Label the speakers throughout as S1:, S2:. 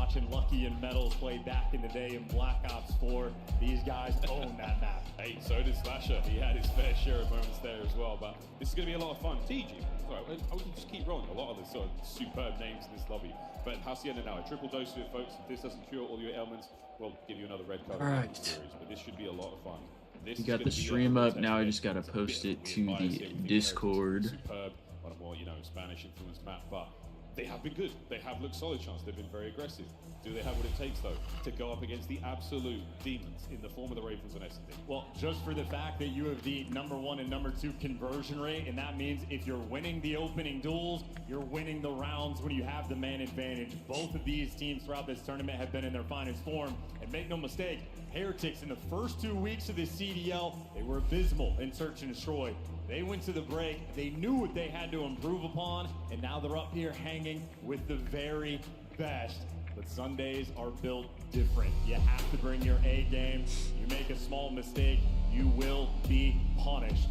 S1: watching Lucky and Metals play back in the day in Black Ops 4. These guys own that map.
S2: Hey, so did Slasher. He had his fair share of moments there as well, but this is going to be a lot of fun. TG, all right, I can just keep rolling. A lot of the sort of superb names in this lobby. But how's the end now? A triple dose of it, folks. If this doesn't cure all your ailments, we'll give you another red card.
S3: All right.
S2: Series, but this should be a lot of fun.
S3: You got the stream up. Now I just got to post it to the Discord.
S2: Superb on a more, Spanish influenced map, but they have been good. They have looked solid chance. They've been very aggressive. Do they have what it takes, though, to go up against the absolute demons in the form of the Ravens and S&D?
S1: Well, just for the fact that you have the #1 and #2 conversion rate, and that means if you're winning the opening duels, you're winning the rounds when you have the man advantage. Both of these teams throughout this tournament have been in their finest form, and make no mistake, Heretics in the first 2 weeks of this CDL, they were abysmal in Search and Destroy. They went to the break, they knew what they had to improve upon, and now they're up here hanging with the very best. But Sundays are built different. You have to bring your A game. You make a small mistake, you will be punished.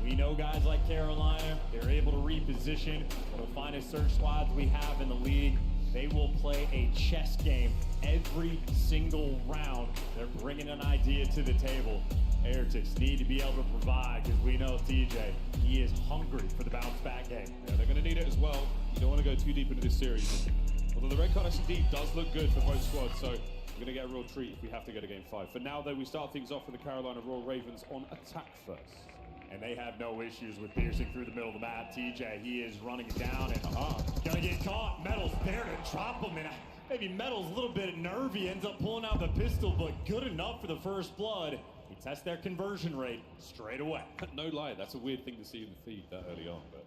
S1: We know guys like Carolina, they're able to reposition. One of the finest search squads we have in the league. They will play a chess game every single round. They're bringing an idea to the table. Heretics need to be able to provide, because we know TJ, he is hungry for the bounce back game.
S2: Yeah, they're going to need it as well. You don't want to go too deep into this series. Although the red card S&D does look good for both squads, so we're going to get a real treat if we have to go to game 5. For now, though, we start things off with the Carolina Royal Ravens on attack first.
S1: And they have no issues with piercing through the middle of the map. TJ, he is running it down and gonna get caught. Metals there to drop him, and maybe Metals a little bit nervy, ends up pulling out the pistol, but good enough for the first blood. He tests their conversion rate straight away.
S2: No lie, that's a weird thing to see in the feed that early on, but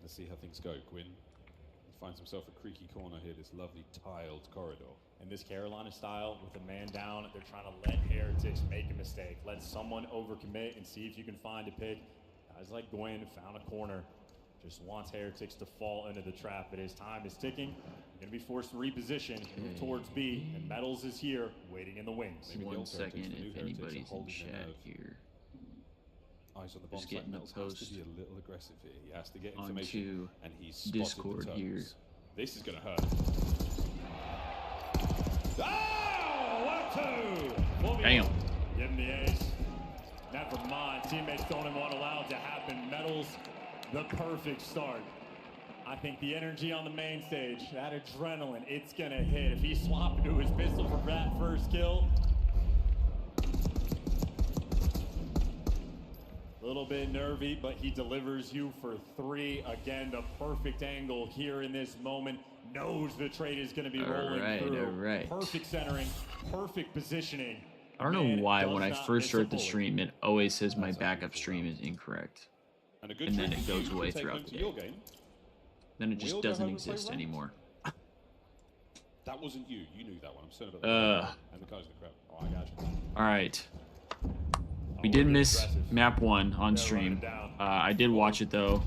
S2: let's see how things go. Quinn finds himself a creaky corner here, this lovely tiled corridor.
S1: In this Carolina style, with a man down, they're trying to let Heretics make a mistake. Let someone overcommit and see if you can find a pick. Guys like Gwen found a corner. Just wants Heretics to fall into the trap, but his time is ticking. Going to be forced to reposition, move towards B, and Metals is here, waiting in the wings.
S3: Maybe 1 second if anybody's in chat here.
S2: Eyes on the bomb
S3: Just getting the
S2: has
S3: post
S2: to be a little aggressive here. He has to get information, and he's spotted
S3: Discord
S2: the
S3: here.
S2: This is going to hurt.
S1: Oh, 1-2!
S3: Damn.
S1: Give him the ace. Never mind. Teammates don't even want to allow it to happen. Metals, the perfect start. I think the energy on the main stage, that adrenaline, it's going to hit. If he swapped into his pistol for that first kill, a little bit nervy, but he delivers you for 3. Again, the perfect angle here in this moment. Knows the trade is going to be rolling through.
S3: All right.
S1: Perfect centering, perfect positioning.
S3: I don't know why when I first start the stream, it always says my backup stream is incorrect.
S2: And
S3: then it goes away throughout the day. Then it just doesn't exist anymore.
S2: That wasn't you. You knew that one. I'm certain about that. And the guys in the crowd. Oh, I got you.
S3: All right. We did miss map 1 on stream. I did watch it though,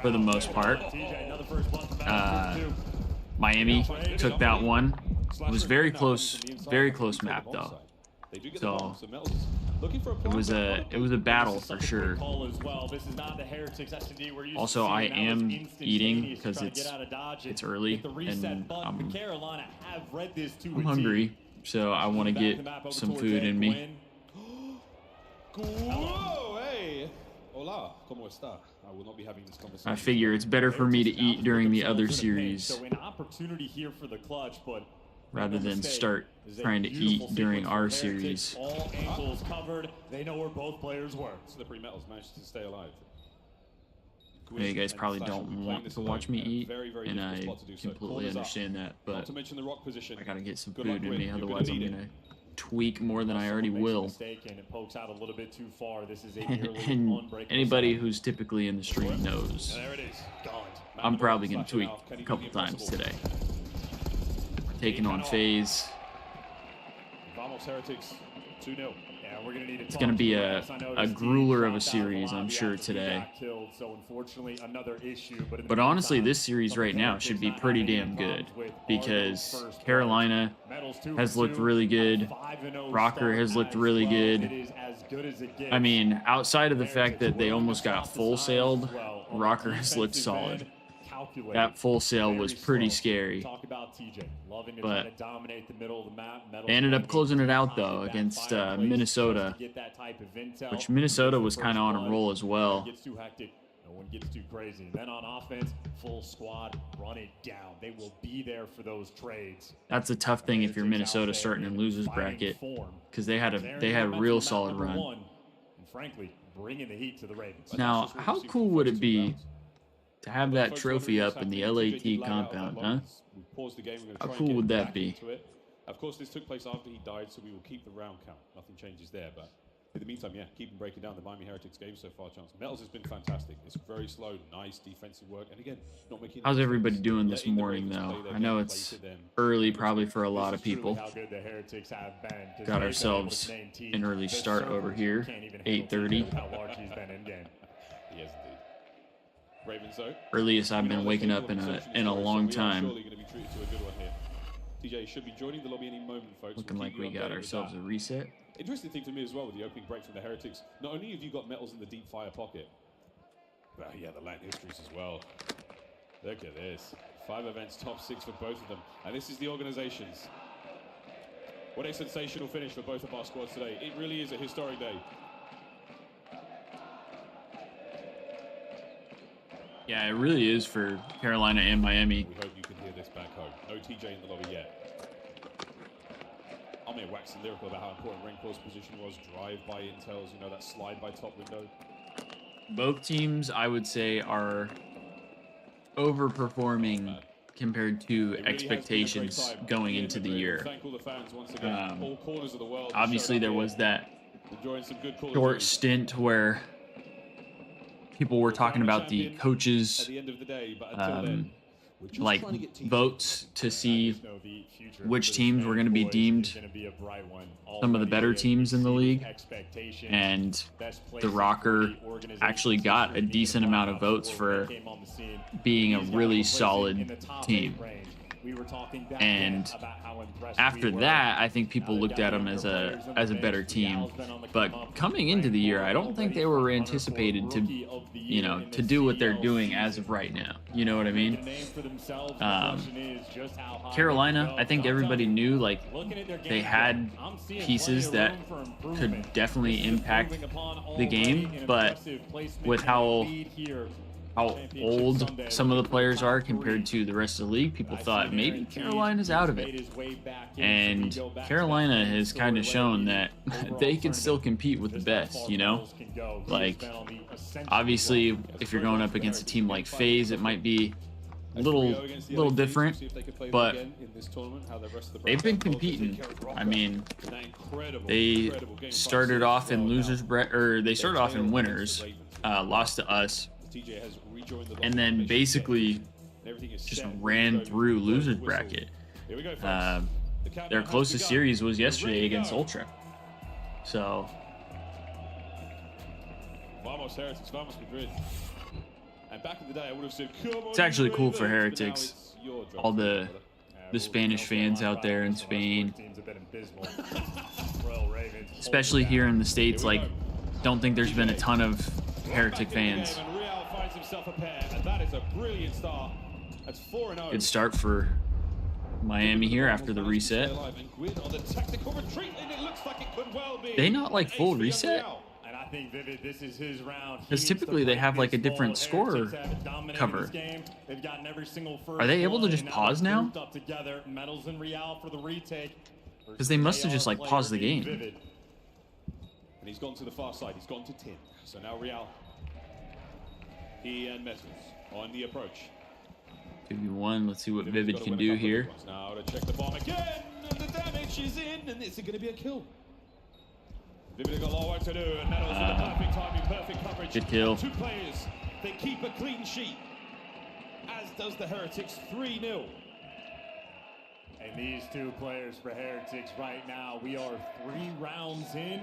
S3: for the most part. Miami took that one. It was very close map though. So it was a battle for sure. Also, I am eating because it's early and I'm hungry, so I want to get some food in me.
S2: Hello, hey. Hola, ¿cómo está? I will not be having this conversation.
S3: I figure it's better for me to eat during the other series
S1: So an opportunity here for the clutch, but
S3: rather than start trying to eat during our series.
S1: All angles covered. They know where both players were.
S2: Slippery Metals managed to stay alive.
S3: You guys probably don't want to watch me eat, and I completely understand that, but I gotta get some food in me, otherwise I'm gonna tweak more than I already will. And anybody who's typically in the stream knows I'm probably gonna tweak a couple times today. Taking on Faze. It's gonna be a grueler of a series, I'm sure, today. But honestly, this series right now should be pretty damn good, because Carolina has looked really good. Rocker has looked really good. I mean, outside of the fact that they almost got full sailed, Rocker has looked solid. that full sale was pretty scary.
S1: Talk about TJ loving to
S3: But
S1: try to dominate the middle of the map.
S3: they ended up closing it out though against Minnesota, which Minnesota was kind of on a roll as well.
S1: Gets too hectic. No one gets too crazy. Then on offense, full squad, run it down. They will be there for those trades.
S3: That's a tough thing if you're Minnesota starting in losers bracket, because they had a real solid run.
S1: And frankly, bringing the heat to the Ravens.
S3: Now, how cool would it be to have that trophy up in the LAT compound, huh? How cool would that be?
S2: Of course, this took place after he died, so we will keep the round count. Nothing changes there, but in the meantime, yeah, keep them breaking down the Miami Heretics game so far, Chance. Metals has been fantastic. It's very slow, nice defensive work, and again, not making.
S3: How's everybody doing this morning, though? I know it's early probably for a lot of people. Got ourselves an early start over here, 8:30.
S2: Yes, indeed. Ravens, though.
S3: Earliest I've been waking up in a long time.
S2: TJ should be joining the lobby any moment, folks.
S3: Looking like we got ourselves a reset.
S2: Interesting thing to me as well with the opening break from the Heretics. Not only have you got Metals in the deep fire pocket, but yeah, the land histories as well. Look at this. 5 events, top 6 for both of them. And this is the organizations. What a sensational finish for both of our squads today. It really is a historic day.
S3: Yeah, it really is for Carolina and Miami.
S2: We hope you can hear this back home. No TJ in the lobby yet. I'm here waxing lyrical about how important Renkor's position was. Drive by intels, you know, that slide by top window.
S3: Both teams, I would say, are overperforming compared to expectations going into the year. Obviously, there was that short stint where people were talking about the coaches like votes to see which teams were going to be deemed some of the better teams in the league, and the Rocker actually got a decent amount of votes for being a really solid team. And after that, I think people looked at them as a better team. But coming into the year, I don't think they were anticipated to, you know, to do what they're doing as of right now. You know what I mean? Carolina, I think everybody knew, like, they had pieces that could definitely impact the game, but with how old some of the players are compared to the rest of the league, people thought maybe Carolina's out of it. And Carolina has kind of shown that they can still compete with the best, you know? Like, obviously, if you're going up against a team like Faze, it might be a little different, but they've been competing. I mean, they started off in they started off in winners, lost to us, and then basically just ran through losers bracket. Their closest series was yesterday against Ultra. So it's actually cool for Heretics. All the Spanish fans out there in Spain, especially here in the States, like, don't think there's been a ton of Heretic fans. Good start for Miami here after the reset. They not like full reset? Because typically they have like a different score cover. Are they able to just pause now? Because they must have just like paused the game.
S2: And he's gone to the far side. He's gone to 10. So now Real. He and Metals on the approach.
S3: 2v1. Let's see what Vivid can do here.
S2: Now to check the bomb again, and the damage is in, and is it going to be a kill? Vivid has got a lot of work to do, and Metals with the perfect timing, perfect coverage.
S3: Good kill.
S2: 2 players, they keep a clean sheet, as does the Heretics, 3-0.
S1: And these 2 players for Heretics right now, we are 3 rounds in.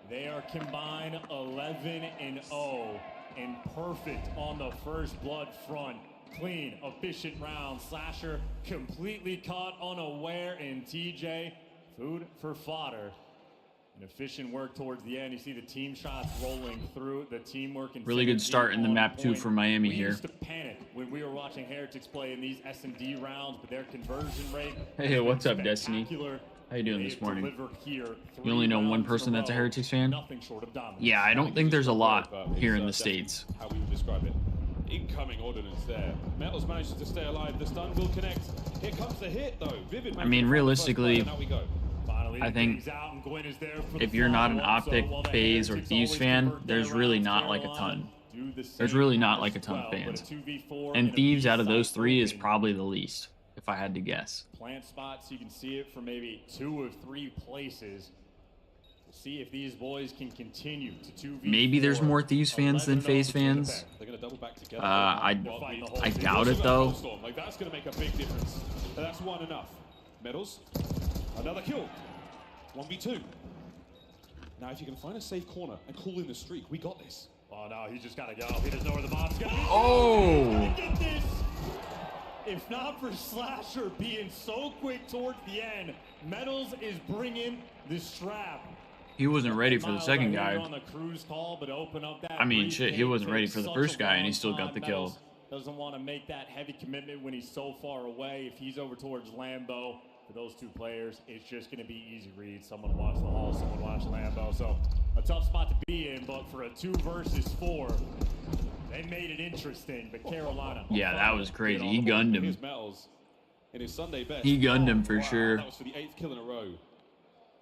S1: They are combined 11-0 and perfect on the first blood front. Clean, efficient round. Slasher completely caught unaware, and TJ, food for fodder. An efficient work towards the end. You see the team shots rolling through, the teamwork. And
S3: really good start in the map too for Miami here.
S1: We used to panic when we were watching Heretics play in these S&D rounds, but their conversion rate.
S3: Hey, what's up, Destiny? How you doing this morning? You only know one person that's a Heretics fan? Yeah, I don't think there's a lot here in the States.
S2: How we would describe it. Incoming ordnance there. Metals manages to stay alive. The stun will connect. Here comes the hit though. Vivid.
S3: I mean, realistically, I think if you're not an Optic, Faze, or Thieves fan, there's really not like a ton. There's really not like a ton of fans. And Thieves out of those three is probably the least, if I had to guess.
S1: Plant spots, you can see it from maybe 2 of 3 places. We'll see if these boys can continue to 2v4.
S3: Maybe there's more Thieves fans than Faze fans. I doubt it though.
S2: Like that's gonna make a big difference. But that's one enough. Metals, another kill. 1v2. Now, if you can find a safe corner and call in the streak, we got this.
S1: Oh no, he just gotta go. He doesn't know where the bomb's going.
S3: Oh!
S1: Get this! If not for Slasher being so quick towards the end, Metals is bringing the strap.
S3: He wasn't ready for the second guy. I mean, shit, he wasn't ready for the first guy, and he still got the kill.
S1: Doesn't want to make that heavy commitment when he's so far away. If he's over towards Lambo, for those 2 players, it's just going to be easy read. Someone watch the hall, someone watch Lambo. So a tough spot to be in, but for a 2 versus 4, they made it interesting. But Carolina,
S3: yeah, that was crazy. He gunned him.
S2: In his Sunday best.
S3: He gunned him for sure.
S2: That was for the 8th kill in a row.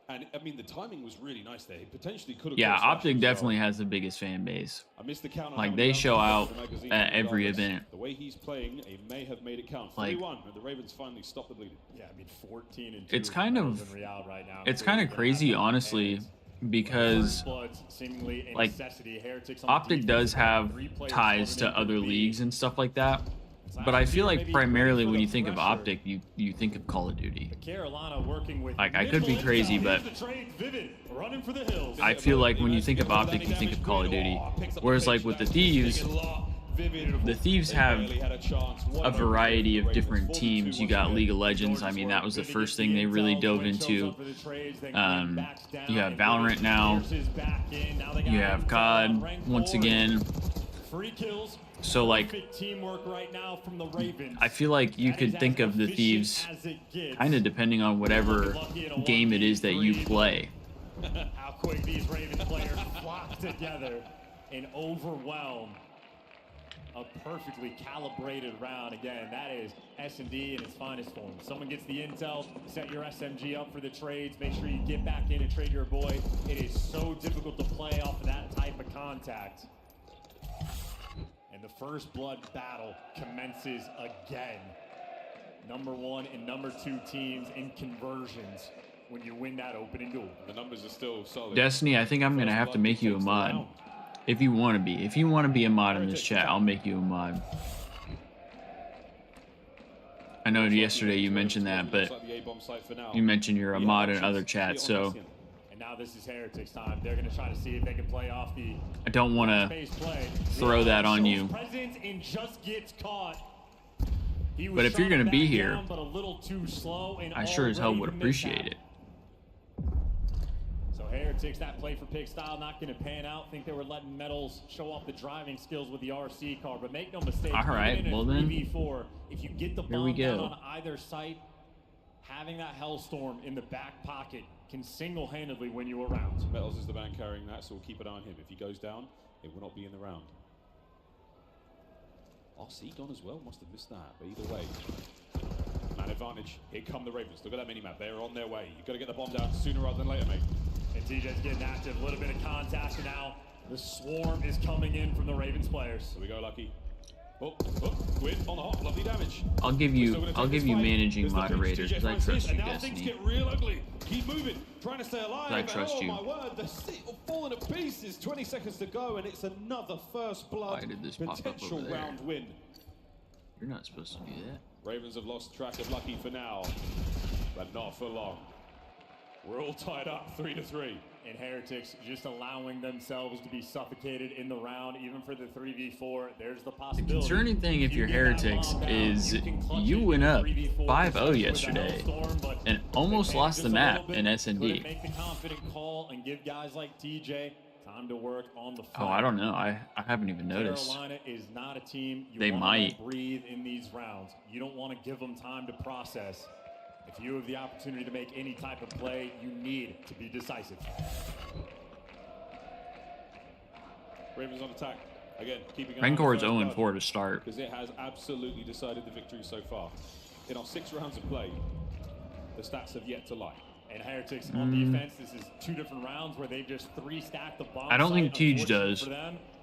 S2: And I mean, the timing was really nice there. He potentially could have.
S3: Yeah, Optic definitely has the biggest fan base.
S2: I missed the count.
S3: Like they show out at every event.
S2: The way he's playing, he may have made it count. 3-1, and the Ravens finally stopped the bleeding.
S1: Yeah, I mean 14 and 2.
S3: It's kind of crazy, honestly, because like Optic does have ties to other leagues and stuff like that. But I feel like primarily when you think of Optic, you think of Call of Duty. Like, I could be crazy, but I feel like when you think of Optic, you think of Call of Duty. Whereas like with the Thieves have a variety of different teams. You got League of Legends. I mean, that was the first thing they really dove into. You have Valorant now. You have COD once again. So like, I feel like you could think of the Thieves kind of depending on whatever game it is that you play.
S1: How quick these Ravens players flock together and overwhelm a perfectly calibrated round. Again, that is S&D in its finest form. Someone gets the intel, set your SMG up for the trades, make sure you get back in and trade your boy. It is so difficult to play off of that type of contact. And the first blood battle commences again. Number 1 and number 2 teams in conversions when you win that opening duel.
S2: The numbers are still solid.
S3: Destiny, I think I'm going to have to make you a mod. If you want to be. If you want to be a mod in this chat, I'll make you a mod. I know yesterday you mentioned that, but you mentioned you're a mod in other chats, so...
S1: Now this is Heretics time. They're going to try to see if they can play off the...
S3: I don't want to throw that on you.
S1: And just gets caught.
S3: But if you're going to be here,
S1: but a little too slow and
S3: I sure as hell would appreciate it.
S1: So Heretics, that play for pick style, not going to pan out. Think they were letting Metals show off the driving skills with the RC car, but make no mistake.
S3: All right, well then,
S1: 3v4, if you get the bomb down on either site, having that Hellstorm in the back pocket can single-handedly win you a round.
S2: Metals is the man carrying that, so we'll keep an eye on him. If he goes down, it will not be in the round. RC gone as well, must have missed that, but either way. Man advantage, here come the Ravens. Look at that mini-map, they're on their way. You've got to get the bomb down sooner rather than later, mate.
S1: And TJ's getting active, a little bit of contact, and now the swarm is coming in from the Ravens players.
S2: Here we go, Lucky. Oh, Win on the hop, lovely damage.
S3: I'll give you managing moderators because I trust you,
S2: Destiny. Things get real ugly. Keep moving, trying to stay alive.
S3: I trust you.
S2: Oh my word, the seat will fall to pieces. 20 seconds to go, and it's another first blood.
S3: Why did this pop up
S2: potential
S3: over there?
S2: Round win.
S3: You're not supposed to do that.
S2: Ravens have lost track of Lucky for now, but not for long. We're all tied up, 3-3.
S1: And Heretics just allowing themselves to be suffocated in the round, even for the 3v4. There's the possibility.
S3: The concerning thing if you're Heretics is you went up 5-0 yesterday, and almost lost the map in S&D.
S1: Make the confident call and give guys like TJ time to work on the
S3: Oh, I don't know. I haven't even noticed.
S1: Carolina is not a team
S3: they might
S1: breathe in these rounds. You don't want to give them time to process. If you have the opportunity to make any type of play, you need to be decisive.
S2: Ravens on attack. Again, keeping
S3: Rancor's 0-4 to start.
S2: Because it has absolutely decided the victory so far. In our 6 rounds of play, the stats have yet to lie.
S1: And Heretics on defense, this is 2 different rounds where they've just 3-stacked the bomb.
S3: I don't think Tej does.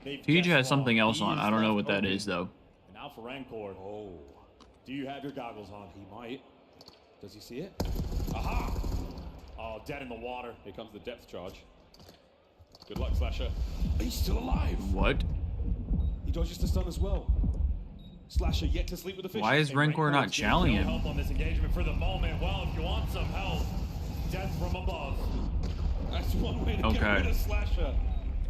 S3: Tej has something else on. I don't know what that is, though.
S1: And now for Rancor.
S2: Oh.
S1: Do you have your goggles on?
S2: He might. Does he see it?
S1: Aha! Oh, dead in the water.
S2: Here comes the depth charge. Good luck, Slasher. He's still alive.
S3: What?
S2: He dodges the stun as well. Slasher yet to sleep with the fish.
S3: Why is Rancor not challenging him?
S1: Help on this engagement for the moment. Well, if you want some help, death from above.
S2: That's one way to get rid of Slasher.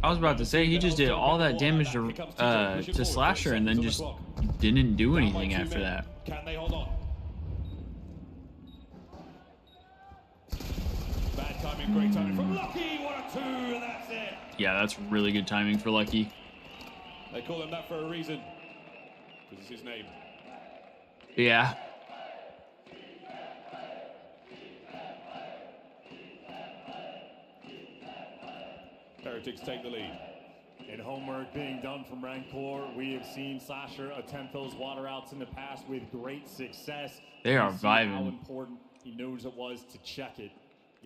S3: I was about to say he just did all that damage to Slasher and then just didn't do anything after that.
S2: Can they hold on? Bad timing, great timing from Lucky. What a 2, and that's it.
S3: Yeah, that's really good timing for Lucky.
S2: They call him that for a reason. Because it's his name.
S3: Yeah.
S2: Heretics take the lead.
S1: And homework being done from Rancor. We have seen Slasher attempt those water outs in the past with great success.
S3: They are vibing.
S1: How important he knows it was to check it.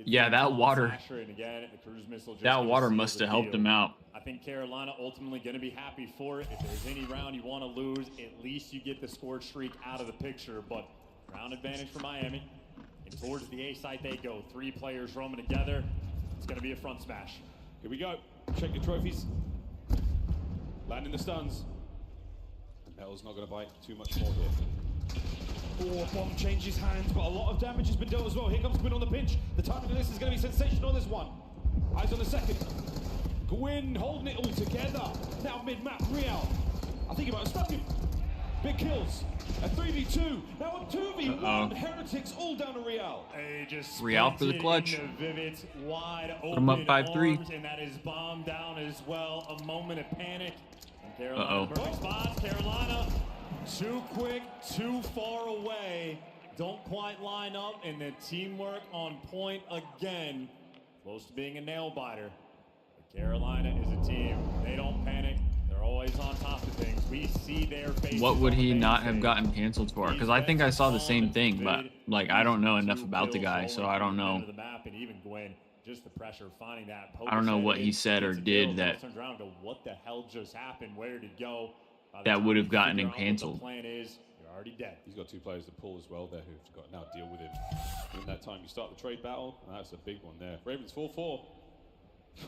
S3: Yeah, that water.
S1: And again, the cruise missile just
S3: that water must have helped him out.
S1: I think Carolina ultimately going to be happy for it. If there's any round you want to lose, at least you get the score streak out of the picture. But round advantage for Miami. And towards the A site they go. 3 players roaming together. It's going to be a front smash.
S2: Here we go. Check your trophies. Landing the stuns. And Metal's not going to bite too much more here. Oh, bomb changes hands, but a lot of damage has been dealt as well. Here comes Gwyn on the pinch. The timing of this is going to be sensational, this one. Eyes on the second. Gwyn holding it all together. Now mid-map, Real. I think he might have stuck him. Big kills. A 3v2. Now a 2v1. Heretics all down to Real.
S3: Real for the clutch. Put him up 5-3.
S1: And that is bomb down as well. A moment of panic. And Carolina perfect spots. Carolina too quick, too far away. Don't quite line up. And the teamwork on point again. Close to being a nail biter. But Carolina is a team. They don't panic. They're always on top of things. We see their faces.
S3: What would he not have gotten canceled for? Because I think I saw the same thing, but like I don't know enough about the guy, so I don't know.
S1: Just the pressure finding that.
S3: I don't know what he said or did that
S1: what the hell just happened? Where did he go?
S3: That would have gotten him canceled.
S1: The plan is you're already dead.
S2: He's got 2 players to pull as well there who've got to now deal with him. In that time, you start the trade battle. And that's a big one there. Ravens 4-4. It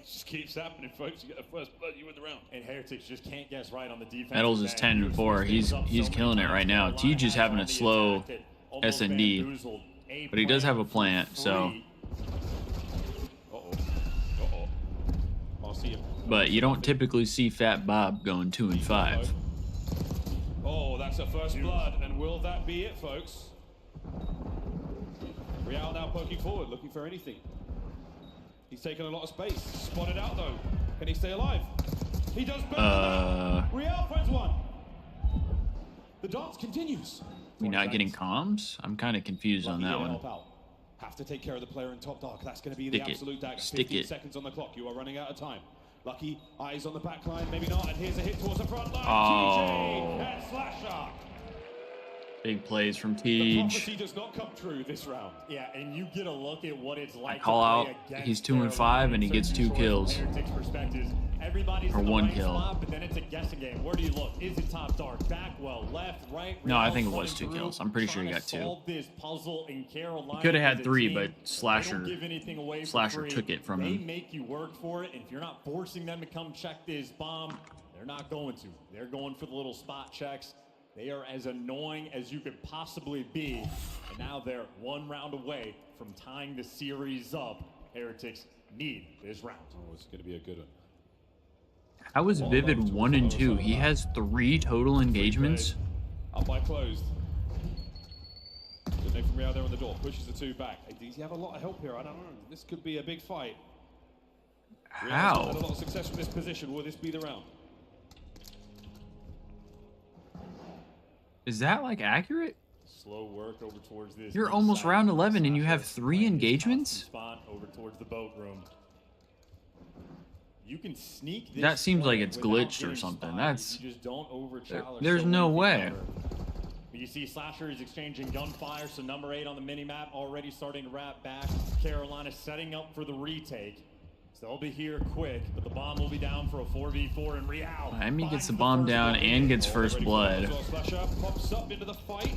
S2: just keeps happening, folks. You get the first blood, you win the round.
S1: And Heretics just can't guess right on the defense.
S3: Metals is 10-4. He's killing it right now. Tej is having a slow S&D, but he does have a plant, so.
S2: I'll see him.
S3: But you don't typically see Fat Bob going 2-5.
S2: Oh, that's a first blood, and will that be it, folks? Real now poking forward, looking for anything. He's taken a lot of space. Spotted out though. Can he stay alive? He does better than that. Real finds one. The dance continues.
S3: We not getting comms? I'm kind of confused on that one.
S2: Have to take care of the player in top dark. That's going to be the absolute dagger. 15 seconds on the clock. You are running out of time. Lucky eyes on the back line, maybe not. And here's a hit towards the front line. TJ and Slasher.
S3: Big plays from
S2: The
S3: Tej.
S2: prophecy does not come true this round.
S1: Yeah, and you get a look at what it's like.
S3: I call out. He's 2-5 and he gets 2 kills.
S1: Everybody's
S3: or 1 kill.
S1: Spot, but then it's a guessing game. Where do you look? Is it top dark, back well, left, right?
S3: No, I think it was 2 kills. I'm pretty sure he got 2. He could have had 3, but Slasher took it from him.
S1: They make you work for it, and if you're not forcing them to come check this bomb, they're not going to. They're going for the little spot checks. They are as annoying as you could possibly be, and now they're 1 round away from tying the series up. Heretics need this round.
S2: Oh, it's going to be a good one.
S3: How is Vivid 1-2? He has 3 total engagements.
S2: Up by closed. Nathan Real there on the door, pushes the two back. Hey, does he have a lot of help here? I don't know. This could be a big fight.
S3: How?
S2: Had a lot of success from this position. Will this be the round?
S3: Is that like accurate?
S1: Slow work over towards this.
S3: You're almost round 11 and you have 3 engagements?
S1: Spot over towards the boat room. You can sneak this.
S3: That seems like it's glitched or something. That's.
S1: You just don't over-challenge.
S3: There's no way.
S1: You see Slasher is exchanging gunfire, so number 8 on the mini-map already starting to wrap back. Carolina setting up for the retake. So they'll be here quick, but the bomb will be down for a 4v4 and Real.
S3: Miami gets the bomb down and gets first blood.
S2: Slasher pops up into the fight.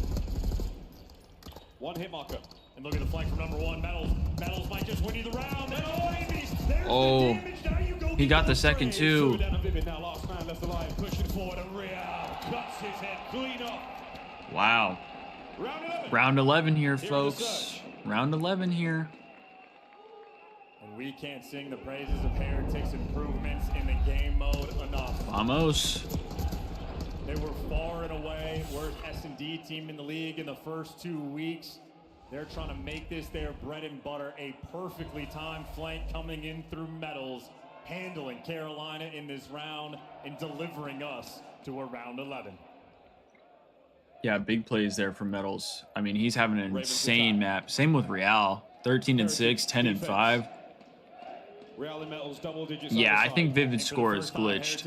S2: One hit marker.
S1: And look at the flank from number 1, Metals. Metals might just win you the round.
S3: Oh, he got the second too. Wow. Round 11 here, folks. Round 11 here.
S1: And we can't sing the praises of Heretic's improvements in the game mode enough.
S3: Vamos.
S1: They were far and away worst S&D team in the league in the first 2 weeks. They're trying to make this their bread and butter. A perfectly timed flank coming in through Metals, handling Carolina in this round and delivering us to a round 11.
S3: Yeah, big plays there for Metals. I mean, he's having an insane map. Same with Real. 13-6, 10-5. Yeah, I think Vivid's score is glitched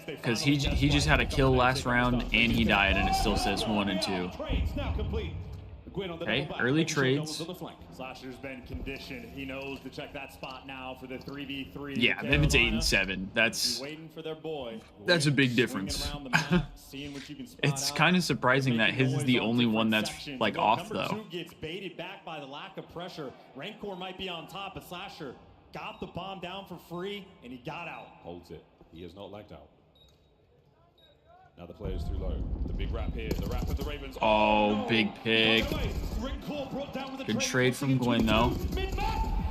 S3: because he just had a kill last round and he died, and it still says 1 and 2. Okay, early trades.
S1: Slasher's been conditioned. He knows to check that spot now for the 3v3.
S3: Yeah, Vivid's 8-7. That's a big difference. It's kind of surprising that his is the only one that's like off though.
S1: Number 2 gets baited back by the lack of pressure. Rancor might be on top, but Slasher got the bomb down for free and he got out.
S2: Holds it. He has not lagged out. Now the players too low. The big wrap here. The wrap of the Ravens.
S3: Oh, no. Big pick. Good trade from Gwen, though.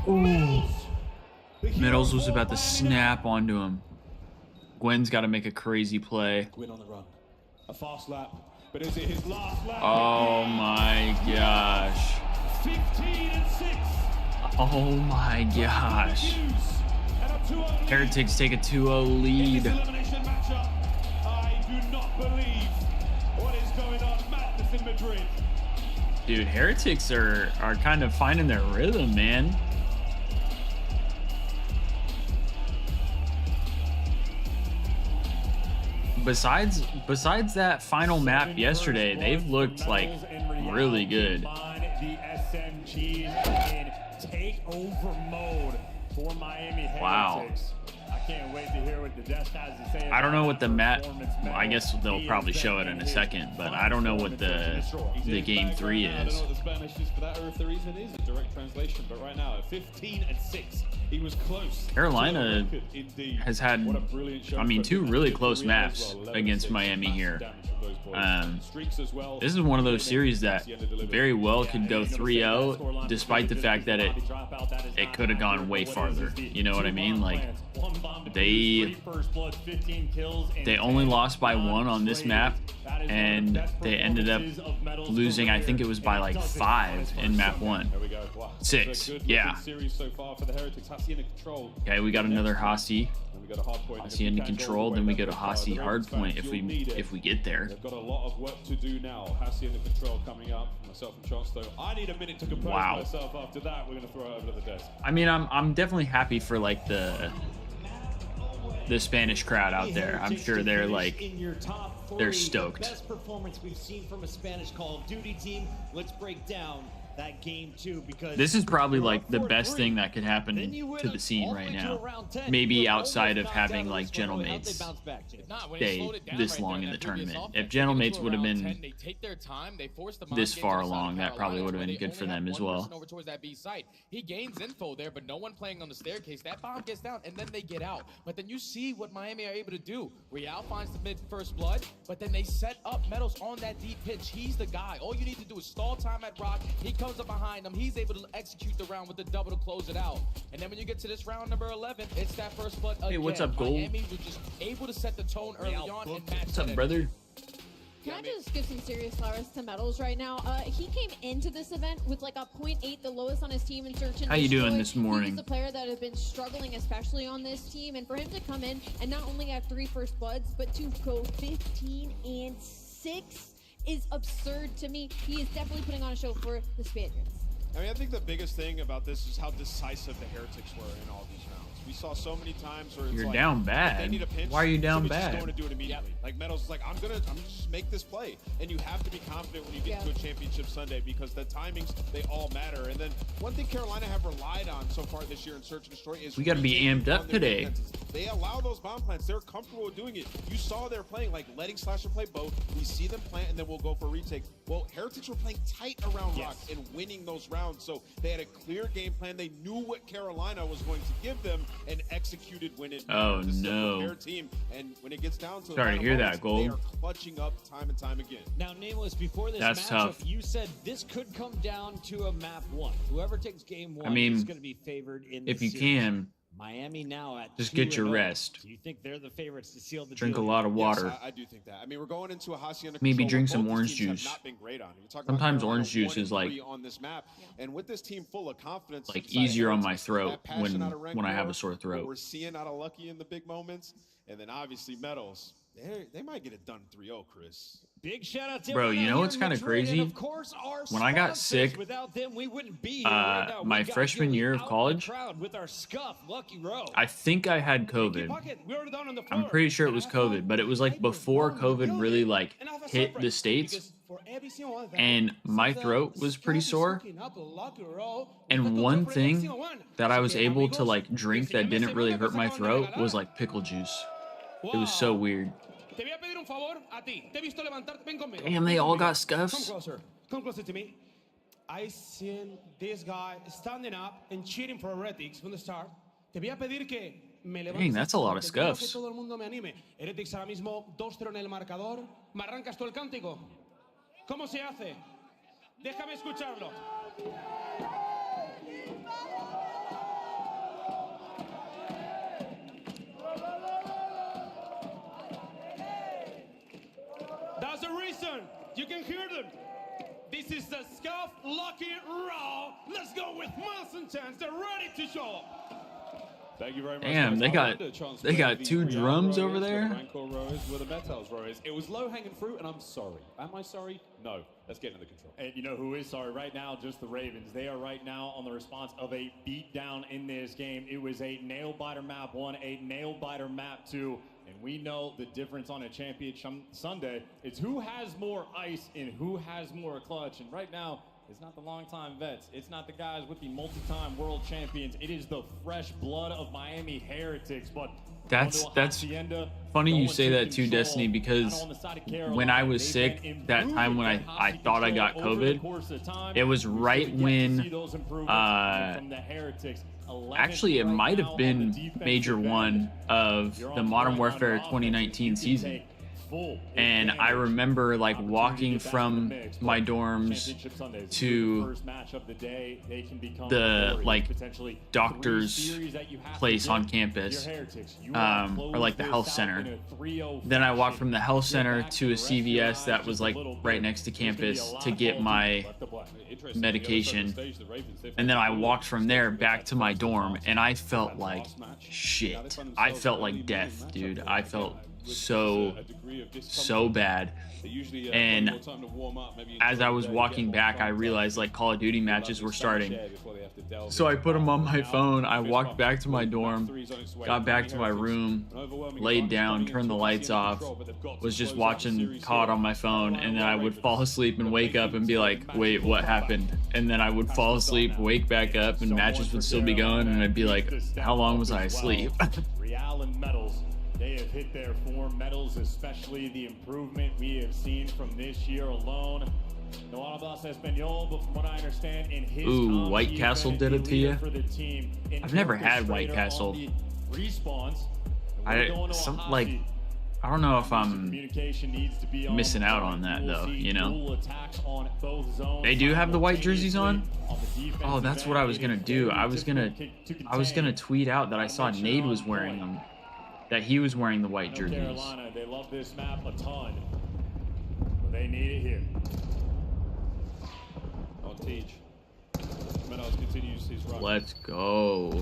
S3: Ooh. Metals was about to snap onto him. Gwen's got to make a crazy play.
S2: Gwen on the run. A fast lap. But is it his last lap?
S3: Oh, my gosh.
S2: 15-6.
S3: Oh, my gosh. Heretics take a 2-0 lead.
S2: Believe what is going on. Madness in Madrid.
S3: Dude, Heretics are kind of finding their rhythm, man. Besides that final map yesterday, they've looked like really good.
S1: The SMGs in takeover mode for Miami Heretics.
S3: Wow.
S1: Can't wait to hear what the desk has to say.
S3: I don't know what the map. Well, I guess they'll probably show it in a second, but I don't know what the game 3 is.
S2: I don't know what the Spanish is for that, or if there even is a direct translation. But right now, at 15-6, he was close.
S3: Carolina has had, I mean, 2 really close maps against Miami here. This is one of those series that very well could go 3-0, despite the fact that it could have gone way farther. You know what I mean? Like, they only lost by 1 on this map, and they ended up losing, I think it was by like 5 in map 1. 6, yeah. Okay, we got another Hasi. Hasi into control, then we go to Hasi hard point if we get there.
S2: They've got a lot of work to do now. Hasi into control coming up. Myself and Chance, though. I need a minute to compose myself. After that, we're gonna throw it over to the desk.
S3: I mean, I'm definitely happy for like the Spanish crowd out there. I'm sure they're like they're stoked.
S4: Best performance we've seen from a Spanish Call of Duty team. Let's break down that game too, because
S3: this is probably like the best thing that could happen to the scene right now. Maybe outside of having like Gentlemates stay this long in the tournament. If Gentlemates would have been this far along, that probably would have been good for them as well.
S5: He gains info there, but no one playing on the staircase. That bomb gets down, and then they get out. But then you see what Miami are able to do. Real finds the mid first blood, but then they set up Metals on that deep pitch. He's the guy. All you need to do is stall time at Rock. He comes up behind him. He's able to execute the round with the double to close it out. And then when you get to this round number 11, it's that first blood again.
S3: Hey, what's up, Gold?
S5: Miami was just able to set the tone early on and match.
S3: What's up, brother?
S6: Can I just give some serious flowers to Metals right now? He came into this event with like a 0.8, the lowest on his team in Search and
S3: How you
S6: Destroy.
S3: doing this morning?
S6: He's the player that has been struggling, especially on this team, and for him to come in and not only have 3 first bloods, but to go 15-6 is absurd to me. He is definitely putting on a show for the Spaniards.
S7: I mean, I think the biggest thing about this is how decisive the Heretics were in all these rounds. We saw so many times where it's
S3: You're
S7: like,
S3: down
S7: if
S3: bad.
S7: they need a pinch,
S3: Why are you down
S7: somebody's
S3: bad?
S7: just going to do it immediately. Like Metals is like, I'm gonna just make this play, and you have to be confident when you get to a championship Sunday because the timings they all matter. And then one thing Carolina have relied on so far this year in Search and Destroy is
S3: we got to be amped up today.
S7: They allow those bomb plants. They're comfortable with doing it. You saw they're playing like letting Slasher play both. We see them plant, and then we'll go for a retake. Well, Heretics were playing tight around Rock and winning those rounds, so they had a clear game plan. They knew what Carolina was going to give them and executed when it mattered.
S3: Oh,
S7: This is a
S3: no.
S7: prepared team, and when it gets down to the
S3: Sorry to
S7: final
S3: hear that,
S7: moments,
S3: Gold.
S7: they are clutching up time and time again.
S4: Now, Nameless, before this
S3: That's
S4: matchup,
S3: tough.
S4: you said this could come down to a map 1. Whoever takes game 1
S3: I mean,
S4: is going to be favored in
S3: if
S4: the
S3: you
S4: series.
S3: can,
S4: Miami now at
S3: just get your
S4: 2-0.
S3: rest.
S4: Do you think they're the favorites to seal the
S3: Drink a
S4: deal?
S3: lot of water.
S7: Yes, I do think that. I mean, we're going into a Hacienda
S3: Maybe
S7: control
S3: drink
S7: where
S3: some
S7: both these
S3: orange
S7: teams have
S3: juice.
S7: not been great on it. You're talking
S3: Sometimes
S7: about
S3: orange
S7: Carolina
S3: juice is
S7: 1-3 on this map, and with this team full of confidence,
S3: like
S7: inside
S3: easier on
S7: Heretics,
S3: my throat
S7: that passion out of
S3: when I have a
S7: Rancor,
S3: sore
S7: what
S3: throat.
S7: We're seeing out of Lucky in the big moments, and then obviously Metals. They might get it done 3-0, Chris.
S4: Big shout out to
S3: Bro,
S4: everyone
S3: you
S4: out
S3: know
S4: here
S3: what's
S4: in
S3: kinda
S4: Madrid,
S3: crazy?
S4: and of course, our
S3: When I got
S4: sponsors.
S3: sick,
S4: Without them, we wouldn't be here right now. We
S3: my
S4: got
S3: freshman
S4: Gilly
S3: year of
S4: out in the
S3: college,
S4: crowd with our scuff, Lucky Row.
S3: I think I had COVID. I'm pretty sure it was COVID, but it was like before COVID really like hit the States, and my throat was pretty sore. And one thing that I was able to like drink that didn't really hurt my throat was like pickle juice. It was so weird. Damn, they all got scuffs.
S8: Come closer to me. I seen this guy standing up and cheering for Heretics from the start. Te voy a pedir que me levantes.
S3: Dang, that's a lot of
S8: porque quiero
S3: scuffs.
S8: que todo el mundo me anime. Heretics ahora mismo 2-0 en el marcador. ¿Me arrancas tú el cántico? ¿Cómo se hace? Déjame escucharlo. That's the reason you can hear them. This is the Scuff Lucky Raw. Let's go with Miles and Chance. They're ready to show up.
S2: Thank you very much.
S3: Damn,
S2: guys.
S3: they got two drums over there.
S2: The Rancor rowers were the Metals rowers. It was low-hanging fruit, and I'm sorry. Am I sorry? No. Let's get into control.
S1: And you know who is sorry right now? Just the Ravens. They are right now on the response of a beatdown in this game. It was a nail-biter map 1, a nail-biter map 2. And we know the difference on a championship Sunday is who has more ice and who has more clutch. And right now, it's not the long-time vets. It's not the guys with the multi-time world champions. It is the fresh blood of Miami Heretics. But
S3: That's funny you say that too, Destiny, because when I was sick that time when I thought I got COVID, it was right when actually it might have been Major 1 of the Modern Warfare 2019 season. And I remember like walking from my dorms to the like doctor's place on campus, or like the health center. Then I walked from the health center to a CVS that was like right next to campus to get my medication. And then I walked from there back to my dorm, and I felt like shit. I felt like death, dude. I felt so bad. And as I was walking back, I realized like Call of Duty matches were starting, so I put them on my phone. I walked back to my dorm, got back to my room, laid down, turned the lights off, was just watching COD on my phone, and then I would fall asleep and wake up and be like, wait, what happened? And then I would fall asleep, wake back up, and matches would still be going, and I'd be like, how long was I asleep?
S1: Real and Metals, they have hit their form. Metals, especially the improvement we have seen from this year alone. No hablas español, but from what I understand, in his
S3: Ooh, White Castle did it to you? I've never had White Castle. I don't know if I'm missing out on that though, you know? They do have the white jerseys on? Oh, that's what I was gonna do. I was gonna tweet out that I saw Nade was wearing them. That he was wearing the white jerseys.
S1: Carolina, they love this map a ton. They need it here.
S2: On Tej. Menos continues his run.
S3: Let's go.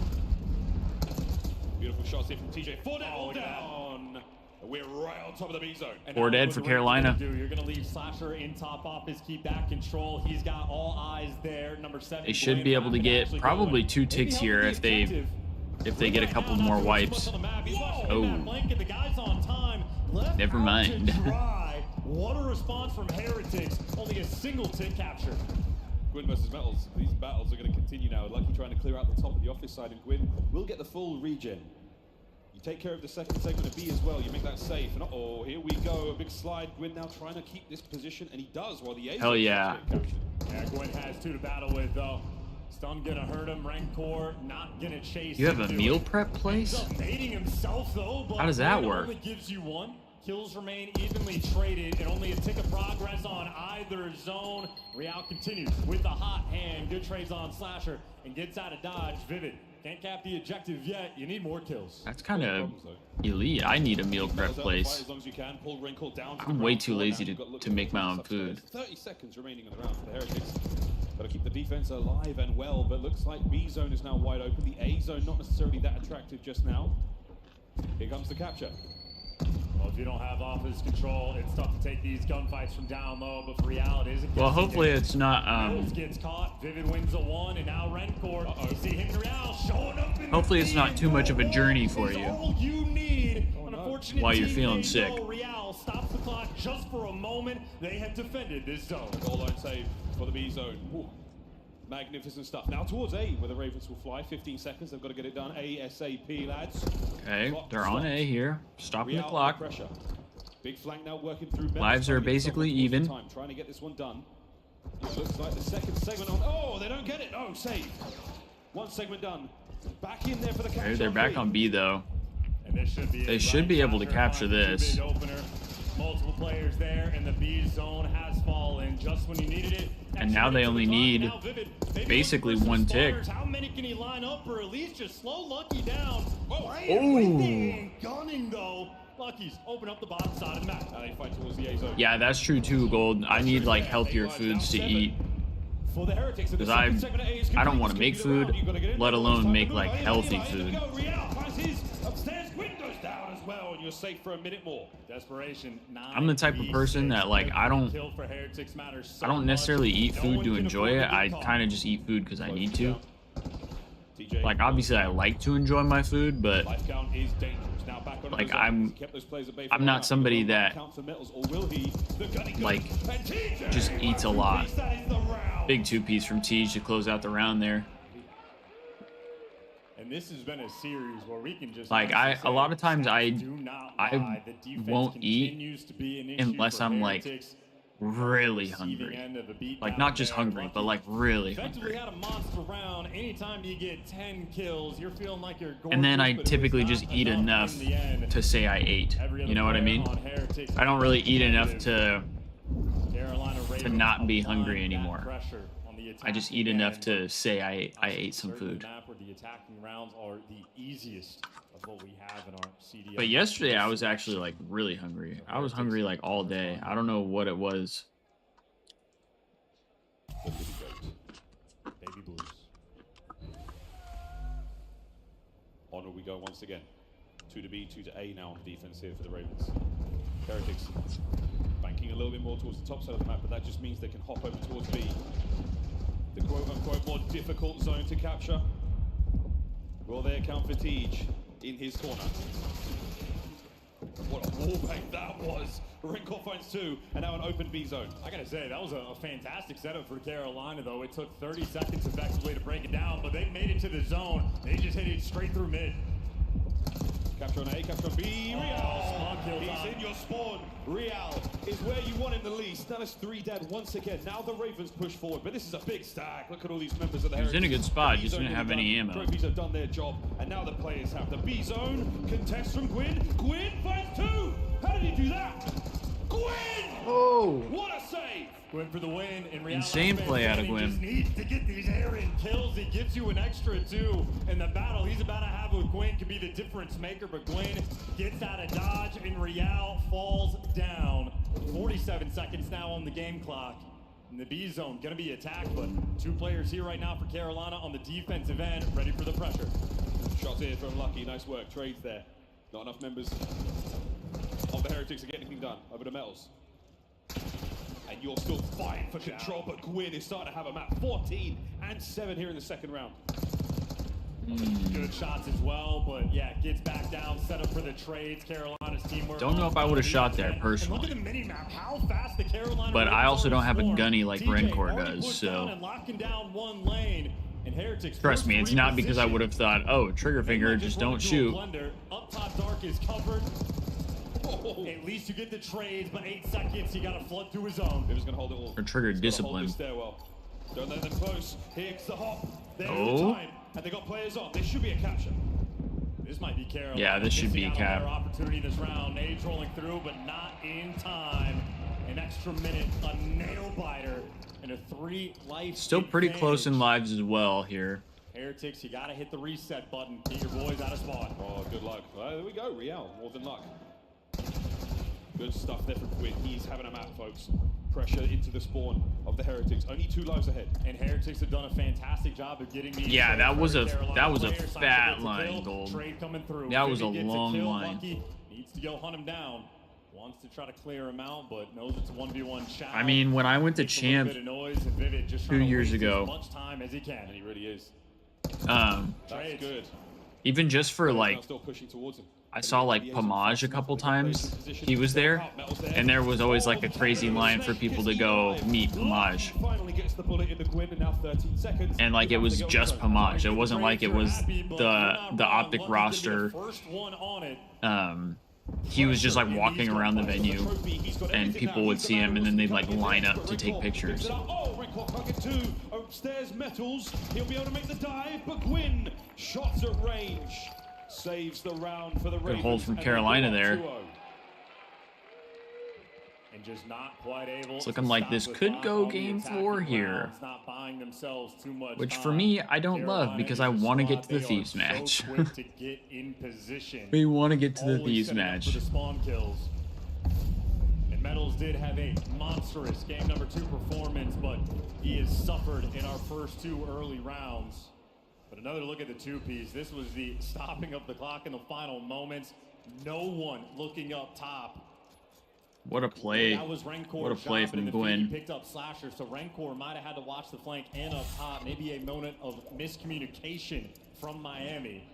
S2: Beautiful shots here from TJ. 4 down, all down. We're right on top of the B zone.
S3: Or dead for Carolina.
S1: You're going to leave Slasher in top office, keep that control. He's got all eyes there. Number 7.
S3: They should be able to get probably 2 ticks here if they get a couple more wipes. Oh, never mind.
S1: What a response from Heretics. Only a single tick capture.
S2: Gwyn versus Metals. These battles are going to continue now. Lucky trying to clear out the top of the office side, and Gwyn will get the full regen. You take care of the second segment of B as well. You make that safe. And oh, here we go. A big slide. Gwyn now trying to keep this position, and he does while the A.
S3: Hell yeah.
S1: Yeah, Gwyn has 2 to battle with, though. Stun gonna hurt him. Rancor not gonna chase.
S3: You have a meal prep place?
S1: Himself, though, but
S3: how does that work?
S1: Only gives you 1. Kills remain evenly traded, and only a tick of progress on either zone. Real continues with the hot hand. Good trades on Slasher and gets out of dodge. Vivid can't cap the objective yet. You need more kills.
S3: That's kind of elite. I need a meal prep place. I'm way too lazy to make my own food.
S2: 30 seconds remaining in the round for the Heretics. Got to keep the defense alive and well, but looks like B zone is now wide open. The A zone not necessarily that attractive just now. Here comes the capture.
S1: Well, if you don't have office control, it's tough to take these gunfights from down low, but for reality,
S3: well, hopefully it's not,
S1: gets caught. Vivid wins a 1, and now Rencor. You see him Real showing up in
S3: hopefully it's not too much of a journey for you.
S1: All you need.
S3: While you're feeling sick.
S1: Real stops the clock just for a moment. They have defended this zone.
S2: Goal line save for the B zone. Ooh. Magnificent stuff. Now towards A, where the Ravens will fly. 15 seconds. They've got to get it done. ASAP, lads.
S3: Okay, they're on A here. Stopping the clock.
S2: Pressure. Big flank now working through.
S3: Lives are basically even.
S2: Trying to get this one done. It looks like the second segment on. Oh, they don't get it. Oh, save. 1 segment done. Back in there for the capture.
S3: Okay, they're back on B though.
S1: And this should be
S3: they should be able to capture this.
S1: Multiple players there, and the B zone has fallen just when you needed it.
S3: And now they only need basically 1 tick.
S1: How many can he line up for at least just slow Lucky down?
S3: Oh!
S1: Gunning though. Lucky's open up the bottom side of the map. Now they fight towards the A zone.
S3: Yeah, that's true too, Gold. I need like healthier foods to eat. Because I don't want to make food, let alone make like healthy food.
S2: You're safe for a minute more.
S1: Desperation.
S3: I'm the type of person that like I don't necessarily eat food to enjoy it. I kind of just eat food because I need to. Like obviously I like to enjoy my food, but like I'm not somebody that like just eats a lot. Big 2-piece from Tej to close out the round there.
S1: And this has been a series where we can just
S3: like a lot of times I won't eat unless I'm like really hungry. Like not just hungry, but like really hungry.
S1: Anytime you get 10 kills, you're feeling like you're
S3: and then I typically just eat enough to say I ate. You know what I mean? I don't really eat enough to not be hungry anymore. I just eat enough to say I ate some food.
S1: The attacking rounds are the easiest of what we have in our CDL.
S3: But yesterday I was actually like really hungry. I was hungry like all day. I don't know what it was.
S1: Baby blues.
S2: On we go once again. 2 to B, 2 to A now on defense here for the Ravens. Heretics banking a little bit more towards the top side of the map, but that just means they can hop over towards B. The quote-unquote more difficult zone to capture. Will they account for Tej in his corner? What a wallbang that was. Rencor finds 2, and now an open B zone.
S1: I gotta say, that was a fantastic setup for Carolina, though. It took 30 seconds effectively to break it down, but they made it to the zone. They just hit it straight through mid.
S2: Capture on A, capture on B. Real. He's in your spawn. Real is where you want him the least. That is 3 dead once again. Now the Ravens push forward, but this is a big stack. Look at all these members of the Heretics.
S3: He's in a good spot. Just didn't have any ammo.
S2: Trophies have done their job, and now the players have the B zone. Contest from Gwyn. Gwyn finds 2. How did he do that? Gwyn!
S3: Oh!
S2: What a save!
S1: Gwyn for the win. In reality,
S3: insane play out of Gwyn.
S1: Just needs to get these Aaron kills he gives you an extra 2, and the battle he's about to have with Gwyn could be the difference maker, but Gwyn gets out of dodge, and Real falls down. 47 seconds now on the game clock. In the B zone, gonna be attacked, but 2 players here right now for Carolina on the defensive end, ready for the pressure.
S2: Shots here from Lucky, nice work, trades there. Not enough members of the Heretics to get anything done over the Metals. And you're still fighting for control, but Gwyn is starting to have a map. 14 and 7 here in the second round.
S1: Good shots as well, but yeah, gets back down, set up for the trades. Carolina's teamwork.
S3: Don't know if I would have shot there personally.
S1: Look at the mini-map, how fast the Carolina
S3: but I also don't have a gunny like Rencor does,
S1: down
S3: so
S1: and locking down one lane. And Heretics
S3: trust me, it's not because I would have thought, oh, trigger finger, just don't shoot.
S1: Up top, Dark is covered. At least you get the trades, but 8 seconds, you got to flood through his zone.
S2: They're just going to hold it all.
S3: Or trigger discipline.
S2: Don't let them close. Here's the hop. There's
S3: Oh.
S2: the time. And they got players on. This should be a capture.
S1: This might be Carolina.
S3: Yeah, this should be a cap.
S1: Opportunity this round. Nades rolling through, but not in time. An extra minute, a nail biter, and a 3 life.
S3: Still pretty close in lives as well here.
S1: Heretics, you got to hit the reset button. Get your boys out of spawn.
S2: Oh, good luck. There we go. Real, more than luck. Good stuff there from Gwyn. He's having a map, folks. Pressure into the spawn of the Heretics. Only 2 lives ahead.
S1: And Heretics have done a fantastic job of getting these.
S3: Yeah, that was a
S1: players.
S3: fat line, Gold.
S1: Trade coming through.
S3: That was a
S1: Vivid gets
S3: long
S1: kill.
S3: line.
S1: Lucky needs to go hunt him down. Wants to try to clear him out, but knows it's a 1v1 challenge.
S3: I mean, when I went to
S1: Makes a
S3: Champ
S1: little bit of noise, and Vivid just
S3: 2
S1: trying to
S3: years
S1: waste
S3: ago,
S1: as much time as he can.
S2: And he really is.
S3: That's
S2: good.
S3: Even just for like,
S2: Still pushing towards him.
S3: I saw like Pomage a couple times. He was there, and there was always like a crazy line for people to go meet Pomage.
S2: Finally gets the bullet into Gwyn, and now 13 seconds.
S3: And like it was just Pomage. It wasn't like it was the Optic roster. He was just like walking around the venue, and people would see him, and then they'd like line up to take pictures.
S2: Oh, Rencor pocket 2 upstairs Metals. He'll be able to make the dive, but Gwyn shots at range. Saves the round for the Ravens.
S3: Good hold from Carolina there.
S1: And just not quite able.
S3: It's looking like this could go game 4 here.
S1: Not buying themselves too much
S3: Which
S1: time.
S3: for me, I don't love
S1: Carolina
S3: because
S1: is
S3: I
S1: a
S3: want to
S1: squad.
S3: get to the
S1: They are
S3: Thieves
S1: so
S3: match.
S1: quick to get in position.
S3: We want to get to the
S1: Always
S3: Thieves
S1: setting up
S3: match.
S1: for the spawn kills. And Metals did have a monstrous game number 2 performance, but he has suffered in our first 2 early rounds. But another look at the 2-piece. This was the stopping of the clock in the final moments. No one looking up top.
S3: What a play.
S1: That was Rencor's
S3: What a play
S1: job,
S3: from
S1: and the
S3: Gwyn.
S1: He picked up Slasher, so Rencor might have had to watch the flank and up top. Maybe a moment of miscommunication from Miami.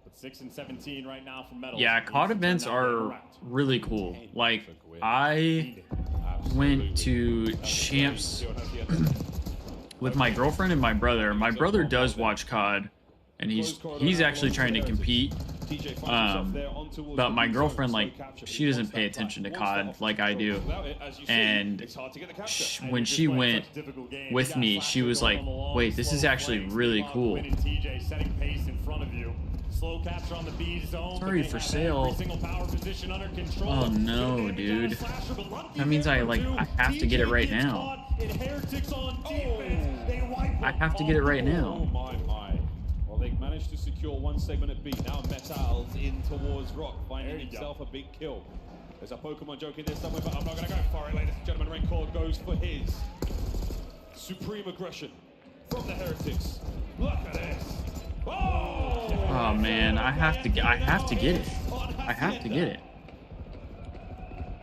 S1: But 6 and 17 right now for Metals.
S3: Yeah, COD events are really cool. Like, I went to Champs with my girlfriend and my brother. My brother does watch COD, and he's actually trying to compete. But my girlfriend, like, she doesn't pay attention to COD like I do. And when she went with me, she was like, wait, this is actually really cool. Sorry for sale. Oh no, dude. That means I have to get it right now. I have to get it right now.
S2: Oh my. Well, they managed to secure one segment at B. Now Metals in towards Rock, finding himself a big kill. There's a Pokemon joke in there somewhere, but I'm not going to go for it, ladies and gentlemen. Rencor goes for his supreme aggression from the Heretics. Look at this.
S3: Oh man, I have to get it. I have to get it.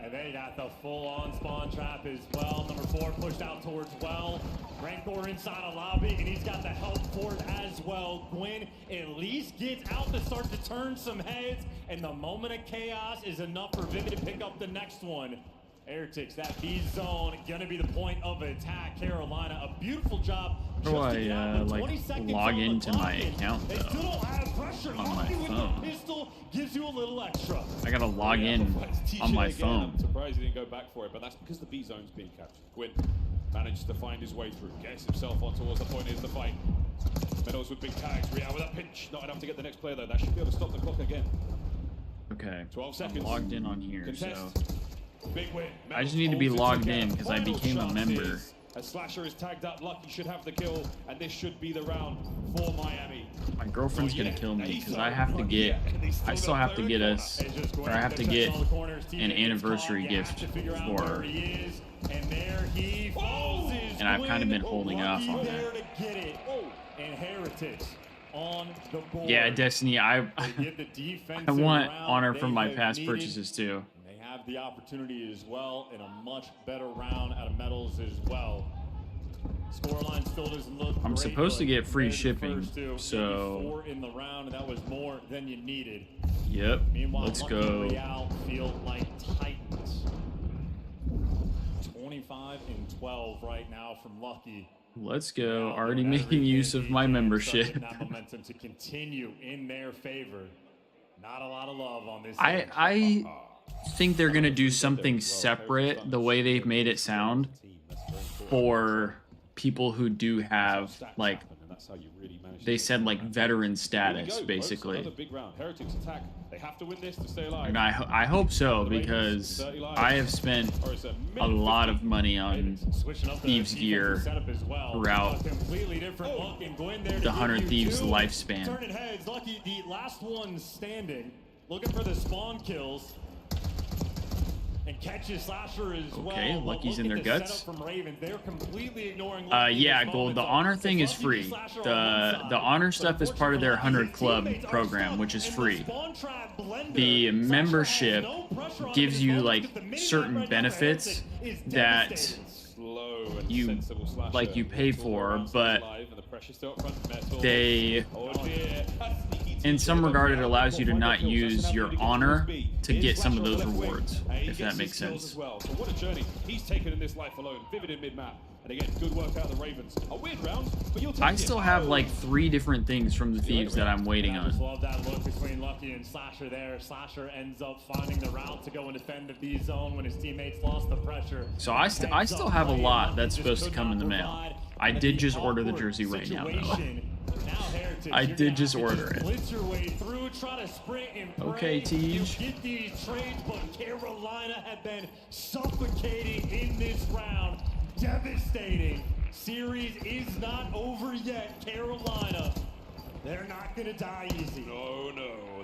S1: And they got the full-on spawn trap as well. Number 4 pushed out towards well. Rencor inside a lobby, and he's got the help for it as well. Gwyn at least gets out to start to turn some heads, and the moment of chaos is enough for Vivid to pick up the next one. Heretics, that B zone gonna be the point of attack. Carolina, a beautiful job.
S3: How do I log into my account though? On my phone.
S1: Pistol gives you a little extra.
S3: I gotta log in on my phone.
S2: I'm surprised he didn't go back for it, but that's because the B zone's being captured. Gwyn managed to find his way through, gets himself on towards the point is the fight. Metals with big tags, Real with a pinch, not enough to get the next player though. That should be able to stop the clock again.
S3: Okay.
S2: 12 seconds.
S3: I'm logged in on here,
S2: Contest.
S3: so
S2: Big win.
S3: I just need to be logged in because I became a member.
S2: As Slasher is tagged up, Lucky should have the kill, and this should be the round for Miami.
S3: My girlfriend's gonna kill me because I have to get, I still have to get us, or I have to get an anniversary gift for her. And I've kind of been holding off on that. Yeah, Destiny, I want honor from my past purchases too.
S1: They have the opportunity as well in a much better round out of medals as well. Scoreline still doesn't look
S3: I'm
S1: great,
S3: supposed to get free shipping,
S1: so 4 in the round, and that was more than you needed.
S3: Yep.
S1: Meanwhile,
S3: Let's
S1: Lucky
S3: go.
S1: Real feel like Titans. 25-12 right now from Lucky.
S3: Let's go. Already making use of my membership.
S1: That momentum to continue in their favor. Not a lot of love on this.
S3: I think they're gonna do something separate the way they've made it sound for people who do have, like, they said, like, veteran status, basically. And I hope so, because I have spent a lot of money on Thieves gear throughout the 100 Thieves lifespan.
S1: Turning heads, Lucky, the last one standing, looking for the spawn kills. And catches Slasher as well.
S3: Okay, Lucky's in their guts.
S1: They're completely ignoring
S3: Yeah, Gold. The honor thing is free. The honor stuff is part of their 100 Club program, which is free. The membership gives you, like, certain benefits that you pay for, but they, in some regard, it allows you to not use your honor to get some of those rewards, if that makes sense.
S2: So what a journey he's taken in this life alone. Vivid in mid-map. And again, good work out of the Ravens. A weird round, but you'll take
S3: I still have like 3 different things from the Thieves that I'm waiting on.
S1: I just love that look between Lucky and Slasher there. Slasher ends up finding the route to go and defend the B zone when his teammates lost the pressure.
S3: So I still have a lot that's supposed to come in the mail. I did just order the jersey right now, though. I did just order it. Okay, Tej.
S1: Get these trades, but Carolina had been suffocating in this round. Devastating. Series is not over yet. Carolina, they're not going to die easy.
S2: No,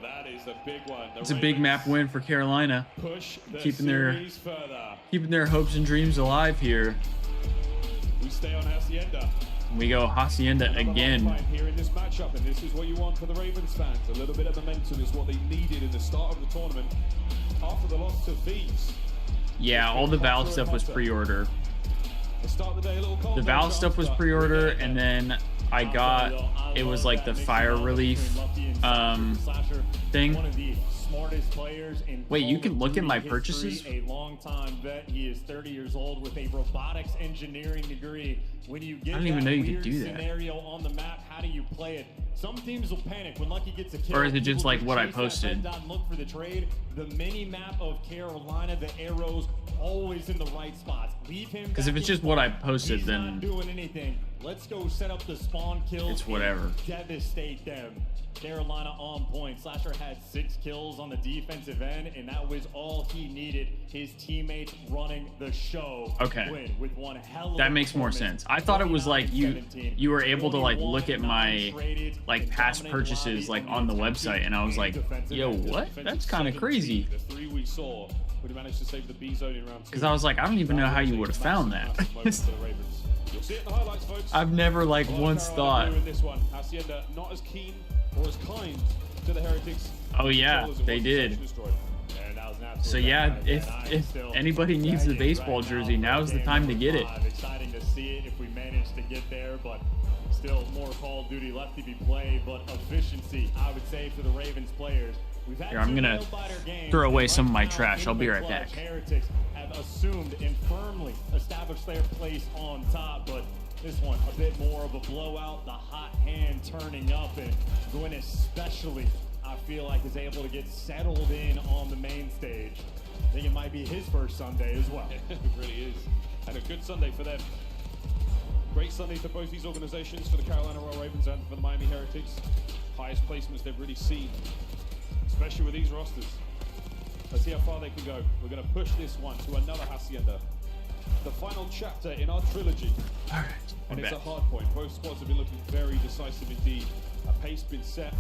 S2: that is a big one.
S3: It's a big map win for Carolina. Keeping their hopes and dreams alive here.
S2: We stay on Hacienda.
S3: We go Hacienda again.
S2: Here in this matchup, and this is what you want for the Ravens fans. A little bit of momentum is what they needed in the start of the tournament after the loss to Thieves.
S3: Yeah, all the Valve stuff was pre-order. The Valve stuff was pre-order, and then I got, it was like the fire relief thing. Wait, you can look at my purchases?
S1: A long-time vet. He is 30 years old with a robotics engineering degree. When you get
S3: I didn't even know you could do that.
S1: Scenario on the map, how do you play it? Some teams will panic when Lucky gets a kill.
S3: Or is it just like what I posted?
S1: Look for the trade. The mini map of Carolina, the arrows always in the right spots. Leave him.
S3: Because if it's just what I posted,
S1: He's
S3: then
S1: not doing anything. Let's go set up the spawn kills.
S3: It's whatever.
S1: Devastate them. Carolina on point. Slasher had 6 kills on the defensive end, and that was all he needed. His teammates running the show.
S3: Okay.
S1: Win with one hell of
S3: that makes more sense. I thought it was like you were able to like look at my like past purchases like on the website, and I was like, yo, what? That's kind of crazy.
S2: The 3 we saw would have managed to save the B zone in round 2.
S3: Because I was like, I don't even know how you would have found that.
S2: You'll see it in the highlights, folks.
S3: I've never like once thought.
S2: This one, Hacienda not as keen or as kind to the Heretics.
S3: Oh yeah, they did. So yeah, if anybody needs the baseball jersey, now's the time to get it.
S1: Exciting to see it if we manage to get there, but still more Call of Duty left to be played. But efficiency, I would say, for the Ravens players.
S3: Here, I'm gonna throw away some of my trash. I'll be right back.
S1: Heretics have assumed and firmly established their place on top, but this one a bit more of a blowout. The hot hand turning up, and Gwyn especially, I feel like, is able to get settled in on the main stage. I think it might be his first Sunday as well.
S2: It really is, and a good Sunday for them. Great Sunday for both these organizations, for the Carolina Royal Ravens and for the Miami Heretics. Highest placements they've really seen, especially with these rosters. Let's see how far they can go. We're going to push this one to another Hacienda. the final chapter in our trilogy.
S3: All right,
S2: and it's a hard point. Both squads have been looking very decisive indeed. A pace been set.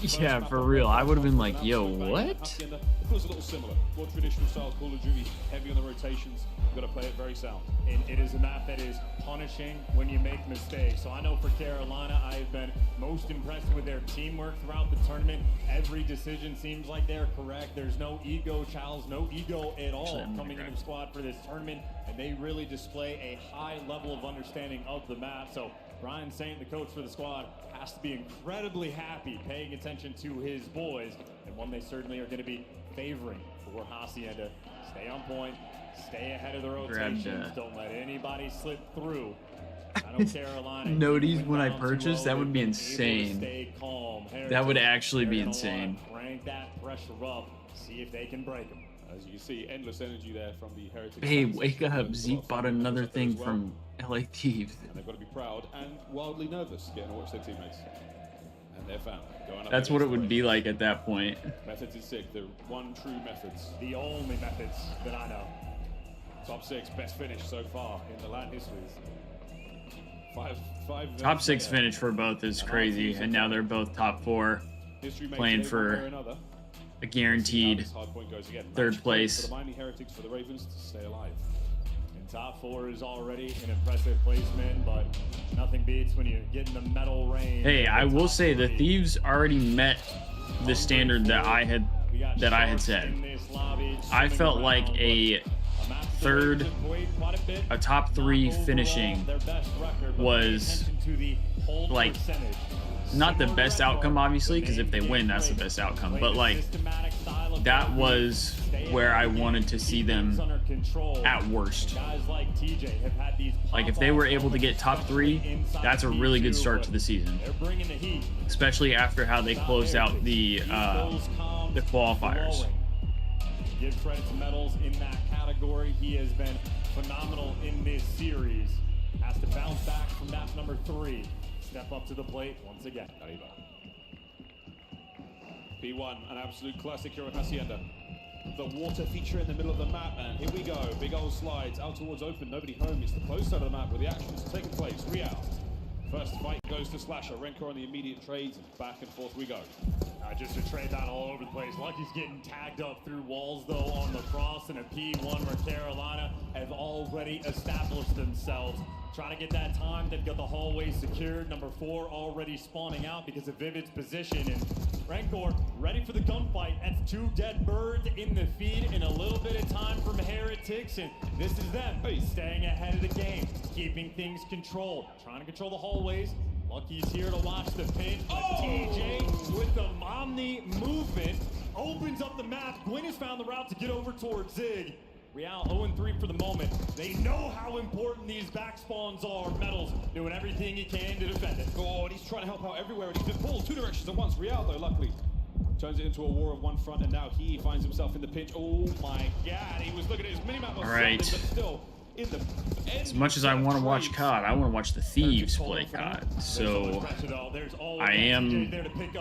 S3: Yeah, for real. I would have been like, yo, what?
S2: It feels a little similar. More traditional style Call of Duty, heavy on the rotations. You've got to play it very sound.
S1: And it is a map that is punishing when you make mistakes. So I know for Carolina, I have been most impressed with their teamwork throughout the tournament. Every decision seems like they're correct. There's no ego, Charles, no ego at all coming into the squad for this tournament. And they really display a high level of understanding of the map. So Brian Saint, the coach for the squad, has to be incredibly happy paying attention to his boys, and one they certainly are going to be favoring for Hacienda. Stay on point, stay ahead of the rotations, don't let anybody slip through. I know Carolina.
S3: Noties when I purchased, that would be insane. That would actually be insane.
S1: Crank that pressure up, see if they can break them.
S2: As you can see, endless energy there from the Heritage.
S3: Hey, wake up. Zeke bought another thing from LA Thieves.
S2: And they've got to be proud and wildly nervous getting to watch their teammates. And they're found.
S3: That's what it would be like at that point.
S2: Methods is sick. The one true methods.
S1: The only methods that I know.
S2: Top 6, best finish so far in the LAN histories.
S3: Top 6 finish for both is crazy, and now they're both top 4, playing for a guaranteed third place.
S2: For the Miami Heretics, for the Ravens to stay alive.
S1: And top 4 is already an impressive placement, but nothing beats when you get in the medal range.
S3: Hey, I will say the Thieves already met the standard that I had set. I felt like a top 3 finishing was like not the best outcome, obviously, because if they win, that's the best outcome. But like, that was where I wanted to see them at worst. Like, if they were able to get top 3, that's a really good start to the season, especially after how they closed out the qualifiers.
S1: Give credit to Metals in that category. He has been phenomenal in this series. Has to bounce back from map number 3. Step up to the plate once again.
S2: P1, an absolute classic here on Hacienda. The water feature in the middle of the map, and here we go. Big old slides out towards open, nobody home. It's the close side of the map where the action's taking place. Real. First fight goes to Slasher. Renko on the immediate trades, and back and forth we go.
S1: Just a trade down all over the place. Lucky's getting tagged up through walls, though, on the cross, and a P1 where Carolina have already established themselves. Trying to get that time. They've got the hallway secured. Number 4 already spawning out because of Vivid's position. And Rancor ready for the gunfight. That's 2 dead birds in the feed in a little bit of time from Heretics. And this is them staying ahead of the game, keeping things controlled, trying to control the hallways. Lucky's here to watch the pinch, but TJ with the Omni movement opens up the map. Gwyn has found the route to get over towards Zig. Real 0-3 for the moment. They know how important these back spawns are. Metals doing everything he can to defend it.
S2: Oh, and he's trying to help out everywhere, and he's been pulled 2 directions at once. Real, though, luckily turns it into a war of one front, and now he finds himself in the pinch. Oh my God, he was looking at his minimap.
S3: All right.
S2: But still, in the
S3: as much as I want to watch COD, I want to watch the Thieves play COD. So I am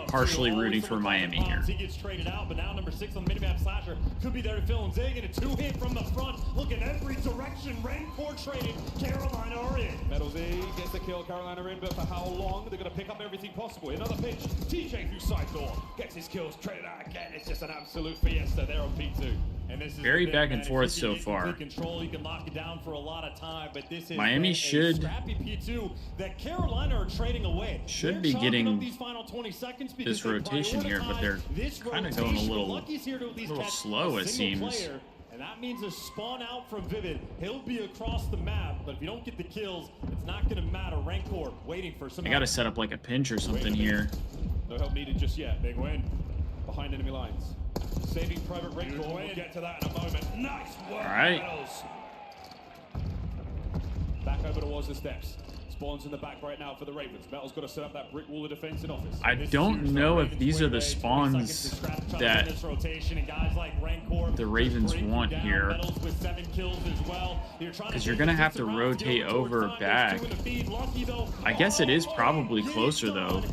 S3: partially rooting for Miami here.
S1: He gets traded out, but now number 6 on the minimap, Slasher could be there to fill in Zig, and a 2-hit from the front. Look in every direction. Rancor traded. Carolina are in.
S2: Metal Z gets the kill. Carolina in, but for how long? They're going to pick up everything possible. Another pitch. TJ through side door gets his kills. Traded out again. It's just an absolute fiesta there on P2.
S1: And this is
S3: very back and forth so far.
S1: Control, you can lock it down for a lot of time, but this is
S3: Miami should
S1: scrappy P2 that Carolina are trading away.
S3: Should be getting these final 20 seconds this rotation here, but they're kind of going a little slow, it seems.
S1: And that means a spawn out from Vivid. He'll be across the map, but if you don't get the kills, it's not going to matter. Rancor waiting for some.
S3: I got to set up like a pinch or something here.
S2: No help needed just yet.
S1: Big win.
S2: Behind enemy lines. Saving Private Rancor. We'll get to that in a moment. Nice work.
S3: All right.
S2: Back over towards the steps. spawns in the back right now for the Ravens. Metal's got to set up that brick wall of defense in office.
S3: I don't know if these are the spawns that the Ravens want here, because you're going to have to rotate over back. I guess it is probably closer, though.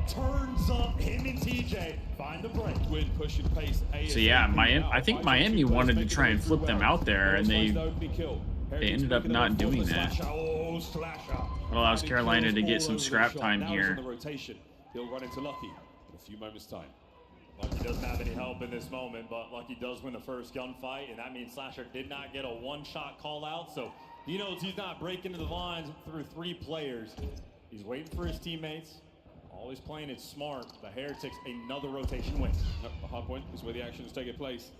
S1: Turns up him and TJ find the break.
S2: Pushing pace.
S3: So yeah, I think Miami wanted to try and flip them out there, and they ended up not doing that. It allows Carolina to get some scrap time here.
S2: He'll run into Lucky in a few moments' time.
S1: Lucky doesn't have any help in this moment, but Lucky does win the first gunfight, and that means Slasher did not get a one-shot call out, so he knows he's not breaking into the lines through 3 players. He's waiting for his teammates. Always playing it smart. The Heretics, another rotation win.
S2: The hard point is where the action is taking place.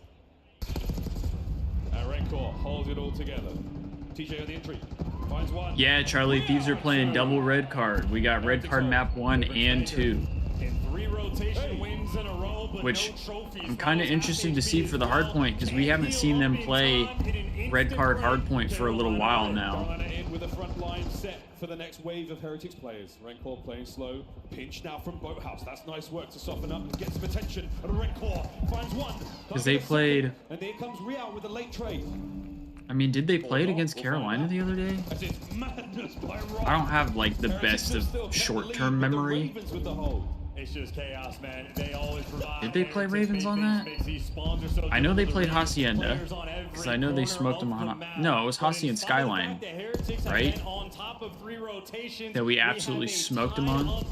S2: And Rencor holds it all together. TJ on the entry. Finds one.
S3: Yeah, Charlie, Thieves are playing double red card. We got red card map 1 and 2. Which I'm kind of interested to see for the hardpoint, because we haven't seen them play red card hardpoint for a little while now.
S2: With a front line set for the next wave of Heretics players. Rencor playing slow. Pinch now from Boathouse. That's nice work to soften up and get some attention. And Rencor finds one.
S3: Because they played...
S2: And there comes Real with a late trade.
S3: I mean, did they play it against Carolina the other day? I don't have, like, the best of short-term memory.
S1: It's just chaos, man. They always provide.
S3: Did they play Ravens on that? I know they played Hacienda, because I know they smoked them on... No, it was Hacienda Skyline, right? That we absolutely smoked them on.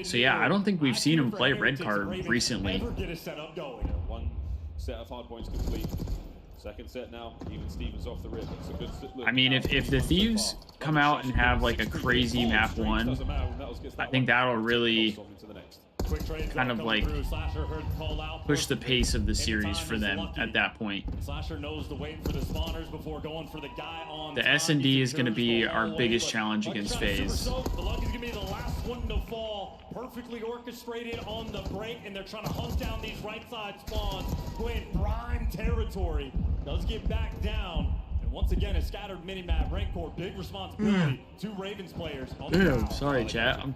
S3: So yeah, I don't think we've seen him play red card recently.
S2: One set of hard points complete. Second set now, even Stevens off the rip. It's a good look.
S3: I mean, if the Thieves come out and have like a crazy map 1, I think that'll really kind of like push the pace of the series for them at that point. The S&D is going to be our biggest challenge against Faze.
S1: Perfectly orchestrated on the break, and they're trying to hunt down these right side spawns. When prime territory does get back down, and once again a scattered mini-map. Rencor, big responsibility. 2 Ravens players on the ground.
S3: Sorry, chat. I'm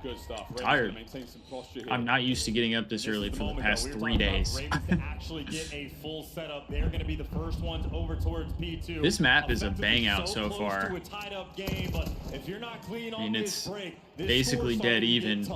S3: tired. I'm not used to getting up this early for the past 3 days.
S1: Ravens to actually get a full setup. They're going to be the first ones over towards P2.
S3: This map is a bang out so far.
S1: I
S3: mean, it's basically dead even.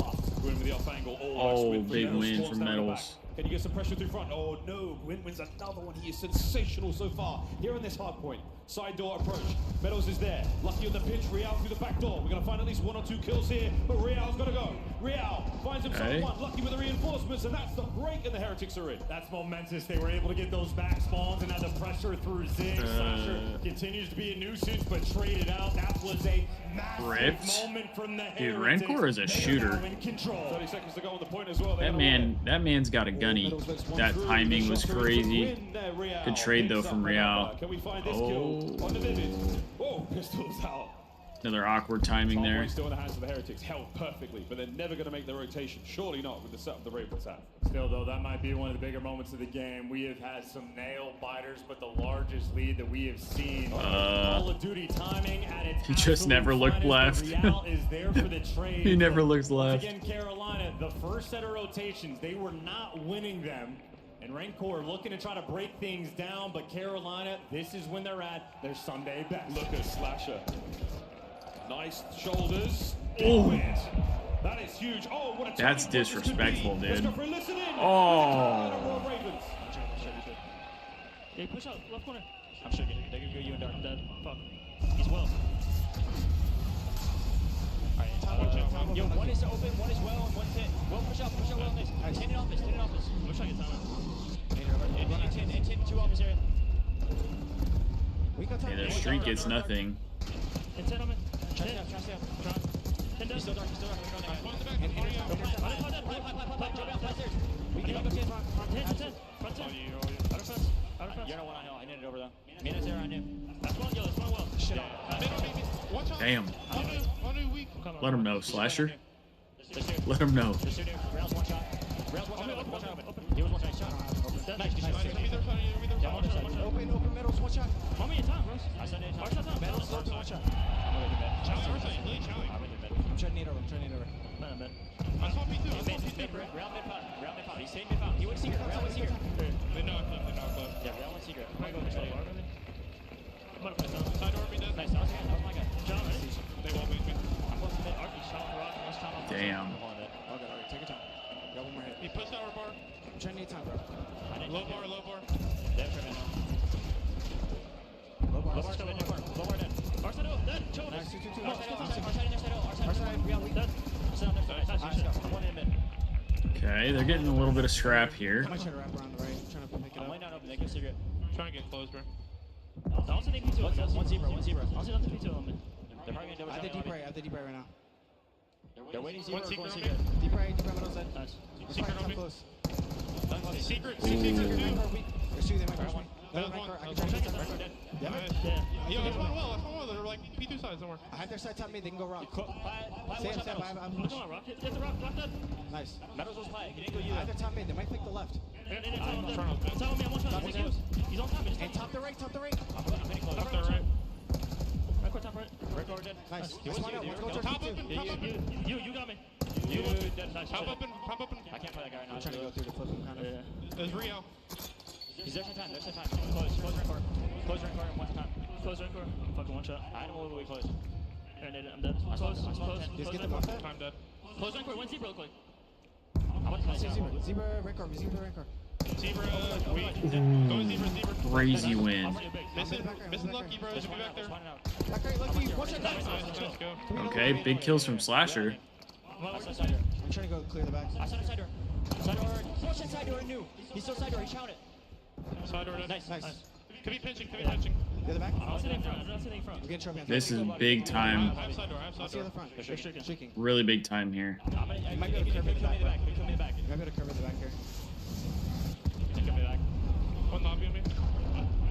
S3: Oh, big win for Metals.
S2: Can you get some pressure through front? Oh no, Gwyn wins another one. He is sensational so far. Here on this hard point. Side door approach. Meadows is there. Lucky on the pitch. Real through the back door. We're going to find at least 1 or 2 kills here, but Real's got to go. Real finds himself one. Lucky with the reinforcements, and that's the break, and the Heretics are in.
S1: That's momentous. They were able to get those back spawns and had the pressure through Zig. Slasher continues to be a nuisance, but traded out. That was a massive moment from the Heretics.
S3: Dude, Rencor is a shooter.
S2: 30 seconds to go on the point as well.
S3: That man's got a gunny. That timing was crazy. Good trade though from Real.
S2: Oh, pistols out.
S3: Another awkward timing there.
S2: Still in the hands of the Heretics, held perfectly, but they're never going to make the rotation. Surely not with the setup the Ravens have.
S1: Still, though, that might be one of the bigger moments of the game. We have had some nail biters, but the largest lead that we have seen. Call of Duty timing at its
S3: he just never looked left.
S1: Real is there for the trade.
S3: He never looks left.
S1: Again, Carolina, the first set of rotations, they were not winning them. And Rencor looking to try to break things down, but Carolina, this is when they're at their Sunday best.
S2: Look at Slasher. Nice shoulders.
S3: Oh,
S2: that is huge. Oh, what a
S3: that's disrespectful, dude.
S2: Oh.
S9: Yeah, push out left corner. I'm sure they're gonna go you and Dark dead. Fuck. He's well. Alright, yo, one is open, one is well, and one's hit. Well, push out well on this. Alright, 10 in office, 10 in office. Looks like it's on. And 10, 2 office area.
S3: Hey, their streak gets nothing.
S9: And 10 on it. Try stay up. 10 down. He's still dark. We can go 10. Front 10. You're not one on hill. I need it over though. Minutes there on you. That's one well. Shit on.
S3: Damn. Let him know, Slasher. Let him know.
S9: Rails one shot. He was one shot. Nice. Yeah, one shot.
S4: Open middles, one shot.
S9: How many time, bros? I said it.
S4: Middles, open, one shot.
S9: I'm gonna do mid.
S4: I'm trying to need over.
S9: I'm mid. I saw me too. Real mid pot. He's taking mid pot. He went secret. Real went secret.
S2: They knocked him.
S9: Yeah, Real went secret. I'm gonna go for second.
S2: Side door, be dead.
S9: Nice. That was my guy. John, ready?
S2: They won't beat me.
S9: I'm close to mid. Arky shot the rock. Let's time.
S3: Damn.
S4: Okay, take your time. Got one more hit.
S2: He pushed our bar.
S4: I'm trying to need time, bro.
S2: Low bar.
S9: Dead for mid now.
S4: Low bar.
S9: Low bar still in your corner. Low bar dead. Arsenal dead. Chill.
S4: Nice, 2-2-2.
S9: Our side, Real dead. Sit on their side. Nice. I'm one in mid.
S3: Okay, they're getting a little bit of scrap here.
S4: I might try to wrap around the right. I'm trying to pick it
S9: I'm
S4: up.
S9: laying down open. They go secret.
S2: Trying to get close, bro.
S9: I also think P2 one zebra. I also don't think P2 on mid. They're probably gonna double
S4: I have the deep right. right now.
S9: They're waiting zebra.
S2: One secret on me.
S4: Deep right, middle's dead.
S9: Nice.
S2: Secret on me.
S4: Close.
S2: Secret.
S4: There's two, they might push one.
S2: There's
S4: Another
S2: one.
S4: I can try to get them.
S2: Yeah. Yo, that's one well. They're like P2 sides somewhere.
S4: I have their side top mid, they can go rock.
S9: Sam,
S4: I'm
S9: pushing on rock. There's a rock dead.
S4: Nice.
S9: Meadows was high. He didn't go you.
S4: I have their top mid, they might pick the left.
S9: I'm telling me I'm one shot. He's on top.
S4: And top the right.
S9: I'm getting close.
S2: Top there, right.
S9: Top right. Right over dead.
S4: Nice.
S9: He was
S4: Let's
S9: here.
S4: go
S2: Top
S4: to
S2: open.
S9: You got me. You dead. Nice.
S2: Pop open.
S9: I can't play that guy right now.
S4: I'm trying to go through the flip kind of.
S2: There's Rio.
S9: He's there for time. Close ring court. Close ring court one time. Close ring court. Fucking one shot. I had him all the way close. I'm dead. Close.
S4: Just get the buff there.
S2: Time dead.
S9: Close ring court. One zebra real quick.
S4: Zebra record.
S2: Zebra. Go zebra.
S3: Crazy win.
S2: Missing lucky, bro. Should be back there.
S4: Back right, lucky. One shot.
S2: Nice, go.
S3: Okay, big kills from Slasher.
S4: I'm trying to go clear the back.
S9: I saw the side door. Push inside door new. He's still side door. He shouted.
S2: Side door dead.
S9: Nice.
S2: Could be pinching.
S4: The other back.
S9: I'm sitting in front.
S4: I'm getting trophy on
S3: This is big time.
S2: I have side door.
S4: I'll see you at the front. They're streaking.
S3: Really big time here.
S9: You might be able to curve in the back.
S4: You might be able to cover the back here.
S2: One lobby on me.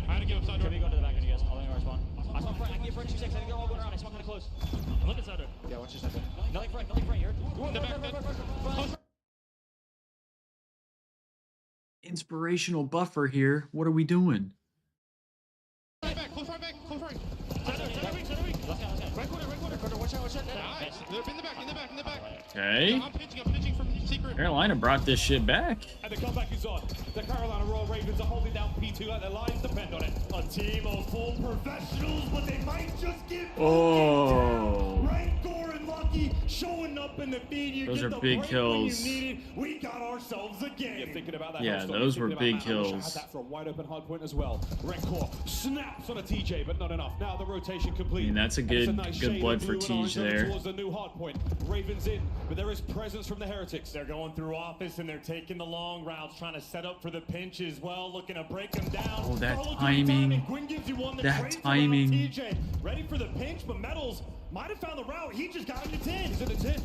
S2: I had to give up side door.
S9: Could be going to the back end, you guys. I'll let you respond. I saw front. I can get front 2 seconds. I think they're all going around. I saw kind of close. I'm looking side door.
S4: Yeah, watch your side door.
S9: Nothing front. You're
S2: In the back dead.
S3: Inspirational buffer here. What are we doing?
S2: Close right back.
S9: Center weak. Let's go.
S4: Right corner. Watch out.
S2: Nice. They're in the back.
S3: Okay.
S2: I'm pitching from secret.
S3: Carolina brought this shit back.
S8: And the comeback is on. The Carolina Royal Ravens are holding down P2 like their lives depend on it. A team of full professionals, but they might just get Rancor and Lucky showing up in the feed. You
S3: Those
S8: get
S3: are
S8: the
S3: big
S8: break
S3: kills.
S8: when you need it. We got ourselves a game. You're thinking about that.
S3: Yeah, those were big kills.
S8: Had that for a wide open hard point as well. Rancor snaps on a TJ, but not enough. Now the rotation complete.
S3: I mean, that's a good blood for Tej there.
S8: Towards the new hard point. Ravens in, but there is presence from the Heretics. They're going through office and they're taking the long routes, trying to set up for the pinch as well, looking to break them down.
S3: Oh, that
S8: Follow
S3: timing.
S8: Gwyn gives you one
S3: That
S8: trades around
S3: timing.
S8: TJ. Ready for the pinch, but Metals might have found the route. He just got him to 10. He's in the 10.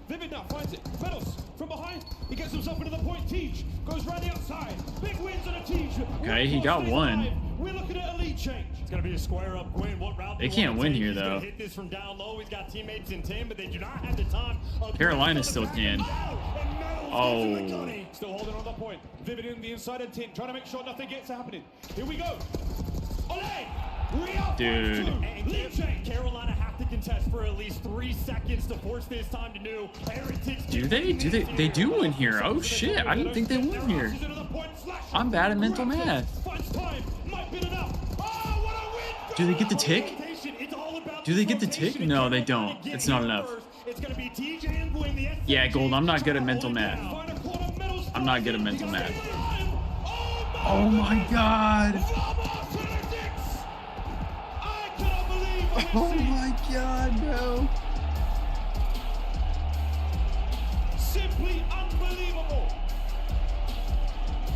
S8: Vivid now finds it. Metals from behind. He gets himself into the point. Tej goes right the outside. Big wins on a Tej.
S3: Okay, he got one.
S8: We're looking at a lead change. It's going to be a square up Gwyn. What route
S3: They can't win here, though.
S8: Hit this from down low. He's got teammates in 10, but they do not have the time.
S3: Carolina still can. Oh.
S8: Still holding on the point. Vivid in the inside of 10, trying to make sure nothing gets happening. Here we go. Ole!
S3: Dude.
S8: Carolina have to contest for at least 3 seconds to force this time to new.
S3: Do they? They do win here. Oh shit, I didn't think they won here. I'm bad at mental math. Do they get the tick? Do they get the tick? No, they don't. It's not enough. Yeah, Gold, I'm not good at mental math. I'm not good at mental math. Oh my god. Oh my god, bro.
S8: Simply unbelievable.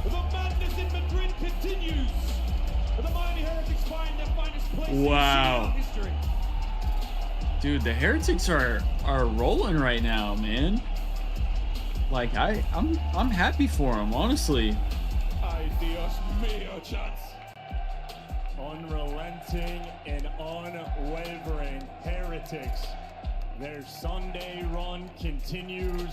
S8: The madness in Madrid continues. The Miami Heretics find their finest place
S3: Wow.
S8: in history.
S3: Dude, the Heretics are rolling right now, man. Like I'm happy for them, honestly.
S8: Ay, Dios mío, chats. Unrelenting and unwavering Heretics. Their Sunday run continues.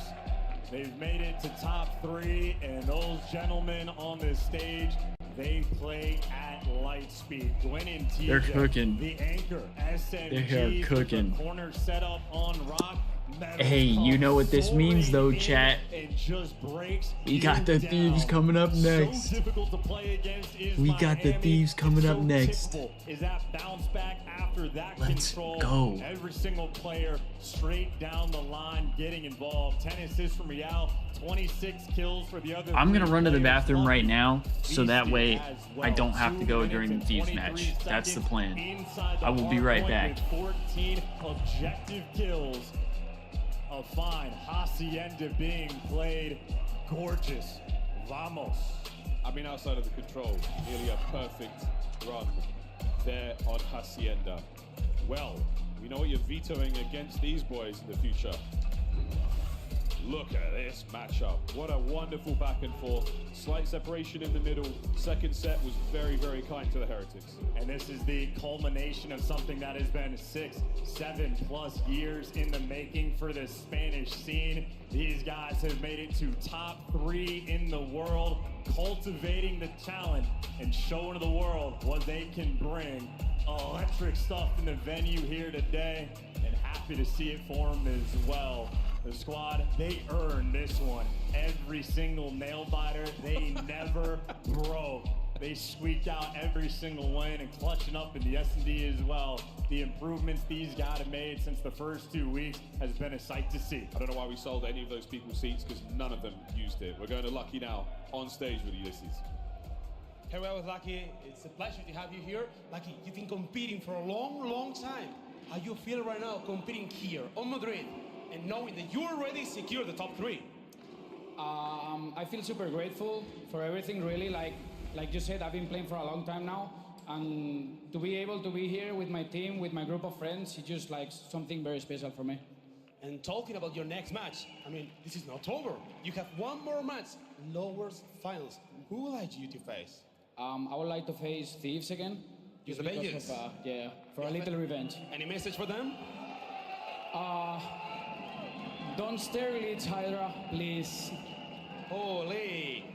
S8: They've made it to top 3, and those gentlemen on this stage
S1: They play at light speed. Gwen and TJ,
S3: they're cooking.
S1: The anchor, SMG,
S3: They are cooking.
S1: The corner set up on Rock.
S3: Hey, you know what this means though, chat. We got the Thieves coming up next. We got the Thieves coming up next. Let's go.
S1: Every single player straight down the line getting involved. 10 assists from Real, 26 kills for the other.
S3: I'm gonna run to the bathroom right now, so that way I don't have to go during the Thieves match. That's the plan. I will be right back.
S1: 14 objective kills. A fine hacienda being played. Gorgeous. Vamos.
S2: I mean, outside of the control, nearly a perfect run there on hacienda. Well, we know what you're vetoing against these boys in the future. Look at this matchup. What a wonderful back and forth. Slight separation in the middle. Second set was very, very kind to the Heretics.
S1: And this is the culmination of something that has been 6, 7+ years in the making for the Spanish scene. These guys have made it to top 3 in the world, cultivating the talent and showing the world what they can bring. Electric stuff in the venue here today, and happy to see it for them as well. The squad, they earned this one. Every single nail biter, they never broke. They squeaked out every single win and clutching up in the S&D as well. The improvements these guys have made since the first 2 weeks has been a sight to see.
S2: I don't know why we sold any of those people's seats, because none of them used it. We're going to Lucky now, on stage with Ulysses.
S10: Here we are with Lucky. It's a pleasure to have you here. Lucky, you've been competing for a long, long time. How you feel right now competing here on Madrid and knowing that you already secured the top 3?
S11: I feel super grateful for everything, really. Like you said, I've been playing for a long time now, and to be able to be here with my team, with my group of friends, it's just like something very special for me.
S10: And talking about your next match, I mean, this is not over. You have one more match, lowers finals. Who would like you to face?
S11: I would like to face Thieves again.
S10: Just the Vegas?
S11: Yeah, for a little revenge.
S10: Any message for them?
S11: Don't sterilise Hydra, please.
S10: Holy.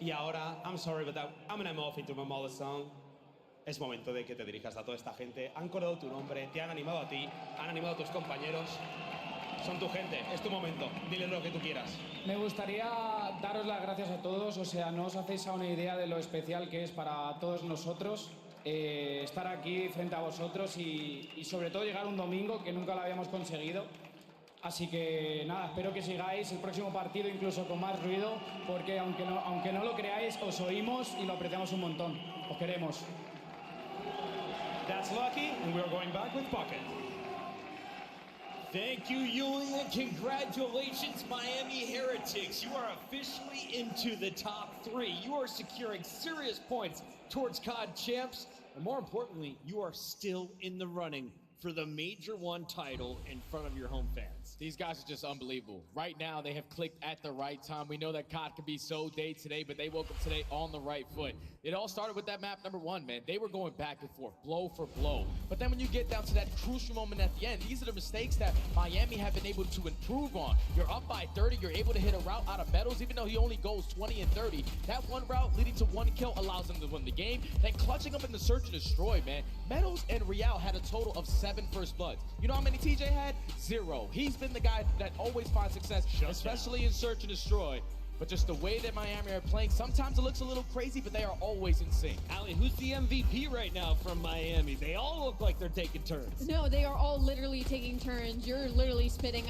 S10: Y ahora, I'm sorry, but I'm gonna move into my mother song. Es momento de que te dirijas a toda esta gente. Han coreado tu nombre, te han animado a ti, han animado a tus compañeros. Son tu gente, es tu momento. Dile lo que tú quieras.
S11: Me gustaría daros las gracias a todos. O sea, no os hacéis a una idea de lo especial que es para todos nosotros estar aquí frente a vosotros y sobre todo llegar un domingo que nunca lo habíamos conseguido. Así que nada, espero que sigáis el próximo partido incluso con más ruido, porque aunque no lo creáis, os oímos y lo apreciamos un montón. Os queremos.
S10: That's Lucky, and we're going back with Pocket.
S4: Thank you, Julian. Congratulations, Miami Heretics. You are officially into the top 3. You are securing serious points towards COD champs. And more importantly, you are still in the running for the Major 1 title in front of your home fans.
S5: These guys are just unbelievable. Right now, they have clicked at the right time. We know that COD can be so day today, but they woke up today on the right foot. It all started with that map number 1, man. They were going back and forth, blow for blow. But then when you get down to that crucial moment at the end, these are the mistakes that Miami have been able to improve on. You're up by 30, you're able to hit a route out of Metals, even though he only goes 20 and 30. That one route leading to 1 kill allows them to win the game. Then clutching up in the search and destroy, man. Metals and Real had a total of 7 first bloods. You know how many TJ had? 0. He's been the guy that always finds success, especially in search and destroy. But just the way that Miami are playing, sometimes it looks a little crazy, but they are always in sync.
S4: Ali, who's the MVP right now from Miami? They all look like they're taking turns.
S6: No, they are all literally taking turns. You're literally spitting.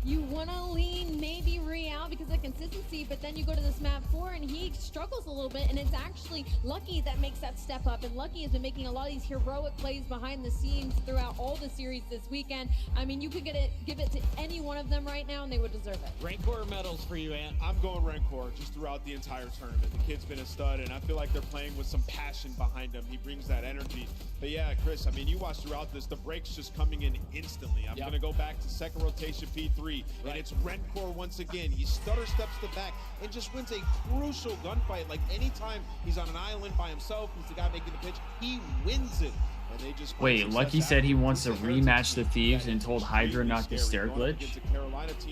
S6: You want to lean maybe Real because of consistency, but then you go to this map 4 and he struggles a little bit, and it's actually Lucky that makes that step up. And Lucky has been making a lot of these heroic plays behind the scenes throughout all the series this weekend. I mean, you could give it to any one of them right now and they would deserve it.
S4: Rancor medals for you, Ant.
S7: I'm going Rancor just throughout the entire tournament. The kid's been a stud, and I feel like they're playing with some passion behind him. He brings that energy. But yeah, Chris, I mean, you watch throughout this, the breaks just coming in instantly. I'm going to go back to second rotation P3. And it's Rancor once again. He stutter steps to back and just wins a crucial gunfight. Like anytime he's on an island by himself, he's the guy making the pitch, he wins it. And they just
S3: wait, Lucky said he wants to rematch the Thieves and told Hydra not to stair glitch?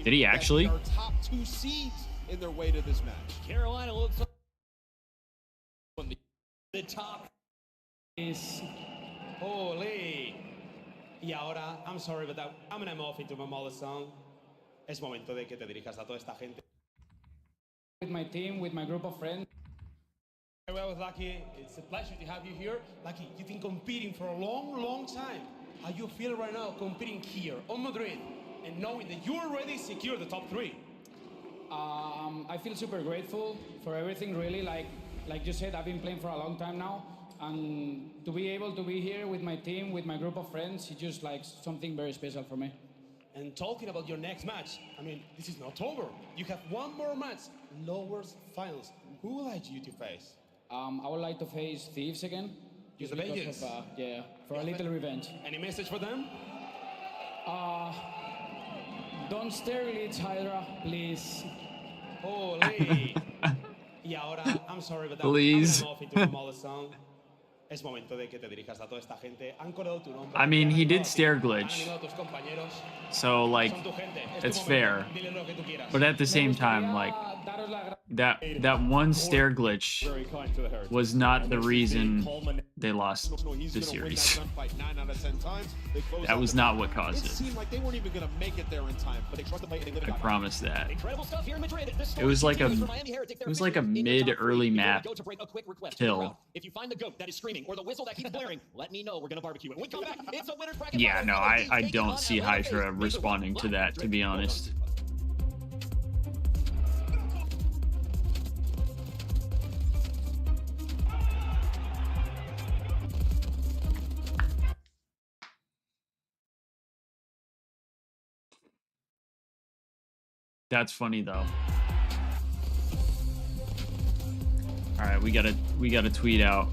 S3: Did he actually?
S7: Top 2 seeds in their way to this match.
S4: Carolina looks like The top
S10: is holy. Y ahora, I'm sorry, but I'm gonna move into my mother song. Es momento de que te dirijas a toda esta gente.
S11: With my team, with my group of friends.
S10: Well, with Lucky, it's a pleasure to have you here. Lucky, you've been competing for a long, long time. How you feel right now competing here on Madrid and knowing that you already secured the top 3?
S11: I feel super grateful for everything, really. Like you said, I've been playing for a long time now. And to be able to be here with my team, with my group of friends, it's just like something very special for me.
S10: And talking about your next match, I mean, this is not over. You have one more match, lowers finals. Who would like you to face?
S11: I would like to face Thieves again. Just because of, for a little revenge.
S10: Any message for them?
S11: Don't stare glitch, Hydra, please.
S10: Holy. Y ahora, I'm sorry, but
S3: Please.
S10: I'm gonna move into my mother song. Es momento de que te dirijas a toda esta gente. Han coreado tu nombre.
S3: I mean, he did stare glitch, so like it's fair. But at the same time, like that one stare glitch was not the reason they lost the series. That was not what caused it. I promise that. It was like a mid-early map kill.
S12: If you find the goat that is screaming or the whistle that keeps blaring, let me know. We're gonna barbecue it. When we come back, it's a winner's bracket.
S3: Yeah, no, I don't see Hydra responding to that, to be honest. That's funny though. All right, we gotta tweet out.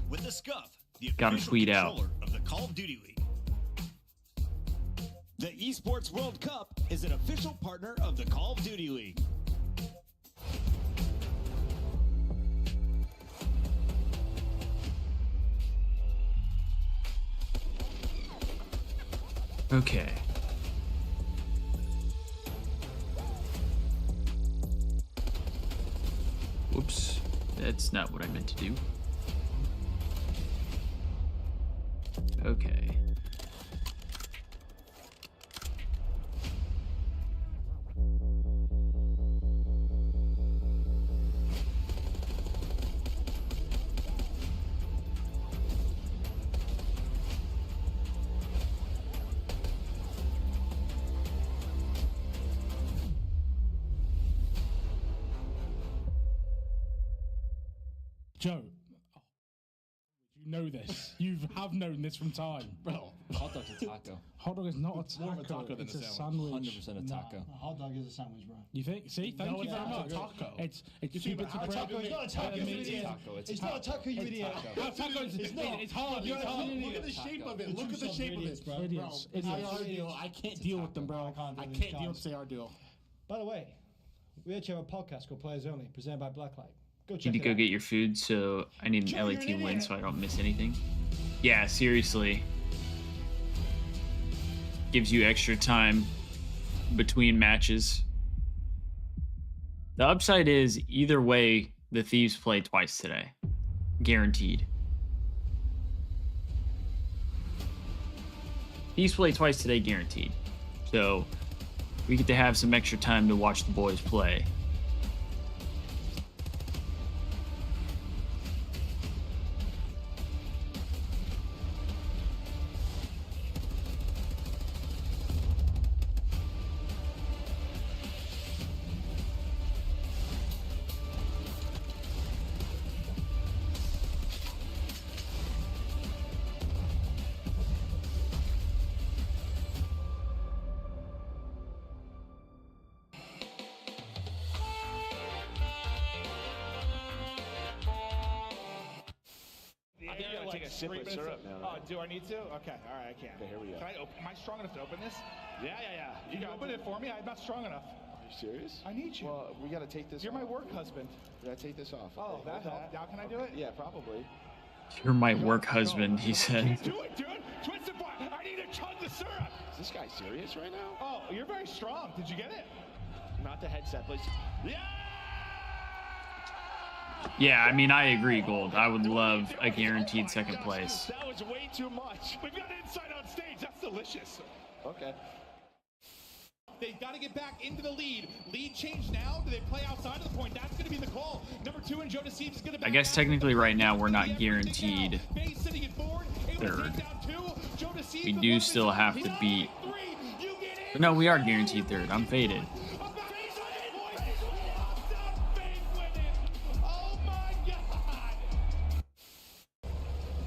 S12: With the Scuff, the
S3: gotta
S12: official
S3: tweet out.
S12: controller of the Call of Duty League. The Esports World Cup is an official partner of the Call of Duty League.
S3: Okay. Whoops. That's not what I meant to do. Okay.
S8: Joe, you know this. You have known this from time.
S13: Bro, hot dog's a taco.
S8: Hot dog is not a taco.
S13: More of a taco than
S8: it's
S13: a sandwich. 100% a taco.
S14: A hot dog is a sandwich, bro.
S8: You think? See, thank you very much.
S13: Taco.
S8: It's two bits of bread.
S14: Taco is not a taco, you idiot. It's not a taco, you idiot.
S8: It's not. It's hard.
S14: Look at the shape of it. Look at the shape of it, bro.
S8: Idiots.
S14: It's our deal. I can't deal with them, bro. I can't deal with our deal.
S15: By the way, we actually have a podcast called Players Only, presented by Blacklight. Go check
S3: Need to
S15: it
S3: go
S15: out.
S3: get your food, so I need an LA team win so I don't miss anything. Yeah, seriously. Gives you extra time between matches. The upside is, either way, the Thieves play twice today. Guaranteed. Thieves play twice today, guaranteed. So, we get to have some extra time to watch the boys play.
S16: Take a sip of syrup now. Oh, do I need to? Okay, all right, I can. Okay, here we go. Can I open? Am I strong enough to open this? Yeah. You can open it for me. I'm not strong enough. Are you serious? I need you. Well, we got to take this. You're my work husband. We got to take this off. Oh, that helped. Now can I do it? Yeah, probably.
S3: You're my work husband, he said.
S16: Do it, dude. Twist it back. I need to chug the syrup.
S7: Is this guy serious right now?
S16: Oh, you're very strong. Did you get it?
S12: Not the headset, please.
S16: Yeah!
S3: Yeah, I mean, I agree, Gold. I would love a guaranteed second place.
S16: That was way too much. We've got insight on stage. That's delicious.
S7: Okay.
S8: They've got to get back into the lead. Lead change now. Do they play outside of the point? That's going to be the call. Number 2 and Joe Thieves is going to.
S3: I guess technically right now we're not guaranteed third. We do still have to beat. But no, we are guaranteed third. I'm faded.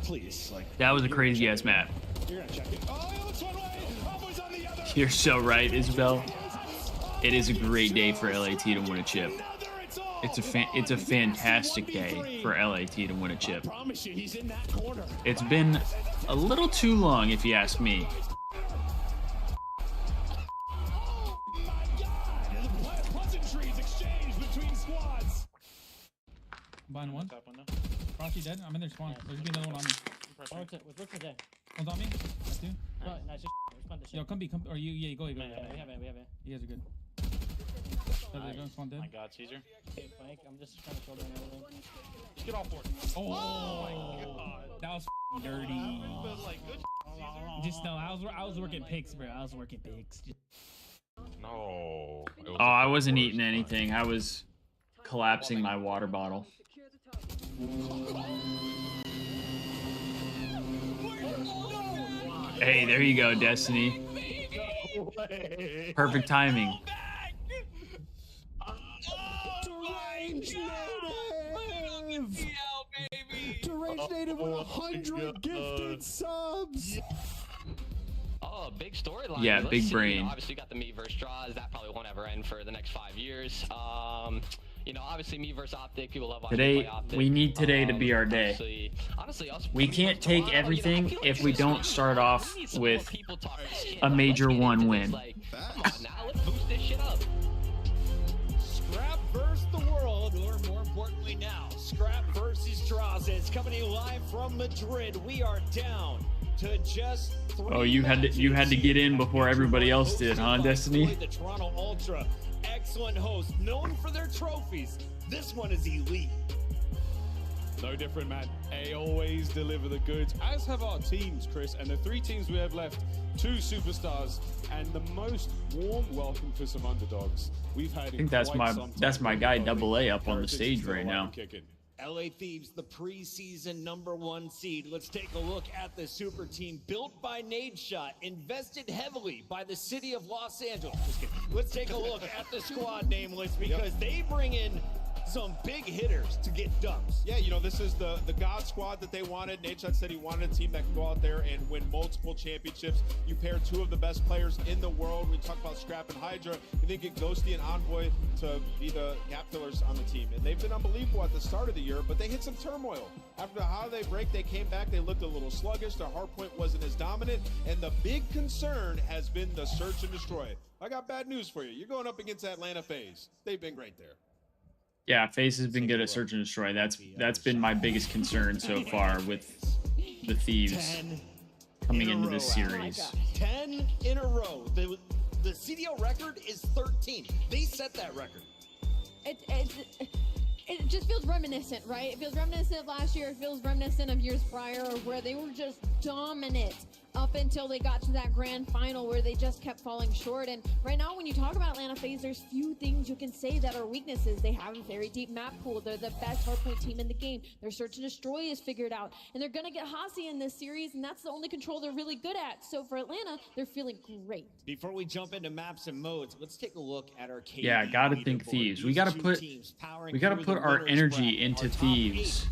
S16: Please, like.
S3: That was a crazy ass map.
S16: You're gonna check it. Oh, it looks one way. Always on the other.
S3: You're so right, Isabel. It is a great day for LAT to win a chip. It's a fantastic day for LAT to win a chip.
S16: I promise you, he's in that corner.
S3: It's been a little too long, if you ask me.
S16: Oh my God! Pleasantries exchanged between squads.
S14: Behind one. Frosty dead. I'm in their spawn. There's gonna be another one on me. One's on me. That's two.
S9: Nice.
S14: Yo, come. Or you? Yeah, you go.
S9: We have it.
S14: You guys are good. Spawn dead.
S9: My God, Caesar. I'm just trying to throw down everything.
S16: Just get all four.
S14: Oh my God. That was dirty. Just no. I was working picks, bro. I was working picks.
S2: No.
S3: Oh, I wasn't eating anything. I was collapsing my water bottle. Hey, there you go, Destiny. Perfect timing.
S17: Deranged Native with 100 gifted subs.
S12: Oh, big storyline.
S3: Yeah,
S12: Let's
S3: big
S12: see.
S3: brain.
S12: Obviously, got the me versus draws. That probably won't ever end for the next 5 years. You know, obviously, me versus Optic. People love watching me
S3: Today,
S12: play Optic.
S3: we need today to be our day.
S12: Honestly,
S3: We can't take everything if we don't start off with a major one win.
S12: Come on now, let's boost this shit up.
S4: Scrap versus the world, or more importantly now, Scrap versus Draws. It's coming to you live from Madrid. We are down to just 3
S3: Oh, you had to get in before everybody else did, huh, Destiny?
S4: The Toronto Ultra, excellent host, known for their trophies. This one is elite.
S2: No different, man. They always deliver the goods, as have our teams, Chris. And the 3 teams we have left, 2 superstars, and the most warm welcome for some underdogs we've had.
S3: I think that's my guy Double A up on the stage right now.
S4: LA Thieves, the preseason #1 seed. Let's take a look at the super team built by Nadeshot, invested heavily by the city of Los Angeles. Just kidding. Let's take a look at the squad name list because they bring in some big hitters to get dubs.
S7: Yeah, you know, this is the God squad that they wanted. Nadeshot said he wanted a team that can go out there and win multiple championships. You pair 2 of the best players in the world. We talk about Scrap and Hydra. You then get Ghosty and Envoy to be the gap fillers on the team. And they've been unbelievable at the start of the year, but they hit some turmoil. After the holiday break, they came back. They looked a little sluggish. Their hardpoint wasn't as dominant. And the big concern has been the search and destroy. I got bad news for you. You're going up against Atlanta Faze. They've been great there.
S3: Yeah, Faze has been good at search and destroy. That's been my biggest concern so far with the Thieves coming into this series.
S4: 10 in a row. The CDO record is 13. They set that record.
S6: It just feels reminiscent, right? It feels reminiscent of last year. It feels reminiscent of years prior where they were just dominant up until they got to that grand final where they just kept falling short. And right now, when you talk about Atlanta Faze, there's few things you can say that are weaknesses. They have a very deep map pool. They're the best hardpoint team in the game. Their search and destroy is figured out. And they're going to get Hasi in this series, and that's the only control they're really good at. So for Atlanta, they're feeling great.
S4: Before we jump into maps and modes, let's take a look at our KD.
S3: Yeah, gotta think Thieves. We gotta put our energy into Thieves.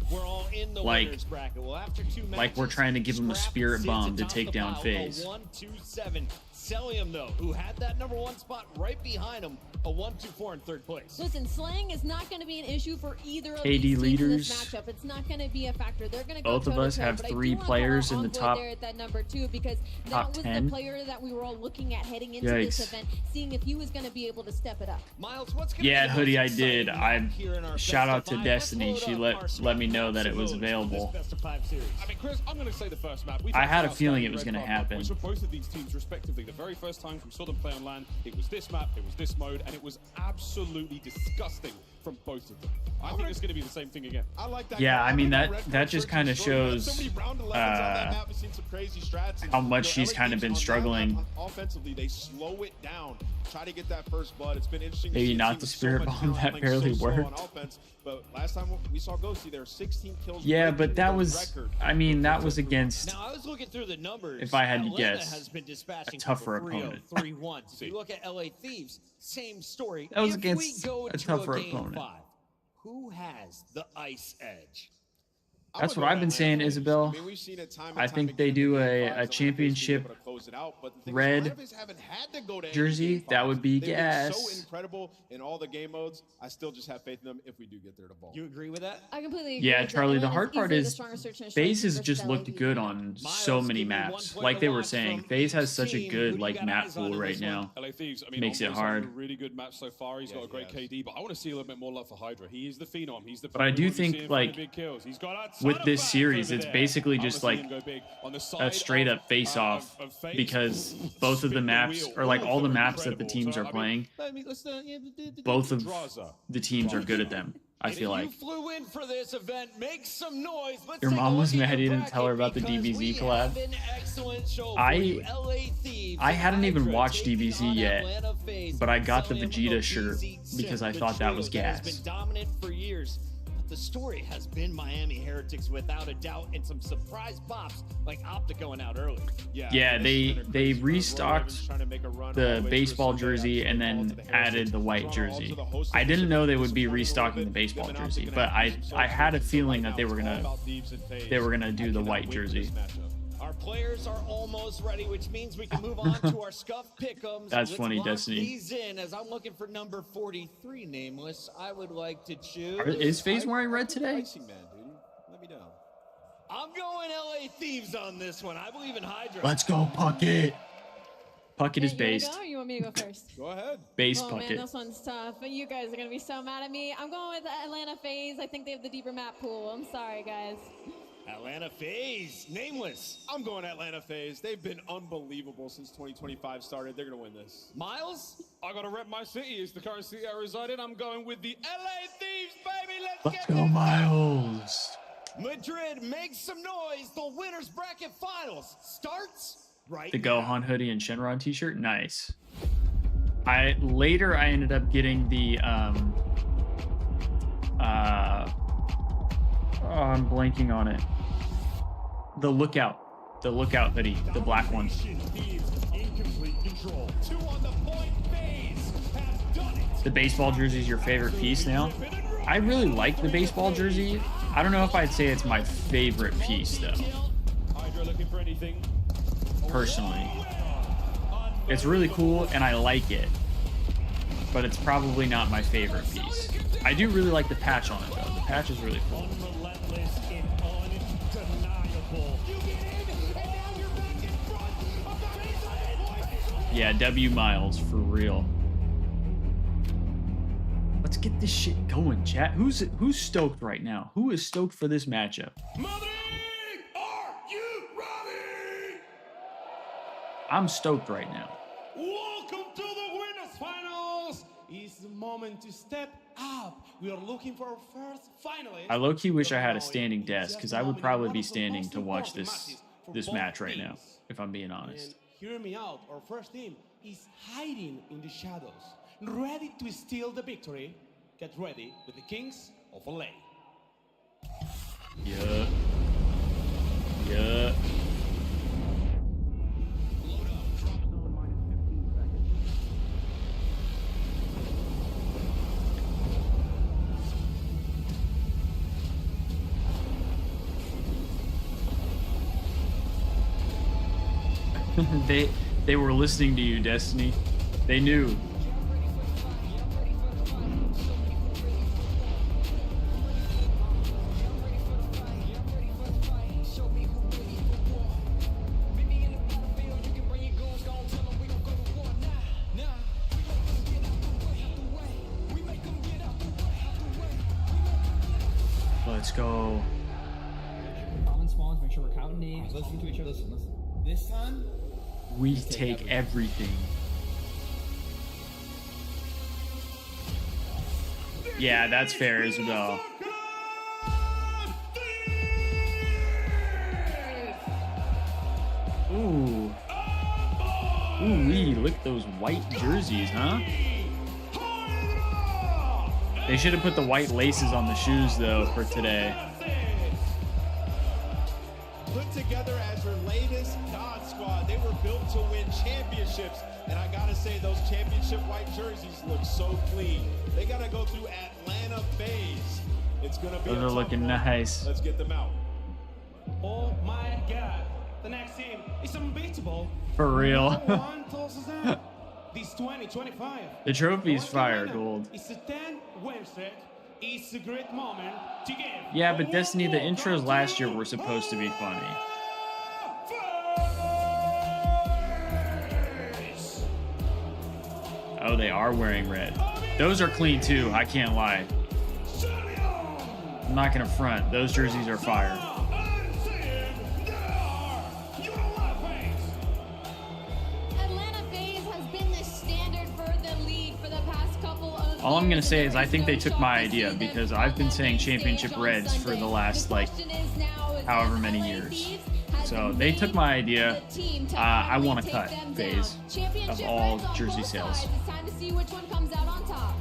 S3: Like we're trying to give them a spirit bomb to take down Faze.
S4: 1, 2, 7, Cellium, though, who had that #1 spot right behind him, a 1-2-4 in 3rd place.
S6: Listen, slaying is not going to be an issue for either of
S3: KD
S6: these teams
S3: leaders.
S6: in this matchup. It's not going to be a factor. They're going to go
S3: Both of us have 3 players in the top
S6: there at that number 2 because that
S3: top
S6: was
S3: 10.
S6: the player that we were all looking at heading into
S3: Yikes.
S6: this event, seeing if he was going to be able to step it up.
S4: Miles, what's gonna
S3: Yeah,
S4: be the
S3: Hoodie, I
S4: most
S3: did.
S4: exciting map here in our
S3: Shout
S4: best
S3: out
S4: of
S3: to
S4: five?
S3: Destiny.
S4: Let's
S3: She
S4: load up our
S3: let me know that it was
S4: this
S3: available.
S4: best of 5 series.
S2: I mean, Chris, I'm going to say the first map.
S3: I had a feeling it was going to happen.
S2: Which were both of these teams, respectively. The very first times we saw them play on LAN, it was this map, it was this mode, and it was absolutely disgusting from both of them. I think it's going to be the same thing again.
S7: I like that.
S3: Yeah,
S7: guy.
S3: I mean,
S7: like
S3: that
S7: Red
S3: that
S7: Coat
S3: just
S7: Church
S3: kind of
S7: destroyed.
S3: shows
S7: So many round 11s on that map. We've seen some crazy strats. And,
S3: how much
S7: you know,
S3: she's
S7: LA
S3: kind of
S7: Thieves
S3: been
S7: on that
S3: struggling.
S7: map, offensively, they slow it down, try to get that first blood. It's been interesting. to
S3: Maybe
S7: see a
S3: not
S7: team
S3: the
S7: with so
S3: spirit
S7: much
S3: bomb
S7: talent
S3: that
S7: playing
S3: barely
S7: so slow
S3: worked.
S7: on offense. But last time we saw Ghosty, there were 16 kills.
S3: Yeah,
S7: breaking
S3: but that
S7: the
S3: was,
S7: record.
S3: I mean, that was against,
S4: Now, I was looking through the numbers.
S3: if I had to
S4: Atlanta
S3: guess,
S4: has been dispatching
S3: a tougher
S4: people 3-0,
S3: opponent.
S4: 3-1. If you look at LA Thieves, same story.
S3: That was
S4: If
S3: against
S4: we go
S3: a
S4: to
S3: tougher
S4: game
S3: opponent.
S4: 5, who has the ice edge?
S3: That's what I've been saying, Isabel.
S7: I mean, we've seen it time and
S3: I
S7: time
S3: think they
S7: again
S3: do
S7: in game
S3: a
S7: fives, Atlanta Faze being
S3: championship
S7: able to close it out, but the thing is,
S3: red
S7: Atlanta Faze haven't had to go to any
S3: jersey.
S7: game
S3: That
S7: fives.
S3: would be
S7: They've been
S3: gas.
S7: so incredible in all the game modes. I still just have faith in them if we do get there to ball.
S4: You agree with that?
S6: I completely agree.
S3: Yeah,
S6: with that.
S3: Charlie, the
S6: Atlanta's
S3: hard part
S6: easily the
S3: is
S6: stronger search and
S3: FaZe
S6: strike
S3: has
S6: versus
S3: just
S6: LA
S3: looked
S6: Thieves.
S3: good on so
S4: Miles,
S3: many
S4: give me one
S3: maps.
S4: player
S3: Like they
S4: to
S3: were
S4: watch
S3: saying,
S4: from
S3: FaZe has
S4: each
S3: such a
S4: team. Who
S3: good
S4: do you
S3: like
S4: got
S3: map
S4: eyes on
S3: pool
S4: in
S3: right
S4: this one?
S3: now.
S2: LA Thieves, I mean,
S3: Makes it
S2: Obviously having
S3: hard.
S2: a really good match so far. He's got a great KD, but I want to see a little bit more love for Hydra. He is the phenom. He's the.
S3: But I do
S2: we want to
S3: think,
S2: see him
S3: like,
S2: finding big kills. He's got a ton
S3: with
S2: of
S3: this
S2: fans
S3: series,
S2: over
S3: it's
S2: there.
S3: basically
S2: I wanna
S3: just
S2: see
S3: like
S2: him go big on the
S3: a
S2: side
S3: straight up face off
S2: of FaZe.
S3: because both of the
S2: Spin
S3: maps,
S2: wheel.
S3: or like all the
S2: They're
S3: maps that the
S2: incredible.
S3: teams
S2: So,
S3: are
S2: I mean,
S3: playing,
S2: let me- let's,
S3: both of
S2: Draza.
S3: the teams are good at them. I
S4: If
S3: feel
S4: you
S3: like.
S4: flew in for this event, make some noise. Let's
S3: Your
S4: take a
S3: mom was
S4: look at
S3: mad
S4: your
S3: you didn't tell her about the
S4: bracket because
S3: DBZ
S4: we
S3: collab.
S4: have an excellent show for
S3: I-
S4: you. LA Thieves
S3: I
S4: and
S3: hadn't even
S4: Hydra
S3: watched
S4: taking
S3: DBZ
S4: on
S3: yet,
S4: Atlanta Faze.
S3: but I got the
S4: Cellium
S3: Vegeta
S4: OPZ
S3: shirt
S4: Sim,
S3: because I
S4: the
S3: thought that
S4: trio
S3: was
S4: that has
S3: gas.
S4: been dominant for years. But the story has been Miami Heretics without a doubt, and some surprise pops like Optic going out early.
S3: Yeah, they restocked the baseball jersey and then added the white jersey. I didn't know they would be restocking the baseball jersey, but I had a feeling that they were gonna do the white jersey.
S4: Our players are almost ready, which means we can move on to our scuff pick'ems.
S3: That's
S4: Let's
S3: funny,
S4: lock
S3: Destiny.
S4: These in, as I'm looking for number 43, Nameless. I would like to choose.
S3: Is FaZe wearing red today?
S7: Icing man, dude. Let me down.
S4: I'm going LA Thieves on this one. I believe in Hydra.
S3: Let's go, Puckett. Puckett is
S6: You wanna
S3: based.
S6: go, or you want me to go first?
S7: Go ahead.
S3: Base
S6: Oh man,
S3: Puckett.
S6: this one's tough. But you guys are gonna be so mad at me. I'm going with Atlanta Faze. I think they have the deeper map pool. I'm sorry, guys.
S4: Atlanta Faze, Nameless.
S7: I'm going Atlanta Faze. They've been unbelievable since 2025 started. They're going to win this.
S4: Miles?
S2: I got to rep my city. It's the current city I reside in. I'm going with the LA Thieves, baby.
S3: Let's go, Miles.
S4: Madrid, make some noise. The winners bracket finals starts right
S3: The
S4: now.
S3: Gohan hoodie and Shenron t-shirt, nice. I ended up getting the I'm blanking on it. The lookout hoodie, the black one.
S8: Thieves in complete control. 2 on the point. Faze have done it.
S3: The baseball jersey is your favorite piece now. I really like the baseball jersey. I don't know if I'd say it's my favorite piece though.
S2: Hydra looking for anything.
S3: Personally, it's really cool and I like it, but it's probably not my favorite piece. I do really like the patch on it though. The patch is really cool.
S8: Unrelentless and undeniable. You get in, and now you're back in front of the baseline.
S3: Yeah, W Miles for real. Let's get this shit going, chat. Who's stoked right now? Who is stoked for this matchup?
S8: Madrid, are you ready?
S3: I'm stoked right now.
S10: Welcome to the winners finals. It's the moment to step up. We are looking for our first finalist.
S3: I low-key wish I had a standing desk because I would probably be standing to watch this match right now, if I'm being honest.
S10: And hear me out. Our first team is hiding in the shadows, ready to steal the victory. Get ready with the Kings of LA.
S3: Yeah. Yeah. They were listening to you, Destiny. They knew. Let's go.
S18: Common spawns, make sure we're counting names, listening to each other. Listen. This time,
S3: we take everything. Yeah, that's fair, Isabel. Ooh. Ooh-wee, look at those white jerseys, huh? They should have put the white laces on the shoes, though, for today.
S7: Put together as her latest God squad. They were built to win championships. And I gotta say, those championship white jerseys look so clean. They gotta go through Atlanta Faze. It's gonna be
S3: Those are looking nice.
S7: Let's get them out.
S10: Oh my God. The next team is unbeatable.
S3: For real.
S10: This 2025.
S3: The trophy's fire, Gold.
S10: It's a 10 win streak. It's a great moment to give.
S3: Yeah, but Destiny, the intros last year were supposed to be funny. Oh, they are wearing red. Those are clean too, I can't lie. I'm not gonna front. Those jerseys are fire. All I'm gonna say is I think they took my idea because I've been saying championship reds for the last like however many years. So they took my idea. I want to cut Faze of all jersey sales.
S10: It's time to see which one comes out on top.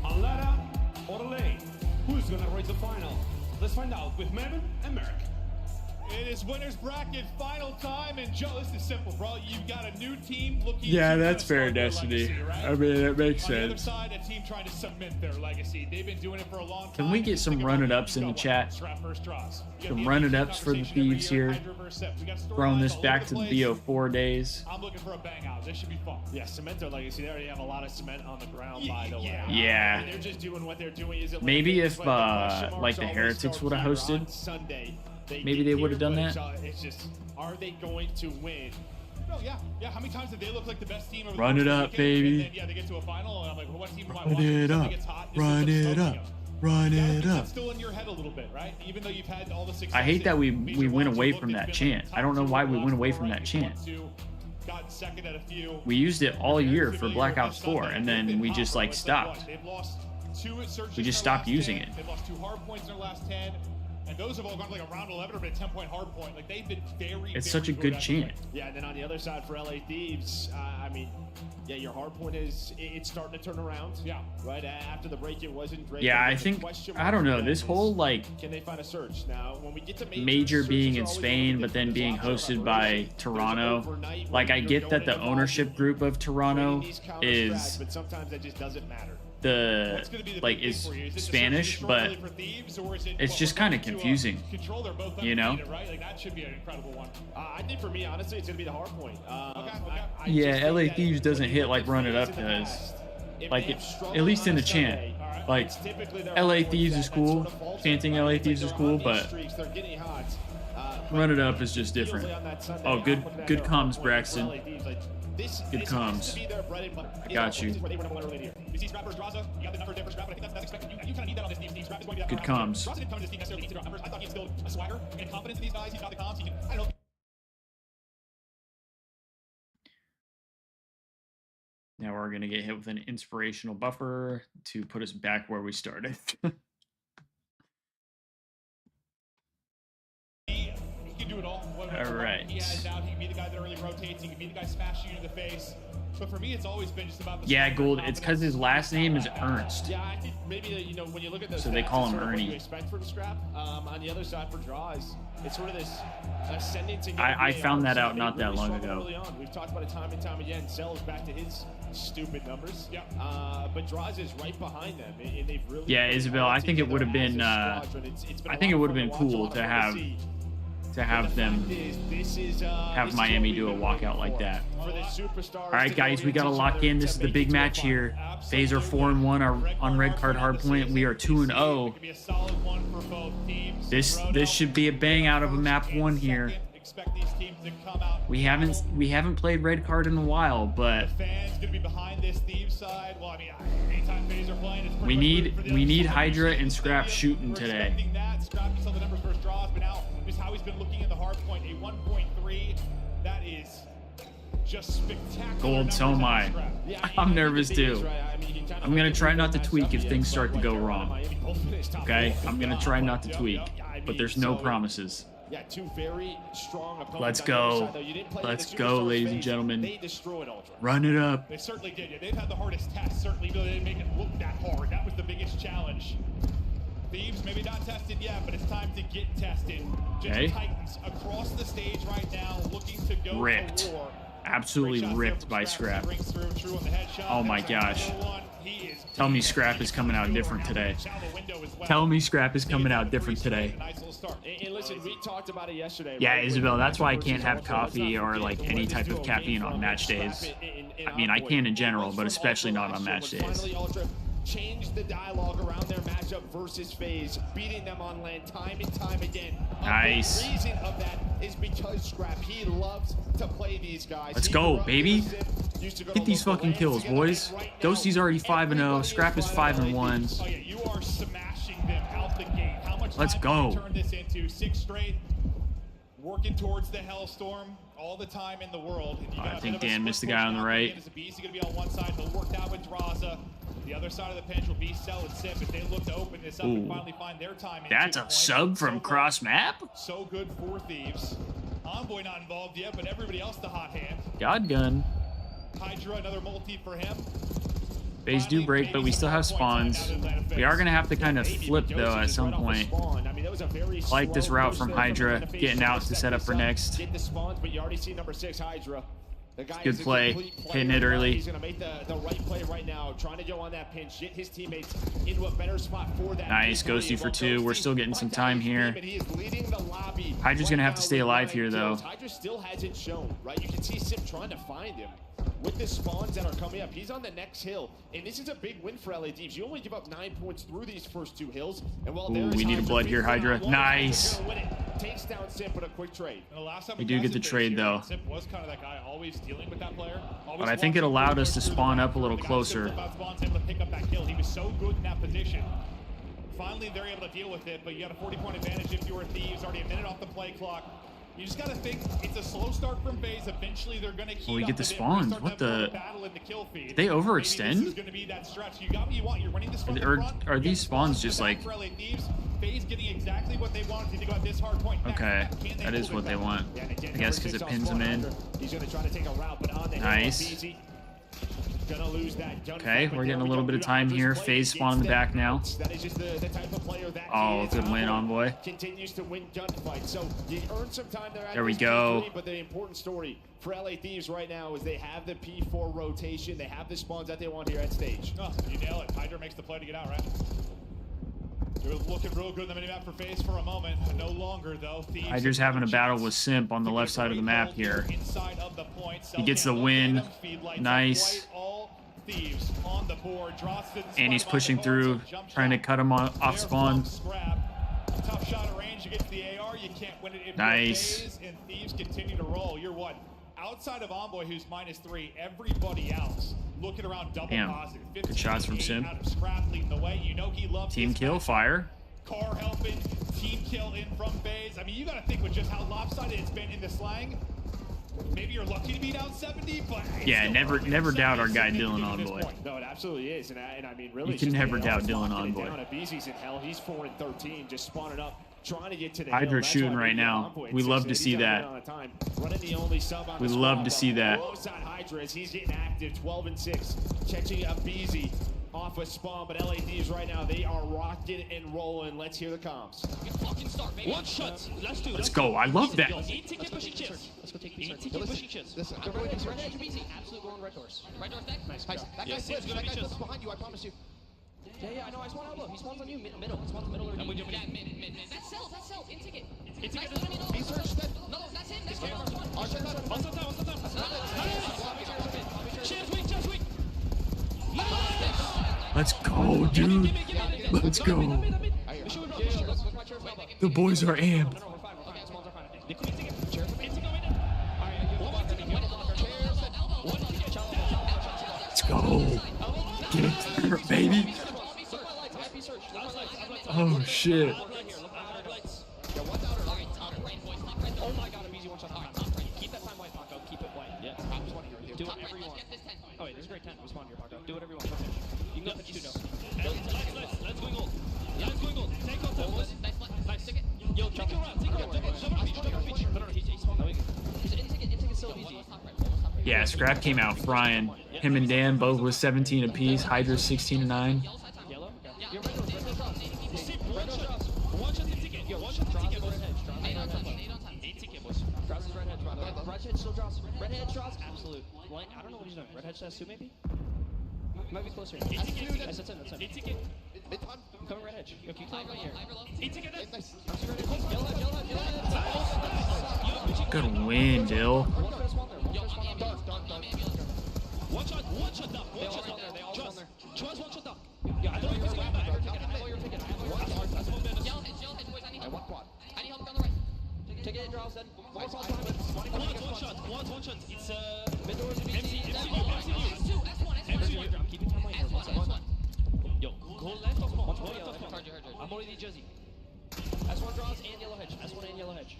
S10: Atlanta or LA? Who's gonna reach the final? Let's find out with Melvin and Merrick.
S8: It is winners bracket final time, and Joe, this is simple, bro. You've got a new team looking.
S3: Yeah, that's fair, Destiny.
S8: Legacy, right?
S3: I mean, it makes
S8: On the other
S3: sense.
S8: side, a team trying to cement their legacy. They've been doing it for a long time.
S3: Can we get some run-it-ups in the chat? Some run-it-ups for the Thieves here. Throwing this back to the BO4 days.
S8: I'm looking for a bang out. This should be fun.
S1: Yeah, cement their legacy. They already have a lot of cement on the ground, by the way.
S3: Yeah.
S1: I mean, they're just doing what they're doing. Is it
S3: Maybe if like the Heretics would have hosted,
S1: Sunday,
S3: maybe they would have done that.
S1: It's just, are they going to win?
S8: No, yeah. How many times did they look like the best team over the
S3: Run it
S8: course of
S3: up,
S8: the weekend?
S3: baby.
S8: And then, yeah, they get to a final, and I'm like, well, what team am I
S3: Run
S8: watching?
S3: it
S8: Something
S3: up.
S8: gets hot.
S3: Run it up. Run it up.
S8: That's still in your head a little bit, right? Even though you've had all the success.
S3: I hate that we went away from that chant. I don't know why we went away from that chant.
S8: Got second at a few.
S3: We used it all year for Black Ops 4, and then we just like stopped.
S8: They've lost 2 at searches.
S3: We just stopped using it.
S8: They've lost 2 hard points in their last 10. And those have all gone to like a round 11 or been a 10-point hard point. Like they've been very.
S3: It's such a good chant.
S1: Yeah, and then on the other side for LA Thieves, I mean, yeah, your hard point is it's starting to turn around.
S8: Yeah.
S1: Right after the break, it wasn't great.
S3: Yeah, I think I don't know this whole like
S1: Can they find a search now? When we get to
S3: major being in Spain, but then being hosted by Toronto. Like I get that the ownership group of Toronto is
S1: but sometimes that just doesn't matter.
S3: the like is Spanish, but it's just kind of confusing, you know?
S8: Right? Like that should be an incredible one.
S1: I think for me, honestly, it's gonna be the hard point.
S3: Yeah, LA Thieves doesn't hit like Run It Up does. Like at least in the chant. Like LA Thieves is cool, chanting LA Thieves is cool, but Run It Up is just different. Oh, good comms, Braxton. Good comms. I got you. Good comms. Now we're going to get hit with an inspirational buffer to put us back where we started.
S8: He can do it all.
S3: All right.
S8: He has out. He can be the guy that really rotates. He can be the guy smashing you in the face. But for me, it's always been just about the.
S3: Yeah, Gold. It's because his last name is Ernst.
S1: Yeah, I think maybe when you look at those.
S3: So they
S1: stats,
S3: call
S1: it's
S3: him
S1: sort of what
S3: Ernie.
S1: you expect for the scrap. On the other side for draws, it's sort of this ascending.
S3: I found that out not that long ago.
S1: We've talked about it time and time again. Sells back to his stupid numbers.
S8: Yeah.
S1: But draws is right behind them, and they've really.
S3: Yeah, Isabel. I think it would have been. I think it would have been cool to have to have them have Miami do a walkout like that. All right, guys, we got to lock in. This is the big match here. Faze are 4-1 on red card hardpoint. We are 2-0. This should be a bang out of a map 1 here. We haven't played red card in a while, but we need Hydra and Scrap shooting today.
S8: How he's been looking at the hard point, a 1.3, that is just spectacular.
S3: Gold, so am I. I'm nervous too. I'm gonna try not to tweak if things start to go wrong. Okay, I'm gonna try not to tweak, but there's no promises.
S4: Yeah, two very strong opponents.
S3: Let's go. Let's go, ladies and gentlemen.
S4: They destroyed Ultra.
S3: Run it up.
S8: They certainly did. Yeah, they've had the hardest test, certainly, but they didn't make it look that hard. That was the biggest challenge. Thieves, maybe not tested yet, but it's time to get tested. Just Titans across the stage right now, looking to go
S3: ripped.
S8: war.
S3: Absolutely ripped by Scrap. Oh my gosh. Tell me Scrap is coming out different today. Tell me Scrap is coming out different today.
S4: And listen, we talked about it yesterday.
S3: Yeah, Isabel, that's why I can't have coffee or like any type of caffeine on match days. I mean, I can in general, but especially not on match days.
S4: Change the dialogue around their matchup versus Faze, beating them on land time and time again.
S3: Nice.
S4: The reason of that is because Scrap, he loves to play these guys.
S3: Let's go, baby. Get these fucking kills, boys. Ghosty's already 5-0. Scrap is 5-1.
S8: Oh yeah, you are smashing them out the gate. How much
S3: Let's go.
S8: Turn this into 6 straight, working towards the Hellstorm all the time in the world. And
S3: I think Dan missed the guy on the right.
S8: He's going to be on one side. He'll work out with Draza. The other side of the pinch will be Cell and Sip if they look to open this up and finally find their time.
S3: That's a sub from Cross Map?
S8: So good for Thieves. Envoy not involved yet, but everybody else the hot hand.
S3: God gun.
S8: Hydra, another multi for him.
S3: Phase do break, but we still have spawns. We are going to have to kind of flip, though, at some point. I like this route from Hydra, getting out to set up for next.
S4: Get the spawns, but you already see number 6, Hydra.
S3: Good play, hitting it early.
S4: He's going to make the right play right now, trying to go on that pinch, get his teammates into a better spot for that.
S3: Nice, Ghosty for 2. We're still getting some time here. Hydra's going to have to stay alive here, though.
S4: Hydra still hasn't shown, right? You can see Sip trying to find him. With the spawns that are coming up, he's on the next hill, and this is a big win for LA Thieves. You only give up 9 points through these first 2 hills, and while
S3: we need a blood here, Hydra. Nice.
S4: Takes down Sip with a quick trade.
S3: We do get the trade, though.
S8: Sip was kind of that guy always dealing with that player.
S3: But I think it allowed us to spawn up a little closer.
S8: Able to pick up that kill. He was so good in that position. Finally, they're able to deal with it, but you got a 40-point advantage if you were Thieves. Already a minute off the play clock. You just got to think it's a slow start from Faze. Eventually, they're going to keep.
S3: We get the spawns. What the? Did they overextend? Are these spawns just like? Okay, that is what they want. I guess because it pins them in. Nice. Okay, we're getting a little bit of time here. Faze spawn in the back now. Oh, good win, Envoy. There we go.
S4: But the important story for LA Thieves right now is they have the P4 rotation. They have the spawns that they want here at stage.
S8: Oh, you nail it. Hydra makes the play to get out, right? It was looking real good in the minimap for Faze for a moment. No longer, though.
S3: Hydra's having a battle with Simp on the left side of the map here. He gets the win. Nice.
S8: Thieves on the board.
S3: And he's pushing through, trying to cut him off spawn.
S8: Tough shot at range against the AR. You can't win it if
S3: nice.
S8: And Thieves continue to roll. You're what? Outside of Envoy, who's -3, everybody else looking around double positive.
S3: Good shots from Simp.
S8: Out of Scrap leading the way. You know he loves
S3: team kill, fire.
S8: Car helping, team kill in from Faze. I mean, you got to think with just how lopsided it's been in the slang. Maybe you're lucky to be down 70, but
S3: yeah, never doubt our guy Dylan Envoy.
S4: No, it absolutely is, and I mean, really,
S3: you can never doubt Dylan Envoy.
S4: Beezy's in hell. He's 4-13, just spawning up, trying to get to the
S3: Hydra shooting right now. We love to see that. We love to see that.
S4: Hydra as he's getting active, 12-6, catching a Beezy off a spawn, but LA Thieves right now, they are rocking and rolling. Let's hear the comms.
S9: One shot.
S3: Let's go. I love that.
S9: Let's go take pushing chits.
S18: Listen,
S9: everybody takes red edge easy. Absolute go on red doors. Red doors back. Nice. That guy flips. That guy flips behind you. I promise you. Yeah, I know. I spawn elbow. He spawns on you. Middle. He spawns middle. And we do
S6: mid. That's Cell. In ticket.
S18: He searched
S3: Let's go, dude. Let's go. The boys are amped. Let's go. Get it, baby. Oh, shit.
S9: Oh my god, I'm easy one shot. Keep that time white, Paco. Keep it white. Yeah, respond here. Do whatever you want. Oh wait, this is great 10. Respond here, Paco. Do whatever you want. You can go pitch 2 no. Let's go gold. Let's go gold. Take off that boys. Nice. Take it. Yo, take it around. Take it around. No, he's small. He's so easy.
S3: Yeah, Scrap came out frying. Him and Dan both with 17 apiece. Hydra 16 and 9.
S9: Yellow? You're red drops. One shot to ticket. Yo, one shot to ticket. 8 on time. 8 ticket, boys. Drops his red hedge. Red hedge still drops. Red hedge drops. Absolute. Blank. I don't know what he's doing. Red hedge has 2 maybe? Might be closer. That's 10. That's 10. 8 ticket. I'm coming red hedge. Yo, keep coming right here. 8 ticket. Nice. Yellow hedge.
S3: Good win, Dill.
S9: One shot duck. One shot there. They all spawn there. Trust one shot duck. Yeah, I know you're picking. I know you're picking. Yellow hedge, boys. I need help. I need help on the right. Take it, draws then. One shot. It's mid doors. MCU. Keep it time right. Yo, go left or small. I'm already the jersey. S1 draws and yellow hedge. S1 and yellow hedge.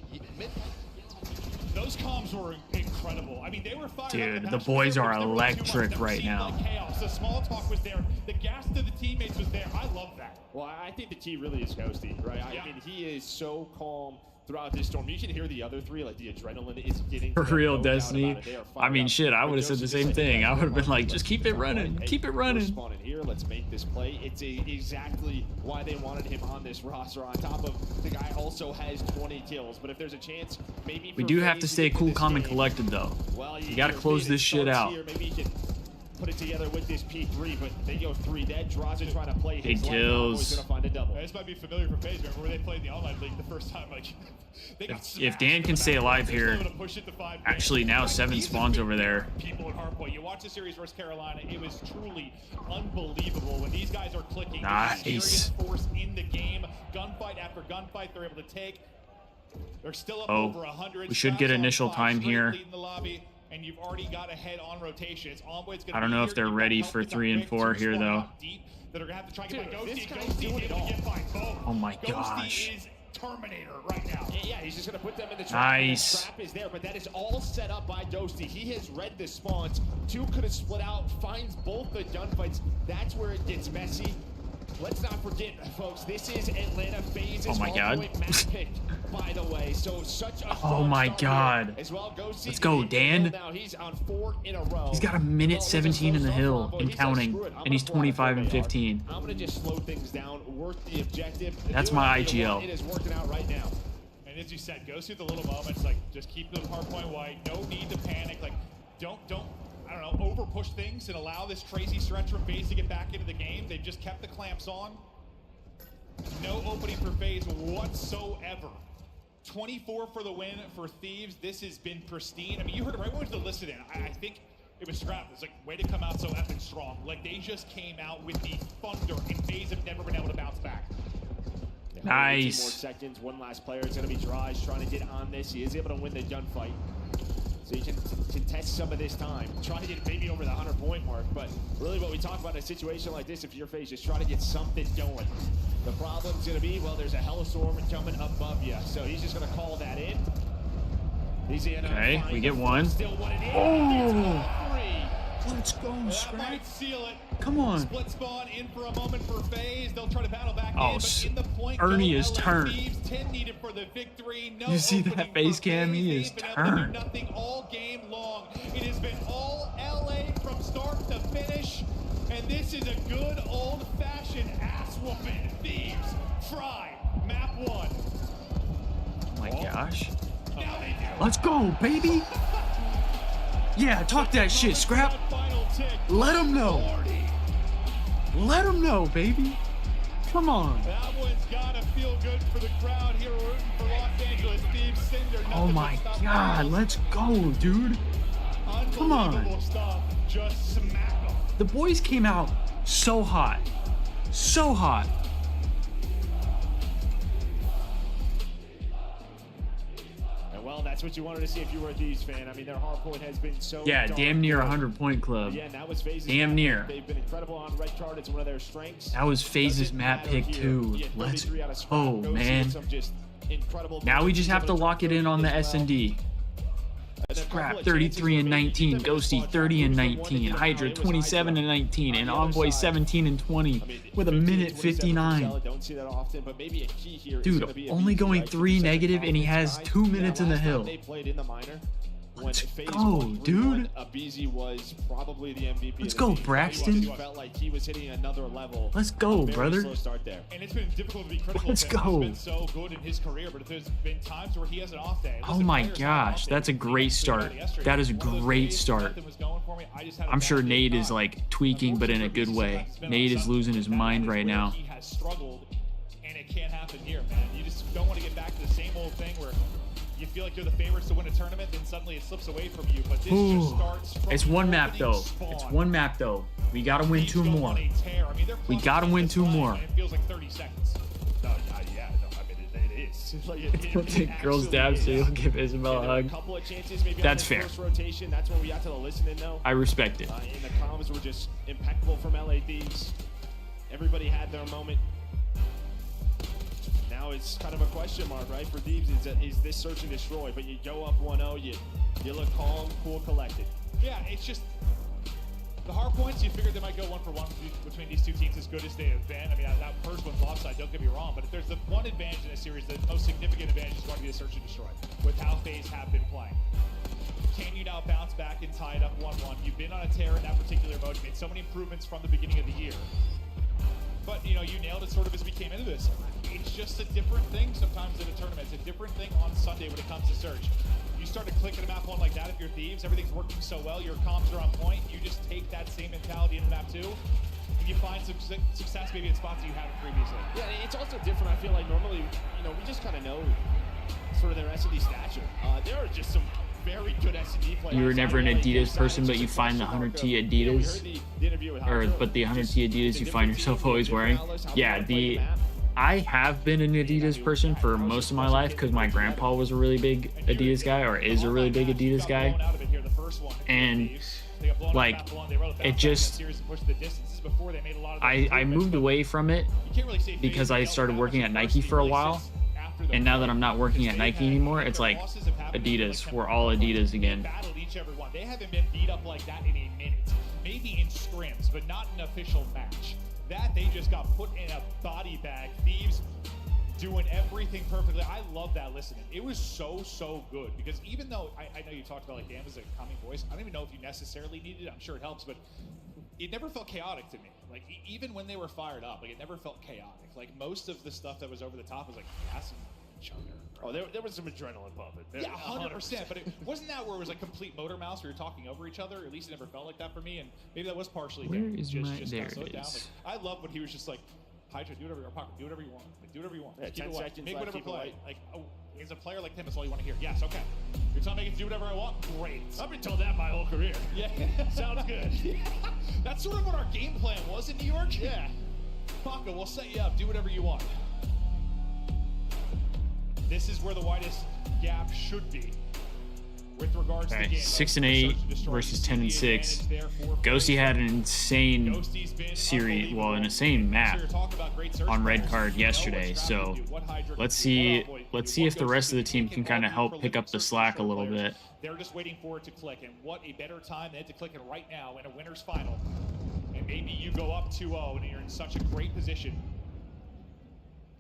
S8: Those comms were incredible. I mean, they were fired.
S3: Dude, the boys are electric right now.
S8: Like chaos. The small talk was there. The gas to the teammates was there. I love that.
S1: Well, I think the key really is Ghosty, right? I mean, he is so calm throughout this storm. You can hear the other 3, like the adrenaline is getting
S3: for real, Destiny. I mean, shit, I would have said the same thing. I would have been like, just keep it running, keep it running.
S1: Spawning here, let's make this play. It's exactly why they wanted him on this roster. On top of the guy also has 20 kills, but if there's a chance, maybe
S3: we do have to stay cool, calm, and collected though.
S1: Well,
S3: you got to close this shit out.
S1: Here, maybe he can put it together with this P3, but they go 3 dead. Draws are trying to play his
S3: big kills.
S1: Gonna find a double.
S8: This might be familiar for Faze. Remember where they played in the online league the first time? Like, they got
S3: if Dan can stay alive here, actually now 7 spawns over there.
S8: People at Hardpoint. You watch the series versus Carolina, it was truly unbelievable when these guys are clicking.
S3: Nice.
S8: Force in the game, gunfight after gunfight, they're able to take. They're still up over 100.
S3: We should get initial time here.
S8: And you've already got ahead on rotation. It's Onwood's gonna
S3: I don't know if they're ready for 3 and 4 here though.
S8: That are gonna have to try and get by Ghosty. Ghosty's able to get by both.
S3: Oh my gosh.
S8: Ghosty is Terminator right now.
S1: Yeah, he's just gonna put them in the trap.
S3: Nice.
S1: The trap is there, but that is all set up by Ghosty. He has read the spawns. 2 could have split out, finds both the gunfights. That's where it gets messy. Let's not forget, folks, this is Atlanta Faze's
S3: oh my god.
S1: map pick, by the way. So such a
S3: oh my god.
S1: As well.
S3: Let's go, Dan.
S1: Now he's on 4 in a row.
S3: He's got a minute 17 in the hill and counting, and he's 25 and 15.
S1: I'm gonna just slow things down, work the objective.
S3: That's my IGL.
S1: It is working out right now.
S8: And as you said, go through the little moments, like just keep the hardpoint white. No need to panic. Like don't I don't know, over push things and allow this crazy stretch from Faze to get back into the game. They've just kept the clamps on. No opening for Faze whatsoever. 24 for the win for Thieves. This has been pristine. I mean, you heard it right when we listed in. I think it was Scrap. It's like, way to come out so epic strong. Like, they just came out with the thunder, and Faze have never been able to bounce back.
S3: Nice.
S1: 2 more seconds. One last player is going to be Dry. Trying to get on this. He is able to win the gunfight. So you can contest some of this time. Try to get maybe over the 100-point mark, but really what we talk about in a situation like this, if you're Faze, just try to get something going. The problem's gonna be, well, there's a Hellstorm coming above you, so he's just gonna call that in. He's in.
S3: Okay, we get 1. Oh! Let's go, Scrap.
S8: Might seal it.
S3: Come on.
S8: Split spawn in for a moment for Faze. They'll try to battle back
S3: oh,
S8: in, but in the point
S3: Ernie is turned.
S8: 10 needed for the victory. No
S3: you see that face cam? He is turned.
S8: Nothing all game long. It has been all LA from start to finish, and this is a good old-fashioned ass-whooping. Thieves try map 1.
S3: Oh my gosh.
S8: Now they do.
S3: Let's go, baby. Yeah, talk that shit, Scrap. Let them know. Let them know, baby. Come on.
S8: That one's gotta feel good for the crowd here rooting for Los Angeles. Thieves Cinder.
S3: Oh my god, let's go, dude. Come on.
S8: Stuff. Just smack them.
S3: The boys came out So hot. So hot.
S19: Well, that's what you wanted to see if you were a Thieves fan. I mean, their hard point has been so
S3: damn near 100-point club.
S19: Yeah, and that was Faze's
S3: damn near.
S19: They've been incredible on red card. It's one of their strengths.
S3: That was Faze's map pick too. Let's go, man. Now we just have to lock it in on the S&D. Scrap 33 and 19, Ghosty 30 and 19, Hydra 27 and 19, and Envoy 17 and 20 with a minute 59. Dude, only going 3 negative, and he has 2 minutes in the hill. Let's go, dude.
S19: was probably the MVP.
S3: Let's go, Braxton.
S19: Felt like he was hitting another level.
S3: Let's go, brother.
S8: And it's been difficult to be critical.
S3: Let's go.
S8: He's been so good in his career, but there's been times where he has an off day.
S3: Oh my gosh, that's a great start. That is a great start. I'm sure Nate is like tweaking, but in a good way. Nate is losing his mind right now.
S8: He has struggled, and it can't happen here, man. You just don't want to get back to the same old thing where you feel like you're the favorites to win a tournament, then suddenly it slips away from you. But this just starts from
S3: it's one map though. It's one map though. We gotta win 2 more. We gotta win 2 more.
S8: It feels like 30 seconds. No, yeah, no, I mean it is.
S3: Take girls dabs so you'll give Isabel a hug. That's fair.
S19: Rotation, that's where we got to the listening though.
S3: I respect it.
S19: And the comms were just impeccable from LA Thieves. Everybody had their moment. Now it's kind of a question mark, right, for Thieves. Is this search and destroy? But you go up 1-0, you look calm, cool, collected.
S8: Yeah, it's just the hard points. You figured they might go 1-for-1 between these two teams, as good as they have been. I mean, that first one's offside. Don't get me wrong, but if there's the one advantage in this series, the most significant advantage is going to be the search and destroy with how Faze have been playing. Can you now bounce back and tie it up 1-1? You've been on a tear in that particular mode. You made so many improvements from the beginning of the year. But, you know, you nailed it sort of as we came into this. It's just a different thing sometimes in a tournament. It's a different thing on Sunday when it comes to search. You start to click in a map one like that if you're Thieves. Everything's working so well. Your comms are on point. You just take that same mentality into map 2. And you find some success maybe in spots that you haven't previously.
S19: Yeah, it's also different. I feel like normally, you know, we just kind of know sort of their S&D stature. There are just some very good S&D players.
S3: You were never an Adidas person, but you find the 100T Adidas, but the 100T Adidas you find yourself always wearing. Yeah, I have been an Adidas person for most of my life because my grandpa was a really big Adidas guy, or is a really big Adidas guy, and like it just I moved away from it because I started working at Nike for a while. And now that I'm not working at Nike anymore, it's like Adidas. We're all Adidas again.
S8: They haven't been beat up like that in a minute. Maybe in scrims, but not an official match. That they just got put in a body bag. Thieves doing everything perfectly. I love that listening. It was so good because even though I know you talked about like Gam as a calming voice, I don't even know if you necessarily needed it. I'm sure it helps, but it never felt chaotic to me. Like even when they were fired up, like it never felt chaotic. Like most of the stuff that was over the top was like gas and chugger.
S19: Oh, there was some adrenaline pumping.
S8: Yeah, 100%. But it wasn't that where it was like complete motor mouse where you're talking over each other. At least it never felt like that for me, and maybe that was partially
S3: Where
S8: there.
S3: is
S8: just,
S3: my?
S8: just
S3: there
S8: got slowed
S3: it
S8: down.
S3: is.
S8: Like, I love when he was just like, Hydra, do whatever you want. Do whatever you want. Like, do whatever you want.
S19: Yeah,
S8: Just keep
S19: 10
S8: it light.
S19: seconds
S8: Make
S19: left,
S8: whatever
S19: keep it
S8: play.
S19: light.
S8: Like, oh, as a player like him, that's all you want to hear. Yes, okay. You're telling me I can do whatever I want? Great.
S19: I've been told that my whole career.
S8: Yeah, sounds good. That's sort of what our game plan was in New York. Yeah. Paco, we'll set you up. Do whatever you want. This is where the widest gap should be with regards to the game.
S3: 6 and 8 versus 10 and 6. Ghosty had an insane series, well, an insane map on red card yesterday. So let's see if the rest of the team can kind of help pick up the slack a little bit.
S8: They're just waiting for it to click, and what a better time than to click it right now in a winner's final. And maybe you go up 2-0 and you're in such a great position.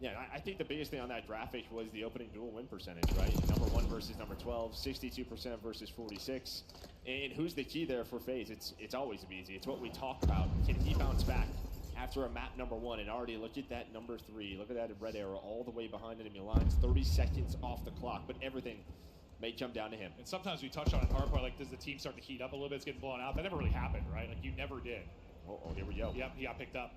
S19: Yeah, I think the biggest thing on that graphic was the opening duel win percentage, right? Number 1 versus number 12, 62% versus 46. And who's the key there for Faze? It's always easy. It's what we talk about. Can he bounce back after a map number 1? And already look at that number 3. Look at that red arrow all the way behind enemy lines. 30 seconds off the clock, but everything may come down to him.
S8: And sometimes we touch on it hard part, like does the team start to heat up a little bit? It's getting blown out. That never really happened, right? Like you never did.
S19: Oh, here we go.
S8: Yep, he got picked up.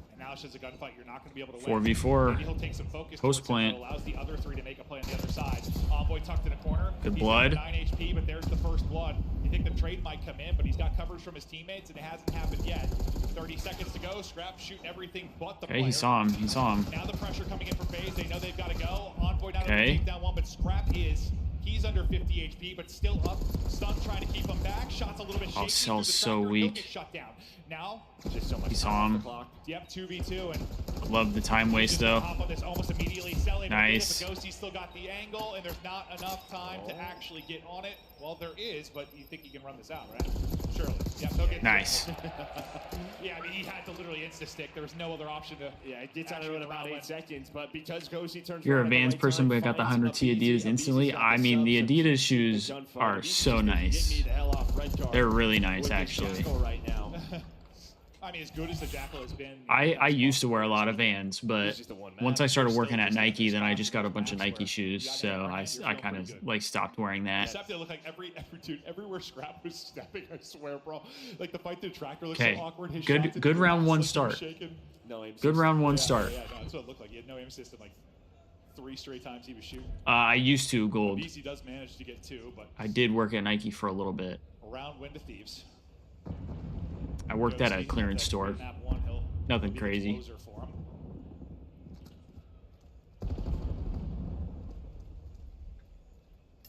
S8: And now it's just a gunfight. You're not going to be able to win.
S3: 4v4.
S8: Maybe he'll take some focus
S3: Post plant.
S8: allows the other 3 to make a play on the other side. Envoy tucked in a corner.
S3: Good
S8: He's
S3: blood.
S8: 9 HP, but there's the first blood.
S16: think the trade might come in, but he's got coverage from his teammates, and it hasn't happened yet. 30 seconds to go. Scrap shooting everything but the player.
S3: He saw him. He saw him.
S16: Now the pressure coming in for Faze. They know they've got to go. Envoy not only take down one, but Scrap is. He's under 50 HP, but still up. Stun trying to keep him back. Shots a little bit shaky.
S3: Oh, Cell's so weak.
S16: Shut down. Now,
S19: just so much.
S3: He saw him.
S16: Yep, 2v2, and
S3: love the time waste though.
S16: hop on this almost immediately.
S3: Nice.
S16: Ghosty still got the angle, and there's not enough time to actually get on it. Well, there is, but you think you can run this out, right? Surely. Yep, he'll get
S3: nice.
S16: Yeah, I mean, he had to literally insta-stick. There was no other option to.
S19: Yeah, it gets out of it in about 8 seconds, but because Ghosty turns.
S3: You're a Vans person, but got the 100T Adidas instantly. I mean, the Adidas shoes are so nice. They're really nice, actually.
S16: I mean, as good as the Jackal has been.
S3: I used to wear a lot of Vans, but once I started working at Nike, then I just got a bunch of Nike shoes, so I kind of like stopped wearing that.
S16: Except they look like every dude, everywhere Scrap was stepping, I swear, bro. Like the fight through tractor looks so awkward. His
S3: Good round one start. Good round one start.
S16: Yeah, no, that's what it looked like. He had no aim assist in like 3 straight times he was shooting.
S3: I used to, Gold.
S16: BC does manage to get 2, but
S3: I did work at Nike for a little bit.
S16: Round win to Thieves.
S3: I worked at a clearance store. Nothing crazy.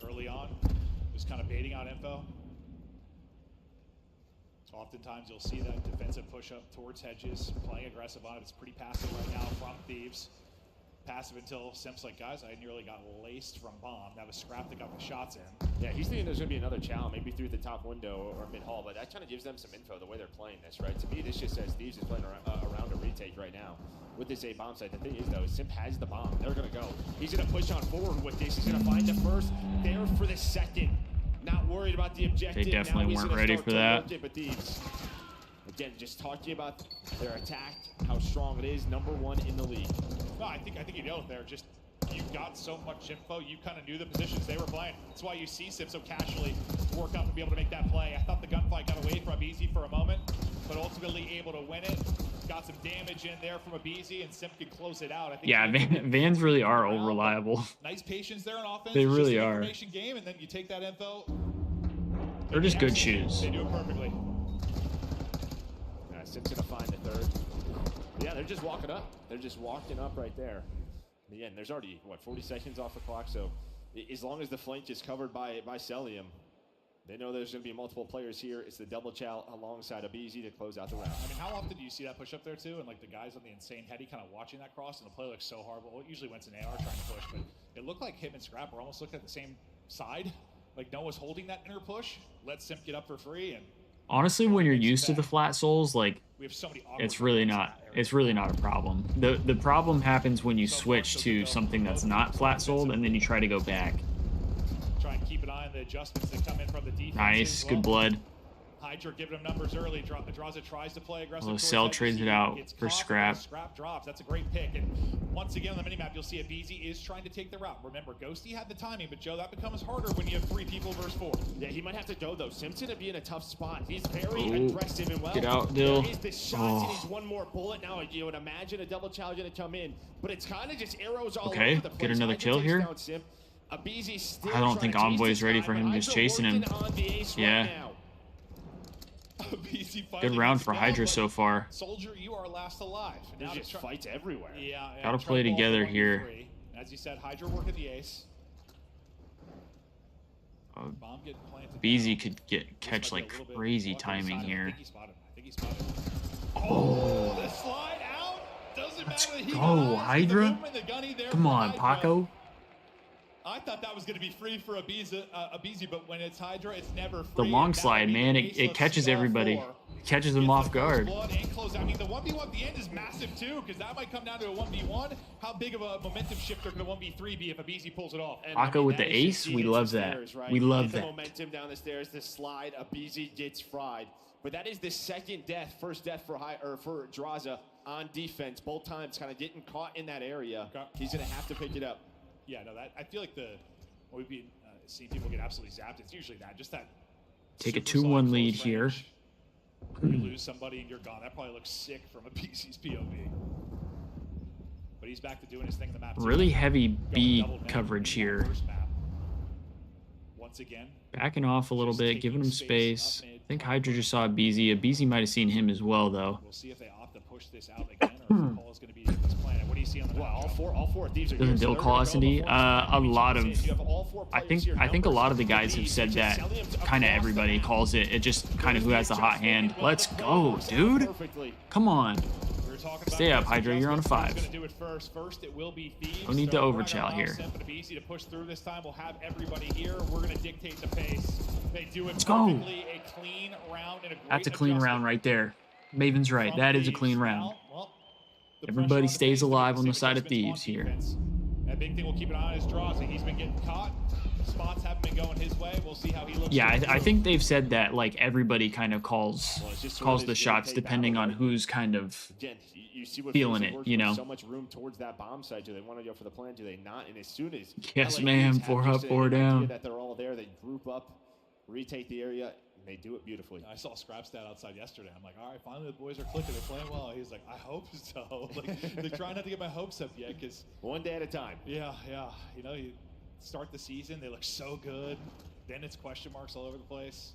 S16: Early on, just kind of baiting out info. Oftentimes you'll see that defensive push-up towards hedges, playing aggressive on it. It's pretty passive right now from Thieves. Passive until Simps like, guys, I nearly got laced from bomb. That was Scrap that got the shots in.
S19: Yeah, he's thinking there's going to be another challenge, maybe through the top window or mid-hall, but that kind of gives them some info, the way they're playing this, right? To me, this just says Thieves is playing around a retake right now with this A bomb site. The thing is, though, Simp has the bomb. They're going to go. He's going to push on forward with this. He's going to find the first, there for the second. Not worried about the objective.
S3: They definitely weren't ready for that.
S19: But Thieves, again, just talking about their attack, how strong it is, #1 in the league.
S16: No, I think you know there. Just you got so much info, you kind of knew the positions they were playing. That's why you see Simp so casually work up and be able to make that play. I thought the gunfight got away from Easy for a moment, but ultimately able to win it. Got some damage in there from Abizi, and Simp could close it out. I think
S3: yeah, Vans really are reliable.
S16: Nice patience there on offense.
S3: They
S16: it's
S3: really
S16: just an
S3: are.
S16: information game, and then you take that info.
S3: They're just good shoes.
S16: They do it perfectly.
S19: Simp's gonna find the third. Yeah, they're just walking up. They're just walking up right there. Again, there's already, what, 40 seconds off the clock, so as long as the flank is covered by Celium, they know there's going to be multiple players here. It's the double chow alongside Abizi to close out the round.
S16: I mean, how often do you see that push up there, too? And, like, the guys on the insane heady kind of watching that cross, and the play looks so horrible. Well, it usually went an AR trying to push, but it looked like him and Scrap were almost looking at the same side. Like, Noah's holding that inner push, let Simp get up for free, and
S3: honestly, when you're used to the flat soles, like,
S16: we have so many
S3: it's really not a problem. The problem happens when you switch to something that's not flat soled and then you try to go back.
S16: Try and keep an eye on the adjustments that come in from the defense.
S3: Nice, good blood.
S16: Hydra giving him numbers early. Draza tries to play aggressive.
S3: Well, Cell trades it out for Scrap.
S16: Scrap drops. That's a great pick. And once again on the minimap, you'll see Abizi is trying to take the route. Remember, Ghosty had the timing, but Joe, that becomes harder when you have 3 people versus 4.
S19: Yeah, he might have to go though. Sim's gonna be in a tough spot. He's very aggressive and well.
S3: Get out, Dill.
S19: There is the shots. He needs one more bullet. Now you would imagine a double challenge to come in, but it's kind of just arrows all over the place.
S3: Get another kill here. I don't think Envoy's ready for him just chasing him. Yeah. Good round for Hydra so far.
S16: Soldier, you are last alive.
S19: There's just fights everywhere.
S16: Yeah.
S3: Gotta play together here.
S16: As you said, Hydra working the ace.
S3: BZ could catch like crazy timing here.
S16: I think he spotted him.
S3: Oh.
S16: The slide out. Doesn't
S3: Let's
S16: matter.
S3: go, Hydra. Come on, Paco.
S16: I thought that was going to be free for Abizi, but when it's Hydra, it's never free.
S3: The long slide, man, it catches everybody. It catches them off guard.
S16: I mean, the 1v1 at the end is massive, too, because that might come down to a 1v1. How big of a momentum shifter could a 1v3 be if Abizi pulls it off?
S3: Paco with the ace, we love that. We love that.
S19: The momentum down the stairs, the slide, Abizi gets fried. But that is the second death, first death for Draza on defense. Both times kind of getting caught in that area. He's going to have to pick it up.
S16: Yeah, no, I feel like we've been seeing people get absolutely zapped. It's usually that, just that.
S3: Take a 2-1 lead here.
S16: You lose somebody and you're gone. That probably looks sick from a PC's POV. But he's back to doing his thing in the map.
S3: Really heavy B coverage here.
S8: once again.
S3: Backing off a little bit, giving him space. I think Hydra just saw BZ. BZ might have seen him as well, though.
S8: We'll see if they opt to push this out again, or if the call is going to be this plan. What do you see on the
S19: all four Thieves are
S3: Doesn't Dill call S&D? A lot of, I think a lot of the guys have said that. Kind of everybody calls it. It just kind of who has the hot hand. Let's go, dude. Come on. Stay up, Hydra. You're on a 5. No need to overchill here.
S8: Easy to push through this time. We'll have everybody here. We're going to dictate the pace. They do it
S3: Let's go.
S8: A clean round and a great
S3: That's a clean round right there. Maven's right. That is a clean round. Everybody stays alive on the side of Thieves here.
S8: That big thing we'll keep an eye on his draws. He's been getting caught. Spots haven't been going his way. We'll see how he looks.
S3: Yeah, I think they've said that like everybody kind of calls the shots depending on who's kind of feeling it, you know.
S19: So much room towards that bomb site. Do they want to go for the plan? Do they not? And as soon as
S3: yes, ma'am, 4 up, 4 down.
S19: That they're all there. They group up, retake the area. And they do it beautifully.
S8: I saw Scrap Stat outside yesterday. I'm like, all right, finally the boys are clicking. They're playing well. He's like, I hope so. Like, they're trying not to get my hopes up yet, because
S19: one day at a time.
S8: Yeah. You know, you start the season, they look so good. Then it's question marks all over the place.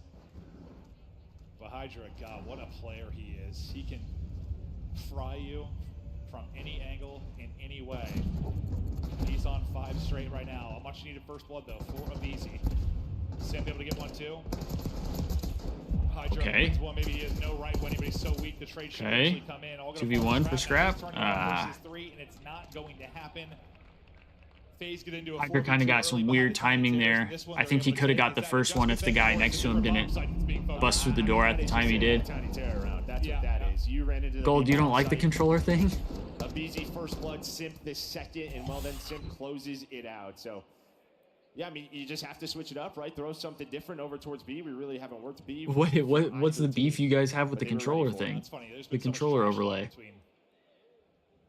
S8: But Hydra, God, what a player he is. He can fry you from any angle in any way. He's on 5 straight right now. A much needed first blood though for Abizi. Sim able to get 1 too. Hydra wins one. Maybe he has no right winning, but he's so weak the trade should actually come in.
S3: 2v1 for Scrap.
S8: Three, and it's not going to happen. Faze get into a
S3: Hydra kind of got some weird timing there. I think he could have got the first one if the guy next to him didn't bust through the door at the time he did.
S19: That's what that is. You ran into the
S3: Gold, you don't like the controller thing?
S19: Abizi first blood, Simp the second, and well then Simp closes it out. So yeah, I mean, you just have to switch it up, right? Throw something different over towards B. We really haven't worked B.
S3: What's the beef you guys have with the controller thing? The controller overlay.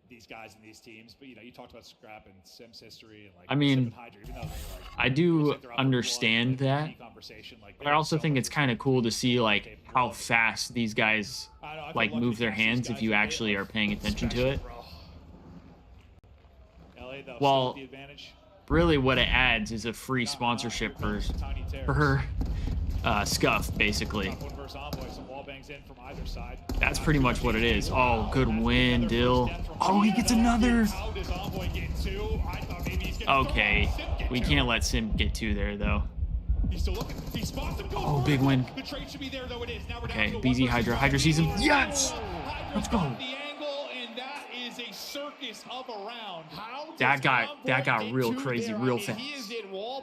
S8: These guys and these teams, but you know, you talked about Scrap and Sim's history, and like
S3: I mean, I do understand that, but I also think it's kind of cool to see like how fast these guys like move their hands if you actually are paying attention to it. Well, really what it adds is a free sponsorship for her Scuff, basically. That's pretty much what it is. Oh, good win, Dill. Oh, he gets another. Okay, we can't let Sim get 2 there, though. Oh, big win. Okay, BZ Hydra. Hydra sees him. Yes! Let's go. That got real crazy real fast.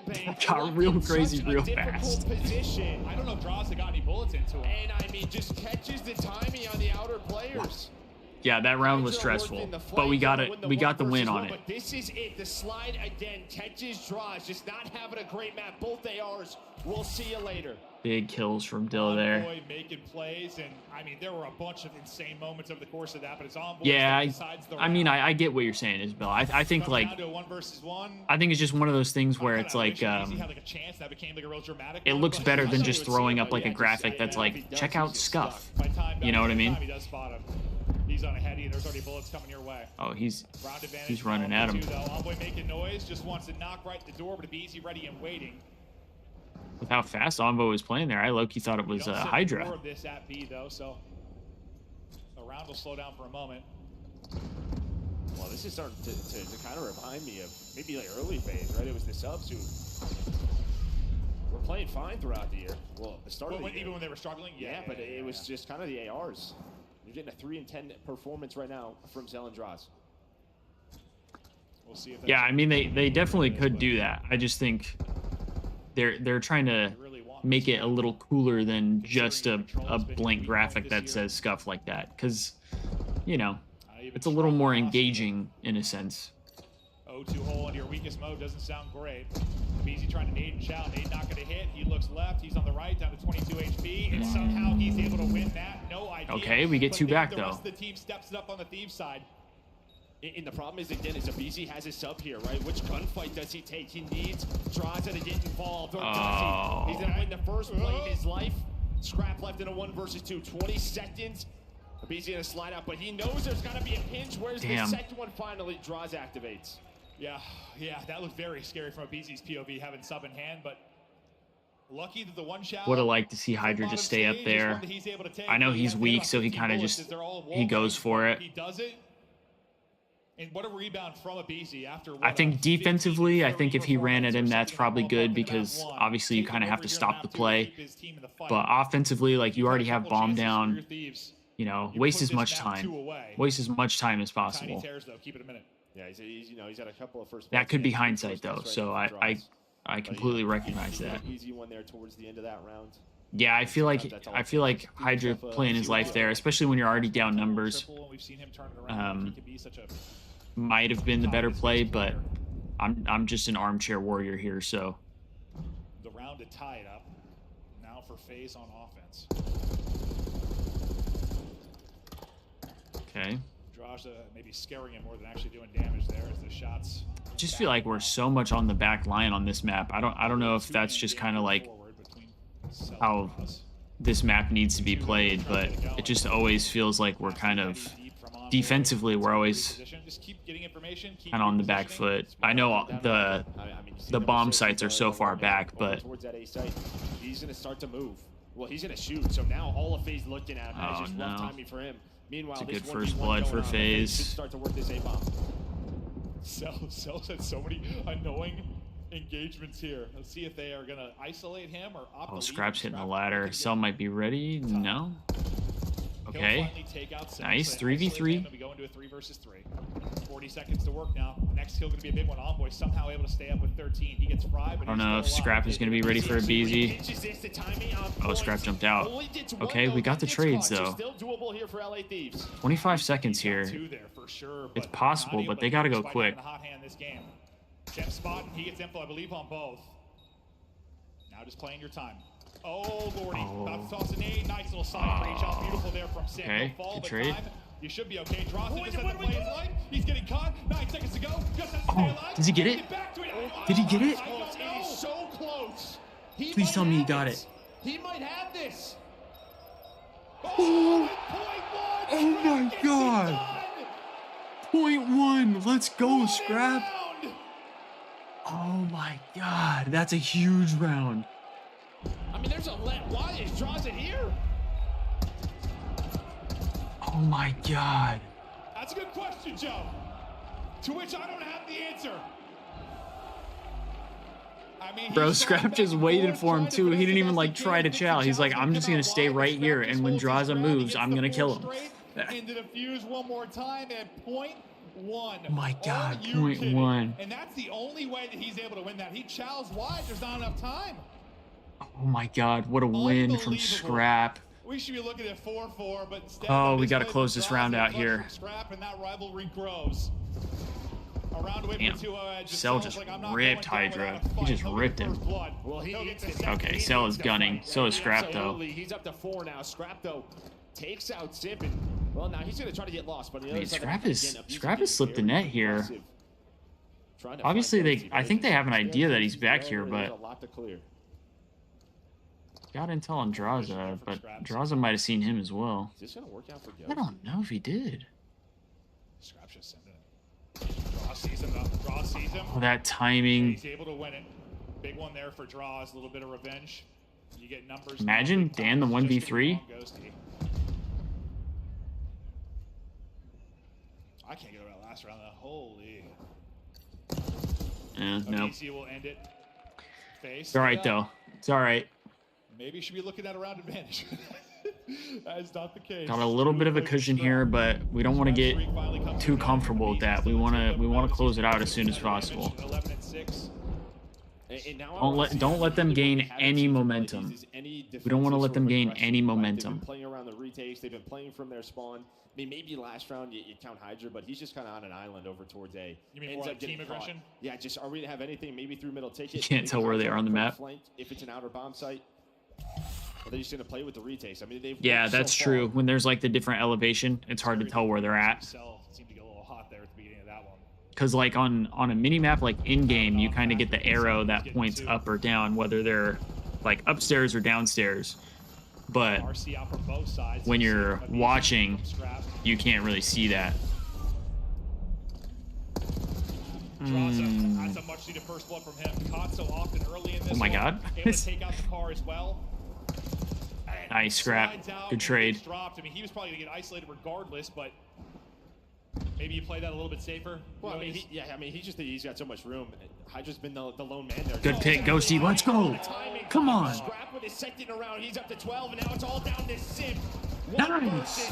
S3: That got real crazy real fast.
S8: I don't know if Draws got any bullets into him. And I mean, just catches the timing on the outer players.
S3: Yeah, that round was stressful, but we got it. We got the win on it.
S4: But this is it. The slide again catches Draws. Just not having a great map. Both ARs. We'll see you later.
S3: Big kills from Dill there.
S8: Envoy making plays, and I mean, there were a bunch of insane moments over the course of that, but it's Envoy.
S3: Yeah, I mean, I get what you're saying, Isabel. I think like, I think it's just one of those things where it's like, it looks better than just throwing up like a graphic that's like, check out Scuff. You know what I mean?
S8: He's on a heady, and there's already bullets coming your way.
S3: Oh, he's running at him.
S8: Envoy making noise, just wants to knock right at the door, but Abizi ready and waiting.
S3: With how fast Envoy was playing there, I low-key thought it was Hydra.
S8: More of this at B though, so the round will slow down for a moment.
S19: Well, this is starting to kind of remind me of maybe like early Faze, right? It was the subs who were playing fine throughout the year. Well, the start of the year.
S8: Even when they were struggling?
S19: Yeah, but it was just kind of the ARs. You're getting a 3-10 performance right now from Zell and Draws.
S8: We'll see if
S3: yeah, I mean, they definitely could do that. I just think they're trying to make it a little cooler than just a blank graphic that says Scuff like that, because you know it's a little more engaging in a sense.
S8: 0-2 hole into your weakest mode doesn't sound great. Abizi trying to nade and shout. Nade not going to hit. He looks left. He's on the right, down to 22 HP, and somehow he's able to win that. No idea.
S3: Okay, we get 2 back though.
S8: The rest of the team steps it up on the Thieves side.
S19: And the problem is, again, is Abizi has his sub here, right? Which gunfight does he take? He needs Draza to get involved, or does he? He's gonna win the first play of his life. Scrap left in a 1 versus 2. 20 seconds. Abizi gonna slide out, but he knows there's gotta be a pinch. Where's the second one finally? Draws activates.
S8: Yeah, that looked very scary from Abizi's POV, having sub in hand, but Lucky that the one shot.
S3: Would have liked to see Hydra just stay up there. I know he's weak, so he kind of just he goes for it.
S8: He does it. And what a rebound from a BZ after.
S3: I think defensively, I think if he ran at him, that's probably good because obviously you kind of have to stop the play. But offensively, like you already have bomb down, you know, waste as much time. Waste as much time as possible.
S19: Yeah, he's had a couple of first.
S3: That could be hindsight though, so I completely recognize that.
S19: Easy one there towards the end of that round.
S3: Yeah, I feel like Hydra playing his life there, especially when you're already down numbers. Might have been the better play, but I'm just an armchair warrior here, so.
S8: The round to tie it up. Now for Faze on offense.
S3: Okay.
S8: Josh maybe scaring him more than actually doing damage there as the shots.
S3: I just feel like we're so much on the back line on this map. I don't know if that's just kind of like how this map needs to be played, but it just always feels like we're kind of defensively we're always kind of on the back foot. I know the bomb sites are so far back, but
S19: he's gonna start to move. Well, he's gonna shoot. So now all of Faze looking at him. It's just rough timing for him. Meanwhile,
S3: it's a good first blood for Faze.
S19: Start to work this A bomb.
S8: Cell's had so many annoying engagements here. Let's see if they are gonna isolate him or opt.
S3: Oh, Scrap's hitting the ladder. Cell might be ready. No. Okay. Nice. 3v3.
S8: We go into a 3 versus 3. 40 seconds to work now. The next kill going to be a big one. Envoy somehow able to stay up with 13. He gets fried, but
S3: I don't know if Scrap is going to be ready for a BZ. Oh, Scrap jumped out. Okay, we got the trades though. 25 seconds here. It's possible, but they got to go quick.
S8: Jeff spot, he gets info, I believe, on both. Now just playing your time. Oh, Lordy. About to toss an A. Nice little side breach out. Beautiful there from Sam.
S3: Okay, good trade.
S8: You should be okay. Drawson just had to play his life. He's getting caught. 9 seconds to go. Just has to stay alive.
S3: Does he get it? Did he get it?
S8: He's so close.
S3: Please tell me he got it.
S8: He might have this.
S3: Oh my god. .1. Let's go, Scrap. Oh my god. That's a huge round.
S8: I mean, there's a why is Drawson here?
S3: Oh my god.
S8: That's a good question, Joe. To which I don't have the answer. I mean,
S3: bro, Scrap just waited for him too. He didn't even like try to chow. He's like, I'm just gonna stay right here, and when Draza moves, I'm gonna kill him.
S8: Into the fuse one more time at .1.
S3: Oh my god, .1.
S8: And that's the only way that he's able to win that. He chows wide. There's not enough time.
S3: Oh my god, what a win from Scrap.
S8: We should be looking at 4-4, but instead
S3: oh, we got to close this round out here.
S8: Scrap, and that rivalry grows.
S3: Damn. Cell just ripped Hydra. He just ripped him. Okay, Cell is gunning. So is Scrap, though.
S19: He's up to 4 now. Scrap, though, takes out Simp. And, well, now he's going to try to get lost. But
S3: Scrap has slipped the net here. Obviously, I think they have an idea that he's back here, but got intel on Draza, but Draza might have seen him as well.
S19: Is this going to work out for Ghost?
S3: I don't know if he did.
S8: Scrap's just sending it. Draw sees him though. Draw sees him.
S3: Oh, that timing.
S8: He's able to win it. Big one there for Draws. A little bit of revenge. You get numbers.
S3: Imagine Dan the 1v3.
S8: I can't get over that last round. Holy.
S3: No.
S8: Will end it. Face.
S3: It's all right though. It's all right.
S8: Maybe you should be looking at a round advantage. That is not the case.
S3: Got a little bit of a cushion here, but we don't want to get too comfortable with that. We want to close it out as soon as possible. Don't let them gain any momentum. We don't want to let them gain any momentum.
S19: They've been playing around the retakes. They've been playing from their spawn. I mean, maybe last round you count Hydra, but he's just kind of on an island over towards A.
S8: You mean more like team aggression?
S19: Yeah, just are we to have anything maybe through middle ticket?
S3: You can't tell where they are on the map.
S19: If it's an outer bomb site. Or they're just going to play with the retakes. I mean,
S3: yeah, that's true. When there's like the different elevation, it's hard to tell where they're at.
S8: Cell seemed to get a little hot there at the beginning of that one.
S3: Because like on a mini map, like in game, you kind of get the arrow that points up or down, whether they're like upstairs or downstairs. But when you're watching, you can't really see that.
S8: Draws that's a much needed first blood from him. Caught so often early in this.
S3: Oh my God.
S8: Able to take out the car as well.
S3: Nice scrap. Good trade.
S8: Dropped. I mean, he was probably gonna get isolated regardless, but maybe you play that a little bit safer.
S19: Well, I mean, he's got so much room. Hydra's been the lone man there.
S3: Good pick, Ghosty. Let's go. Come on.
S19: Scrap with his second around. He's up to 12, and now it's all down to Sim.
S3: Nice.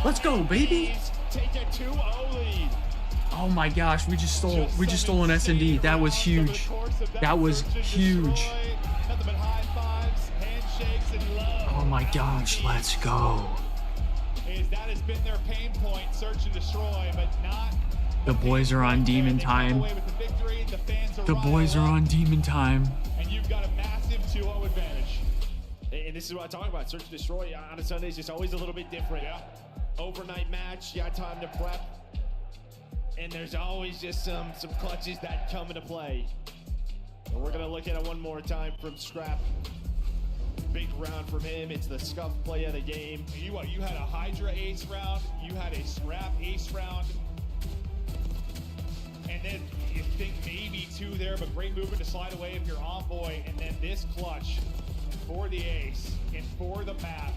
S3: Let's go, baby.
S19: Take a 2-0 lead.
S3: Oh my gosh, we just stole an S&D. That was huge. That was huge. Oh my gosh, let's go.
S8: That has been their pain point, search and destroy, but not.
S3: The boys are on demon time. The boys are on demon time.
S8: And you've got a massive 2-0 advantage.
S19: And this is what I'm talking about. Search and destroy on a Sunday is just always a little bit different.
S8: Yeah.
S19: Overnight match, you got time to prep. And there's always just some clutches that come into play. And we're gonna look at it one more time from Scrap. Big round from him. It's the scuff play of the game.
S8: You had a Hydra ace round. You had a Scrap ace round. And then you think maybe 2 there, but great movement to slide away if you're Envoy. And then this clutch for the ace and for the map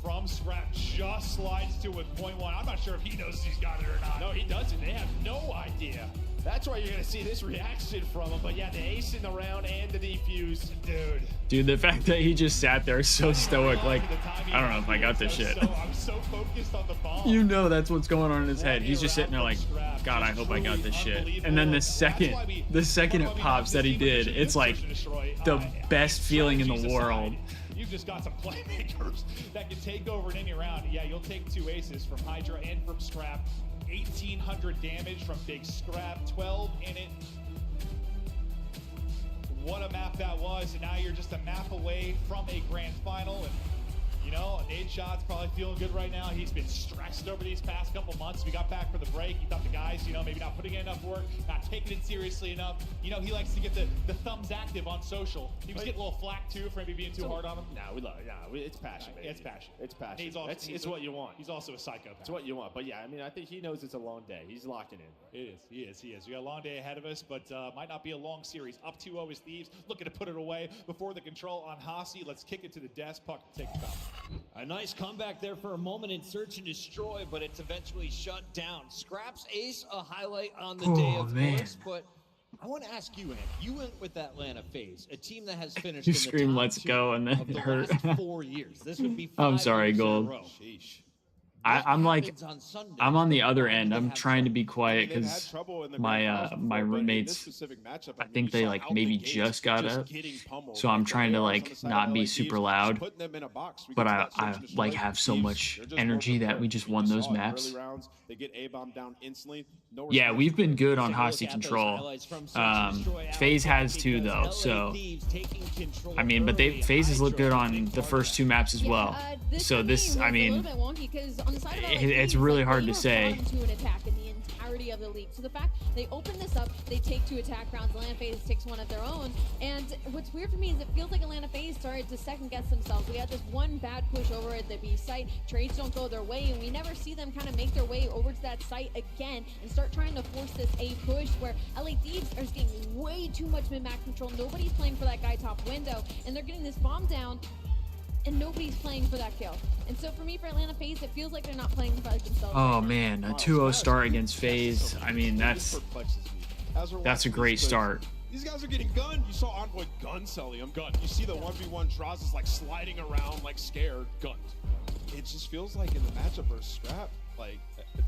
S8: from Scrap just slides to with .1. I'm not sure if he knows he's got it or not.
S19: No, he doesn't. They have no idea. That's why you're going to see this reaction from him. But yeah, the ace in the round and the defuse.
S3: Dude, the fact that he just sat there so stoic, like, I don't know if I got this shit.
S8: I'm so focused on the bomb.
S3: You know that's what's going on in his head. He's just sitting there like, God, I hope I got this shit. And then the second it pops that he did, it's like the best feeling in the world.
S8: You've just got some playmakers that can take over in any round. Yeah, you'll take 2 aces from Hydra and from Scrap. 1,800 damage from Big Scrap, 12 in it. What a map that was, and now you're just a map away from a grand final. And you know, Nade Shot's probably feeling good right now. He's been stressed over these past couple months. We got back for the break. He thought the guys, you know, maybe not putting in enough work, not taking it seriously enough. You know, he likes to get the thumbs active on social. He was getting a little flack too for maybe being too hard on him.
S19: No, we love it. No, it's passion. Baby.
S8: It's passion.
S19: It's passion.
S8: He's also,
S19: it's what you want.
S8: He's also a psychopath.
S19: It's what you want. But yeah, I mean, I think he knows it's a long day. He's locking in.
S8: He is. We got a long day ahead of us, but might not be a long series. Up 2-0 is Thieves, looking to put it away before the control on Hasi. Let's kick it to the desk. Puck take the foul.
S4: A nice comeback there for a moment in search and destroy, but it's eventually shut down. Scrap's ace, a highlight on the day, of course, but I want to ask you, Hank, you went with Atlanta Faze, a team that has finished
S3: You
S4: in
S3: scream,
S4: the top
S3: let's
S4: 2
S3: go, and then
S4: of
S3: it
S4: the
S3: hurt.
S4: last 4 years. This would be 5
S3: I'm sorry,
S4: years in a
S3: Gold.
S4: row.
S3: I'm like, I'm on the other end. I'm trying to be quiet because my roommates, I think they like maybe just got up, so I'm trying to like not be super loud, but I like have so much energy that we just won those maps. Yeah, we've been good on hostage control. Faze has too though, so I mean, but Faze has looked good on the first 2 maps as well. So this, I mean, it's really hard to say.
S6: Of the league. So the fact they open this up, they take 2 attack rounds, Atlanta Faze takes 1 of their own, and what's weird for me is it feels like Atlanta Faze started to second guess themselves. We had this one bad push over at the B site, trades don't go their way, and we never see them kind of make their way over to that site again and start trying to force this A push where LA Thieves are getting way too much mid-map control. Nobody's playing for that guy top window, and they're getting this bomb down, and nobody's playing for that kill. And so for me, for Atlanta Faze, it feels like they're not playing for themselves.
S3: Oh man, a 2-0 start against Faze. I mean, that's a great start.
S7: These guys are getting gunned. You saw Envoy gun selling him. Gun. You see the 1v1 Draws is like sliding around, like scared. Gunned. It just feels like in the matchup versus Scrap, like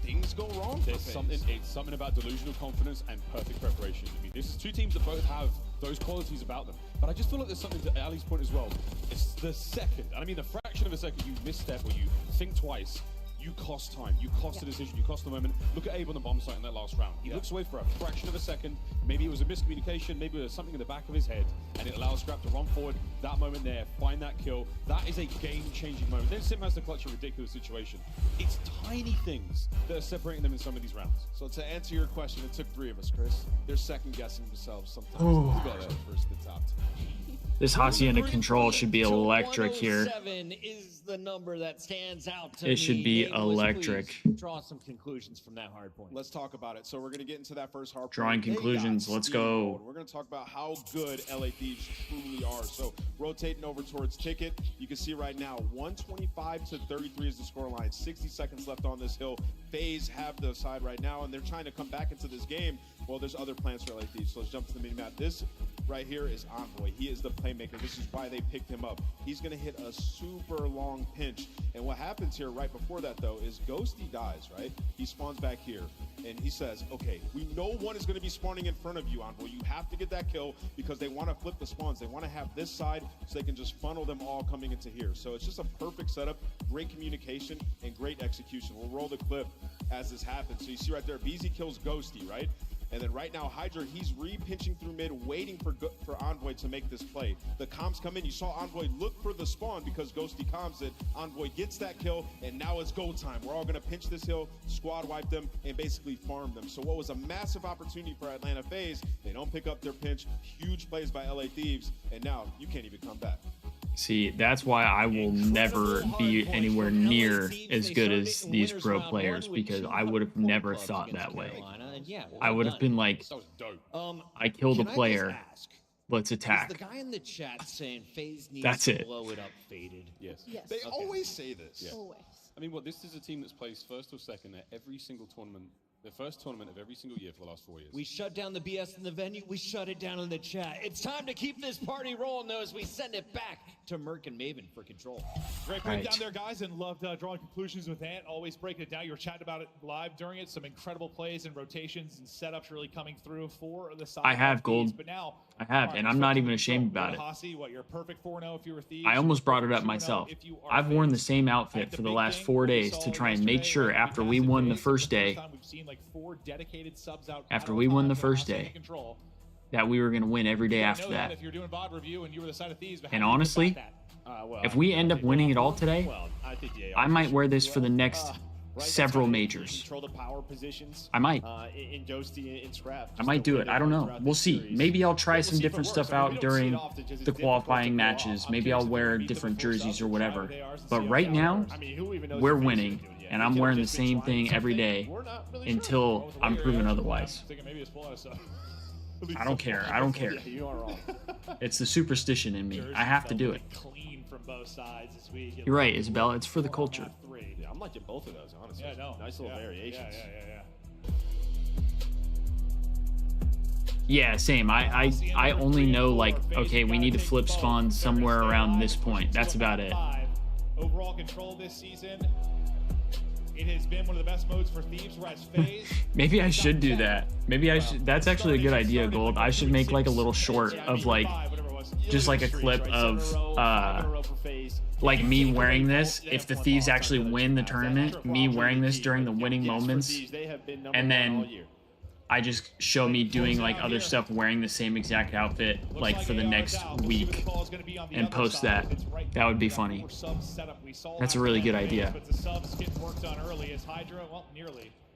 S7: things go wrong.
S2: There's something about delusional confidence and perfect preparation. I mean, this is 2 teams that both have those qualities about them. But I just feel like there's something to Ali's point as well. It's the second, and I mean the fraction of a second you misstep or you think twice, you cost time, you cost a decision, you cost the moment. Look at Abe on the bomb site in that last round. He looks away for a fraction of a second. Maybe it was a miscommunication, maybe there was something in the back of his head, and it allows Scrap to run forward. That moment there, find that kill. That is a game-changing moment. Then Sim has to clutch a ridiculous situation. It's tiny things that are separating them in some of these rounds.
S7: So to answer your question, it took 3 of us, Chris. They're second-guessing themselves sometimes.
S3: Oh.
S7: You got that first, the top 2.
S3: This Hacienda control should be electric here.
S4: 107 is the number that stands out to
S3: It should
S4: me.
S3: be
S4: Davis,
S3: electric.
S4: please draw some conclusions from that hard point.
S7: Let's talk about it. So we're going to get into that first hard
S3: Drawing
S7: point.
S3: conclusions. Let's go.
S7: We're going to talk about how good LA Thieves truly are. So rotating over towards Ticket, you can see right now 125 to 33 is the scoreline. 60 seconds left on this hill. Faze have the side right now, and they're trying to come back into this game. Well, there's other plans for LA Thieves. So let's jump to the mini map. This right here is Envoy. He is the playmaker. This is why they picked him up. He's going to hit a super long pinch. And what happens here right before that, though, is Ghosty dies, right? He spawns back here. And he says, okay, we know one is going to be spawning in front of you, Envoy. You have to get that kill because they want to flip the spawns. They want to have this side so they can just funnel them all coming into here. So it's just a perfect setup, great communication, and great execution. We'll roll the clip as this happens. So you see right there, BZ kills Ghosty, right? And then right now, Hydra, he's re-pinching through mid, waiting for Envoy to make this play. The comms come in. You saw Envoy look for the spawn because Ghosty comms it. Envoy gets that kill, and now it's go time. We're all going to pinch this hill, squad wipe them, and basically farm them. So what was a massive opportunity for Atlanta Faze, they don't pick up their pinch. Huge plays by LA Thieves, and now you can't even come back.
S3: See, that's why I will never be anywhere near as good as these pro players, because I would have never thought that way. I would have been like, I killed a player, let's attack.
S4: The guy in the chat saying Faze needs
S3: That's
S4: to
S3: it.
S4: blow it up faded.
S2: Yes.
S7: They always say this.
S2: Yeah.
S6: Always.
S2: I mean, this is a team that's placed first or second at every single tournament, the first tournament of every single year for the last 4 years.
S4: We shut down the BS in the venue. We shut it down in the chat. It's time to keep this party rolling, though, as we send it back to Merc and Maven for control.
S8: Great breakdown there, guys, and loved drawing conclusions with Ant. Always breaking it down. You were chatting about it live during it. Some incredible plays and rotations and setups really coming through for the side.
S3: I have, Gold.
S8: But now,
S3: I have, and I'm not even ashamed about it.
S8: Hasi, what, you're perfect 4-0 if you were Thieves.
S3: I almost brought it up myself. I've worn the same outfit for the last 4 days to try and make sure after we won the first day, after we won the first day, that we were going to win every day after that. And honestly, if we end up winning it all today, I might wear this for the next several majors.
S19: Control the power positions.
S3: I might.
S19: In Ghosty and Scrap.
S3: I might do it. I don't know. We'll see. Maybe I'll try some different stuff out during the qualifying matches. Maybe I'll wear different jerseys or whatever. But right now, we're winning, and I'm wearing the same thing every day until I'm proven otherwise. I don't care. I don't care.
S19: You are wrong.
S3: It's the superstition in me. I have to do it. You're right, Isabella. It's for the culture.
S19: Yeah, I'm liking both of those, honestly.
S8: Yeah, no.
S19: Nice little variations.
S3: Yeah, same. I only know, like, okay, we need to flip spawn somewhere around this point. That's about it.
S8: Overall control this season. It has been one of the best modes for Thieves, whereas Faze.
S3: Maybe I should do that. Maybe I should. That's actually a good idea, Gold. I should make like a little short of like, just like a clip of like me wearing this. If the Thieves actually win the tournament, me wearing this during the winning moments, and then I just show me doing like other stuff wearing the same exact outfit like for the next week and post that. That would be funny. That's a really good idea.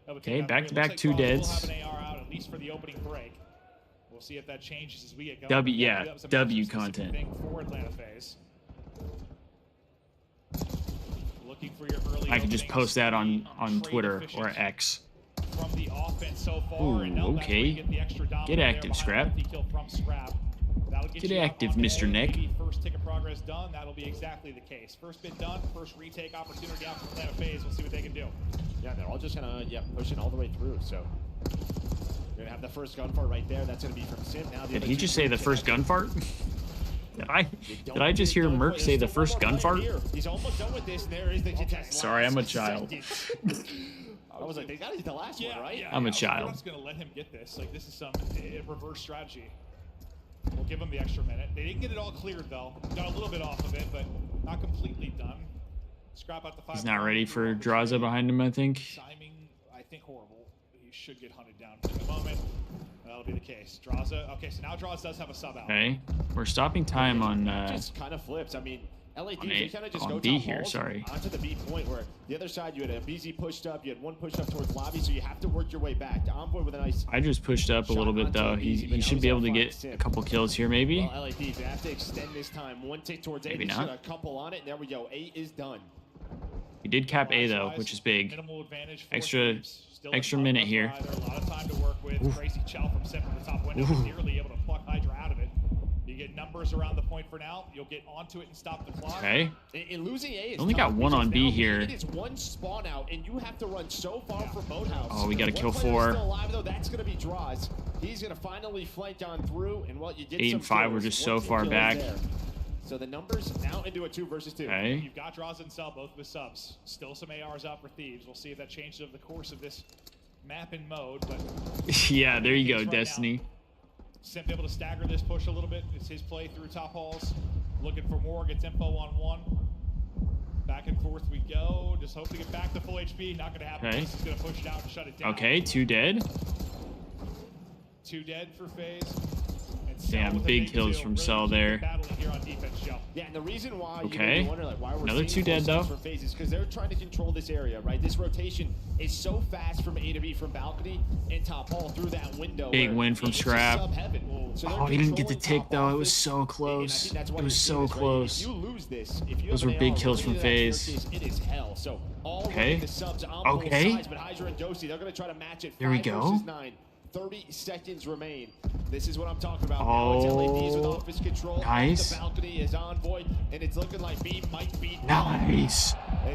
S3: Okay, back-to-back 2 deads.
S8: We'll see if that changes as we get going.
S3: W, yeah, W content. I could just post that on Twitter or X.
S8: From the offense so far,
S3: Ooh,
S8: and now
S3: okay. Get active, Scrap. Get active, Mr. Nick.
S8: First tick of progress done. That'll be exactly the case. First bit done. First retake opportunity out from Atlanta Faze. We'll see what they can do.
S19: Yeah, they're all just kind of pushing all the way through. So you're gonna have the first gun fart right there. That's gonna be from Sim. Now
S3: did he just say the first gun fart? Did I just hear Merc say the first gun fart?
S19: He's almost done with this. There is the
S3: Sorry, I'm a child.
S19: I was like, they got to get the last one, right?
S3: I'm a child.
S8: We're not going to let him get this. Like, this is some reverse strategy. We'll give him the extra minute. They didn't get it all cleared, though. Got a little bit off of it, but not completely done. Scrap out the 5.
S3: He's not ready for Draza behind him, I think.
S8: Timing, I think, horrible. He should get hunted down for the moment. That'll be the case. Draza. Okay, so now Draza does have a sub out.
S3: Okay, we're stopping time on.
S19: Just kind of flips. I mean, LA Thieves kind of just
S3: on
S19: go
S3: B
S19: top
S3: here,
S19: walls
S3: sorry.
S19: onto the B point where the other side you had a BZ pushed up, you had one pushed up towards lobby, so you have to work your way back. Envoy with a nice.
S3: I just pushed up a little bit though. He should be able to get a couple kills here maybe.
S19: Well, LA Thieves have to extend this time. One tick towards A.
S3: Maybe
S19: He's
S3: not.
S19: got a couple on it. And there we go. A is done.
S3: He did cap A though, which is big. Extra minute here.
S8: A lot of time to work with. Crazy Chow from set from the top window, nearly able to pluck Hydra out of it. You get numbers around the point for now. You'll get onto it and stop the clock.
S3: Okay.
S19: In losing A, it's
S3: Only got one on B here.
S19: It is one spawn out, and you have to run so far from Boathouse.
S3: Oh, we got to kill
S19: One player
S3: 4.
S19: Still alive, though. That's going to be Draws. He's going to finally flank on through, and what you did.
S3: 8 and 5 were just so far back.
S19: So the numbers now into a 2 versus 2.
S3: Okay.
S8: You've got Draws and Cell, both with subs. Still some ARs out for Thieves. We'll see if that changes over the course of this map and mode. But
S3: yeah, there you go,
S8: right
S3: Destiny.
S8: Now, Simp able to stagger this push a little bit. It's his play through top halls. Looking for more, gets info on 1. Back and forth we go. Just hope to get back to full HP. Not going to happen.
S3: Okay.
S8: This is going to push it out and shut it down.
S3: Okay, 2 dead.
S8: 2 dead for Faze.
S3: Damn, big kills from Cell there.
S19: Yeah, and the reason why
S3: Okay.
S19: you wonder, like, why we're
S3: Another 2
S19: seeing
S3: dead though.
S19: for Faze is because they're trying to control this area, right? This rotation is so fast from A to B, from balcony and top hall through that window.
S3: Big win from
S19: it's just
S3: Scrap.
S19: sub-heaven. So
S3: Oh, he didn't get the
S19: controlling
S3: tick
S19: top
S3: though. It was
S19: office,
S3: so
S19: and I
S3: close.
S19: think that's why
S3: It
S19: you're
S3: was
S19: seeing
S3: so
S19: this, right?
S3: close.
S19: If you lose this, if you
S3: Those
S19: have
S3: were
S19: an
S3: big
S19: AR
S3: kills
S19: running
S3: from
S19: into that
S3: FaZe.
S19: staircase, it is hell. So all
S3: Okay.
S19: the subs on
S3: Okay.
S19: both sides, but Hydra and Dosi, they're going to try to match it.
S3: There we
S19: 5
S3: go.
S19: versus 9. 30 seconds remain. This is what I'm talking about. Now it's LADs with office control.
S3: Nice.
S19: The balcony is Envoy, and it's looking like B might be
S3: Nice.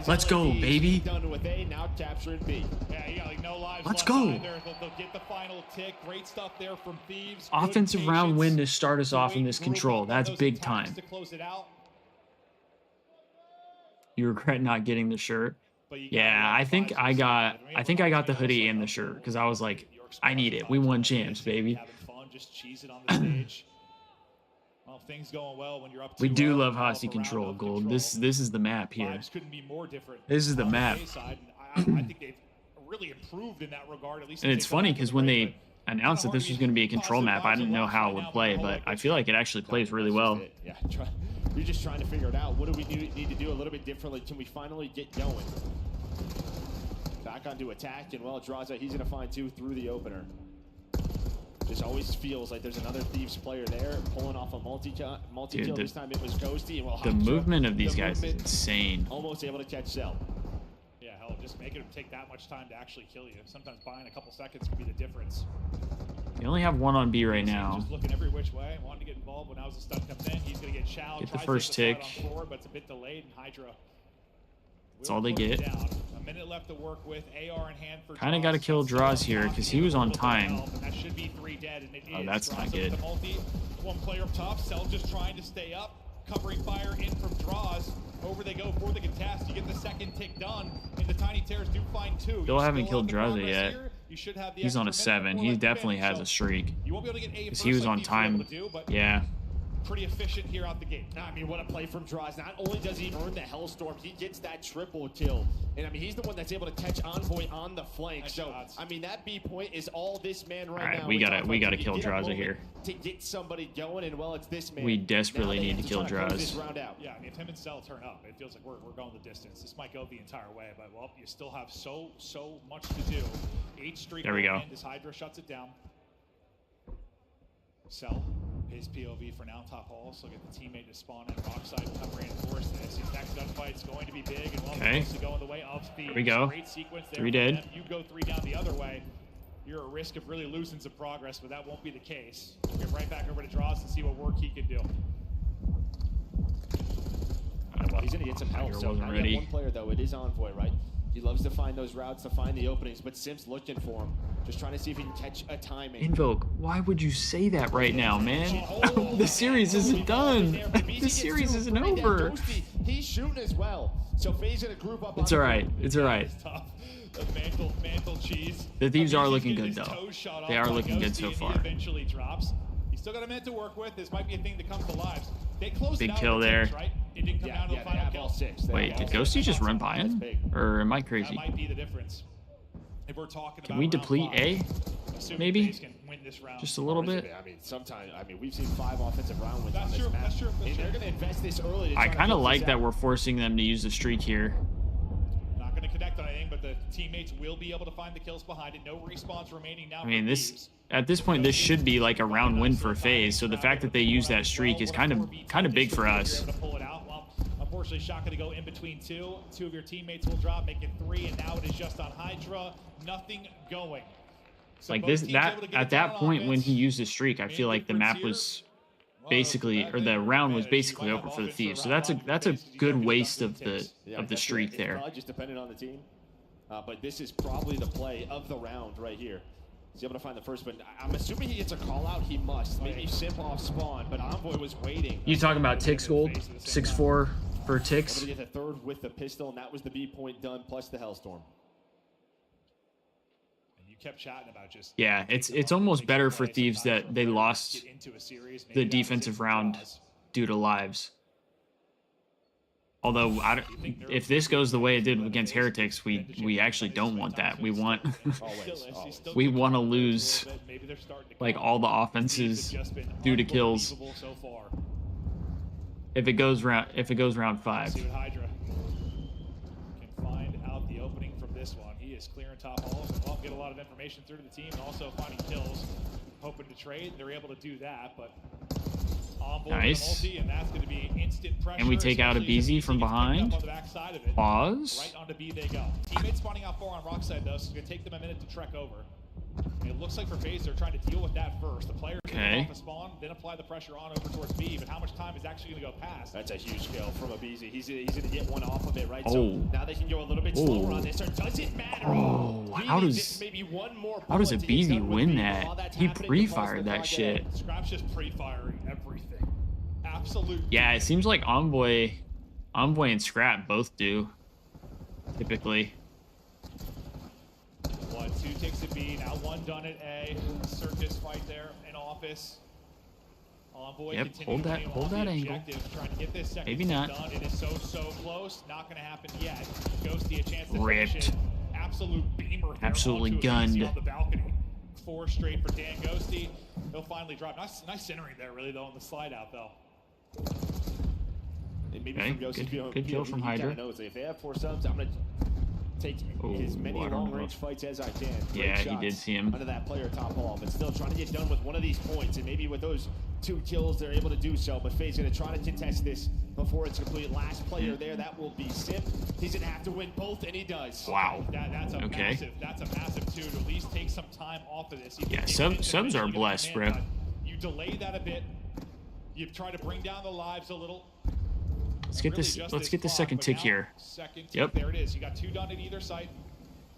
S3: Let's go, baby.
S19: Done with A, now capturing B.
S8: Yeah, you got like no lives
S3: Let's
S8: left
S3: go.
S8: either. They'll get the final tick. Great stuff there from Thieves.
S3: Offensive
S8: Good
S3: round
S8: patience
S3: win to start us
S8: to
S3: off in
S8: wait,
S3: this
S8: group
S3: control.
S8: up on
S3: That's
S8: those
S3: big
S8: attacks
S3: time.
S8: to close it out.
S3: You regret not getting the shirt. Yeah, I think I got the hoodie and the shirt because I was like, I need it. We won champs, baby.
S8: Having fun, just cheese it on the stage. Well, things going well when you're up.
S3: We do
S8: 2-0,
S3: love
S8: develop
S3: Hossie
S8: a
S3: control,
S8: round of
S3: Gold.
S8: control.
S3: This is the map here.
S8: Vibes couldn't be more different.
S3: This is the
S8: on
S3: map.
S8: Faze side, and I think they've really improved in that regard. At least
S3: And
S8: since
S3: it's
S8: they got
S3: funny
S8: back
S3: because
S8: to
S3: when
S8: the break,
S3: they announced that this was going to be a control map, I didn't know how it would play, but I feel like it actually plays really well.
S19: Yeah, you're just trying to figure it out. What do we need to do a little bit differently? Can we finally get going? Back onto attack, and well, Draza, he's going to find 2 through the opener. Just always feels like there's another Thieves player there, pulling off a multi-kill.
S3: Dude,
S19: This time it was Ghosty, and well,
S3: The
S19: Hydra,
S3: movement of these
S19: the
S3: guys is
S19: movement,
S3: insane.
S19: almost able to catch Cell.
S8: Yeah, hell, just making them take that much time to actually kill you. Sometimes buying a couple seconds can be the difference.
S3: You only have 1 on B right now.
S8: Just looking every which way, wanting to get involved. When the stun comes in, he's going to get Chow.
S3: Get the
S8: Tries
S3: first
S8: to get
S3: tick.
S8: the slide on forward, but it's a bit delayed, and Hydra.
S3: That's all they get.
S8: Down. A minute left to work with. AR in hand for
S3: Kind of got to kill Draws here because he was on time.
S8: That should be 3 dead, and it
S3: Oh,
S8: is.
S3: that's not
S8: Draws up
S3: good.
S8: with the multi. 1 player up top. Cell just trying to stay up. Covering fire in from Draws. Over they go for the contest. You get the second tick done, and the Tiny Terrors do find 2.
S3: Still haven't
S8: have
S3: killed
S8: the
S3: Draza
S8: progress
S3: yet.
S8: here. You should have the
S3: He's on a
S8: extra minute
S3: 7.
S8: before
S3: He
S8: like the
S3: definitely
S8: finish,
S3: has
S8: so
S3: a streak.
S8: You won't be able to get A
S3: Because
S8: first
S3: he was
S8: like
S3: on
S8: Thieves were able
S3: time.
S8: to do, but
S3: Yeah.
S8: pretty efficient here out the gate.
S19: I mean, what a play from Draws. Not only does he earn the Hellstorm, he gets that triple kill. And I mean, he's the one that's able to catch Envoy on the flank.
S8: Nice
S19: so,
S8: shots.
S19: I mean, that B point is all this man right
S3: All right,
S19: now.
S3: we gotta
S19: talk about
S3: kill
S19: you get a
S3: Draza
S19: moment
S3: here.
S19: to get somebody going, and well, it's this man.
S3: We desperately
S19: Now they
S3: need
S19: have
S3: to kill
S19: try close
S3: Draws.
S19: this round out.
S8: Yeah, I mean, if him and Cell turn up, it feels like we're going the distance. This might go the entire way, but well, you still have so much to do. 8 streak.
S3: There we go.
S8: As Hydra shuts it down. Cell, his POV for now, top hall. So get the teammate to spawn in. Rockside will come reinforce this. His next gunfight's going to be big, and well,
S3: Okay.
S8: to go in the way of Thieves.
S3: There we go.
S8: Great sequence there.
S3: 3
S8: for
S3: dead.
S8: them. You go 3 down the other way. You're at risk of really losing some progress, but that won't be the case. Get right back over to Draws and see what work he can do.
S19: He's going to get some help. So now you have 1 player, though. It is Envoy, right? He loves to find those routes, to find the openings, but Sim's looking for him. Just trying to see if he can catch a timing.
S3: Invoke, why would you say that right now, man? The series isn't done. The series isn't over.
S19: He's shooting as well. So Faze going to group up.
S3: It's all right. It's all right.
S8: The mantle cheese.
S3: The Thieves are looking
S8: Getting
S3: good,
S8: his
S3: though.
S8: toes shot
S3: They
S8: off
S3: are
S8: by
S3: looking good
S8: Ghosty,
S3: so
S8: and he
S3: far.
S8: eventually drops. He's still got a man to work with. This might be a thing that comes to lives. They closed
S3: Big
S8: it out
S3: kill
S8: with
S3: there.
S8: Tips, right? It didn't come down to the final kill.
S3: Wait, did Ghosty just run by him? Or am I
S8: That
S3: crazy?
S8: might be the difference. If we're talking
S3: Can
S8: about
S3: we
S8: round
S3: deplete
S8: 5,
S3: A? maybe. Just a little bit.
S19: I mean, sometimes, we've seen 5 offensive round wins on this map. And they're going to invest this early.
S3: I kind of like that we're forcing them to use the streak here.
S8: Not going to connect on anything, but the teammates will be able to find the kills behind it. No respawns remaining now.
S3: I mean, at this point, this should be like a round win for FaZe. So the fact that they use that streak is kind of big for us.
S8: Unfortunately, shot going to go in between 2. 2 of your teammates will drop, make it 3, and now it is just on Hydra. Nothing going. So
S3: like this, at that point when he used his streak, I feel like the map was basically, or the round was basically over for the Thieves. So that's a good waste of the streak there.
S19: Just depending on the team, but this is probably the play of the round right here. He's able to find the first, but I'm assuming he gets a call out. He must. Maybe Simp off spawn, but Envoy was waiting.
S3: You talking about Tix Gold? 6-4 for Tix?
S19: Able to get the 3rd with the pistol, and that was the B point done, plus the Hellstorm.
S8: And you kept chatting about just...
S3: Yeah, it's almost better for Thieves that they lost the defensive round due to lives. Although, if this goes the way it did against Heretics, we actually don't want that. We want we want to lose like all the offenses due to kills. If it goes round 5.
S8: See what Hydra can find out the opening from this one. He is clearing top halls and won't get a lot of information through to the team, and also finding kills, hoping to trade. They're able to do that, but.
S3: Nice.
S8: And that's going to be instant pressure.
S3: And we take out a BZ from behind. Pause.
S8: Right onto B they go. Teammates spawning out 4 on rock side though, so it's going to take them a minute to trek over. And it looks like for FaZe they're trying to deal with that first. The player can off the spawn, then apply the pressure on over towards B. But how much time is actually going to go past?
S19: That's a huge kill from a BZ. He's going to get one off of it, right? So now they can go a little bit slower on this. Or does it matter?
S3: Oh, how does a BZ win that? He pre-fired that shit.
S8: Scrap's just pre-firing everything. Absolute.
S3: Yeah, it seems like Envoy and Scrap both do, typically.
S8: 1-2 takes a B, now 1 done at A. Circus fight there in office. Envoy
S3: hold that angle.
S8: Trying to get this second
S3: Maybe not.
S8: done. It is so close. Not going to happen yet. Ghosty a chance to
S3: ripped.
S8: finish it. Absolute beamer.
S3: Absolutely gunned.
S8: On the balcony. 4 straight for Dan Ghosty. He'll finally drop. Nice centering there, really, though, on the slide out, though.
S3: Okay, good kill from Hydra.
S19: If they have 4 subs, I'm going to take as many long-range fights as I can.
S3: Yeah, he did see him.
S19: Under that player top hall, but still trying to get done with one of these points, and maybe with those 2 kills, they're able to do so. But FaZe going to try to contest this before it's complete. Last player there, that will be Simp. He's going to have to win both, and he does.
S3: Wow.
S8: That's a massive 2 to at least take some time off of this.
S3: Yeah, subs are blessed, bro.
S8: You delay that a bit. You've tried to bring down the lives a little.
S3: Let's get this. Let's get the second tick here. Yep.
S8: There it is. You got 2 done at either site.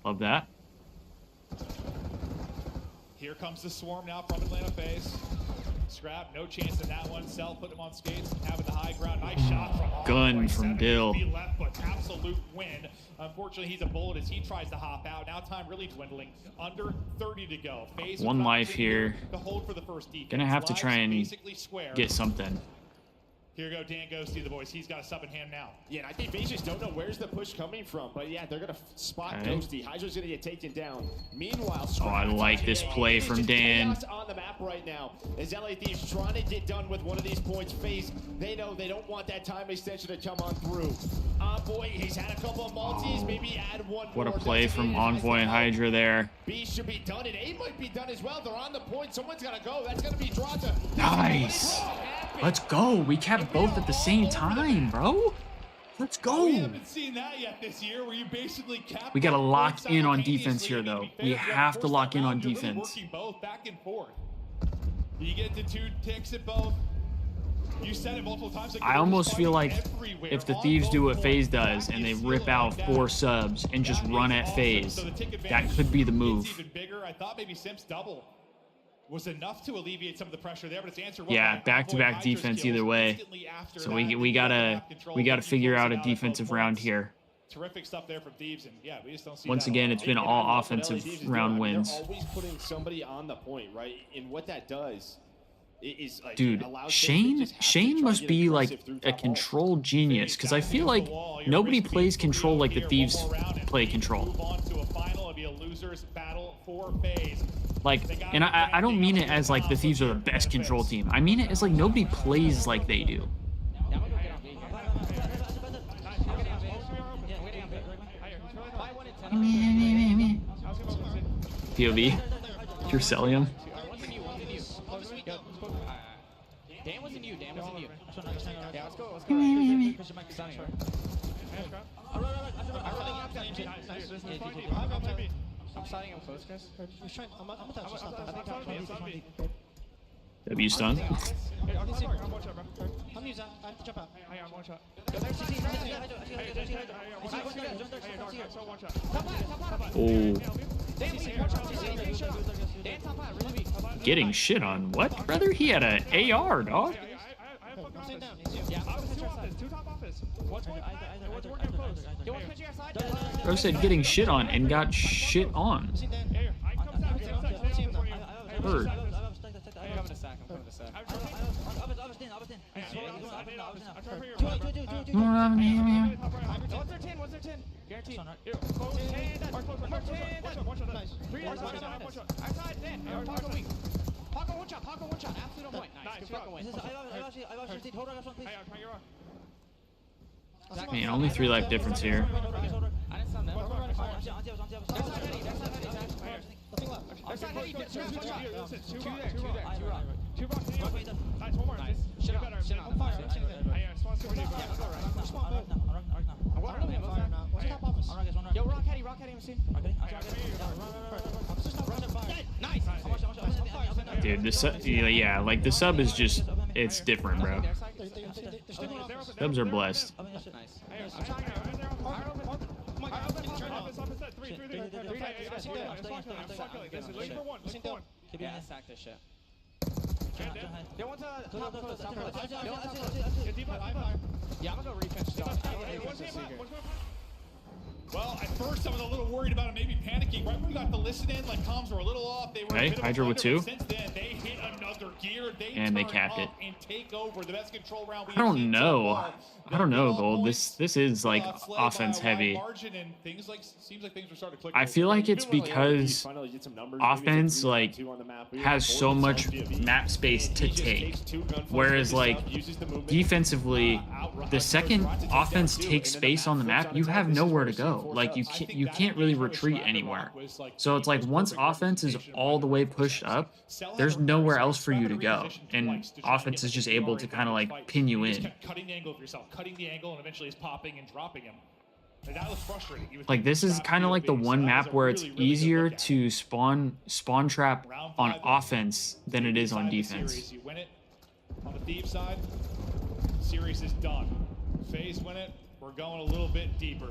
S3: Love that.
S8: Here comes the swarm now from Atlanta FaZe. Scrap, no chance in that one. Cell put him on skates, having the high ground. Nice shot from
S3: Gun from Dill.
S8: Left, but absolute win. Unfortunately, he's a bullet as he tries to hop out. Now time really dwindling. Under 30 to go. FaZe
S3: 1 life here.
S8: To hold for the first defense.
S3: Gonna have to try and get something.
S8: Here go Dan Ghosty, the boys. He's got a sub in hand now.
S19: Yeah, and I think FaZe just don't know where's the push coming from. But yeah, they're going to spot Ghosty. Hydra's going to get taken down. Meanwhile,
S3: I like this play from Dan.
S19: On the map right now as LA Thieves trying to get done with one of these points. FaZe, they know they don't want that time extension to come on through. Envoy, he's had a couple of multis. Maybe add one more.
S3: What a play from Envoy and Hydra there.
S19: B should be done, and A might be done as well. They're on the point. Someone's got to go. That's going to be Drata.
S3: Nice. Let's go. We kept both at the same time, bro. Let's go.
S8: We haven't seen that yet this year, where you basically kept.
S3: We got to lock in on defense here, though. We have to lock in on defense.
S8: Working both back and forth. You get to 2 ticks at both. You said it multiple times.
S3: I almost feel like if the Thieves do what FaZe does and they rip out 4 subs and just run at FaZe, that could be the move.
S8: Even bigger. I thought maybe Simp's double was enough to alleviate some of the pressure there, but its answer was
S3: back-to-back defense either way. So we gotta figure out a defensive round here.
S8: Terrific stuff there from Thieves, and yeah, we just don't see.
S3: Once again, it's been all offensive round wins.
S19: They're always putting somebody on the point, right? And what that does is like,
S3: dude, Shane must be like a control genius, because I feel like nobody plays control like the Thieves play control.
S8: Move on to a final. It'll be a losers battle for FaZe.
S3: Like, and I don't mean it as like the Thieves are the best control team. I mean it as like nobody plays like they do. POV. You're selling him.
S9: Dan was in you. Dan was in you. Yeah, let's go. Let's go. I'm starting him close, guys.
S3: W stun. Oh. Getting shit on. What, brother? He had an AR, dog. Bro said getting shit on and got shit on. Heard. Man, only 3 life difference here. Dude, this yeah, like the sub is just, it's different, bro. Subs are blessed.
S9: Yeah, sack this shit. Yeah, I'm gonna go refetch stuff.
S8: Well, at first I was a little worried about him maybe panicking. Right when we got the listen in, like comms were a little off. They were
S3: okay, Hydra with 2.
S8: Since then, they hit another gear.
S3: And they capped it.
S8: And take over the best control round
S3: I don't know. I don't know, Gold. This is like offense heavy. I feel like it's because offense like has so much map space to take, whereas like defensively, the second offense takes space on the map, you have nowhere to go. Like you can't really retreat anywhere. So it's like once offense is all the way pushed up, there's nowhere else for you to go, and offense is just able to kind of like pin you in.
S8: Cutting the angle of yourself, cutting the angle, and eventually is popping and dropping him. That was frustrating.
S3: Like this is kind of like the one map where it's easier to spawn trap on offense than it is on defense.
S8: You win it on the Thieves side. Series is done. Faze win it. We're going a little bit deeper.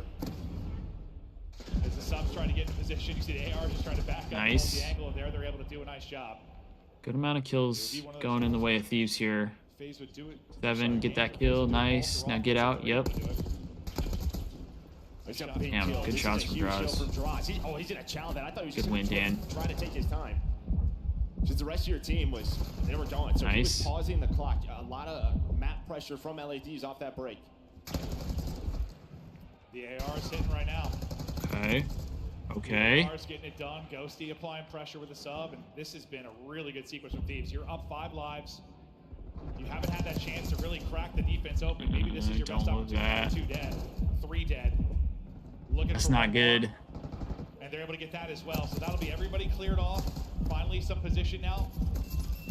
S8: As the subs trying to get in position, you see the AR just trying to back up.
S3: Nice.
S8: The angle of there, they're able to do a nice job.
S3: Good amount of kills going in the way of Thieves here. 7, get that kill, nice. Now get out, yep. Damn, good shots from Draws.
S19: He's in a challenge that I thought he was
S3: good win, Dan.
S19: Trying to take his time. Since the rest of your team was, they were going. So nice. He was pausing the clock. A lot of map pressure from LADs off that break.
S8: The AR is hitting right now.
S3: Okay. Okay.
S8: The AR is getting it done. Ghosty applying pressure with the sub, and this has been a really good sequence from Thieves. You're up 5 lives. You haven't had that chance to really crack the defense open. Maybe this is your best opportunity. 2 dead, 3 dead.
S3: That's not good.
S8: And they're able to get that as well. So that'll be everybody cleared off. Finally, some position now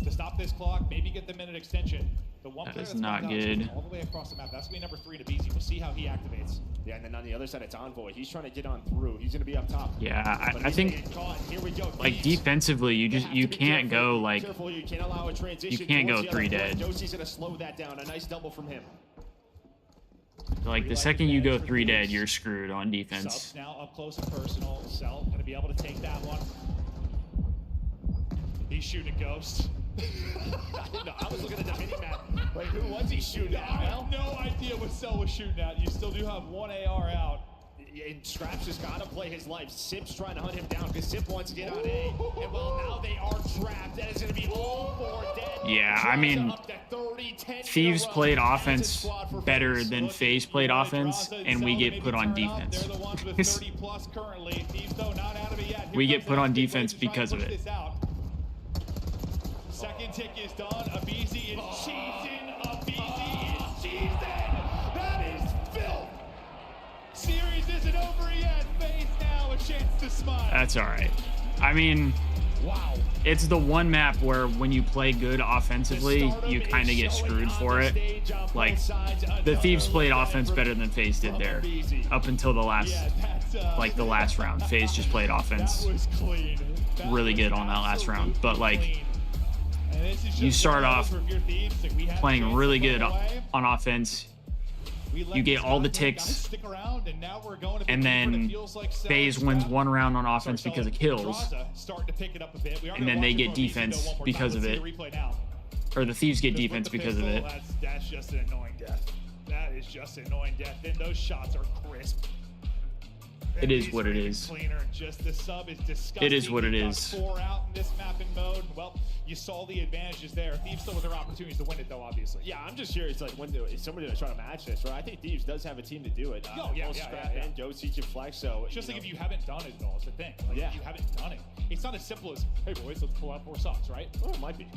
S8: to stop this clock. Maybe get the minute extension. The one
S3: that is not good.
S8: All the way across the map. That's gonna be number 3 to BZ. We'll see how he activates.
S19: Yeah, and then on the other side, it's Envoy. He's trying to get on through. He's gonna be up top.
S3: Yeah, I think
S19: here we go.
S3: Like defensively, you can't go like
S19: you can't allow a transition.
S3: You can't go 3 dead.
S19: Josie's gonna slow that down. A nice double from him.
S3: Like the second you go 3 dead, you're screwed on defense.
S8: Subs now up close and personal. Cell gonna be able to take that one. He's shooting a ghost.
S19: No, I was looking at the mini map. Like, who was he shooting at?
S8: I have no idea what Cell was shooting at. You still do have 1 AR out.
S19: And Straps just got to play his life. Sip's trying to hunt him down because Sip wants to get on A. And well, now they are trapped. That is going to be all 4 dead.
S3: Yeah, I mean, Thieves played offense better than Faze played offense, and we get put on defense.
S8: They're the ones with 30 plus currently. Thieves, though, not out of it yet.
S3: We get put on defense because of it.
S16: Second tick is done. Abizi is cheesing. Abizi is cheesing. That is filth. Series isn't over yet. Faze now a chance to smile.
S3: That's all right. I mean,
S16: wow.
S3: It's the one map where when you play good offensively, you kind of get screwed for it. Like, the Thieves played offense better than Faze did there. Up until the last, like, the last round. Faze just played offense really good on that last round. But, like, you start off playing really good on offense. You get all the ticks, and then Faze wins one round on offense because of kills, and then they get defense because of it, or the Thieves get defense because of it.
S16: That's just an annoying death. That is just an annoying death. Then those shots are crisp.
S3: It is what it is.
S16: Just the sub is disgusting.
S3: It is what it is.
S16: 4 out in this mapping mode. Well, you saw the advantages there. Thieves still with their opportunities to win it, though, obviously.
S19: Yeah, I'm just curious, like, when is somebody going to try to match this, right? I think Thieves does have a team to do it. Scrap in, go Siege and Flex, so...
S16: Just like if you haven't done it at all, it's the thing. Like, if you haven't done it. It's not as simple as, hey, boys, let's pull out 4 subs, right?
S19: Oh, it might be.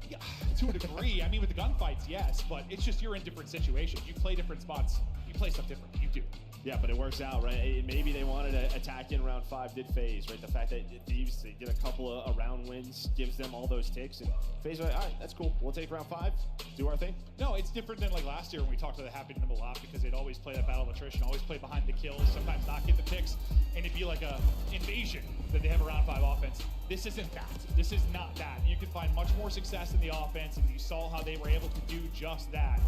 S16: Yeah, to a degree. I mean, with the gunfights, yes, but it's just you're in different situations. You play different spots. You play stuff different. You do.
S19: Yeah, but it works out, right? Maybe they wanted to attack in round 5, did Faze, right? The fact that Thieves, they get a couple of round wins, gives them all those ticks, and Faze was like, all right, that's cool. We'll take round 5, do our thing.
S16: No, it's different than like last year when we talked to the Happy Nimble a lot because they'd always play that battle of attrition, always play behind the kills, sometimes not get the picks, and it'd be like a invasion that they have a round 5 offense. This isn't that. This is not that. You can find much more success in the offense, and you saw how they were able to do just that.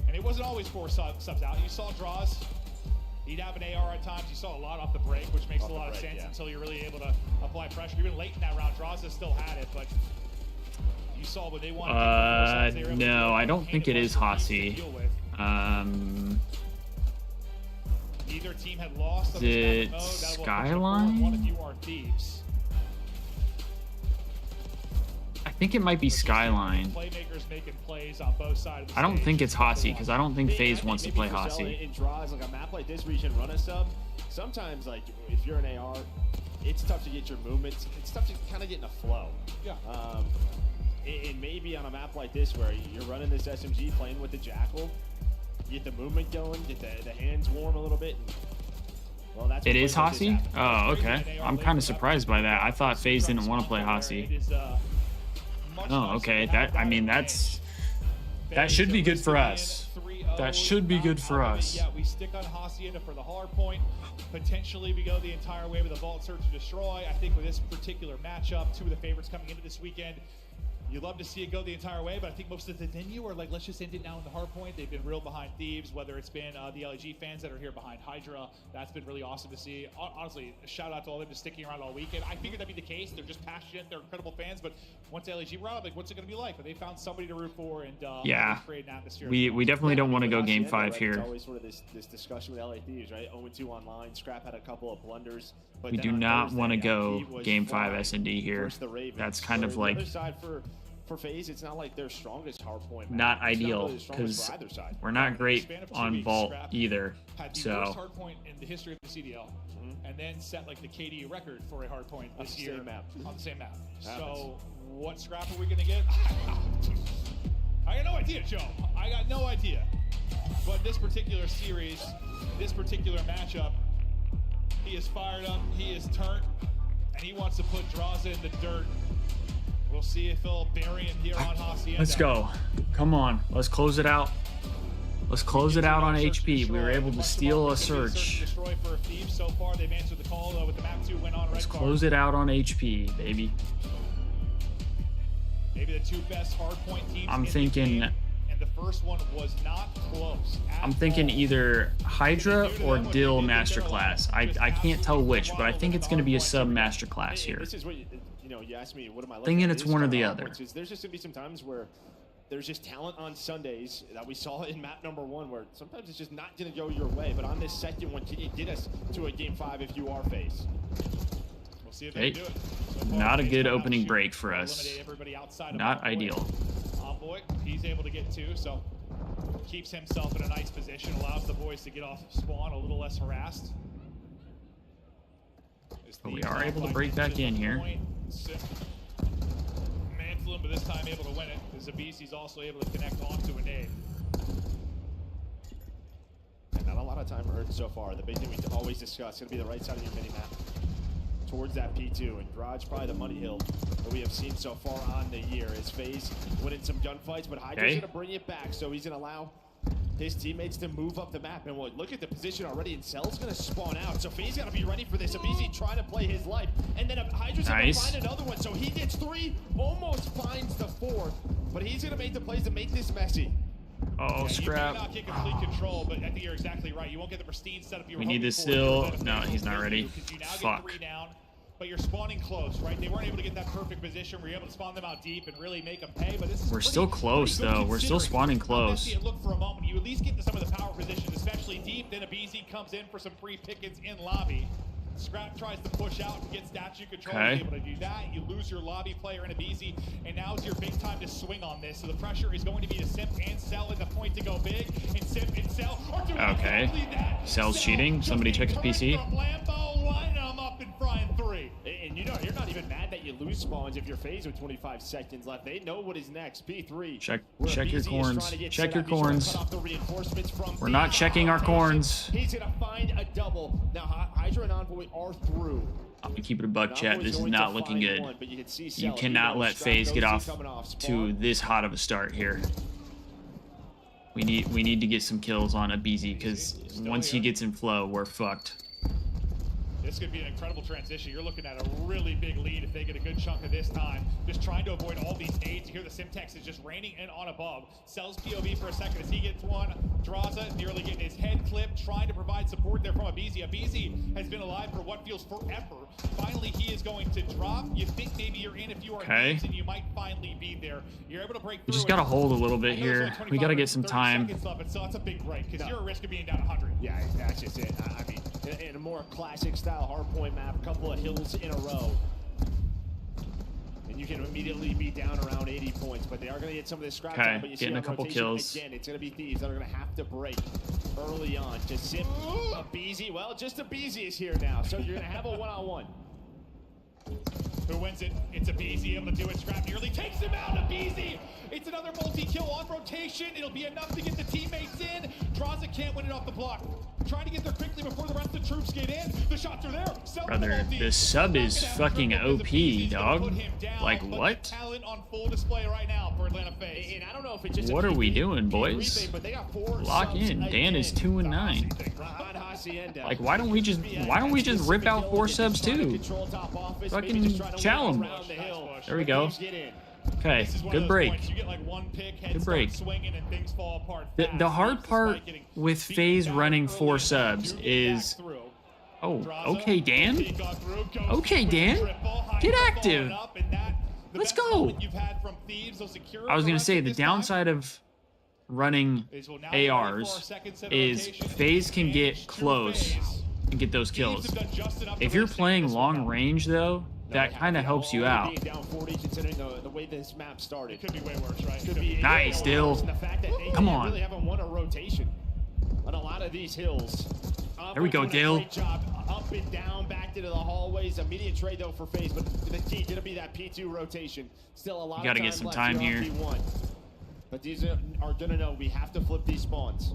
S16: And it wasn't always 4 subs out. You saw draws. He'd have an AR at times. You saw a lot off the break, which makes a lot of sense until you're really able to apply pressure. Even late in that round, Draza still had it, but you saw what they wanted.
S3: No, I don't think it is Hossie.
S16: Neither team had lost.
S3: Is it Skyline?
S16: One of you are Thieves.
S3: I think it might be Skyline.
S16: Playmakers making plays on both sides.
S3: I don't think it's Hossie because I don't think Faze wants to play Hossie.
S19: In draws, like a map like this where you can run a sub, sometimes like if you're an AR, it's tough to get your movements. It's tough to kind of get in a flow.
S16: Yeah.
S19: And maybe on a map like this where you're running this SMG, playing with the Jackal, you get the movement going, get the hands warm a little bit. And, well, that's
S3: it is Hossie? Oh, okay. I'm kind of surprised by that. I thought Faze didn't want to play Hossie. Oh, okay. That should be good for us. That should be good for us.
S16: Yeah, we stick on Hacienda for the hard point. Potentially, we go the entire way with a Vault Search and Destroy. I think with this particular matchup, 2 of the favorites coming into this weekend, you'd love to see it go the entire way, but I think most of the venue are like, let's just end it now in the hard point. They've been real behind Thieves, whether it's been the LEG fans that are here behind Hydra. That's been really awesome to see. Honestly, a shout out to all of them just sticking around all weekend. I figured that'd be the case. They're just passionate. They're incredible fans, but once LEG were out, like, what's it going to be like? But they found somebody to root for and create an atmosphere.
S3: We definitely don't want to go game 5 here.
S19: It's always sort of this discussion with LA Thieves, right? 0-2 online. Scrap had a couple of blunders. But
S3: we do not want to go game 5 S&D here. That's kind of like...
S19: For Faze, it's not like their strongest hardpoint.
S3: Not ideal because we're not great on Vault either.
S16: Had the
S3: so
S16: worst hardpoint in the history of the CDL, and then set like the KD record for a hardpoint this year on the same map. So what Scrap are we gonna get? I got no idea, Joe. I got no idea. But this particular series, this particular matchup, he is fired up, he is turned, and he wants to put Draza in the dirt. We'll see if he'll bury him here on Hacienda.
S3: Let's go. Come on. Let's close it out. Let's close it out on HP. We were able to steal a search.
S16: So far, they've answered the call with the map 2 win on.
S3: Let's close it out on HP, baby.
S16: Maybe the 2 best hardpoint teams.
S3: I'm thinking.
S16: And the first one was not close.
S3: I'm thinking either Hydra or Dill Masterclass. I can't tell which, but I think it's going to be a sub Masterclass here.
S19: This is what you asked me, what am I looking
S3: thinking
S19: at?
S3: it's one or the other.
S19: There's just gonna be some times where there's just talent on Sundays that we saw in map number 1 where sometimes it's just not gonna go your way. But on this second one, can you get us to a game 5 if you are Faze?
S16: We'll see if they do it. So
S3: not a good opening break for us. Not ideal.
S16: Envoy, he's able to get 2, so keeps himself in a nice position, allows the boys to get off spawn a little less harassed.
S3: But we are able to break back in here.
S16: struggling, but this time able to win it. Because Abisi's also able to connect onto a nade.
S19: And not a lot of time earned so far. The big thing we always discuss is going to be the right side of your mini-map towards that P2. And Garage probably the money hill that we have seen so far on the year. Is Faze winning some gunfights, but Hydra's going to bring it back. So he's going to allow his teammates to move up the map. And we'll look at the position already, and Cell's going to spawn out. So Faze got to be ready for this. Abisi trying to play his life. And then Hydra's going to find another one. So he gets 3, almost finds the 4th. But he's going to make the plays to make this messy.
S3: Oh, scrap.
S16: You may not get complete control, but I think you're exactly right. You won't get the pristine setup you were
S3: We need
S16: hoping
S3: this
S16: for.
S3: still. No, he's not ready.
S16: You now
S3: Fuck.
S16: get 3 down, but you're spawning close, right? They weren't able to get that perfect position where you're able to spawn them out deep and really make them pay, but this is
S3: We're still close, though. We're still spawning close.
S16: It look for a moment. You at least get to some of the power positions, especially deep. Then Abisi comes in for some free pickets in lobby. Scrap tries to push out and get statue control. He's able to do that. You lose your lobby player in Abisi, and now's your big time to swing on this. So the pressure is going to be to Simp and Cell at the point to go big, and Simp and Cell are doing exactly that.
S3: Cell's cheating. Somebody check his PC.
S16: Lambo, line them up and frying 3.
S19: And you know, you're not even mad that you lose spawns if you're Faze with 25 seconds left. They know what is next. P3.
S3: Check your corns. Check your corns. We're not checking our corns.
S19: He's going to find a double. Now, Hydra and Envoy are through.
S3: I'm gonna keep it a buck, chat. This is not looking good. You cannot let Faze get off to this hot of a start here. We need to get some kills on Abisi, because once he gets in flow, we're fucked.
S16: This could be an incredible transition. You're looking at a really big lead if they get a good chunk of this time. Just trying to avoid all these nades. You hear the Simtex is just raining in on above. Cell's POV for a second as he gets one. Draza nearly getting his head clipped, trying to provide support there from Abisi. Abisi has been alive for what feels forever. Finally, he is going to drop. You think maybe you're in if you are Thieves, and you might finally be there. You're able to break through.
S3: We just gotta hold a little bit here. We gotta get some time.
S16: Left, but still, that's a big break because you're at risk of being down 100.
S19: Yeah, that's just it. I mean, in a more classic style hardpoint map, a couple of hills in a row, and you can immediately be down around 80 points, but they are going to get some of this scrap time. But you
S3: getting
S19: see
S3: a couple kills.
S19: Again, it's going to be Thieves that are going to have to break early on to Simp. Abisi, well, just Abisi is here now, so you're going to have a one-on-one.
S16: Who wins it? It's Abisi able to do it. Scrap nearly takes him out. Abisi! It's another multi-kill on rotation. It'll be enough to get the teammates in. Draza can't win it off the block. Trying to get there quickly before the rest of the troops get in. The shots are there.
S3: Brother, this sub is fucking OP, dog. Like, what?
S16: Talent on full display right now for Atlanta Faze.
S19: And I don't know if it's just
S3: what are we doing, boys? Lock in. Dan is 2-9. Like, why don't we just rip out 4 subs too? Fucking chow him. There we go. Okay, good break. Good break. The hard part with Faze running 4 subs is... Oh, okay, Dan. Okay, Dan. Get active. Let's go. I was going to say, the downside of running ARs is Faze can get close and get those kills. If you're playing long range, though, that kind of helps you out.
S19: The way this map started.
S16: It could be way worse, right?
S3: Nice, Dill. Come on.
S19: Really haven't won a rotation on a lot of these hills.
S3: There we go, Dill.
S19: Up and down, back into the hallways. Immediate trade though for Faze, but the key gonna be that P2 rotation. Still a lot.
S3: You gotta get some time here.
S19: But these are gonna know we have to flip these spawns.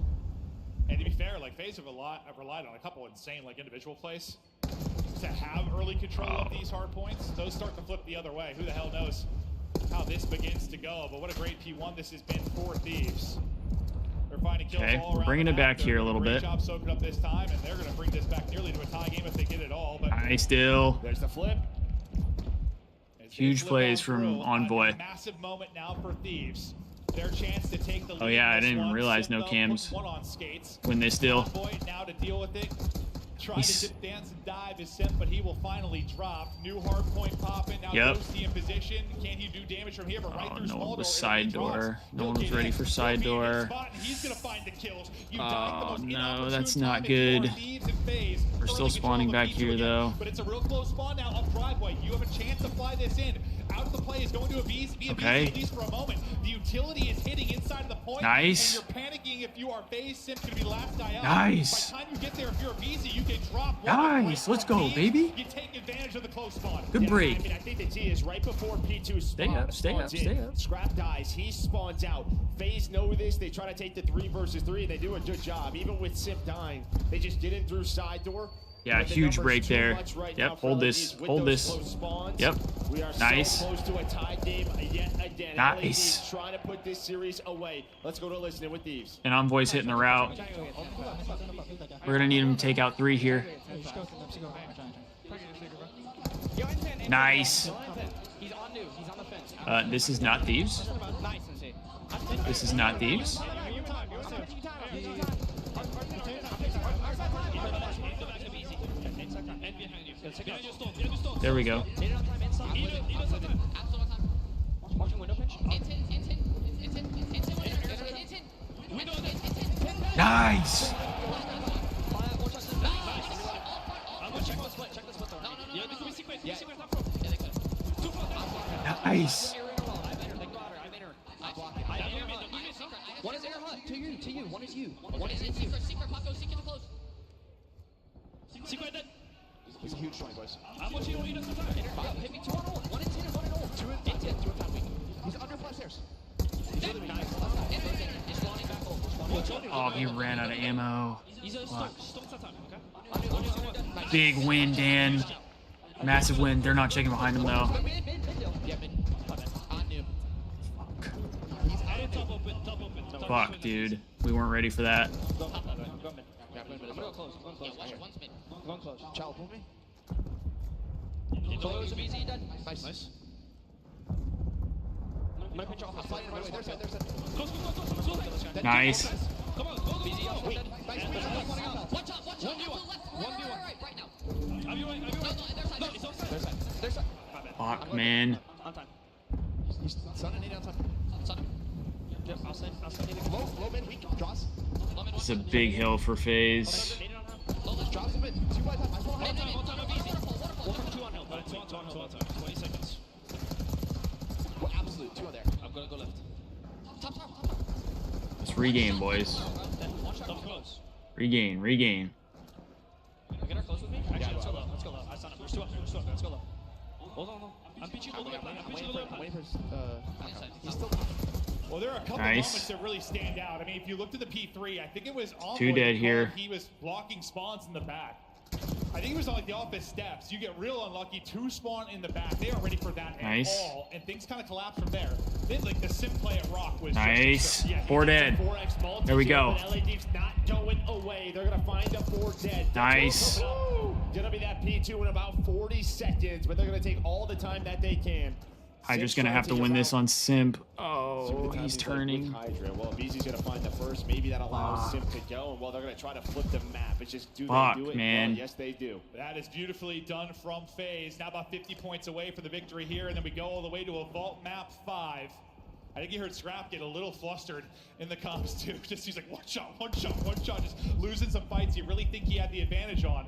S16: And to be fair, like Faze have relied on a couple insane like individual plays to have early control of these hard points. Those start to flip the other way. Who the hell knows how this begins to go? But what a great P1 this has been for Thieves. They're finding kills all around.
S3: Bringing it back here a little bit.
S16: Great job soaking up this time, and they're going to bring this back nearly to a tie game if they get it all. But
S3: nice, Dill.
S19: There's the flip.
S3: Huge plays from Envoy.
S16: Massive moment now for Thieves. Their chance to take the lead.
S3: Oh yeah, I didn't even realize no cams. Win this Dill.
S16: Envoy now to deal with it. Trying to dip, dance, and dive is Simp, but he will finally drop. New hard point popping. Now Ghosty in position. Can he do damage from here? But right through
S3: no one
S16: small
S3: was
S16: door.
S3: Side door. No one was ready for side door.
S16: He's gonna find the kills.
S3: Oh no, that's not good. We're still spawning back here though.
S16: But it's a real close spawn now up driveway. You have a chance to fly this in.
S8: out of the play is going to be
S3: Okay.
S8: at least for a moment. The utility is hitting inside of the point.
S3: Nice.
S8: And you're panicking if you are Faze. Simp's going to be the last guy out.
S3: Nice.
S8: By the time you get there, if you're a VZ, you can drop one.
S3: Nice. Let's go, baby.
S8: You take advantage of the close spawn.
S3: Good break.
S19: I mean, I think the T is right before P2
S3: Stay up, stay up, stay up.
S19: Scrap dies. He spawns out. FaZe know this. They try to take the 3 versus 3, and they do a good job. Even with Simp dying, they just get in through side door.
S3: Yeah, huge break there.
S19: Right
S3: Yep, hold this. Hold this. Yep.
S19: We are
S3: nice.
S19: So close to a tie game yet again.
S3: Nice.
S19: Trying to put this series away. Let's go to listening with Thieves.
S3: And Envoy's hitting the route. We're going to need him to take out 3 here. Nice. This is not Thieves. This is not Thieves. There we go. Nice. Nice.
S9: One is air hut to you. One is you. One is you. Secret, Paco, secret close. Secret dead.
S16: He's a huge strong, boys.
S9: Hit me 2 on ult. 1 in 10 and 1 in ult. 2 in 10. 2 in top weak. He's under 5 stairs.
S3: Oh, he ran out of ammo. Big win, Dan. Massive win. They're not checking behind him, though. Fuck, dude. We weren't ready for that.
S9: I'm gonna go close. Going close. Child, pull me. Close, BZ, done. Nice. I'm gonna pinch off. I'm flying right away. There's that. Close.
S3: Nice.
S9: Come on, go. BZ, nice. Watch out. 1v1. Right now. There's side.
S3: Fuck, man.
S9: On time. He's sunning it on time. Sun. Yep, I'll send it. Low mid, weak. Draws.
S3: It's a big hill for FaZe.
S9: Drops a bit. 2 by time.
S14: One time, easy. 2 on hill. 2 on hill. 20 seconds.
S9: Well, absolute. 2 on there.
S14: I'm gonna go left.
S9: Top.
S3: Let's regain, boys.
S14: Top close.
S3: Regain.
S14: Get her close with me? Actually, let's go low. I stun him. There's 2 up here. Let's go low. Hold on. I'm pitching all the way. I'm pitching all the way.
S9: He's still.
S8: Well, there are a couple moments that really stand out. I mean, if you looked at the P3, I think it was almost
S3: 2 dead here.
S8: He was blocking spawns in the back. I think he was on like the office steps. You get real unlucky. 2 spawn in the back. They aren't ready for that at all, and things kind of collapse from there. Then like the sim play at Rock was
S3: nice.
S8: Just,
S3: 4 dead. There we go.
S19: LA Thieves not going away. They're gonna find the 4 dead.
S3: Nice.
S19: Gonna be that P2 in about 40 seconds, but they're gonna take all the time that they can.
S3: Hydra's gonna have to win this on Simp. Oh, he's turning.
S19: Hydra. Well, BZ's gonna find the first. Maybe that allows Simp to go. And well, they're gonna try to flip the map. It's just do they do it?
S3: Man.
S19: Well, yes, they do.
S8: That is beautifully done from FaZe. Now about 50 points away for the victory here, and then we go all the way to a vault map 5. I think you heard Scrap get a little flustered in the comms too. Just he's like one shot, just losing some fights you really think he had the advantage on.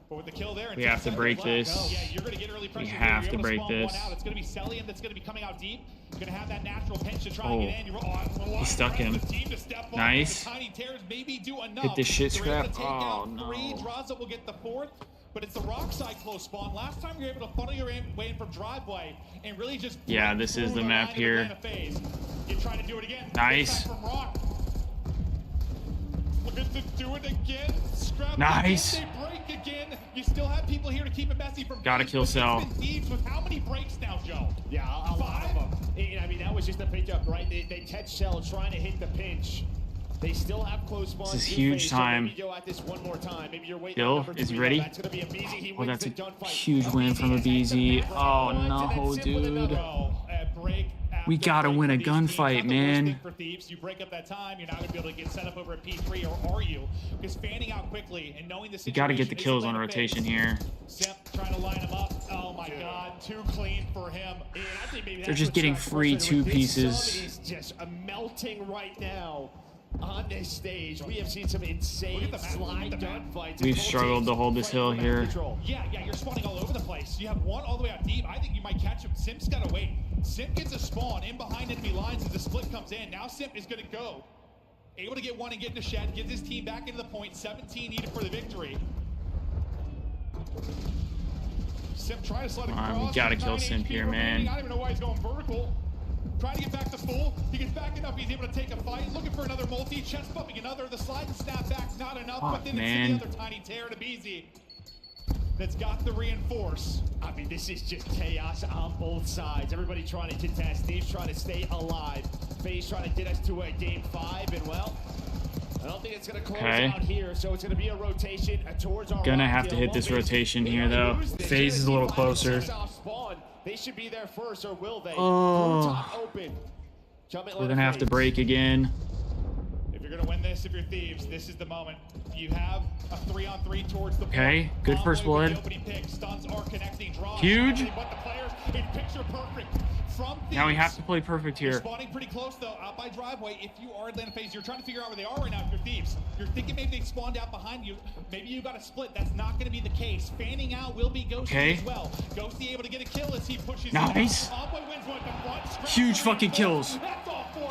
S8: But with the kill there,
S3: we have to break this.
S8: Yeah, you're gonna get early pressure.
S3: We have to break this.
S8: It's gonna be Celian that's gonna be coming out deep. You're gonna have that natural pinch to try and get in.
S3: He stuck him. Nice. Hit this shit, Scrap. Oh no.
S8: 3. Draza will get the 4th. But it's the rock side close spawn. Last time you were able to funnel your way in from driveway and really just
S3: this is the map here.
S8: You try to do it again.
S3: Nice.
S8: From rock. Look at them do it again. Scrap
S3: nice.
S8: They break again. You still have people here to keep it messy from
S3: gotta kill Cell.
S8: Thieves with how many breaks now, Joe?
S19: Yeah, a lot of them. I mean, that was just a pickup, right? They catch Cell trying to hit the pinch. They still have close spawns.
S3: This is huge time.
S19: So go at this one more time. Maybe you're waiting.
S3: Bill is ready.
S19: That's gonna be a BZ. He
S3: well, that's a huge win from a BZ. Oh no, dude. We gotta win a gunfight, man.
S8: For Thieves, you break up that time, you're not gonna be able to get set up over at P3, or are you? Because fanning out quickly and knowing the situation.
S3: You gotta get the kills on rotation here.
S8: Simp trying to line him up. Oh my God, too clean for him. And I think maybe
S3: they're just getting free 2 pieces.
S19: He's just melting right now. on this stage. We have seen some insane slide gunfights.
S3: We've struggled to hold this hill here.
S16: Yeah, you're spawning all over the place. You have one all the way out deep. I think you might catch him. Simp's got to wait. Simp gets a spawn in behind enemy lines as the split comes in. Now Simp is going to go. Able to get one and get into shed, gets his team back into the point. 17 needed for the victory. Simp trying to slide across.
S3: We gotta kill Simp here, man.
S16: I don't even know why he's going vertical. Trying to get back to full. He gets back enough. He's able to take a fight. Looking for another multi. Chest bumping another. The slide and snap back. Not enough. But then it's the other tiny tear to BZ. That's got the reinforce.
S19: I mean, this is just chaos on both sides. Everybody trying to contest. Thieves trying to stay alive. Faze trying to get us to a game 5. And well, I don't think it's going to close out here, so it's going to be a rotation towards our
S3: gonna have to hit this rotation here, though. Faze is a little closer.
S19: They should be there first, or will they?
S3: Oh, we're gonna have to break again.
S16: If you're gonna win this, if you're Thieves, this is the moment. You have a 3-on-3 towards the
S3: okay, good first blood.
S16: Stuns are connecting,
S3: Huge.
S16: But the players in picture perfect. From Thieves,
S3: now we have to play perfect here.
S16: Spawning pretty close though, out by driveway. If you are Atlanta Faze, you're trying to figure out where they are right now. If you're Thieves, you're thinking maybe they spawned out behind you. Maybe you got a split. That's not going to be the case. Fanning out will be Ghosty as well. Ghosty able to get a kill as he pushes.
S3: Nice. Huge fucking kills.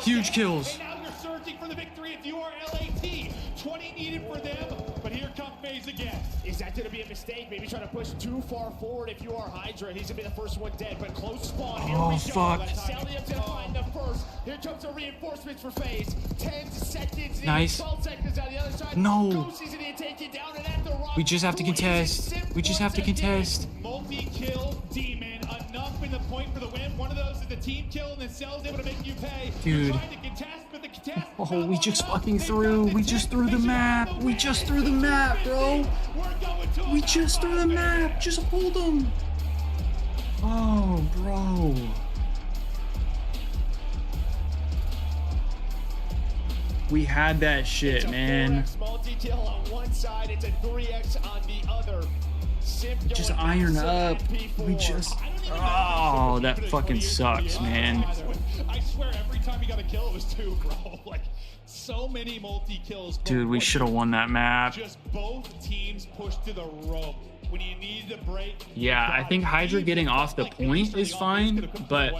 S3: Huge kills.
S16: And now you're searching for the victory if you are LAT. 20 needed for them, but here comes Faze again.
S19: Is that going to be a mistake? Maybe trying to push too far forward if you are Hydra. He's going to be the first one dead, but close spawn. Here we go.
S3: Fuck.
S19: Salium's going to find them first. Here comes the reinforcements for Faze. 10 seconds.
S3: Nice.
S19: 12 seconds on the other side.
S3: No.
S19: Down and at the rock.
S3: We just have to contest. We just have to contest.
S16: Multi-kill demon. Enough in the point for the win. One of those is the team kill, and then Cell's able to make you pay.
S3: Dude.
S16: Trying to contest, but the contest.
S3: Oh, we just fucking threw. We just threw the map. We just threw the map, bro. We just threw the map. Just hold them. Oh, bro. We had that shit, man.
S19: Multi-kill on one side, it's a 3x on the other.
S3: Just iron up. We just. Oh, that fucking sucks, man.
S16: I swear every time you got a kill, it was 2, bro. Like, so many multi-kills.
S3: Dude, we should have won that map.
S16: Just both teams pushed to the rope. When you need to break.
S3: Yeah, I think Hydra getting off the point is fine, but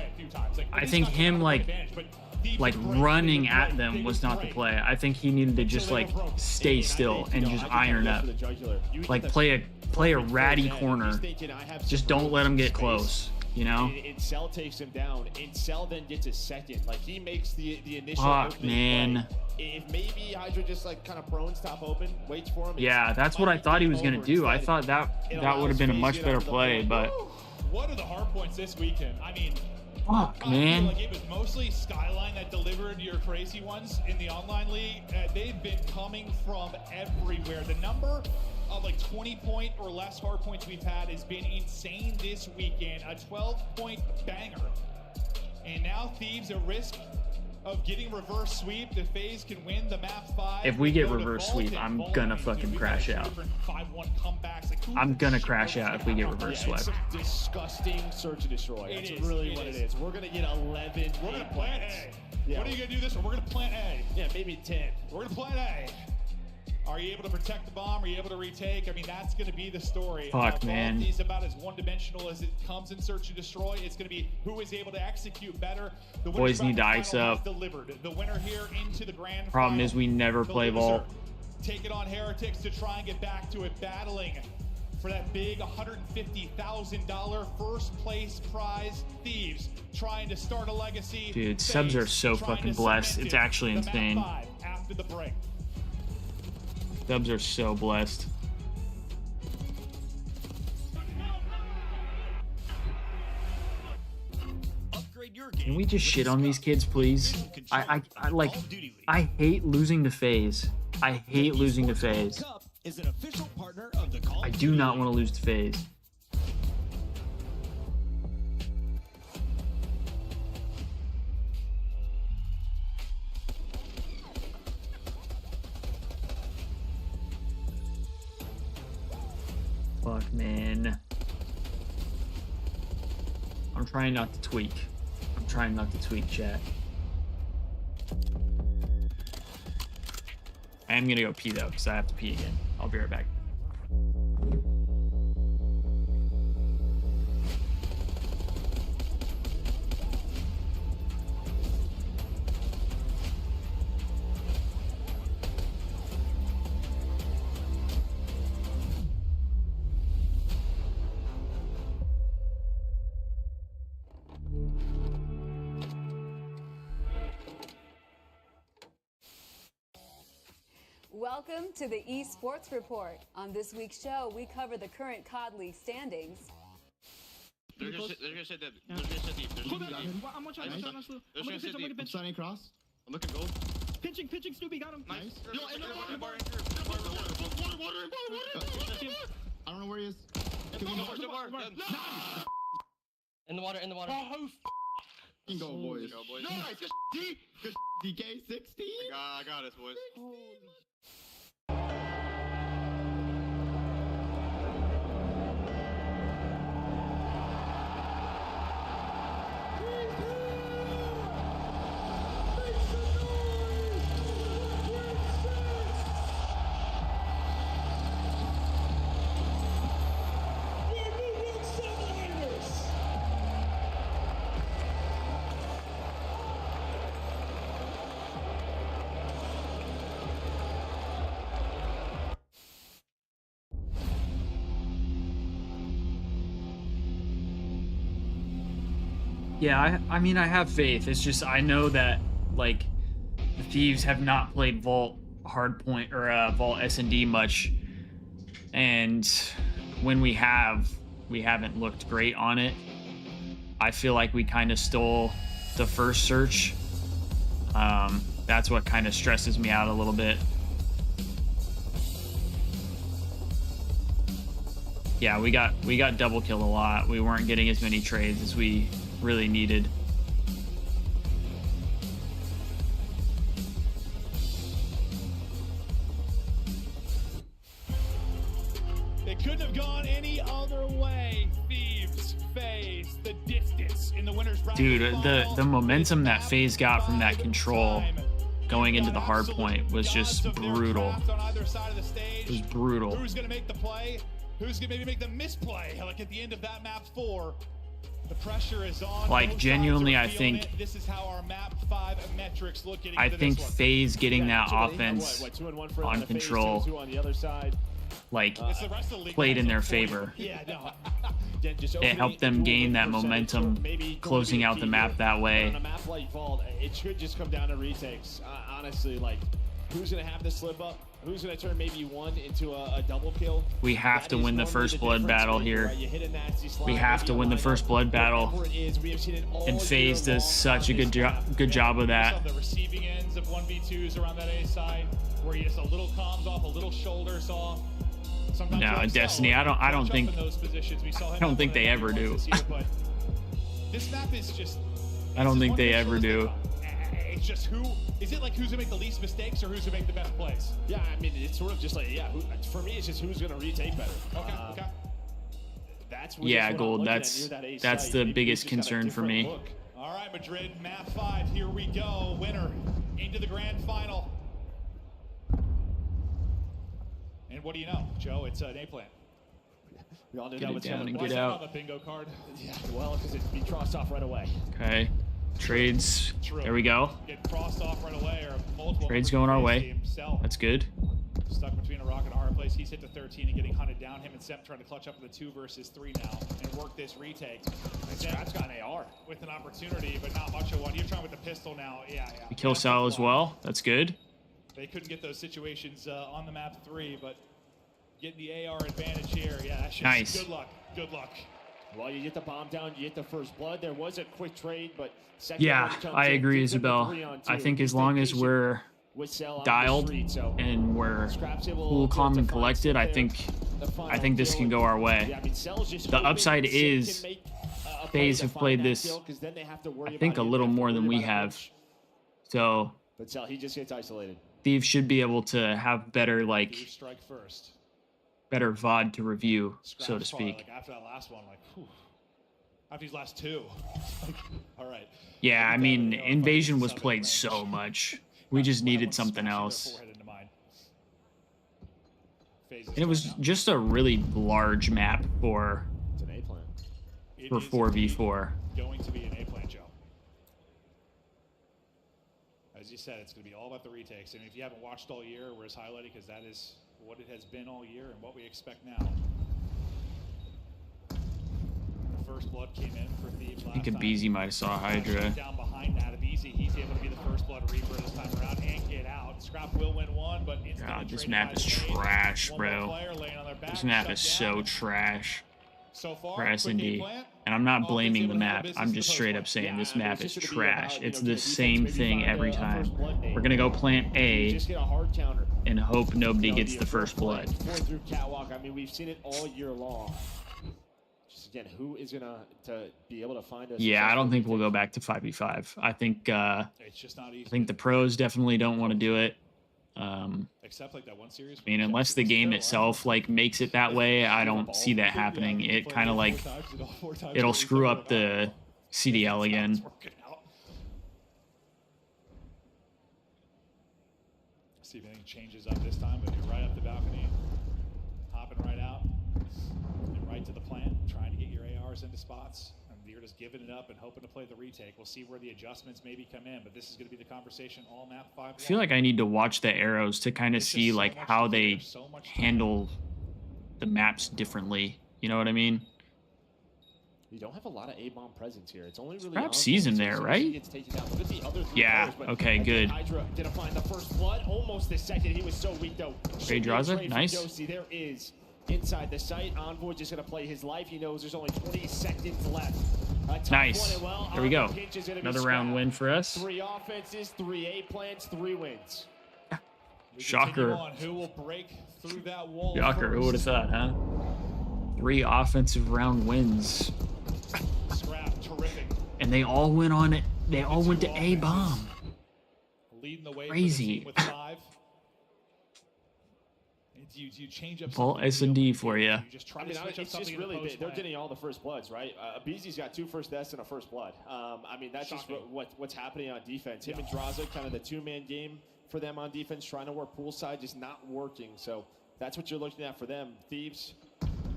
S3: I think him like running at them was not the play. I think he needed to just like stay still and just iron up. Like play a ratty corner. Just don't let him get close, you know?
S19: And Cell takes him down, and Cell then gets a second. Like he makes the initial
S3: fuck, man.
S19: If maybe Hydra just like kind of prone stop open, waits for him.
S3: Yeah, that's what I thought he was gonna do. I thought that would have been a much better play, but
S16: what are the hard points this weekend? I mean,
S3: fuck, man.
S16: Like it was mostly Skyline that delivered your crazy ones in the online league. They've been coming from everywhere. The number of like 20-point or less hard points we've had has been insane this weekend. A 12-point banger. And now Thieves at risk of getting reverse sweep. The Faze can win the map 5.
S3: If we get reverse sweep, I'm gonna fucking crash out. I'm gonna crash out if we get reverse sweep.
S19: Disgusting search and destroy. That's really what it is. We're gonna get 11.
S16: We're gonna plant A. Yeah. What are you gonna do this one? We're gonna plant A.
S19: Yeah, maybe 10.
S16: We're gonna plant A. Are you able to protect the bomb? Are you able to retake? I mean, that's going to be the story.
S3: Fuck, man.
S16: These about as one-dimensional as it comes in search and destroy. It's going to be who is able to execute better. The
S3: boys need to ice up.
S16: Delivered. The winner here into the grand
S3: problem
S16: final.
S3: Is we never play vault.
S16: Take it on Heretics to try and get back to it, battling for that big $150,000 first place prize. Thieves trying to start a legacy.
S3: Dude, subs are so fucking blessed. It's actually insane.
S16: After the break.
S3: Subs are so blessed. Can we just shit on these kids, please? I hate losing to Faze. I hate losing to Faze. I do not want to lose to Faze. Fuck, man. I'm trying not to tweak. I'm trying not to tweak, chat. I am gonna go pee though, because I have to pee again. I'll be right back.
S20: Welcome to the Esports Report. On this week's show, we cover the current COD League standings.
S21: They're gonna say that. I'm signing cross. I'm looking gold.
S16: Pinching, Snoopy got him.
S21: Nice. Yo, water. I don't know where he is.
S9: In the water.
S21: Oh, go, boys. Nice. Good DK16. I got us, boys.
S3: Yeah, I mean, I have faith. It's just I know that, like, the Thieves have not played Vault Hardpoint or Vault S&D much, and when we have, we haven't looked great on it. I feel like we kind of stole the first search. That's what kind of stresses me out a little bit. Yeah, we got double kill a lot. We weren't getting as many trades as we really needed.
S8: It couldn't have gone any other way. Thieves, Faze, the distance in the winner's bracket.
S3: Dude, the momentum that Faze got from that control going into the hard point was just brutal. It was brutal.
S8: Who's gonna make the play? Who's gonna maybe make the misplay? Like at the end of that map 4. The pressure is on.
S3: Like, genuinely, I think
S8: this is how our map 5 metrics look.
S3: I think Faze getting that offense on control, like, played in their favor. It helped them gain that momentum, closing out the map that way.
S19: On a map like Vault, it should just come down to retakes. Honestly, like, who's gonna have the slip up? Who's going to turn maybe one into a double kill?
S3: We have to win the first blood battle here. We have to win the first blood battle. And Faze does such a good job of that.
S8: The receiving ends of 1v2s around that A side, where he just a little comms off, a little shoulders off.
S3: No, Destiny, I don't think they ever do.
S8: This map is just,
S3: I don't think they ever do.
S8: It's just is it like who's gonna make the least mistakes or who's gonna make the best plays?
S19: Yeah, I mean, it's sort of just like, for me, it's just who's gonna retake better.
S8: Okay.
S19: That's
S3: Gold. That's the biggest concern for me.
S8: All right, Madrid, map 5. Here we go. Winner into the grand final. And what do you know, Joe? It's an A plan.
S19: We all knew
S3: Get
S19: that
S3: it
S19: was
S3: down
S19: coming.
S3: and get out.
S8: On the bingo card.
S19: Yeah, well, because it'd be crossed off right away.
S3: Okay. Trades. There we go.
S8: Get crossed off right away, or multiple
S3: Trades going our way. That's good.
S8: Stuck between a rock and a hard place. He's hit to 13 and getting hunted down. Him and Sep trying to clutch up with a 2 versus 3 now and work this retake.
S19: Scrap's got an AR
S8: with an opportunity, but not much of one. You're trying with the pistol now. Yeah.
S3: We kill Sal as well. That's good.
S8: They couldn't get those situations on the map 3, but getting the AR advantage here. Yeah, that's just
S3: nice.
S8: Good luck. Good luck.
S19: Well, you get the bomb down, you get the first blood. There was a quick trade, but second.
S3: Yeah, I agree, Isabel. I think as long as we're dialed and we're cool, calm, and collected, I think this can go our way. The upside is Faze have played this, I think, a little more than we have. So
S19: he just gets isolated.
S3: Thieves should be able to have better, like, better VOD to review, so to speak.
S8: Like after that last one, like, whew. After these last 2. All right.
S3: Yeah, I mean, Invasion was played so much. We just needed something else. And it was just a really large map for
S19: It's an A plan.
S3: 4v4.
S8: Going to be an A plan, Joe. As you said, it's going to be all about the retakes. And if you haven't watched all year, we're just highlighting because that is what it has been all year and what we expect now. The first blood came in for Thieves last
S3: I think Abizi might have saw Hydra.
S8: Down behind that, Abizi, he's able to be the first blood reaper this time around and get out. Scrap will win one, but
S3: God, this map is trash, bro. This map is so trash for S&D. And I'm not blaming the map. I'm just straight up saying this map is trash. It's the same thing every time. We're gonna go plant A and hope nobody gets the first blood.
S19: Through catwalk, I mean, we've seen it all year long. Just again, who is gonna be able to find us?
S3: Yeah, I don't think we'll go back to 5v5. I think
S8: it's just not easy.
S3: I think the pros definitely don't want to do it.
S8: Except like that one series.
S3: I mean, unless the game itself like makes it that way, I don't see that happening. It kind of like it'll screw up the CDL again.
S8: See if anything changes up this time, but you're right up the balcony, hopping right out, and right to the plant, trying to get your ARs into spots. And you're just giving it up and hoping to play the retake. We'll see where the adjustments maybe come in, but this is going to be the conversation all map 5.
S3: I feel like I need to watch the arrows to kind of see like how they handle the maps differently. You know what I mean?
S19: You don't have a lot of A-bomb presence here. It's only really
S3: perhaps season there, right? Yeah. Okay. Good.
S19: Hydra gonna find the first blood. Almost the second. He was so weak though.
S3: Draza, nice.
S19: There is inside the site. Envoy just gonna play his life. He knows there's only 20 seconds left.
S3: Nice. There we go. Another round win for us.
S19: 3 offenses, 3 A plans, 3 wins.
S3: Shocker.
S8: Who will break through that wall?
S3: Shocker. Who would have thought, huh? 3 offensive round wins.
S8: Scrap, terrific.
S3: And they all went on it. They all went to A bomb.
S8: Leading the way
S3: crazy.
S8: With 5. You change up
S3: Full S&D for you.
S19: I mean, it's just really they're getting all the first bloods, right? Abizi's got 2 first deaths and a first blood. I mean, that's just what's happening on defense. Him and Draza, kind of the 2-man game for them on defense, trying to work poolside, just not working. So that's what you're looking at for them. Thieves,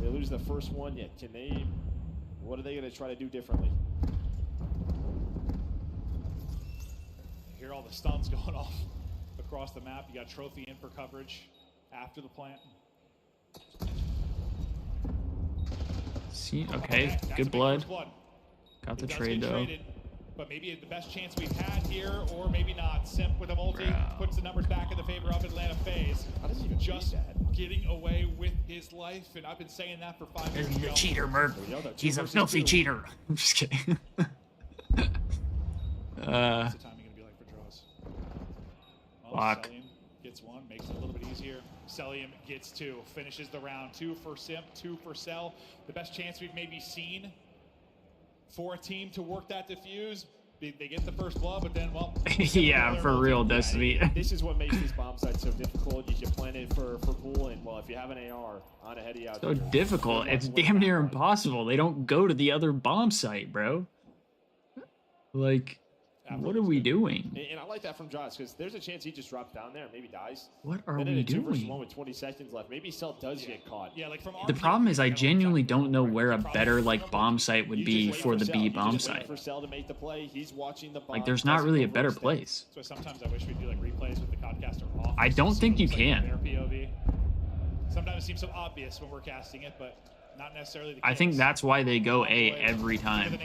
S19: they lose the first one. Yet can they? What are they going to try to do differently?
S8: You hear all the stuns going off across the map. You got Trophy in for coverage after the plant.
S3: See, okay, good blood. Got the trade though.
S8: Traded, but maybe the best chance we've had here, or maybe not. Simp with a multi puts the numbers back in the favor of Atlanta Faze.
S19: How does he even
S8: just getting away with his life, and I've been saying that for 5 years.
S3: He's a cheater, Merc. He's a filthy cheater. I'm just kidding.
S8: What's the timing gonna be like for draws?
S3: Lock.
S8: Celium gets 1, makes it a little bit easier. Celium gets 2, finishes the round. 2 for Simp, 2 for Cell. The best chance we've maybe seen for a team to work that defuse. They get the first blood, but then, well...
S3: yeah, for real, Destiny.
S19: This is what makes these bomb sites so difficult. You can plan it for pool, and, well, if you have an AR on a heady out
S3: so difficult. It's damn near impossible. They don't go to the other bomb site, bro. Like... What are we doing?
S19: And I like that from Josh, because there's a chance he just drops down there and maybe dies.
S3: What are
S19: we
S3: doing?
S19: 2 versus 1 with 20 seconds left. Maybe Cell does get caught.
S8: Yeah, like from
S3: the problem is I genuinely don't know where a better like bomb site would be for the B bomb site.
S19: For Cell to make the play. He's watching the bomb.
S3: Like there's not really a better place.
S8: So sometimes I wish we'd do like replays with the Codcaster off.
S3: I don't think you can.
S8: Their POV. Sometimes it seems so obvious when we're casting it, but not necessarily the case.
S3: I think that's why they go A every time.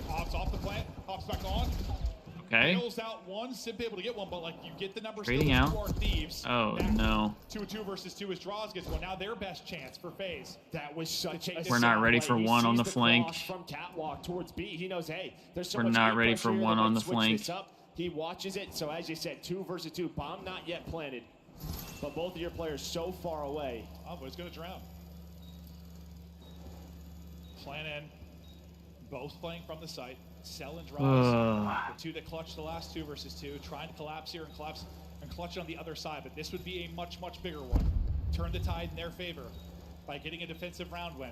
S8: Hops off the plant, hops back on.
S3: Okay.
S8: Nails out 1, Simp able to get 1, but like you get the numbers
S3: Trading out.
S8: Thieves.
S3: Oh no.
S8: 2-2 versus 2 as Draws gets 1. Now their best chance for Faze.
S19: That was such a
S3: We're not ready for 1 on the flank.
S19: From catwalk towards B. He knows, hey, there's so
S3: We're
S19: much
S3: not ready for 1 on the flank.
S19: He watches it. So as you said, 2 versus 2. Bomb not yet planted. But both of your players so far away.
S8: Oh, but he's gonna drown. Plan in. Both playing from the site. Cell and Draws, the 2 that clutched the last 2 versus 2, trying to collapse here and clutch on the other side, but this would be a much, much bigger one. Turn the tide in their favor by getting a defensive round win.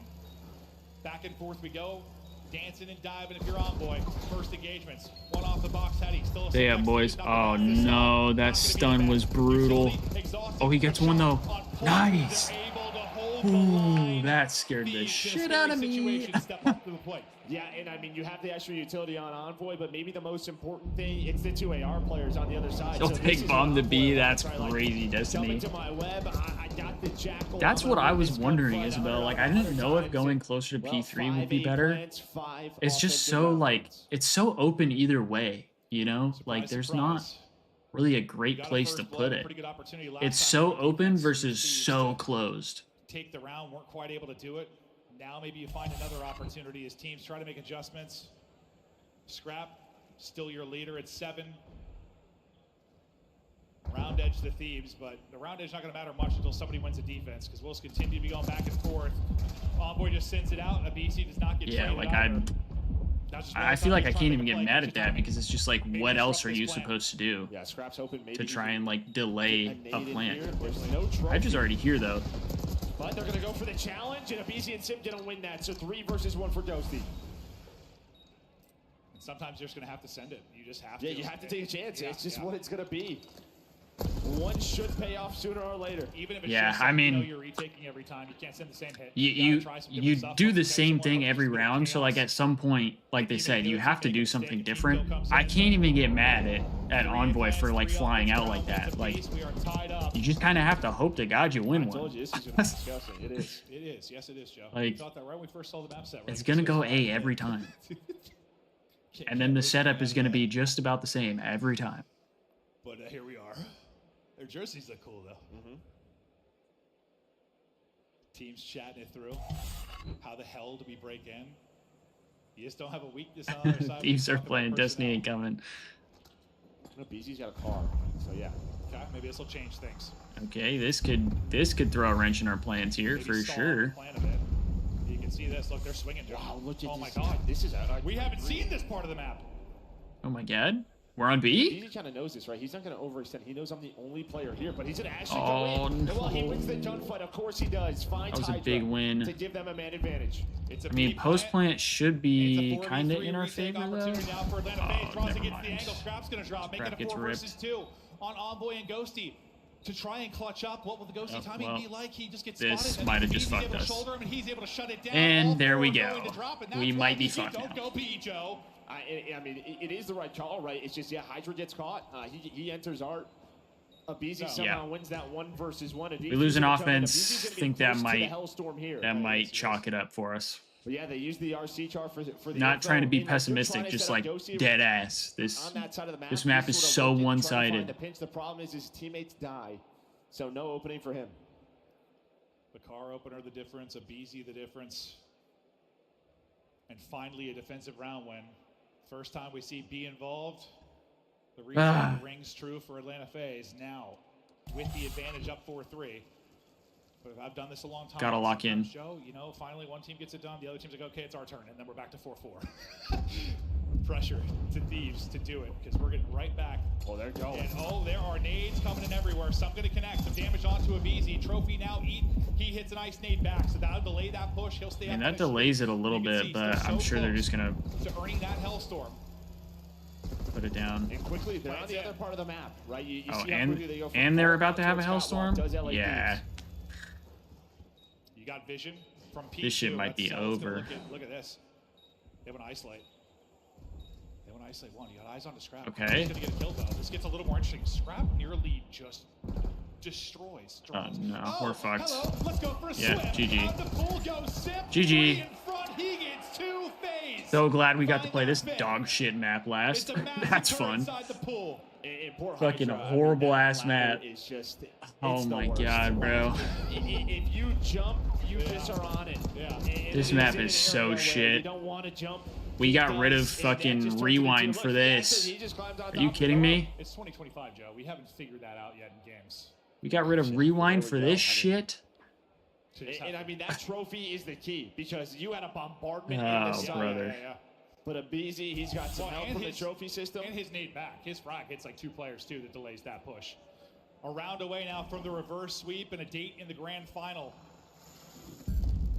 S8: Back and forth we go, dancing and diving if you're Envoy. First engagements, 1 off the box, Hattie, still a
S3: yeah, boys. Oh no, that stun was brutal. Oh, he gets 1 though. Nice. Ooh, that scared the shit out of me.
S8: Step up to the plate.
S19: Yeah, and I mean, you have the extra utility on Envoy, but maybe the most important thing, it's the 2 AR players on the other side.
S3: He'll take bomb to B. That's crazy, Destiny. That's what I was wondering, Isabel. Like, I didn't know if going closer to P3 would be better. It's just so, like, it's so open either way, you know? Like, there's not really a great place to put it. It's so open versus so closed.
S8: Take the round, weren't quite able to do it. Now maybe you find another opportunity as teams try to make adjustments. Scrap, still your leader at 7. Round edge the Thieves, but the round edge is not going to matter much until somebody wins a defense, because we'll continue to be going back and forth. Envoy just sends it out. ABC does not get
S3: yeah, like I feel like I can't even get mad at that, because it's just like, what else are you supposed to do to try and like delay a plant? Hydra's already here though.
S19: But they're going to go for the challenge, and ABC and Sim didn't win that, so 3 versus 1 for Ghosty.
S8: Sometimes you're just going to have to send it. You just have to.
S19: Yeah, you have to take a chance. It's just what it's going to be. One should pay off sooner or later.
S8: Even if it's
S3: just I mean,
S8: you're retaking every time, you can't send the same hit.
S3: You do the same thing every round, so like at some point, like they said, you have to do something different. I can't even get mad at Envoy for like flying out like that. Like, you just kind of have to hope to God you win one.
S19: It is.
S8: It is. Yes, it is, Joe.
S3: Like,
S8: we thought that right when we first saw the map set. Right?
S3: It's gonna go A every time, and then the setup is gonna be just about the same every time.
S8: But here we are. Their jerseys look cool, though. Teams chatting it through. How the hell do we break in? You just don't have a weakness on their side.
S3: Thieves are playing. Destiny ain't coming.
S19: No, BZ's got a car, so yeah.
S8: Okay, maybe this will change things.
S3: Okay, this could throw a wrench in our plans here
S8: maybe
S3: for sure.
S8: You can see this. Look, they're swinging.
S19: Wow, look at this.
S8: Oh my God,
S19: this is.
S8: We haven't seen this part of the map.
S3: Oh my God. We're on B?
S19: BZ kind of knows this, right? He's not going to overextend. He knows I'm the only player here, but he's going to actually go in.
S3: No.
S19: Well, he wins the gunfight. Of course he does. Finds
S3: that was a
S19: Hydra
S3: big win.
S19: to give them a man advantage.
S3: I mean, post plant should be kind of in our favor, though.
S8: Now for Atlanta Faze, draws against the angle. Scrap's going to drop, making it 4 versus 2 on Envoy and Ghosty. To try and clutch up, what will the Ghosty timing be like? He just gets
S3: this
S8: spotted.
S3: might have just fucked us.
S8: He's able to shut it down.
S3: And there we go. We might be fucked now.
S8: Don't go B, Joe.
S19: I mean, it is the right call, right? It's just, yeah, Hydra gets caught. He enters Art. BZ somehow wins that 1 versus 1.
S3: We lose an offense. I think that might chalk it up for us.
S19: But yeah, they use the RC chart for the
S3: not trying to be pessimistic, just like dead ass. This map is so one-sided.
S19: The problem is his teammates die, so no opening for him.
S8: The car opener, the difference. A BZ, the difference. And finally, a defensive round win. First time we see B involved. The reset rings true for Atlanta Faze. Now, with the advantage up 4-3. But I've done this a long time.
S3: Gotta lock in.
S8: Joe, you know, finally one team gets it done. The other team's like, okay, it's our turn. And then we're back to 4-4. Pressure to Thieves to do it, because we're getting right back.
S19: Oh, they're going.
S8: And there are nades coming in everywhere. Some going to connect. Some damage onto a BZ. Trophy now eaten. He hits an ice nade back, so that'll delay that push. He'll stay up.
S3: And that delays it a little bit, but I'm sure they're just going
S8: to earning that Hellstorm.
S3: Put it down.
S19: And quickly, they're on the other part of the map, right? You see
S3: and they're about to have a Hellstorm? Yeah.
S8: You got vision from P2.
S3: This shit might be over.
S8: Look at this. They want to isolate. They want to isolate 1. You got eyes on the Scrap.
S3: Okay.
S8: He's going to get a kill, though. This gets a little more interesting. Scrap nearly just destroys.
S3: Oh, no. We're fucked.
S8: Hello. Let's go for a
S3: yeah,
S8: swim.
S3: GG.
S8: The pool goes Sip.
S3: GG.
S8: In front. He gets 2 Faze.
S3: So glad we got to play this dog shit map last. That's fun.
S8: The pool.
S3: Fucking horrible ass map. Oh my God, bro.
S19: If you jump, you just are on it. Yeah.
S3: This map is so shit.
S19: You don't want to jump.
S3: We got rid of fucking rewind for this. Are you kidding me?
S8: It's 2025, Joe. We haven't figured that out yet in games.
S3: We got rid of rewind for this shit?
S19: And I mean, that trophy is the key, because you had a bombardment in the side.
S3: Brother.
S8: Yeah.
S19: But a BZ, he's got some help from the trophy system.
S8: And his nade back. His frag hits like 2 players, too, that delays that push. A round away now from the reverse sweep and a date in the grand final.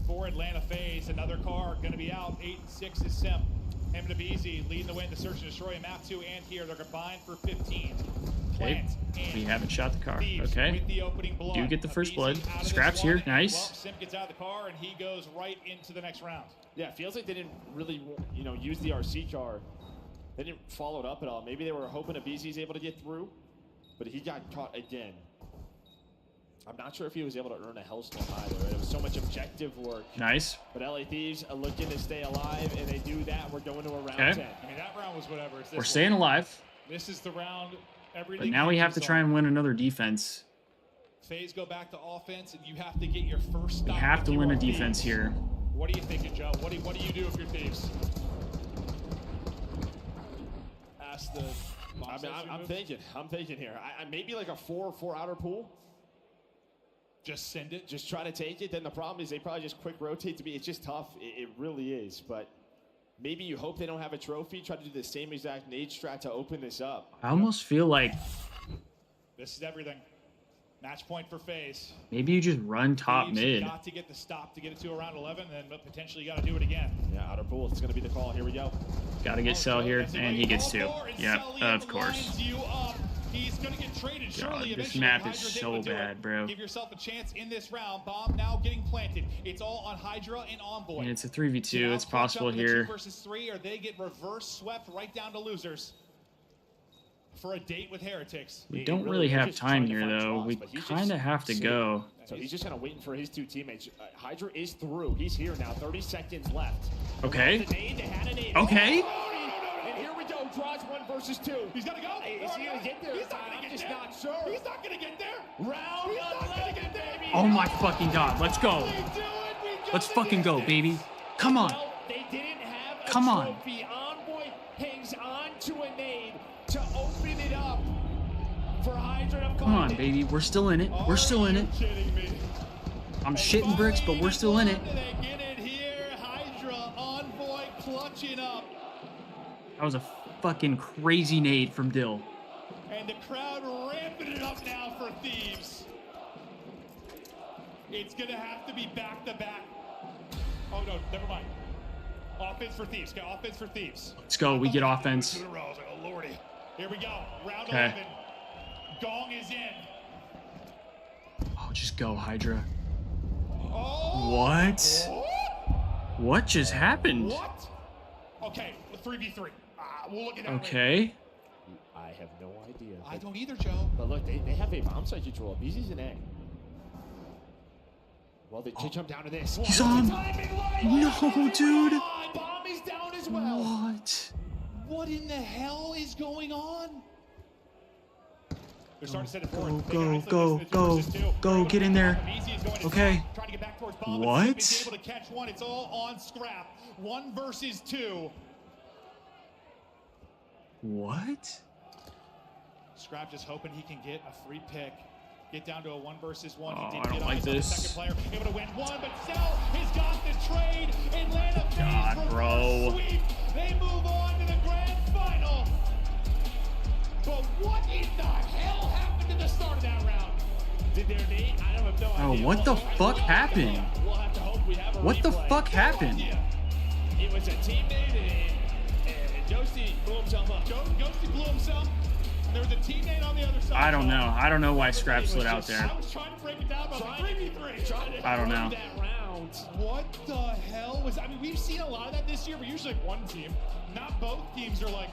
S8: For Atlanta Faze, another car going to be out. 8-6 is Sim. Him and BZ leading the way in the search and destroy in map 2 and here. They're combined for 15.
S3: Okay, we haven't shot the car.
S8: Thieves
S3: Okay,
S8: with the opening blood.
S3: do get the first blood.
S8: Out of this
S3: Scraps
S8: one,
S3: here,
S8: and,
S3: nice.
S8: Well, Sim gets out of the car and he goes right into the next round.
S19: Yeah, it feels like they didn't really, use the RC car. They didn't follow it up at all. Maybe they were hoping Abizi's able to get through, but he got caught again. I'm not sure if he was able to earn a Hellstorm either. It was so much objective work.
S3: Nice.
S19: But LA Thieves are looking to stay alive, and they do that. We're going to a round 10.
S8: I mean, that round was whatever. It's this
S3: We're staying alive.
S8: This is the round.
S3: But now we have to try and win another defense.
S8: Faze go back to offense, and you have to get your first stop.
S3: We have to win a
S8: Thieves.
S3: defense here.
S8: What are you thinking, Joe? What do you do if you're Thieves? Ask the.
S19: I'm thinking here. Maybe like a 4-4 outer pool.
S8: Just send it.
S19: Just try to take it. Then the problem is they probably just quick rotate to me. It's just tough. It really is. But maybe you hope they don't have a trophy. Try to do the same exact nade strat to open this up.
S3: I almost feel like
S8: this is everything. Match point for Faze.
S3: maybe you just run top
S8: Thieves
S3: mid.
S8: Got to get the stop to get it to around 11, and then potentially you got to do it again.
S19: Yeah, outer pool. It's going to be the call. Here we go.
S3: Got to get Cell here, and he gets 2. Yep, of course.
S8: He's going to get traded.
S3: God,
S8: Surely
S3: this
S8: eventually
S3: map
S8: Hydra's
S3: is
S8: able
S3: so
S8: to do it.
S3: bad, bro.
S8: Give yourself a chance in this round. Bomb now getting planted. It's all on Hydra and Envoy.
S3: And it's a 3v2.
S8: Now
S3: It's
S8: clutch
S3: possible
S8: up in the
S3: here.
S8: 2 versus 3, or they get reverse swept right down to losers for a date with Heretics.
S3: We don't really have time here, though. We kind of have to go.
S19: So he's just kind of waiting for his 2 teammates. Hydra is through. He's here now. 30 seconds left.
S3: Okay. Okay.
S19: And here we go. Draws 1 versus 2.
S8: He's got to go.
S19: Is he going to get there?
S8: He's not going to get there.
S19: Not sure.
S8: He's not going to get there.
S19: Round
S8: He's not going to get there.
S3: Oh my fucking God. Let's go. Let's fucking go, baby. Come on.
S19: Well, they didn't have a
S3: Come on.
S19: trophy. Envoy hangs on to a nade to open it up for Hydra to
S3: Come on, baby. We're still in it. We're still in it. I'm shitting bricks, but we're still in it.
S8: They get it here. Hydra, Envoy clutching up.
S3: That was a fucking crazy nade from Dill.
S8: And the crowd ramping it up now for Thieves. It's going to have to be back-to-back. Oh, no, never mind. Offense for Thieves. Okay, offense for Thieves.
S3: Let's go. We get offense.
S8: I was like, oh, Lordy. Here we go. Round
S3: Okay.
S8: 11. Gong is in.
S3: Oh, just go, Hydra.
S8: Oh.
S3: What? What just happened?
S8: What? Okay, 3v3. We'll look at that later.
S3: Okay.
S19: I have no idea.
S8: I don't either, Joe.
S19: But look, they have a bomb site control. Easy's an A. Well, they jump down to this.
S3: He's on. No, dude.
S8: Bomb is down as well.
S3: What?
S8: What in the hell is going on? They're starting to set it forward.
S3: Go, get in there. Okay.
S8: Trying to get back towards Bomb.
S3: What?
S8: He's able to catch one. It's all on Scrap. 1 versus 2.
S3: What?
S8: Scrap just hoping he can get a free pick. Get down to a 1 versus 1.
S3: Oh,
S8: He
S3: I
S8: did
S3: don't
S8: get
S3: like
S8: eyes on the
S3: this.
S8: second player. Able to win 1, but Cell has got the trade. Atlanta
S3: God,
S8: Faze
S3: bro.
S8: sweep. They move on to the grand final. But what in the hell happened to the start of that round? Did their name? I don't have no
S3: Oh,
S8: idea.
S3: what the fuck happened?
S8: We'll have to hope we have a
S3: What the
S8: replay.
S3: fuck happened?
S19: It was a teammate, and Ghosty blew himself up.
S8: Ghosty blew himself. There was a teammate on the other side.
S3: I don't know. I don't know why Scrap slid out there.
S8: I was trying to break it down, but 3v3.
S3: I don't know.
S8: What the hell was? I mean, we've seen a lot of that this year. But usually like one team, not both teams are like.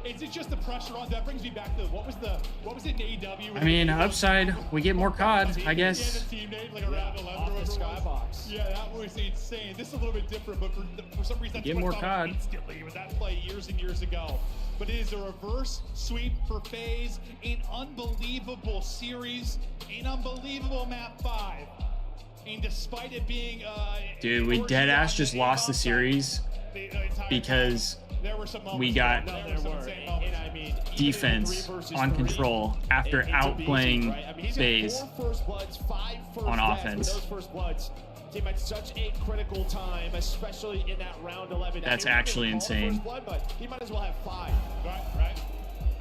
S8: Is it just the pressure on? That brings me back to what was it in AEW?
S3: I mean, upside, we get more COD, I guess.
S8: Yeah, the team name like around 11 off the skybox. Yeah, that was insane. This is a little bit different, but for some reason, that's
S3: Get
S8: what
S3: more
S8: I thought
S3: COD.
S8: instantly. It was that play years and years ago. But it is a reverse sweep for Faze. An unbelievable series. An unbelievable map 5. And despite it being
S3: Dude, we deadass just lost the series because we got defense on control after outplaying Faze on offense.
S19: Those first bloods came at such a critical time, especially in that round 11.
S3: That's actually insane.
S19: Blood, but he might as well have 5. Right.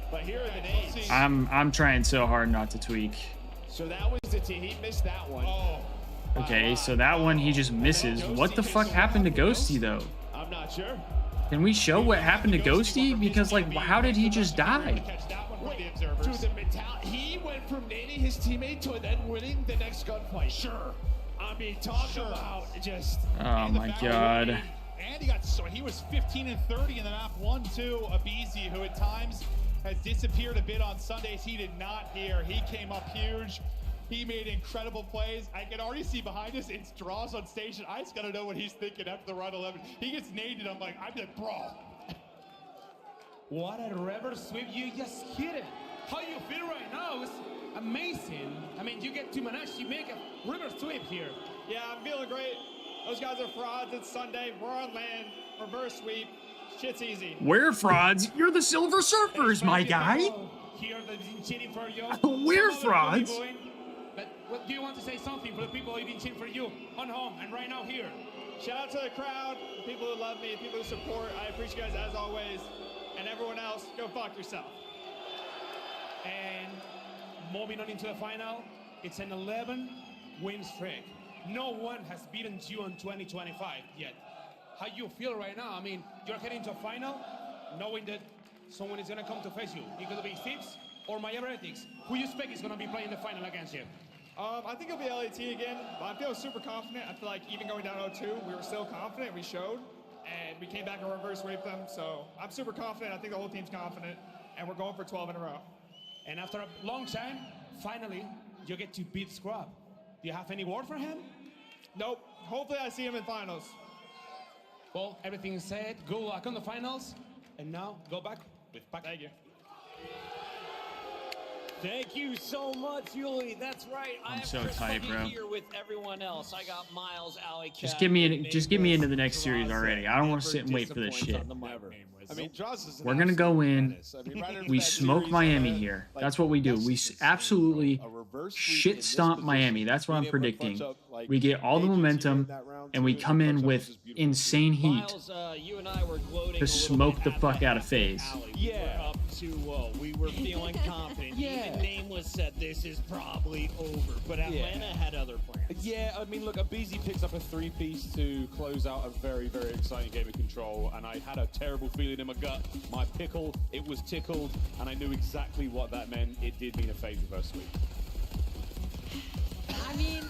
S19: But here are the names.
S3: I'm trying so hard not to tweak.
S19: So that was the team. He missed that one.
S3: Okay, so that one he just misses. What the fuck happened to Ghosty though?
S19: I'm not sure.
S3: Can we show what happened to Ghosty? Because like, how did he just die?
S8: from the observers.
S16: Dude, the mentality. He went from nading his teammate to then winning the next gunfight.
S8: Sure.
S16: I mean, talk about just.
S3: Oh my god.
S8: And he was 15 and 30 in the map 1-2. Abizi, who at times has disappeared a bit on Sundays, he did not here. He came up huge. He made incredible plays. I can already see behind us, it's Draws on station. I just gotta know what he's thinking after the round 11. He gets naded, I'm like, bro.
S10: What a reverse sweep, you just hit it. How you feel right now is amazing. I mean, you get to manage to make a reverse sweep here.
S5: Yeah, I'm feeling great. Those guys are frauds. It's Sunday. We're on land. Reverse sweep. Shit's easy.
S3: We're frauds. You're the Silver Surfers, my guy.
S10: Here, they're cheating for you.
S3: We're frauds.
S10: But what, do you want to say something for the people who've been cheating for you on home and right now here?
S5: Shout out to the crowd, the people who love me, the people who support. I appreciate you guys as always. And everyone else, go fuck yourself.
S10: And moving on into the final, it's an 11-win streak. No one has beaten you in 2025 yet. How you feel right now? I mean, you're heading to a final, knowing that someone is gonna come to face you. It could be Thieves or my Heretics. Who you expect is gonna be playing the final against you?
S5: I think it'll be LAT again, but I feel super confident. I feel like even going down 0-2, we were still confident, we showed, and we came back and reverse raped them, so I'm super confident. I think the whole team's confident, and we're going for 12 in a row.
S10: And after a long time, finally, you get to beat Scrub. Do you have any word for him?
S5: Nope. Hopefully I see him in finals.
S10: Well, everything is said. Good luck on the finals. And now, go back with Pac.
S5: Thank you.
S4: Thank you so much, Yuli. That's right.
S3: I'm so tight, bro.
S4: Here with everyone else. I got Miles, Alley,
S3: Just get me into the next series already. I don't want to sit and wait for this shit.
S7: I mean, Draws is
S3: We're gonna go in. We smoke Miami here. That's what we do. We absolutely shit stomp Miami. That's what I'm predicting. We get all the momentum, and we come in with insane heat to smoke the fuck out of Faze.
S4: Yeah. Up 2-0. We were feeling confident. Even Nameless said this is probably over, but Atlanta had other plans.
S2: Yeah, I mean, look, Abizi picks up a 3-piece to close out a very, very exciting game of Control, and I had a terrible feeling in my gut. My pickle, it was tickled, and I knew exactly what that meant. It did mean a Faze reverse sweep.
S6: I mean,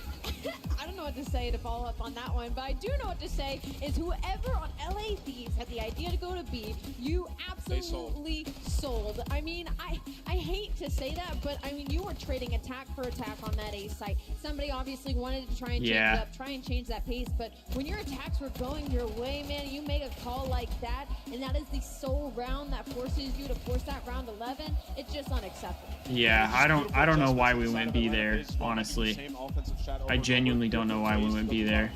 S6: I don't know what to say to follow up on that one, but I do know what to say is whoever on LA Thieves had the idea to go to B, you absolutely sold. I mean, I hate to say that, but I mean, you were trading attack for attack on that A site. Somebody obviously wanted to try and change it up, try and change that pace, but when your attacks were going your way, man, you make a call like that, and that is the sole round that forces you to force that round 11, it's just unacceptable.
S3: Yeah, I don't know why we went B there, honestly. I genuinely don't know why we went B there.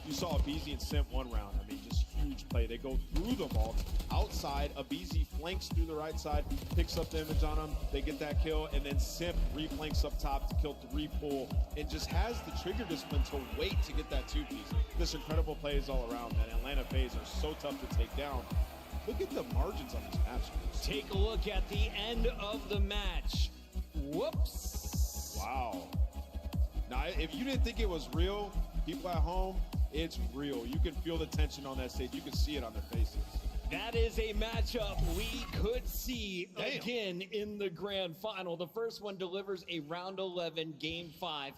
S7: You saw Abizi and Simp one round. I mean, just huge play. They go through the vault outside. Abizi flanks through the right side, picks up the image on him. They get that kill, and then Simp reflanks up top to kill 3 pull, and just has the trigger discipline to wait to get that 2-piece. This incredible plays all around. That Atlanta Faze are so tough to take down. Look at the margins on this match.
S4: Take a look at the end of the match. Whoops.
S7: Wow. Now, if you didn't think it was real, people at home, it's real. You can feel the tension on that stage. You can see it on their faces.
S4: That is a matchup we could see again in the grand final. The first one delivers a round 11, game 5.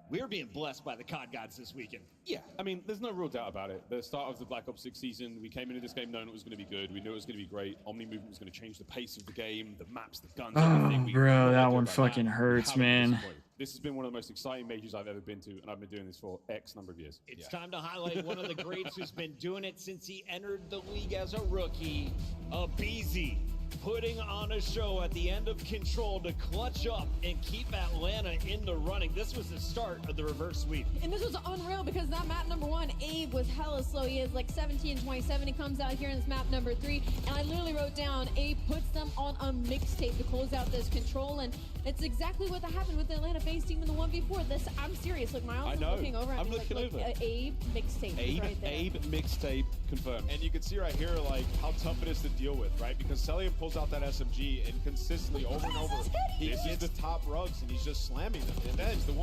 S4: We're being blessed by the COD gods this weekend.
S2: Yeah, I mean, there's no real doubt about it. The start of the Black Ops 6 season, we came into this game knowing it was going to be good. We knew it was going to be great. Omni movement was going to change the pace of the game, the maps, the guns, everything.
S3: Oh, bro, that one fucking hurts, man.
S2: This has been one of the most exciting majors I've ever been to, and I've been doing this for X number of years.
S4: It's time to highlight one of the greats who's been doing it since he entered the league as a rookie, Abizi. Putting on a show at the end of Control to clutch up and keep Atlanta in the running. This was the start of the reverse sweep.
S6: And this was unreal because that map number 1, Abe was hella slow. He is like 17-27. He comes out here in this map number 3, and I literally wrote down, Abe puts them on a mixtape to close out this Control, and it's exactly what happened with the Atlanta Faze team in the 1v4. This, I'm serious. Look, Miles is looking over at me like Abe mixtape right there.
S2: Abe mixtape confirmed.
S7: And you can see right here, like, how tough it is to deal with, right? Because Celian pulls out that SMG and consistently over and over, he gets the top rugs and he's just slamming them. And that is the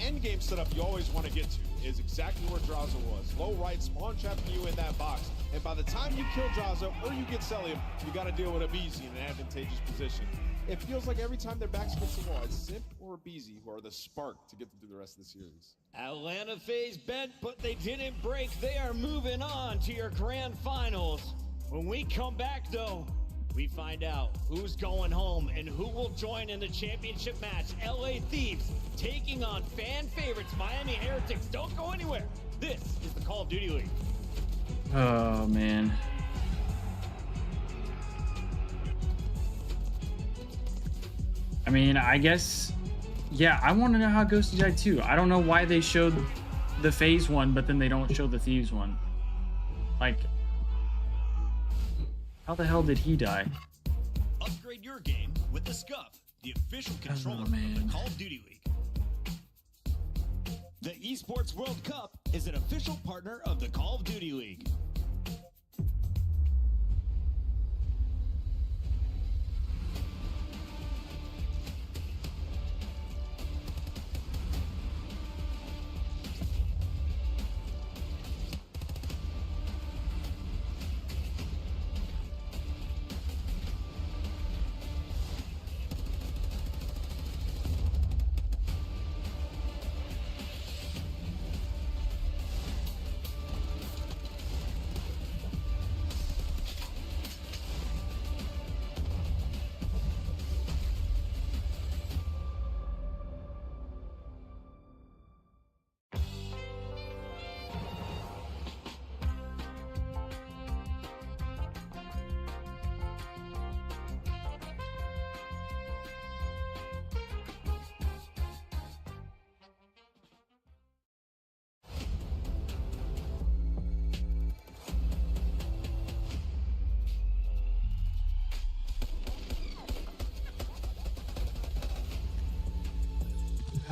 S7: end game setup you always want to get to is exactly where Draza was. Low right, spawn trapping you in that box. And by the time you kill Draza or you get Celian, you got to deal with Abizi in an advantageous position. it feels like every time their backs against the wall, it's Simp or Beezy who are the spark to get them through the rest of the series.
S4: Atlanta Faze bent, but they didn't break. They are moving on to your grand finals. When we come back, though, we find out who's going home and who will join in the championship match. LA Thieves taking on fan favorites Miami Heretics. Don't go anywhere. This is the Call of Duty League.
S3: Oh, man. I mean, I guess, yeah, I want to know how Ghosty died too. I don't know why they showed the Faze one, but then they don't show the Thieves one. Like, how the hell did he die?
S4: Upgrade your game with the Scuff, the official controller of the Call of Duty League. The Esports World Cup is an official partner of the Call of Duty League.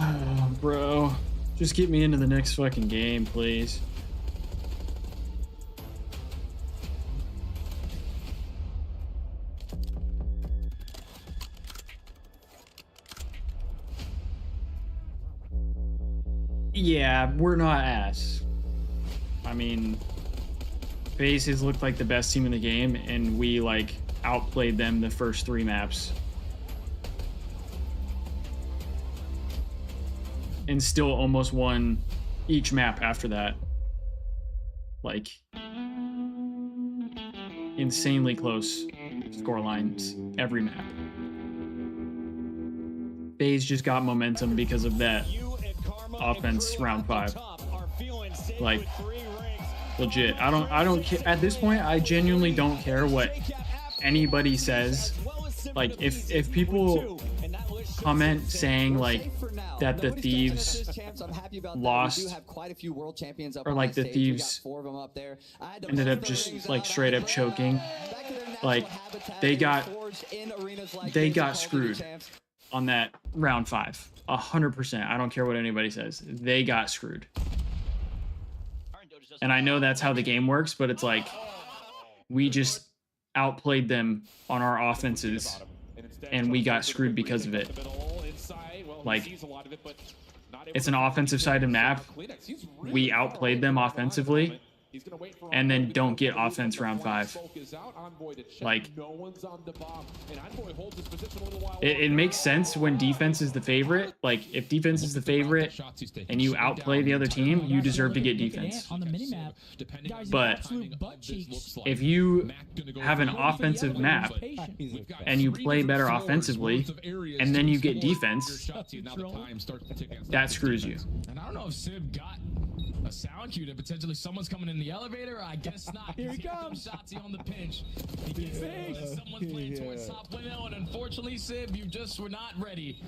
S3: Oh, bro. Just get me into the next fucking game, please. Yeah, we're not ass. I mean, Faze has looked like the best team in the game, and we, like, outplayed them the first 3 maps. And still almost won each map after that. Like, insanely close score lines every map. Faze just got momentum because of that offense round 5. Like, legit. I don't care at this point. I genuinely don't care what anybody says. Like, if people comment saying like that the Thieves lost, or like the Thieves ended up just like straight up choking, like they got screwed on that round 5. 100%. I don't care what anybody says. They got screwed. And I know that's how the game works, but it's like we just outplayed them on our offenses and we got screwed because of it. Like, it's an offensive sided map. We outplayed them offensively and then don't get offense round 5. Like, it makes sense when defense is the favorite. Like, if defense is the favorite and you outplay the other team, you deserve to get defense. But if you have an offensive map and you play better offensively and then you get defense, that screws you.
S14: And I don't know if Sib got a sound cue that potentially someone's coming in the elevator. I guess not. Here he comes. Shotzi on the pinch. He gets someone's playing towards top window, and unfortunately, Sib, you just were not ready.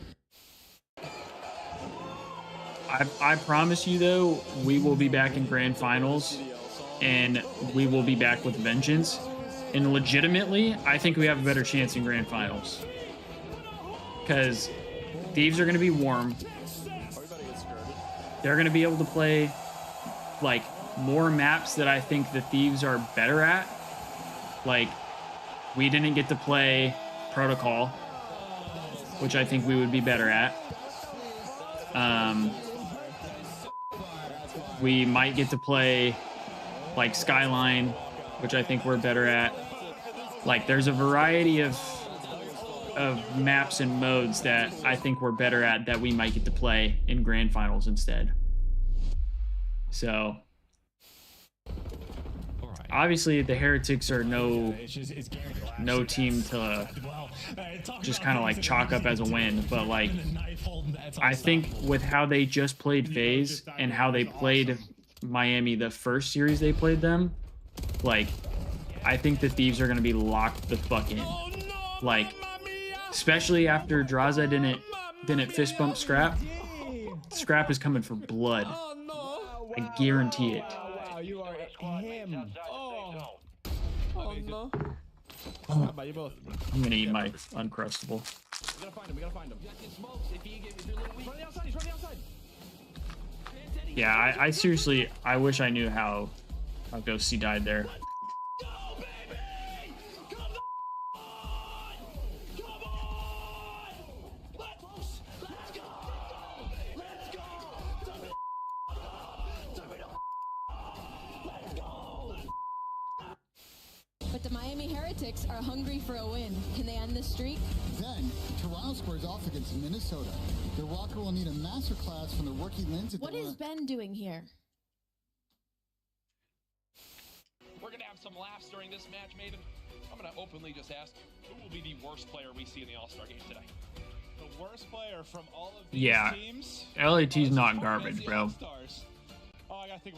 S3: I promise you, though, we will be back in grand finals, and we will be back with vengeance. And legitimately, I think we have a better chance in grand finals. Because Thieves are going to be warm. They're going to be able to play like more maps that I think the Thieves are better at. Like, we didn't get to play Protocol, which I think we would be better at. We might get to play like Skyline, which I think we're better at. Like, there's a variety of of maps and modes that I think we're better at that we might get to play in grand finals instead. So obviously the Heretics are no team to just kind of like chalk up as a win, but like I think with how they just played FaZe and how they played Miami the first series they played them, like I think the Thieves are going to be locked the fuck in. Like especially after Draza didn't fist bump Scrap. Scrap is coming for blood. I guarantee it.
S15: Wow, you are him. Oh no.
S3: I'm gonna eat my Uncrustable.
S8: We gotta find him. We gotta find him. He's from the outside. He's from the outside.
S3: Yeah, I seriously, I wish I knew how Ghosty died there.
S6: But the Miami Heretics are hungry for a win. Can they end this streak?
S11: Then, Toronto squares off against Minnesota. The Rocker will need a masterclass from the rookie Lindsay.
S6: What is Ben doing here?
S9: We're going to have some laughs during this match, Maven. I'm going to openly just ask, who will be the worst player we see in the All-Star game today?
S16: The worst player from all of these teams?
S3: LAT's not garbage, bro.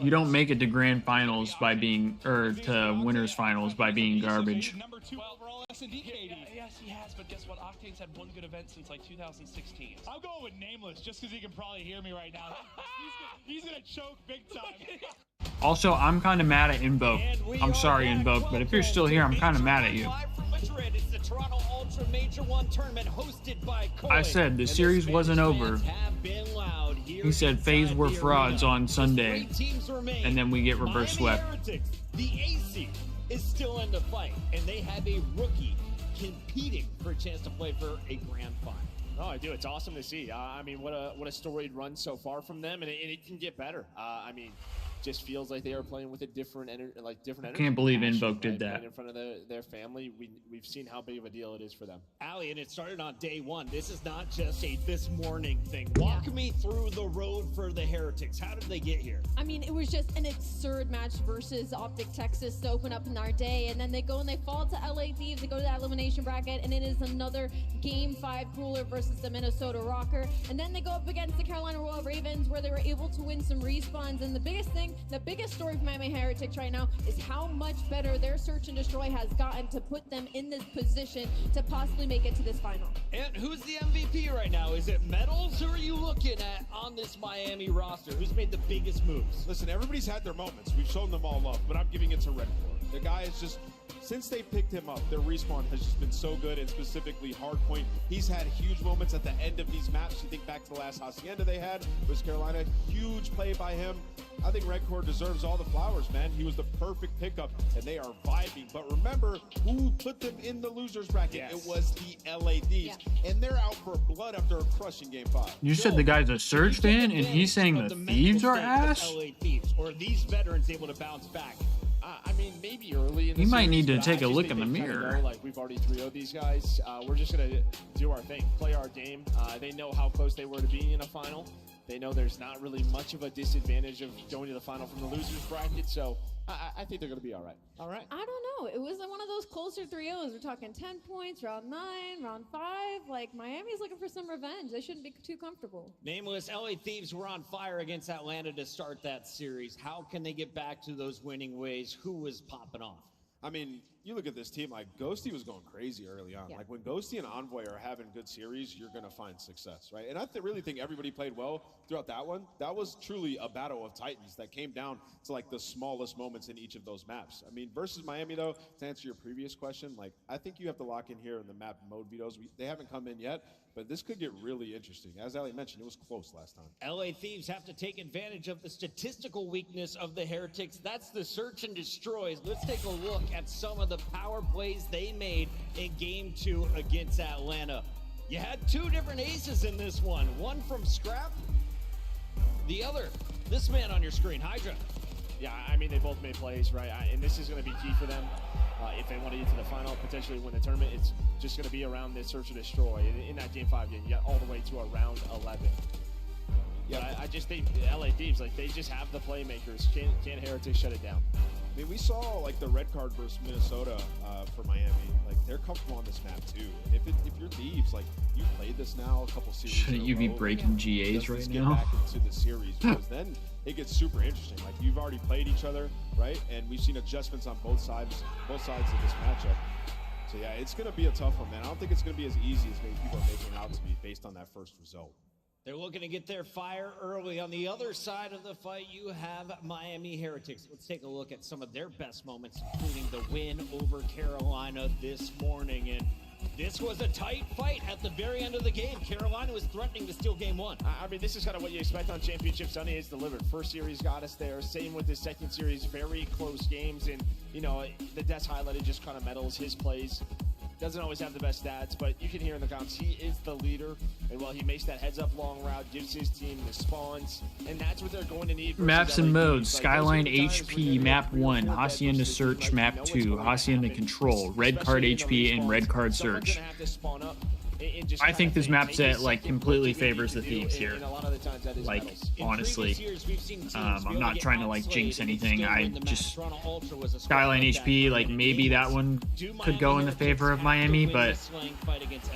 S3: You don't make it to grand finals by being, or to winners finals by being garbage.
S16: Number 2 overall S&D KD.
S9: Yes, he has, but guess what? Octane's had one good event since like 2016.
S16: I'm going with Nameless just because he can probably hear me right now. He's gonna choke big time.
S3: Also, I'm kind of mad at Invoke. I'm sorry, Invoke, but if you're still here, I'm kind of mad at you. I said the series wasn't over. He said FaZe were frauds on Sunday, and then we get reverse swept.
S4: The AC is still in the fight, and they have a rookie competing for a chance to play for a grand final.
S19: Oh, I do. It's awesome to see. I mean, what a storied run so far from them, and it can get better. I mean, just feels like they are playing with a different energy.
S3: I can't believe Invoke did that.
S19: In front of their family, we've seen how big of a deal it is for them.
S4: Allie, and it started on day one. This is not just a this morning thing. Walk me through the road for the Heretics. How did they get here?
S6: I mean, it was just an absurd match versus Optic Texas to open up in our day, and then they go and they fall to LA Thieves. They go to that elimination bracket, and it is another Game 5 cooler versus the Minnesota Rocker. And then they go up against the Carolina Royal Ravens, where they were able to win some respawns. And the biggest story for Miami Heretics right now is how much better their search and destroy has gotten to put them in this position to possibly make it to this final.
S4: And who's the MVP right now? Is it Metals? Who are you looking at on this Miami roster? Who's made the biggest moves?
S7: Listen, everybody's had their moments. We've shown them all love, but I'm giving it to Redcore. The guy is just, since they picked him up, their respawn has just been so good, and specifically Hardpoint. He's had huge moments at the end of these maps. You think back to the last Hacienda they had, was Carolina. Huge play by him. I think Redcore deserves all the flowers, man. He was the perfect pickup, and they are vibing. But remember, who put them in the losers bracket? Yes. It was the LA Thieves, and they're out for blood after a crushing Game 5.
S3: You said the guy's a Surge fan, and he's saying the Thieves are ass?
S4: LA Thieves, or are these veterans able to bounce back?
S19: I mean, maybe early in the
S3: You might
S19: series,
S3: need to
S19: but
S3: take
S19: I
S3: a
S19: just
S3: look
S19: think
S3: in the
S19: they kinda
S3: mirror.
S19: know, like, we've already 3-0'd these guys. We're just going to do our thing, play our game. They know how close they were to being in a final. They know there's not really much of a disadvantage of going to the final from the losers bracket, so I think they're going to be all right. All right.
S6: I don't know. It was one of those closer 3-0s. We're talking 10 points, round 9, round 5. Like, Miami's looking for some revenge. They shouldn't be too comfortable.
S4: Nameless, LA Thieves were on fire against Atlanta to start that series. How can they get back to those winning ways? Who was popping off?
S7: I mean, you look at this team, like Ghosty was going crazy early on.
S6: Yeah.
S7: Like when Ghosty and Envoy are having good series, you're going to find success, right? And I really think everybody played well throughout that one. That was truly a battle of titans that came down to like the smallest moments in each of those maps. I mean, versus Miami though, to answer your previous question, like I think you have to lock in here in the map mode vetoes. They haven't come in yet, but this could get really interesting. As Ali mentioned, it was close last time.
S4: LA Thieves have to take advantage of the statistical weakness of the Heretics. That's the search and destroys. Let's take a look at some of the power plays they made in Game 2 against Atlanta. You had two different aces in this one. One from Scrap, the other, this man on your screen, Hydra.
S19: Yeah, I mean, they both made plays, right? And this is going to be key for them. if they want to get to the final, potentially win the tournament, it's just going to be around this search and destroy. In that game 5 game, you got all the way to a round 11. Yeah, I just think the LA Thieves, like, they just have the playmakers. Can't Heretics shut it down?
S7: I mean, we saw like the red card versus Minnesota for Miami. Like, they're comfortable on this map too. And if you're Thieves, like, you played this now a couple series.
S3: Shouldn't you be breaking GAs right now?
S7: Get back into the series, because then it gets super interesting. Like, you've already played each other, right? And we've seen adjustments on both sides of this matchup. So yeah, it's going to be a tough one, man. I don't think it's going to be as easy as maybe people are making it out to be based on that first result.
S4: They're looking to get their fire early. On the other side of the fight, you have Miami Heretics. Let's take a look at some of their best moments, including the win over Carolina this morning. And this was a tight fight at the very end of the game. Carolina was threatening to steal game 1.
S19: I mean, this is kind of what you expect on Championship Sunday. It's delivered. First series got us there. Same with the second series. Very close games. And, you know, the Des highlighted just kind of medals his plays. Doesn't always have the best stats, but you can hear in the comments, he is the leader. And while he makes that heads-up long route, gives his team the spawns, and that's what they're going to need.
S3: Maps and modes: Skyline HP, Map 1, Hacienda Search, Map 2, Hacienda Control, Red Card HP, and Red Card Search. I think this map set, like, completely favors the Thieves here. Like, honestly, I'm not trying to, like, jinx anything. I just, Skyline HP, like, maybe that one could go in the favor of Miami, but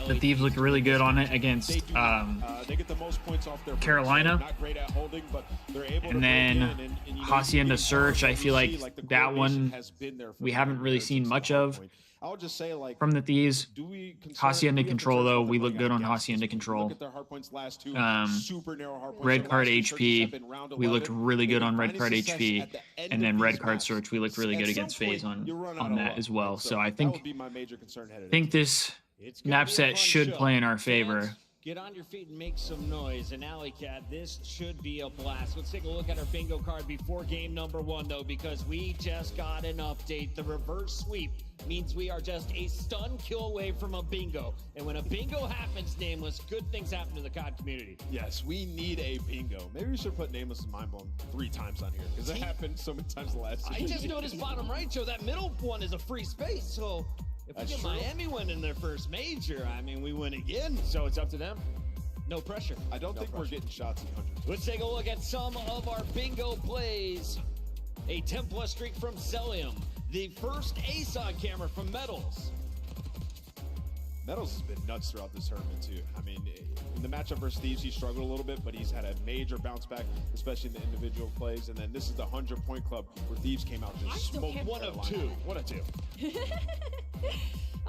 S3: the Thieves look really good on it against Carolina. And then Hacienda Search, I feel like that one we haven't really seen much of.
S7: I would just say, like,
S3: from the Thieves. Hacienda Control, though, we look good on Hacienda Control. Red Card HP, we looked really good on Red Card HP. And then Red Card Search, we looked really good against Faze on that as well. So I think this map set should play in our favor.
S4: Get on your feet and make some noise. And Alley Cat, this should be a blast. Let's take a look at our bingo card before game number 1, though, because we just got an update. The reverse sweep means we are just a stun kill away from a bingo. And when a bingo happens, Nameless, good things happen to the COD community.
S7: Yes, we need a bingo. Maybe we should put Nameless and Mind Blown 3 times on here, because it happened so many times the last season.
S4: I just noticed bottom right, Joe, that middle one is a free space, so if we get Miami winning their first major, I mean, we win again.
S19: So it's up to them.
S4: No pressure.
S7: I don't think we're getting shots in 100.
S4: Let's take a look at some of our bingo plays. A 10+ streak from Celium. The first ace on camera from Metals.
S7: Metals has been nuts throughout this tournament, too. I mean, in the matchup versus Thieves, he struggled a little bit, but he's had a major bounce back, especially in the individual plays. And then this is the 100-point club where Thieves came out just smoking.
S4: One of two.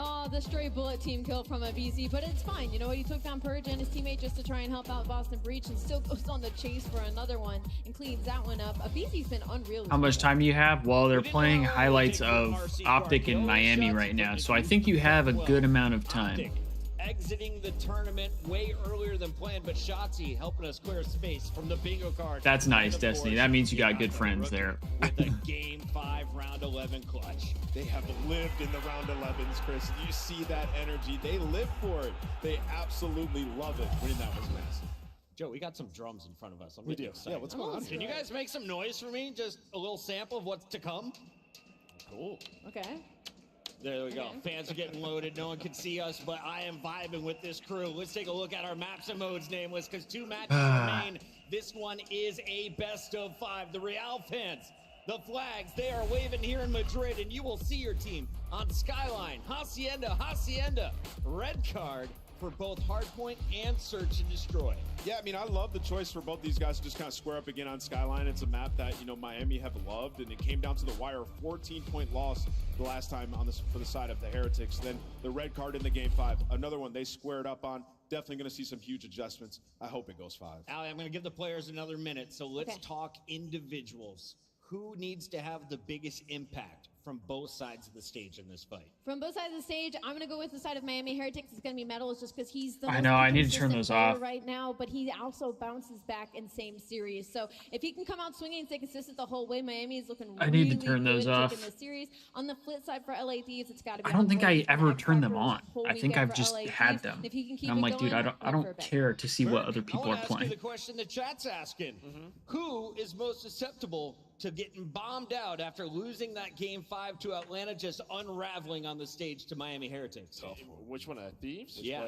S6: Oh, the stray bullet team kill from a VZ, but it's fine. You know what? He took down Purge and his teammate just to try and help out Boston Breach, and still goes on the chase for another one and cleans that one up. A VZ's been unreal.
S3: How much time do you have? Well, they're playing highlights of Optic in Miami right now, so I think you have a good amount of time.
S4: Exiting the tournament way earlier than planned, but Shotzi helping us clear space from the bingo card.
S3: That's nice, Destiny. That means you got good friends there.
S4: With a game 5 round 11 clutch.
S7: They have lived in the round 11s, Chris. You see that energy. They live for it. They absolutely love it. Winning that was massive.
S4: Joe, we got some drums in front of us. I'm really excited.
S7: Yeah, what's going on?
S4: Can you guys make some noise for me? Just a little sample of what's to come. Cool.
S6: Okay.
S4: There we go. Fans are getting loaded. No one can see us, but I am vibing with this crew. Let's take a look at our maps and modes, Nameless, because 2 matches remain. This one is a best of 5. The Real fans, the flags, they are waving here in Madrid, and you will see your team on Skyline, Hacienda, Red Card for both Hardpoint and Search and Destroy.
S7: Yeah, I mean, I love the choice for both these guys to just kind of square up again on Skyline. It's a map that, you know, Miami have loved, and it came down to the wire. 14-point loss the last time on this for the side of the Heretics. Then the Red Card in the game 5, another one they squared up on. Definitely going to see some huge adjustments. I hope it goes 5.
S4: Allie, I'm going to give the players another minute, so let's talk individuals. Who needs to have the biggest impact from both sides of the stage in this fight?
S6: From both sides of the stage, I'm going to go with the side of Miami Heretics. It's going to be Metals just because he's the
S3: I know, I need to turn those off
S6: right now, but he also bounces back in same series. So if he can come out swinging and stay consistent the whole way, Miami is looking really
S3: I need to turn those off.
S6: in the series. On the flip side for LA Thieves, it's got to be
S3: I don't think I ever turned them on. I think I've just had them. And I'm like, dude, I don't care to see what other people are
S4: I want to ask you
S3: playing.
S4: the question the chat's asking. Who is most susceptible to getting bombed out after losing that Game 5 to Atlanta, just unraveling on the stage to Miami Heretics.
S19: Which one? Thieves?
S4: Yeah.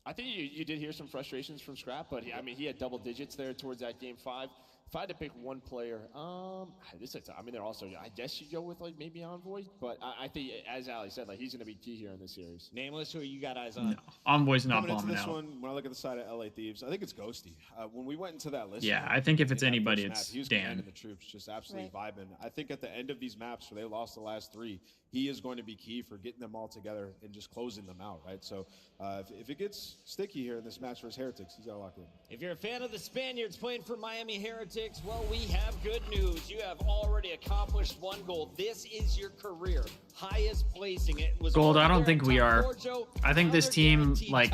S19: I think you did hear some frustrations from Scrap, but he had double digits there towards that Game 5. If I had to pick one player, they're also, I guess you go with like maybe Envoy, but I think, as Ali said, like he's going to be key here in this series.
S4: Nameless, who you got eyes on?
S3: No. Envoy's not
S13: Coming into
S3: bombing
S13: this
S3: out.
S13: one, when I look at the side of LA Thieves, I think it's Ghosty. When we went into that list,
S3: Yeah, I think if it's anybody, it's
S13: he was
S3: Dan.
S13: commanding the troops, just absolutely vibing. I think at the end of these maps where they lost the last 3, he is going to be key for getting them all together and just closing them out, right? So if it gets sticky here in this match versus Heretics, he's got to lock in.
S4: If you're a fan of the Spaniards playing for Miami Heretics, well, we have good news. You have already accomplished 1 goal. This is your career highest placing. It was
S3: Gold, I don't think we are.
S4: Joe.
S3: I think this team, like,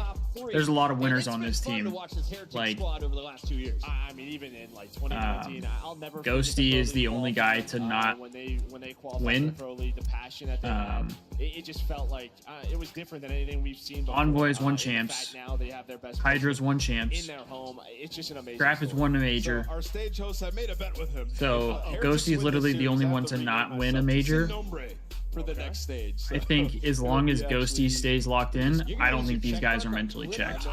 S3: there's a lot of winners on this
S4: Fun to
S3: team.
S4: watch this Heretics
S3: Like,
S4: squad over the last 2 years.
S19: Even in like 2019, I'll never.
S3: Ghosty is the only guy to not
S19: when they qualified
S3: win.
S19: for the Pro League, the passion that they had, it just felt like it was different than anything we've seen before.
S3: Envoy's won champs.
S19: Now they have their best
S3: Hydra's won champs.
S19: in their home. It's just an amazing.
S3: Scrap has won a major.
S13: So our stage hosts have made a bet with him.
S3: So Ghosty is literally the only one to not win a major.
S13: For the next stage.
S3: I think as long as Ghosty stays locked in, I don't think these guys are mentally checked.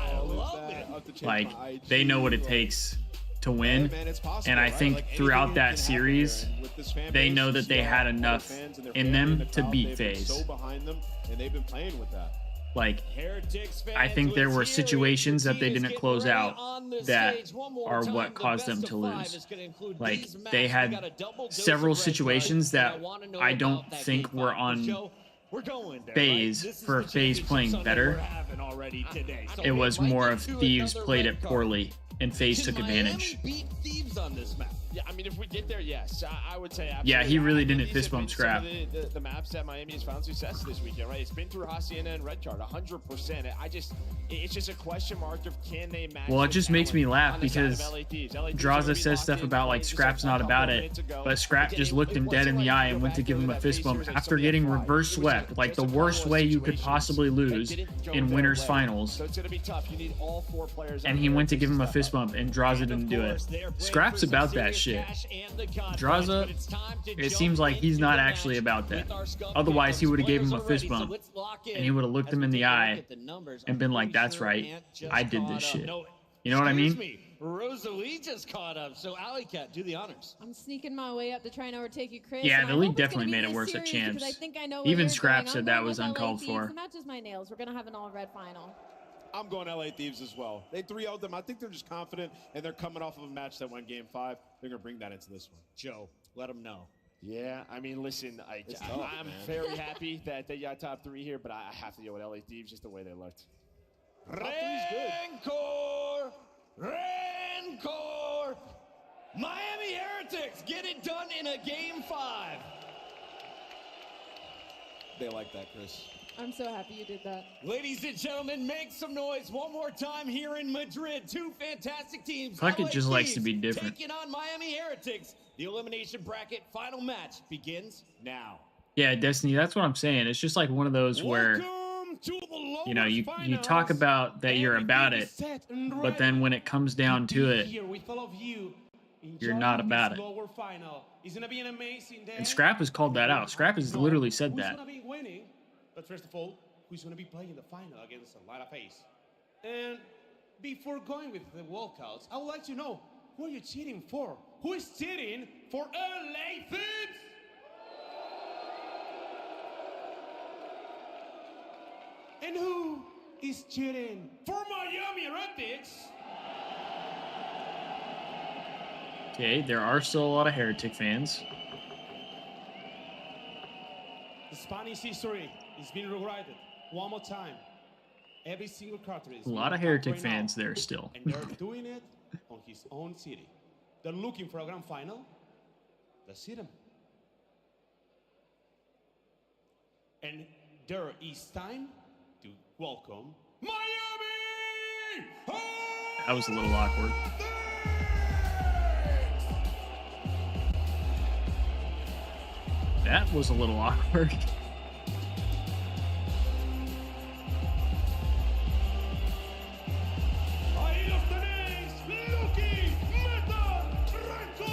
S3: Like, they know what it takes to win, and I think throughout that series, they know that they had enough in them to beat Faze. Like, I think there were situations that they didn't close out that are what caused them to lose. Like, they had several situations that I don't think were on Faze for Faze playing better. It was more of Thieves played it poorly and Faze took advantage.
S4: Beat Thieves on this map.
S19: Yeah, I mean, if we get there, yes, I would say absolutely.
S3: Yeah, he really didn't fist bump Scrap.
S19: The maps that Miami has found success this weekend, right? It's been through Hacienda and Red Card, 100%. It's just a question mark of can they match.
S3: Well, it just makes me laugh because Draza says stuff about like Scrap's not about it, but Scrap just looked him dead in the eye and went to give him a fist bump after getting reverse swept, like the worst way you could possibly lose in winners finals.
S19: So it's gonna be tough. You need all 4 players.
S3: And he went to give him a fist bump, and Draza didn't do it. Scrap's about that shit. Draza, it seems like he's not actually about that. Otherwise, he would have gave him a fist bump, and he would have looked him in the eye and been like, "That's right, I did this shit." You know what I mean?
S4: Rosalie just caught up, so Alley Cat, do the honors.
S6: I'm sneaking my way up to try and overtake you, Chris.
S3: Yeah,
S6: and
S3: the
S6: I
S3: league
S6: hope it's
S3: definitely
S6: gonna be
S3: made it
S6: this
S3: worse at
S6: series
S3: champs.
S6: because I think I know
S3: Even
S6: where you're
S3: Scrap
S6: going.
S3: said
S6: I'm
S3: that
S6: going
S3: was
S6: with LA
S3: uncalled
S6: Thieves,
S3: for.
S6: and not just my nails. We're gonna have an all-red final.
S13: I'm going LA Thieves as well. They 3-0'd them. I think they're just confident, and they're coming off of a match that went Game 5. They're going to bring that into this one.
S4: Joe, let them know.
S19: Yeah, I mean, listen, I'm very happy that they got top 3 here, but I have to go with LA Thieves just the way they looked.
S4: Rancor! Rancor! Miami Heretics get it done in a Game 5.
S13: They like that, Chris.
S6: I'm so happy you did that.
S4: Ladies and gentlemen, make some noise one more time here in Madrid. 2 fantastic teams.
S3: Crockett
S4: LA
S3: just likes to
S4: Thieves
S3: be different.
S4: Taking on Miami Heretics. The elimination bracket final match begins now.
S3: Yeah, Destiny, that's what I'm saying. It's just like one of those where, you know, you talk about that you're about it, but then when it comes down to it, you're not about it. And Scrap has called that out. Scrap has literally said that.
S10: But first of all, who's going to be playing the final against Atlanta Faze? And before going with the walkouts, I would like to know, who are you cheering for? Who is cheering for LA Thieves? And who is cheering for Miami Heretics?
S3: Okay, there are still a lot of Heretic fans.
S10: The Spanish history is being rewritten one more time. Every single character is
S3: A lot of Heretic fans there still.
S10: And they're doing it on his own city. They're looking for a grand final. Let's see them. And there is time to welcome Miami!
S3: That was a little awkward. That was a little awkward.
S8: Ahí los tenéis, Lucky, Metal, Rancor.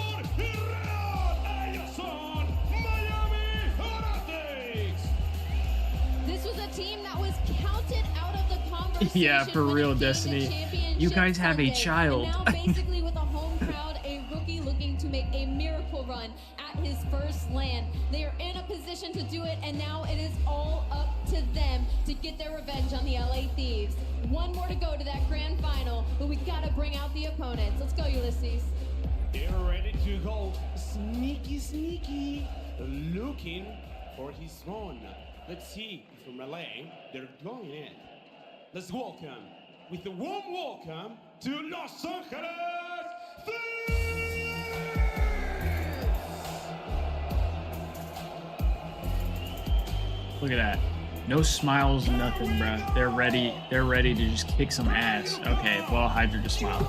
S6: devastation
S3: for real,
S6: winning
S3: Destiny.
S6: the championship
S3: You guys have a
S6: Sunday.
S3: child.
S6: And now basically with a home crowd, a rookie looking to make a miracle run at his first LAN. They are in a position to do it, and now it is all up to them to get their revenge on the LA Thieves. One more to go to that grand final, but we gotta bring out the opponents. Let's go, Ulysses.
S10: They're ready to go sneaky, looking for his phone. Let's see if from LA they're going in. Let's welcome, with a warm welcome, to Los Angeles Thieves!
S3: Look at that. No smiles, nothing, bro. They're ready. They're ready to just kick some ass. Okay, well, Hydra just smiled.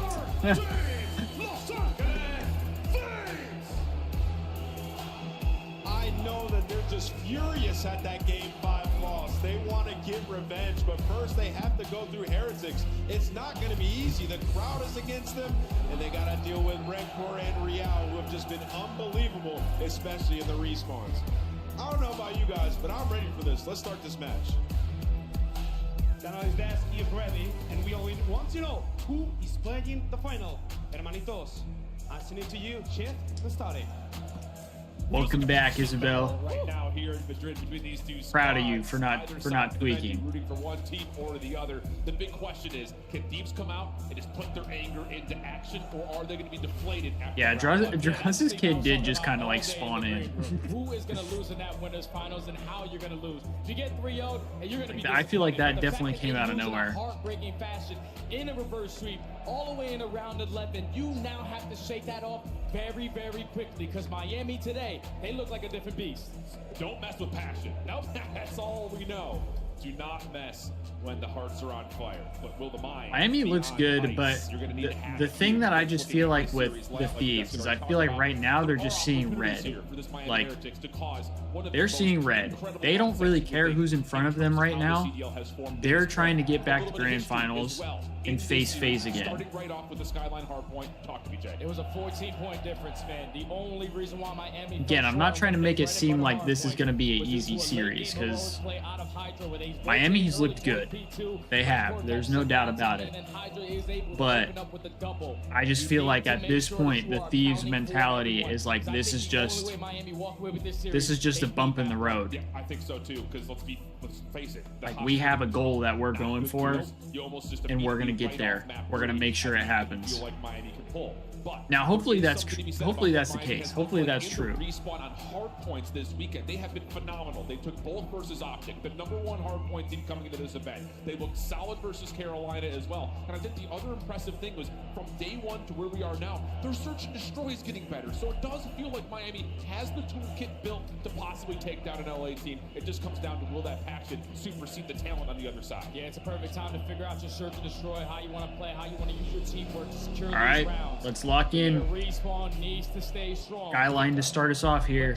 S7: I know that they're just furious at that Game 5 loss. They want to get revenge, but first they have to go through Heretics. It's not going to be easy. The crowd is against them, and they got to deal with Rencor and Real, who have just been unbelievable, especially in the respawns. I don't know about you guys, but I'm ready for this. Let's start this match.
S10: Dano's desk is ready, and we all want to know who is playing the final. Hermanitos, asking it to you, Chef. Let's start it.
S3: Welcome back, Isabel.
S2: Right now here in Madrid between these two
S3: Proud of you
S2: squads,
S3: for not tweaking.
S2: Rooting for one team or the other. The big question is, can Thieves come out and just put their anger into action, or are they going to be deflated after
S3: Yeah, Druz's kid did just kind of like spawn in.
S14: Who is going to lose in that winners finals and how you're going to lose? If you get 3-0, and you're going to be
S3: I feel like that
S14: the
S3: definitely
S14: fact
S3: came
S14: that
S3: out of
S14: they lose in a
S3: nowhere.
S14: heartbreaking fashion in a reverse sweep all the way in a round 11. You now have to shake that off very, very quickly, because Miami today, they look like a different beast.
S2: Don't mess with passion. Nope, that's all we know. Do not mess when the hearts are on fire. But will the mind
S3: Miami looks good, but the thing that I just feel like with the Thieves is I feel like right now they're just seeing red. Like, they're seeing red. They don't really care who's in front of them right now. They're trying to get back to grand finals and face Faze again.
S2: Starting right off with the Skyline hardpoint. Talk to me, Jay.
S14: It was a 14-point difference, man. The only reason why Miami...
S3: Again, I'm not trying to make it seem like this is going to be an easy series, because Miami's looked good. They have. There's no doubt about it. But I just feel like at this point, the Thieves mentality is like, this is just a bump in the road.
S2: Yeah, I think so too, because let's face it.
S3: Like, we have a goal that we're going for, and we're going to get there. We're going to make sure it happens. Now, hopefully that's the case. Hopefully that's true.
S2: Respawn on hard points this weekend. They have been phenomenal. They took both versus Optic, the #1 hard point team coming into this event. They looked solid versus Carolina as well. And I think the other impressive thing was from day one to where we are now, their search and destroy is getting better. So it does feel like Miami has the toolkit built to possibly take down an LA team. It just comes down to will that passion supersede the talent on the other side.
S14: Yeah, it's a perfect time to figure out your search and destroy, how you want to play, how you want to use your teamwork to secure these rounds.
S3: Let's lock in.
S14: Respawn needs to stay strong.
S3: Skyline to start us off here.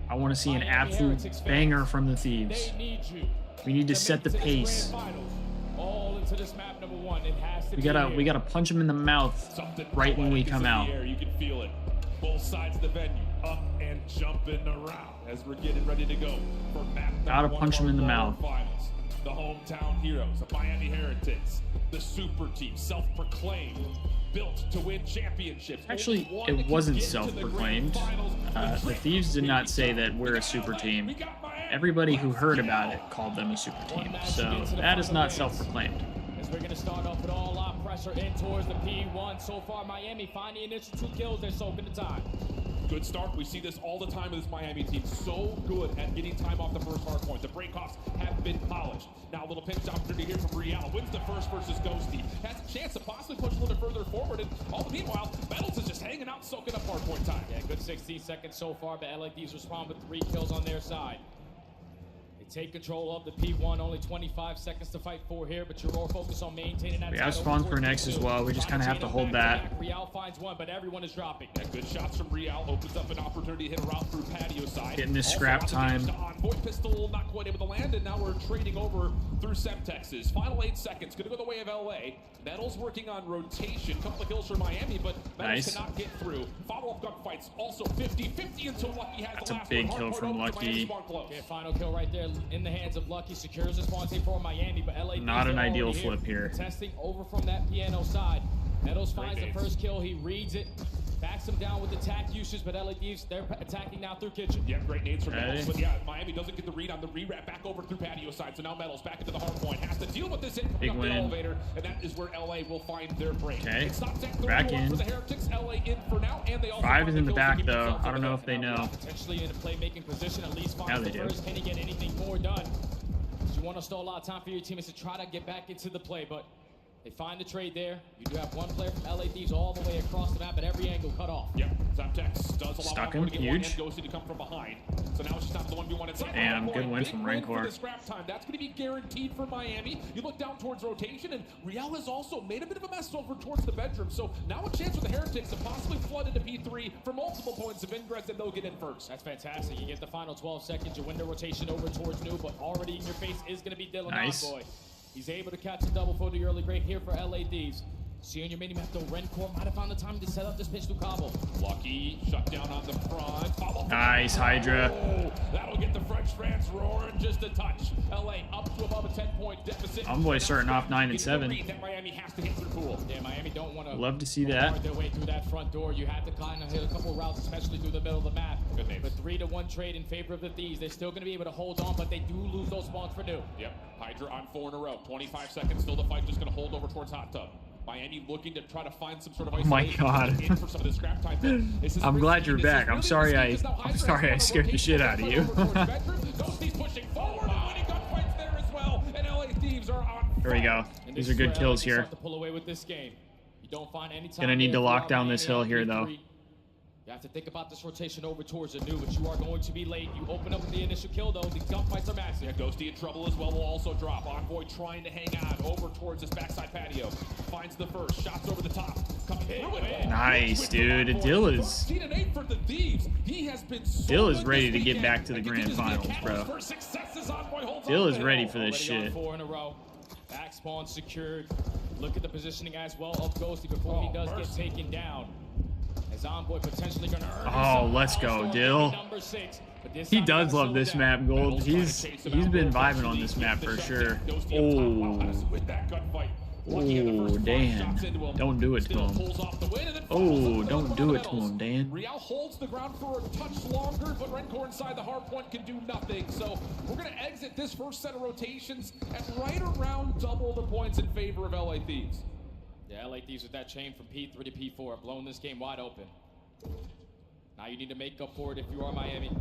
S3: I want to see an absolute banger from the Thieves. We need to set the pace.
S14: All into this map #1. It has to
S3: we gotta punch them in the mouth right when we come out.
S2: You can feel it. Both sides of the venue up and jumping around as we're getting ready to go for map
S3: Gotta punch them in the mouth.
S2: Finals. The hometown heroes of Miami Heretics, the super team, self-proclaimed, built to win championships.
S3: Actually, it wasn't self-proclaimed. The Thieves did not say that we're a super team. Everybody who heard about it called them a super team. So that is not self-proclaimed.
S14: As we're going to start off with all our pressure in towards the P1. So far, Miami find the initial 2 kills. They're soaking the time.
S2: Good start. We see this all the time with this Miami team. So good at getting time off the first hard point. The breakoffs have been polished. Now a little pinch opportunity here from Real. Wins the first versus Ghosty. Has a chance to possibly push a little bit further forward. And all the meanwhile, Metals is just hanging out, soaking up hard point time.
S14: Yeah, good 16 seconds so far, but LA Thieves respond with 3 kills on their side. Take control of the P1. Only 25 seconds to fight for here, but you're more focused on maintaining that.
S3: We have spawn for next as well. We just kind of have to hold that.
S14: Real finds one, but everyone is dropping.
S2: Yeah, good shots from Real. Opens up an opportunity to hit a route through patio side.
S3: Getting this scrap time.
S2: Void pistol not quite able to land, and now we're trading over through Semtex's. Final 8 seconds. Going to go the way of LA. Metals working on rotation. Couple of kills for Miami, but Metals cannot get through. Follow-up gunfights also 50-50 until Lucky has
S3: the last one. That's a big kill from Lucky.
S14: Okay, final kill right there. in the hands of Lucky, secures the spawn safe for Miami, but LA
S3: not an ideal flip here.
S14: Testing over from that piano side. Nettles finds the first kill, he reads it, backs him down with attack usage, but LA Thieves, they're attacking now through kitchen.
S8: Yeah, great nades from Metals, but yeah, Miami doesn't get the read on the re-wrap back over through patio side, so now Metals back into the hard point, has to deal with this hit coming up the elevator, and that is where LA will find their break.
S3: Okay,
S8: it stops at
S3: back in.
S8: For the Heretics, LA in for now, and they also
S3: 5 is in the back though. I don't know if they know.
S14: Potentially in a playmaking position, at least
S3: Yeah,
S14: finds
S3: they
S14: the
S3: do.
S14: first. Can he get anything more done? You want to stall a lot of time for your teammates to try to get back into the play, but they find the trade there. You do have one player from LA Thieves all the way across the map at every angle cut off.
S8: Yep, Zamtex does a lot
S3: Stuck
S8: more
S3: him,
S8: to get
S3: huge.
S8: one in, Ghosty to come from behind. So now it's just not the 1v1 inside.
S3: Damn, good win from Rancor.
S8: For scrap time. That's going to be guaranteed for Miami. You look down towards rotation, and Real has also made a bit of a mess over towards the bedroom. So now a chance for the Heretics to possibly flood into P3 for multiple points of ingress, and they'll get in first.
S14: That's fantastic. You get the final 12 seconds. Your window rotation over towards New, but already in your face is going to be Dylan Envoy. He's able to catch a double for the early break here for LA Thieves. See on your mini map though, Rencor might have found the time to set up this pitch to Cabo.
S8: Lucky shut down on the front.
S3: Nice, Hydra.
S8: Oh, that'll get the French fans roaring just a touch. LA up to above a 10-point deficit.
S3: Envoy starting off 9 and 7.
S8: Miami has to hit through pool.
S14: Yeah, Miami don't want to.
S3: Love to see that.
S14: Their way through that front door. You have to kind of hit a couple routes, especially through the middle of the map.
S8: Good names.
S14: But 3-1 trade in favor of the Thieves. They're still going to be able to hold on, but they do lose those spawns for New.
S8: Yep, Hydra on 4 in a row. 25 seconds, still the fight, just going to hold over towards Hot Tub. Miami looking to try to find some sort of isolation.
S3: Oh my God.
S8: In for some of this scrap time.
S3: I'm glad you're back. I'm sorry I scared the shit out of you.
S8: Ghosty's pushing forward and winning gunfights there as well. And LA Thieves are on.
S3: There we go. These are good kills here.
S14: To pull away with this game. You don't find any time.
S3: Gonna need to lock down this hill here though.
S14: You have to think about this rotation over towards the New, but you are going to be late. You open up with the initial kill, though. These gunfights are massive.
S8: Yeah, Ghosty in trouble as well will also drop. Envoy trying to hang on over towards his backside patio. Finds the first. Shots over the top. Coming through it.
S3: Nice, dude. Dill is...
S8: for the Thieves. He has been so
S3: Dill is ready to get back to the grand finals, bro. Dill is ready for this shit.
S14: 4 in a row. Back spawn secured. Look at the positioning as well of Ghosty before he does get taken down. As Envoy potentially gonna earn.
S3: Oh, let's go, Dill. He does love this map, Gold. He's been vibing on this map for sure. Oh, Dan. Don't do it to him. Oh, don't do it to him, Dan.
S8: Real holds the ground for a touch longer, but Rencor inside the hard point can do nothing. So we're going to exit this first set of rotations at right around double the points in favor of LA Thieves.
S14: Yeah, LA Thieves with that chain from P3 to P4 have blown this game wide open. Now you need to make up for it if you are Miami.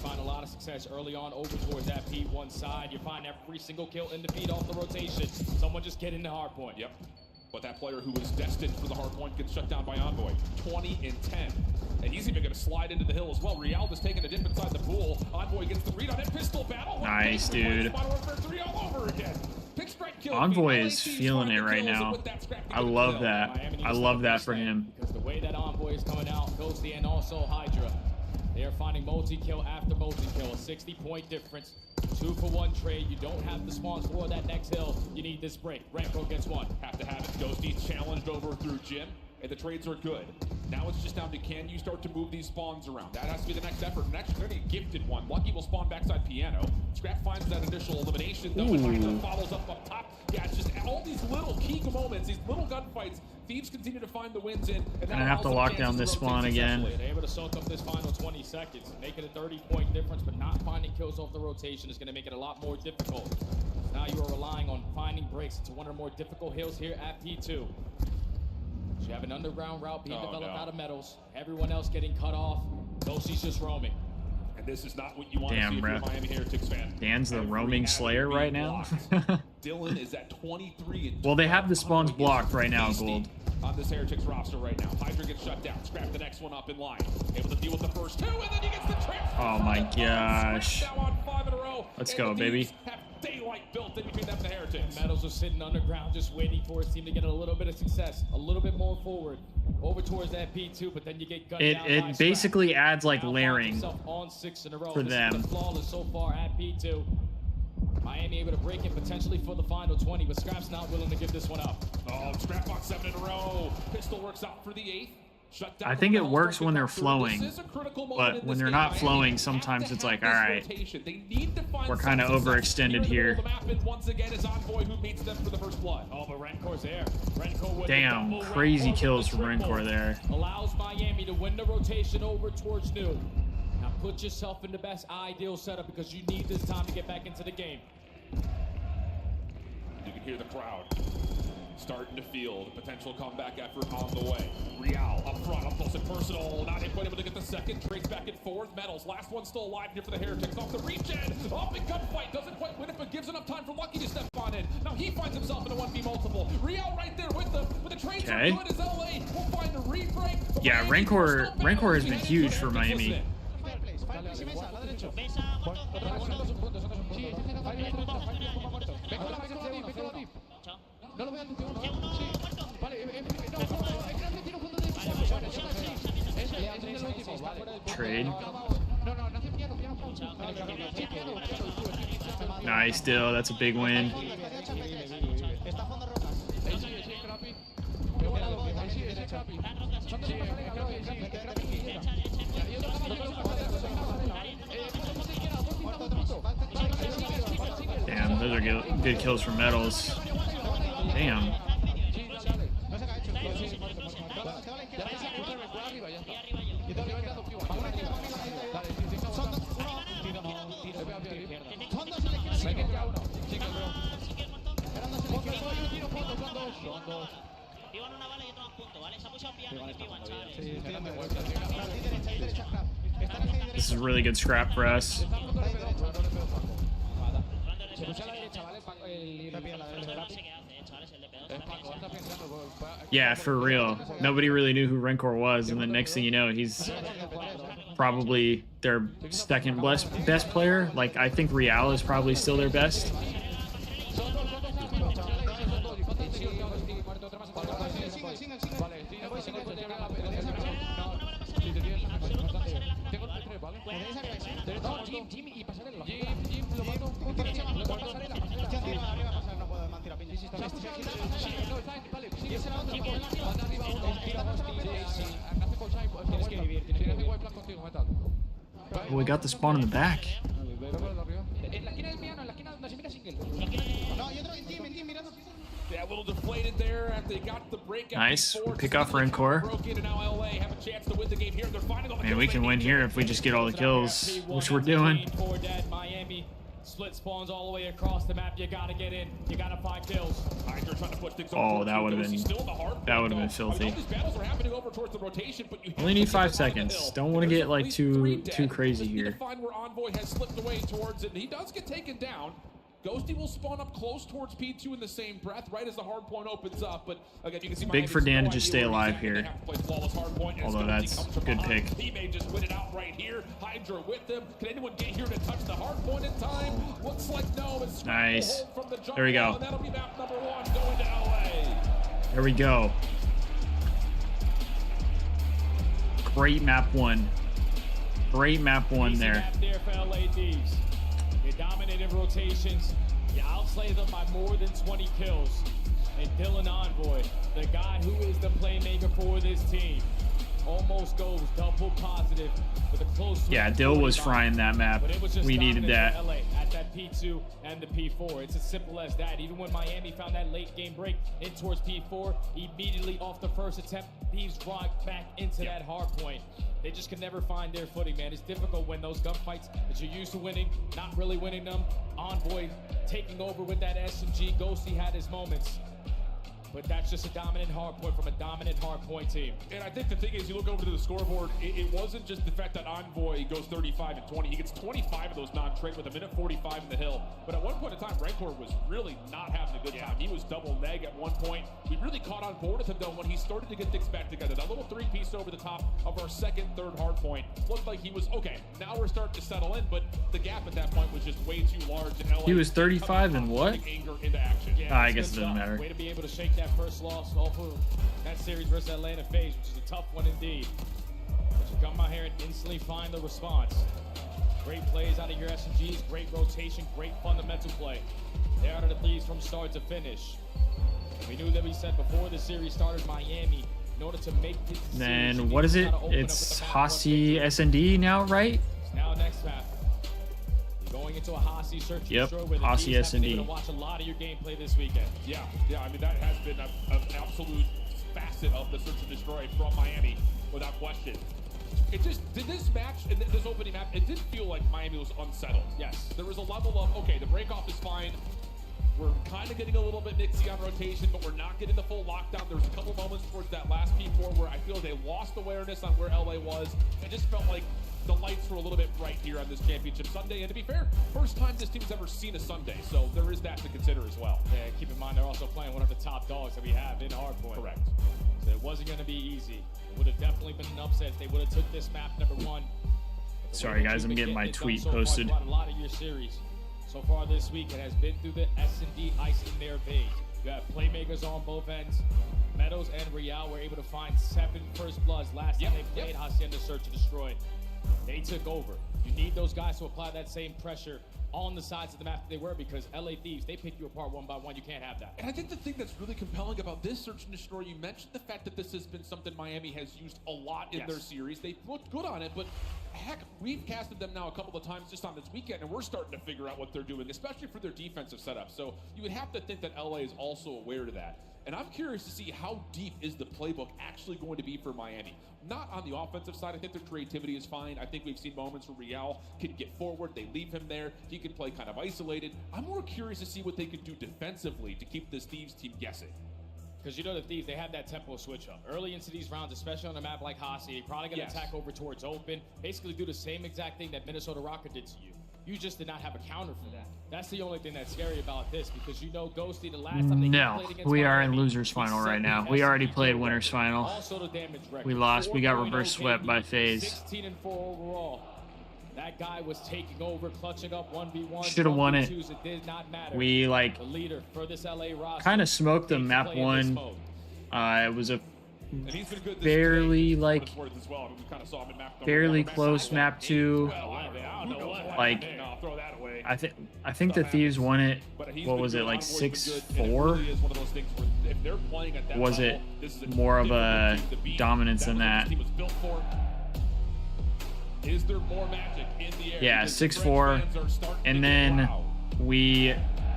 S14: Find a lot of success early on over towards that P1 side. You find every single kill in the feed off the rotation. Someone just get in the hard point.
S8: Yep. But that player who was destined for the hard point gets shut down by Envoy. 20 and 10. And he's even going to slide into the hill as well. Real is taking a dip inside the pool. Envoy gets the read on it. Pistol battle.
S3: Nice, dude.
S8: Modern Warfare 3 all over again.
S3: Envoy is feeling it right now. I love that. I love that for him.
S14: Because the way that Envoy is coming out, Ghosty and also Hydra, they are finding multi-kill after multi-kill. A 60-point difference. 2-for-1 trade. You don't have the spawns for that next hill. You need this break. Rainbow gets one.
S8: Have to have it. Ghosty challenged over through Jim. And the trades are good. Now it's just down to can you start to move these spawns around? That has to be the next effort. Next, they're going to get gifted one. Lucky will spawn backside piano. Scrap finds that initial elimination, though, and Hydra follows up top. Yeah, it's just all these little key moments, these little gunfights. Thieves continue to find the wins in. And
S3: gonna have to lock down this spawn again.
S14: They're able to soak up this final 20 seconds, make it a 30-point difference, but not finding kills off the rotation is going to make it a lot more difficult. Now you are relying on finding breaks. It's one of the more difficult hills here at P2. You have an underground route being developed out of metals. Everyone else getting cut off. Ghosty's just roaming.
S8: And this is not what you want to see if you're a Miami Heretics fan.
S3: Dan's the roaming slayer right now.
S8: Dylan is at 23 and
S3: well, they have the spawns blocked right now, Gold.
S8: On this Heretics roster right now. Hydra gets shut down. Scrap the next one up in line. Able to deal with the first two, and then he gets the transfer.
S3: Oh my gosh.
S8: Now on 5 in a row.
S3: Let's go, baby.
S8: Have daylight built in between them and the Heretics.
S14: Metals are sitting underground just waiting for his team to get a little bit of success, a little bit more forward, over towards that P2, but then you get gunned down.
S3: It basically adds like layering
S14: on 6 in a row.
S3: for them.
S14: This is the flawless so far at P2. Miami able to break it potentially for the final 20, but Scrap's not willing to give this one up.
S8: Oh, Scrap on 7 in a row. Pistol works out for the 8th.
S3: I think it works when they're flowing, but when they're not flowing, sometimes it's like, all right, we're kind of overextended here. Damn, crazy kills from Rencor there.
S4: Allows Miami to win the rotation over towards New. Now put yourself in the best ideal setup because you need this time to get back into the game.
S2: You can hear the crowd starting to feel the potential comeback effort on the way. Real up front, up close and personal. Not quite able to get the second. Trades back and forth. Metals, last one still alive here for the Heretics. Off the regen. Off in gunfight. Doesn't quite win it, but gives enough time for Lucky to step on in. Now he finds himself in a 1v multiple. Real right there with them. But the trades are good as LA will find a re-break.
S3: Yeah, Rencor has been huge for Miami. Trade. Nice, still. That's a big win. Damn, those are good kills from Metals. Damn. This is a really good scrap for us. Yeah, for real. Nobody really knew who Rencor was, and the next thing you know, he's probably their second best player. Like, I think Real is probably still their best. Oh, we got the spawn in the back.
S2: Yeah, a little deflated there after they got the break.
S3: Nice. We pick off Rencor. Man, we can win here if we just get all the kills, which we're doing.
S4: Miami split spawns all the way across the map. You gotta get in. You gotta find kills.
S3: Oh, that would have been filthy. Only need 5 seconds. Don't want to get like too crazy here.
S2: Find where Envoy has slipped away towards it. He does get taken down. Ghosty will spawn up close towards P2 in the same breath, right as the hard point opens up. But again, you can see
S3: big for Dan to just stay alive here. Although that's a good pick.
S2: He may just win it out right here. Hydra with them. Can anyone get here to touch the hard point in time? Looks like no. It's
S3: nice. There we go.
S2: That'll be map number 1 going to LA.
S3: There we go. Great map 1. Great map 1 there.
S4: Map there for LA Thieves. They dominated rotations. You outslay them by more than 20 kills. And Dylan Envoy, the guy who is the playmaker for this team, almost goes double positive with a close.
S3: Yeah, Dill was frying that map. We needed that.
S4: LA at that P2 and the P4. It's as simple as that. Even when Miami found that late game break in towards P4, immediately off the first attempt, Thieves rocked back into that hard point. They just can never find their footing, man. It's difficult when those gunfights that you're used to winning, not really winning them. Envoy taking over with that SMG. Ghosty had his moments. But that's just a dominant hard point from a dominant hard point team.
S2: And I think the thing is, you look over to the scoreboard, it wasn't just the fact that Envoy goes 35 and 20. He gets 25 of those non-trade with a minute 45 in the hill. But at one point in time, Rencor was really not having a good time. He was double neg at one point. We really caught on board with him, though, when he started to get things back together. That little 3-piece over the top of our second, third hard point looked like he was, okay, now we're starting to settle in, but the gap at that point was just way too large. And LA
S3: he was 35 and what?
S2: Into action.
S3: Yeah, I guess it doesn't matter.
S4: Way to be able to shake that first loss off of that series versus Atlanta Faze, which is a tough one indeed. But you come out here and instantly find the response. Great plays out of your SMGs, great rotation, great fundamental play. They are the Thieves from start to finish. And we knew that we said before the series started, Miami
S14: in order to make this decision.
S3: Then what is it? It's Hasi SND now, right?
S14: Now next map. You're going into a Hasi search and
S3: Yep,
S14: destroy where the
S3: Hasi
S14: Thieves have been
S3: SND.
S14: able to watch a lot of your gameplay this weekend.
S2: Yeah, I mean, that has been an absolute facet of the search and destroy from Miami, without question. It just, did this match, this opening map, it did feel like Miami was unsettled. Yes. There was a level of, okay, the breakoff is fine. We're kind of getting a little bit mixy on rotation, but we're not getting the full lockdown. There was a couple moments towards that last P4 where I feel they lost awareness on where LA was. It just felt like the lights were a little bit bright here on this championship Sunday. And to be fair, first time this team's ever seen a Sunday, so there is that to consider as well.
S14: Yeah, keep in mind they're also playing one of the top dogs that we have in Hardpoint.
S2: Correct.
S14: So it wasn't going to be easy. It would have definitely been an upset if they would have took this map number 1.
S3: Sorry guys, I'm getting my tweet posted.
S14: A lot of your series. So far this week, it has been through the S&D ice in their veins. You have playmakers on both ends. Meadows and Real were able to find 7 first bloods last time they played Hacienda Search and Destroy. They took over. You need those guys to apply that same pressure on the sides of the map that they were, because LA Thieves, they pick you apart one by one. You can't have that.
S2: And I think the thing that's really compelling about this search and destroy, you mentioned the fact that this has been something Miami has used a lot in their series. They've looked good on it, but heck, we've casted them now a couple of times just on this weekend, and we're starting to figure out what they're doing, especially for their defensive setup. So you would have to think that LA is also aware of that. And I'm curious to see how deep is the playbook actually going to be for Miami. Not on the offensive side. I think their creativity is fine. I think we've seen moments where Real can get forward. They leave him there. He can play kind of isolated. I'm more curious to see what they can do defensively to keep this Thieves team guessing.
S14: Because you know the Thieves, they have that tempo switch up. Early into these rounds, especially on a map like Hasi, you're probably going to attack over towards open. Basically do the same exact thing that Minnesota Rocket did to you. You just did not have a counter for that. That's the only thing that's scary about this, because you know Ghosty, the last time they played against
S3: we are
S14: Miami,
S3: in losers final right now. We already played winners final.
S14: also the damage record.
S3: We lost. We got reverse swept by Faze.
S14: 16-4 overall. That guy was taking over, clutching up 1v1.
S3: Should have won it.
S14: It did not matter.
S3: We like
S14: the leader for this LA roster.
S3: kind of smoked them map 1. It was a fairly like fairly close map 2. Like I think the Thieves won it. What was it, like 6-4? Was it more of a dominance than that? Yeah, 6-4, and then we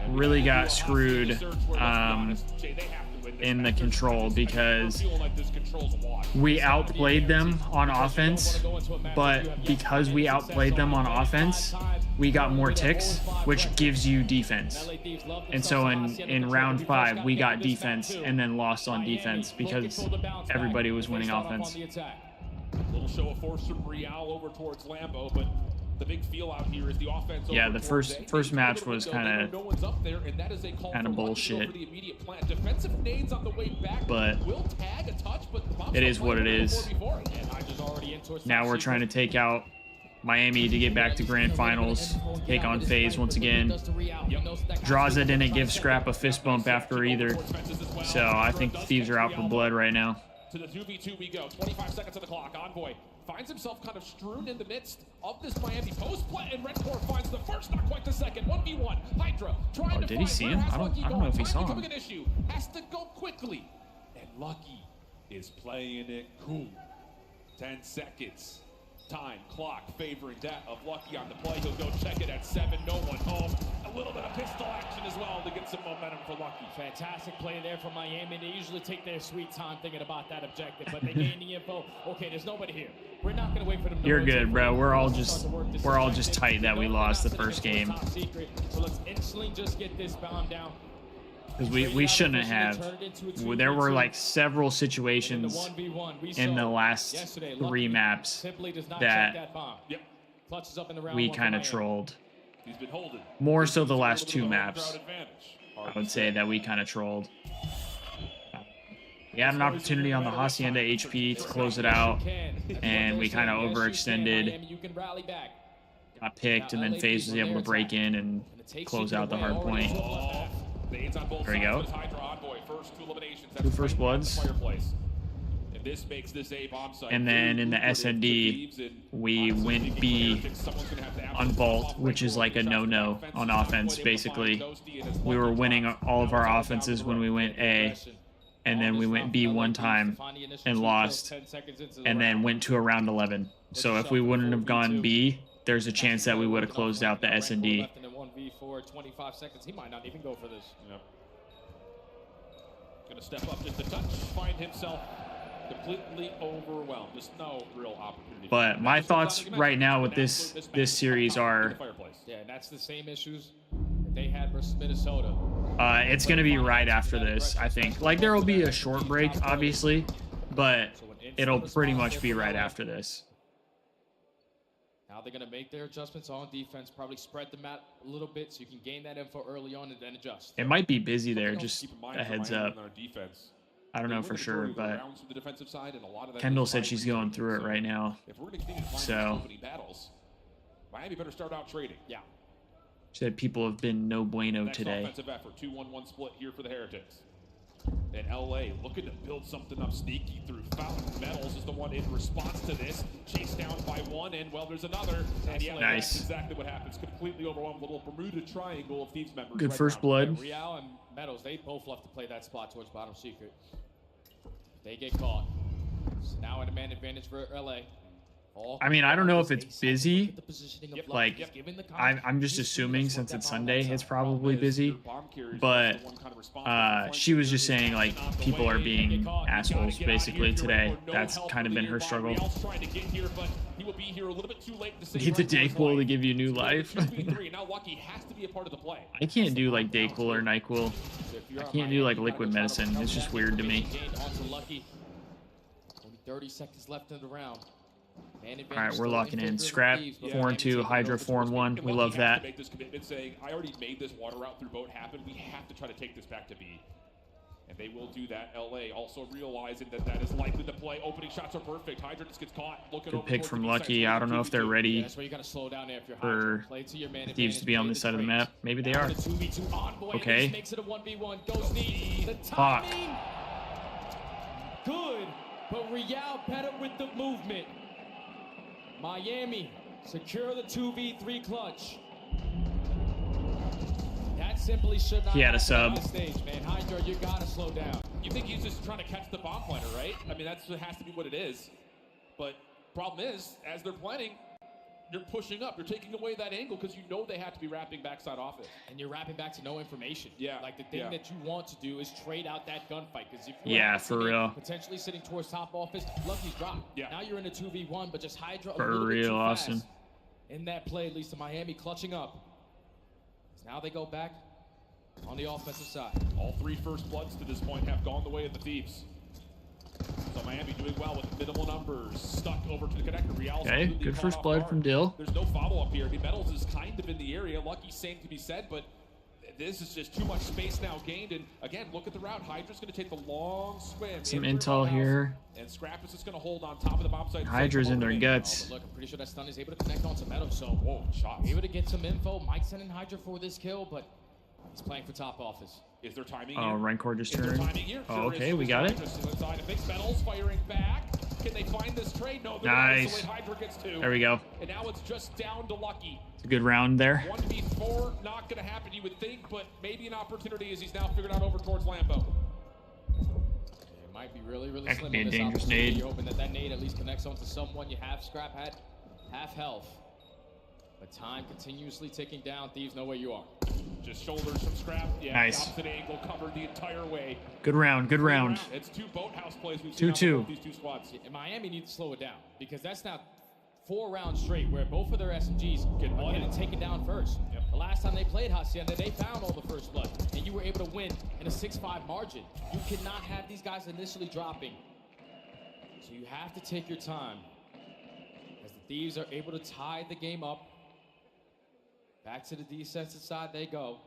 S3: really got screwed in the control because we outplayed them on offense, but because we outplayed them on offense, we got more ticks, which gives you defense. And so in round 5, we got defense and then lost on defense because everybody was winning offense.
S2: Little show of force from Real over towards Lambo, but the big feel out here is the offense.
S3: Yeah, the first match was kind of bullshit. But it is what it is. Now we're trying to take out Miami to get back to grand finals, take on Faze once again. Draza didn't give Scrap a fist bump after either, so I think the Thieves are out for blood right now.
S2: To the 2v2 we go. 25 seconds on the clock. Envoy finds himself kind of strewn in the midst of this Miami post play, and Red Core finds the first, not quite the second. 1v1. Hydra trying to
S3: did he see him? I don't know if he saw him.
S2: An issue. Has to go quickly. And Lucky is playing it cool. 10 seconds. Time, clock favoring that of Lucky on the play. He'll go check it at 7. No one home. A little bit of pistol action as well to get some momentum for Lucky.
S14: Fantastic play there from Miami. They usually take their sweet time thinking about that objective, but they gain the info. Okay, there's nobody here. We're not going to wait for them to
S3: You're good, bro. We're all just tight that we lost the first game.
S14: So let's instantly just get this bound down.
S3: Because we shouldn't have. There were like several situations in the last 3 maps that we kind of trolled. More so the last 2 maps, I would say, that we kind of trolled. We had an opportunity on the Hacienda HP to close it out, and we kind of overextended. Got picked, and then Faze was able to break in and close out the hard point. There we go. 2 first bloods. And then in the SND, we went B on Vault, which is like a no-no on offense, basically. We were winning all of our offenses when we went A, and then we went B one time and lost, and then went to a round 11. So if we wouldn't have gone B, there's a chance that we would have closed out the S&D.
S4: 25 seconds. He might not even go for this.
S2: Yep. Gonna step up just a touch, find himself completely overwhelmed. Just no real opportunity.
S3: But my thoughts right now with this series are,
S4: yeah, and that's the same issues that they had versus Minnesota.
S3: it's gonna be right after this, I think. Like, there will be a short break, obviously, but it'll pretty much be right after this.
S4: Now they're going to make their adjustments on defense, probably spread the map a little bit so you can gain that info early on and then adjust.
S3: It might be busy there, just a heads up. I don't know for sure, but Kendall said she's going through it right now. So
S2: Miami better start out trading.
S4: Yeah.
S3: She said people have been no bueno today.
S2: Offensive effort, 2-1-1 split here for the Heretics. And LA looking to build something up sneaky through Fountain. Metals is the one in response to this. Chased down by one, and well, there's another. And yeah,
S3: nice.
S2: That's exactly what happens. Completely overwhelmed. Little Bermuda triangle of Thieves members.
S3: Good first blood.
S4: Real and Metals, they both love to play that spot towards bottom secret. They get caught. So now an man advantage for LA.
S3: I mean, I don't know if it's busy. Like, I'm just assuming since it's Sunday, it's probably busy. But she was just saying, like, people are being assholes, basically, today. That's kind of been her struggle. Get the Dayquil to give you new life. I can't do, like, Dayquil or NyQuil. I can't do, like, liquid medicine. It's just weird to me.
S4: Only 30 seconds left in the round.
S3: All right, we're locking in. Scrap 4-2, Hydra 4-1. We love that.
S2: Make this commitment saying, I already made this water route through boat happen. We have to try to take this back to B. And they will do that. LA also realizing that that is likely to play. Opening shots are perfect. Hydra just gets caught.
S3: Good pick from Lucky. I don't know if they're ready for Thieves to be on this side of the map. Maybe they are. Okay. Fuck.
S4: Good, but Real better with the movement. Miami secure the 2v3 clutch. That simply should not.
S3: He had a sub.
S4: On the stage, man. Hydra, you gotta slow down.
S2: You think he's just trying to catch the bomb planner, right? I mean, that has to be what it is. But problem is, as they're planning, you're pushing up. You're taking away that angle because you know they have to be wrapping backside off it.
S4: And you're wrapping back to no information.
S2: Yeah.
S4: Like the thing that you want to do is trade out that gunfight. Because if you're
S3: for real.
S4: Potentially sitting towards top office, Lucky's dropped. Yeah. Now you're in a 2v1, but just Hydra
S3: for
S4: a little
S3: real,
S4: bit too
S3: Austin.
S4: fast. In that play, at least to Miami clutching up. So now they go back on the offensive side.
S2: All three first bloods to this point have gone the way of the Thieves. So Miami doing well with minimal numbers. Stuck over to the connector. Real's
S3: okay, good first blood from Dill.
S2: There's no follow-up here. I mean, Metals is kind of in the area. Lucky same to be said, but this is just too much space now gained. And again, look at the route. Hydra's going to take the long swim.
S3: Some intel here.
S2: And Scrap is just going to hold on top of the bomb site.
S3: Hydra's in their guts.
S4: Oh, look, I'm pretty sure that stun is able to connect onto Metals. So, whoa, shots. Able to get some info. Mike sending Hydra for this kill, but he's playing for top office.
S2: Is there timing
S3: here? Oh, Rancor just turned. Oh, okay, we got it.
S2: Metals firing back. Can they find this trade? No,
S3: nice. There we go.
S2: And now it's just down to Lucky.
S3: It's a good round there.
S2: 1v4, not going to happen, you would think, but maybe an opportunity as he's now figured out over towards Lambo.
S4: It might be really slim.
S3: That could be a dangerous nade.
S4: You're hoping that nade at least connects onto someone. You have Scrap at half health. But time continuously ticking down. Thieves know where you are.
S2: Just shoulders from Scrap. Yeah,
S3: nice.
S2: Opposite angle covered the entire way.
S3: Good round, good round.
S2: It's two boathouse plays we've seen
S3: 2-2.
S2: These two squads.
S4: And Miami needs to slow it down because that's now 4 rounds straight where both of their SMGs are getting taken down first. Yep. The last time they played Hacienda, they found all the first blood, and you were able to win in a 6-5 margin. You cannot have these guys initially dropping. So you have to take your time as the Thieves are able to tie the game up. Back to the defensive side they go.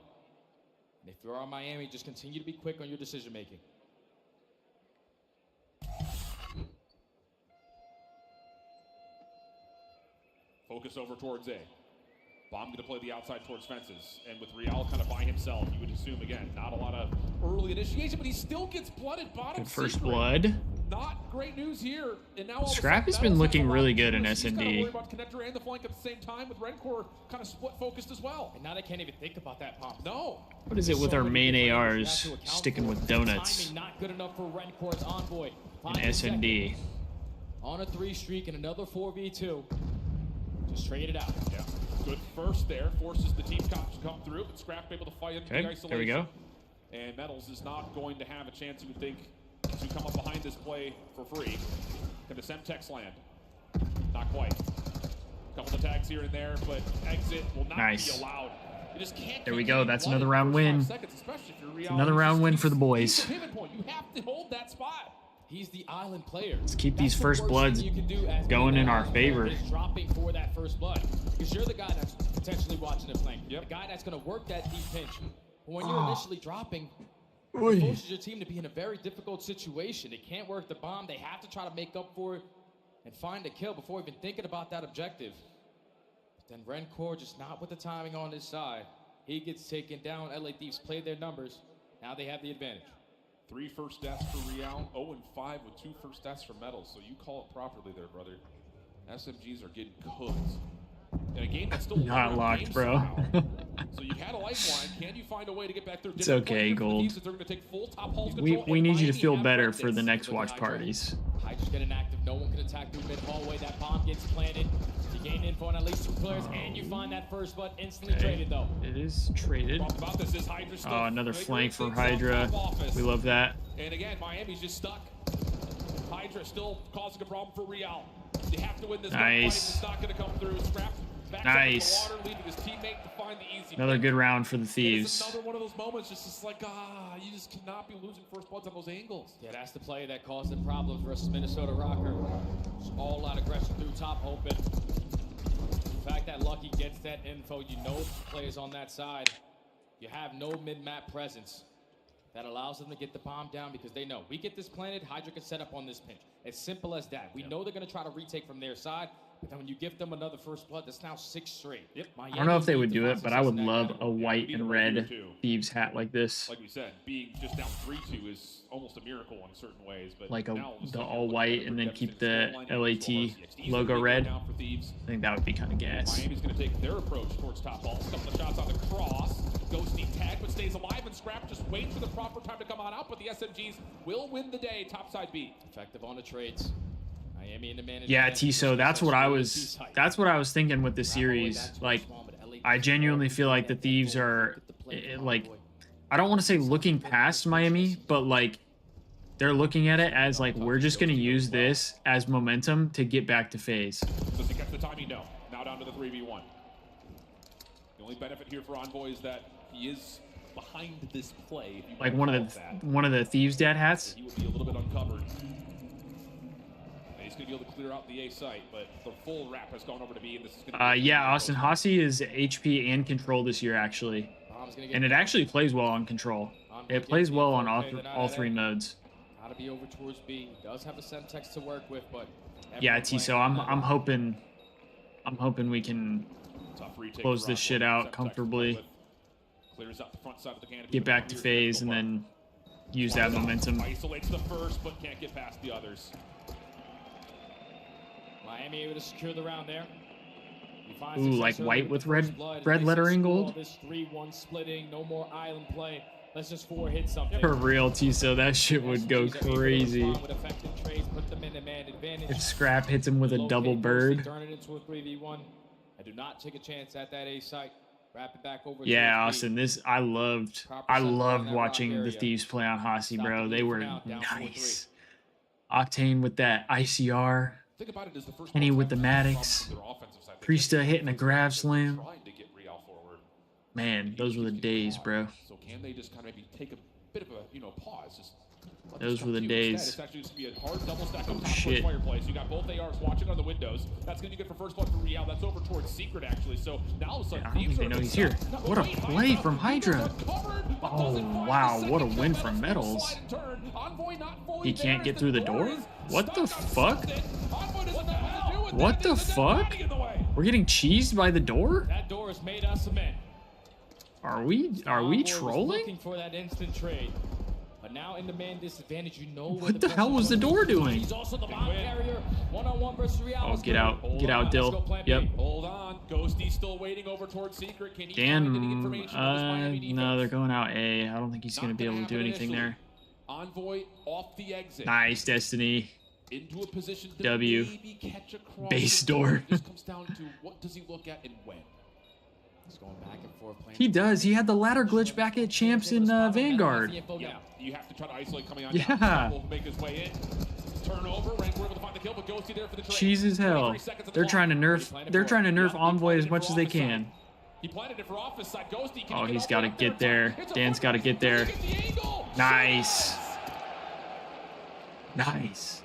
S4: And if you're on Miami, just continue to be quick on your decision making.
S2: Focus over towards A. Bomb going to play the outside towards fences. And with Real kind of by himself, you would assume, again, not a lot of early initiation, but he still gets blooded bottom.
S3: Good first blood.
S2: not great news here. And now
S3: Scrap has been looking really good in
S2: SMD.
S3: SMD.
S2: About connector and the flank at the same time, with Redcore kind of split focused as well.
S9: And now they can't even think about that pump.
S2: No.
S3: What is it with our main ARs sticking with donuts
S9: Timing not good enough for Rencore's Envoy.
S3: in SMD?
S9: On a 3 streak and another 4v2. Just trade it out.
S2: Yeah. Good first there. Forces the team cops to come through, but Scrap able to fight into the isolation.
S3: There we go.
S2: And Metals is not going to have a chance, you would think, to come up behind this play for free. Can the Semtex land? Not quite. Couple of tags here and there, but exit will not be allowed. You just can't.
S3: There we go. That's another round win. Another round win for the boys.
S2: You have to hold that spot.
S9: He's the island player.
S3: Let's keep these first bloods going in our favor.
S9: Dropping for that first blood, because you're the guy that's potentially watching the flank. The guy that's going to work that deep pinch. But when you're initially dropping, it forces your team to be in a very difficult situation. They can't work the bomb. They have to try to make up for it and find a kill before even thinking about that objective. But then Rencore just not with the timing on his side. He gets taken down. LA Thieves played their numbers. Now they have the advantage.
S2: 3 first deaths for Real, 0-5 with 2 first deaths for Metals. So you call it properly there, brother. SMGs are getting cooked. In a game that's still
S3: not locked, bro.
S2: So you had a lifeline. Can you find a way to get back there?
S3: It's okay, Gold. We need you to feel better for the next watch parties.
S9: Hydra's getting active. No one can attack through mid hallway. That bomb gets planted. You gain info on at least 2 players, and you find that first blood instantly traded though.
S3: It is traded. Oh, another flank for Hydra. We love that.
S2: And again, Miami's just stuck. Hydra still causing a problem for Real. You have to win this.
S3: Nice.
S2: It's not going to come through. Scrap back
S3: nice.
S2: up the water, leaving his teammate to find the easy
S3: another
S2: play.
S3: good round for the Thieves.
S2: Another one of those moments, just like, you just cannot be losing first bloods on those angles.
S9: Yeah, that's the play that caused them problems versus Minnesota Rocker. Just all out aggression through top open. The fact that Lucky gets that info, you know the players on that side. You have no mid-map presence. That allows them to get the bomb down because they know we get this planted, Hydra can set up on this pinch. As simple as that. We know they're going to try to retake from their side, but then when you give them another first blood, that's now 6 straight.
S3: I don't know if they would do it, but I would love a white and red Thieves hat like this.
S2: Like we said, being just down 3-2 is almost a miracle in certain ways. But
S3: like the all white and then keep the LAT logo red. I think that would be kind of gas.
S2: Miami's going to take their approach towards top ball. A couple of shots on the cross. Ghosty tag, but stays alive, and Scrap just waits for the proper time to come on out. But the SMGs will win the day. Topside B.
S9: Effective on the trades. Miami in the man.
S3: Yeah, Tiso, that's what I was thinking with the series. Like, I genuinely feel like the Thieves are like, I don't want to say looking past Miami, but like they're looking at it as like, we're just going to use this as momentum to get back to Faze.
S2: Does he catch the timing? No. Now down to the 3v1. The only benefit here for Envoy is that he is behind this play.
S3: Like one of the Thieves dad hats.
S2: He will be a little bit uncovered. He's going to be able to clear out the A site, but the full wrap has gone over to B, and this is going to be
S3: yeah, Austin Hossie is HP and control this year, actually. And it actually plays well on control. It plays well on all 3 nodes.
S9: Gotta be over towards B. He does have a Semtex to work with, but
S3: yeah, Tiso, I'm hoping we can close this shit out comfortably. Get back to Faze and then use that momentum.
S2: Isolates the first, but can't get past the others.
S9: Miami able to secure the round there.
S3: Ooh, like white with red lettering gold.
S9: This 3-1 splitting, no more island play. Let's just 4-hit something.
S3: For real, Tiso, that shit would go crazy. If Scrap hits him with a double bird.
S9: Turn it into a 3v1. I do not take a chance at that A site. Wrap it back over.
S3: Yeah, Austin, I loved watching the Thieves play on Hossie, bro. They were nice. Octane with that ICR. Kenny with the Maddox. Priesta hitting a grab slam. Man, those were the days, bro.
S2: So can they just kind of maybe take a bit of a pause? Just
S3: those were the days.
S2: It's actually just going to be a hard double stack
S3: Oh,
S2: on top
S3: shit.
S2: Fireplace. You got both ARs watching on the windows. That's going to be good for first blood for Real. That's over towards Secret, actually. So now all of a sudden,
S3: I don't think they know he's here. What a play from Hydra. Oh, wow. What a win from Metals. He can't get through the door? What the fuck? What the fuck? We're getting cheesed by the door?
S9: That door has made us a men.
S3: Are we trolling?
S9: Looking for that instant trade.
S14: But now in the man disadvantage, you know
S3: What the hell was the door doing?
S14: He's also the bomb carrier. One-on-one versus Real.
S3: Oh, get out, Dill. Yep.
S2: Hold on. Ghosty still waiting over towards Secret. Can he
S3: Dan,
S2: find any information on this Miami defense?
S3: no, they're going out A. I don't think he's going to be able to do anything there.
S2: Envoy off the exit.
S3: Nice, Destiny.
S2: Into a position to
S3: W.
S2: maybe catch across
S3: Base
S2: the
S3: door.
S2: This comes down to what does he look at and when.
S4: He's going back and forth.
S3: He does. He had the ladder glitch back at Champs in Vanguard.
S2: Yeah, you have to try to isolate coming on
S3: Yeah.
S2: down. Will make his way in. Turnover. Rank able to find the kill, but Ghosty there for the trade.
S3: Cheese as hell. They're trying to nerf Envoy as much as they can.
S2: He planted it for office side. Ghosty,
S3: Oh, he's got to get there. Dan's got to get there. Nice. Nice.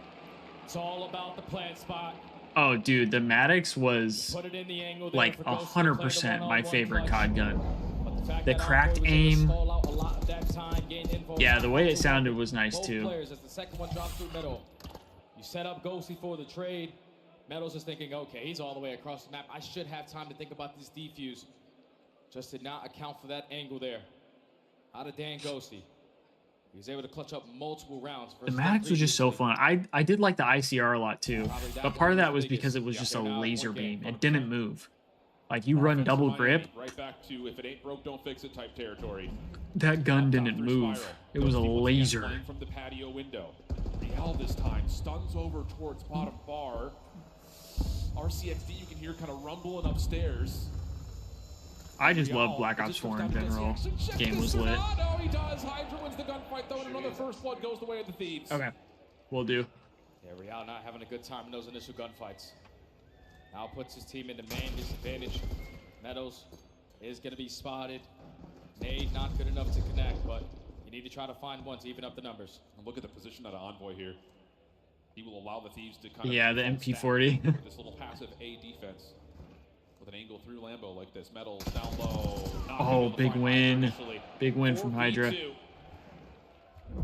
S14: It's all about the plant spot.
S3: Oh, dude, the Maddox was
S14: Put it in the angle there
S3: like
S14: for Ghosty to
S3: 100%
S14: play
S3: my
S14: the
S3: favorite
S14: one-on-one
S3: COD gun.
S14: But the fact
S3: The
S14: that
S3: cracked
S14: Envoy was able to
S3: aim.
S14: stall out a lot of that time, gain info,
S3: Yeah, the way it
S14: stop
S3: sounded was nice
S14: both
S3: too.
S14: Players as the second one drops through middle. You set up Ghosty for the trade. Meadows is thinking, okay, he's all the way across the map. I should have time to think about this defuse. Just did not account for that angle there. Out of Dan Ghosty. He was able to clutch up multiple rounds.
S3: The Maddox was just so fun. I did like the ICR a lot too, but part of that was because it was just a laser beam. It didn't move. Like you run double grip,
S2: Right back to if it ain't broke, don't fix it type territory.
S3: that gun didn't move. It was a laser.
S2: From the patio window. Real this time stuns over towards bottom bar. RCXD you can hear kind of rumbling upstairs.
S3: I just love Black Ops 4 in general. Game was lit.
S2: No, he does. Hydra wins the gunfight though, and another first blood goes the way of the Thieves.
S3: Okay, will do.
S14: Yeah, Real not having a good time in those initial gunfights. Now puts his team into man disadvantage. Meadows is going to be spotted. Nade not good enough to connect, but you need to try to find one to even up the numbers.
S2: And look at the position of the Envoy here. He will allow the Thieves to kind of...
S3: Yeah, the MP40.
S2: This little passive A defense. With an angle through Lambo like this. Metals down low.
S3: Oh, big win. Big win from Hydra.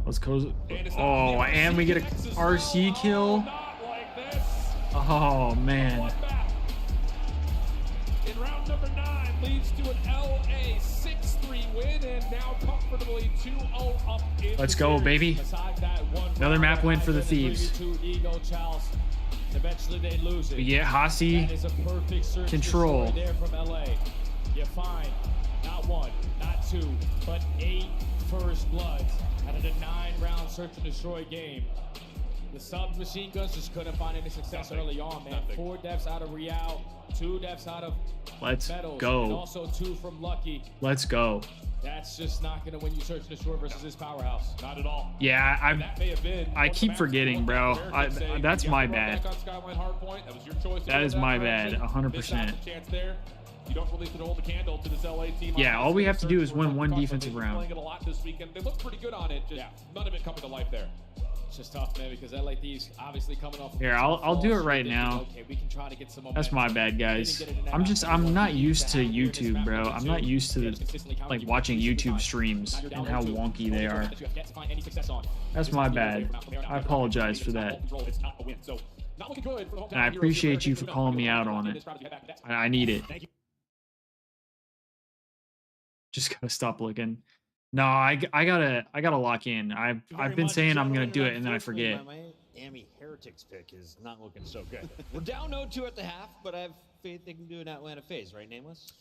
S3: Let's go. Oh, and we get a RC kill. Oh, man.
S2: In round number 9 leads to an LA 6-3 win and now comfortably 2-0 up in
S3: Let's go, baby. Another map win for the Thieves.
S14: Eventually they lose it.
S3: We get Hasi control.
S14: There from LA. You find not 1, not 2, but 8 first bloods out of the 9-round search and destroy game. The submachine guns just couldn't find any success early on, man. 4 deaths out of Real, 2 deaths out of
S3: Let's
S14: Metals,
S3: go.
S14: and also 2 from Lucky.
S3: Let's go.
S14: That's just not going to win you search and destroy versus this powerhouse.
S2: Not at all.
S3: Yeah, I keep forgetting, bro. That's my bad. That is my bad, 100%.
S2: You don't really hold the candle to this LA team.
S3: Yeah, all we have to do is win one defensive round.
S2: Playing it a lot this weekend. They look pretty good on it. Just none of it coming to life there.
S14: It's just tough, man, because LA Thieves obviously coming off.
S3: Here, I'll do it right now.
S14: Okay, we can try to get some
S3: That's my bad, guys. I'm not used to YouTube, bro. I'm not used to like watching YouTube streams and how wonky they are. That's my bad. I apologize for that. And I appreciate you for calling me out on it. I need it. Just gotta stop looking. No, I gotta lock in. I've been saying I'm gonna do it and then I forget.
S4: My Miami Heretics pick is not looking so good. We're down 0-2 at the half, but I have faith they can do an Atlanta Faze, right, Nameless?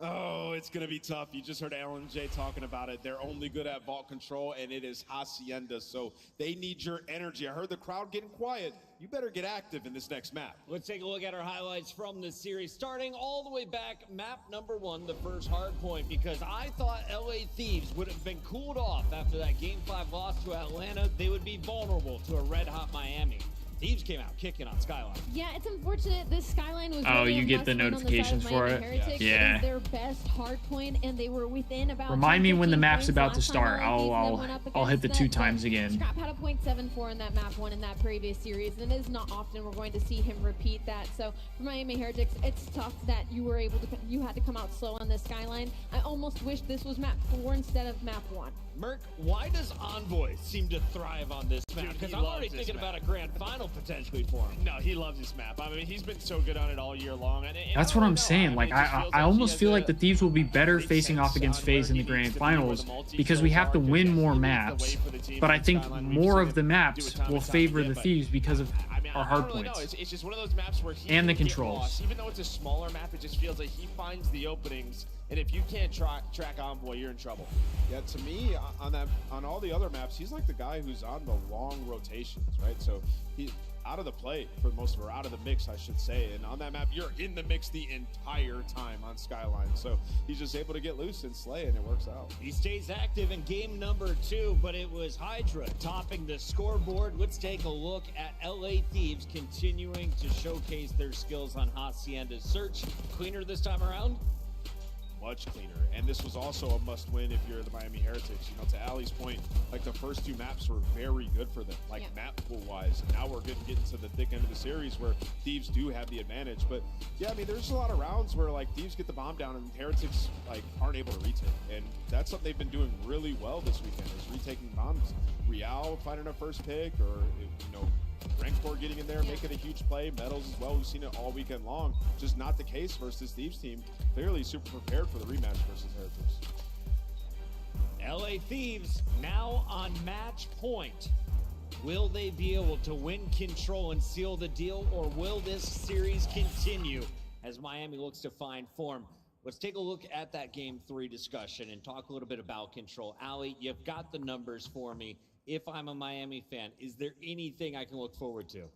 S7: Oh, it's going to be tough. You just heard Alan J talking about it. They're only good at vault control, and it is Hacienda, so they need your energy. I heard the crowd getting quiet. You better get active in this next map.
S4: Let's take a look at our highlights from this series, starting all the way back, map number 1, the first hard point, because I thought LA Thieves would have been cooled off after that Game 5 loss to Atlanta. They would be vulnerable to a red-hot Miami. Thieves came out kicking on Skyline.
S6: Yeah, it's unfortunate this Skyline was
S3: Oh,
S6: really
S3: you
S6: a
S3: get the
S6: must-win on
S3: notifications
S6: side of
S3: for
S6: Miami
S3: it?
S6: Heretics.
S3: Yeah.
S6: It is their best hard point, and they were within about
S3: Remind me when the
S6: 10-15
S3: map's
S6: points
S3: about to
S6: last time
S3: start.
S6: LA Thieves went up
S3: I'll hit
S6: against
S3: the
S6: them,
S3: 2
S6: but
S3: times again.
S6: Scrap had a .74 in that map 1 in that previous series, and it is not often we're going to see him repeat that. So for Miami Heretics, it's tough that you had to come out slow on this Skyline. I almost wish this was map 4 instead of map 1.
S4: Merc, why does Envoy seem to thrive on this map? Because I'm already thinking about a grand final potentially for him.
S19: No, he loves this map. I mean, he's been so good on it all year long. And
S3: that's what I'm saying. Like, I almost feel like the Thieves will be better facing off against Faze in the grand finals because we have to win more maps. But I think more of the maps will favor the Thieves because of our hard points.
S19: It's just one of those maps where he
S3: and the controls.
S19: Even though it's a smaller map, it just feels like he finds the openings. And if you can't track Envoy, you're in trouble.
S13: Yeah, to me, on all the other maps, he's like the guy who's on the long rotations, right? So he's out of the play for the most of, or out of the mix, I should say. And on that map, you're in the mix the entire time on Skyline. So he's just able to get loose and slay, and it works out.
S4: He stays active in game number 2, but it was Hydra topping the scoreboard. Let's take a look at LA Thieves continuing to showcase their skills on Hacienda's search. Cleaner this time around?
S13: Much cleaner, and this was also a must-win if you're the Miami Heretics. You know, to Allie's point, like the first 2 maps were very good for them, like map pool-wise. Now we're getting to the thick end of the series where Thieves do have the advantage. But yeah, I mean, there's a lot of rounds where like Thieves get the bomb down and Heretics like aren't able to retake, and that's something they've been doing really well this weekend, is retaking bombs. Real finding a first pick, or you know, Rancor getting in there, making a huge play. Metals as well. We've seen it all weekend long. Just not the case versus this Thieves team. Clearly super prepared for the rematch versus Heretics.
S4: LA Thieves now on match point. Will they be able to win control and seal the deal, or will this series continue as Miami looks to find form? Let's take a look at that game 3 discussion and talk a little bit about control. Allie, you've got the numbers for me. If I'm a Miami fan, is there anything I can look forward to?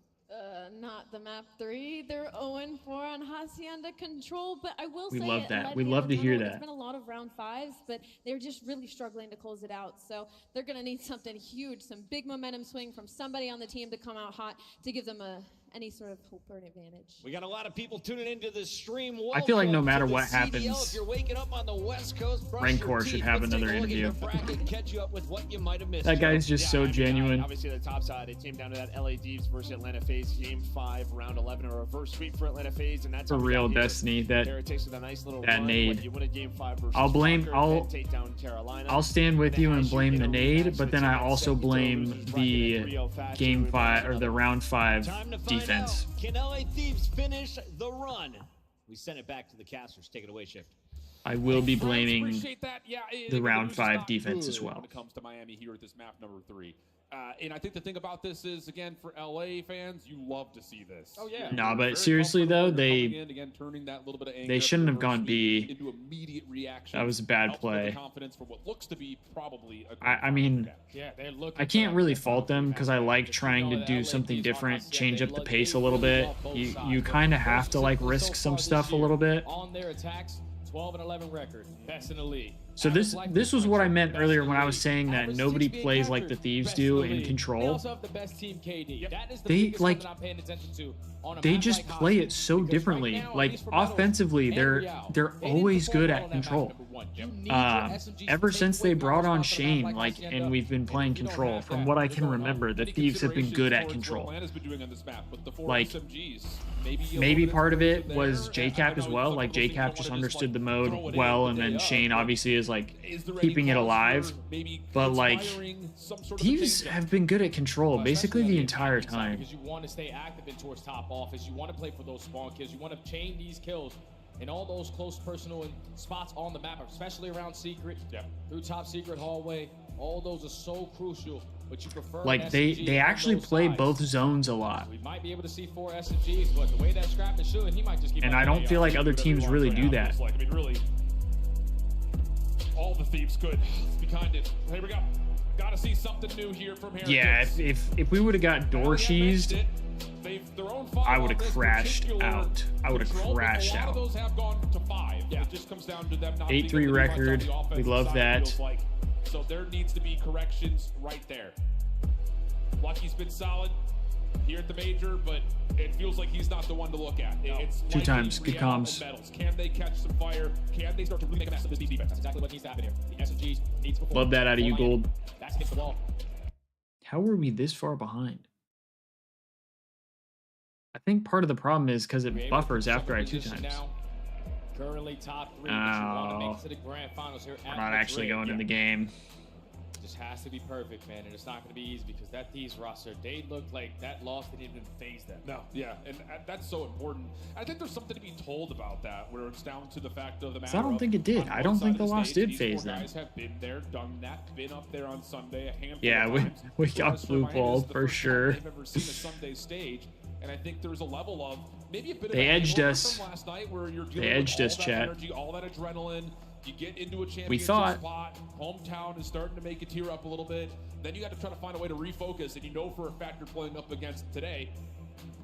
S6: Not the map 3. They're 0-4 on Hacienda control, but I will say
S3: we love that. We love to hear that.
S6: It's been a lot of round 5s, but they're just really struggling to close it out. So they're going to need something huge, some big momentum swing from somebody on the team to come out hot to give them any sort of hope or an advantage.
S4: We got a lot of people tuning into the stream.
S3: I feel like no matter what
S4: CDL,
S3: happens,
S4: if you're waking up on the West Coast,
S3: Rancor should have another interview.
S4: Catch you up with what you might have missed.
S3: That guy's just so genuine.
S19: Obviously, the top side, it came down to that LA Thieves versus Atlanta Faze, game 5, round 11, a reverse sweep for Atlanta Faze, and that's
S3: for real Destiny. That nade. I'll stand with you and blame the nade, but then I also blame the game 5 or the round 5 defense.
S4: Can LA Thieves finish the run? We send it back to the casters. Take it away, Shift.
S3: I will be blaming the round 5 defense as well.
S2: When it comes to Miami here at this map number 3. And I think the thing about this is, again, for LA fans, you love to see this.
S3: Oh yeah. No, but seriously though, they shouldn't have gone B. That was a bad play. I mean, I can't really fault them because I like trying to do something different, change up the pace a little bit. You kind of have to like risk some stuff a little bit.
S14: On their attacks, 12-11 record, best in the league.
S3: So this was what I meant earlier when I was saying that nobody plays like the Thieves do in control. They just play it so differently. Like offensively, they're always good at control. Ever since they brought on Shane, and we've been playing control. From what I can remember, the Thieves have been good at control. Like maybe part of it was JCap as well. Like JCap just understood the mode well, and then Shane obviously is like keeping it alive. But like Thieves have been good at control basically the entire time.
S14: Because you want to stay active in towards top office, you want to play for those spawn kills, you want to chain these kills in all those close personal spots on the map, especially around secret, through top secret hallway. All those are so crucial. But you prefer
S3: like they actually play both zones a lot.
S14: We might be able to see 4 SMGs, but the way that Scrap is shooting, he might just keep.
S3: And I don't feel like other teams really do that.
S2: I mean, really, all the Thieves could. Let's be kind of. Here we go. Got to see something new here from Heretics.
S3: Yeah, if we would have got door cheesed, I would have crashed out. I would have crashed out. 8-3 record. We love that.
S2: So there needs to be corrections right there. Lucky's been solid here at the major, but it feels like he's not the one to look at. It's
S3: 2 times. Good comms.
S2: Can they catch some fire? Can they start to really make a mess of this defense? That's exactly what needs to happen here. The SMGs needs to perform.
S3: Love that out of you, Gold.
S14: That's against the wall.
S3: How were we this far behind? I think part of the problem is because it buffers after I 2 times.
S14: Currently top 3.
S3: Oh, we're not actually going in the game.
S17: just has to be perfect, man, and it's not going to be easy because that Thieves roster, they look like that loss didn't even phase them.
S2: No, yeah, and that's so important. I think there's something to be told about that, where it's down to the fact of the matter.
S3: I don't think it did. I don't think the loss did phase them.
S2: Guys have been there, done that, been up there on Sunday a handful
S3: yeah,
S2: of times.
S3: we got blue balled for sure.
S2: They've ever seen a Sunday stage, and I think there's a level of maybe a bit
S3: they
S2: of
S3: edged us.
S2: From last night where you're
S3: they edged us, chat.
S2: Energy, all that adrenaline. You get into a championship
S3: we thought.
S2: spot, hometown is starting to make you tear up a little bit. Then you got to try to find a way to refocus, and you know for a fact you're playing up against today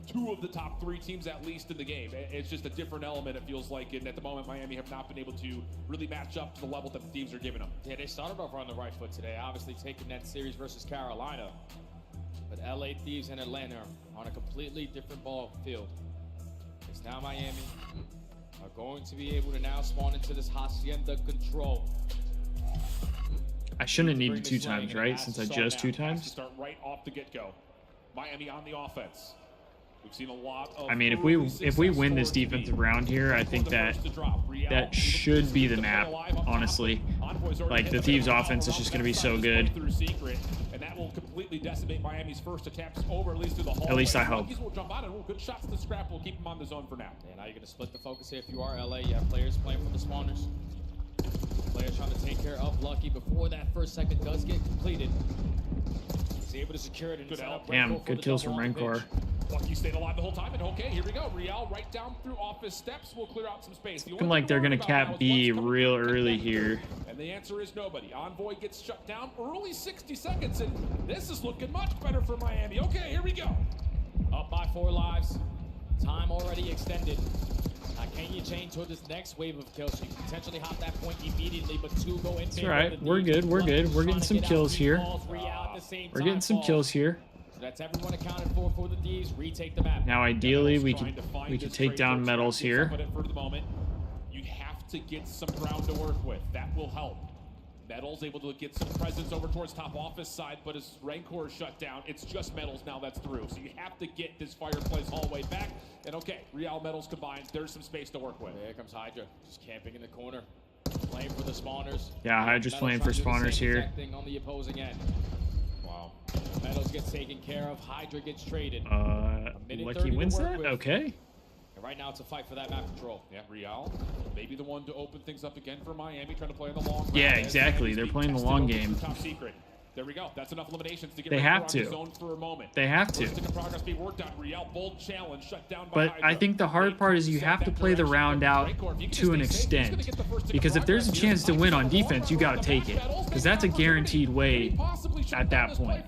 S2: 2 of the top 3 teams at least in the game. It's just a different element, it feels like, and at the moment Miami have not been able to really match up to the level that the teams are giving them.
S17: Yeah, they started off on the right foot today, obviously taking that series versus Carolina. But LA Thieves and Atlanta are on a completely different ball field. It's now Miami are going to be able to now spawn into this Hacienda control.
S3: I shouldn't have needed 2 times, right? Since I just 2 times.
S2: Start right off the get-go. Miami on the offense. We've seen a lot of.
S3: I mean, if we win this defensive round here, I think that should be the map. Honestly, like the Thieves' offense is just going to be so good.
S2: And that will completely decimate Miami's first attempts over at least through the hallway.
S3: At least I hope.
S2: Will jump out and good shots to scrap. We'll keep them on the zone for now.
S17: And now you're going to split the focus here. If you are LA, you have players playing from the spawners. Players trying to take care of Lucky before that first segment does get completed. He's able to secure it. And
S2: good help.
S3: Damn, good kills from Rancor.
S2: Lucky stayed alive the whole time, and okay, here we go. Real right down through off his steps. We'll clear out some space.
S3: Looking like they're gonna cap B real early here.
S2: And the answer is nobody. Envoy gets shut down early 60 seconds, and this is looking much better for Miami. Okay, here we go.
S17: Up by 4 lives. Time already extended. Now can you change toward this next wave of kills? So you can potentially hop that point immediately, but 2 go in.
S3: It's all right. We're good. We're good. We're getting some kills here. We're getting some kills here.
S17: So that's everyone accounted for the Thieves. Retake the map.
S3: Now, ideally, we could take down Metals here.
S2: For the moment, you have to get some ground to work with. That will help. Metals able to get some presence over towards top office side, but as Rancor is shut down, it's just Metals now that's through. So you have to get this fireplace hallway back. And okay, Real Metals combined, there's some space to work with.
S17: There comes Hydra, just camping in the corner, playing for the spawners.
S3: Yeah, Hydra's playing for spawners here.
S17: On the opposing end. Wow. Metals gets taken care of. Hydra gets traded.
S3: Lucky wins that? Okay.
S17: And right now it's a fight for that map control.
S2: Yeah, Real, maybe the one to open things up again for Miami, trying to play in the long.
S3: Yeah, exactly. They're playing the long game.
S2: Top secret. There we go. That's enough eliminations to get
S3: they have to.
S2: The zone for a moment.
S3: They have to.
S2: Progress being worked on. Real bold challenge shut down by
S3: but I think the hard part is you have to play the round out to an extent. Because if there's a chance to win on defense, you got to take it. Because that's a guaranteed way at that point.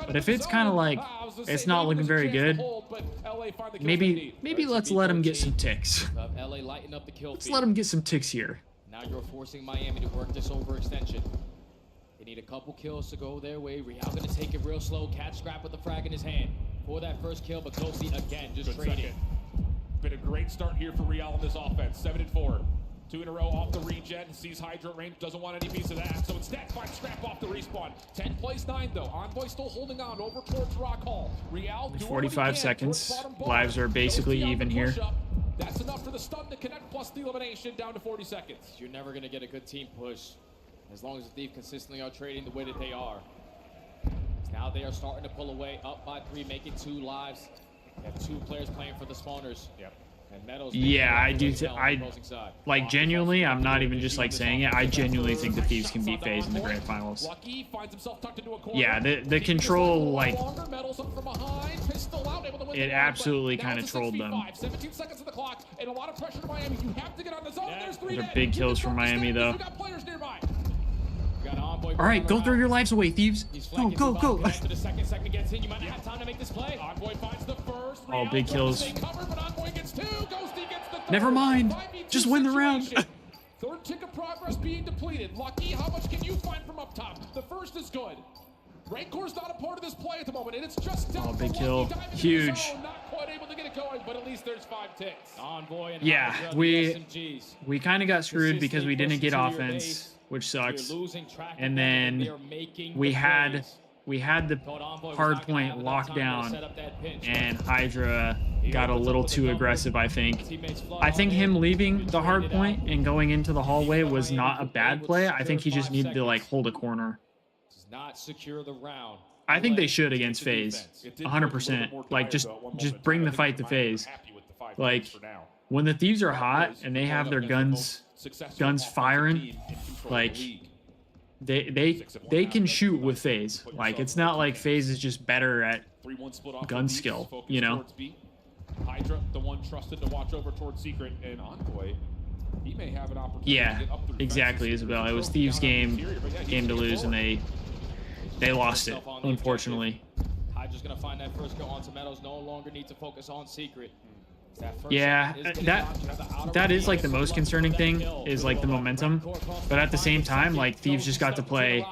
S3: But if it's kind of like it's not looking very good, maybe let's let him get some ticks. Let's let him get some ticks here.
S17: Now you're forcing Miami to work this overextension. They need a couple kills to go their way. Real gonna take it real slow. Catch Scrap with the frag in his hand for that first kill, but Ghosty again just trading.
S2: Been a great start here for Real in this offense. 7-4. 2 in a row off the regen. Sees Hydra at range. Doesn't want any piece of that. So instead, finds Scrap off the respawn. 10 plays 9 though. Envoy still holding on over towards Rock Hall. Real
S3: 45 seconds. Lives are basically even here.
S2: That's enough for the stun to connect plus the elimination down to 40 seconds.
S17: You're never gonna get a good team push as long as the Thieves consistently are trading the way that they are. Now they are starting to pull away, up by 3, making 2 lives. They have 2 players playing for the spawners.
S2: Yep.
S17: And Metals.
S3: Yeah, I do. Like genuinely, I'm not even just like saying it. I genuinely think the Thieves can beat Faze in the grand finals. Yeah, the control, like, it absolutely kind of trolled them.
S2: 17 seconds of the clock and a lot of pressure to Miami. You have to get on the zone.
S3: Those are big kills from Miami, though. All right, go throw your lives away, Thieves. Go, go, go. All big kills. Never mind. Just win the round.
S2: Third tick of progress being depleted. Lucky, how much can you find from up top? The first is good. Rancor's not a part of this play at the moment, and it's just down.
S3: Oh, big kill. Huge.
S2: Not quite able to get it going, but at least there's 5 ticks.
S17: Envoy and
S3: yeah, we kind of got screwed because we didn't get offense, which sucks. And then we had the hard point locked down, and Hydra got a little too aggressive, I think. I think him leaving the hard point and going into the hallway was not a bad play. I think he just needed to like hold a corner.
S17: Not secure the round.
S3: I think they should against Faze, 100%. Like just bring the fight to Faze. Like when the Thieves are hot and they have their guns firing, like they can shoot with Faze. Like it's not like Faze is just better at gun skill, you know.
S2: Hydra, the one trusted to watch over towards Secret, and Envoy, he may have an opportunity.
S3: Yeah, exactly, Isabel. It was Thieves' game to lose, and they lost it, unfortunately.
S17: Hydra's gonna find that first kill onto Meadows. No longer need to focus on Secret.
S3: Yeah, that is like the most concerning thing is like the momentum, but at the same time, like Thieves just got to play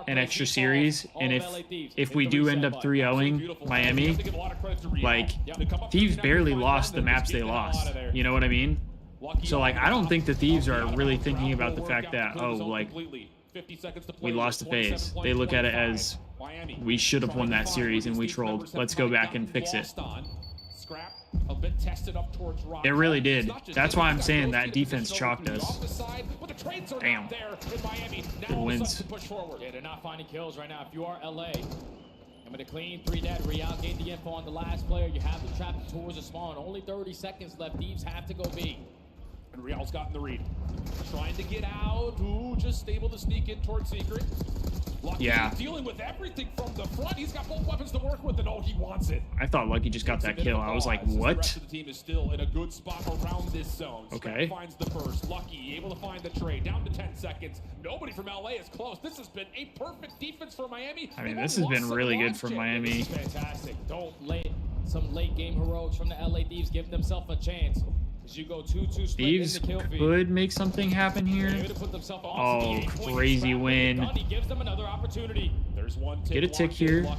S3: an extra series, and if we do end up 3-0ing Miami, like Thieves barely lost the maps they lost. You know what I mean? So like I don't think the Thieves are really thinking about the fact that, oh, like we lost to Faze. They look at it as we should have won that series and we trolled. Let's go back and fix it.
S2: A bit tested up towards Rock.
S3: It really did. That's why I'm saying that defense chalked us. Damn. Good wins.
S17: Yeah, they're not finding kills right now. If you are LA, I'm gonna clean 3 dead. Real gained the info on the last player. You have the trap towards the spawn. Only 30 seconds left. Thieves have to go B.
S2: And Real's gotten the read. Trying to get out. Ooh, just able to sneak in towards Secret. Lucky
S3: yeah.
S2: Dealing with everything from the front. He's got both weapons to work with, and oh, he wants it.
S3: I thought Lucky just got that kill. I was like, what?
S2: The rest of the team is still in a good spot around this zone.
S3: Okay.
S2: Finds the first. Lucky able to find the trade. Down to 10 seconds. Nobody from LA is close. This has been a perfect defense for Miami.
S3: I mean, this has been really good for Miami.
S17: Fantastic. Don't let some late game heroics from the LA Thieves give themselves a chance. You go 2-2
S3: Thieves could make something happen here. Oh, crazy win. Get a tick here.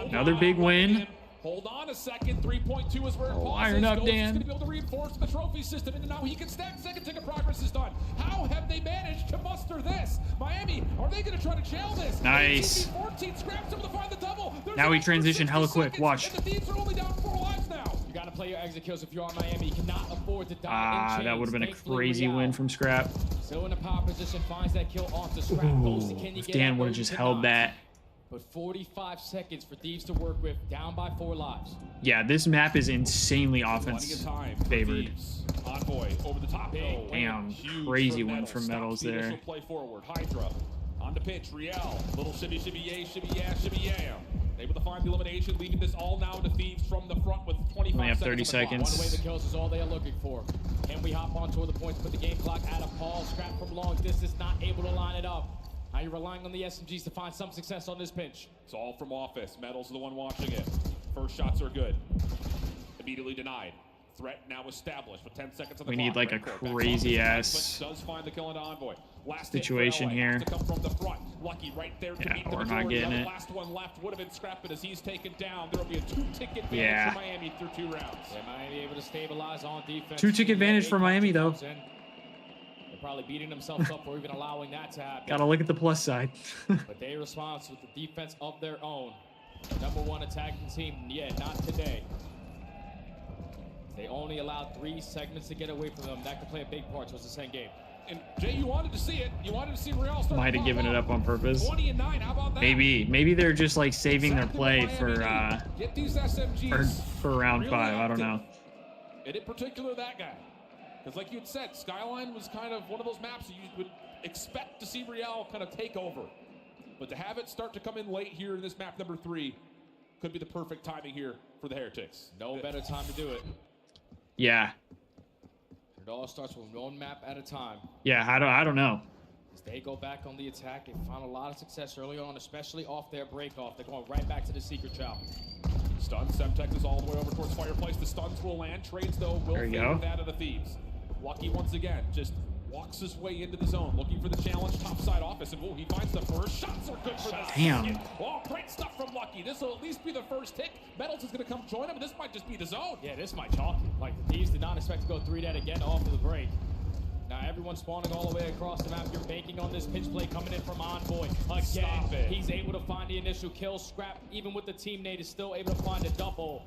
S3: Another big win.
S2: Hold on a second. 3.2 is where it pauses.
S3: Iron up, Dan.
S2: He's going to be able to reinforce the trophy system, and now he can stack. Second ticket progress is done. How have they managed to muster this? Miami, are they going to try to jail this?
S3: Nice.
S2: 14 scraps able to find the double.
S3: Now we transition hella quick. Watch.
S2: And the Thieves are only down 4 lives now.
S17: You got to play your exit kills if you're on Miami. You cannot afford to die in chains.
S3: That would have been a crazy win from Scrap.
S17: Still in a power position, finds that kill onto Scrap.
S3: If Dan would have just held that.
S17: But 45 seconds for Thieves to work with, down by 4 lives.
S3: Yeah, this map is insanely offense favored.
S2: Envoy over the top.
S3: Damn, crazy win from Metals there.
S2: Play forward. Hydra on the pitch. Riel, little shimmy, shimmy, yay, shimmy, yeah, shimmy, yeah. Able to find the elimination, leaving this all now to Thieves from the front with 25
S3: Only have 30 seconds.
S17: One way the kills is all they are looking for. Can we hop on toward the points, put the game clock at a pause? Scrap from long distance, not able to line it up. Now you're relying on the SMGs to find some success on this pinch.
S2: It's all from office. Metal's the one watching it. First shots are good. Immediately denied. Threat now established with 10 seconds on the clock.
S3: We need like a crazy ass
S2: does find the kill into Envoy. Last
S3: situation here.
S2: To come from the front. Lucky right there to meet the
S3: we're not getting it.
S2: Last one left would have been Scrap, but as he's taken down, there will be a 2-tick advantage for Miami through 2 rounds.
S17: Yeah, Miami able to stabilize on defense.
S3: 2-tick advantage for Miami though.
S17: Probably beating themselves up for even allowing that to happen.
S3: Gotta look at the plus side.
S17: But they respond with the defense of their own. #1 attacking team, not today. They only allowed 3 segments to get away from them. That could play a big part towards the same game.
S2: And Jay, you wanted to see it. You wanted to see Real start.
S3: Might have given it up on purpose.
S2: 20 and 9. How about that?
S3: Maybe they're just like saving their play for
S2: get these SMGs
S3: for round 5. I don't know.
S2: And in particular, that guy. Because like you had said, Skyline was kind of one of those maps that you would expect to see Real kind of take over. But to have it start to come in late here in this map number 3 could be the perfect timing here for the Heretics.
S17: No better time to do it.
S3: Yeah.
S17: It all starts with 1 map at a time.
S3: Yeah, I don't know.
S17: As they go back on the attack, they found a lot of success early on, especially off their break-off. They're going right back to the secret trap.
S2: Stun, Semtex is all the way over towards Fireplace. The stuns will land. Trades, though, will favor that of the Thieves. Lucky, once again, just walks his way into the zone, looking for the challenge, topside office, and he finds the first. Shots are good for this.
S3: Damn.
S2: Oh, great stuff from Lucky. This will at least be the first tick. Metals is going to come join him, and this might just be the zone.
S17: Yeah, this might chalk it. Like, the Thieves did not expect to go 3 dead again off of the break. Now everyone's spawning all the way across the map. You're banking on this pinch play coming in from Envoy. Again, he's able to find the initial kill. Scrap, even with the teammate, is still able to find a double.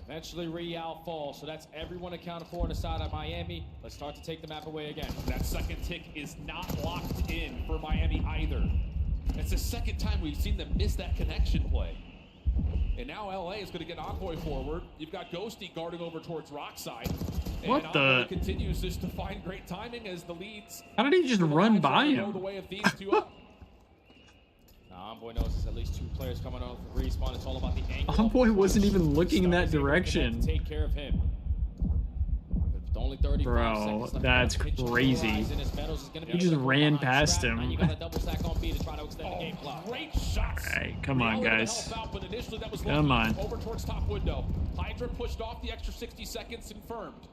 S17: Eventually, Real falls, so that's everyone accounted for on the side of Miami. Let's start to take the map away again.
S2: That second tick is not locked in for Miami either. It's the second time we've seen them miss that connection play. And now LA is going to get Envoy forward. You've got Ghosty guarding over towards Rockside.
S3: What
S2: and
S3: the?
S2: Envoy continues just to find great timing as the leads.
S3: How did he just run by him?
S2: The way of Thieves 2 up.
S17: Now, Envoy knows there's at least 2 players coming off the respawn. It's all about the angle.
S3: Envoy wasn't even looking in that direction.
S17: Take care of him. With only 35
S3: Bro,
S17: seconds left,
S3: that's crazy. He just ran past him.
S17: You got a double stack on B to try to extend the game clock.
S2: Great shots.
S3: All right, come on, guys.
S2: But initially that was
S3: Come on.
S2: Over towards top window. Hydra pushed off the extra 60 seconds, confirmed.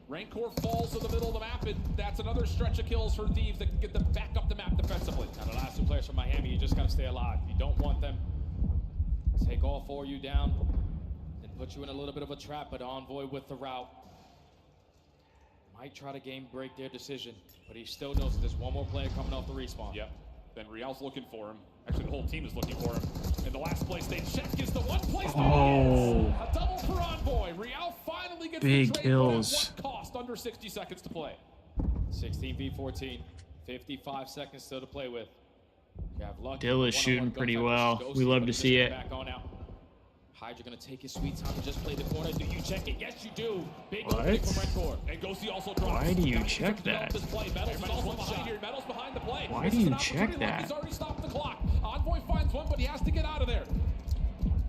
S2: Rancor falls to the middle of the map, and that's another stretch of kills for Thieves that can get them back up the map defensively.
S17: Now, the last 2 players from Miami, you just gotta stay alive. You don't want them to take all 4 of you down and put you in a little bit of a trap, but Envoy with the route might try to game break their decision, but he still knows that there's 1 more player coming off the respawn.
S2: Yep. Then Real's looking for him. Actually, the whole team is looking for him. And the last place they check is the one place that he is. A double for Envoy. Real finally gets
S3: big
S2: the trade,
S3: kills.
S2: but at what cost? Under 60 seconds to play.
S17: 16v14. 55 seconds still to play with. You have luck.
S3: Dill is shooting pretty well. We love to see it.
S17: Back on out. Hydra gonna take his sweet time and just play the corner. Do you check it? Yes, you do. Big opening from Rancor.
S2: And Ghosty also drops.
S3: Why do you check that?
S2: Metals is also behind here. Metals behind the play.
S3: Why do you check that?
S2: He's already stopped the clock. Envoy finds one, but he has to get out of there.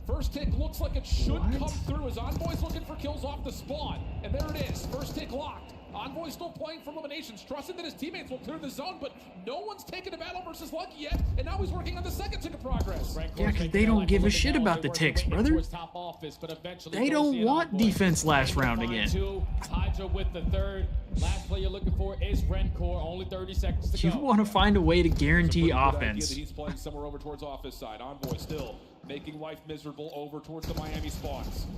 S2: First tick looks like it should come through as Envoy's looking for kills off the spawn. And there it is. First tick locked. Envoy still playing for eliminations, trusting that his teammates will clear the zone, but no one's taken a battle versus Lucky yet, and now he's working on the second tick of progress.
S3: Yeah, because they don't give a shit about the ticks, brother. They don't want defense last round again.
S17: Hydra with the 3rd. Last play you're looking for is Rancor. Only 30 seconds to go.
S3: You want to find a way to guarantee offense.
S2: He's playing somewhere over towards office side. Envoy still making life miserable over towards the Miami spawns.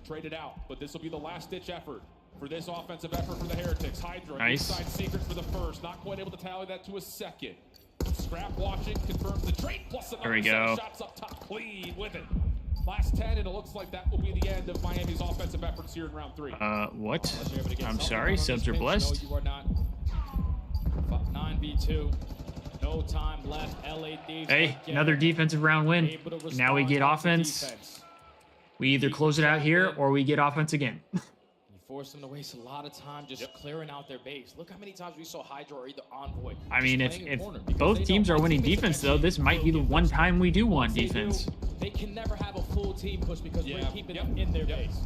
S2: Traded out, but this will be the last-ditch effort for this offensive effort for the Heretics. Hydra, inside secret for the first. Not quite able to tally that to a second. Scrap watching, confirms the trade, plus another set of shots up top. Clean with it. Last 10, and it looks like that will be the end of Miami's offensive efforts here in round 3.
S3: What? I'm sorry, subs are blessed.
S17: No, you are not. 9v2. No time left. LA Thieves.
S3: Hey, another defensive round win. Now we get offense. We either close it out here or we get offense again.
S17: Force them to waste a lot of time just clearing out their base. Look how many times we saw Hydra or either Envoy.
S3: I mean, if both teams are winning defense, though, this might be the one time we do want defense.
S17: They can never have a full team push because we're keeping them in their base.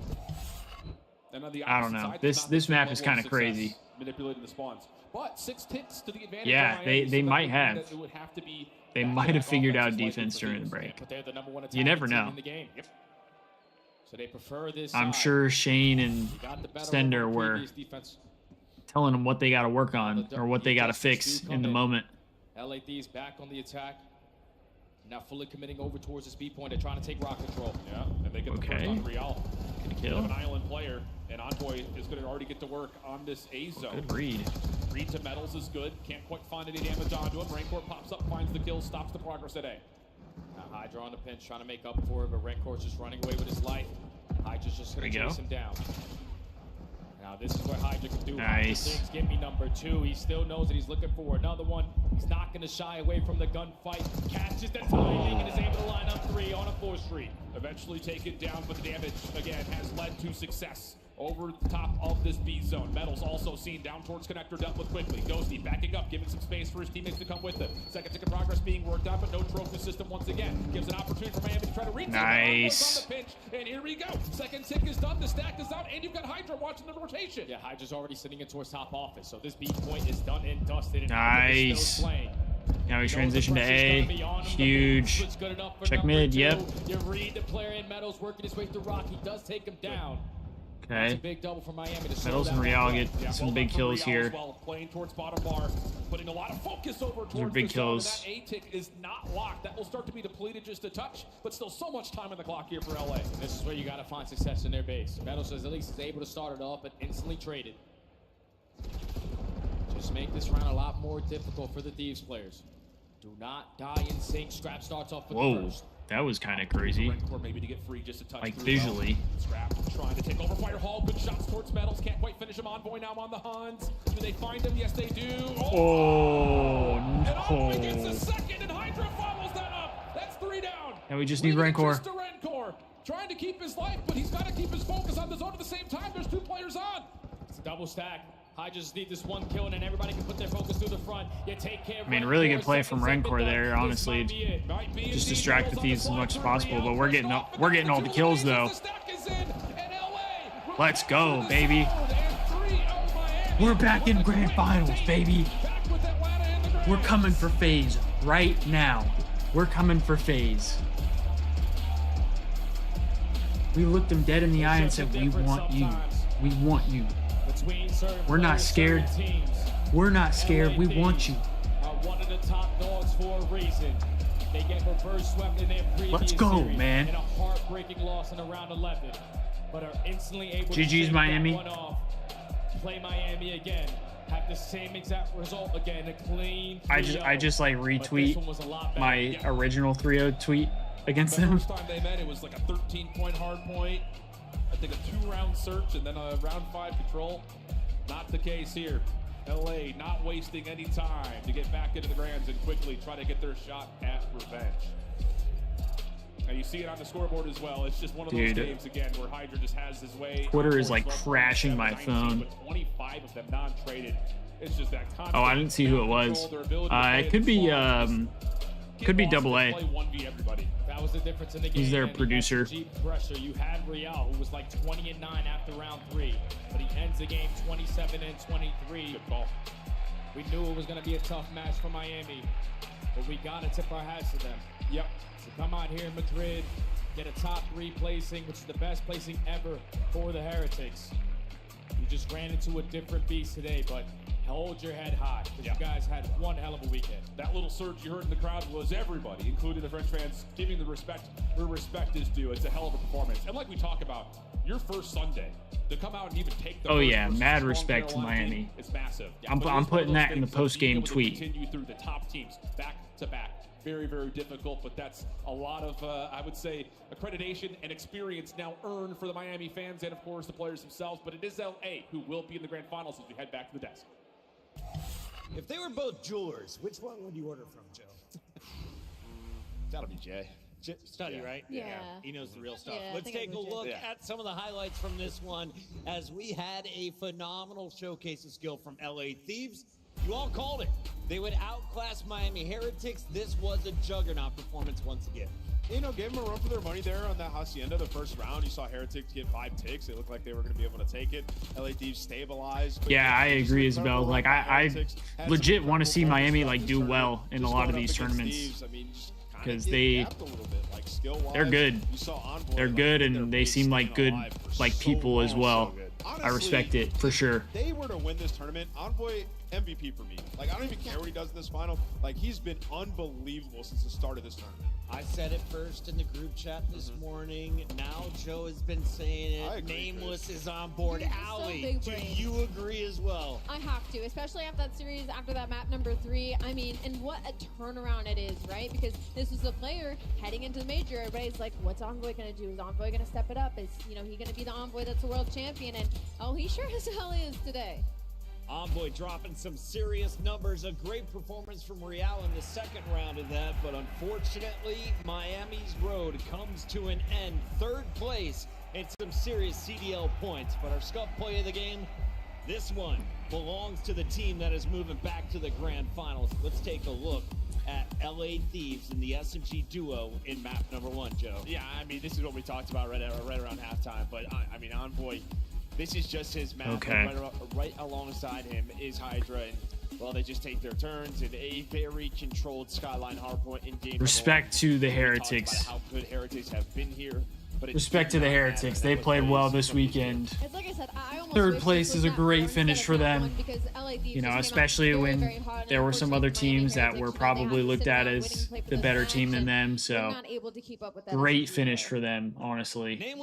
S3: I don't know. This map is kind of crazy.
S2: Manipulating the spawns. But 6 ticks to the advantage.
S3: Yeah, they might have. They might have figured out defense during the break. You never know.
S17: So they prefer this.
S3: I'm sure Shane and Stender were telling them what they got to work on or what they got to fix in the moment.
S17: LA Thieves back on the attack. Now fully committing over towards the speed point. They're trying to take rock control.
S2: Yeah, and they get the first on Real.
S3: Good kill.
S2: An island player, and Envoy is going to already get to work on this A zone.
S3: Good read.
S2: Read to Metals is good. Can't quite find any damage onto him. Rancor pops up, finds the kill, stops the progress at A.
S17: Now Hydra on the pinch, trying to make up for it, but Rancor's just running away with his life. Hydra's just going to chase him down. Now this is where Hydra can do
S3: nice.
S17: Things. Give me number 2. He still knows that he's looking for another one. He's not going to shy away from the gunfight. Catches the timing and is able to line up 3 on a 4th street.
S2: Eventually taken down, but the damage, again, has led to success over the top of this B zone. Metals also seen down towards connector, dealt with quickly. Ghosty backing up, giving some space for his teammates to come with him. Second tick of progress being worked out, but no trophy system once again. Gives an opportunity for Miami to try to retake.
S3: Nice.
S2: On the pinch, and here we go. Second tick is done, the stack is out, and you've got Hydra watching the rotation.
S17: Yeah, Hydra's already sitting in towards top office, so this B point is done and dusted. And
S3: nice. Now we transition to A. Huge. Check mid, yep.
S17: You read the player in Metals working his way through rock. He does take him down.
S3: Okay.
S17: A big double for Miami to
S3: Metals and Real get some big kills here.
S2: Well, playing towards bottom bar, putting a lot of focus over towards
S3: big
S2: the
S3: kills.
S2: That A tick is not locked. That will start to be depleted just a touch, but still so much time on the clock here for LA.
S17: This is where you got to find success in their base. Metals at least is able to start it off, but instantly traded. Just make this round a lot more difficult for the Thieves players. Do not die in sync. Scrap starts off with the first.
S3: That was kind of crazy.
S2: Maybe to get free just a touch
S3: like visually.
S2: Scrap trying finish him. Envoy now on the Huns. Do they find him? Yes, they do.
S3: Oh,
S2: And Envoy
S3: no.
S2: gets a second, and Hydra follows that up. That's 3 down.
S3: And we just need Rancor.
S2: Trying to keep his life, but he's got to keep his focus on the zone at the same time. There's 2 players on.
S17: It's a double stack. I just need this one kill, and then everybody can put their focus through the front. You take care of
S3: I mean, really good play from Rancor there, honestly. Just distract the Thieves as much as possible, but we're getting all the kills though. Let's go, baby. We're back in grand finals, baby. We're coming for Faze right now. We're coming for Faze. We looked them dead in the eye and said, we want you. We want you. We're not scared. We're not scared. We want you.
S17: One of the top dogs for a reason. They get reverse swept in their previous
S3: Let's go,
S17: series
S3: man.
S17: in a heartbreaking loss in round 11, but are instantly able to
S3: GG's Miami.
S17: that one off, play Miami again, have the same exact result again, a clean 3-0.
S3: I just like retweet my original 3-0 tweet against them.
S2: The first time they met, it was like a 13-point hard point. I think a 2-round search and then a round 5 control. Not the case here. LA not wasting any time to get back into the grands and quickly try to get their shot at revenge. And you see it on the scoreboard as well. It's just one of those games again where Hydra just has his way.
S3: Twitter is like crashing my phone.
S2: With 25 of them non-traded. It's just that
S3: Oh, I didn't see who it was. It could be Double A.
S17: That was the difference in the game.
S3: He's their producer.
S17: Deep pressure. You had Real, who was like 20-9 after round 3, but he ends the game 27-23.
S2: Good call.
S17: We knew it was going to be a tough match for Miami, but we got to tip our hats to them.
S2: Yep.
S17: So come out here in Madrid, get a top 3 placing, which is the best placing ever for the Heretics. You just ran into a different beast today, but hold your head high, because you guys had one hell of a weekend.
S2: That little surge you heard in the crowd was everybody, including the French fans, giving the respect where respect is due. It's a hell of a performance. And like we talk about, your first Sunday, to come out and even take the
S3: mad respect to Miami.
S2: It's massive. Yeah,
S3: I'm putting that in the post-game tweet.
S2: Continue through the top teams, back to back. Very, very difficult, but that's a lot of, I would say, accreditation and experience now earned for the Miami fans and, of course, the players themselves. But it is LA who will be in the grand finals as we head back to the desk.
S4: If they were both jewelers, which one would you order from, Joe?
S19: That'll be Jay.
S4: Study, right?
S6: Yeah.
S4: He knows the real stuff.
S6: Yeah,
S4: Let's take a look at some of the highlights from this one as we had a phenomenal showcase of skill from LA Thieves. You all called it. They would outclass Miami Heretics. This was a juggernaut performance once again.
S13: You know, gave them a run for their money there on that Hacienda the first round. You saw Heretics get 5 ticks. It looked like they were going to be able to take it. LA Thieves stabilized.
S3: Yeah, I agree, Isabel. Like, I legit want to see Miami like do well in a lot of these tournaments because they're good. They're good, and they seem like good people as well. I respect it for sure.
S13: If they were to win this tournament, Envoy MVP for me. Like, I don't even care what he does in this final. Like, he's been unbelievable since the start of this tournament.
S4: I said it first in the group chat this morning. Now Joe has been saying it. Nameless is on board. Allie, do you agree as well?
S6: I have to, especially after that series, after that map number 3. I mean, and what a turnaround it is, right? Because this was a player heading into the major. Everybody's like, what's Envoy going to do? Is Envoy going to step it up? Is, he going to be the Envoy that's a world champion? And, oh, he sure as hell is today.
S4: Envoy dropping some serious numbers. A great performance from Real in the second round of that, but unfortunately, Miami's road comes to an end. 3rd place and some serious CDL points, but our scuff play of the game, this one belongs to the team that is moving back to the grand finals. Let's take a look at LA Thieves in the SMG duo in map number 1, Joe.
S19: Yeah, I mean, this is what we talked about right around halftime, but I mean, Envoy, this is just his map.
S3: Okay.
S19: Right alongside him is Hydra, and well, they just take their turns in a very controlled Skyline hardpoint in game.
S3: Respect to the Heretics.
S19: How good Heretics have been here. But
S3: respect to the Heretics. They played well this weekend.
S6: It's like I said, I almost
S3: 3rd place is a great finish for them. Especially when there were some other teams that were probably looked at as the better team than them. So great finish for them, honestly.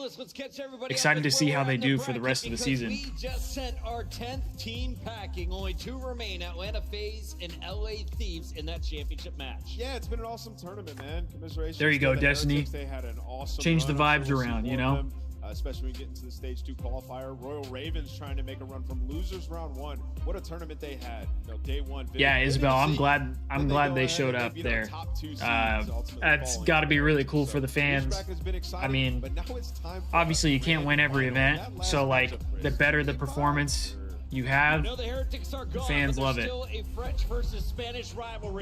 S3: Excited to see how they do for the rest of the season.
S4: We just sent our 10th team packing. Only 2 remain: Atlanta Faze and LA Thieves in that championship match.
S13: Yeah, it's been an awesome tournament, man. Commiserations.
S3: There you go, Destiny.
S13: They had an awesome
S3: change the vibes
S13: run.
S3: around,
S13: especially when we get into the Stage 2 qualifier. Royal Ravens trying to make a run from losers round 1. What a tournament they had. You know, day 1.
S3: Yeah, Isabel, I'm glad they showed up there. That's got to be really cool for the fans. I mean, obviously you can't win every event, so like the better the performance you have, the fans love it.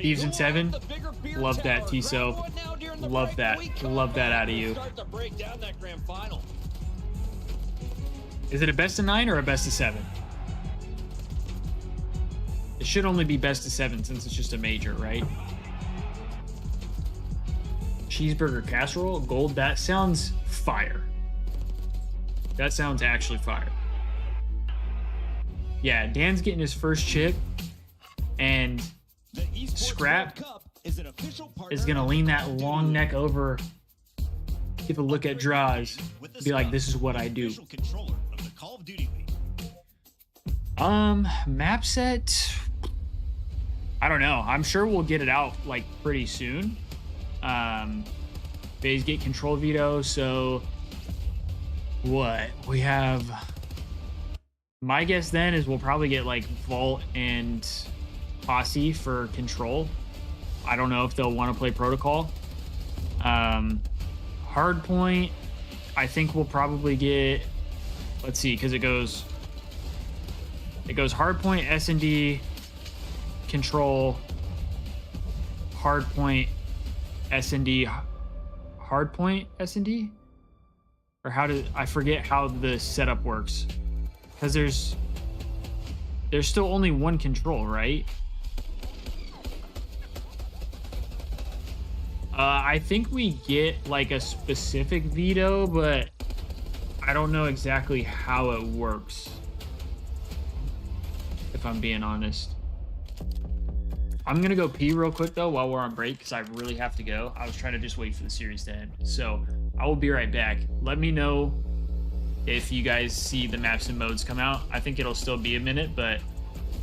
S3: Thieves in 7, love that, Tiso. Love that out of you. Is it a best of 9 or a best of 7? It should only be best of 7 since it's just a major, right? Cheeseburger casserole, gold. That sounds fire. That sounds actually fire. Yeah, Dan's getting his first chip, and Scrap is gonna lean that long neck over, give a look at draws, be like, "This is what I do." Map set. I don't know. I'm sure we'll get it out like pretty soon. Faze get control veto, so what we have. My guess then is we'll probably get like Vault and Posse for control. I don't know if they'll want to play protocol. Hardpoint, I think we'll probably get, let's see, because it goes hardpoint, S&D, control, hardpoint, S&D, hardpoint, S&D? Or I forget how the setup works. Because there's still only one control, right? I think we get like a specific veto, but I don't know exactly how it works, if I'm being honest. I'm gonna go pee real quick though while we're on break, because I really have to go. I was trying to just wait for the series to end. So I will be right back. Let me know if you guys see the maps and modes come out. I think it'll still be a minute, but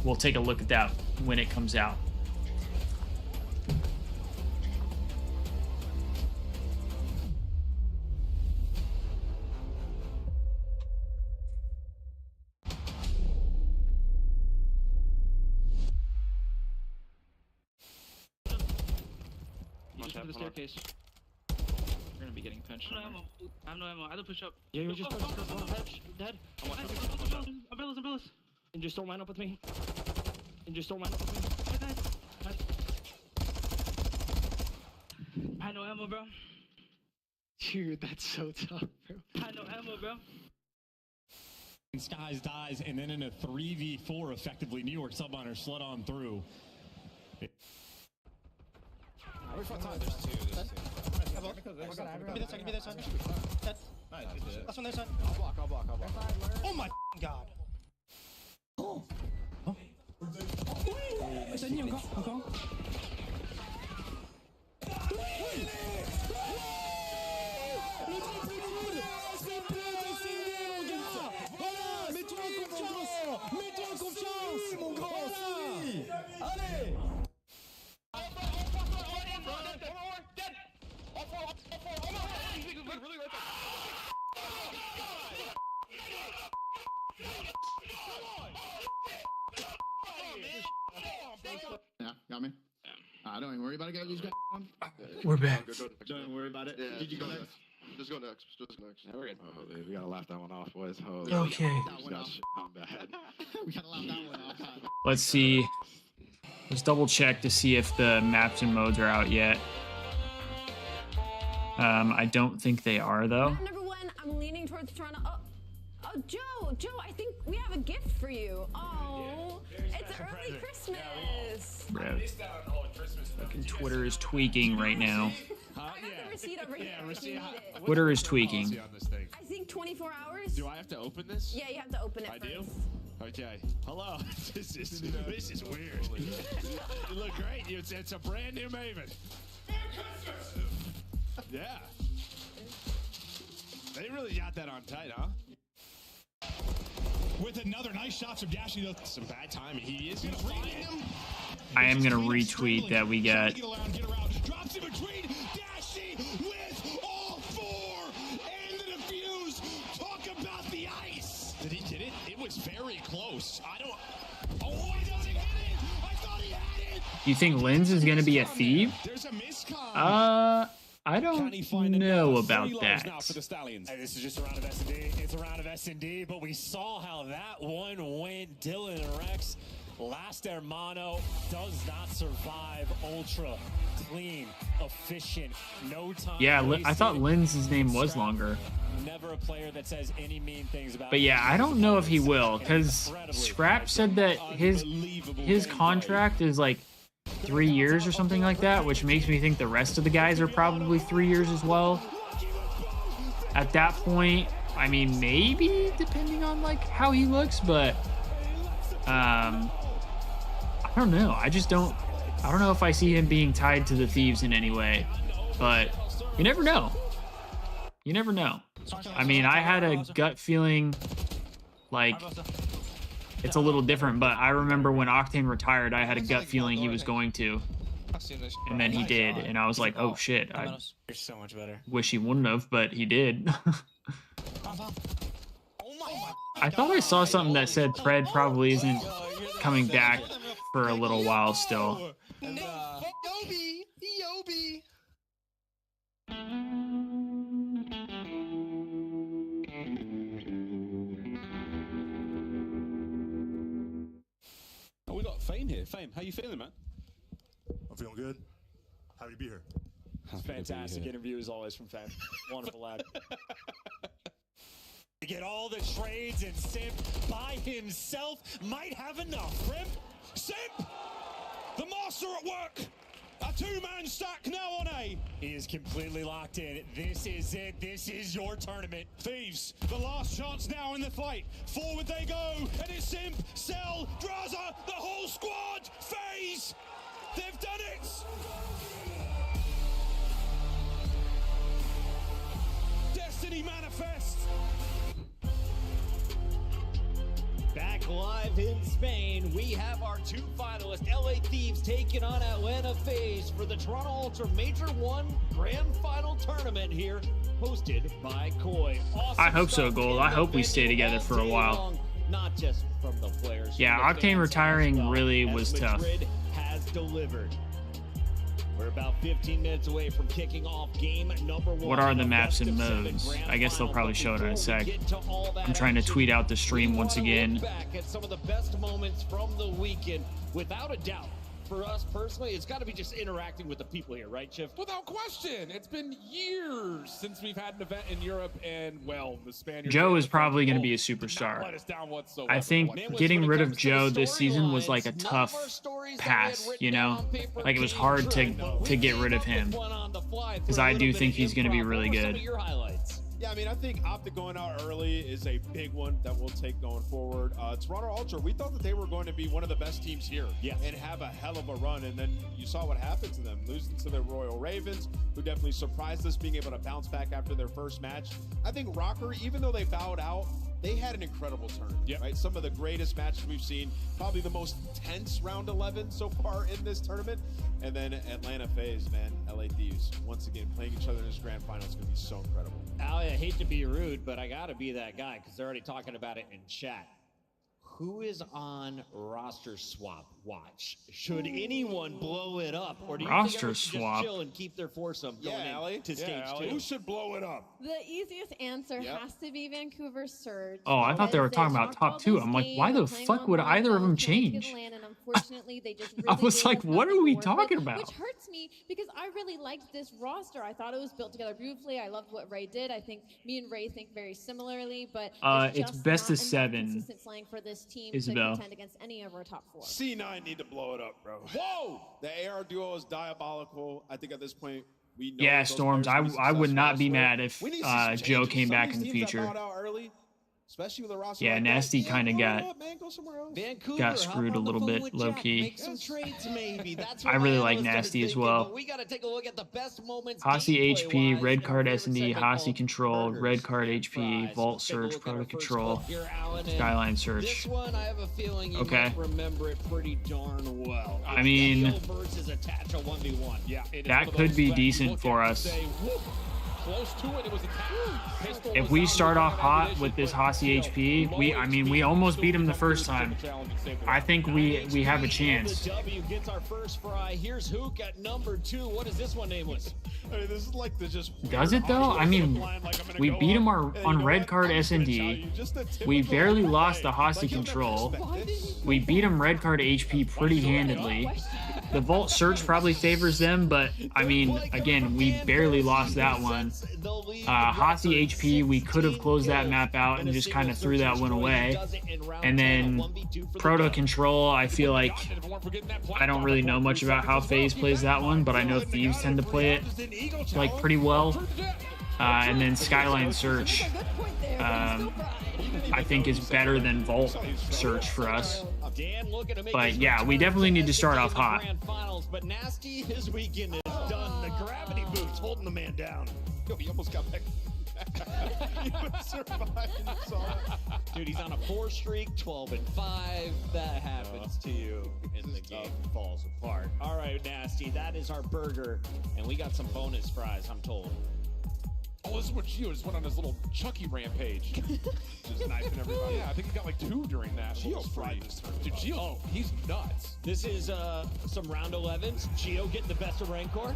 S3: we'll take a look at that when it comes out.
S9: The staircase.
S3: We're gonna be getting pinched.
S9: I have no ammo. I have to push up.
S18: Yeah, you just
S9: Dead. Umbrellas. And just don't line up with me. I had no ammo, bro.
S18: Dude, that's so tough, bro.
S9: I had no ammo, bro.
S8: Skies dies, and then in a 3v4, effectively, New York Subminers slid on through.
S16: There's two. Give me this side. Last one there side. I'll block. Oh my god. Oh.
S18: C'est ni encore.
S16: Mets-toi en confiance, mon grand. Allez.
S21: Yeah, got me. Yeah. Don't even worry about it, guys. These guys.
S3: We're back.
S21: Don't worry about it. Yeah, did you go next? Just go next. Yeah, we're good. Oh, we gotta laugh that one off, boys. Oh,
S3: okay.
S21: I'm bad. We gotta laugh that one off.
S3: Let's see. Let's double check to see if the maps and modes are out yet. I don't think they are though.
S12: Map number 1, I'm leaning towards Toronto. Oh, Joe, I think we have a gift for you. Oh, it's early Christmas.
S3: Bro. Fucking Twitter is tweaking right now.
S12: I have the receipt over here.
S3: Twitter is tweaking.
S12: I think 24 hours.
S7: Do I have to open this?
S12: Yeah, you have to open it
S7: I
S12: first.
S7: do? Okay. Hello. This is weird. You look great. It's a brand new Maven. Yeah. They really got that on tight, huh?
S8: With another nice shot from Dashy.
S7: Some bad timing. He is going to find him.
S3: I am gonna retweet that we got.
S8: Drops in between. Dashy with all four and the defuse close. I don't. Oh, he doesn't hit it. I thought he had it.
S3: You think Linz is going to be a thief?
S8: There's a miscom.
S3: I don't know about that.
S8: Hey, this is just a round of S&D. It's a round of S&D, but we saw how that one went. Dylan and Rex, last hermano, does not survive. Ultra clean, efficient, no time.
S3: Yeah, I thought Linz's name was longer.
S8: Never a player that says any mean things about.
S3: But yeah, I don't know if he will, because Scrap said that his contract is like 3 years or something like that, which makes me think the rest of the guys are probably 3 years as well. At that point, I mean, maybe depending on like how he looks, but I don't know. I don't know if I see him being tied to the Thieves in any way, but you never know. You never know. I mean, I had a gut feeling like it's a little different, but I remember when Octane retired, I had a gut feeling he was going to, and then he did, and I was like, oh shit, I
S8: so much better.
S3: Wish he wouldn't have, but he did. I thought I saw something that said Pred probably isn't coming back for a little while still.
S8: Yobi.
S2: Oh, we got Fame here. Fame, how you feeling, man?
S1: I'm feeling good. Happy to be here.
S8: Fantastic interview as always from Fame. Wonderful lad. To get all the trades, and Simp by himself might have enough. Rim, Simp, the master at work. A two-man stack now on A. He is completely locked in. This is it. This is your tournament.
S2: Thieves, the last chance now in the fight. Forward they go, and it's Simp, Cell, Draza, the whole squad. Faze, they've done it. Destiny manifest.
S4: Back live in Spain, we have our two finalists, LA Thieves taking on Atlanta Faze for the Toronto Ultra Major 1 Grand Final Tournament here, hosted by Koi. Awesome.
S3: I hope so, Gold. I hope we stay together for a while.
S4: Long, not just from the players.
S3: Yeah, Octane retiring really was tough.
S4: Madrid has delivered. We're about 15 minutes away from kicking off game number 1.
S3: What are the maps and modes? I guess they'll probably show it in a sec. I'm trying to tweet out the stream once again.
S4: Back at some of the best moments from the weekend, without a doubt. For us personally, it's got to be just interacting with the people here, right, Chief?
S2: Without question. It's been years since we've had an event in Europe, and, well, the Spaniards...
S3: Joe is probably going to be a superstar. I think getting rid of Joe this season was like a tough pass, you know? Like, it was hard to get rid of him, because I do think he's going to be really good.
S13: Yeah, I mean, I think Optic going out early is a big one that we'll take going forward. Toronto Ultra, we thought that they were going to be one of the best teams here and have a hell of a run, and then you saw what happened to them, losing to the Royal Ravens, who definitely surprised us, being able to bounce back after their first match. I think Rocker, even though they bowed out, they had an incredible tournament, right? Some of the greatest matches we've seen, probably the most tense round 11 so far in this tournament. And then Atlanta Faze, man, LA Thieves, once again, playing each other in this grand final is going to be so incredible.
S4: Ali, I hate to be rude, but I got to be that guy because they're already talking about it in chat. Who is on roster swap watch? Should anyone blow it up, or do you think everyone should just chill and keep their foursome going into stage 2?
S2: Who should blow it up?
S6: The easiest answer has to be Vancouver Surge.
S3: Oh, I thought they were talking about top 2. I'm like, why the fuck would either of them change?
S6: Unfortunately, they just really
S3: I was like, what are we talking about?
S6: Which hurts me because I really liked this roster. I thought it was built together beautifully. I loved what Ray did. I think me and Ray think very similarly, but
S3: it's best of 7.
S6: Consistent slang for this team
S3: Isabel.
S6: to contend against any of our top 4.
S13: C9 need to blow it up, bro. Whoa! The AR duo is diabolical. I think at this point, we know.
S3: Yeah, Storms. I would not be mad if Joe came back in the future.
S13: Especially with a roster
S3: yeah,
S13: like
S3: Nasty
S13: that.
S3: kind of got
S4: screwed
S3: a little bit, low key.
S4: Make some trades, maybe. That's
S3: I really like Nasty as well.
S4: We got to take a look at the best moments.
S3: Hossie HP, red card S&D, Hossie control, red card HP, Vault Surge, Product Control, Skyline Search.
S4: This one, I have a feeling you might remember it pretty darn well.
S3: I mean,
S4: versus Attach a 1v1.
S3: that could be decent for us.
S2: close to it. It was a
S3: if we start off hot with this Hossie HP, we almost beat him the first time. I think we have a chance.
S4: The W gets our first fry. Here's Hook at number 2. What is this one nameless?
S13: I mean, this is like the just.
S3: Does it though? I mean, we beat him on red card SND. We barely lost the Hossie control. We beat him red card HP pretty handedly. The Vault Search probably favors them, but I mean, again, we barely lost that one. Hossie HP, we could have closed that map out and just kind of threw that one away. And then Proto Control, I feel like I don't really know much about how Faze plays that one, but I know Thieves tend to play it like pretty well. And then Skyline Search, I think is better than Vault Search for us. But yeah, we definitely need to start off hot.
S4: But Nasty, his weekend is done. The gravity boots holding the man down.
S7: Yo, he almost got back. He survived.
S4: Dude, he's on a 4 streak, 12-5. That happens to you, and the game falls apart. All right, Nasty, that is our burger, and we got some bonus fries, I'm told.
S2: Oh, this is what Gio just went on his little Chucky rampage.
S7: Just knifing everybody.
S2: Yeah, I think he got like 2 during that.
S7: Gio fried this turn.
S2: Dude, Gio, he's nuts.
S4: This is some round 11s. Gio getting the best of Rancor.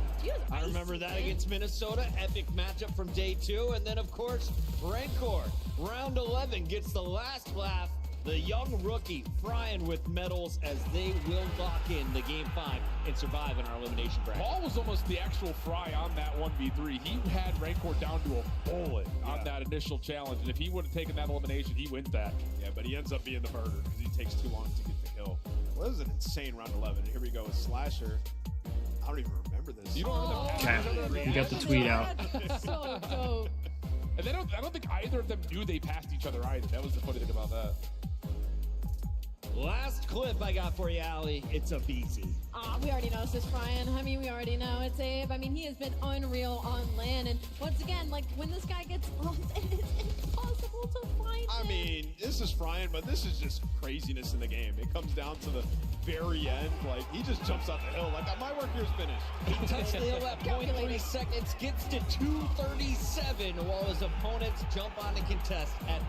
S4: I remember that against Minnesota. Epic matchup from day 2. And then, of course, Rancor. Round 11 gets the last laugh. The young rookie frying with medals as they will lock in the Game 5 and survive in our elimination bracket.
S2: Paul was almost the actual fry on that 1v3. He had Rancor down to a bullet on that initial challenge, and if he would have taken that elimination, he wins that.
S7: Yeah, but he ends up being the burger because he takes too long to get the kill. Well, this is an insane round 11. Here we go with Slasher. I don't even remember this.
S2: You don't remember
S3: Okay, you got the tweet out.
S6: So dope.
S2: And I don't think either of them knew they passed each other either. That was the funny thing about that.
S4: Last clip I got for you, Allie. It's a BZ.
S6: We already know this is Brian. I mean, we already know it's Abe. I mean, he has been unreal on land. And once again, like, when this guy gets bumped, it's impossible to find
S7: I mean, this is Brian, but this is just craziness in the game. It comes down to the very end. Like, he just jumps out the hill. Like, my work here's finished.
S4: He touched the hill at 0.3 seconds, gets to 2:37, while his opponents jump on to contest at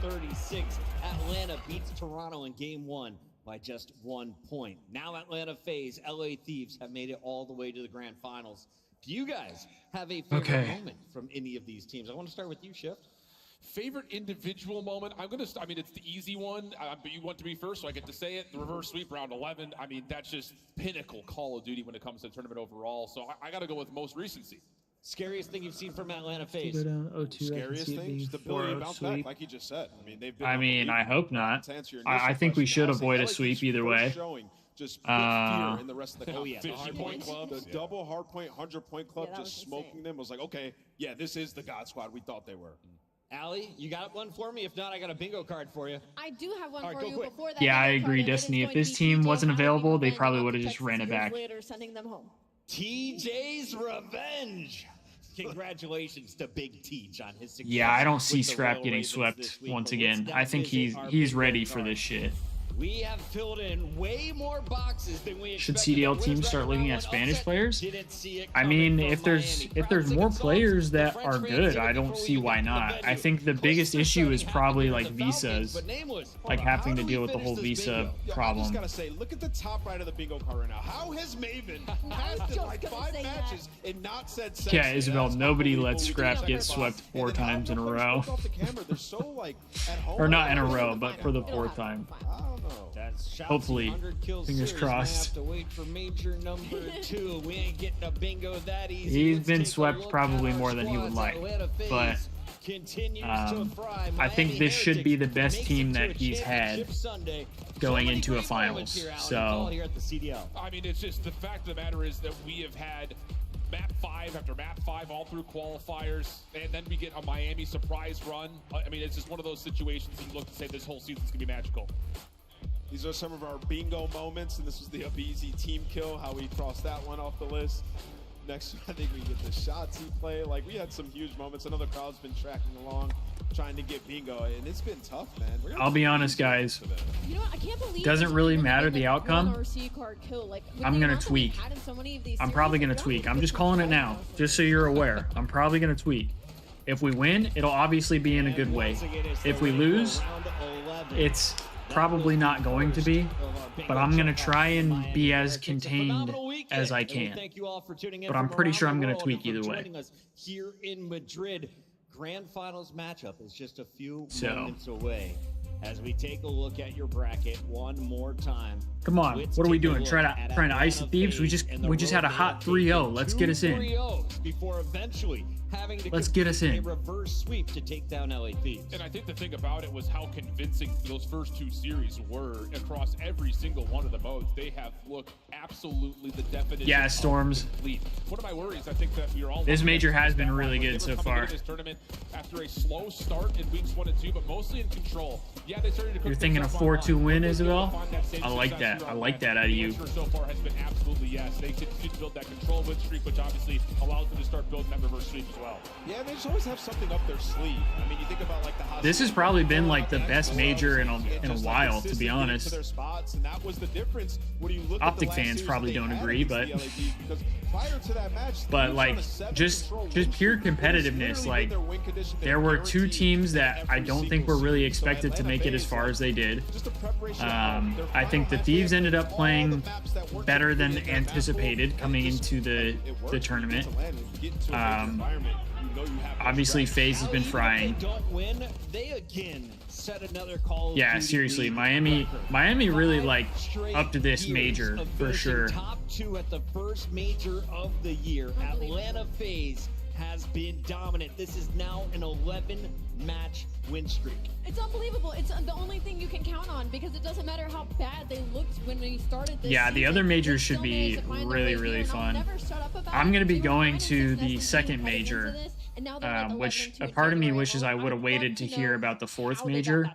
S4: 2:36. Atlanta beats Toronto in Game 1 by just 1 point. Now Atlanta Faze, LA Thieves have made it all the way to the grand finals. Do you guys have a favorite moment from any of these teams? I want to start with you, Shift.
S2: Favorite individual moment? I mean, it's the easy one, but you want to be first, so I get to say it. The reverse sweep round 11. I mean, that's just pinnacle Call of Duty when it comes to the tournament overall. So I got to go with most recency.
S4: Scariest thing you've seen from Atlanta Faze?
S7: Scariest thing? Stability to bounce back, like you just said. I mean, they've been.
S3: I mean, I hope not. I think we should avoid a sweep either way.
S7: Just put fear in the rest of the
S4: Oh, yeah, the
S7: 50 point club, the double hard point, 100 point club, just smoking them. Was like, okay, yeah, this is the God Squad we thought they were.
S4: Allie, you got one for me? If not, I got a bingo card for you.
S6: I do have one
S4: All right,
S6: for
S4: go
S6: you.
S4: quick.
S6: Before that,
S3: Yeah, I agree, Destiny. If this team wasn't available, they probably would have just ran it back.
S6: Later, sending them home.
S4: TJ's Revenge. Congratulations to Big Teach on his success.
S3: Yeah, I don't see
S4: with the
S3: Scrap
S4: Royal
S3: getting
S4: Ravens
S3: swept
S4: this week,
S3: once
S4: but
S3: again.
S4: let's
S3: I think
S4: visit our
S3: he's
S4: bingo
S3: ready for
S4: card.
S3: this shit.
S4: We have filled in way more boxes than we
S3: Should
S4: expected.
S3: CDL
S4: The
S3: teams
S4: Wiz
S3: start
S4: record
S3: looking
S4: round
S3: at
S4: one
S3: Spanish
S4: upset.
S3: players?
S4: Didn't see it
S3: I
S4: coming
S3: mean,
S4: from
S3: if
S4: Miami.
S3: there's more players that are good, I don't see why not. I think the biggest issue is probably like visas, like having to deal with the whole visa
S7: I just
S3: problem.
S7: gotta say, look at the top right of the bingo card right now. How has Maven passed in like 5 matches and not said sex?
S3: Yeah, Isabel, nobody lets Scrap get swept 4 times in a row.
S7: Off the camera, they're so like at home.
S3: Or not in a row, but for the 4th time.
S7: I don't know.
S3: Hopefully. Fingers crossed.
S4: Have to wait for major number 2. We ain't getting a bingo that easy.
S3: He's been swept probably more than he would like, but I think this should be the best team that he's had going into a finals. So
S2: I mean, it's just the fact of the matter is that we have had map 5 after map 5 all through qualifiers, and then we get a Miami surprise run. I mean, it's just one of those situations you look to say this whole season's gonna be magical.
S7: These are some of our bingo moments, and this was the Abizi team kill, how we crossed that one off the list. Next, I think we get the shots he play. Like, we had some huge moments. I know the crowd's been tracking along, trying to get bingo, and it's been tough, man.
S3: I'll be honest, guys.
S6: You know what? can't believe
S3: doesn't really matter the outcome.
S6: RC card kill. Like,
S3: I'm gonna tweak. I'm probably gonna tweak. I'm just calling it now, just so you're aware. I'm probably gonna tweak. If we win, it'll obviously be in a good way. If we lose, it's probably not going to be, but I'm gonna try and be as contained as I can. But I'm pretty sure I'm gonna tweak either way.
S4: Here in Madrid, grand finals matchup is just a few moments away. As we take a look at your bracket one more time.
S3: Come on, what are we doing? Trying to ice the Thieves? We just had a hot 3-0. Let's get us in.
S4: Before eventually having to
S3: Let's get us in.
S4: a reverse sweep to take down LA Thieves.
S2: And I think the thing about it was how convincing those first two series were across every single one of the modes. They have looked absolutely the definition.
S3: Yeah, Storms.
S2: One of my worries, I think that we're all.
S3: This major has been really good so far.
S2: This tournament after a slow start in weeks 1 and 2, but mostly in control. Yeah, they started to cook.
S3: You're thinking a 4-2 win, Isabel? I like that. I like that out of you.
S2: So far has been absolutely yes. They continue to build that control win streak, which obviously allows them to start building that reverse sweep as well.
S7: Yeah, they just always have something up their sleeve. I mean, you think about like the
S3: this has probably been like the best major in a while, to be honest. Optic fans probably don't agree, but like just pure competitiveness. Like there were two teams that I don't think were really expected to make it as far as they did. I think the Thieves ended up playing better than anticipated coming into the tournament. Obviously, Faze has been frying. Yeah, seriously, Miami really like up to this major for sure.
S4: Top 2 at the first major of the year. Atlanta Faze has been dominant. This is now an 11-match win streak.
S6: It's unbelievable. It's the only thing you can count on because it doesn't matter how bad they looked when we started this
S3: Yeah, the other majors should be really, really fun. I'm going to be going to the second major, which a part of me wishes I would have waited to hear about the fourth major.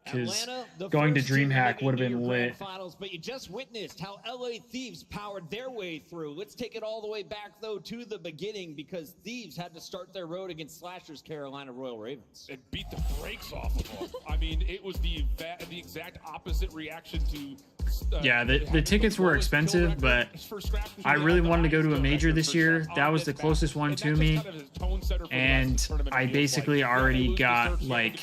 S3: Because going to DreamHack would have been lit.
S4: Finals, but you just witnessed how LA Thieves powered their way through. Let's take it all the way back, though, to the beginning, because Thieves had to start their road against Slashers Carolina Royal Ravens.
S2: It beat the brakes off of them. I mean, it was the exact opposite reaction to...
S3: yeah, the tickets were expensive, but I really wanted to go to a major this year. That was the closest one to me, and I basically already got like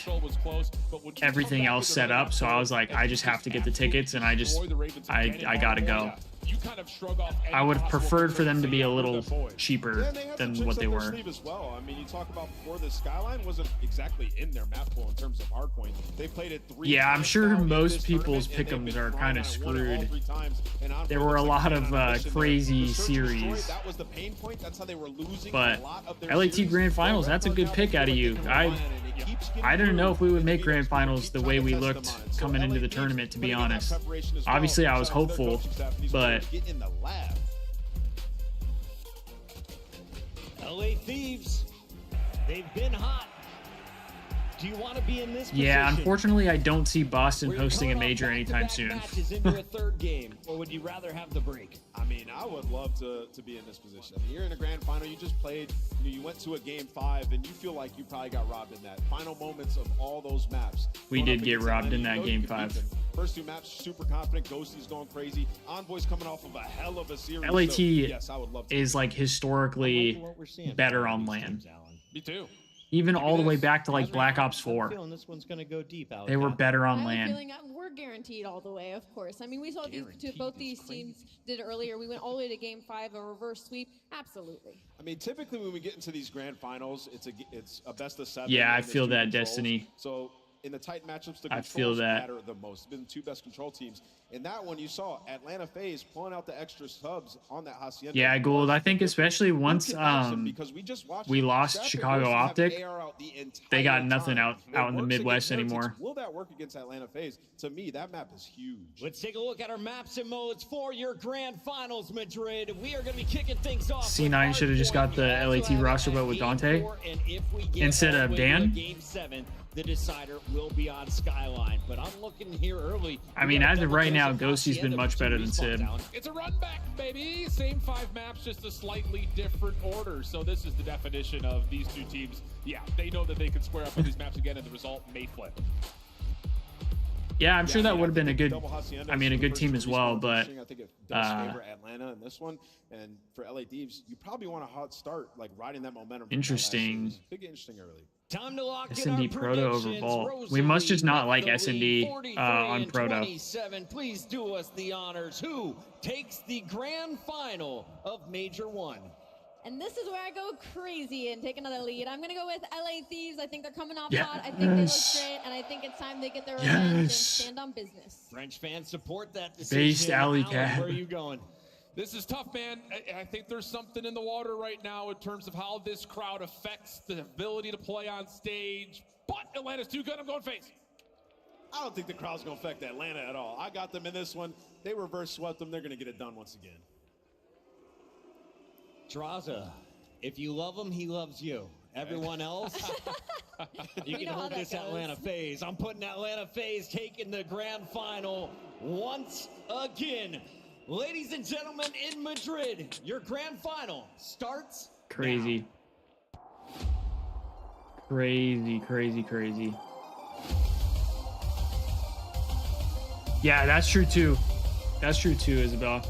S3: everything else set up, so I was like, I just have to get the tickets, and I gotta go. I would have preferred for them to be a little cheaper than what they were.
S7: As well. I mean, you talk about before the Skyline wasn't exactly in their map pool in terms of hardpoint. They played it 3
S3: Yeah, I'm sure most people's pick'ems are kind of screwed. There were a lot of crazy series.
S7: That was the pain point. That's how they were losing
S3: but
S7: a lot of their
S3: LAT Grand Finals, that's a good pick out of you. I didn't know if we would make Grand Finals the way we looked coming into the tournament, to be honest. Obviously, I was hopeful, but
S4: LA Thieves, they've been hot. Do you want to be in this position?
S3: Yeah, unfortunately, I don't see Boston hosting a major anytime soon.
S4: Matches into a third game, or would you rather have the break?
S7: I mean, I would love to be in this position. I mean, you're in a grand final. You just played. You went to a game 5, and you feel like you probably got robbed in that. Final moments of all those maps.
S3: We did get robbed in that game 5.
S7: First 2 maps, super confident. Ghosty's going crazy. Envoy's coming off of a hell of a series.
S3: LAT
S7: so, yes, I would love to
S3: is like historically better on LAN.
S2: Me too.
S3: Even all the way back to like Black Ops 4.
S4: This one's gonna go deep,
S3: they were better on LAN.
S6: I'm feeling we're guaranteed all the way, of course. I mean, we saw both these teams did earlier. We went all the way to game 5, a reverse sweep. Absolutely.
S7: I mean, typically when we get into these grand finals, it's a best of 7.
S3: Yeah, I feel that Destiny.
S7: So in the tight matchups, the controls matter the most. It's been the 2 best control teams. In that one, you saw Atlanta Faze pulling out the extra subs on that Hacienda.
S3: Yeah, Gould. I think especially once we lost Chicago Optic, they got nothing out in the Midwest anymore.
S7: Will that work against Atlanta Faze? To me, that map is huge.
S4: Let's take a look at our maps and modes for your grand finals, Madrid. We are going to be kicking things off.
S3: C9 should have just got the LAT roster vote with Dante instead of Dan.
S4: Game 7. The decider will be on Skyline, but I'm looking here early.
S3: I mean, as of right now, Ghosty's been much better than Sid.
S2: It's a run back, baby. Same 5 maps, just a slightly different order. So this is the definition of these 2 teams. Yeah, they know that they can square up on these maps again, and the result may flip.
S3: Yeah, I'm sure that would have been a good, I mean, a good team as well, but
S13: I think it does favor Atlanta in this one. And for LA Thieves, you probably want a hot start, like riding that momentum.
S3: Interesting.
S13: Big interesting early.
S4: Time to lock
S3: S&D Proto over Vault. We must just not like S&D on Proto.
S4: Please do us the honors. Who takes the grand final of Major 1?
S6: And this is where I go crazy and take another lead. I'm going to go with LA Thieves. I think they're coming off hot. I think they look great, and I think it's time they get their revenge and stand on business.
S4: French fans support that decision.
S3: Based Alley Cat.
S4: Where are you going?
S2: This is tough, man. I think there's something in the water right now in terms of how this crowd affects the ability to play on stage. But Atlanta's too good. I'm going Faze.
S13: I don't think the crowd's going to affect Atlanta at all. I got them in this one. They reverse swept them. They're going to get it done once again.
S4: Draza, if you love him, he loves you. Everyone else, you can hold this Atlanta Faze. I'm putting Atlanta Faze taking the grand final once again. Ladies and gentlemen, in Madrid, your grand final starts
S3: crazy. Crazy, crazy, crazy. Yeah, that's true too. That's true too, Isabel.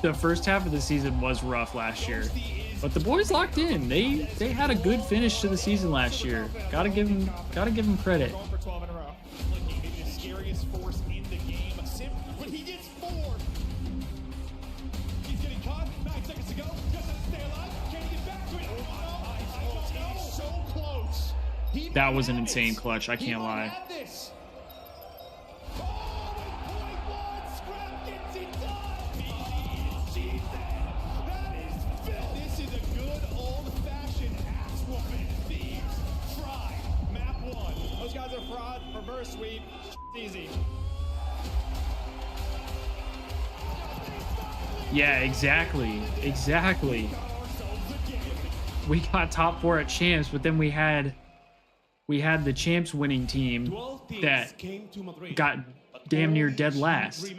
S3: The first half of the season was rough last year, but the boys locked in. They had a good finish to the season last year. Gotta give them credit.
S8: Maybe the scariest force in the game. When he gets 4, he's getting caught. 9 seconds to go. Just has to stay alive. Can he get back to it? I don't know. So close.
S3: That was an insane clutch. I can't lie.
S5: Fraud, reverse sweep, easy.
S3: Yeah, exactly. We got top 4 at champs, but then we had the champs winning team that got damn near dead last.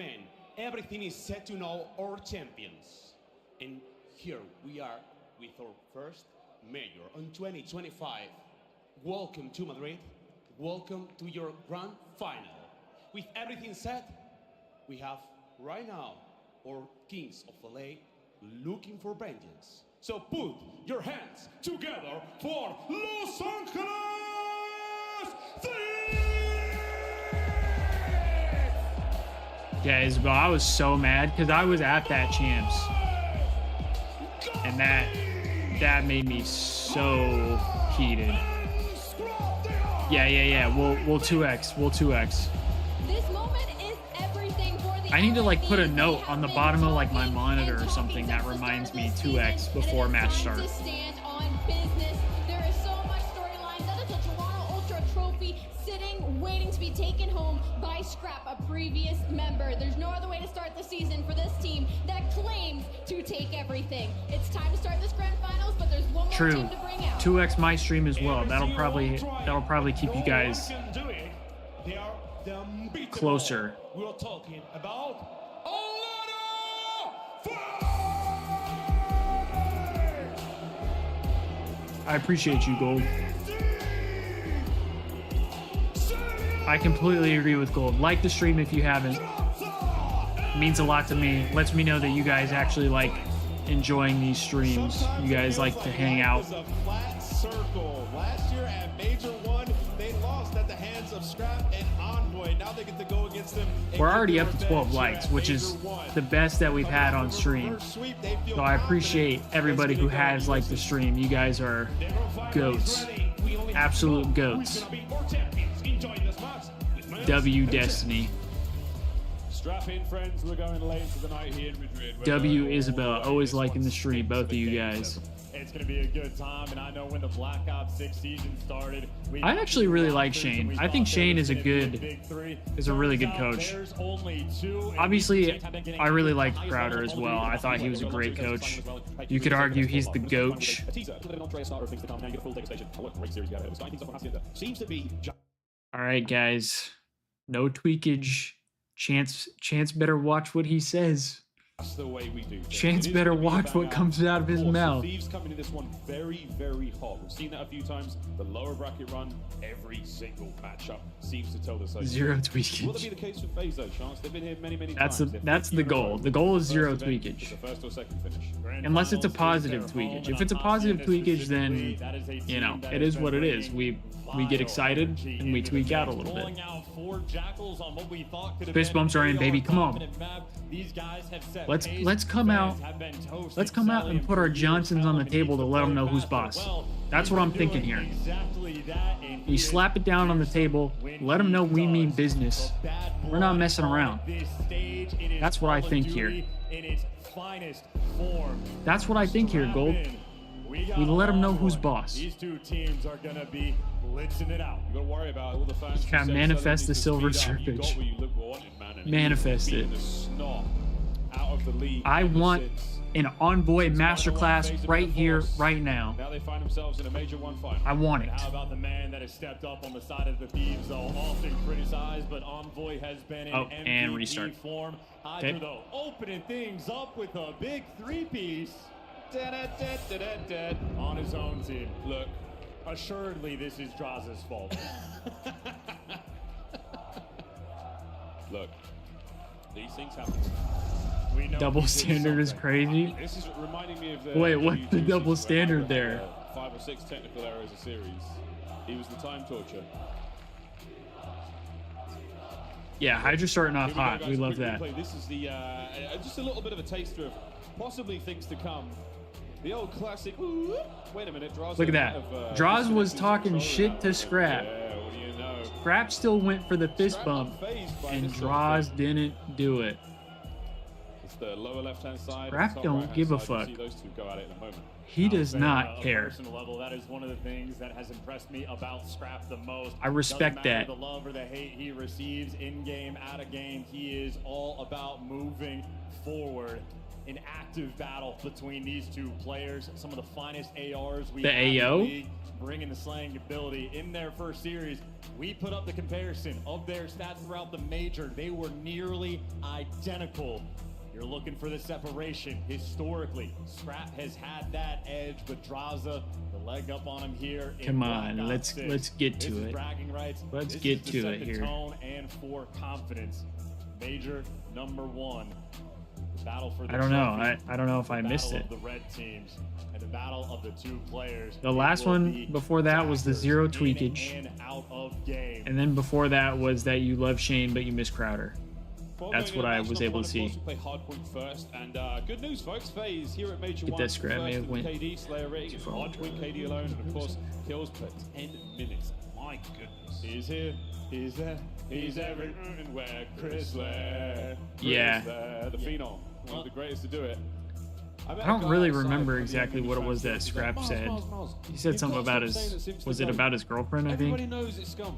S10: Everything is set to know our champions. And here we are with our first major on 2025. Welcome to Madrid. Welcome to your grand final. With everything set, we have right now our Kings of LA looking for vengeance. So put your hands together for Los Angeles Thieves!
S3: Yeah, Isabel, I was so mad because I was at that champs, and that made me so heated. Yeah. We'll 2x. We'll 2x.
S6: This moment is everything for the
S3: I need to like put a note on the bottom of like my monitor or something that reminds me 2x before match start.
S6: To stand on business. There is so much storyline. That is a Toronto Ultra trophy sitting, waiting to be taken home by Scrap, a previous member. There's no other way to start the season for this team that claims to take everything. It's time to start this grand finals, but there's one more team to bring out.
S3: 2x my stream as well. That'll probably keep you guys closer.
S8: We're talking about
S3: I appreciate you, Gold. I completely agree with Gold. Like the stream if you haven't. It means a lot to me. Lets me know that you guys actually like enjoying these streams. You guys like to hang out.
S13: Circle. Last year at Major 1, they lost at the hands of Scrap and Envoy. Now they get to go against them.
S3: We're already up to 12 likes, which is the best that we've had on stream. So I appreciate everybody who has liked the stream. You guys are goats. Absolute goats. W Destiny.
S2: Strap in, friends. We're going late for the night here in Madrid.
S3: W Isabel, always liking the stream, both of you guys.
S20: It's going to be a good time, and I know when the Black Ops 6 season started,
S3: I actually really like Shane. I think Shane is a really good coach. Obviously, I really liked Crowder as well. I thought he was a great coach. You could argue he's the goach. All right, guys. No tweakage. Chance better watch what he says.
S2: That's the way we do things.
S3: Chance better watch what comes out of his mouth.
S2: Thieves coming in this one very, very hot. We've seen that a few times. The lower bracket run, every single matchup seems to tell the same.
S3: Zero tweakage.
S2: Will that be the case for Faze though, Chance? They've been here many, many
S3: That's
S2: times.
S3: that's the goal. The goal is zero tweakage.
S2: The first or second finish.
S3: Unless it's a positive tweakage. If it's a positive tweakage, then you know it is what it is. We get excited and we tweak out a little bit. Fist bumps are in, baby. Come on. Let's come out. Let's come out and put our Johnsons on the table to let them know who's boss. That's what I'm thinking here. You slap it down on the table. Let them know we mean business. We're not messing around. That's what I think here. That's what I think here, Gold. We let them know who's boss.
S19: These two teams are going to be blitzing it out.
S2: You got to worry about all the fans.
S3: Can't manifest the silver surfage. Manifest it. I want an Envoy masterclass right here, right now.
S2: Now they find themselves in a major one final.
S3: I want it.
S19: How about the man that has stepped up on the side of the Thieves, though often criticized, but Envoy has been in MVP
S3: and restart.
S19: form. Hydra, though, opening things up with a big three-piece. On his own team. Look, assuredly this is Draza's fault.
S2: Look, these things happen.
S3: Double standard is crazy.
S2: This is reminding me of the
S3: Wait, what's the double standard there?
S2: 5 or 6 technical errors a series. He was the time torture.
S3: Yeah, Hydra starting off hot. We love that.
S2: This is the just a little bit of a taster of possibly things to come. The old classic. Wait a minute, Draws.
S3: Look at that. Draws was talking shit to Scrap.
S2: Yeah, what do you know?
S3: Scrap still went for the fist bump, and Draws didn't do it.
S2: It's the lower left-hand side.
S3: Scrap don't give a fuck.
S2: Those two go at it in a moment.
S3: He does not care.
S19: Personal level, that is one of the things that has impressed me about Scrap the most.
S3: I respect that.
S19: The love or the hate he receives in game, out of game, he is all about moving forward. An active battle between these two players. Some of the finest ARs we have in the league, bringing the slaying ability in their first series. We put up the comparison of their stats throughout the major. They were nearly identical. You're looking for the separation. Historically, Scrap has had that edge, but Draza, the leg up on him here.
S3: Come on, let's get to it.
S19: Bragging rights.
S3: Let's get to it here.
S19: Tone and for confidence. Major number 1. Battle for the
S3: I don't know. I don't know if I missed it.
S19: The red teams and the battle of the two players.
S3: The last one before that was the zero tweakage. And then before that was that you love Shane but you miss Crowder. That's what I was able to see.
S2: Play hardpoint first, and good news, folks. Faze here at Major
S3: Get that Scrap may have went.
S2: KD Slayer rating, hardpoint KD alone, and of course kills per 10 minutes. My goodness.
S19: He's here. He's there. He's everywhere. Chris Lair.
S3: Yeah.
S2: The Phenom. One of the greatest to do it.
S3: I don't really remember exactly what it was that Scrap said. He said something about his. Was it about his girlfriend? I think.
S2: Everybody knows it's scum.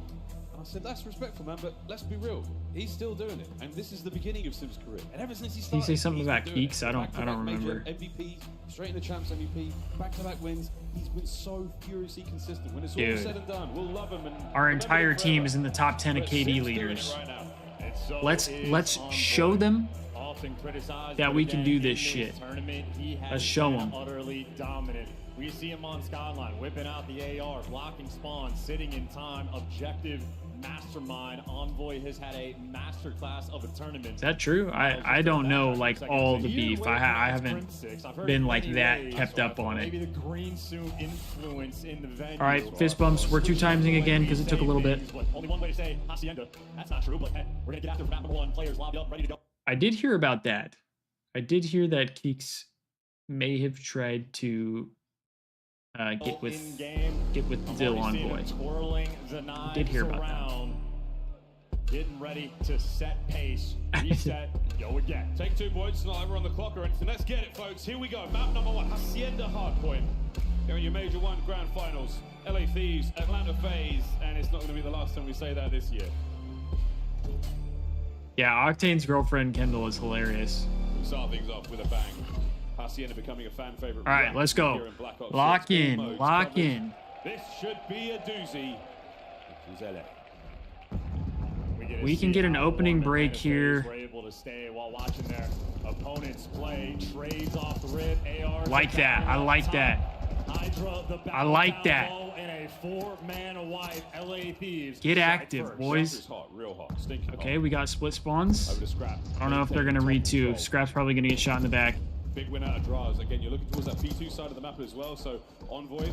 S2: And I said that's respectful, man. But let's be real. He's still doing it, and this is the beginning of Sim's career. And ever since he started,
S3: did he say something about Keeks? I don't remember.
S2: MVP, straight in the champs MVP, back-to-back wins. He's been so furiously consistent. When it's all said and done, we'll love him. And
S3: our entire team is in the top 10 of KD leaders. Let's show them that we can do this shit. Let's show them.
S19: Utterly dominant. We see him on Skyline, whipping out the AR, blocking spawn, sitting in time, objective, mastermind. Envoy has had a masterclass of a tournament.
S3: Is that true? I don't know like all the beef. I haven't been like that kept up on it.
S19: Maybe the green suit influence in the venue.
S3: All right, fist bumps. We're 2-timing again because it took a little bit.
S19: Only one way to say Hacienda. That's not true, but hey, we're gonna get after map number 1. Players lobby up, ready to go.
S3: I did hear about that. I did hear that Keeks may have tried to get with Zill Envoy. Did hear about that.
S19: Getting ready to set pace, reset, go again.
S2: Take 2, boys. Not ever on the clock or anything. Let's get it, folks. Here we go. Map number 1, Hacienda Hardpoint. Here in your Major 1 Grand Finals. LA Thieves, Atlanta Faze, and it's not going to be the last time we say that this year.
S3: Yeah, Octane's girlfriend Kendall is hilarious.
S2: We start things off with a bang. Hacienda becoming a fan favorite.
S3: All right, let's go. Lock in, lock in.
S2: This should be a doozy.
S3: We can get an opening break here.
S19: We're able to stay while watching there.
S20: Opponents play, trades off the rip, AR.
S3: Like that. I like that. I like that.
S20: In a 4-man wide LA Thieves.
S3: Get active, boys.
S2: Hot, real hot, stinking hot.
S3: Okay, we got split spawns.
S2: Over to Scrap.
S3: I don't know if they're going to read two. Scrap's probably going to get shot in the back.
S2: Big win out of draws. Again, you're looking towards that B2 side of the map as well. So Envoy,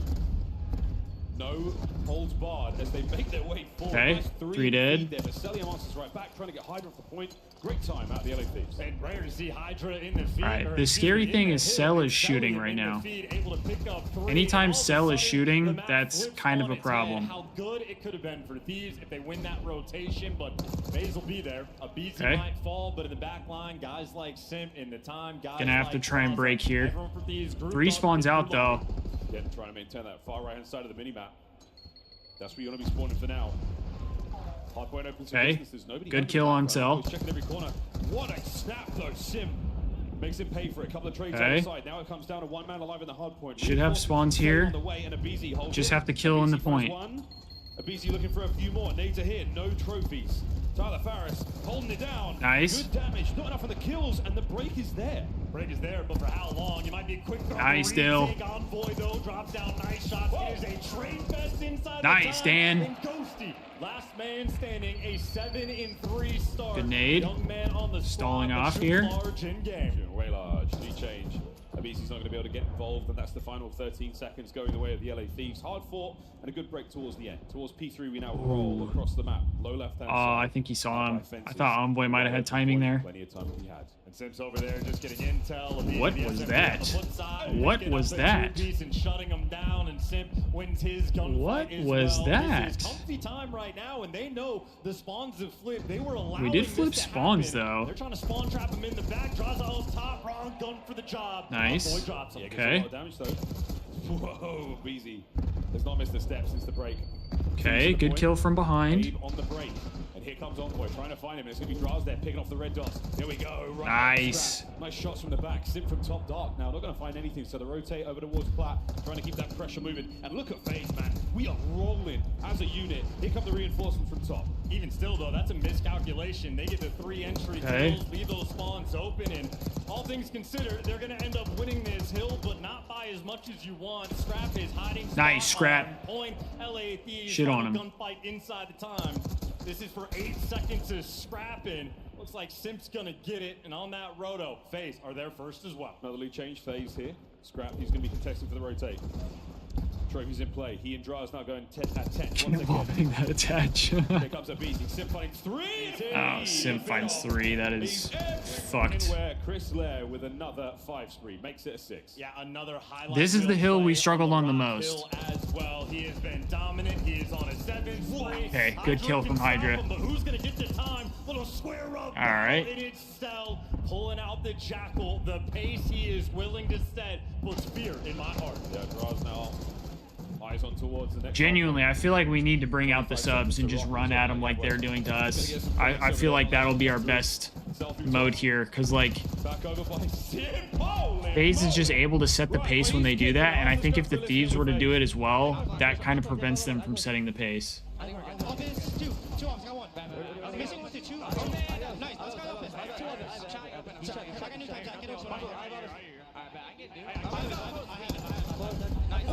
S2: no holds barred as they make their way forward.
S3: Okay,
S2: nice
S3: 3 dead.
S2: There, but Celia Monsters right back, trying to get Hydra off the point. Great time out of the LA Thieves.
S20: And rare to see Hydra in the feed.
S3: Alright, the scary thing is Cell is shooting right now. Anytime Cell is shooting, that's kind of a problem.
S20: How good it could have been for Thieves if they win that rotation, but Faze will be there. A BT might fall, but in the back line, guys like Simp in the time, guys
S3: Gonna have to try and break here. 3 spawns out though.
S2: Yeah, trying to maintain that far right hand side of the mini map. That's where you're gonna be spawning for now. Hardpoint opens
S3: Okay, good kill on Cell.
S2: Checking every corner. What a snap though, Sim. Makes him pay for a couple of trades
S3: Okay.
S2: outside. Now it comes down to 1 man alive in the hardpoint.
S3: Should have spawns here. Just have to kill in the point.
S2: Abizi looking for a few more. Nades are here. No trophies. Tyler Farris holding it down.
S3: Nice.
S2: Good damage. Not enough on the kills, and the break is there.
S20: Break is there, but for how long? You might be quick.
S3: Nice, Dill.
S20: Envoy though drops down nice shots. It is a trade fest inside.
S3: Nice, Dan.
S20: And Ghosty, last man standing, a 7-3 start.
S3: Good nade.
S20: Young man on the
S3: Stalling
S20: squad,
S3: off here.
S20: Large in game.
S2: Way large. Change. Abizi's not going to be able to get involved, and that's the final 13 seconds going the way of the LA Thieves. Hard fought and a good break towards the end. Towards P3, we now roll across the map. Low left hand side.
S3: I think he saw him. I thought Envoy might have had timing there.
S2: Plenty of time he had.
S20: And Simps over there just getting intel.
S3: What was that? What was that?
S20: And shutting him down, and Simp wins his gunfight.
S3: What
S20: as
S3: was
S20: well.
S3: that?
S20: This is comfy time right now, and they know the spawns have flipped. They were allowing
S3: We did
S20: this
S3: flip
S20: to
S3: spawns
S20: happen.
S3: though.
S20: They're trying to spawn trap him in the back. Draws out top, wrong gun for the job.
S3: Nice.
S20: Boy drops him.
S3: Okay.
S2: A lot of damage though. Whoa, Beezy has not missed a step since the break.
S3: Okay, good kill from behind.
S2: Abe on the break. And here comes Envoy trying to find him. It's going to be Draws there picking off the red dots. Here we go. Right
S3: Nice.
S2: Nice shots from the back. Sim from top dark. Now not going to find anything. So they rotate over towards Plat, trying to keep that pressure moving. And look at Faze, man. We are rolling as a unit. Here come the reinforcements from top.
S20: Even still, though, that's a miscalculation. They get the 3 entry kills, leave those spawns open, and all things considered, they're going to end up winning this hill, but not by as much as you want. Scrap is hiding.
S3: Nice, Scrap.
S20: Point. LA Thieves.
S3: Shit on him.
S20: Gunfight inside the time. This is for 8 seconds of scrapping. Looks like Simp's going to get it, and on that roto, Faze are there first as well.
S2: Another lead change. Faze here. Scrap, he's going to be contesting for the rotate. Trophies in play. He and Draz now going 10 at 10.
S3: Can't bombing that attach.
S2: Here comes a beating. Simp finds 3.
S3: Oh, Simp finds 3. That is fucked.
S2: Chris Lair with another 5 spree makes it a 6.
S20: Yeah, another highlight.
S3: This is the hill we struggled on the most.
S20: As well. He has been dominant. He is on a 7 spree.
S3: Okay, good kill from Hydra.
S20: But who's gonna get the time? Little square up.
S3: All right.
S20: In its cell, pulling out the jackal. The pace he is willing to set puts fear in my heart.
S2: Yeah, Draz now. Eyes on towards the next.
S3: Genuinely, I feel like we need to bring out the subs and just run at them like they're doing to us. I feel like that'll be our best mode here, because like Faze is just able to set the pace when they do that, and I think if the Thieves were to do it as well, that kind of prevents them from setting the pace.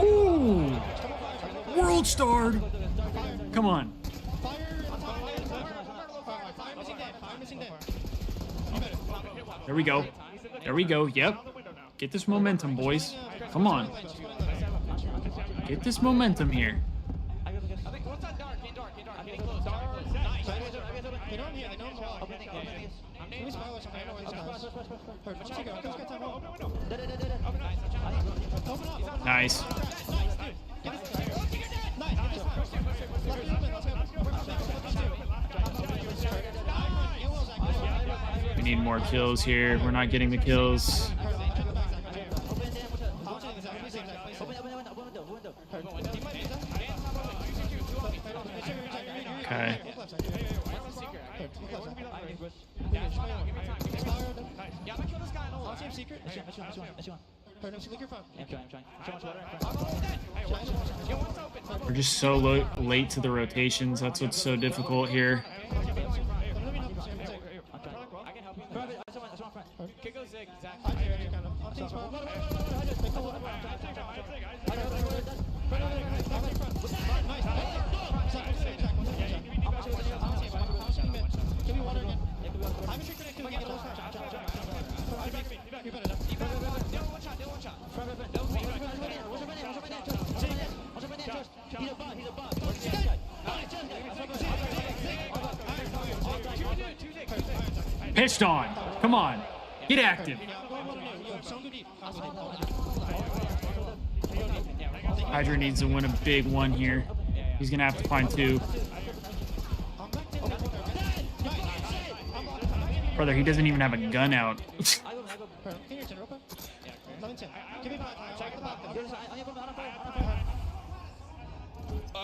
S3: Ooh! World starred! Come on. There we go. There we go. Yep. Get this momentum, boys. Come on. Get this momentum here. Nice. We need more kills here. We're not getting the kills. Okay. We're just so late to the rotations. That's what's so difficult here.
S9: sick, exactly.
S16: I hear you kind of. Give me water again. I'm connected again.
S3: Pitched on. Come on. Get active. Hydra needs to win a big one here. He's going to have to find 2. Brother, he doesn't even have a gun out.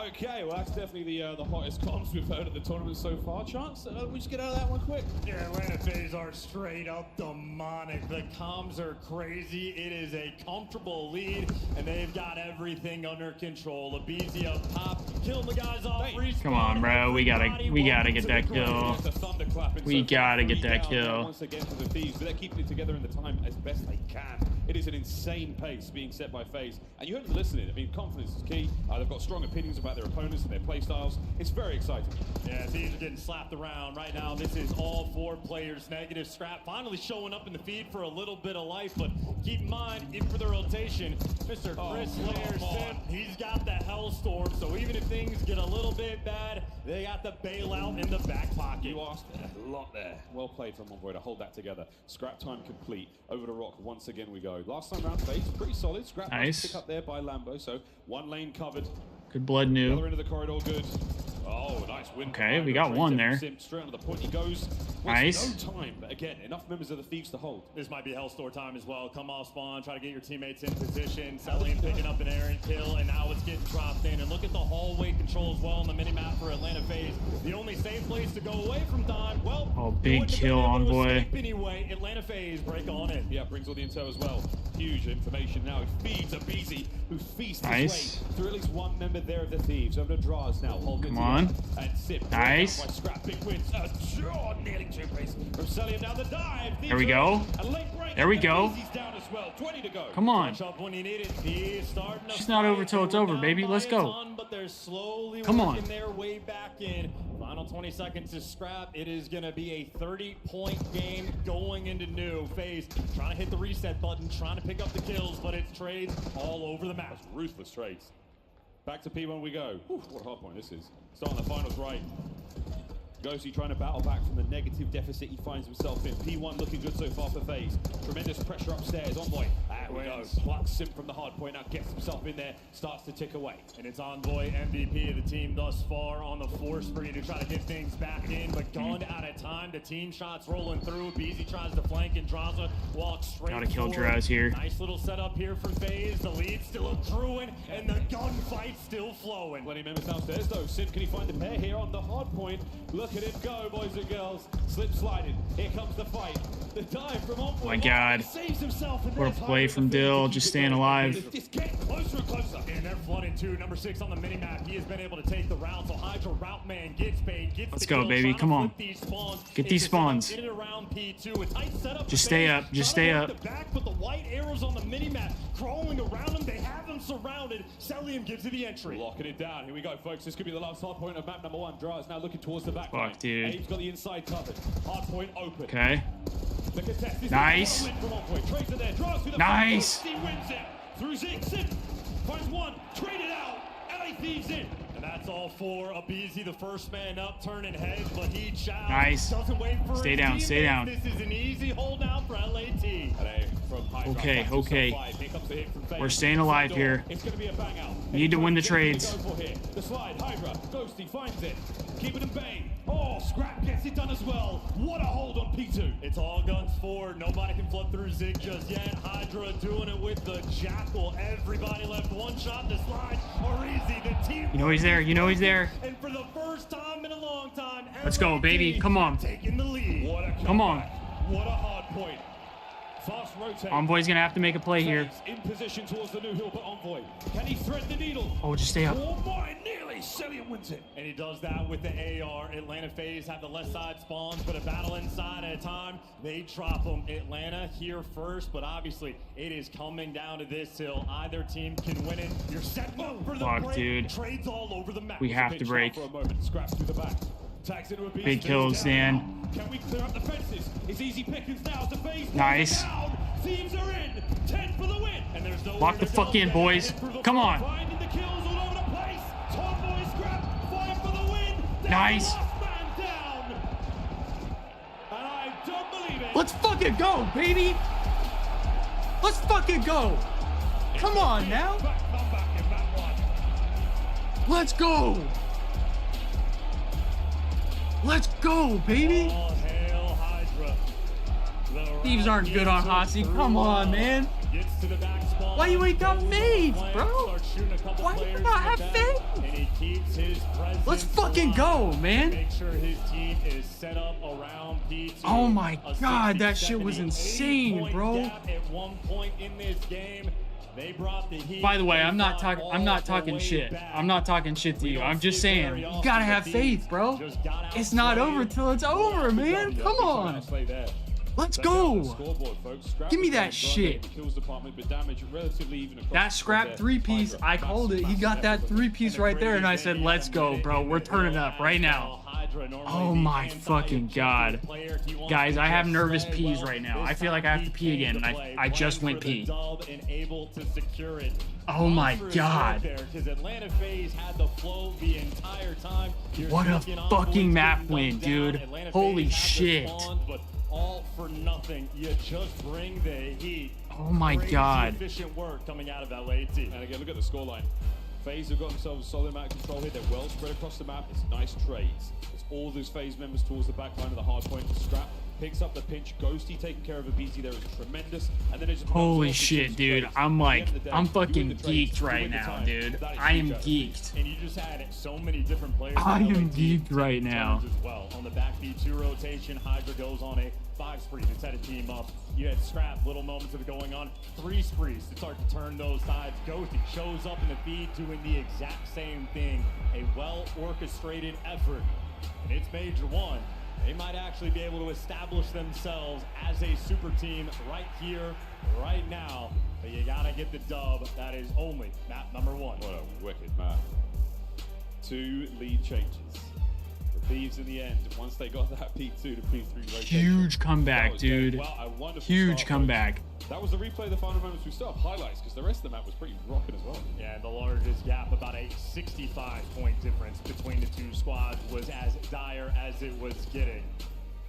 S2: Okay, well that's definitely the hottest comms we've heard at the tournament so far. Chance, we just get out of that one quick.
S20: Yeah, Atlanta Faze are straight up demonic. The comms are crazy. It is a comfortable lead, and they've got everything under control. Abizi up top, killing the guys off.
S3: Come on, bro. We gotta get that kill. We gotta get that kill.
S2: Once again for the Thieves, but they're keeping it together in the time as best they can. It is an insane pace being set by Faze, and you heard them listening. I mean, confidence is key. They've got strong opinions about their opponents and their play styles. It's very exciting.
S20: Yeah, Thieves are getting slapped around right now. This is all 4 players negative. Scrap finally showing up in the feed for a little bit of life, but keep in mind, in for the rotation, Mr. Chris Lair Sim, he's got the Hellstorm, so even if things get a little bit bad, they got the bailout in the back pocket.
S2: You asked a lot there. Well played from Envoy to hold that together. Scrap time complete. Over to Rock once again we go. Last time round, Faze pretty solid. Scrap nice. Pick up there by Lambo, so 1 lane covered.
S3: Good blood new.
S2: Other end of the corridor, good. Oh, nice win.
S3: Okay, we got one there.
S2: Straight on the point he goes.
S3: Nice.
S2: No time, but again, enough members of the Thieves to hold.
S20: This might be Hellstorm time as well. Come off spawn, try to get your teammates in position. Selling, picking up an Aaron kill, and now it's getting dropped in. And look at the hallway control as well on the minimap for Atlanta Faze. The only safe place to go away from time, well,
S3: oh, big kill, Envoy.
S20: Anyway, Atlanta Faze break on in.
S2: Yeah, brings all the intel as well. Huge information now. He feeds Abizi, who feasts his way through at least 1 member there of the Thieves. Over to Draws now.
S3: Come on.
S2: And Sip.
S3: Nice.
S2: Scrap, big wins. Nearly 2 plays from Celium. Now the dive.
S3: There we go. There we go.
S2: Down as well. 20 to go.
S3: Come on. She's not over till it's over, baby. Let's go.
S20: But they're slowly
S3: Come on.
S20: working their way back in. Final 20 seconds to Scrap. It is going to be a 30-point game going into new. Faze trying to hit the reset button, trying to pick up the kills, but it's trades all over the map.
S2: That's ruthless trades. Back to P1 we go. Whew, what a hard point this is. Starting the finals right. Ghosty trying to battle back from the negative deficit he finds himself in. P1 looking good so far for Faze. Tremendous pressure upstairs. Envoy. There we go. Plucks Sim from the hard point. Now gets himself in there. Starts to tick away.
S20: And it's Envoy, MVP of the team thus far on the force spree to try to get things back in. But gone out of time. The team shots rolling through. Beezy tries to flank and Draza walks straight
S3: Gotta kill
S20: forward.
S3: Draz here.
S20: Nice little setup here for Faze. The lead still accruing and the gunfight still flowing.
S2: Plenty of members downstairs though. Sim, can he find the pair here on the hard point? Look at him go, boys and girls. Slip sliding. Here comes the fight. The dive from Envoy.
S3: Oh my God.
S20: Saves himself.
S3: What a play from Dill. Just staying alive.
S20: It's getting closer and closer. And they're flooding too. Number 6 on the minimap. He has been able to take the round. So Hydra route man gets paid.
S3: Let's go, baby. Come on. Get these spawns.
S20: In and around P2. A tight setup.
S3: Just stay up. Just stay up.
S20: Back, but the white arrows on the minimap crawling around him. They have him surrounded. Celium gives you the entry.
S2: Locking it down. Here we go, folks. This could be the last hard point of map number 1. Draw is now looking towards the back line.
S3: Fuck, dude.
S2: Abe's got the inside covered. Hard point open.
S3: Okay. Nice. Nice.
S20: He wins it through Zigzag. Finds one. Trade it out. LA Thieves in. And that's all for Abizi, the first man up, turning heads, but he chows.
S3: Nice.
S20: Doesn't wait for
S3: Stay down. Stay down.
S20: This is an easy holdout for LAT.
S3: Okay. Okay. We're staying alive here.
S20: It's going to be a bang out.
S3: Need to win the trades.
S2: The slide. Hydra. Ghosty finds it. Keep it in bang.
S20: Oh, Scrap gets it done as well. What a hold on P2. It's all guns forward. Nobody can flood through Zig just yet. Hydra doing it with the Jackal. Everybody left one shot. The slide are easy. The team.
S3: You know he's there. You know he's there.
S20: And for the first time in a long time,
S3: let's go, baby. Come on.
S20: Taking the lead. What a
S3: Come on.
S20: What a hard point.
S2: Fast rotate.
S3: Envoy's gonna have to make a play here.
S2: In position towards the new hill, but Envoy. Can he thread the needle?
S3: Oh, just stay up.
S20: Oh my, nearly
S8: He wins it.
S20: And he does that with the AR. Atlanta Faze have the left side spawns, but a battle inside at a time. They drop them. Atlanta here first, but obviously it is coming down to this hill. Either team can win it. You're setting up for the break.
S3: Dude.
S20: Trades all over the map.
S3: We have to break.
S8: For a moment, scraps through the back. Tags into a beast.
S3: Big kills, Dan.
S8: Can we clear up the fences? It's easy pickings now. The Faze
S3: nice.
S8: Down. Thieves are in. 10 for the win. And there's no
S3: lock the fuck in, boys. Come on.
S8: Finding the kills all over the place. Tomboy scrap. 5 for the win.
S3: Nice. Let's fucking go, baby. Let's fucking go. Come on now. Let's go. Let's go, baby. Thieves aren't good on Hotseat. Come on, man. Why you ain't got Faze, bro? Why you not have Faze? Let's fucking go, man.
S20: Make sure his team is set up around P2.
S3: Oh my god, that shit was insane, bro.
S20: At one point in this game, they brought the heat.
S3: By the way, I'm not talking shit. I'm not talking shit to you. I'm just saying, you gotta have faith, bro. It's not over till it's over, man. Come on. Let's go. Give me that shit. That scrap 3-piece, I called it. He got that 3-piece right there, and I said, let's go, bro. We're turning up right now. Oh my fucking god. Guys, I have nervous pees right now. I feel like I have to pee again, and I just went pee. Oh my god. What a fucking map win, dude. Holy shit.
S20: All for nothing. You just bring the heat.
S3: Oh my god.
S20: Efficient work coming out of LAT.
S2: And again, look at the scoreline. Faze have got themselves a solid amount of control here. They're well spread across the map. It's nice trades. It's all those Faze members towards the back line of the hard point. Scrap picks up the pinch. Ghosty taking care of Abizi there is tremendous. And then just
S3: holy shit, dude. I'm fucking geeked right now, dude. I am geeked.
S20: And you just had so many different players.
S3: I am geeked right now.
S20: As well. On the back B2 rotation, Hydra goes on a 5 spree to set a team up. You had Scrap, little moments of it going on. 3 sprees to start to turn those sides. Ghosty shows up in the feed doing the exact same thing. A well-orchestrated effort. And it's Major 1. They might actually be able to establish themselves as a super team right here, right now. But you gotta get the dub. That is only map number 1.
S2: What a wicked map. 2 lead changes. The Thieves in the end, once they got that P2 to P3 rotation.
S3: Huge comeback, dude. Huge comeback.
S2: That was the replay of the final moments. We still have highlights because the rest of the map was pretty rocking as well.
S20: Yeah, the largest gap, about a 65-point difference between the two squads, was as dire as it was getting.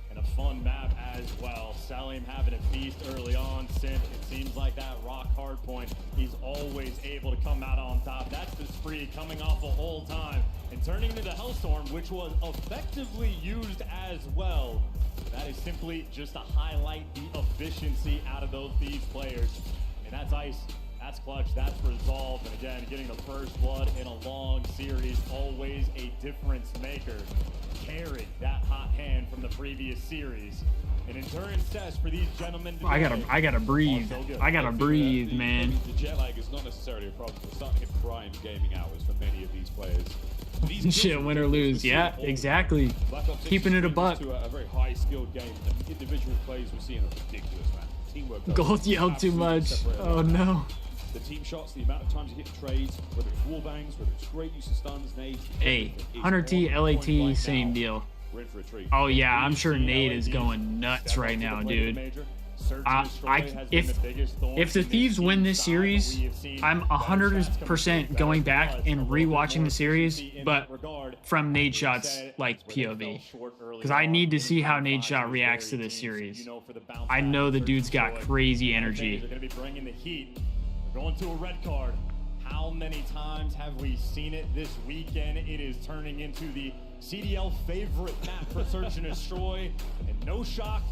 S20: And a fun map as well. Salim having a feast early on. Simp, it seems like that rock hard point, he's always able to come out on top. That's the spree coming off the whole time and turning into the Hellstorm, which was effectively used as well. That is simply just to highlight the efficiency out of those Thieves players. And that's ice, that's clutch, that's resolve. And again, getting the first blood in a long series, always a difference maker. Carried that hot hand from the previous series. An endurance test for these gentlemen today.
S3: I gotta breathe. I gotta breathe, man.
S2: The jet lag is not necessarily a problem. We're starting to hit prime gaming hours for many of these players.
S3: Shit, win or lose. Yeah, exactly. Keeping it a buck.
S2: To a very high skilled game. And individual plays we're seeing are ridiculous, man. Teamwork.
S3: Gold yelled too much. Oh no.
S2: The team shots, the amount of times you hit trades, whether it's wall bangs, whether it's great use of stuns, nades.
S3: Hey, Hunter T, LAT, same deal. Oh yeah, I'm sure Nate is going nuts right now, dude. If the Thieves win this series, I'm 100% going back and rewatching the series, but from Nate Shot's like POV, because I need to see how Nate Shot reacts to this series. I know the dude's got crazy energy.
S20: They're going to be bringing the heat. We're going to a red card. How many times have we seen it this weekend? It is turning into the CDL favorite map for Search and Destroy, and no shock.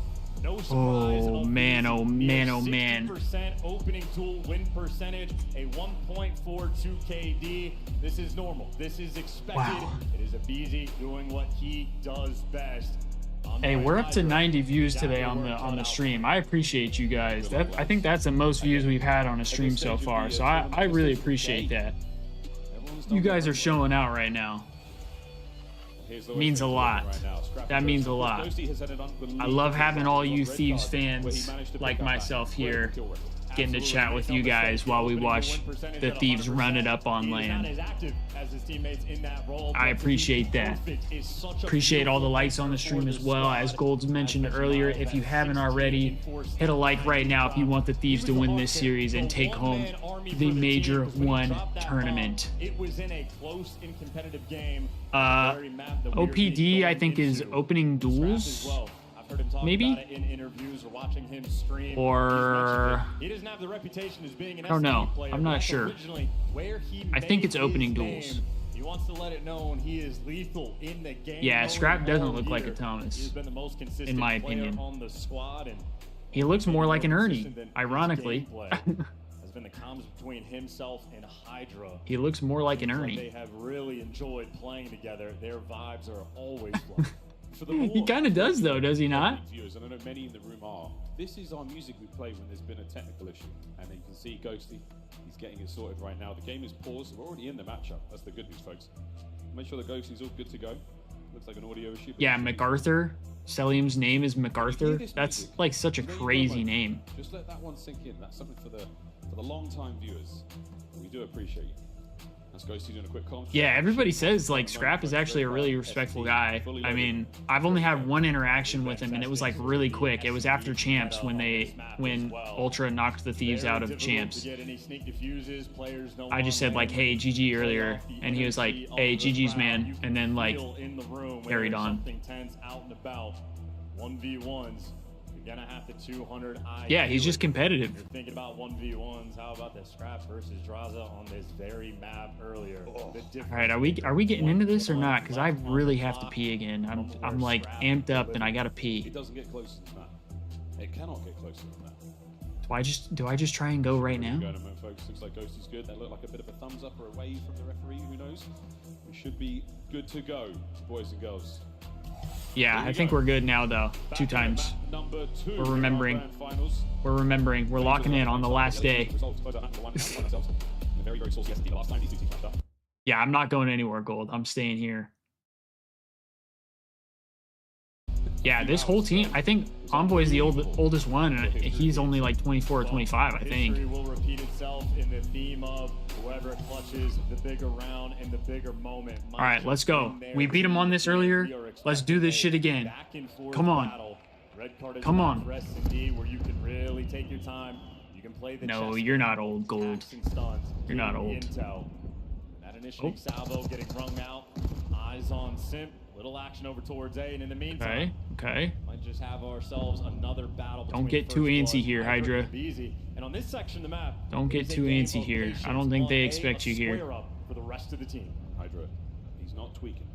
S20: No surprise.
S3: Oh man, oh man, oh man.
S20: 60% opening tool win percentage, a 1.42 KD. This is normal. This is expected.
S3: Wow.
S20: It is Abizi doing what he does best.
S3: Hey, we're up to 90 views today on the stream. I appreciate you guys. I think that's the most views we've had on a stream so far. So I really appreciate that. you guys are showing out right now. Means a lot. That means a lot. I love having all you Thieves fans like myself here getting to chat with you guys while we watch the Thieves run it up on land. I appreciate that. Appreciate all the likes on the stream as well. As Golds mentioned earlier, if you haven't already, hit a like right now if you want the Thieves to win this series and take home the Major 1 tournament.
S20: It was in a close and competitive game.
S3: OPD, I think, is opening duels. Maybe,
S20: in interviews or watching him stream.
S3: Or
S20: he doesn't have the reputation as being an
S3: I don't know.
S20: player.
S3: I'm not sure. I think it's opening duels.
S20: He wants to let it known he is lethal in the game.
S3: Yeah, Scrap doesn't look like a Thomas,
S20: He's been the most consistent
S3: in my
S20: player
S3: opinion.
S20: on the squad, and
S3: He looks more like an Ernie, ironically.
S20: has been the comms between himself and Hydra.
S3: He looks more like an Ernie.
S20: They have really enjoyed playing together. Their vibes are always flowing.
S3: He kind of does, though, does he not?
S2: Viewers, and I know many in the room are. This is our music we play when there's been a technical issue, and then you can see Ghosty. He's getting it sorted right now. The game is paused. We're already in the matchup. That's the good news, folks. Make sure the Ghosty's all good to go. Looks like an audio issue.
S3: Yeah, MacArthur. Celium's name is MacArthur. That's like such a crazy name.
S2: Just let that one sink in. That's something for the long-time viewers. We do appreciate you. That's Ghosty doing a quick comment.
S3: Yeah, everybody says like Scrap is actually a really respectful guy. I mean, I've only had one interaction with him, and it was like really quick. It was after Champs when Ultra knocked the Thieves out of Champs. I just said like, "Hey, GG" earlier, and he was like, "Hey, GG's man," and then like carried on.
S20: 1v1s. You're gonna have the 200 IQ.
S3: Yeah, he's just competitive.
S20: You're thinking about 1v1s. How about the Scrap versus Draza on this very map earlier?
S3: All right, are we getting into this or not? Because I really have to pee again. I'm like amped up and I gotta pee.
S2: It doesn't get closer than that. It cannot get closer than that.
S3: Do I just try and go right now?
S2: Going to folks. Looks like Ghosty's good. That looked like a bit of a thumbs up or a wave from the referee. Who knows? We should be good to go, boys and girls.
S3: Yeah, I think we're good now, though. 2 times. We're remembering. We're remembering. We're locking in on the last day. Yeah, I'm not going anywhere, Gold. I'm staying here. Yeah, this whole team, I think Envoy's the oldest one, and he's only like 24 or 25, I think.
S20: History will repeat itself in the theme of whoever clutches the bigger round and the bigger moment.
S3: All right, let's go. We beat him on this earlier. Let's do this shit again. Come on. Come on.
S20: Where you can really take your time. You can play the
S3: No, you're not old, Gold. You're not old.
S20: That initiating salvo getting rung out. Eyes on Simp. Little action over towards A, and in the meantime,
S3: okay.
S20: Might just have ourselves another battle.
S3: Don't get too antsy here, Hydra.
S20: And on this section of the map,
S3: don't get too antsy here. I don't think they expect you here.
S20: For the rest of the team.
S2: Hydra, he's not tweaking.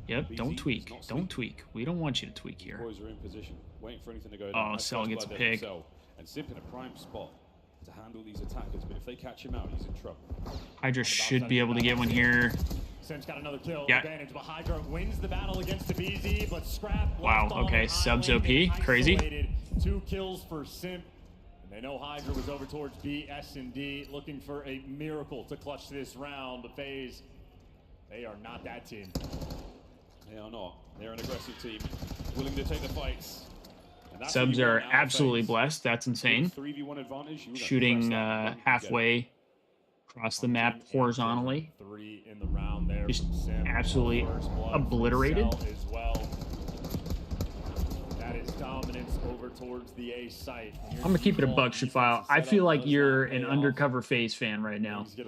S3: Yep, don't tweak. Don't tweak. We don't want you to tweak here.
S2: Boys are in position, waiting for anything to go down.
S3: Oh, Cell gets a pick.
S2: And Simp in a prime spot to handle these attackers, but if they catch him out, he's in trouble.
S3: Hydra should be able to get one here.
S20: Sim's got another kill.
S3: Yeah.
S20: Advantage, but Hydra wins the battle against the BZ, but Scrap.
S3: Wow, okay, Subs OP. Crazy.
S20: 2 kills for Simp. And they know Hydra was over towards B, S, and D, looking for a miracle to clutch this round. But Faze, they are not that team.
S2: They are not. They're an aggressive team, willing to take the fights.
S3: Subs are absolutely blessed. That's insane.
S2: 3v1 advantage.
S3: Shooting halfway across the map horizontally.
S20: 3 in the round there.
S3: Just absolutely obliterated.
S20: As well. That is dominance over towards the A site.
S3: I'm gonna keep it a buck, Shafile. I feel like you're an undercover Faze fan right now. I'm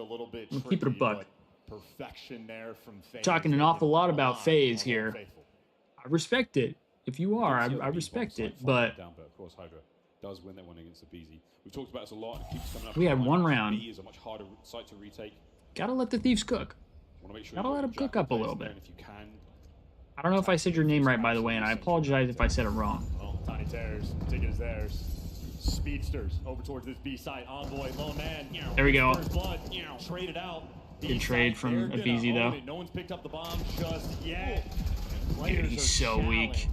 S3: gonna keep it a buck.
S20: Perfection there from Faze.
S3: Talking an awful lot about Faze here. I respect it. If you are, I respect it, but
S2: of course Hydra does win that one against the BZ. We've talked about this a lot. And it keeps coming up.
S3: We had one round.
S2: B is a much harder site to retake.
S3: Gotta let the Thieves cook. Gotta let them cook up a little bit.
S2: If you can.
S3: I don't know if I said your name right, by the way, and I apologize if I said it wrong.
S20: Oh, Tiny Terrors, ticket is theirs. Speedsters over towards this B site. Envoy, lone man.
S3: There we go.
S20: Blood, traded out.
S3: Good trade from a BZ though.
S20: No one's picked up the bomb just yet.
S3: Dude, he's so weak.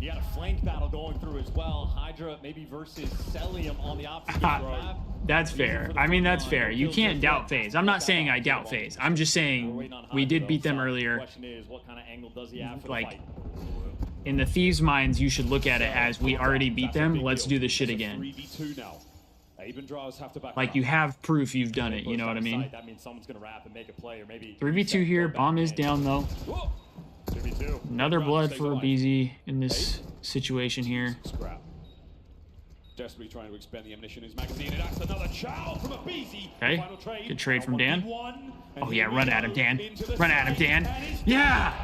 S20: You got a flank battle going through as well. Hydra maybe versus Celium on the opposite map.
S3: That's fair. I mean, that's fair. You can't doubt Faze. I'm not saying I doubt Faze. I'm just saying we did beat them earlier.
S20: Question is, what kind of angle does he have for
S3: like,
S20: the fight?
S3: In the Thieves' minds, you should look at it as we already beat them. Let's do this shit again.
S2: 3v2 now.
S3: Like, you have proof you've done it. You know what I mean?
S20: That means someone's gonna wrap and make a play, or maybe
S3: 3v2 here. Bomb is down though.
S2: 3v2.
S3: Another blood for BZ in this situation here.
S2: Scrap. Desperately trying to expend the ammunition in his magazine, and that's another chow from a BZ.
S3: Okay, good trade from Dan. Oh yeah, run at him, Dan. Run at him, Dan. Yeah!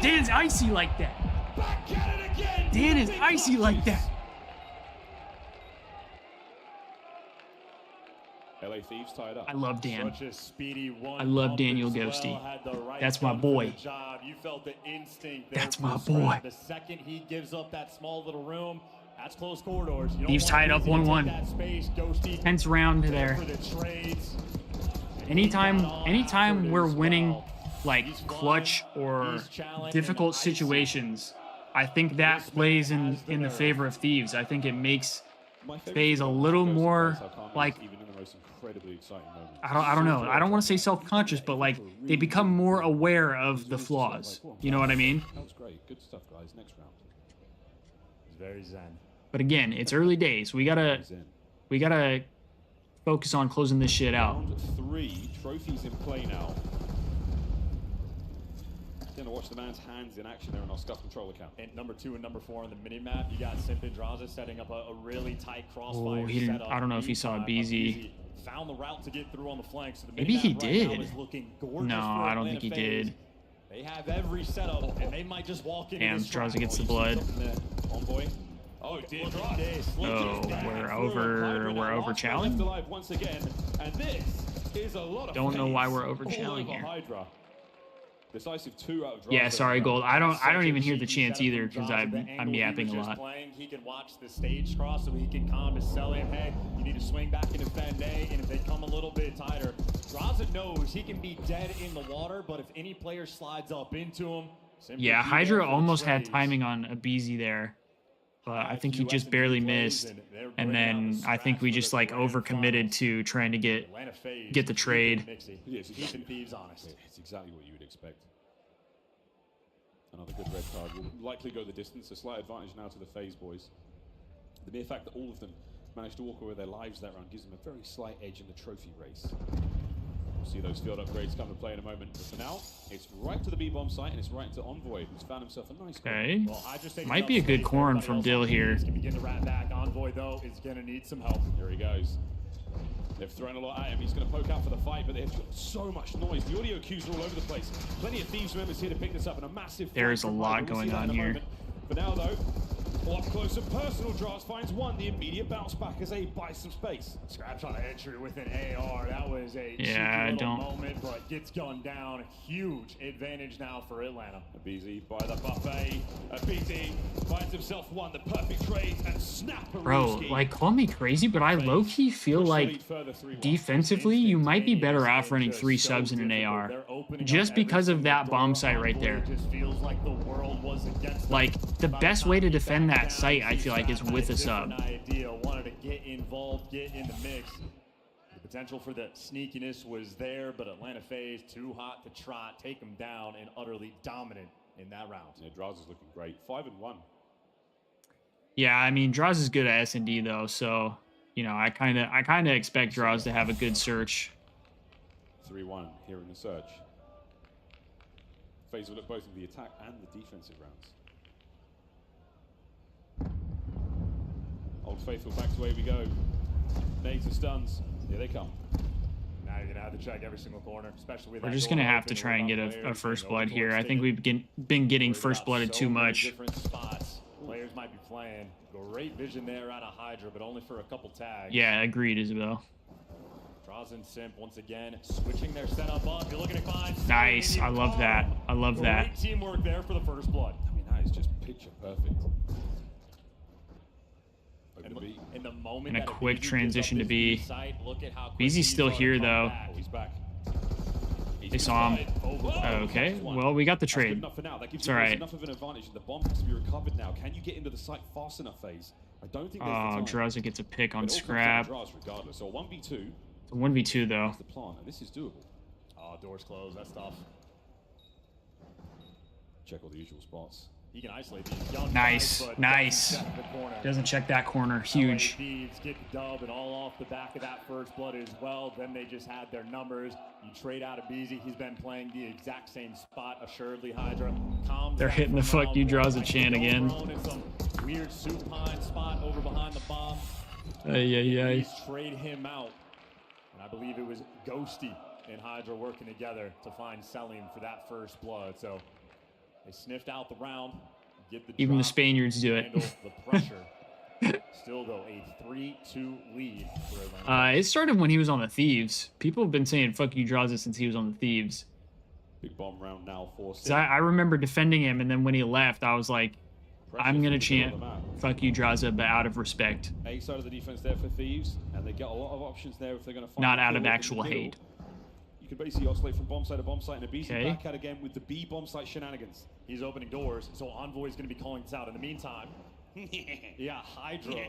S3: Dan's icy like that. Dan is icy like that.
S2: LA Thieves tied up.
S3: I love Dan.
S20: Such a speedy one.
S3: I love Daniel Ghosty. That's my boy.
S20: You felt the instinct.
S3: That's my boy.
S20: The second he gives up that small little room, that's close corridors.
S3: Thieves tied up 1-1. Tense round there. Anytime we're winning like clutch or difficult situations, I think that plays in the favor of Thieves. I think it makes Faze a little more like, I don't know. I don't want to say self-conscious, but like they become more aware of the flaws. You know what I mean?
S2: That was great. Good stuff, guys. Next round.
S20: It's very zen.
S3: But again, it's early days. We gotta focus on closing this shit out.
S2: Round 3, trophies in play now. Gonna watch the man's hands in action there on our Scuff Control account.
S20: And number 2 and number 4 on the mini-map, you got Simp and Draza setting up a really tight crossfire
S3: setup. I don't know if he saw BZ.
S20: Found the route to get through on the flanks. So the
S3: maybe he did.
S20: Right
S3: no, I don't think he did.
S20: They have every setup, and they might just walk in.
S3: Damn, Draza gets the blood.
S2: Envoy.
S20: Oh, it did.
S3: Oh, we're over challenge.
S2: Once again, and this is a lot of
S3: don't know why we're over challenge here.
S2: Hydra. Decisive 2 out of
S3: yeah, sorry, Gold. I don't even hear the chants either because I'm yapping a lot.
S20: He can watch the stage cross so he can calm his Celium. Hey, you need to swing back and defend A, and if they come a little bit tighter, Draza knows he can be dead in the water, but if any player slides up into him,
S3: yeah, Hydra almost had timing on a BZ there, but I think he just barely missed, and then I think we just like overcommitted to trying to get the trade.
S20: Keeping Thieves honest.
S2: It's exactly what you would expect. Another good red card will likely go the distance. A slight advantage now to the Faze boys. The mere fact that all of them managed to walk away with their lives that round gives them a very slight edge in the trophy race. We'll see those field upgrades come to play in a moment. But for now, it's right to the B-bomb site, and it's right to Envoy, who's found himself a nice goal.
S3: Okay. Might be a good corn from Dill here.
S20: Can begin to wrap back. Envoy, though, is going to need some help.
S2: Here he goes. They've thrown a lot at him. He's going to poke out for the fight, but they've got so much noise. The audio cues are all over the place. Plenty of Thieves members here to pick this up, and a massive...
S3: There's a lot going on here.
S2: For now, though, up close and personal, Draws finds one. The immediate bounce back as they buy some space.
S20: Scraps on an entry with an AR. That was a moment, but gets gunned down. Huge advantage now for Atlanta.
S2: A BZ by the buffet. A BZ finds himself one. The perfect trade and snap.
S3: Bro, like, call me crazy, but I low-key feel like defensively, you might be better off running 3 subs in an AR. Just because of that bomb site right there. Like, the best way to defend that site, I feel like, is with a sub.
S20: Wanted to get involved, get in the mix. The potential for the sneakiness was there, but Atlanta Faze too hot to trot, take them down, and utterly dominant in that round.
S2: Yeah, Draws is looking great. 5-1.
S3: Yeah, I mean, Draws is good at S&D though, so you know, I kind of expect Draws to have a good search.
S2: 3-1 here in the search. Faze will look both in the attack and the defensive rounds. Old Faithful back to where we go. Nades and stuns. Here they come.
S20: Now you're going to have to check every single corner, especially with
S3: We're just going to have to try and get a first blood here. I think we've been getting first blooded too much.
S20: Different spots. Players might be playing. Great vision there out of Hydra, but only for a couple tags.
S3: Yeah, agreed, Isabel.
S20: Draws and Simp once again switching their setup up. You're looking to find.
S3: Nice. I love that. I love that.
S20: Great teamwork there for the first blood.
S2: I mean, that is just picture perfect.
S20: In the moment
S3: and a quick transition to B. BZ's still here though.
S2: Oh, he's back.
S3: They saw him. Okay, well, we got the trade.
S2: Enough for now. That gives
S3: It's
S2: you
S3: all right.
S2: enough of an advantage. The bomb has to be recovered now. Can you get into the site fast enough, Faze? I don't think there's the time.
S3: Draza gets a pick on
S2: But it all comes
S3: Scrap.
S2: down to Draws regardless. So 1v2.
S3: It's a 1v2 though.
S2: That's the plan, and this is doable.
S16: Oh, doors closed. That's tough.
S2: Check all the usual spots.
S16: He can isolate these young
S3: Nice,
S16: guys, but
S3: nice.
S16: doesn't check the corner.
S3: Doesn't check that corner. Huge.
S16: LA Thieves get the dub and all off the back of that first blood as well. Then they just had their numbers. You trade out of Beezy. He's been playing the exact same spot. Assuredly, Hydra.
S3: They're hitting the fuck you draws a chant again.
S16: In some weird supine spot over behind the bomb.
S3: Ay.
S16: Trade him out. And I believe it was Ghosty and Hydra working together to find Selim for that first blood. So they sniffed out the round.
S3: Even the Spaniards do it.
S16: The pressure. Still, though, a 3-2 lead for Atlanta.
S3: It started when he was on the Thieves. People have been saying "fuck you, Draza" since he was on the Thieves.
S2: Big bomb round now for.
S3: I remember defending him, and then when he left, I was like, "I'm gonna chant "fuck you, Draza," but out of respect."
S2: A side of the defense there for Thieves, and they get a lot of options there if they're going to find.
S3: Not out of actual hate.
S2: You can basically oscillate from bomb site to bomb site, and a B's back out again with the B bomb site shenanigans.
S16: He's opening doors, so Envoy is going to be calling this out. In the meantime, yeah, Hydra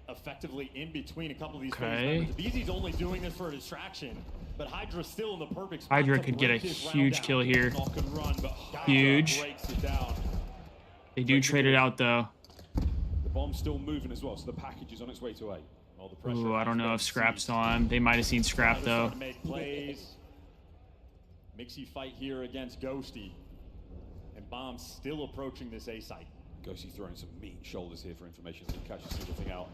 S16: effectively in between a couple of these members. BZ's only doing this for a distraction, but Hydra's still in the perfect spot.
S3: Hydra could get a huge kill here. Huge. They do trade it out though.
S2: The bomb's still moving as well, so the package is on its way to A.
S3: Ooh, I don't know if Scrap's on. They might have seen Scrap though.
S16: Mixy fight here against Ghosty. And Bomb's still approaching this A site.
S2: Ghosty throwing some meat shoulders here for information so he can catch a single thing out.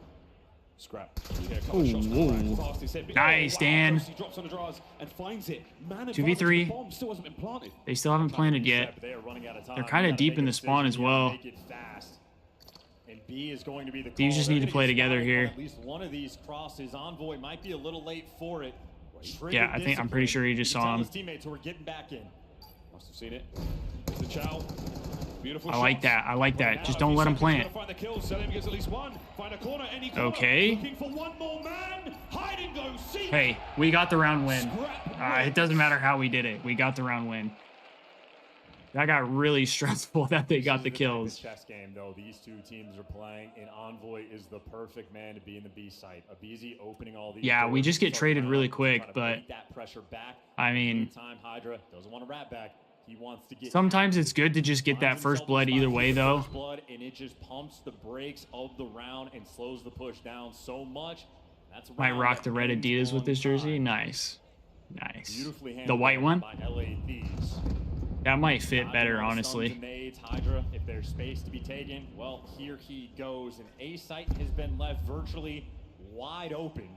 S2: Scrap.
S3: Ooh. Nice, Dan.
S2: Ghosty drops on the draws and finds it.
S3: 2v3.
S2: Bomb still hasn't been planted.
S3: They still haven't planted yet. They're kind of deep in the spawn as well.
S16: And B is going to be the
S3: These just need to play together here.
S16: At least one of these crosses. Envoy might be a little late for it.
S3: Yeah, I'm pretty sure he just saw him.
S16: His teammates who are getting back in.
S2: Must have seen it. There's the chow. Beautiful.
S3: I like that. I like that. Just don't let him plant. Okay. Hey, we got the round win. It doesn't matter how we did it. We got the round win. That got really stressful that they got the kills.
S16: Chess game though, these two teams are playing, and Envoy is the perfect man to be in the B site. A BZ opening all these.
S3: Yeah, we just get traded really quick, but
S16: that pressure back.
S3: I mean,
S16: Hydra doesn't want to rat back. He wants to get.
S3: Sometimes it's good to just get that first blood either way, though.
S16: Blood, and it just pumps the brakes of the round and slows the push down so much. That's
S3: might rock the red Adidas with this jersey. Nice, nice. The white one. That might fit better, honestly.
S16: Hydra, if there's space to be taken, well, here he goes. An A site has been left virtually wide open.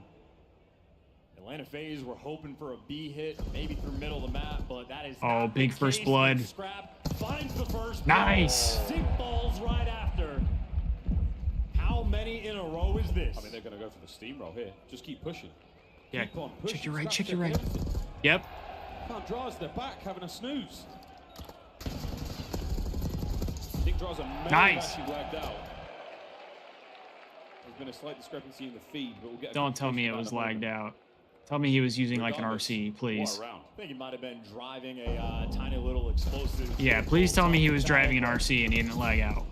S16: Atlanta Faze were hoping for a B hit, maybe through middle of the map, but that is
S3: big first blood.
S16: Scrap finds the first
S3: nice.
S16: Sink balls right after. How many in a row is this?
S2: I mean, they're going to go for the steamroll here. Just keep pushing.
S3: Yeah,
S2: keep on pushing.
S3: check your right, check your right. Yep.
S2: Can't draws their back, having a snooze. I think draws a
S3: nice.
S2: Actually lagged out. There's been a slight discrepancy in the feed, but we'll get.
S3: Don't tell me it was lagged out. Tell me he was using like an RC, please.
S16: I think he might have been driving a tiny little explosive.
S3: Yeah, please tell me he was driving an RC and he didn't lag out.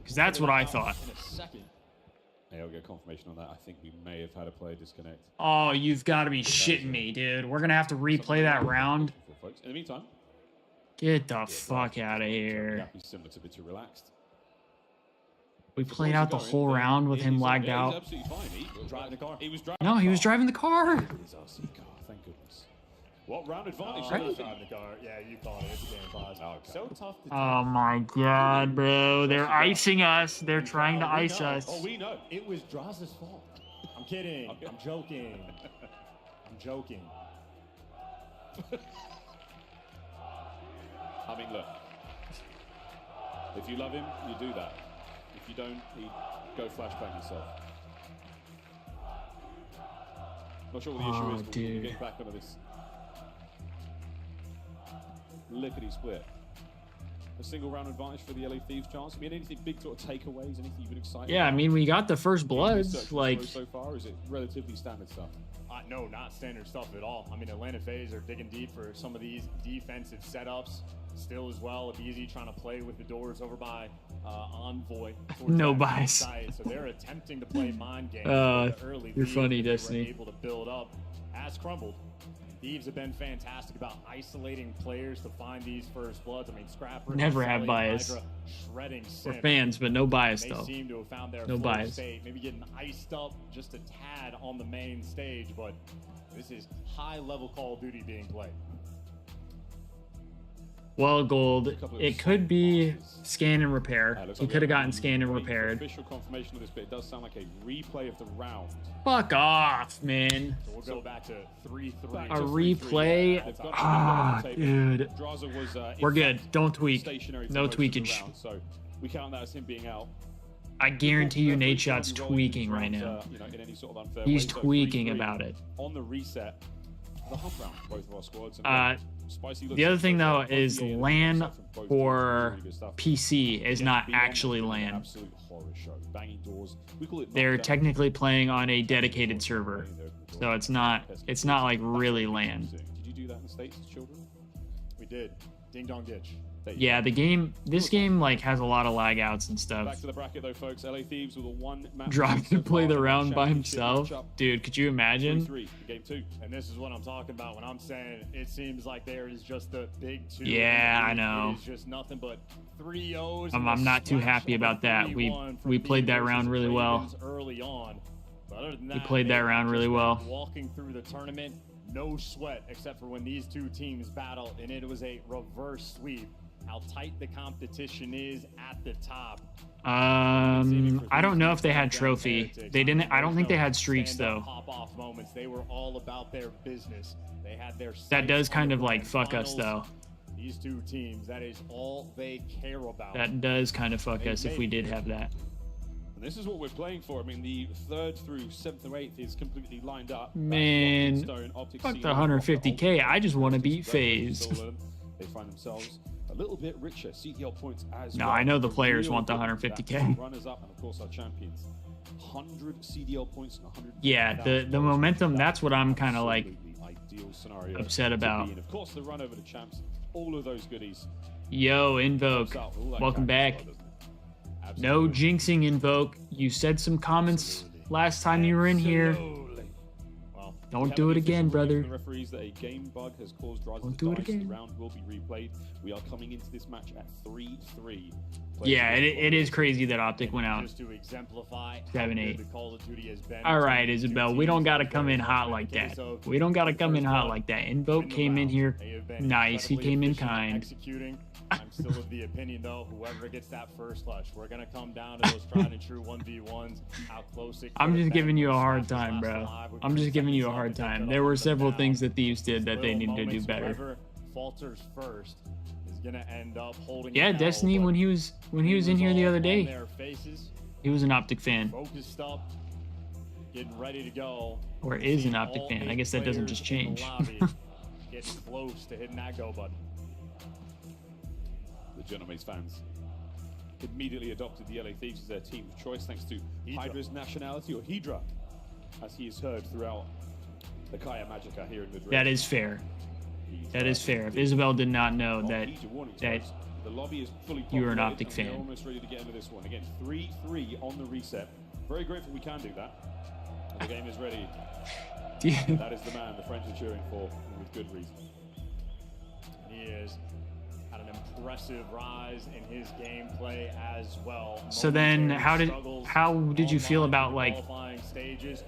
S3: Because that's what I thought.
S2: In a second. Yeah, we'll get confirmation on that. I think we may have had a player disconnect.
S3: Oh, you've got to be shitting me, dude. We're going to have to replay that round.
S2: In the meantime,
S3: get the fuck out of here.
S2: Similar to Bitter Relaxed.
S3: We played out the whole round with him lagged out.
S2: Absolutely fine. He was driving the car.
S3: No, he was driving the car.
S2: His RC car, thank goodness. What round advantage?
S16: Driving the car. Yeah, you called it. It's a game pause. So tough to
S3: oh my god, bro. They're icing us. They're trying to ice us.
S16: Oh, we know. It was Draza's fault. I'm kidding. I'm joking. I'm joking.
S2: I mean, look. If you love him, you do that. If you don't, you go flashbang yourself. Not sure what the issue is, but we'll get back onto this lickety split. A single round advantage for the LA Thieves chance. I mean, anything big sort of takeaways, anything you've been excited
S3: about? I mean, we got the first bloods. Like
S2: so far, is it relatively standard stuff?
S19: No, not standard stuff at all. I mean, Atlanta Faze are digging deep for some of these defensive setups still as well. Easy trying to play with the doors over by Envoy.
S3: No bias.
S19: So they're attempting to play mind games.
S3: Early you're funny, Destiny.
S19: Able to build up has crumbled. Thieves have been fantastic about isolating players to find these first bloods. I mean, Scrapper
S3: never have bias. We're fans, but no bias though.
S19: They seem to have found their
S3: no bias.
S19: State. Maybe getting iced up just a tad on the main stage, but this is high-level Call of Duty being played.
S3: Well, Gold, it could be scan and repair. He could have gotten scanned and repaired.
S2: Official confirmation of this, but it does sound like a replay of the round.
S3: Fuck off, man.
S19: So we'll go back to 3-3.
S3: A replay? Ah, dude. We're good. Don't tweak. No tweakage.
S2: So we count that as him being out.
S3: I guarantee you Nate Shot's tweaking right now. He's tweaking about it.
S2: On the reset, the hump round, both of our squads.
S3: The other thing though is LAN for PC is not actually LAN. They're technically playing on a dedicated server, so it's not like really LAN.
S2: Did you do that in the States as children?
S19: We did. Ding dong ditch.
S3: Yeah, this game like has a lot of lag outs and stuff.
S2: Back to the bracket though, folks. LA Thieves with a one match.
S3: Dropped to play the round by himself. Dude, could you imagine?
S2: 3-3, game 2.
S19: And this is what I'm talking about when I'm saying it seems like there is just a big 2.
S3: Yeah, I know.
S19: It's just nothing but 3-0s.
S3: I'm not too happy about that. We played that round really well.
S19: Early on. But other than that,
S3: we played that round really well.
S19: Walking through the tournament, no sweat except for when these two teams battle, and it was a reverse sweep. How tight the competition is at the top.
S3: I don't know if they had trophy. They didn't. I don't think they had streaks though.
S19: Pop-off moments. They were all about their business. They had their.
S3: That does kind of like fuck us though.
S19: These two teams. That is all they care about.
S3: That does kind of fuck us if we did have that.
S2: And this is what we're playing for. I mean, the 3rd through 7th or 8th is completely lined up.
S3: Man, fuck the 150K. I just want to beat Faze.
S2: They find themselves a little bit richer CDL points as
S3: no,
S2: well.
S3: I know the players want the 150K.
S2: Runners up and of course our champions. 100 CDL points and 100.
S3: Yeah, the momentum. That's what I'm kind of like
S2: ideal scenario
S3: upset about.
S2: And of course the run over the champs. All of those goodies.
S3: Yo, Invoke, welcome back. No jinxing, Invoke. You said some comments last time you were in here.
S2: Well,
S3: don't do it again, brother.
S2: The referees that a game bug has caused Rise
S3: don't
S2: of
S3: do
S2: the
S3: it again.
S2: The round will be replayed. We are coming into this match at 3-3.
S3: Yeah, it is crazy that Optic went out. 7-8. All right, Isabel, we don't gotta come in hot like that. We don't gotta come in hot like that. Invoke came in here nice. He came in kind.
S19: Executing. I'm still of the opinion though, whoever gets that first flush, we're gonna come down to those tried and true 1v1s. How close it.
S3: I'm just giving you a hard time, bro. I'm just giving you a hard time. There were several things that Thieves did that they needed to do better.
S19: Whoever falters first is gonna end up holding.
S3: Yeah, Destiny when he was in here the other day. He was an Optic fan.
S19: Focused up, getting ready to go.
S3: Or is an Optic fan. I guess that doesn't just change.
S19: Getting close to hitting that go button.
S2: The Genovese fans immediately adopted the LA Thieves as their team of choice thanks to Hydra's nationality, or Hydra, as he is heard throughout the Kaya Magica here in Madrid.
S3: That is fair. That is fair. If Isabel did not know that
S2: the lobby is fully
S3: you were an Optic
S2: and
S3: fan.
S2: We're almost ready to get into this one. Again, 3-3 on the reset. Very grateful we can do that. And the game is ready. That is the man the French are cheering for, and with good reason.
S19: He is had an impressive rise in his gameplay as well.
S3: So then how did you feel about like
S19: stages,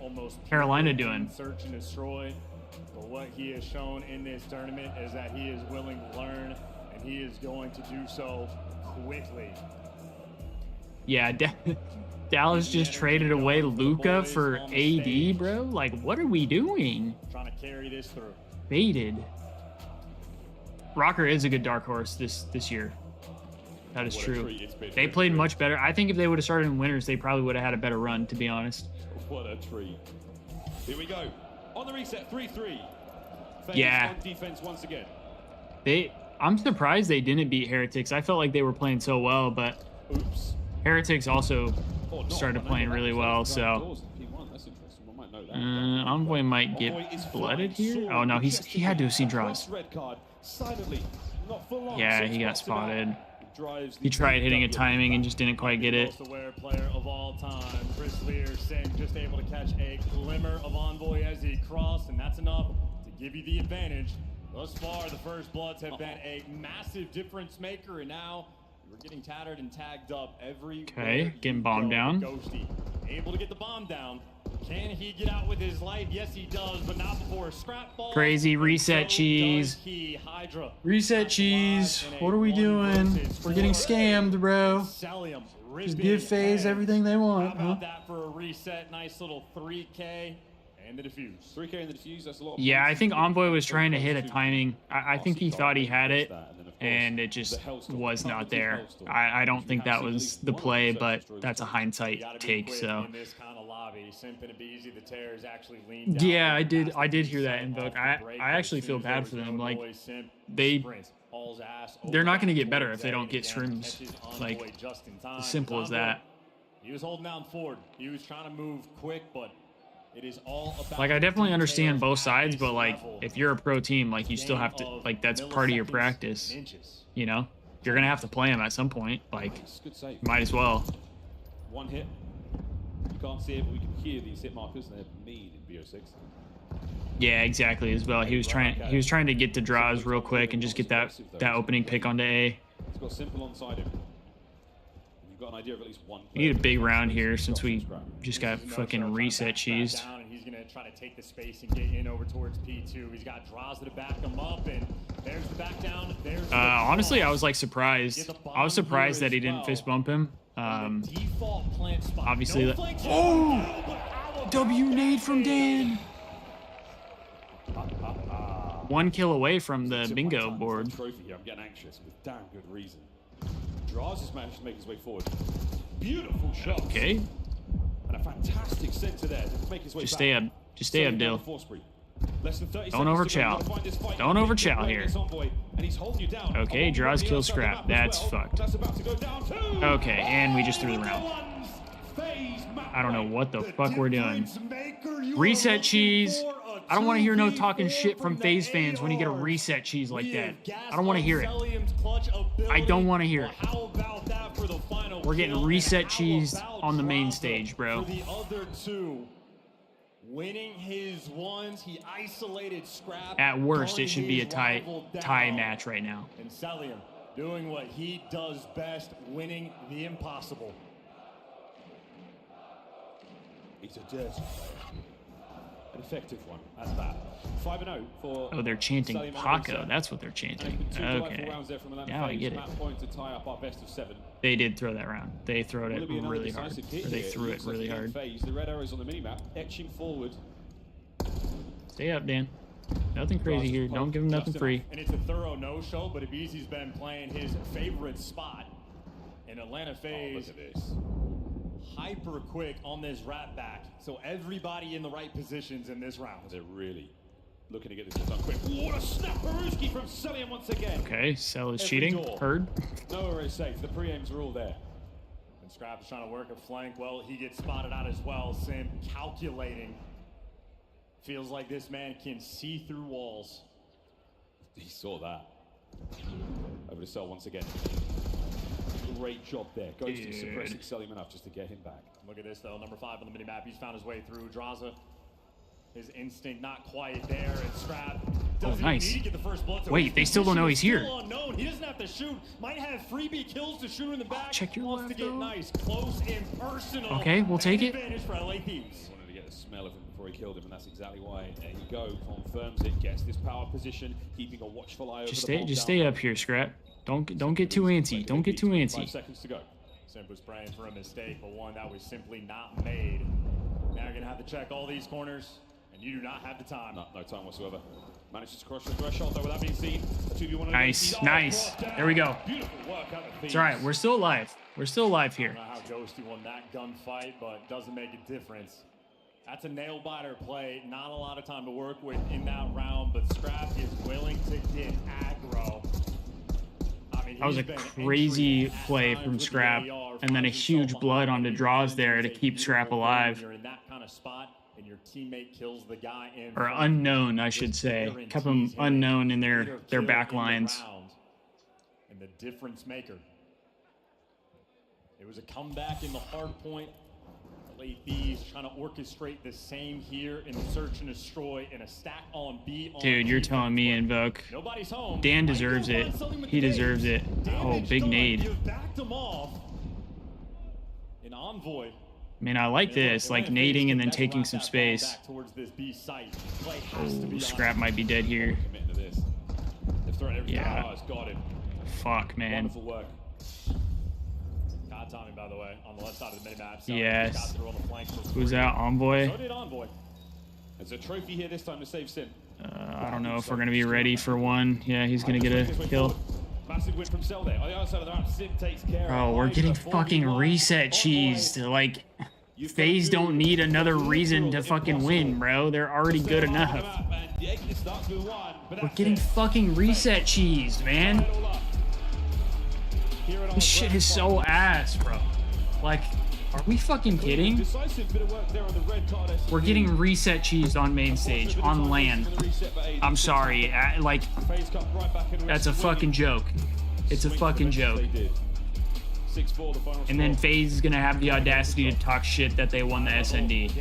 S3: Carolina doing?
S19: Search and destroy. But what he has shown in this tournament is that he is willing to learn, and he is going to do so quickly.
S3: Yeah, Dallas just traded away Luka for AD, bro. Like, what are we doing?
S19: Trying to carry this through.
S3: Baited. Rocker is a good dark horse this year. That is true. They played much better. I think if they would have started in winners, they probably would have had a better run, to be honest.
S2: What a treat. Here we go. On the reset, 3-3.
S3: Yeah.
S2: Defense once again.
S3: I'm surprised they didn't beat Heretics. I felt like they were playing so well, but Heretics also started playing really well, so.
S2: That's interesting. We might know
S3: Envoy might get blooded here. Oh no, he had to have seen draws. Yeah, he got spotted. He tried hitting a timing and just didn't quite get it.
S20: Most aware player of all time, Chris Lear, Singh just able to catch a glimmer of Envoy as he crossed, and that's enough to give you the advantage. Thus far, the first bloods have been a massive difference maker, and now we're getting tattered and tagged up every.
S3: Okay, getting bombed down.
S20: Ghosty able to get the bomb down. Can he get out with his life? Yes, he does, but not before a scrap ball.
S3: Crazy reset cheese. Reset cheese. What are we doing? We're getting scammed, bro. Just give Faze everything they want.
S20: How about that for a reset? Nice little 3K and the defuse. 3K and the defuse. That's a lot.
S3: Yeah, I think Envoy was trying to hit a timing. I think he thought he had it, and it just was not there. I don't think that was the play, but that's a hindsight take. So. Yeah, I did hear that invoke. I actually feel bad for them. Like they're not going to get better if they don't get scrims. Like as simple as that.
S20: He was holding down forward. He was trying to move quick, but it is all about.
S3: Like I definitely understand both sides, but like if you're a pro team, like you still have to like that's part of your practice. You know, you're gonna have to play him at some point. Like might as well.
S2: One hit. You can't see it, but we can hear these hit markers, and they're mean in BO6.
S3: Yeah, exactly. As well, he was trying to get the draws real quick and just get that opening pick onto A.
S2: He's got simple onside him. You've got an idea of at least one.
S3: We need a big round here since we just got fucking reset cheesed.
S20: He's gonna try to take the space and get in over towards P2. He's got draws to back him up, and there's the back down. There's
S3: honestly, I was like surprised. I was surprised that he didn't fist bump him. Obviously, W nade from Dan. 1 kill away from the bingo board.
S2: Trophy here. I'm getting anxious with damn good reason. Draws has managed to make his way forward. Beautiful shot.
S3: Okay.
S2: And a fantastic center there to make his way
S3: Just
S2: back.
S3: stay up. Just stay up, Dill. Don't overchow. Don't overchow here. Okay, draws kill scrap. That's fucked. Okay, and we just threw the round. I don't know what the fuck we're doing. Reset cheese. I don't want to hear no talking shit from FaZe fans when you get a reset cheese like that. I don't want to hear it. I don't want to hear it. We're getting reset cheese on the main stage, bro.
S20: The other two winning his ones, he isolated Scrap.
S3: At worst, it should be a tie match right now.
S20: And Celium doing what he does best, winning the impossible. He's a dirty player. An effective one at that. 5-0 for.
S3: Oh, they're chanting Paco. That's what they're chanting. Okay. Now I get it.
S20: To tie up our best of 7.
S3: They did throw that round. They threw it really hard. Or they threw it really hard.
S20: The red arrows on the minimap etching forward.
S3: Stay up, Dan. Nothing crazy here. Don't give him nothing free.
S20: And it's a thorough no-show, but Abeezy's been playing his favorite spot in Atlanta Faze.
S2: Look at this.
S20: Hyper quick on this rat back, so everybody in the right positions in this round.
S2: They're really looking to get this done quick. What a snap, Peruski from Celium once again.
S3: Okay, Cell is cheating. Heard.
S20: Nowhere is safe. The pre-aims are all there. And Scrap is trying to work a flank. Well, he gets spotted out as well. Sim calculating. Feels like this man can see through walls.
S2: He saw that. Over to Cell once again. Great job there. Goes to suppressing Celium enough just to get him back.
S20: Look at this though, number 5 on the minimap. He's found his way through. Draza, his instinct not quite there, and Scrap doesn't need to get the first blood.
S3: Wait, they still don't know he's here.
S20: Unknown. He doesn't have to shoot. Might have freebie kills to shoot in the back.
S3: Check your
S20: wants
S3: left,
S20: to get nice, close, and personal.
S3: Okay, we'll take it.
S20: Advantage for LA Thieves.
S2: Wanted to get a smell of him before he killed him, and that's exactly why. There you go. Confirms it. Gets this power position, keeping a watchful eye over the ball.
S3: Just stay up here, Scrap. Don't get too antsy. Don't get too antsy.
S20: 5 seconds to go. Simp was praying for a mistake, but one that was simply not made. Now you're gonna have to check all these corners, and you do not have the time.
S2: No time whatsoever. Manages to cross the threshold though without being seen.
S3: Nice. There we go. It's all right. We're still alive. We're still alive here.
S20: I don't know how Ghosty won that gunfight, but doesn't make a difference. That's a nail-biter play. Not a lot of time to work with in that round, but Scrap is willing to get aggro.
S3: That was a crazy play from Scrap, and then a huge blood onto draws there to keep Scrap alive.
S20: You're in that kind of spot, and your teammate kills the guy in
S3: or unknown, I should say. Kept them unknown in their back lines.
S20: And the difference maker. It was a comeback in the hard point. LA Thieves trying to orchestrate the same here in the search and destroy in a stack on B.
S3: Dude, you're telling me, Invoke.
S20: Nobody's home.
S3: Dan deserves it. He deserves it. Oh, big nade.
S20: You backed him off. An Envoy.
S3: I mean, I like this, like nading and then taking some space. Oh, Scrap might be dead here. Yeah. Fuck, man.
S20: Wonderful work. Card timing, by the way, on the left side of the minimap.
S3: Yes. Who's that? Envoy?
S20: So did Envoy. There's a trophy here this time to save Sim.
S3: I don't know if we're going to be ready for one. Yeah, he's going to get a kill.
S20: Massive win from Cell there. On the other side of the map, Sim takes care.
S3: Bro, we're getting fucking reset cheesed. Like, FaZe don't need another reason to fucking win, bro. They're already good enough. We're getting fucking reset cheesed, man. This shit is so ass, bro. Like, are we fucking kidding? We're getting reset cheesed on main stage, on LAN. I'm sorry, like, that's a fucking joke. It's a fucking joke. And then FaZe is gonna have the audacity to talk shit that they won the SND.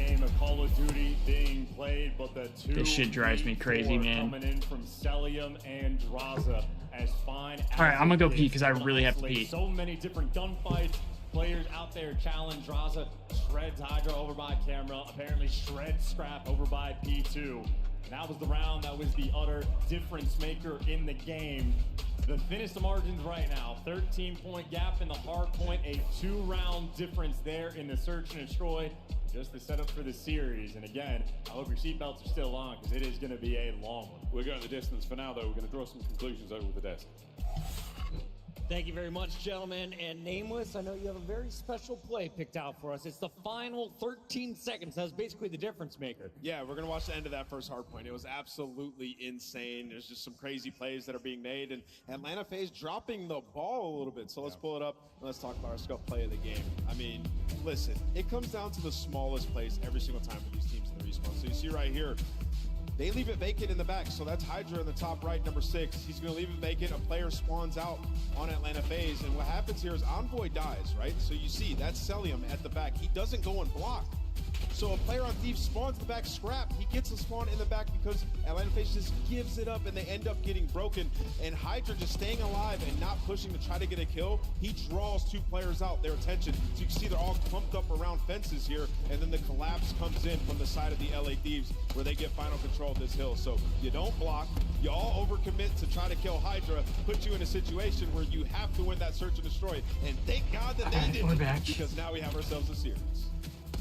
S3: This shit drives me crazy, man. Alright, I'm gonna go pee because I really have to pee.
S20: So many different gunfights. Players out there challenge Raza, shreds Hydra over by Camera, apparently shreds Scrap over by P2. That was the round that was the utter difference maker in the game. The thinnest of margins right now, 13-point gap in the hard point, a 2-round difference there in the search and destroy, just the setup for the series. And again, I hope your seatbelts are still on because it is going to be a long one.
S2: We're going the distance for now, though. We're going to draw some conclusions over the desk.
S4: Thank you very much, gentlemen. And Nameless, I know you have a very special play picked out for us. It's the final 13 seconds. That's basically the difference maker.
S13: Yeah, we're going to watch the end of that first hard point. It was absolutely insane. There's just some crazy plays that are being made, and Atlanta FaZe dropping the ball a little bit. So let's pull it up, and let's talk about our scuff play of the game. I mean, listen, it comes down to the smallest plays every single time for these teams in the respawn. So you see right here, they leave it vacant in the back, so that's Hydra in the top right, number 6. He's going to leave it vacant. A player spawns out on Atlanta FaZe, and what happens here is Envoy dies, right? So you see, that's Celium at the back. He doesn't go and block. So a player on Thieves spawns the back, Scrap. He gets a spawn in the back because Atlanta FaZe just gives it up, and they end up getting broken. And Hydra just staying alive and not pushing to try to get a kill. He draws 2 players out, their attention. So you can see they're all clumped up around fences here, and then the collapse comes in from the side of the LA Thieves where they get final control of this hill. So you don't block. You all overcommit to try to kill Hydra, put you in a situation where you have to win that search and destroy. And thank God that they did, because now we have ourselves a series.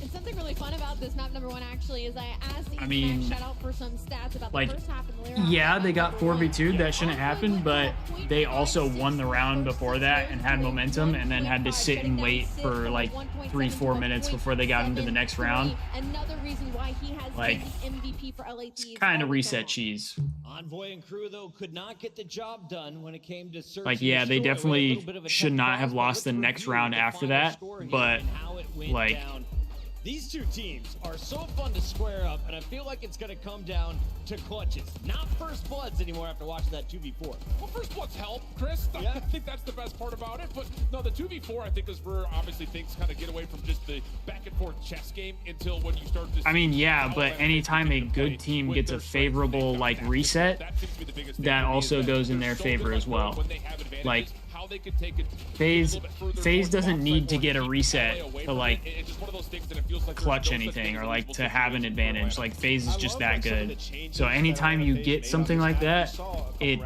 S6: And something really fun about this map number 1 actually is I asked the shout out for some stats about the first half and the
S3: yeah, they got 4v2. That shouldn't happen, but they also won the round before that and had momentum, and then had to sit and wait for like 3-4 minutes before they got into the next round.
S6: Another reason why he has
S3: like,
S6: been the MVP for LA Thieves.
S3: Kind of reset cheese.
S4: Envoy and crew though could not get the job done when it came to search.
S3: Like, yeah, they definitely should not have lost the next round after that, but like.
S4: These two teams are so fun to square up, and I feel like it's going to come down to clutches, not first bloods anymore after watching that 2v4.
S15: Well, first bloods help, Chris. Yeah. I think that's the best part about it. But no, the 2v4, I think, is where obviously things kind of get away from just the back and forth chess game until when you start to.
S3: I mean, yeah, but anytime a good team gets a favorable like reset, that also goes in their favor as well. Like. FaZe doesn't need to get a reset to like clutch anything or like to have an advantage. Like FaZe is just that good. So anytime you get something like that, it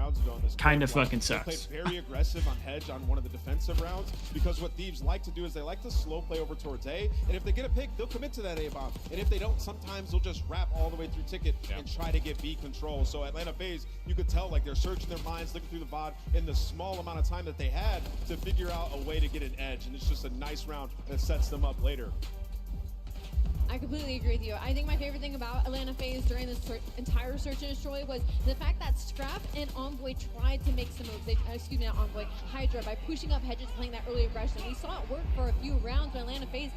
S3: kind of fucking sucks.
S13: Very aggressive on hedge on one of the defensive rounds, because what Thieves like to do is they like to slow play over towards A, and if they get a pick, they'll commit to that A bomb, and if they don't, sometimes they'll just wrap all the way through ticket and try to get B control. So Atlanta FaZe, you could tell like they're searching their minds, looking through the VOD in the small amount of time that they had to figure out a way to get an edge, and it's just a nice round that sets them up later.
S6: I completely agree with you. I think my favorite thing about Atlanta Faze during this entire search and destroy was the fact that Scrap and Envoy tried to make some moves. Excuse me, not Envoy, Hydra, by pushing up hedges, playing that early aggression. We saw it work for a few rounds, but Atlanta Faze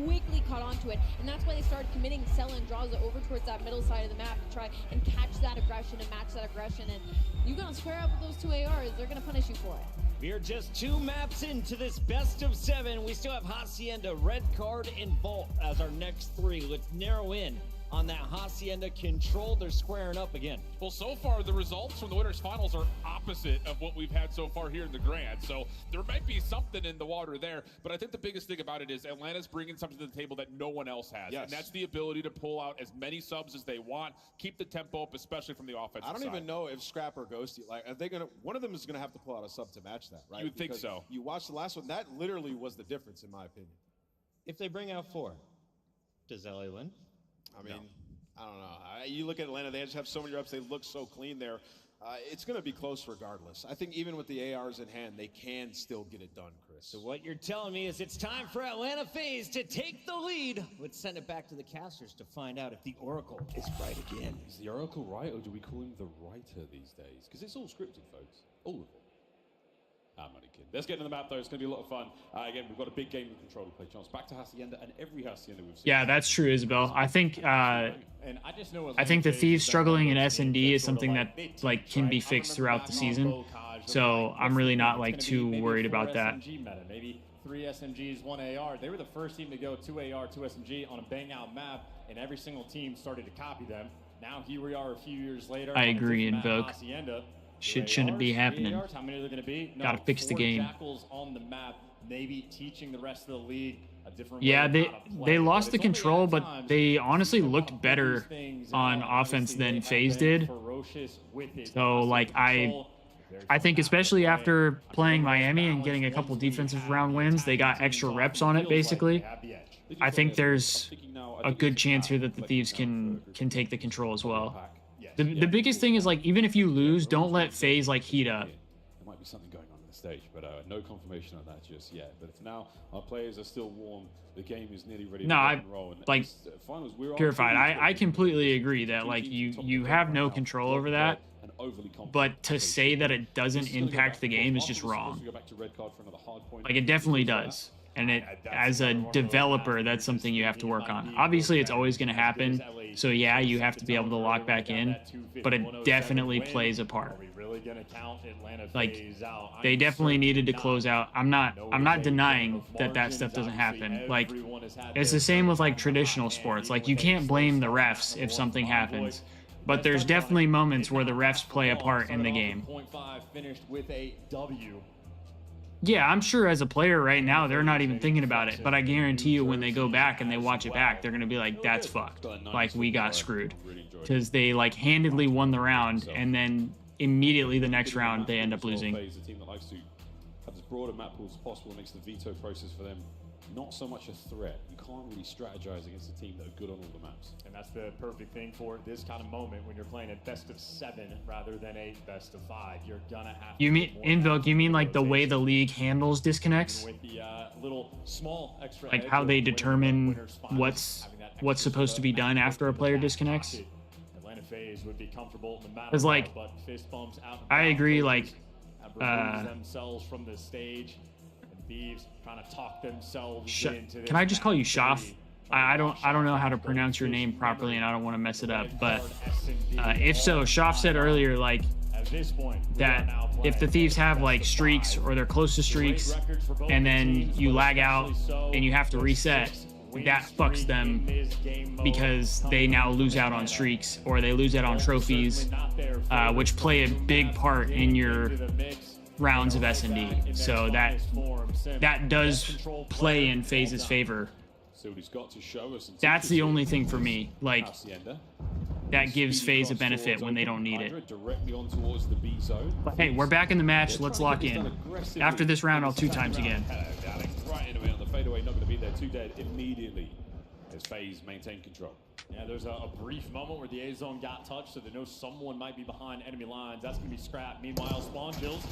S6: quickly caught on to it, and that's why they started committing Sell and Draza over towards that middle side of the map to try and catch that aggression and match that aggression. And you're gonna square up with those two ARs, they're gonna punish you for it.
S4: We are just 2 maps into this best of 7. We still have Hacienda, Red Card, and Vault as our next 3. Let's narrow in on that Hacienda control. They're squaring up again.
S15: Well, so far, the results from the winners finals are opposite of what we've had so far here in the Grand. So there might be something in the water there. But I think the biggest thing about it is Atlanta's bringing something to the table that no one else has.
S13: Yes.
S15: And that's the ability to pull out as many subs as they want, keep the tempo up, especially from the offensive side.
S13: I don't even know if Scrap or Ghosty, like, are they gonna? One of them is gonna have to pull out a sub to match that, right?
S15: You would think so.
S13: You watch the last one. That literally was the difference, in my opinion.
S4: If they bring out 4, does LA win?
S13: I mean, I don't know. You look at Atlanta, they just have so many reps. They look so clean there. It's going to be close regardless. I think even with the ARs in hand, they can still get it done, Chris.
S4: So what you're telling me is it's time for Atlanta Faze to take the lead. Let's send it back to the casters to find out if the Oracle is right again.
S2: Is the Oracle right, or do we call him the writer these days? Because it's all scripted, folks. All of it. I'm only kidding. Let's get into the map, though. It's going to be a lot of fun. Again, we've got a big game of control to play. Chance back to Hacienda, and every Hacienda we've seen.
S3: Yeah, that's true, Isabel. I think the Thieves struggling in S&D is something that like can be fixed throughout the season. So I'm really not like too worried about that.
S20: Maybe 3 SMGs, 1 AR. They were the first team to go 2 AR, 2 SMG on a bang out map, and every single team started to copy them. Now here we are a few years later.
S3: I agree, Invoke. Shit shouldn't be happening.
S20: How many are there going to be?
S3: Gotta fix the game.
S20: Jackals on the map, maybe teaching the rest of the league a different
S3: yeah,
S20: way
S3: they lost the control, but they honestly looked better on offense than Faze did. So like I think especially after playing Miami and getting a couple defensive round wins, they got extra reps on it basically. I think there's a good chance here that the Thieves can take the control as well. The biggest thing is, like, even if you lose, don't let Faze, like, heat up.
S2: There might be something going on in the stage, but no confirmation on that just yet. But for now, our players are still warm. The game is nearly ready to roll. And
S3: like,
S2: finals,
S3: Purified, I completely agree that, like, you have no control over that. But to say that it doesn't impact the game is just wrong. Like, it definitely does. And as a developer, that's something you have to work on. Obviously, it's always going to happen. So yeah, you have to be able to lock back in, but it definitely plays a part. Like, they definitely needed to close out. I'm not denying that stuff doesn't happen. Like, it's the same with like traditional sports. Like, you can't blame the refs if something happens. But there's definitely moments where the refs play a part in the game.
S20: Finished with a W.
S3: Yeah, I'm sure as a player right now, they're not even thinking about it. But I guarantee you when they go back and they watch it back, they're going to be like, that's fucked. Like, we got screwed. Because they, like, handedly won the round, and then immediately the next round, they end up losing.
S2: A team that likes to have as broad a map pool as possible makes the veto process for them not so much a threat. You can't really strategize against a team that are good on all the maps.
S20: And that's the perfect thing for this kind of moment when you're playing a best of 7 rather than a best of 5. You're gonna have.
S3: You mean Invoke? You mean like the way the league handles disconnects?
S20: With the little small extra.
S3: Like how they determine what's supposed to be done after a player disconnects?
S20: Atlanta Faze would be comfortable no matter
S3: what, like,
S20: but fist bumps out.
S3: I agree. Like,
S20: themselves from the stage. Thieves trying to talk themselves into this.
S3: Can I just call you Shaf? I don't know how to pronounce your name properly, and I don't want to mess it up. But if so, Shaf said earlier like that if the Thieves have like streaks or they're close to streaks, and then you lag out and you have to reset, that fucks them because they now lose out on streaks or they lose out on trophies, which play a big part in your rounds of S&D. So that does play in Faze's favor. That's the only thing for me. Like, that gives Faze a benefit when they don't need it. But hey, we're back in the match. Let's lock in. After this round, I'll 2 times again.
S2: Right in on the fadeaway, not going to be there. 2 dead immediately. as Faze maintain control.
S20: Yeah, there's a brief moment where the A zone got touched, so they know someone might be behind enemy lines. That's going to be Scrap. Meanwhile, spawn kills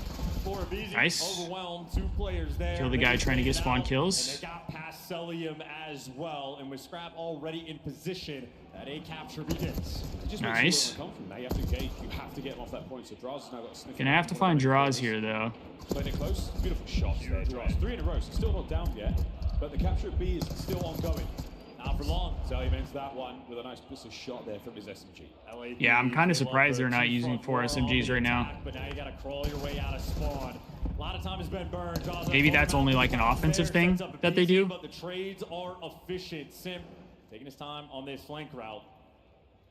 S20: for Faze.
S3: Nice.
S20: Overwhelmed, 2 players there.
S3: Kill the guy trying to get spawn kills.
S20: And they got past Celium as well. And with Scrap already in position, that A capture begins.
S3: Nice.
S2: Come from. Now you have to engage. You have to get him off that point. So Draws has now got a sniff.
S3: Gonna have to find draws here, though.
S2: Playing it close. Beautiful shots there, Draws. 3 in a row. So still not down yet. But the capture at B is still ongoing.
S20: Not for long.
S2: Celium ends that one with a nice pistol shot there from his SMG.
S3: Yeah, I'm kind of surprised they're not using 4 SMGs right now.
S20: But now you got to crawl your way out of spawn. A lot of time has been burned.
S3: Maybe that's only like an offensive thing that they do.
S20: But the trades are efficient. Sim taking his time on this flank route.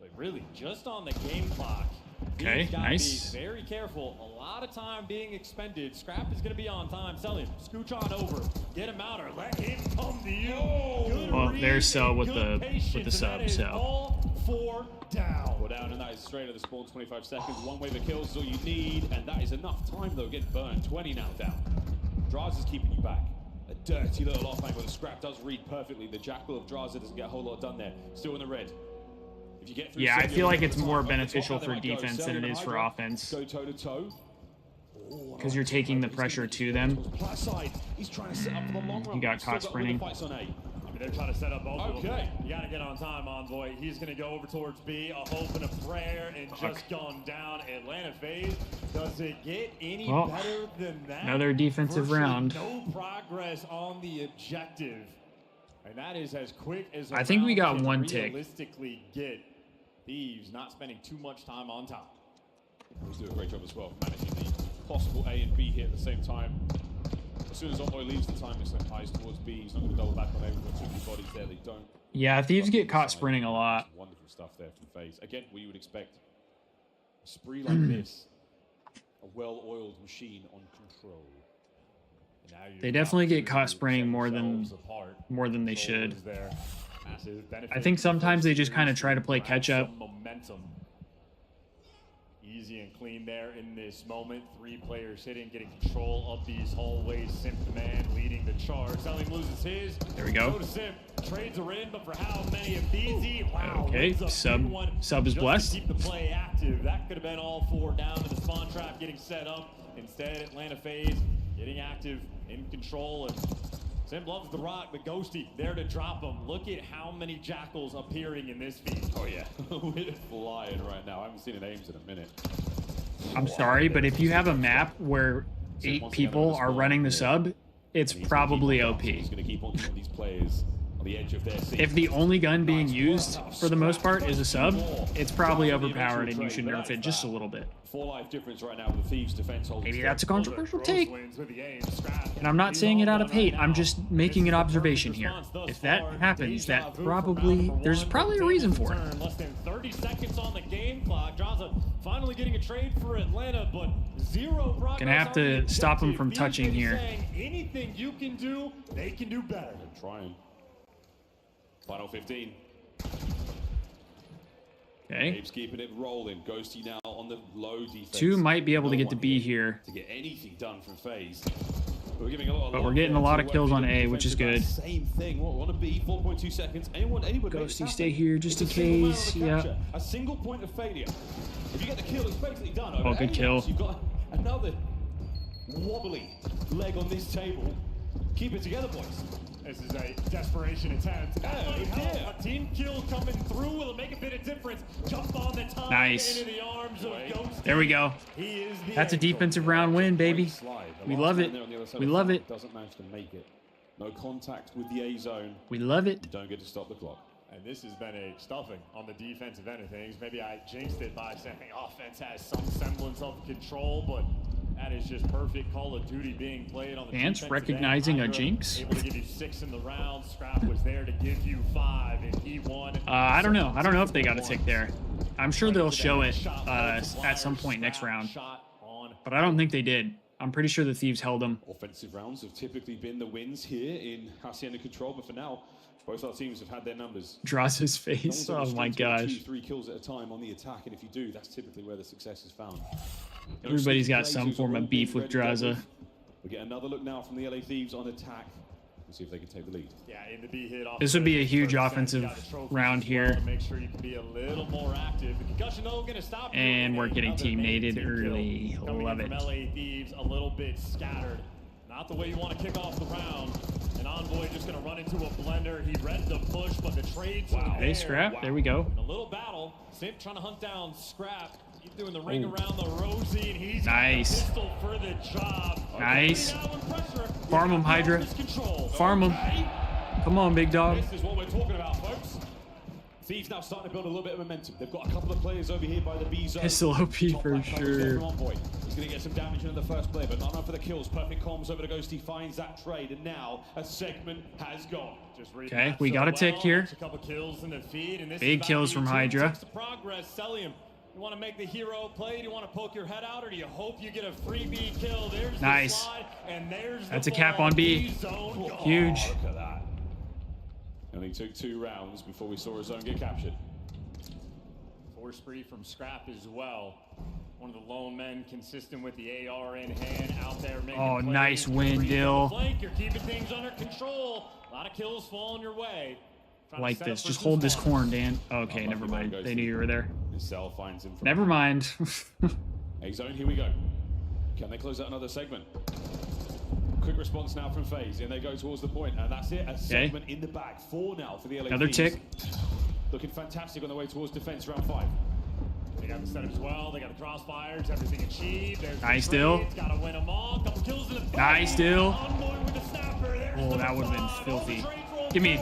S20: But really, just on the game clock.
S3: Okay, nice.
S20: Be very careful. A lot of time being expended. Scrap is going to be on time. Celium, scooch on over. Get him out or let him come to you.
S3: Well, there's Cell with the sub. So.
S20: All 4 down.
S2: Well, down, and that is straight at the spawn. 25 seconds. One wave of kills is all you need, and that is enough time though. Getting burned. 20 now down. Draws is keeping you back. A dirty little off angle. The Scrap does read perfectly. The Jackal of Draza doesn't get a whole lot done there. Still in the red. If you get through,
S3: yeah, I feel like it's more beneficial for defense than it is for offense.
S2: Go toe to toe.
S3: Because you're taking the pressure to them.
S2: He's trying to set up for the long run.
S3: You got caught sprinting.
S20: I mean, they're trying to set up both of them. You got to get on time, Envoy. He's going to go over towards B, a hope and a prayer, and just gone down. Atlanta Faze. Does it get any better than that?
S3: Another defensive round.
S20: No progress on the objective. And that is as quick as
S3: I think we got 1 tick.
S20: Realistically get. Thieves not spending too much time on top.
S2: He's doing a great job as well, managing the possible A and B here at the same time. As soon as Envoy leaves the time, it's eyes towards B. He's not going to double back on everyone. Too many bodies there. They don't.
S3: Yeah, Thieves get caught sprinting a lot.
S2: Wonderful stuff there from Faze. Again, what you would expect. A spree like this, a well-oiled machine on control.
S3: They definitely get caught sprinting more than they should. I think sometimes they just kind of try to play catch up.
S20: Momentum. Easy and clean there in this moment. 3 players hitting, getting control of these hallways. Simp the man leading the charge. Celium loses his.
S3: There we go.
S20: To Simp. Trades are in, but for how many of these? Wow.
S3: Okay, sub is blessed.
S20: Keep the play active. That could have been all 4 down to the spawn trap getting set up. Instead, Atlanta Faze getting active, in control, and Sim loves the rock, but Ghosty there to drop him. Look at how many Jackals appearing in this feed.
S2: Oh yeah, we're flying right now. I haven't seen an Ames in a minute.
S3: I'm sorry, but if you have a map where 8 people are running the sub, it's probably OP.
S2: He's going to keep on these players on the edge of their seat.
S3: If the only gun being used for the most part is a sub, it's probably overpowered and you should nerf it just a little bit.
S2: 4 life difference right now with the Thieves defense holding.
S3: Maybe that's a controversial take. And I'm not saying it out of hate, I'm just making an observation here. If that happens, there's probably a reason for it.
S20: Less than 30 seconds on the game clock. Draza finally getting a trade for Atlanta, but 0 progress.
S3: Gonna have to stop him from touching here.
S20: Anything you can do, they can do better.
S2: They're trying. Final 15.
S3: Okay.
S2: Abe's keeping it rolling. Ghosty now on the low defense.
S3: 2 might be able to get to B here.
S2: To get anything done from Faze. We're giving a lot
S3: but we're getting a lot of kills on A, which is good.
S2: Same thing. What on a B? 4.2 seconds. Anybody?
S3: Ghosty, stay here just in case. Yeah.
S2: A single point of failure. If you get the kill, it's basically done.
S3: Oh, good kill.
S2: You've got another wobbly leg on this table. Keep it together, boys.
S20: This is a desperation attempt. A team kill coming through will make a bit of difference. Jump on the top into the arms of Ghost.
S3: There we go. That's a defensive round win, baby. We love it. We love it.
S2: Doesn't manage to make it. No contact with the A zone.
S3: We love it.
S2: You don't get to stop the clock.
S20: And this has been a stuffing on the defensive end of things. Maybe I jinxed it by saying offense has some semblance of control, but that is just perfect Call of Duty being played on the
S3: Vance recognizing a jinx.
S20: Able to give you 6 in the round. Scrap was there to give you 5, and he won.
S3: I don't know. I don't know if they got a tick there. I'm sure they'll show it at some point next round. But I don't think they did. I'm pretty sure the Thieves held them.
S2: Offensive rounds have typically been the wins here in Hacienda Control, but for now, both our teams have had their numbers.
S3: Draws face. Oh my gosh.
S2: 2-3 kills at a time on the attack, and if you do, that's typically where the success is found.
S3: Everybody's got some form of beef with Draza.
S2: We get another look now from the LA Thieves on attack. Let's see if they can take the lead.
S8: Yeah, in the B hit.
S3: This would be a huge offensive round here.
S8: Make sure you can be a little more active. The concussion though going to stop.
S3: And we're getting teammated early. Love it.
S8: From LA Thieves, a little bit scattered. Not the way you want to kick off the round. And Envoy just going to run into a blender. He read the push, but the trades. Wow.
S3: Okay, Scrap. There we go.
S8: In a little battle. Simp trying to hunt down Scrap. He's doing the ring around the Rosie, and he's
S3: nice.
S8: got a pistol for the job.
S3: Nice. Farm him, Hydra. Farm him. Come on, big dog.
S8: This is what we're talking about, folks. Thieves now starting to build a little bit of momentum. They've got a couple of players over here by the B zone.
S3: Pistol OP for sure.
S8: He's going to get some damage into the first play, but not enough for the kills. Perfect comms over to Ghosty, finds that trade, and now a segment has gone.
S3: Okay, we got a tick here.
S8: A couple kills in the feed, and this
S3: big kills from Hydra.
S8: Progress, Celium. You want to make the hero play? Do you want to poke your head out, or do you hope you get a free B kill? There's
S3: nice.
S8: The slide, and there's
S3: that's
S8: the
S3: a cap on B. Huge.
S8: Look at that.
S2: Only took 2 rounds before we saw a zone get captured.
S8: Force spree from Scrap as well. One of the lone men consistent with the AR in hand out there making plays.
S3: Nice win, Dill.
S8: You're keeping things under control. A lot of kills falling your way.
S3: Like this. Just hold this corn, Dan. Okay, never mind. They knew you were there.
S2: Cell finds him.
S3: Never mind.
S2: A-zone, here we go. Can they close out another segment? Quick response now from Faze, and they go towards the point, and that's it. A segment in the bag. 4 now for the LA
S3: Another
S2: Thieves.
S3: tick.
S2: Looking fantastic on the way towards defense, round 5.
S8: They got the setup as well. They got the crossfires. Everything achieved. There's
S3: nice Dill.
S8: Got to win them all. Couple kills in the
S3: nice Dill.
S8: Oh,
S3: that would have been filthy. Give me.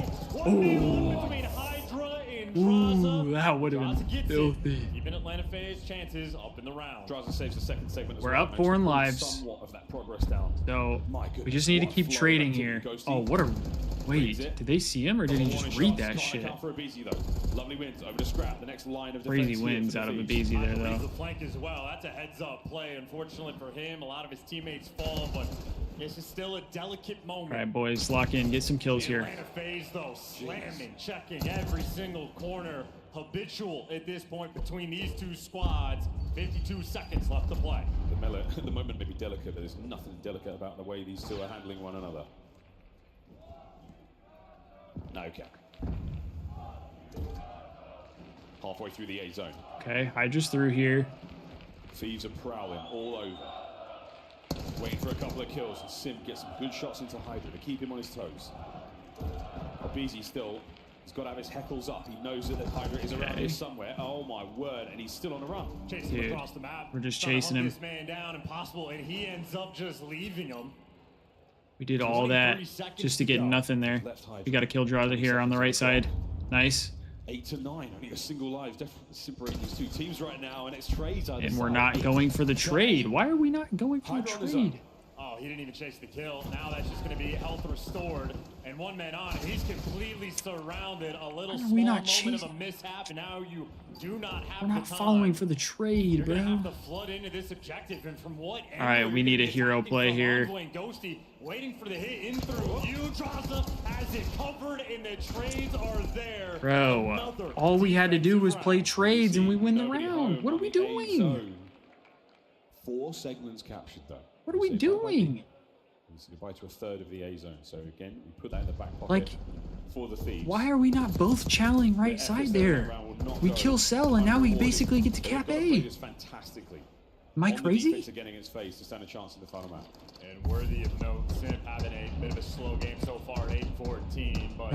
S3: Ooh, that would have been filthy.
S8: Even Atlanta Faze chances up in the round.
S2: Draza saves the second segment as
S3: We're
S2: well.
S3: up 4 in lives.
S2: Somewhat of that progress down.
S3: So we just need to keep trading here. Oh, what a wait! Did they see him or did he just read that shit?
S2: Lovely wins over to Scrap. The next line of
S3: crazy wins out of a BZ there though.
S8: The flank as well. That's a heads-up play. Unfortunately for him, a lot of his teammates fall, but this is still a delicate moment.
S3: All right, boys, lock in, get some kills here.
S8: Atlanta Faze though, slamming, checking every single corner. Habitual at this point between these 2 squads. 52 seconds left to play.
S2: The moment may be delicate, but there's nothing delicate about the way these 2 are handling one another. Okay. Halfway through the A zone.
S3: Okay, I just threw here.
S2: Thieves are prowling all over. Waiting for a couple of kills, and Sim gets some good shots into Hydra to keep him on his toes. Abizi still, he's got to have his heckles up. He knows that the Hydra is around here somewhere. Oh my word, and he's still on the run.
S8: Chasing him across the map.
S3: We're just chasing him.
S8: This man down, impossible, and he ends up just leaving him.
S3: We did all that just to get nothing there. We got a kill Draza here on the right side. Nice.
S2: 8 to 9, only a single life definitely separating these 2 teams right now, and it's trades.
S3: And we're not going for the trade. Why are we not going for the trade?
S8: Oh, he didn't even chase the kill. Now that's just going to be health restored. And 1 man on. He's completely surrounded. A little small moment of a mishap, and now you do not have
S3: We're not following for the trade, bro.
S8: You're gonna have to flood into this objective, and from what
S3: all right, we need a hero play here.
S8: Ghosty waiting for the hit in through. You, Draza, has it covered, and the trades are there.
S3: Bro, all we had to do was play trades, and we win the round. What are we doing?
S2: 4 segments captured, though.
S3: What are we doing?
S2: It's goodbye to a third of the A zone. So again, we put that in the back pocket for the Thieves.
S3: Why are we not both challenging right side there? We kill Cell, and now we basically get to cap A.
S2: Fantastically.
S3: Am I crazy?
S2: Again against Faze to stand a chance in the final map.
S8: And worthy of note, Simp having a bit of a slow game so far at 8-14, but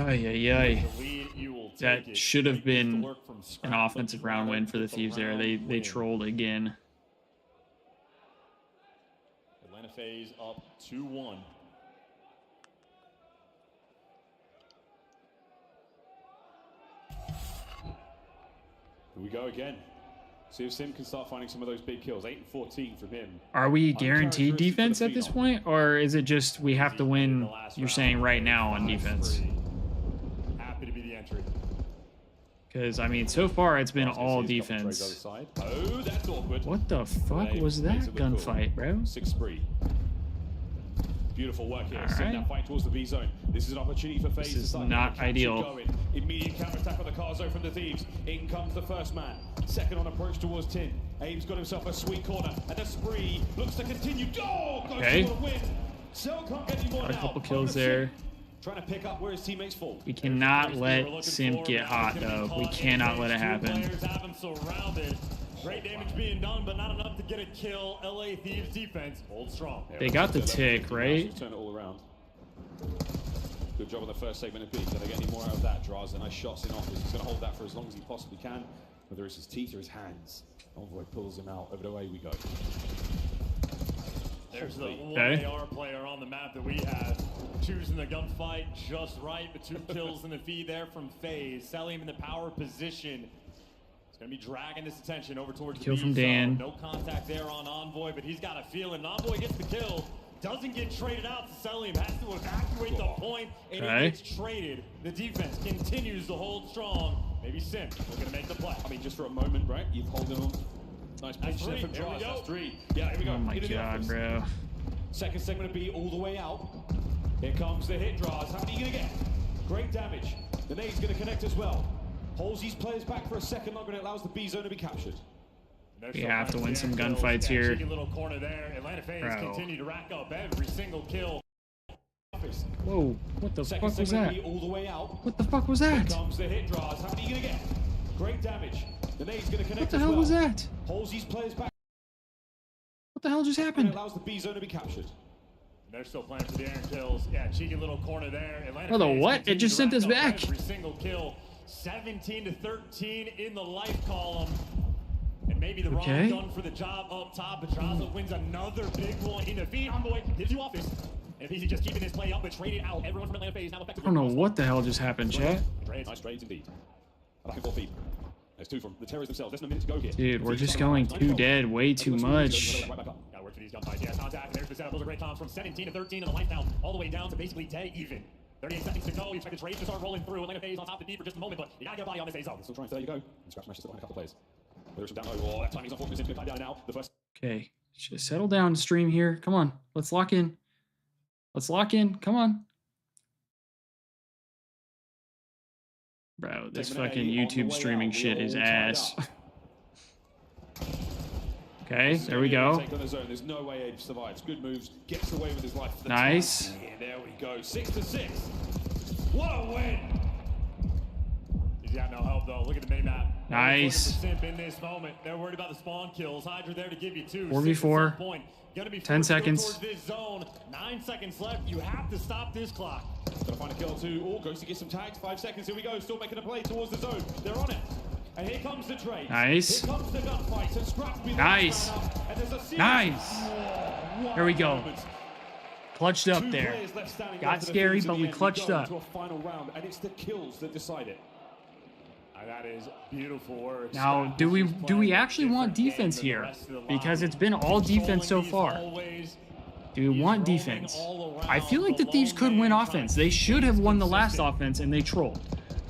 S3: that should have been an offensive round win for the Thieves there. They trolled again.
S8: Atlanta Faze up 2-1.
S2: Here we go again. See if Sim can start finding some of those big kills. 8-14 from him.
S3: Are we guaranteed defense at this point, or is it just we have to win, you're saying, right now on defense?
S8: Happy to be the entry.
S3: Because, I mean, so far it's been all defense.
S2: Oh, that's awkward.
S3: What the fuck was that gunfight, bro?
S2: 6 spree. Beautiful work here. Sim now fighting towards the B zone. This is an opportunity for Faze to start.
S3: Not ideal.
S2: Immediate counter-attack on the car zone from the Thieves. In comes the first man. Second on approach towards Tin. Abe's got himself a sweet corner. And the spree looks to continue. Oh,
S3: okay.
S2: Win. Cell can't get any more
S3: a couple kills there.
S8: Trying to pick up where his teammates fall.
S3: We cannot let Simp get hot, though. We cannot let it happen.
S20: Players have him surrounded. Great damage being done, but not enough to get a kill. LA Thieves defense hold strong.
S3: They got the tick, right?
S2: Turn it all around. Good job on the first segment of B. Can they get any more out of that? Draws the nice shots in office. He's going to hold that for as long as he possibly can, whether it's his teeth or his hands. Envoy pulls him out. Over the way we go.
S20: There's the one AR player on the map that we have, choosing the gunfight just right. The 2 kills in the feed there from Faze. Selim in the power position. He's going to be dragging this attention over towards the
S3: kill from Dan.
S20: No contact there on Envoy, but he's got a feeling. Envoy gets the kill. Doesn't get traded out to Selim. Has to evacuate the point, and he gets traded. The defense continues to hold strong. Maybe Sim looking to make the play.
S2: I mean, just for a moment, right? You've holding on. Nice position from Draws. That's 3. Yeah, here we go.
S3: Oh my god, bro.
S8: Second segment of B all the way out. Here comes the hit. Draws. How many are you going to get? Great damage. The nade's going to connect as well. Holds these players back for a second longer, and it allows the B zone to be captured.
S3: We have to win some gunfights here.
S20: Cheeky little corner there. Atlanta Faze continue to rack up every single kill.
S3: Whoa, what the fuck was that?
S20: All the way out.
S3: What the fuck was that?
S20: Here comes the hit. Draws. How many are you going to get? Great damage. The nade's going to connect.
S3: What the hell was that?
S20: Holds these players back.
S3: What the hell just happened?
S20: It allows the B zone to be captured. They're still playing for the Aaron kills. Yeah, cheeky little corner there. Atlanta
S3: oh, the what? It just sent us back.
S20: Every single kill. 17-13 in the life column. And maybe the wrong gun for the job up top. Pedraza wins another big one in the feed. Envoy gives you office. And Easy just keeping this play up, but traded out. Everyone from Atlanta Faze now effectively.
S3: I don't know what the hell just happened, chat.
S2: Nice trades indeed. Back and forth feed. There's 2 from the terrorists themselves. Less than a minute to go here.
S3: Dude, we're just going 2 dead way too much.
S20: Gotta work for these gunfights. Yeah, contact. There's the setup. Those are great comms from 17-13 in the life down, all the way down to basically dead even. 38 seconds to go. You expect the trades to start rolling through. Atlanta Faze on top of the D for just a moment, but you gotta get a body on this A zone.
S2: Still trying. There you go. And Scratch Smash is still behind a couple of players. There's some down low. Oh, that timing's unfortunate. It's going to down now. The first.
S3: Okay, just settle down, stream here. Come on, let's lock in. Let's lock in. Come on. Bro, this fucking YouTube streaming shit is ass. Okay, there we go.
S2: There's no way Abe survives. Good moves. Gets away with his life.
S3: Nice.
S2: Yeah, there we go. 6-6. What a win.
S20: He's got no help though. Look at the mini-map.
S3: Nice.
S20: In this moment, they're worried about the spawn kills. Hydra there to give you 2.
S3: 4v4. 10 seconds.
S20: This zone. 9 seconds left. You have to stop this clock.
S2: Gotta find a kill or 2. Oh, goes to get some tags. 5 seconds. Here we go. Still making a play towards the zone. They're on it. And here comes the trade.
S3: Nice.
S20: Here comes the gunfight. And Scrap
S3: nice. Nice. There we go. Clutched up there. Got scary, but we clutched up.
S2: To a final round, and it's the kills that decide it.
S20: That is beautiful work.
S3: Now, do we actually want defense here? Because it's been all defense so far. Do we want defense? I feel like the Thieves could win offense. They should have won the last offense, and they trolled.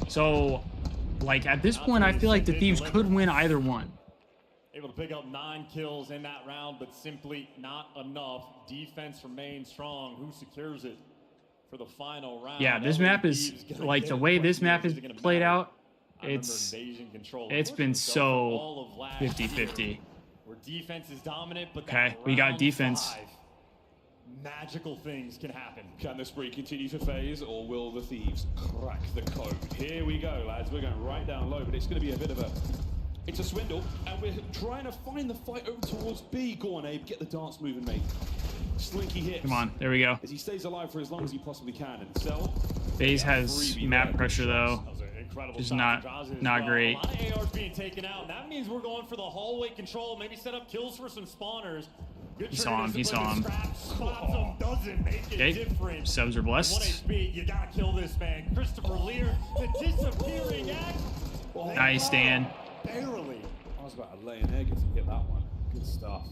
S3: So, like, at this point, I feel like the Thieves could win either one.
S20: Able to pick up 9 kills in that round, but simply not enough. Defense remains strong. Who secures it for the final round?
S3: Yeah, this map is, like, the way this map is played out, it's been so 50-50.
S20: Where defense is dominant, but
S3: okay, we got defense.
S20: 5, magical things can happen.
S2: Can the spree continue to Faze, or will the Thieves crack the code? Here we go, lads. We're going right down low, but it's going to be a bit of a... It's a swindle, and we're trying to find the fight over towards B. Go on, Abe. Get the dance moving, mate. Slinky hits.
S3: Come on, there we go.
S2: As he stays alive for as long as he possibly can. And Cell...
S3: Faze has map pressure, though. Just not great.
S20: A lot of ARs being taken out. That means we're going for the hallway control. Maybe set up kills for some spawners.
S3: He saw him. He saw him.
S20: Okay.
S3: Subs are blessed.
S20: 1 HP. You gotta kill this man. Christopher Lear, the disappearing act.
S3: Nice, Dan.
S20: Barely.
S2: I was about to lay an egg if you hit that one. Good stuff.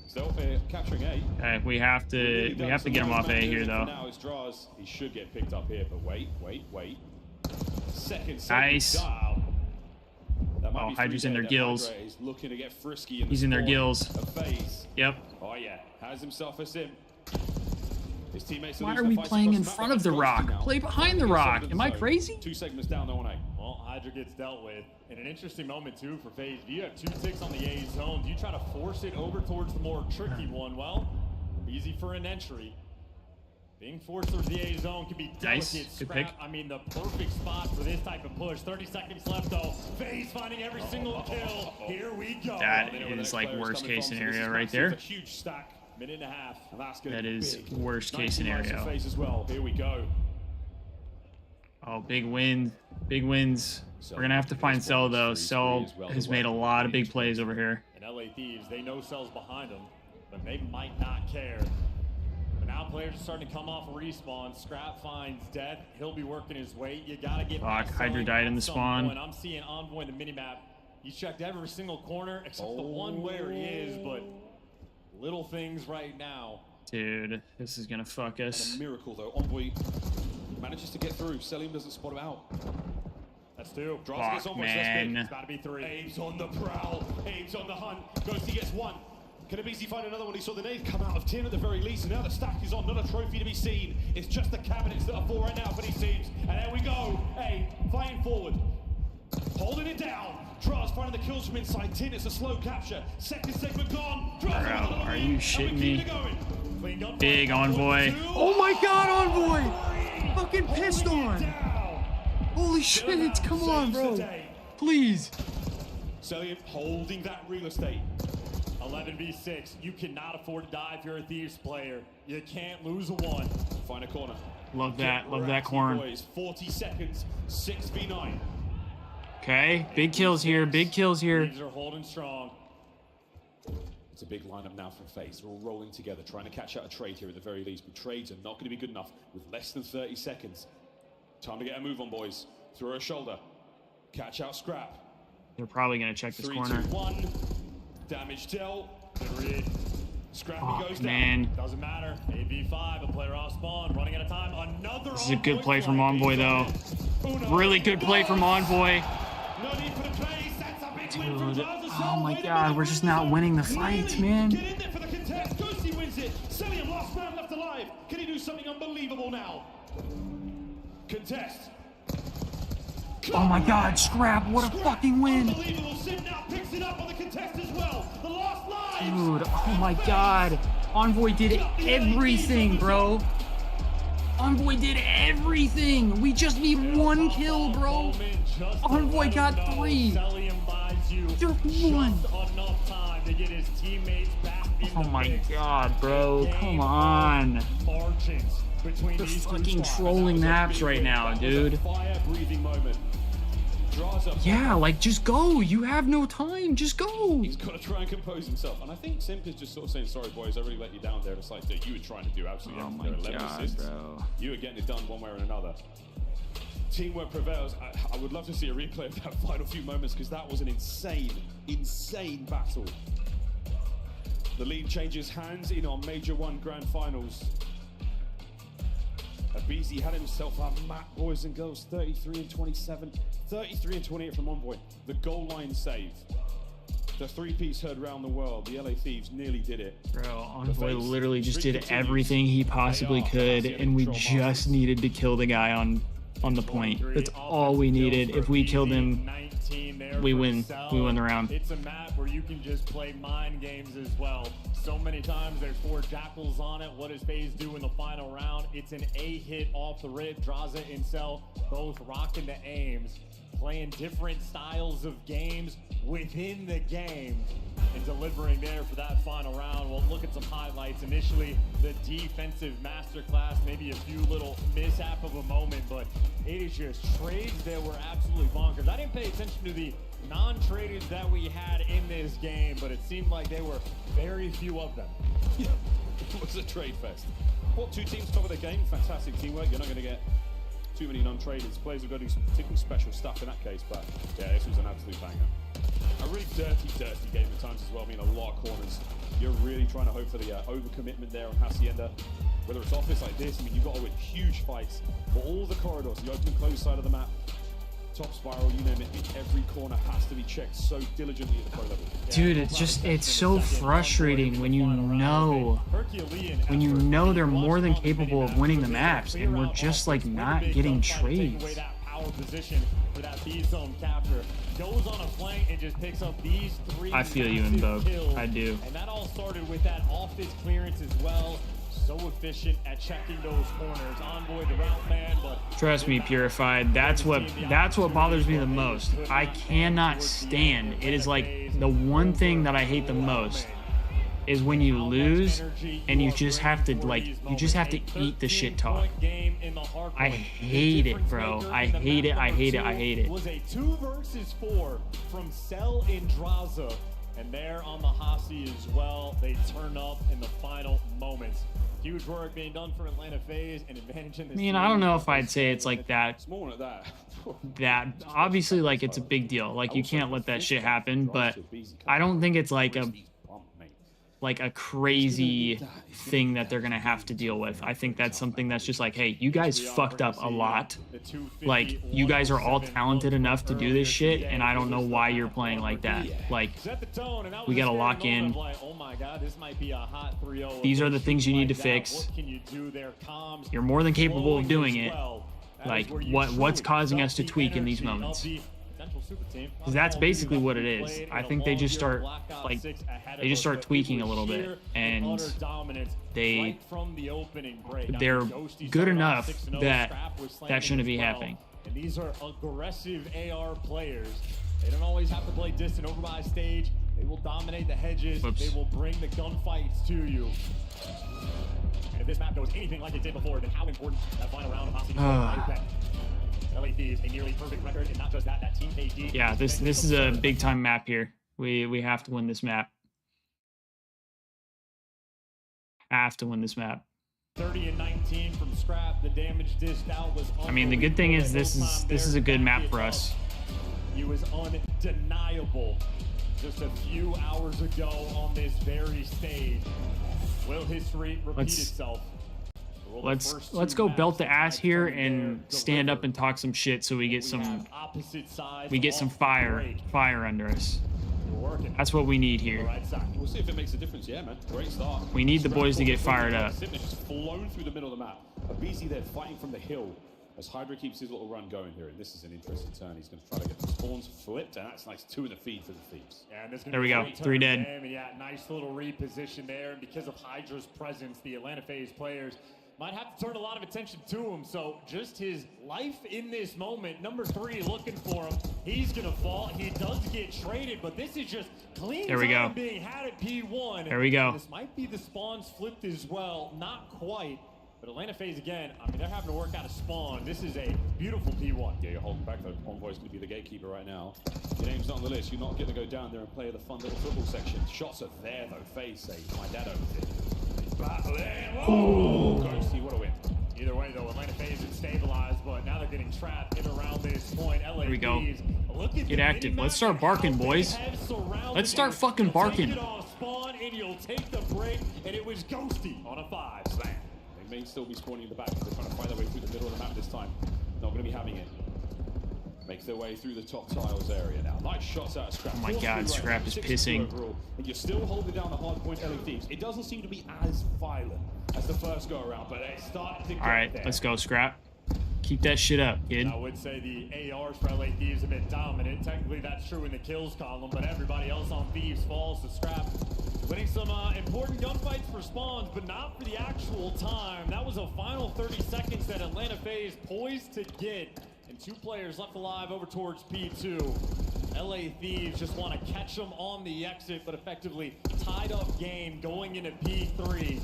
S2: Still capturing A.
S3: Okay, we have to get him off A here though.
S2: Now his draws. He should get picked up here, but wait. Second.
S3: Nice. Oh, Hydra's in their gills.
S2: Looking to get frisky.
S3: He's in their gills. Yep.
S2: Oh yeah, has himself a sim. His teammates.
S3: Why are we playing in front of the rock? Play behind the rock. Am I crazy?
S2: 2 segments down, though, on A.
S20: Well, Hydra gets dealt with. In an interesting moment, too, for Faze. Do you have 2 ticks on the A zone? Do you try to force it over towards the more tricky one? Well, easy for an entry. Being forced through the A zone can be delicate.
S3: Nice. Good pick.
S20: I mean, the perfect spot for this type of push. 30 seconds left, though. Faze finding every single kill. Here we go.
S3: That is like worst case scenario right there.
S20: A huge stack. Minute and a half. And that's
S3: that is worst case scenario.
S20: Faze as well. Here we go.
S3: Oh, big win. Big wins. We're going to have to find Cell, though. Cell has made a lot of big plays over here.
S20: And LA Thieves, they know Cell's behind them, but they might not care. But now players are starting to come off a respawn. Scrap finds death. He'll be working his way. You got to get
S3: Fuck, Hydra died in the spawn.
S20: I'm seeing Envoy in the minimap. He's checked every single corner except the one where he is, but little things right now.
S3: Dude, this is going to fuck us.
S2: A miracle, though. Envoy manages to get through. Selim doesn't spot him out.
S20: That's two.
S3: Fuck, man.
S20: It's got to be three. Abe's on the prowl. Abe's on the hunt. Ghosty gets one. Can Abizi find another one? He saw the nade come out of 10 at the very least, and now the stack is on. Not a trophy to be seen. It's just the cabinets that are full right now for these teams. And there we go. Abe fighting forward. Holding it down. Draz finding the kills from inside 10. It's a slow capture. Second segment gone.
S3: Bro, are you shitting me? Big Envoy. Oh my god, Envoy! Fucking pissed on. Holy shit, come on, bro. Please.
S20: Selim holding that real estate. 11v6. You cannot afford to die if you're a Thieves player. You can't lose a one. Find a corner.
S3: Love that. Love that corn.
S20: 40 seconds. 6v9.
S3: Okay, big kills here. Big kills here.
S20: Thieves are holding strong.
S2: It's a big lineup now from Faze. They're all rolling together, trying to catch out a trade here at the very least. But trades are not going to be good enough with less than 30 seconds. Time to get a move on, boys. Throw a shoulder. Catch out Scrap.
S3: They're probably going to check this
S20: 3,
S3: corner.
S20: 2, 1. Damage dealt. Scrappy goes
S3: man.
S20: down. Doesn't matter. 8v5. A player off spawn. Running out of time. Another.
S3: This is a good play from Envoy, though. Really good play from Envoy.
S20: No need for the place. That's a big win from
S3: Dude,
S20: Draz.
S3: oh my god, we're just not winning the fights, man.
S20: Get in there for the contest. Ghosty wins it. Selim, last man left alive. Can he do something unbelievable now? Contest.
S3: Oh my god, Scrap, what a fucking win.
S20: Unbelievable. Sim now picks it up on the contest as well. The lost lives.
S3: Dude, oh my god. Envoy did everything, bro. Envoy did everything. We just need one kill, bro. Envoy got 3. Just 1. Oh my god, bro. Come on. They're fucking trolling maps right now, dude. Yeah, like, just go. You have no time. Just go.
S2: He's got to try and compose himself. And I think Simp is just sort of saying, sorry, boys, I really let you down there. It's like that you were trying to do absolutely everything.
S3: Oh my
S2: 11
S3: god,
S2: assists.
S3: bro.
S2: You were getting it done one way or another. Teamwork prevails. I would love to see a replay of that final few moments because that was an insane, insane battle. The lead changes hands in our Major 1 Grand Finals. Abizi had himself a map, boys and girls. 33 and 27. 33 and 28 from Envoy. The goal line save. The 3-piece heard around the world. The LA Thieves nearly did it.
S3: Bro, Envoy literally just did everything he possibly could, and we just needed to kill the guy on the point. That's all we needed. If we killed him, we win. We win the round.
S20: It's a map where you can just play mind games as well. So many times there's 4 jackals on it. What does Faze do in the final round? It's an A hit off the rip. Draza and Cell both rocking the aims, playing different styles of games within the game and delivering there for that final round. We'll look at some highlights. Initially, the defensive masterclass, maybe a few little mishap of a moment, but it is just trades that were absolutely bonkers. I didn't pay attention to the non-trades that we had in this game, but it seemed like there were very few of them.
S2: Yeah, it was a trade fest. Well, 2 teams cover the game. Fantastic teamwork. You're not going to get too many non-traders. Players have got to do some particularly special stuff in that case, but yeah, this was an absolute banger. A really dirty game at times as well. I mean, a lot of corners. You're really trying to hope for the overcommitment there on Hacienda. Whether it's office like this, I mean, you've got to win huge fights for all the corridors, the open and closed side of the map, top spiral, you name it. Every corner has to be checked so diligently at the pro level.
S3: Dude, it's so frustrating when you know they're more than capable of winning the maps, and we're just like not getting trades.
S20: Goes on a flank and just picks up these 3.
S3: I feel you, Invoke. I do.
S20: And that all started with that off this clearance as well. so efficient at checking those corners. Envoy the route man, but
S3: trust me, Purified, that's what bothers me the most. I cannot stand. It is like the one thing that I hate the most is when you lose and you just have to eat the shit talk. I hate it, bro. I hate it. I hate it. I hate it.
S20: It was a 2 versus 4 from Cell and Draza. And there on the Hasi as well, they turn up in the final moments. Huge work being done for Atlanta Faze and advantage in this.
S3: I mean, I don't know if I'd say it's like that.
S2: It's more than that.
S3: That obviously, like, it's a big deal. Like, you can't let that shit happen. But I don't think it's like a crazy thing that they're gonna have to deal with. I think that's something that's just like, hey, you guys fucked up a lot. Like, you guys are all talented enough to do this shit, and I don't know why you're playing like that. Like, we gotta lock in. These are the things you need to fix. You're more than capable of doing it. Like, what's causing us to tweak in these moments? Because that's basically what it is. I think they just start tweaking a little bit, and they're good enough that shouldn't be happening.
S20: And these are aggressive AR players. They don't always have to play distant over by stage. They will dominate the hedges.
S3: Whoops.
S20: They will bring the gunfights to you. And if this map goes anything like it did before, then how important that final round of Hasi is. LA Thieves, a nearly perfect record, and not just that, Team KD.
S3: Yeah, this is a big time map here. We have to win this map. Have to win this map.
S20: 30 and 19 from Scrap. The damage dished out was.
S3: I mean, the good thing is this is a good map for us.
S20: He was undeniable just a few hours ago on this very stage. Will history repeat itself?
S3: Let's go belt the ass here and stand up and talk some shit so we get some fire under us. That's what we need here.
S2: We'll see if it makes a difference. Yeah, man. Great start.
S3: We need the boys to get fired up.
S2: Just flown through the middle of the map. Abizi there fighting from the hill as Hydra keeps his little run going here. And this is an interesting turn. He's going to try to get the spawns flipped, and that's nice. 2 in the feed for the Thieves.
S3: There we go. 3 dead.
S20: Yeah, nice little reposition there. And because of Hydra's presence, the Atlanta Faze players might have to turn a lot of attention to him. So just his life in this moment, number 3 looking for him. He's gonna fall. He does get traded, but this is just clean time being had at P1.
S3: There we go.
S20: This might be the spawns flipped as well. Not quite. But Atlanta Faze again, I mean, they're having to work out a spawn. This is a beautiful P1.
S2: Yeah, you're holding back though. Envoy's going to be the gatekeeper right now. Your name's not on the list. You're not going to go down there and play the fun little football section. Shots are there though. Faze saves. My dad owns it. Battling.
S20: Oh, Ghosty, what a win. Either way though, Atlanta Faze is stabilized, but now they're getting trapped in around this point. LA
S3: Here we go.
S20: Thieves,
S3: Get active. Let's start barking, boys. Let's start fucking barking.
S20: Take it off spawn and you'll take the break, and it was Ghosty on a 5 slam.
S2: They may still be spawning in the back. They're trying to find their way through the middle of the map this time. Not going to be having it. Makes their way through the top tiles area now. Nice shots out of Scrap.
S3: Oh my god, Scrap is pissing.
S2: Overall, and you're still holding down the hard point, LA Thieves. It doesn't seem to be as violent as the first go around, but it's starting to get there.
S3: Alright, let's go, Scrap. Keep that shit up, kid.
S20: I would say the ARs for LA Thieves have been dominant. Technically, that's true in the kills column, but everybody else on Thieves falls to Scrap. Winning some important gunfights for spawns, but not for the actual time. That was a final 30 seconds that Atlanta Faze poised to get. And 2 players left alive over towards P2. LA Thieves just want to catch them on the exit, but effectively tied up game going into P3.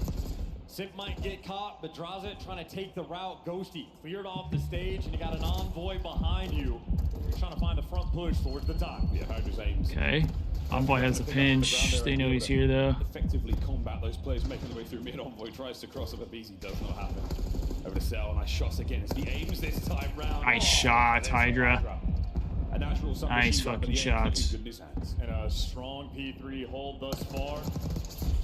S20: Simp might get caught, but Draza trying to take the route. Ghosty cleared off the stage, and you got an Envoy behind you. You're trying to find the front push towards the top.
S2: Yeah, Hydra's aims.
S3: Okay. Envoy has a pinch. They know he's here, though.
S2: Effectively combat those players making their way through mid. Envoy tries to cross up, but BZ does not happen. Over to Cell, nice shots again. It's the aims this time round.
S3: Nice shot, Hydra. Nice fucking shots.
S20: And a strong P3 hold thus far.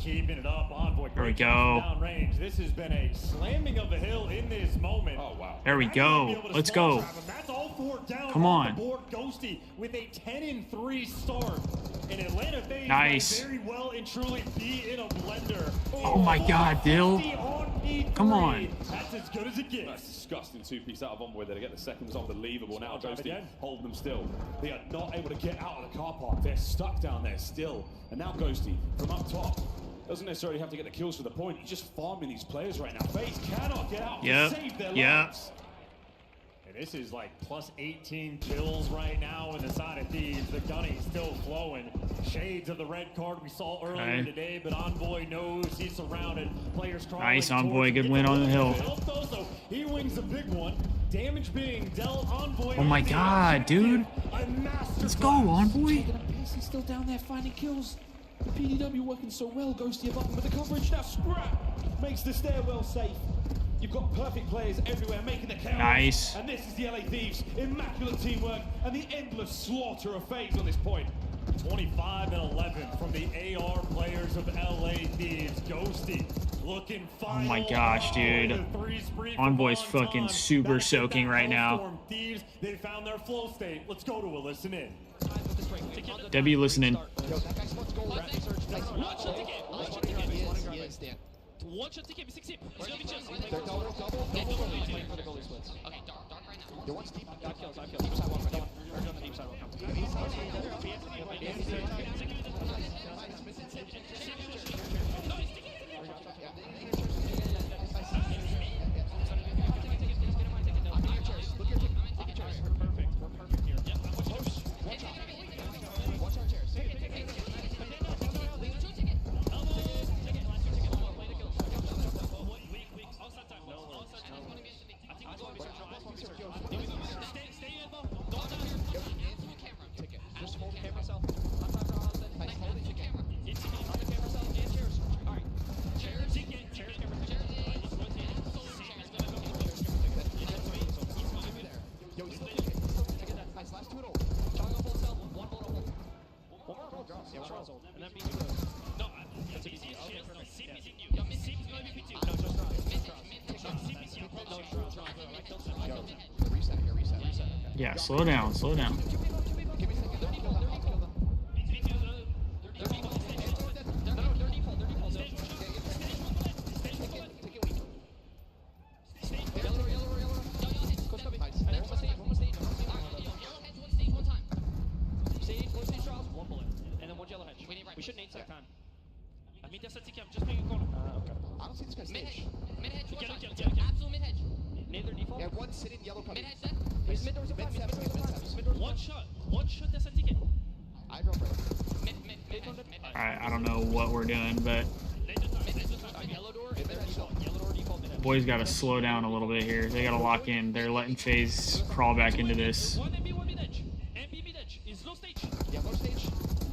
S20: Keeping it up, Envoy.
S3: There we go.
S20: Down range. This has been a slamming of the hill in this moment.
S2: Oh wow.
S3: There we go. Let's go.
S20: That's all 4 down.
S3: Come on.
S20: The board. Ghosty with a 10-3 start. And Atlanta Faze
S3: nice.
S20: Very well and truly be in a blender.
S3: Oh my god, Dill. Come on.
S20: That's as good as it gets.
S2: That's disgusting 2-piece out of Envoy there to get the second was unbelievable. Now Ghosty holding them still. They are not able to get out of the car park. They're stuck down there still. And now Ghosty from up top.
S8: Doesn't necessarily have to get the kills for the point. He's just farming these players right now. Faze cannot get out
S3: Yep.
S8: to save their
S3: Yep.
S8: lives.
S20: And this is like plus 18 kills right now in the side of Thieves. The gunny's still flowing. Shades of the red card we saw earlier today, but Envoy knows he's surrounded. Players
S3: Nice, Envoy. Good win on the hill.
S20: So he wins a big one. Damage being dealt. Envoy.
S3: Oh my god, dude. Let's go, Envoy.
S2: He's still down there finding kills. The PDW working so well. Ghosty above him with the coverage. Now Scrap makes the stairwell safe. You've got perfect players everywhere making the count.
S3: Nice.
S8: And this is the LA Thieves. Immaculate teamwork and the endless slaughter of Faze on this point.
S20: 25 and 11 from the AR players of LA Thieves. Ghosty looking final.
S3: Oh my gosh, dude. Envoy's fucking super soaking right now.
S20: Thieves, they found their flow state. Let's go to a listen in.
S3: W, listen in.
S9: One shot to keep 6 hip. It's gonna be just.
S21: They're double.
S9: For the goalie splits. Okay, dark right now.
S21: There one's deep.
S9: Five kills. Deep sidewalk. We're on the deep sidewalk.
S3: Yeah, slow down, slow down.
S9: We should nade time. I mean, that's a ticket. Just make a corner.
S21: Okay. I don't see this guy's stage.
S9: Mid hedge. Absolute mid hedge. Nade their default.
S21: Yeah, one sitting yellow coming.
S9: Mid hedge then. Mid doors are One shot. That's a ticket.
S21: I drove right.
S9: Mid.
S3: Alright, I don't know what we're doing, but
S9: Yellow door. Yellow door default.
S3: boys gotta slow down a little bit here. They gotta lock in. They're letting Faze crawl back into this.
S9: One mid edge. MP mid edge. Is low stage.
S21: Yeah, low stage.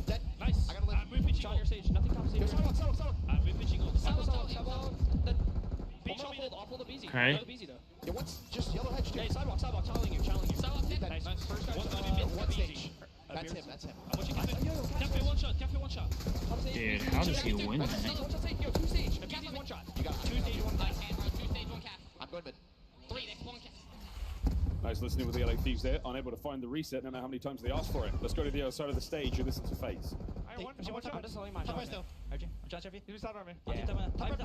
S21: Dead.
S9: Nice.
S21: I gotta live.
S9: We're pitching on your stage. Nothing comes in.
S21: Sidewalk.
S9: We're pitching on. Sidewalk. Then pitch offload the BZ.
S3: Okay.
S21: Yeah, one's just yellow hedge.
S9: Hey, sidewalk. Challenging you. Sidewalk.
S21: Nice.
S9: First guy.
S21: One stage. That's him.
S9: Cafe one shot.
S3: Dude, how does he win that?
S9: Yo, 2 stage. BZ's one shot.
S21: You got it.
S9: 2 stage, 1 cap. 2 stage, 1 cap.
S21: I'm going mid.
S9: 3 next 1 cap.
S2: Nice listening with the LA Thieves there. Unable to find the reset, no matter how many times they asked for it. Let's go to the other side of the stage and listen to Faze.
S5: One shot.
S9: This is only my
S5: Top
S9: shot.
S5: right still.
S9: John Chevy?
S5: You start on me.
S9: Yeah.
S5: Top right,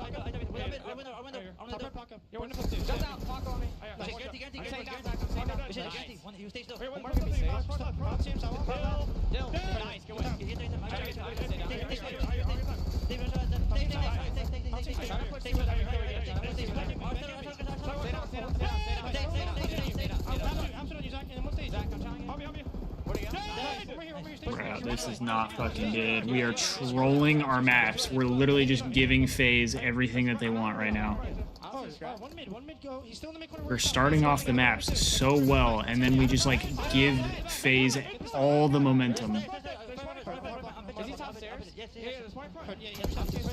S5: Paco. You're one of two.
S9: Jump out, Paco on me. You stay still.
S5: Wait, one more thing. Front team, sidewalk.
S9: Nice, good one.
S3: Bruh, this is not fucking good. We are trolling our maps. We're literally just giving Faze everything that they want right now.
S5: One mid go. He's still in the mid corner.
S3: We're starting off the maps so well, and then we just like give Faze all the momentum.
S5: Is he top stairs? Yeah, there's one front. Yeah, top stairs.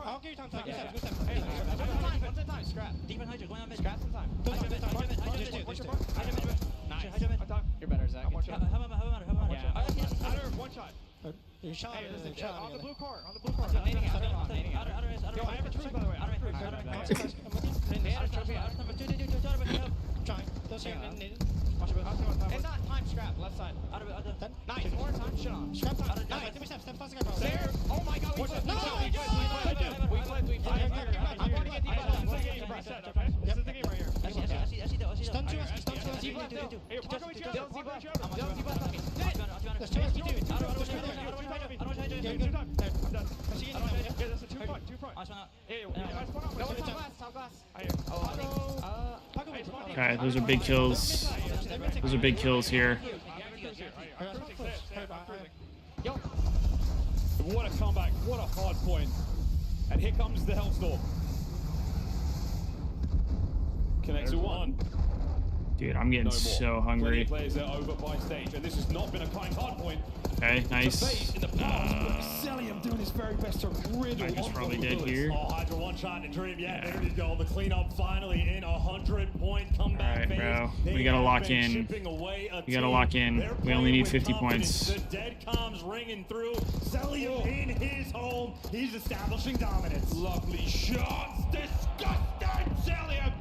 S5: I'll give you time. One at a time. Scrap. Deep and Hydra, going on mid. Scrap some time. What's your part? Nice. You're better, Zach. One shot. How about yeah. One shot. You're shot. On the blue car. Yo, I have a truth, by the way. And not time scrap, left side. Nice, more time, shit on. Scrap time. Nice. Give me steps, faster, bro. There. Oh my god, we flipped. No! We flipped. I'm going to get deep left. This is the game right here. Stun 2, stun 2. Deep left, Dylan. Hey, Paco, we Dylan, deep left. Dylan, deep left. There's 2 ST2. I'm done.
S3: Okay, those are big kills. Those are big kills here.
S8: What a comeback, what a hard point. And here comes the Hellstorm. Connects to one.
S3: Dude, I'm getting so hungry.
S8: Players are over by stage, and this has not been a kind hard point.
S3: Okay, nice.
S8: In the past, Celium doing his very best to riddle.
S3: I just probably dead here.
S20: Oh, Hydra one shot and a dream. Yeah, there you go. The cleanup finally in 100-point comeback.
S3: All right, bro. We gotta lock in. We gotta lock in. We only need 50 points.
S20: The dead comms ringing through. Celium in his home. He's establishing dominance.
S8: Lovely shots. Disgusting, Celium.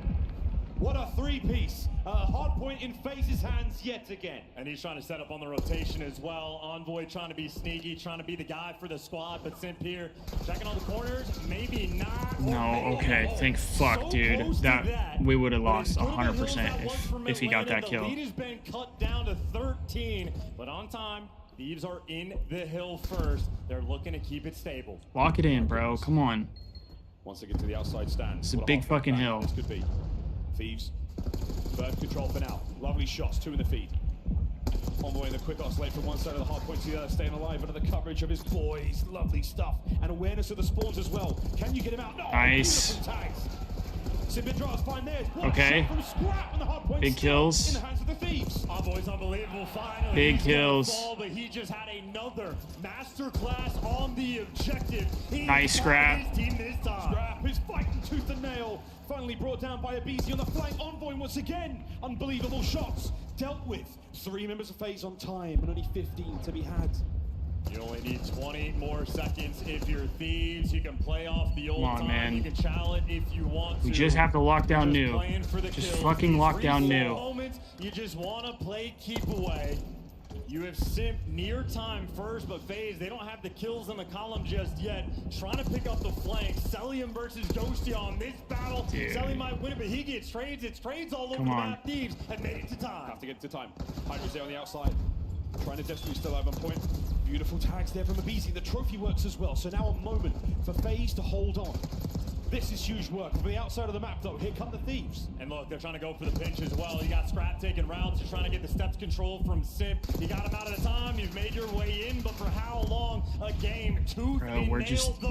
S8: What a three-piece. Hard point in Faze's hands yet again.
S20: And he's trying to set up on the rotation as well. Envoy trying to be sneaky, trying to be the guy for the squad, but Simp here checking on the corners, maybe not.
S3: No, okay, thank fuck, dude. That we would have lost 100% if he got that kill.
S20: The lead has been cut down to 13, but on time. Thieves are in the hill first. They're looking to keep it stable.
S3: Lock it in, bro. Come on.
S8: Once they get to the outside stand,
S3: it's a big fucking hill.
S8: This could be. Thieves, third control for now. Lovely shots, 2 in the feed. Envoy in the quick oscillate from one side of the hard point to the other, staying alive under the coverage of his boys. Lovely stuff. And awareness of the spawns as well. Can you get him out? No,
S3: nice. Okay. Big kills.
S20: In the hands of the Thieves. Envoy's unbelievable. Finally.
S3: Big kills.
S20: Ball, but he just had another masterclass on the objective.
S3: Nice scrap.
S20: His team this time.
S8: Scrap is fighting tooth and nail. Finally brought down by Abizi on the flank. Envoy once again. Unbelievable shots. Dealt with. 3 members of Faze on time and only 15 to be had.
S20: You only need 20 more seconds if you're Thieves. You can play off the old time.
S3: Man.
S20: You can challenge if you want to.
S3: We just have to lock down new. Just fucking lock down new.
S20: Moments, you just want to play keep away. You have Simp near time first, but Faze, they don't have the kills in the column just yet. Trying to pick up the flank. Celium versus Ghosty on this battle. Celium might win it, but he gets trades. It's trades all over the map. Thieves have made it to time.
S8: Have to get to time. Hydra's there on the outside. Trying to desperately still have on point. Beautiful tags there from Abizi. The trophy works as well. So now a moment for Faze to hold on. This is huge work. From the outside of the map, though, here come the Thieves.
S20: And look, they're trying to go for the pinch as well. You got Scrap taking routes. You're trying to get the steps control from Simp. You got him out at a time. You've made your way in, but for how long? A game, 2, 3.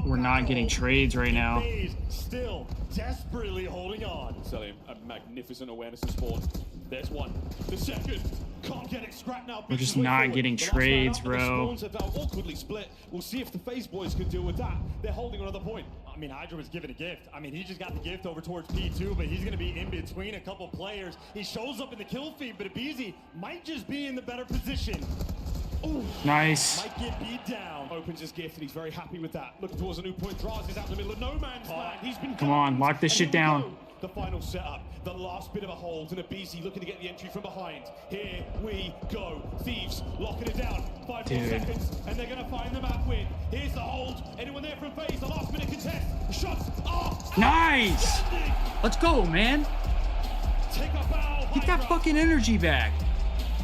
S3: We're not getting trades right now.
S20: Faze still desperately holding on.
S8: Selling a magnificent awareness of spawn. There's one. The second. Can't get it. Scrap now.
S3: We're just not getting trades, bro.
S8: The spawns have awkwardly split. We'll see if the Faze boys can deal with that. They're holding another point.
S20: I mean, Hydra was given a gift. I mean, he just got the gift over towards P2, but he's going to be in between a couple players. He shows up in the kill feed, but Abizi might just be in the better position.
S8: Ooh,
S3: nice.
S8: Might get beat down. Opens his gift, and he's very happy with that. Looking towards a new point. Draws is out in the middle of no man's land. He's been
S3: Come on, lock this shit down.
S8: The final setup, the last bit of a hold, and Abizi looking to get the entry from behind. Here we go. Thieves locking it down. 5 more seconds, and they're going to find the map win. Here's the hold. Anyone there from Faze? The last minute contest. Shots. Oh,
S3: nice. Let's go, man.
S8: Take a bow.
S3: Get that fucking energy back.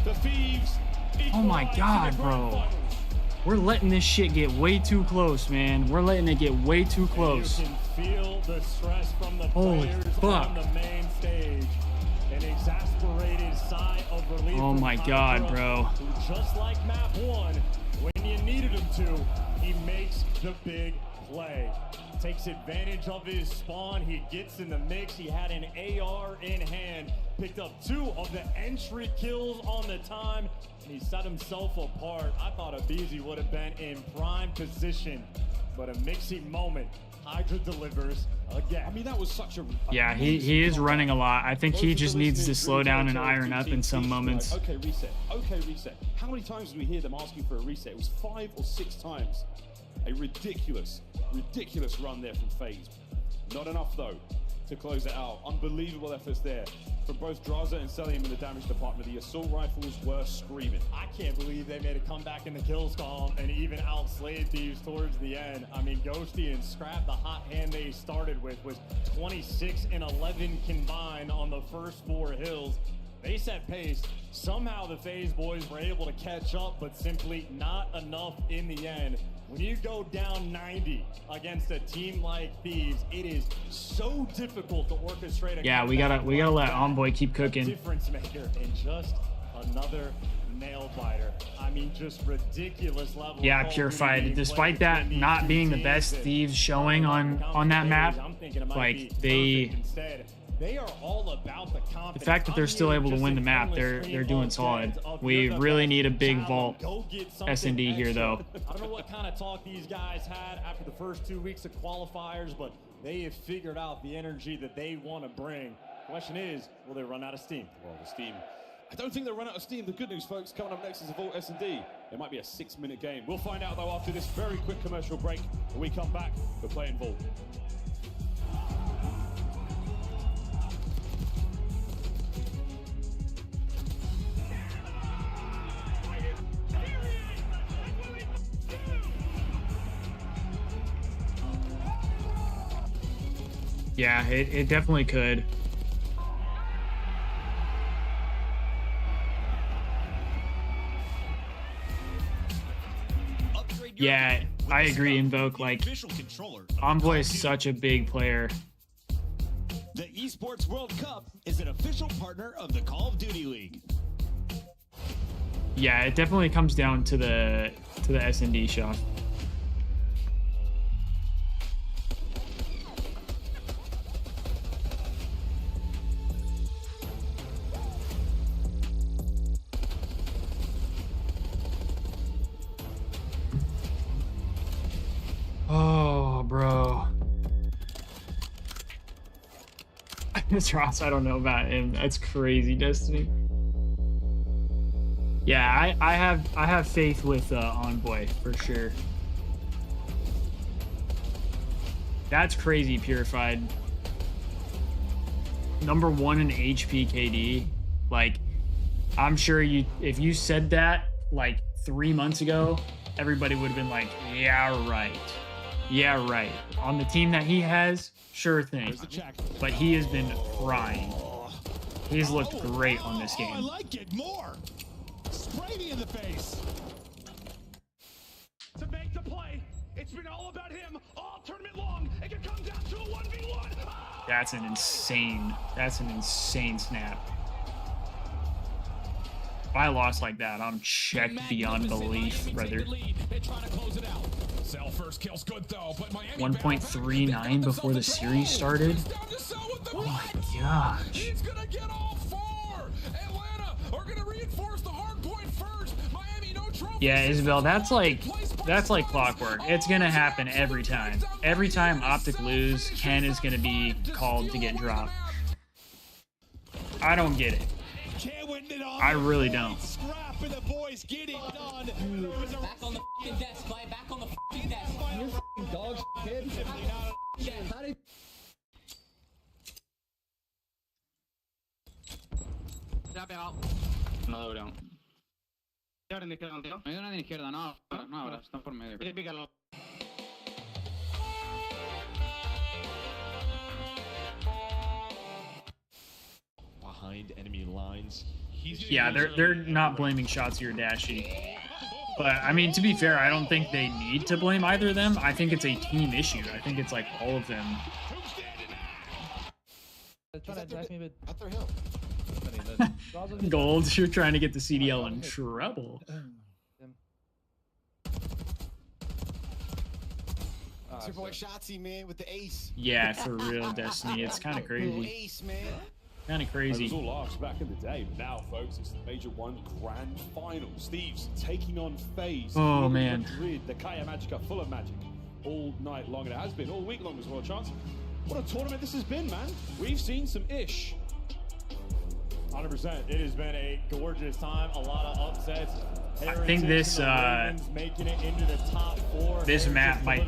S8: The Thieves.
S3: Oh my god, bro. We're letting this shit get way too close, man. We're letting it get way too close.
S20: You can feel the stress from the players on the main stage. An exasperated sigh of relief.
S3: Oh my god, bro.
S20: Who, just like map 1, when you needed him to, he makes the big play. Takes advantage of his spawn. He gets in the mix. He had an AR in hand. Picked up 2 of the entry kills on the time. And he set himself apart. I thought Abizi would have been in prime position. But a mixing moment. Hydra delivers again.
S8: I mean, that was such a...
S3: Yeah, he is running a lot. I think he just needs to slow down and iron up in some moments.
S8: Okay, reset. Okay, reset. How many times did we hear them asking for a reset? It was 5 or 6 times. A ridiculous run there from Faze. Not enough, though, to close it out. Unbelievable efforts there from both Draza and Celium in the damage department. The assault rifles were screaming.
S20: I can't believe they made a comeback in the kills column and even outslayed Thieves towards the end. I mean, Ghosty and Scrap, the hot hand they started with was 26 and 11 combined on the first 4 hills. They set pace. Somehow the Faze boys were able to catch up, but simply not enough in the end. when you go down 90 against a team like Thieves, it is so difficult to orchestrate a
S3: Yeah, we gotta let Envoy keep cooking.
S20: Difference maker and just another nail biter. I mean, just ridiculous level.
S3: Yeah, Purified. Despite that not being the best Thieves showing on that map, like they
S20: are all about the confidence.
S3: The fact that they're still able to win the map, they're doing solid. We really need a big vault S&D here, though.
S20: I don't know what kind of talk these guys had after the first 2 weeks of qualifiers, but they have figured out the energy that they want to bring. Question is, will they run out of steam?
S2: Well, the steam, I don't think they'll run out of steam. The good news, folks, coming up next is a Vault S&D. It might be a 6-minute game. We'll find out, though, after this very quick commercial break. When we come back, we're playing Vault.
S3: Yeah, it definitely could. Yeah, I agree, Invoke. Like, Envoy is such a big player.
S4: The Esports World Cup is an official partner of the Call of Duty League.
S3: Yeah, it definitely comes down to the S&D shot. Oh, bro. This Ross, I don't know about him. That's crazy, Destiny. Yeah, I have faith with Envoy for sure. That's crazy, Purified. #1 in HP KD. Like, I'm sure if you said that like 3 months ago, everybody would have been like, yeah, right. Yeah, right. On the team that he has, sure thing. But he has been crying. He's looked great on this game.
S4: I like it more. Spray me in the face.
S8: To make the play, it's been all about him all tournament long. It can come down to a 1v1.
S3: That's an insane snap. If I lost like that, I'm checked beyond belief, brother. 1.39 before the series started. Oh my gosh.
S15: He's gonna get all 4. Atlanta are gonna reinforce the hard point first. Miami, no trophy.
S3: Yeah, Isabel, that's like clockwork. It's gonna happen every time. Every time Optic lose, Ken is gonna be called to get dropped. I don't get it. I really don't.
S4: Scrap and the boys get it done.
S9: Back on the f***ing desk, play. Back on the f***ing desk.
S18: You f***ing dog kid. How did...
S11: Se ha pegado. No doble. Ahora en izquierda, tío. Hay una de izquierda, no ahora, están por medio. Pícalo.
S4: Behind enemy lines.
S3: Yeah, they're not blaming shots or Dashi. But I mean, to be fair, I don't think they need to blame either of them. I think it's a team issue. I think it's like all of them. Gold, you're trying to get the CDL in trouble.
S21: It's your boy Shotzi, man, with the ace.
S3: Yeah, for real, Destiny. It's kind of crazy.
S21: Ace, man.
S3: Kind of crazy.
S2: It was all laughs back in the day, but now, folks, it's the Major 1 Grand Finals. Thieves taking on Faze.
S3: Oh, man.
S2: Madrid, the Kaya Magica, full of magic all night long, and it has been all week long as well, Chance. What a tournament this has been, man. We've seen some ish.
S20: 100%. It has been a gorgeous time. A lot of upsets.
S3: I think this this map might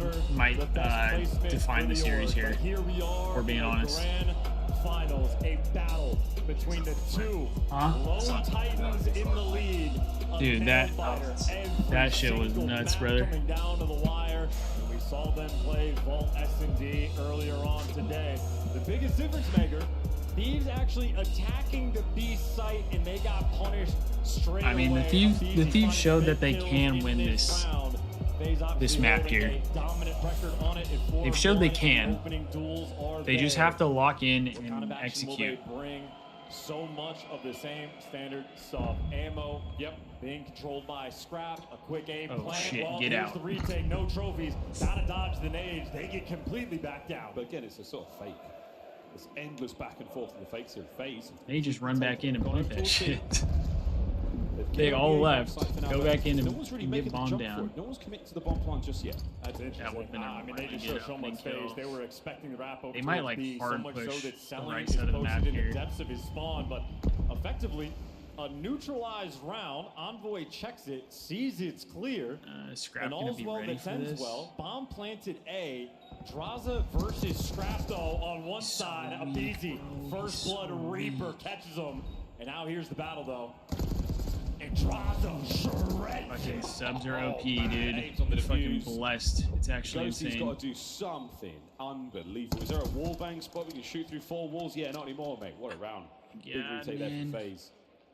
S3: define the series here. For being honest.
S20: Finals, a battle between the two lone titans in the league.
S3: Dude, that shit was nuts, brother.
S20: Coming down to the wire, and we saw them play Vault S&D earlier on today. The biggest difference maker, Thieves actually attacking the B site, and they got punished straight away.
S3: I mean, the Thieves showed that they can win this. this map here. They've showed they can. They just have to lock in and execute.
S20: Bring so much of the same standard stuff. Ammo, being controlled by Scrap, a quick aim.
S3: Oh shit, get
S20: here's
S3: out.
S20: the retake, no trophies, gotta dodge the nades, they get completely back down.
S2: But again, it's a sort of fake. It's endless back and forth in the fakes here. Phase.
S3: They just run back in and point that shit. They all left. Go back in and get bombed down.
S2: No one's committed to the bomb plan just yet.
S20: That's interesting.
S3: That would've been
S20: I mean, they just showed so much phase. They were expecting the wrap over.
S3: They might like
S20: so
S3: hard
S20: much
S3: push
S20: so that
S3: the
S20: Selling
S3: right
S20: is
S3: side of the map
S20: posted in
S3: here.
S20: the depths of his spawn, but effectively a neutralized round. Envoy checks it, sees it's clear,
S3: Scrap
S20: and
S3: gonna
S20: all's
S3: be
S20: well
S3: ready
S20: that
S3: for
S20: ends
S3: this.
S20: well. Bomb planted A. Draza versus Scrap though on one side. Abizi, first blood Reaper catches him, and now here's the battle though. And Draza shreds.
S3: Fucking subs are OP, dude. They're fucking blessed. It's actually
S2: Ghostie's
S3: insane.
S2: got to do something unbelievable. Is there a wallbang spot we can shoot through 4 walls? Yeah, not anymore, mate. What a round. Big retake there for Faze.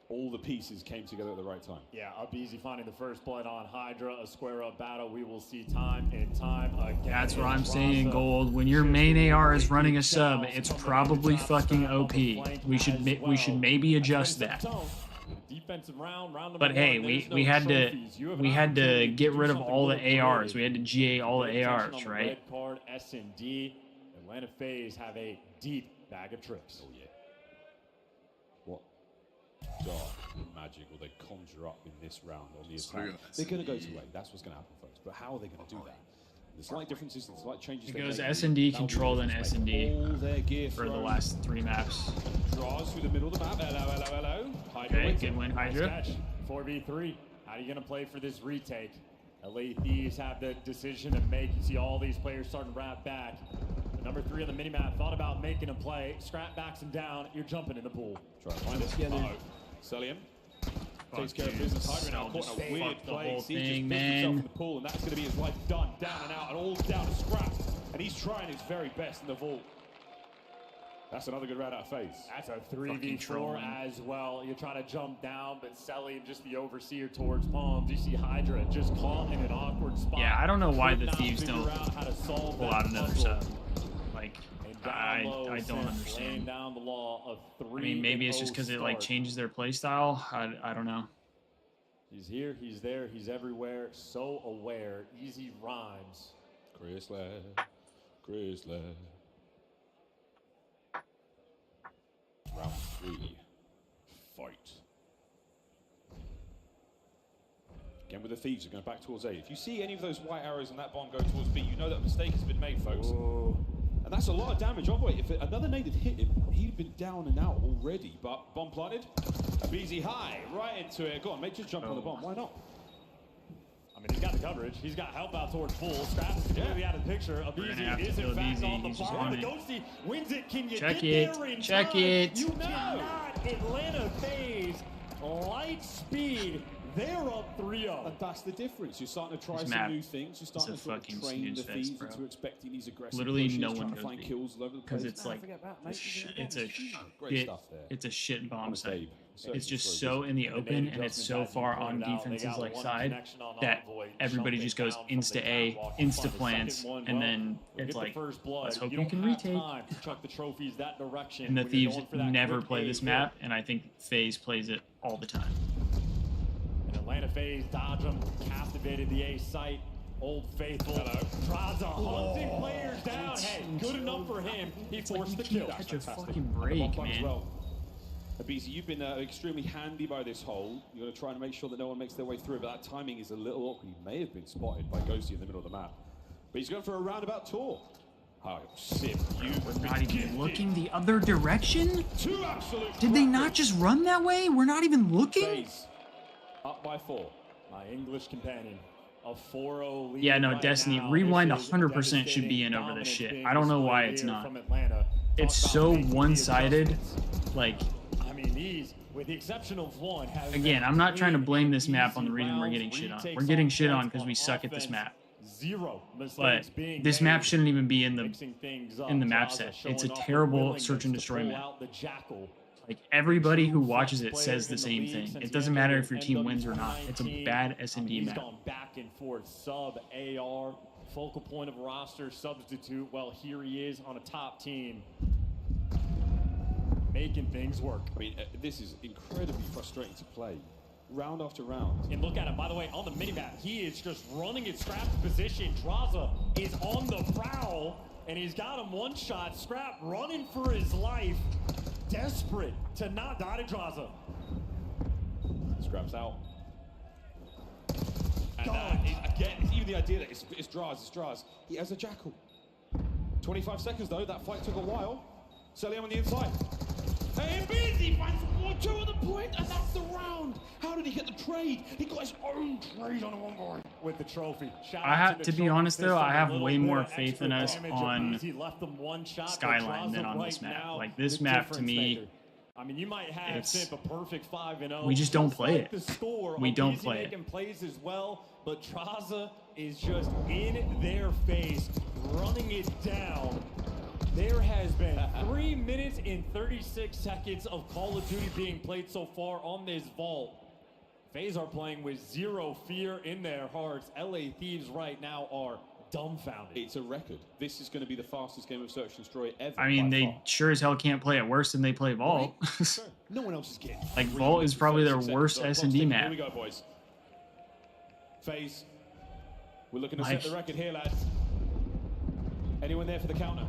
S2: All the pieces came together at the right time.
S20: Yeah, Abizi finding the first blood on Hydra, a square-up battle we will see time and time again.
S3: That's what I'm saying, Gold. When your main AR is running a sub, it's probably fucking OP. We should maybe adjust that.
S20: Defensive round
S3: But hey, we had to get rid of all the ARs. We had to GA all the ARs, right?
S20: Red card, S&D. Atlanta Faze have a deep bag of tricks.
S2: Oh yeah. What dark magic will they conjure up in this round on the attack? They're going to go to A. That's what's going to happen, folks. But how are they going to do that? The slight differences and slight changes.
S3: It goes S&D control then S&D for the last 3 maps.
S2: Draws through the middle of the map. Hello.
S3: Okay, good win, Hydra.
S20: 4v3. How are you going to play for this retake? LA Thieves have the decision to make. You see all these players starting to wrap back. The number 3 on the minimap thought about making a play. Scrap backs him down. You're jumping in the pool.
S2: Try to find this. Sellium takes care of business. Hydra now caught in a weird play. He just pushed himself in the pool, and that's going to be his life done. Down and out, and all down to Scrap. And he's trying his very best in the vault. That's another good round out of Faze.
S20: That's a 3v4 as well. You're trying to jump down, but Selly, just the overseer towards Palms. You see Hydra just caught in an awkward spot.
S3: Yeah, I don't know why the Thieves don't pull out another sub. Like, I don't understand.
S20: Down the law of 3
S3: I mean, maybe it's just because it like changes their play style. I don't know.
S20: He's here, he's there, he's everywhere. So aware. Easy rhymes.
S2: Chris Ladd. Round 3. Fight. Again with the Thieves are going back towards A. If you see any of those white arrows on that bomb go towards B, you know that a mistake has been made, folks.
S20: Whoa.
S2: And that's a lot of damage. Oh, wait, if another nade had hit him, he'd been down and out already. But bomb planted. Abizi high, right into it. Go on, mate, just jump on the bomb. Why not?
S20: I mean, he's got the coverage. He's got help out towards full. Scrap is completely out of the picture. Abizi is in fact on the bomb. The Ghosty wins it. Can you
S3: Check
S20: get
S3: it.
S20: there in
S3: Check
S20: time?
S3: it.
S20: You cannot. Atlanta Faze, light speed. They're up 3-0.
S2: And that's the difference. You're starting to try
S3: This
S2: some
S3: map
S2: new things. You're starting to sort of train the Thieves into expecting these aggressive
S3: Literally
S2: pushes,
S3: no one
S2: trying to
S3: goes
S2: find
S3: B.
S2: kills all over the
S3: Because
S2: place.
S3: it's like it's a shit bomb
S2: Honest
S3: site.
S2: Abe.
S3: It's just so in the open and it's so far on defense's like side that everybody just goes insta A, insta plants, and then it's like, let's hope you can retake. And the Thieves never play this map, and I think Faze plays it all the time.
S20: And Atlanta Faze dodge him, captivated the A site. Old Faithful. Draza hunting players down. Hey, good enough for him. He forced the kill.
S3: Catch a fucking break, man.
S2: Abizi, you've been extremely handy by this hole. You're going to try and make sure that no one makes their way through, but that timing is a little awkward. He may have been spotted by Ghosty in the middle of the map. But he's going for a roundabout tour. Oh, Sim,
S3: We're not even looking the other direction?
S2: Two absolute
S3: Did they not just run that way? We're not even looking?
S2: Faze, up by 4.
S20: My English companion. A 4-0 lead.
S3: Yeah, no,
S20: right
S3: Destiny.
S20: now.
S3: Rewind
S20: This is
S3: 100% should be in over this shit. I don't know why it's not. It's
S20: Talk
S3: so
S20: about making the
S3: one-sided.
S20: adjustments.
S3: Like,
S20: I mean, these, with the exception of one, have
S3: again, I'm not trying to blame this map on the reason we're getting shit on. We're getting shit on because we suck at this map.
S20: Zero mistakes
S3: But
S20: being
S3: this
S20: made.
S3: map shouldn't even be in the
S20: Mixing things up.
S3: map
S20: Draza
S3: set.
S20: showing
S3: It's a
S20: off their
S3: terrible
S20: willingness
S3: search and
S20: to
S3: destroy
S20: pull
S3: map.
S20: out the Jackal.
S3: Like, everybody who watches it says the same thing. It doesn't matter if your team wins or not. It's a bad S&D
S20: He's
S3: map.
S20: gone back and forth. Sub, AR, focal point of roster, substitute. Well, here he is on a top team, making things work.
S2: I mean, this is incredibly frustrating to play. Round after round.
S20: And look at him, by the way, on the minimap, he is just running at Scrap's position. Draza is on the prowl, and he's got him one shot. Scrap running for his life, desperate to not die to Draza.
S2: Scrap's out. And again, even the idea that it's Draz. He has a jackal. 25 seconds though, that fight took a while. Celium on the inside.
S8: And Busy finds 1-2 at the point, and that's the round. How did he get the trade? He got his own trade on one board
S20: with the trophy.
S3: To be honest though, I have way more faith in us on
S20: Skyline
S3: than on this map. Like, this map to me,
S20: I mean, you might have Simp a perfect 5-0.
S3: we just don't play it. We don't play
S20: it. Making plays as well, but Draza is just in their face, running it down. There has been 3 minutes and 36 seconds of Call of Duty being played so far on this vault. Faze are playing with zero fear in their hearts. LA Thieves right now are dumbfounded.
S2: It's a record. This is going to be the fastest game of Search and Destroy ever.
S3: I mean, they sure as hell can't play it worse than they play Vault.
S2: Sure. No one else is getting.
S3: Like, Vault is probably their worst S&D map.
S2: Here we go, boys. Faze. We're looking to set the record here, lads.
S20: Anyone there for the counter?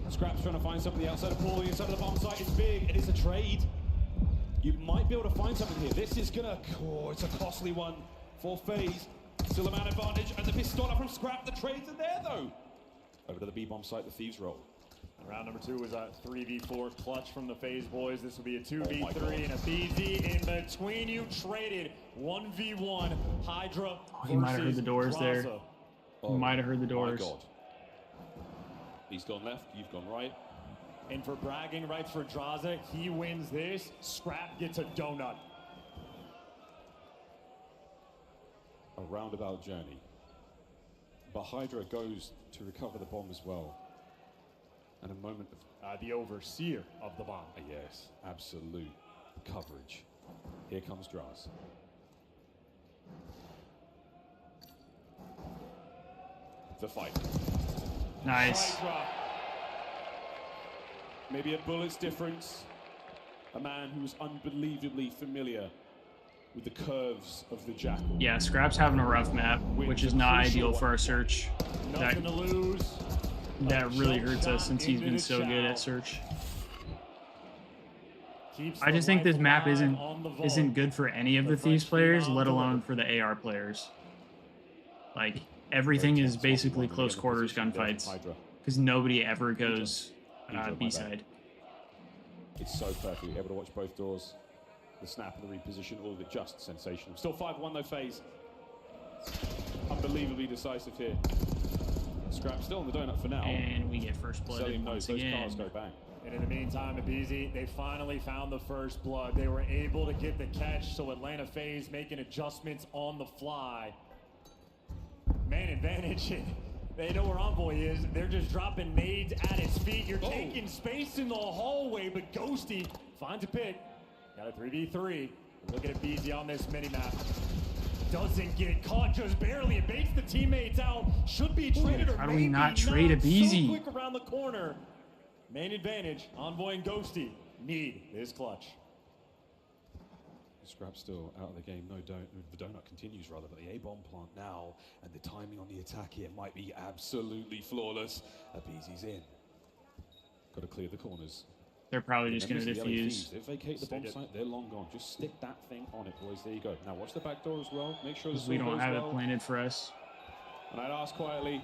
S20: Scrap's trying to find something outside of Paul, inside of the bomb site. It's big, and it's a trade. You might be able to find something here. This is gonna, it's a costly one for Faze. Still a man advantage, and the pistola from Scrap. The trades are there, though.
S2: Over to the B-bomb site, the Thieves roll.
S20: Round number 2 was a 3v4 clutch from the Faze boys. This will be a 2v3 and a BZ in between you. Traded 1v1 Hydra.
S3: He might have heard the doors there.
S2: Oh,
S3: he might have heard the doors.
S2: My God. He's gone left, you've gone right.
S20: And for bragging rights for Draza, he wins this. Scrap gets a donut.
S2: A roundabout journey. But Hydra goes to recover the bomb as well. And a moment of...
S20: the overseer of the bomb.
S2: Yes, absolute coverage. Here comes Draz. The fight.
S3: Nice.
S2: Hydra. Maybe a bullet's difference. A man who's unbelievably familiar with the curves of the jackal.
S3: Yeah, Scrap's having a rough map, which is not ideal for our search.
S20: Nothing to lose.
S3: That really hurts us since he's been so good at search. I just think this map isn't good for any of the Thieves players, let alone for the AR players. Like, everything is basically close quarters gunfights because nobody ever goes B-side.
S2: It's so perfect. Able to watch both doors. The snap and the reposition, all of it just sensational. Still 5-1 though, Faze. Unbelievably decisive here. Scrap still on the donut for now.
S3: And we get first blood once again.
S2: Those cars go bang.
S20: And in the meantime, at BZ, they finally found the first blood. They were able to get the catch, so Atlanta Faze making adjustments on the fly. Man advantage. They know where Envoy is. They're just dropping nades at his feet. You're taking space in the hallway, but Ghosty finds a pick. Got a 3v3. Looking at BZ on this minimap. Doesn't get caught, just barely. It baits the teammates out. Should be traded or
S3: how do
S20: maybe
S3: we not trade a BZ?
S20: So quick around the corner. Main advantage. Envoy and Ghosty need this clutch.
S2: Scrap still out of the game. The donut continues rather, but the A-bomb plant now, and the timing on the attack here might be absolutely flawless. BZ's in. Got to clear the corners.
S3: They're probably just going to defuse.
S2: They vacate the bomb site, they're long gone. Just stick that thing on it, boys. There you go. Now watch the back door as well. Make sure
S3: we don't have it planted for us.
S2: And I'd ask quietly,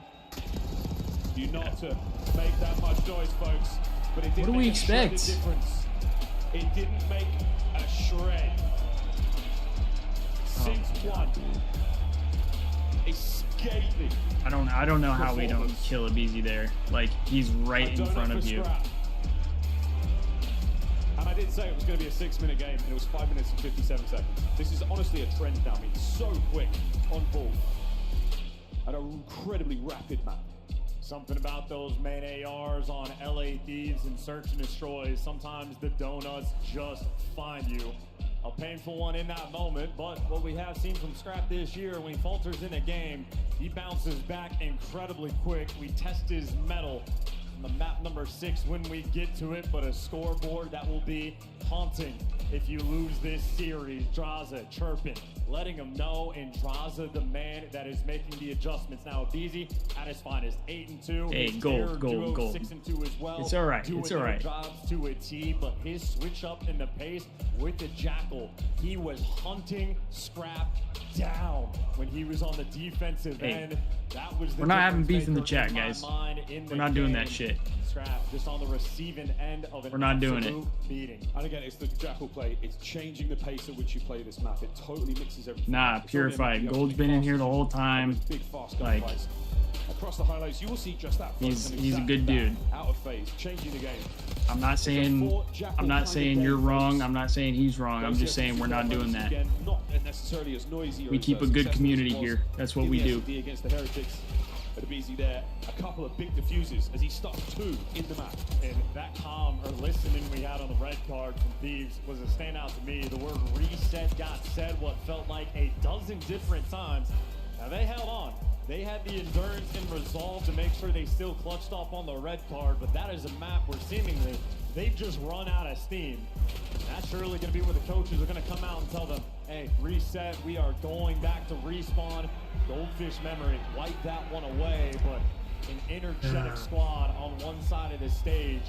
S2: you not to make that much noise, folks. But it did
S3: what do we expect?
S20: It didn't make a shred. 6-1. Escaping.
S3: I don't know how we don't kill a BZ there. Like, he's right in front of you.
S2: And I did say it was going to be a 6-minute game, and it was 5 minutes and 57 seconds. This is honestly a trend now. I mean, so quick on ball. And an incredibly rapid map.
S20: Something about those main ARs on LA Thieves and Search and Destroy. Sometimes the donuts just find you. A painful one in that moment, but what we have seen from Scrap this year, when he falters in a game, he bounces back incredibly quick. We test his mettle on the map number 6 when we get to it, but a scoreboard that will be haunting if you lose this series. Draza chirping, letting him know, and Draza the man that is making the adjustments. Now Abizi at his finest, 8-2.
S3: Hey, gold.
S20: 6-2 as well.
S3: It's all right. It's all right.
S20: Jobs to a T, but his switch up in the pace with the Jackal, he was hunting Scrap down when he was on the defensive end. That was the
S3: We're not having beef in the
S20: difference
S3: chat,
S20: maker
S3: guys.
S20: in my mind in the
S3: We're not doing that
S20: game.
S3: shit.
S20: Scrap just on the receiving end of an
S3: We're not doing it.
S20: absolute beating.
S2: And again, it's the Jackal play. It's changing the pace at which you play this map. It totally mixes everything.
S3: Nah, purified. Gold's been in here the whole time.
S2: Big fast
S3: Like,
S2: gunfights. Across the highlights, you will see just that.
S3: he's a good dude.
S2: Out of phase, changing the game.
S3: I'm not saying you're wrong. I'm not saying he's wrong. I'm just saying we're not doing that.
S2: Not necessarily as noisy or
S3: We keep a good community here. That's what we do.
S2: Against the Heretics. Abizi there, a couple of big diffuses as he stuck 2 in the map.
S20: And that calm or listening we had on the red card from Thieves was a standout to me. The word reset got said what felt like a dozen different times. Now they held on. They had the endurance and resolve to make sure they still clutched up on the red card, but that is a map where seemingly they've just run out of steam. And that's surely going to be where the coaches are going to come out and tell them, hey, reset, we are going back to respawn. Goldfish memory, wipe that one away, but an energetic squad on one side of the stage.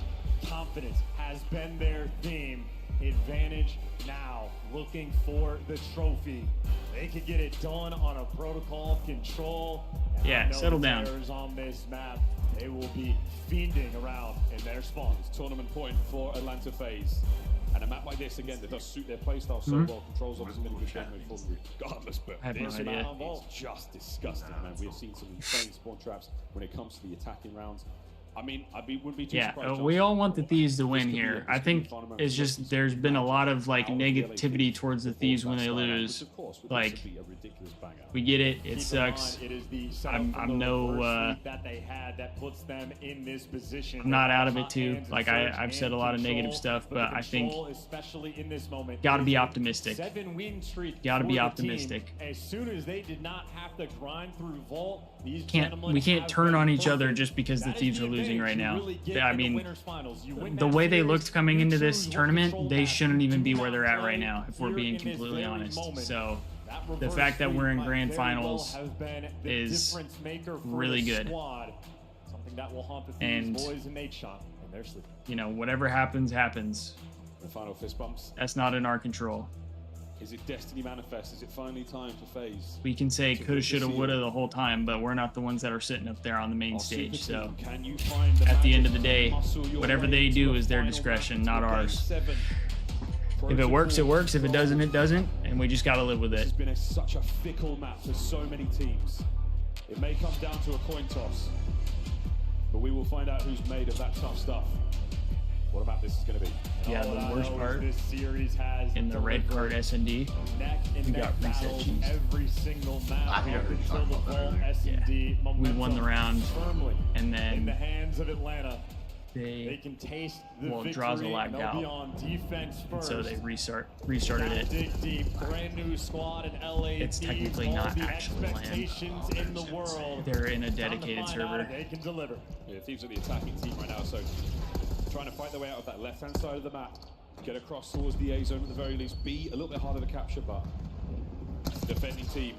S20: Confidence has been their theme. Advantage now, looking for the trophy. They could get it done on a protocol of control. And
S3: yeah, settle down.
S20: On this map, they will be fiending around in their spawns.
S2: Tournament point for Atlanta Faze. And a map like this, again, that does suit their playstyle so well. Controls obviously been a good game moving forward regardless, but this map is just disgusting, man. We have seen some insane spawn traps when it comes to the attacking rounds. I mean, wouldn't be too surprised.
S3: We all want the Thieves to win here. I think it's just there's been a lot of like negativity towards the Thieves when they lose. Like, we get it. It sucks. I'm no. I'm not out of it too. Like I've said a lot of negative stuff, but I think gotta be optimistic.
S20: 7 win streak.
S3: Gotta be optimistic.
S20: As soon as they did not have to grind through Vault,
S3: we can't turn on each other just because the Thieves are losing right now. I mean, the way they looked coming into this tournament, they shouldn't even be where they're at right now, if we're being completely honest. So the fact that we're in grand finals is really good. And, you know, whatever happens, happens.
S2: The final fist bumps.
S3: That's not in our control.
S2: Is it destiny manifest? Is it finally time for Faze?
S3: We can say coulda, shoulda, woulda the whole time, but we're not the ones that are sitting up there on the main stage. So at the end of the day, whatever they do is their discretion, not ours. If it works, it works. If it doesn't, it doesn't. And we just got to live with it.
S2: It's been such a fickle map for so many teams. It may come down to a coin toss, but we will find out who's made of that tough stuff. What map this is going to be?
S3: Yeah, the worst part
S20: this series has
S3: in the red card SND, we got reset cheese.
S20: Every single map.
S3: We won the round, and then
S20: in the hands of Atlanta,
S3: they
S20: can taste the victory.
S3: Draza lagged out,
S20: on defense first.
S3: and so they restarted it.
S20: Dig deep, brand new squad in LA.
S3: It's technically not actually land.
S20: In the world.
S3: They're in a dedicated server.
S20: They can deliver.
S2: Yeah, Thieves are the attacking team right now, so trying to fight their way out of that left-hand side of the map, get across towards the A zone at the very least, be a little bit harder to capture, but the defending team,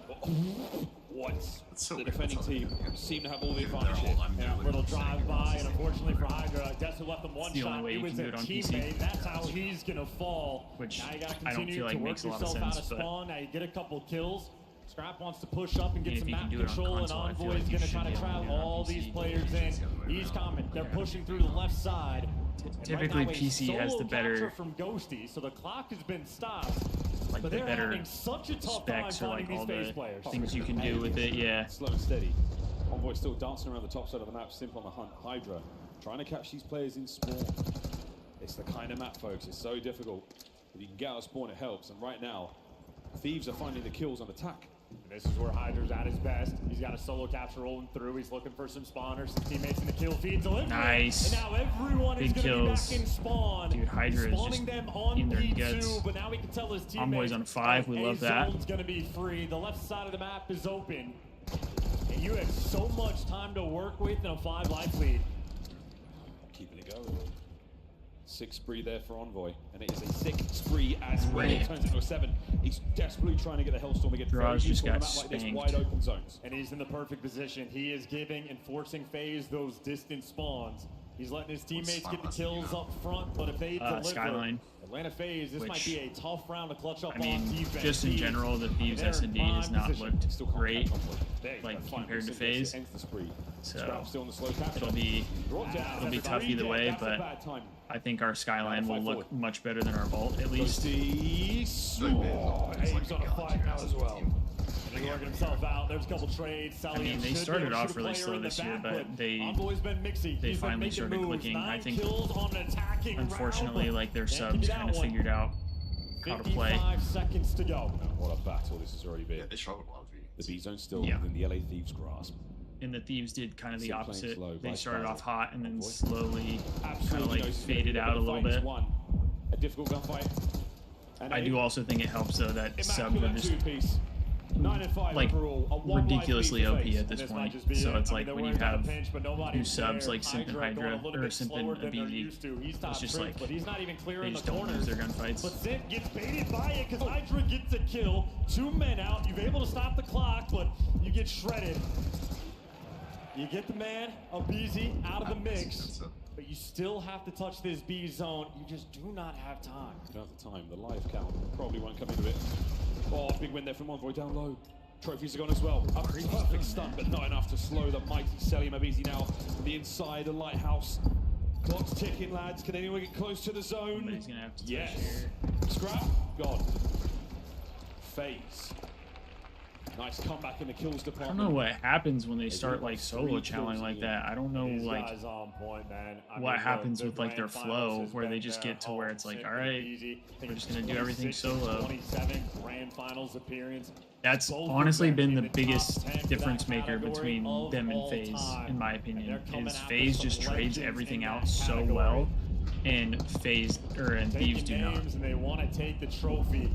S2: the defending team seem to have all the advantage here.
S20: Little drive-by, and unfortunately for Hydra, Desu left them one
S3: the
S20: shot.
S3: only way you can do it on PC.
S20: That's how he's gonna fall.
S3: Which
S20: now you gotta
S3: I don't
S20: continue
S3: feel like
S20: to
S3: makes
S20: work
S3: a lot of
S20: yourself
S3: sense.
S20: out of spawn. Now you get a couple kills. Scrap wants to push up and get some
S3: if you
S20: map
S3: can do it on
S20: control,
S3: console,
S20: and
S3: I feel
S20: Envoy's
S3: like you
S20: gonna
S3: should
S20: try
S3: be
S20: to
S3: able to
S20: trap
S3: do it on
S20: all these
S3: PC.
S20: players in. He's coming. They're pushing through the left side.
S3: Typically,
S20: right now,
S3: PC has the better,
S20: from Ghosty, so the clock has been stopped.
S3: like
S20: but
S3: the
S20: they're
S3: better
S20: having such a tough time
S3: specs or like
S20: finding
S3: all
S20: these
S3: the
S20: players.
S3: things you can do with it. Yeah.
S2: Slow and steady. Envoy still dancing around the top side of the map, simple on the hunt. Hydra trying to catch these players in spawn. It's the kind of map, folks. It's so difficult. If you can get out of spawn, it helps. And right now, Thieves are finding the kills on attack.
S20: This is where Hydra's at his best. He's got a solo capture rolling through. He's looking for some spawners. His teammates in the kill feed delivery.
S3: Nice.
S20: And now everyone
S3: Big
S20: is going to be
S3: kills.
S20: back in spawn.
S3: Dude, Hydra is just
S20: them on
S3: in their
S20: P2,
S3: guts.
S20: but now we can tell his teammates
S3: Envoy's on 5. We love that.
S20: zone's going to be free. The left side of the map is open. And you have so much time to work with in a 5 life lead.
S2: Keeping it going. 6 spree there for Envoy, and it is a 6 spree as well. It turns into a 7. He's desperately trying to get the Hellstorm again.
S3: Draws just got
S2: like this,
S3: spanked.
S2: wide open zones.
S20: And he's in the perfect position. He is giving and forcing Faze those distant spawns. He's letting his teammates get the kills up front, but if they deliver,
S3: Skyline.
S20: Atlanta Faze, this might be a tough round to clutch up
S3: I mean,
S20: on defense.
S3: just in general, the Thieves S&D has not looked great, like compared to Faze. So it'll be tough either way, but I think our Skyline will look much better than our Vault at least.
S20: He's on a 5 now as well. He's working himself out. There's a couple trades.
S3: I mean, they started off really slow this year, but they finally started clicking. I think, unfortunately, like their subs kind of figured out how to play.
S20: 55 seconds to go.
S2: What a battle this has already been.
S21: They struggled a lot.
S2: The B zone still within the LA Thieves grasp.
S3: And the Thieves did kind of the opposite. They
S2: vice
S3: started
S2: versa.
S3: off hot and then slowly kind of like faded out a little bit.
S2: A difficult gunfight.
S3: I do also think it helps though that subs are just
S20: 9 and 5
S3: like
S20: overall,
S3: ridiculously OP
S20: face.
S3: at this
S20: And might
S3: point.
S20: just be
S3: So
S20: it.
S3: it's
S20: I mean,
S3: like
S20: they're
S3: when you
S20: worried about
S3: have
S20: a pinch, but nobody's
S3: new subs
S20: there.
S3: like Simp and
S20: Hydra going a
S3: Hydra
S20: little
S3: or
S20: bit
S3: Simp
S20: slower
S3: and
S20: than they're
S3: BZ.
S20: used to. He's top
S3: It's just
S20: truth,
S3: like
S20: but he's not even
S3: they
S20: clearing
S3: just
S20: the
S3: don't lose
S20: corners.
S3: their gunfights.
S20: But Simp gets baited by it because Hydra gets a kill. 2 men out. You're able to stop the clock, but you get shredded. You get the man of BZ out of the mix, but you still have to touch this B zone. You just do not have time.
S2: You don't have the time. The live count probably won't come into it. Oh, big win there from Envoy down low. Trophies are gone as well. A perfect stun, but not enough to slow the mighty Selim Abizi now from the inside the lighthouse. Clock's ticking, lads. Can anyone get close to the zone?
S3: Somebody's gonna have to touch
S2: Yes.
S3: here.
S2: Scrap, gone. Faze. Nice comeback in the kills
S3: I
S2: department.
S3: don't know what happens when they start like solo challenging like that. I don't know
S20: These
S3: like
S20: guys on point, man. I
S3: what
S20: mean,
S3: happens
S20: the
S3: with like their
S20: grand finals
S3: flow
S20: has
S3: where they
S20: been
S3: just
S20: their
S3: get to where
S20: home.
S3: it's like,
S20: Simple
S3: all
S20: and
S3: right,
S20: easy. I think
S3: we're just gonna do everything
S20: 26 and
S3: solo.
S20: 27 grand finals appearance.
S3: That's
S20: Both
S3: honestly
S20: of them
S3: been
S20: in
S3: the
S20: top
S3: biggest
S20: 10 for
S3: difference
S20: that
S3: maker
S20: category
S3: between
S20: of
S3: them and
S20: all
S3: Faze,
S20: time.
S3: in my
S20: And
S3: opinion.
S20: they're coming
S3: Is
S20: after
S3: Faze
S20: some
S3: just trades
S20: legends
S3: everything
S20: in
S3: out
S20: that
S3: so
S20: category.
S3: well, and Faze and Thieves do
S20: Taking
S3: not.
S20: names and they want to take the trophy.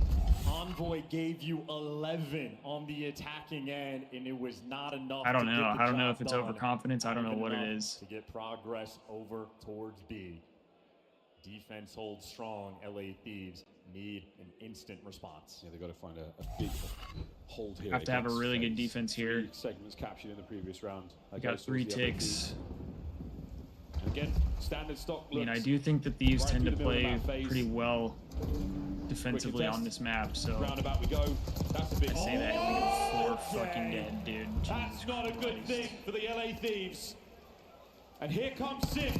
S20: Envoy gave you 11 on the attacking end, and it was not enough.
S3: I don't
S20: to
S3: know.
S20: Get the
S3: I don't know
S20: job
S3: if it's
S20: done.
S3: overconfidence. I don't know
S20: Not
S3: what it
S20: enough
S3: is.
S20: to get progress over towards B. Defense holds strong. LA Thieves need an instant response.
S2: Yeah, they got to find a big hold here.
S3: Have to have a
S2: against
S3: really good
S2: Faze.
S3: defense here.
S2: 3 segments captured in the previous round.
S3: We got 3 ticks.
S2: Again, standard stock.
S3: I mean, I do think the Thieves
S2: right
S3: tend to
S2: through the middle
S3: play
S2: of that phase.
S3: pretty well defensively
S2: Quick
S3: on this map, so
S2: Roundabout we go. That's a big.
S3: I say that and we go 4 fucking dead, dude.
S20: That's
S3: Jesus
S20: not a good
S3: Christ.
S20: thing for the LA Thieves. And here comes Sim.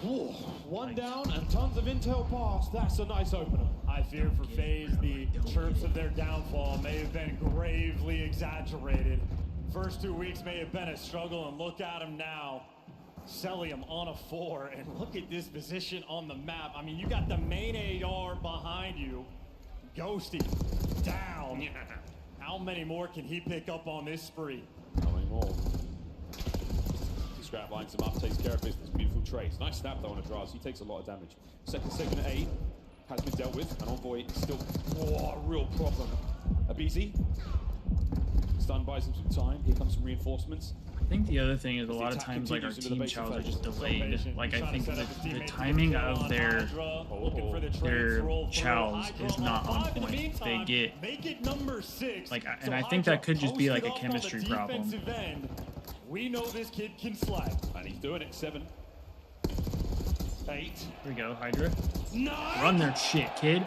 S20: Whew, 1 down and tons of intel passed. That's a nice opener. I fear for Faze, the chirps of their downfall may have been gravely exaggerated. First 2 weeks may have been a struggle, and look at him now. Selim on a 4, and look at this position on the map. I mean, you got the main AR behind you. Ghosty down. How many more can he pick up on this spree?
S2: How many more? Scrap lines him up, takes care of business. Beautiful trades. Nice snap though on a draws. He takes a lot of damage. Second segment at A has been dealt with, and Envoy is still a real problem. Abizi stun buys him some time. Here comes some reinforcements.
S3: I think the other thing is a lot of times like our team chows are just delayed. Like I think the timing of their chows is not on point. They get
S20: make it number 6.
S3: like, and I think that could just be like a chemistry problem.
S20: We know this kid can slide,
S2: and he's doing it. 7, 8.
S3: Here we go, Hydra.
S20: Nice.
S3: Run their shit, kid.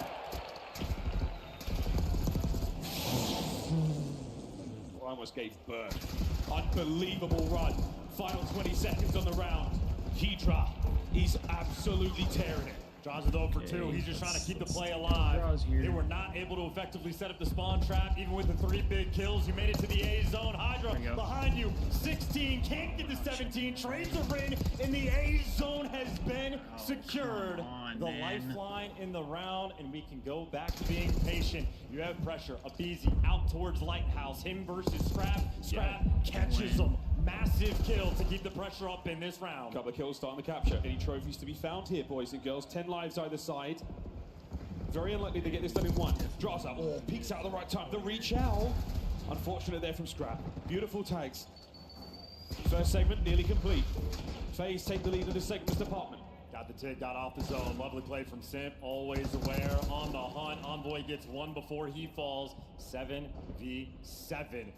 S2: Almost gave birth.
S20: Unbelievable run. Final 20 seconds on the round. Hydra is absolutely tearing it. Draws it over 2. He's just trying to keep the play alive. They were not able to effectively set up the spawn trap, even with the 3 big kills. You made it to the A zone. Hydra behind you. 16 can't get the 17. Trades are in, and the A zone has been secured. The lifeline in the round, and we can go back to being patient. You have pressure. Abizi out towards Lighthouse. Him versus Scrap. Scrap catches him. Massive kill to keep the pressure up in this round.
S2: Couple of kills starting the capture. Any trophies to be found here, boys and girls? 10 lives either side. Very unlikely to get this done in one. Draws up. Oh, peeks out at the right time. The reach out. Unfortunate there from Scrap. Beautiful tags. First segment nearly complete. Faze take the lead in this segment's department.
S20: Got the tick, got off the zone. Lovely play from Simp. Always aware, on the hunt. Envoy gets one before he falls. 7v7,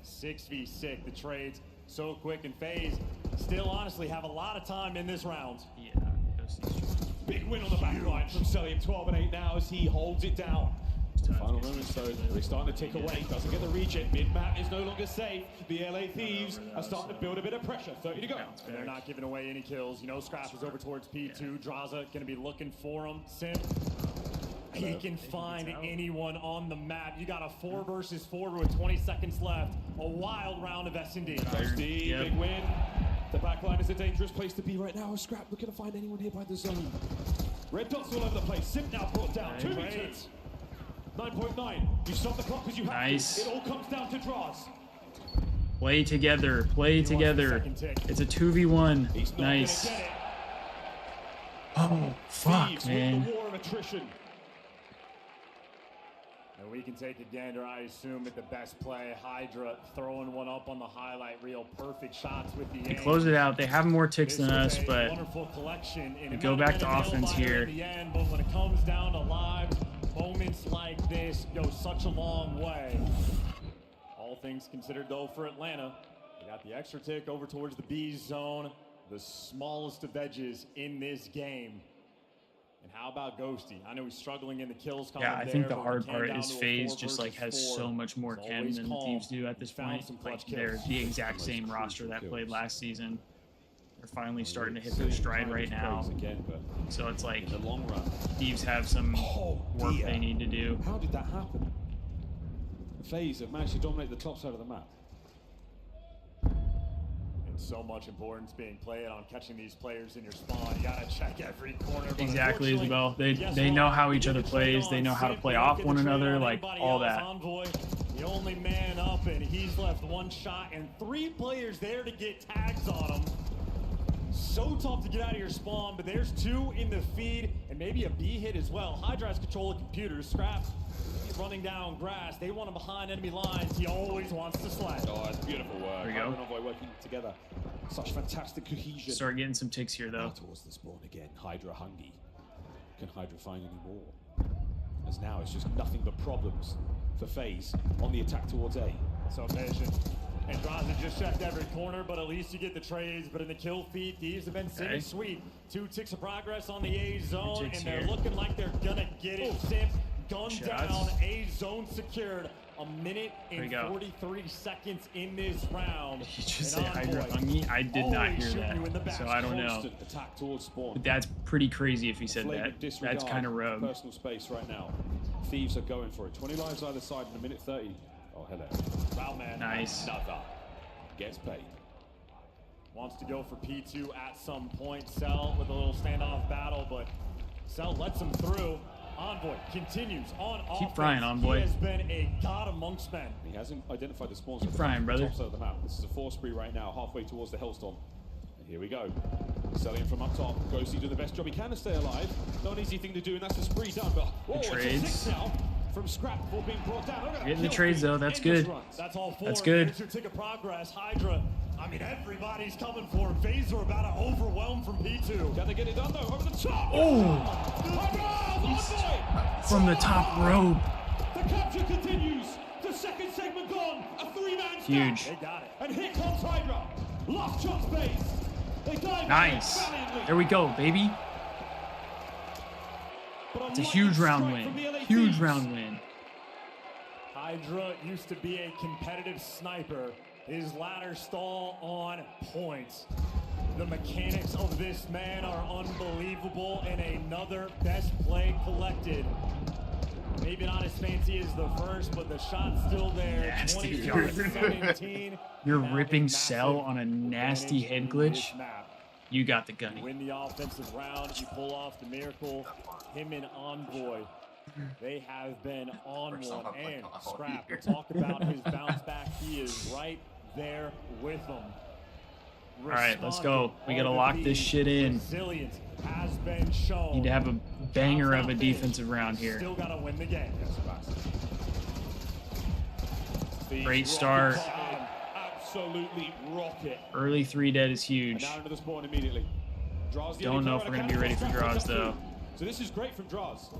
S20: 6v6. The trades so quick, and Faze still honestly have a lot of time in this round.
S3: Yeah.
S2: Big win on the back line from Selim. 12 and 8 now as he holds it down. Final moments though, they're starting to tick away. Doesn't get the reject. Mid-map is no longer safe. The LA Thieves are starting to build a bit of pressure. 30 to go.
S20: And they're not giving away any kills. You know, Scrap is over towards P2. Draza gonna be looking for him. Simp, he can find anyone on the map. You got a 4 versus 4 with 20 seconds left. A wild round of S&D.
S2: Big win. The back line is a dangerous place to be right now. Scrap looking to find anyone here by the zone. Red dots all over the place. Simp now brought down. 2v2. 9.9. You stop the clock because you have to. It all comes down to draws.
S3: Play together. Play together. It's a 2v1. Nice. Oh, fuck, man.
S2: The war of attrition.
S20: And we can take a gander, I assume, at the best play. Hydra throwing one up on the highlight reel. Perfect shots with the
S3: They close it out. They have more ticks than us, but we go back to offense here.
S20: But when it comes down to lives, moments like this go such a long way. All things considered, though, for Atlanta, they got the extra tick over towards the B zone, the smallest of edges in this game. And how about Ghosty? I know he's struggling in the kills column.
S3: Yeah, I think the hard part is Faze just like has so much more cannon than the Thieves do at this point. Like they're the exact same roster that played last season. They're finally starting to hit their stride right now. So it's like
S2: in the long run,
S3: Thieves have some work they need to do.
S2: How did that happen? Faze have managed to dominate the top side of the map.
S20: So much importance being played on catching these players in your spawn. You gotta check every corner.
S3: Exactly, Isabel. They know how each other plays. They know how to play off one another, like all that.
S20: Envoy, the only man up, and he's left 1 shot and 3 players there to get tags on him. So tough to get out of your spawn, but there's 2 in the feed and maybe a B hit as well. Hydra has control of computers. Scrap running down grass. They want him behind enemy lines. He always wants to slash.
S2: Oh, that's beautiful work.
S3: There we go.
S2: Envoy working together. Such fantastic cohesion.
S3: Start getting some ticks here, though.
S2: Now towards the spawn again. Hydra hungry. Can Hydra find any more? As now it's just nothing but problems for Faze on the attack towards A.
S20: So patient. And Draza just checked every corner, but at least you get the trades. But in the kill feed, Thieves have been sitting sweet. 2 ticks of progress on the A zone, and they're looking like they're gonna get it. Simp, gun down, A zone secured. 1 minute and 43 seconds in this round.
S3: Did you just say Hydra hungry? I did not hear that, so I don't know. But that's pretty crazy if he said that. That's kind of rogue.
S2: Personal space right now. Thieves are going for it. 20 lives either side in 1:30. Oh, hello.
S20: Wow, man.
S3: Nice.
S2: Another. Gets paid.
S20: Wants to go for P2 at some point. Cell with a little standoff battle, but Cell lets him through. Envoy continues on offense.
S3: Keep frying, Envoy.
S20: He has been a god amongst men.
S2: He hasn't identified the spawns.
S3: Keep frying, brother.
S2: Top side of the map. This is a 4 spree right now, halfway towards the Hellstorm. And here we go. Selling from up top. Ghosty doing the best job he can to stay alive. Not an easy thing to do, and that's a spree done. But whoa, it's a 6 now from Scrap before being brought down.
S3: Getting the trades though, that's good.
S20: That's all 4.
S3: That's good.
S20: Here's your tick of progress. Hydra. I mean, everybody's coming for him. Faze are about to overwhelm from P2.
S2: Can they get it done though? Over the top.
S3: From the top rope.
S8: The capture continues. The second segment gone. A 3-man stack.
S3: Huge.
S20: They got it.
S8: And here comes Hydra. Last chance Faze. They dive
S3: nice. There we go, baby. It's a huge round win. Huge round win.
S20: Hydra used to be a competitive sniper. His ladder stall on points. The mechanics of this man are unbelievable, and another best play collected. Maybe not as fancy as the first, but the shot's still there. 22-17.
S3: You're ripping Cell on a nasty head glitch. You got the gunny.
S20: You win the offensive round. You pull off the miracle. Him and Envoy, they have been on one. And Scrap, we talked about his bounce back. He is right there with them.
S3: All right, let's go. We got to lock this shit in.
S20: Resilience has been shown.
S3: Need to have a banger of a defensive round here.
S20: Still got to win the game.
S3: Great start.
S20: Absolutely rocket.
S3: Early 3 dead is huge.
S20: Now into the spawn immediately.
S3: Don't know if we're going to be ready for draws, though.
S20: So this is great from draws.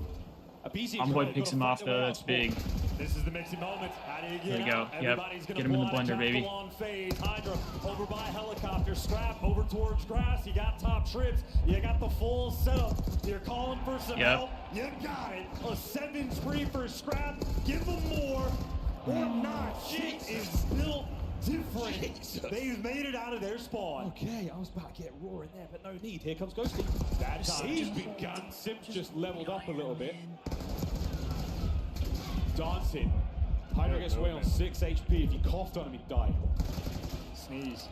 S3: Envoy picks him off, though. That's big.
S20: This is the mixing moment. How do you get
S3: there we go. Yep. Get him in the blender, baby.
S20: Faze, Hydra over by helicopter. Scrap over towards grass. You got top trips. You got the full setup. You're calling for some help. You got it. A 7 spree for Scrap. Give them more or not. Shit is built different. They've made it out of their spawn.
S17: Okay, I was about to get raw in there, but no need. Here comes Ghosty.
S20: That's he's begun. Simps just leveled up a little bit. Dancing. Hydra gets away on 6 HP. If you coughed on him, he'd die. Sneeze.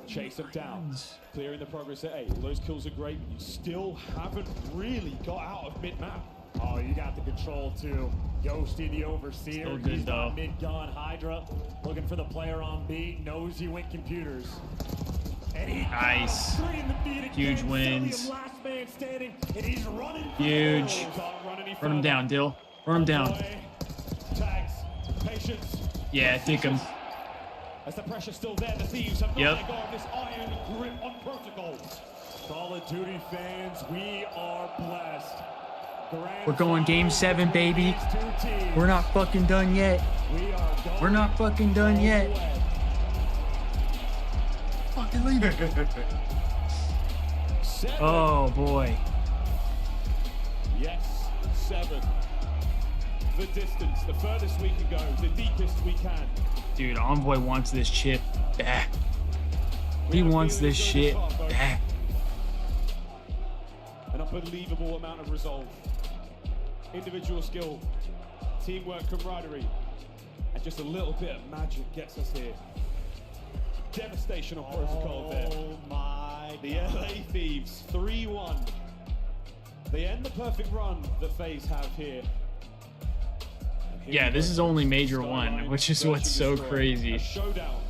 S20: Chase him down. Clearing the progress at 8. All those kills are great, but you still haven't really got out of mid-map. Oh, you got the control too. Ghosty, the overseer.
S3: Still good,
S20: he's
S3: though.
S20: Mid-gun. Hydra looking for the player on beat. Knows he went computers. And he
S3: nice. Huge wins.
S20: Last man standing, and he's running.
S3: Huge. Run him down, Dill. Run him down.
S20: Tags. Patience.
S3: Yeah, dick him.
S20: As the pressure still there, the Thieves have not let go of this iron grip on protocol. Call of Duty fans, we are blessed.
S3: We're going game 7, baby. We're not fucking done yet. We're not fucking done yet. Fucking leave it. Oh boy.
S20: Yes, 7. The distance, the furthest we can go, the deepest we can.
S3: Dude, Envoy wants this chip back. He wants this shit back.
S20: An unbelievable amount of resolve. Individual skill, teamwork, camaraderie, and just a little bit of magic gets us here. Devastation on protocol there. Oh my God. The LA Thieves, 3-1. They end the perfect run that Faze have here.
S3: Yeah, this is only Major 1, which is what's so crazy.
S20: A showdown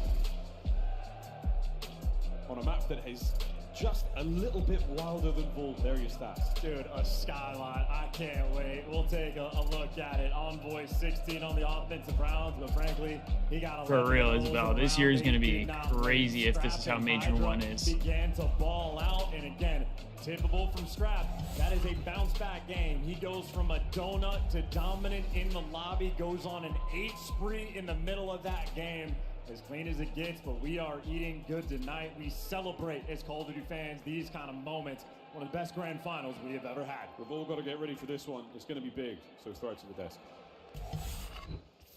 S20: on a map that is just a little bit wilder than Bull. There are your stats. Dude, a skyline. I can't wait. We'll take a look at it. Envoy 16 on the offensive rounds, but frankly, he got a
S3: For real, Isabel. This year is going to be crazy if this is how Major 1 is.
S20: Began to ball out, and again, tippable from Scrap. That is a bounce back game. He goes from a donut to dominant in the lobby, goes on an 8 spree in the middle of that game. As clean as it gets, but we are eating good tonight. We celebrate as Call of Duty fans these kind of moments. One of the best grand finals we have ever had. We've all got to get ready for this one. It's going to be big, so throw it to the desk.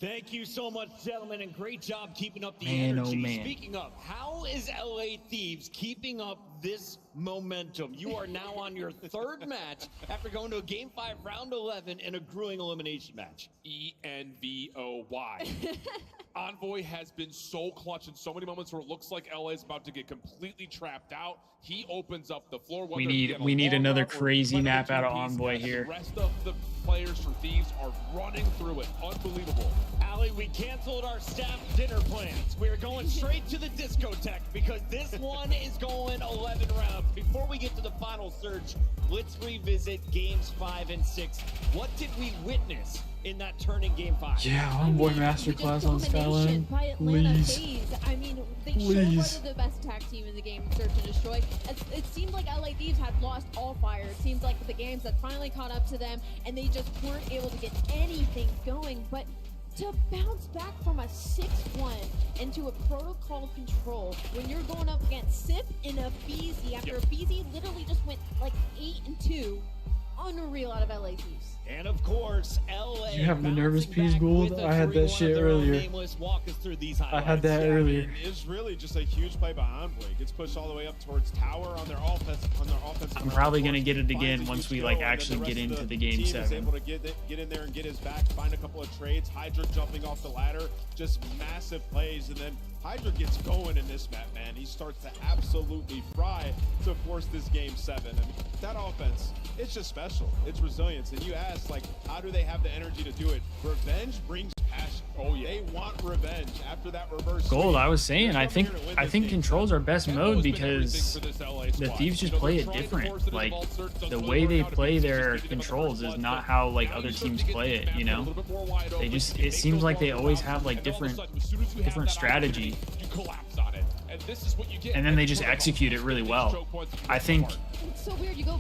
S4: Thank you so much, gentlemen, and great job keeping up the
S3: Man,
S4: energy.
S3: oh man.
S4: Speaking of, how is LA Thieves keeping up this momentum? You are now on your 3rd match after going to a Game 5 round 11 in a grueling elimination match.
S15: ENVOY. Envoy has been so clutch in so many moments where it looks like LA is about to get completely trapped out. He opens up the floor.
S3: We need another crazy map out of Envoy here.
S15: The rest of the players for Thieves are running through it. Unbelievable.
S4: Allie, we canceled our staff dinner plans. We're going straight to the discotheque because this one is going 11 rounds. Before we get to the final search, let's revisit games 5 and 6. What did we witness in that turn in game 5?
S3: Yeah, Envoy masterclass on Skyline. Please.
S6: I mean, they sure wasn't the best attack team in the game, Search and Destroy. It seemed like LA Thieves had lost all fire. It seems like the games had finally caught up to them, and they just weren't able to get anything going. But to bounce back from a 6-1 into a protocol control when you're going up against Sip and a Faze after a Faze literally just went like 8-2. unreal out of LA Thieves.
S4: And of course, LA.
S3: You have the nervous peas, Gould? I had that shit earlier. I had that earlier.
S13: It's really just a huge play behind Blake. Gets pushed all the way up towards tower on their offense.
S3: I'm probably gonna get it again once we like actually get into the game 7.
S13: Is able to get in there and get his back, find a couple of trades. Hydra jumping off the ladder, just massive plays, and then Hydra gets going in this map, man. He starts to absolutely fry to force this game 7. I mean, that offense, it's just special. It's resilience. And you ask, like, how do they have the energy to do it? Revenge brings passion. Oh yeah, they want revenge after that reverse.
S3: Gold, I was saying, I think Control's our best mode because the Thieves just play it different. Like, the way they play their controls is not how like other teams play it, you know? They just, it seems like they always have like different strategy. And then they just execute it really well. I think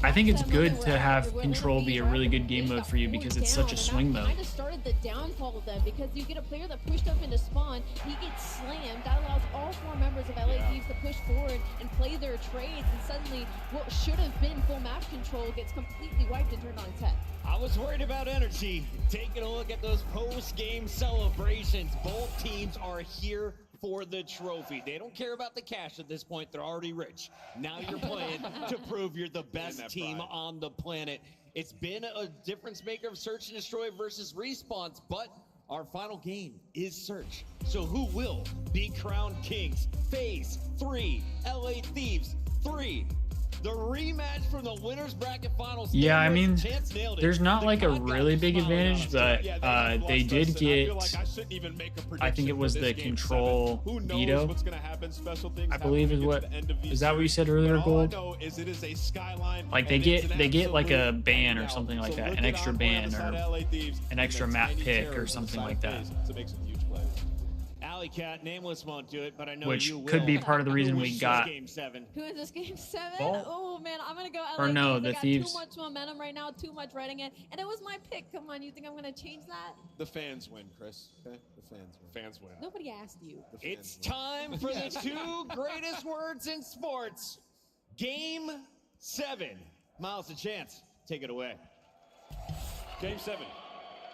S3: it's good to have Control be a really good game mode for you because it's such a swing mode.
S6: Kind of started the downfall of them because you get a player that pushed up into spawn, he gets slammed. That allows all 4 members of LA Thieves to push forward and play their trades, and suddenly what should have been full map control gets completely wiped and turned on its head.
S4: I was worried about energy. Taking a look at those post-game celebrations, both teams are here for the trophy. They don't care about the cash at this point. They're already rich. Now you're playing to prove you're the best team on the planet. It's been a difference maker of Search and Destroy versus Respawns, but our final game is Search. So who will be crowned kings? Faze 3, LA Thieves 3. The rematch from the winners bracket finals.
S3: Yeah, I mean, there's not like a really big advantage, but they did get, I think it was the Control veto, I believe is that what you said earlier, Gold? Like they get like a ban or something like that, an extra ban or an extra map pick or something like that.
S4: Alley Cat, Nameless won't do it, but I know
S3: which
S4: you will.
S3: Could be part of the reason we got
S4: Game 7.
S6: Who is this game 7?
S3: Vault?
S6: Oh man, I'm gonna go LA
S3: or no,
S6: Thieves.
S3: the
S6: They got
S3: Thieves.
S6: Too much momentum right now, too much writing it, and it was my pick. Come on, you think I'm gonna change that?
S13: The fans win, Chris. Okay? The fans win.
S15: Fans win.
S6: Nobody asked you.
S4: It's time for the 2 greatest words in sports. Game 7. Miles, a chance. Take it away.
S2: Game 7.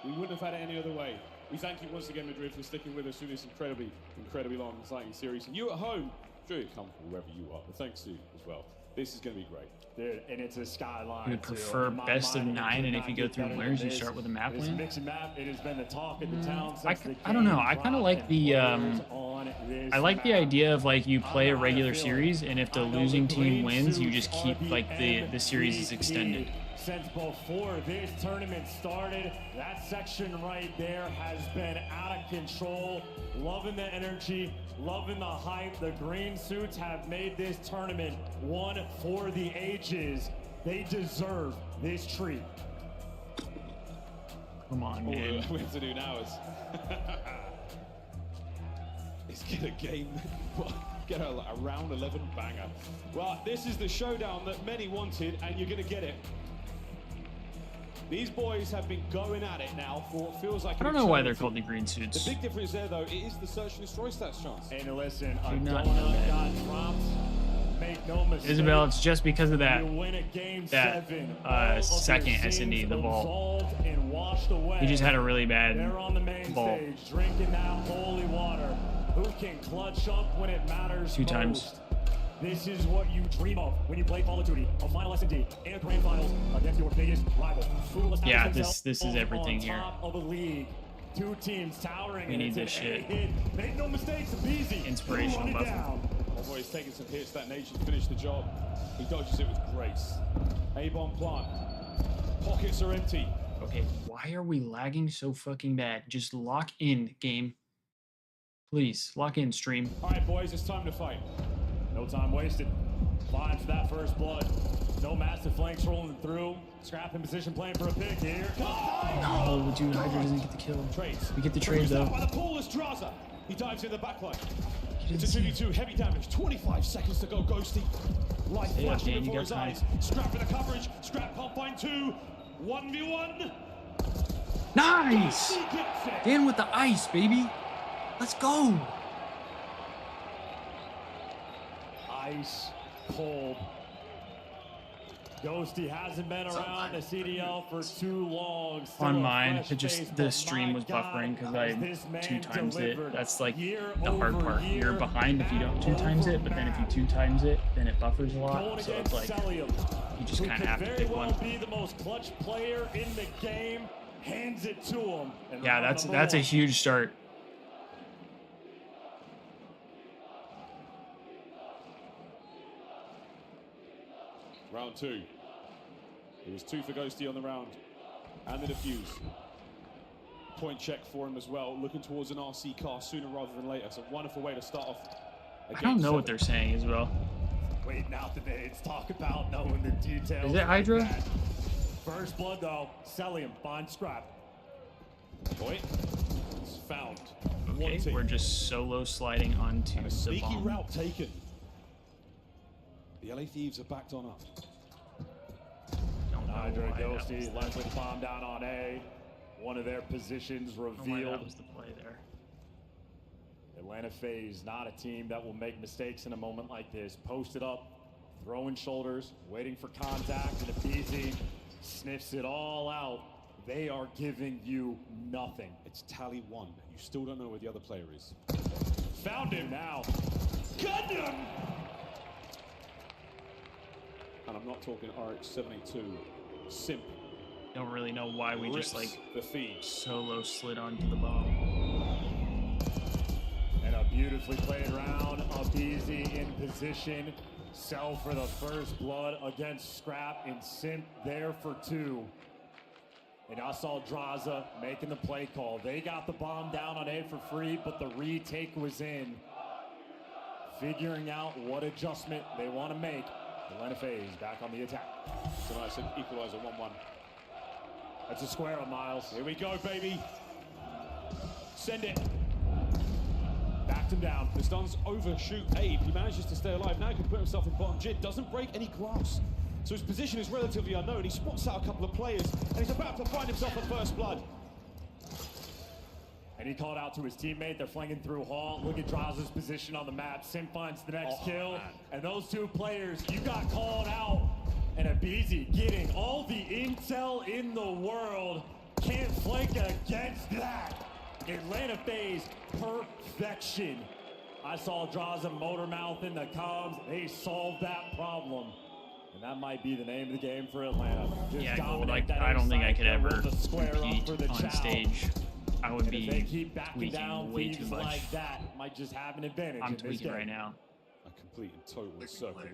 S2: We wouldn't have had it any other way. We thank you once again, Madrid, for sticking with us through this incredibly long, exciting series. And you at home, enjoy it comfortable wherever you are. But thanks to you as well. This is going to be great.
S20: Dude, and it's a skyline.
S3: You would prefer best of 9, and if you go through winners, you start with a map win?
S20: It has been the talk of the town since
S3: I don't know. I kind of like the I like the idea of like you play a regular series, and if the losing team wins, you just keep like the series is extended.
S20: Since before this tournament started, that section right there has been out of control. Loving the energy, loving the hype. The green suits have made this tournament one for the ages. They deserve this treat.
S3: Come on, man.
S2: All we have to do now is get a game, get a round 11 banger. Well, this is the showdown that many wanted, and you're going to get it. These boys have been going at it now for what feels like
S3: I don't know why they're called the green suits.
S2: The big difference there, though, it is the Search and Destroy stats chance.
S20: And listen,
S3: a donut
S20: got dropped. Make no mistake.
S3: Isabel, it's just because of that second
S20: S&D,
S3: S&D, the vault. He just had a really bad vault.
S20: Stage, drinking that holy water. Who can clutch up when it matters
S3: 2 times.
S20: most? This is what you dream of when you play Call of Duty, a final S&D, and grand finals against your biggest rival.
S3: Yeah, this is everything here.
S20: Top of the league. 2 teams towering.
S3: We need this shit.
S20: Make no mistakes, it's easy.
S3: Inspirational buff.
S2: Oh boy, he's taking some hits. That nation finished the job. He dodges it with grace. A-bomb plant. Pockets are empty.
S3: Okay, why are we lagging so fucking bad? Just lock in, game. Please, lock in, stream.
S2: All right, boys, it's time to fight.
S20: No time wasted. Flying for that first blood. No massive flanks rolling through. Scrap in position, playing for a pick here.
S3: No, dude, Hydra doesn't get the kill.
S2: Trades.
S3: We get the trade though.
S2: By the Paulus Draza. He dives in the backline. It's a 2v2, heavy damage. 25 seconds to go, Ghosty. Light flashing before his eyes. Scrap in the coverage. Scrap can't find 2. 1v1.
S3: Nice! Dan with the ice, baby. Let's go.
S20: Ice cold. Ghosty hasn't been around the CDL for too long.
S3: On mine, the stream was buffering because I 2 times it. That's like the hard part. You're behind if you don't 2 times it, but then if you 2 times it, then it buffers a lot. So it's like you just kind of have to pick one.
S20: Be the most clutch player in the game. Hands it to him.
S3: Yeah, that's a huge start.
S2: Round 2. It was 2 for Ghosty on the round. And the defuse. Point check for him as well. Looking towards an RC car sooner rather than later. It's a wonderful way to start off.
S3: I don't know what they're saying as well.
S20: Waiting out the days. Talk about knowing the details.
S3: Is it Hydra?
S20: First blood though. Cellium. Find scrap.
S2: Boy. It's found.
S3: Okay, we're just solo sliding onto
S2: and a
S3: the
S2: sneaky
S3: bomb.
S2: route taken. The LA Thieves are backed on up.
S20: Hydra Ghosty likely to bomb down on A. One of their positions revealed.
S3: That was the play there.
S20: Atlanta Faze, not a team that will make mistakes in a moment like this. Posted up, throwing shoulders, waiting for contact, and if Easy sniffs it all out, they are giving you nothing.
S2: It's tally 1. You still don't know where the other player is.
S20: Found him now. Got him!
S2: And I'm not talking RH782. Simp.
S3: Don't really know why we just like
S2: the Thieves
S3: solo slid onto the bomb.
S20: And a beautifully played round. Abizi in position. Sell for the first blood against Scrap, and Simp there for 2. And I saw Draza making the play call. They got the bomb down on A for free, but the retake was in. Figuring out what adjustment they want to make. Atlanta Faze back on the attack.
S2: So nice equalizer 1-1.
S20: That's a square on Miles.
S2: Here we go, baby. Send it.
S20: Backed him down.
S2: The stuns overshoot Abe. He manages to stay alive. Now he can put himself in bottom jit. Doesn't break any glass. So his position is relatively unknown. He spots out a couple of players, and he's about to find himself a first blood.
S20: And he called out to his teammate. They're flinging through Hall. Look at Draza's position on the map. Sim finds the next kill. Man. And those 2 players, you got called out. And Abizi getting all the intel in the world. Can't flank against that. Atlanta Faze, perfection. I saw Draza motor mouth in the comms. They solved that problem. And that might be the name of the game for Atlanta. Just
S3: yeah, I don't think I could ever compete on stage. I would be tweaking way too much.
S20: Like that might just have an advantage.
S3: I'm tweaking right now.
S2: A complete and total circle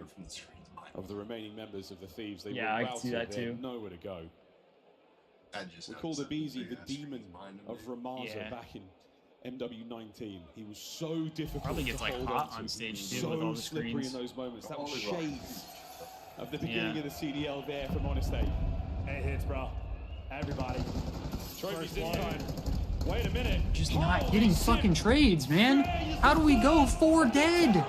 S2: of the remaining members of the Thieves. They
S3: I can see that too.
S2: Nowhere to go. We called Abizi the demon of Ramaza back in MW19. He was so difficult.
S3: Probably gets
S2: to
S3: like
S2: hold
S3: hot
S2: on
S3: on stage
S2: too.
S3: too with all the
S2: slippery
S3: screens.
S2: In those moments. That was shades of the beginning of the CDL there from Honest Abe.
S20: Hey, hits, bro. Everybody.
S2: Trophies this time.
S20: Wait a minute.
S3: Just not getting fucking trades, man. How do we go 4 dead?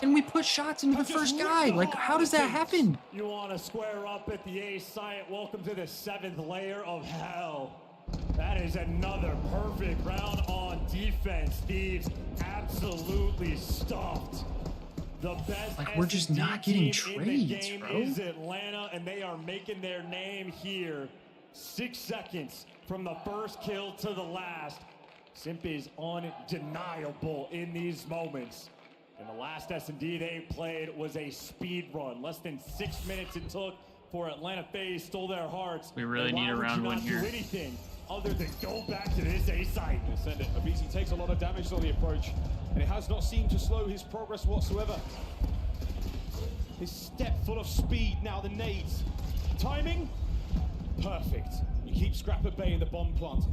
S3: And we put shots into the first guy. Like, how does that happen?
S20: You want to square up at the A site. Welcome to the 7th layer of hell. That is another perfect round on defense. Thieves absolutely stuffed. The best
S3: like, we're just not getting trades,
S20: in the game
S3: bro.
S20: is Atlanta, and they are making their name here. 6 seconds from the first kill to the last. Simp is undeniable in these moments. And the last S&D they played was a speed run. Less than 6 minutes it took for Atlanta Faze, stole their hearts.
S3: We really need a round 1 here.
S20: Do anything other than go back to this A site.
S2: Send it. Abizi takes a lot of damage on the approach, and it has not seemed to slow his progress whatsoever. His step full of speed now, the nades. Timing, perfect. You keep Scrap at bay in the bomb plant.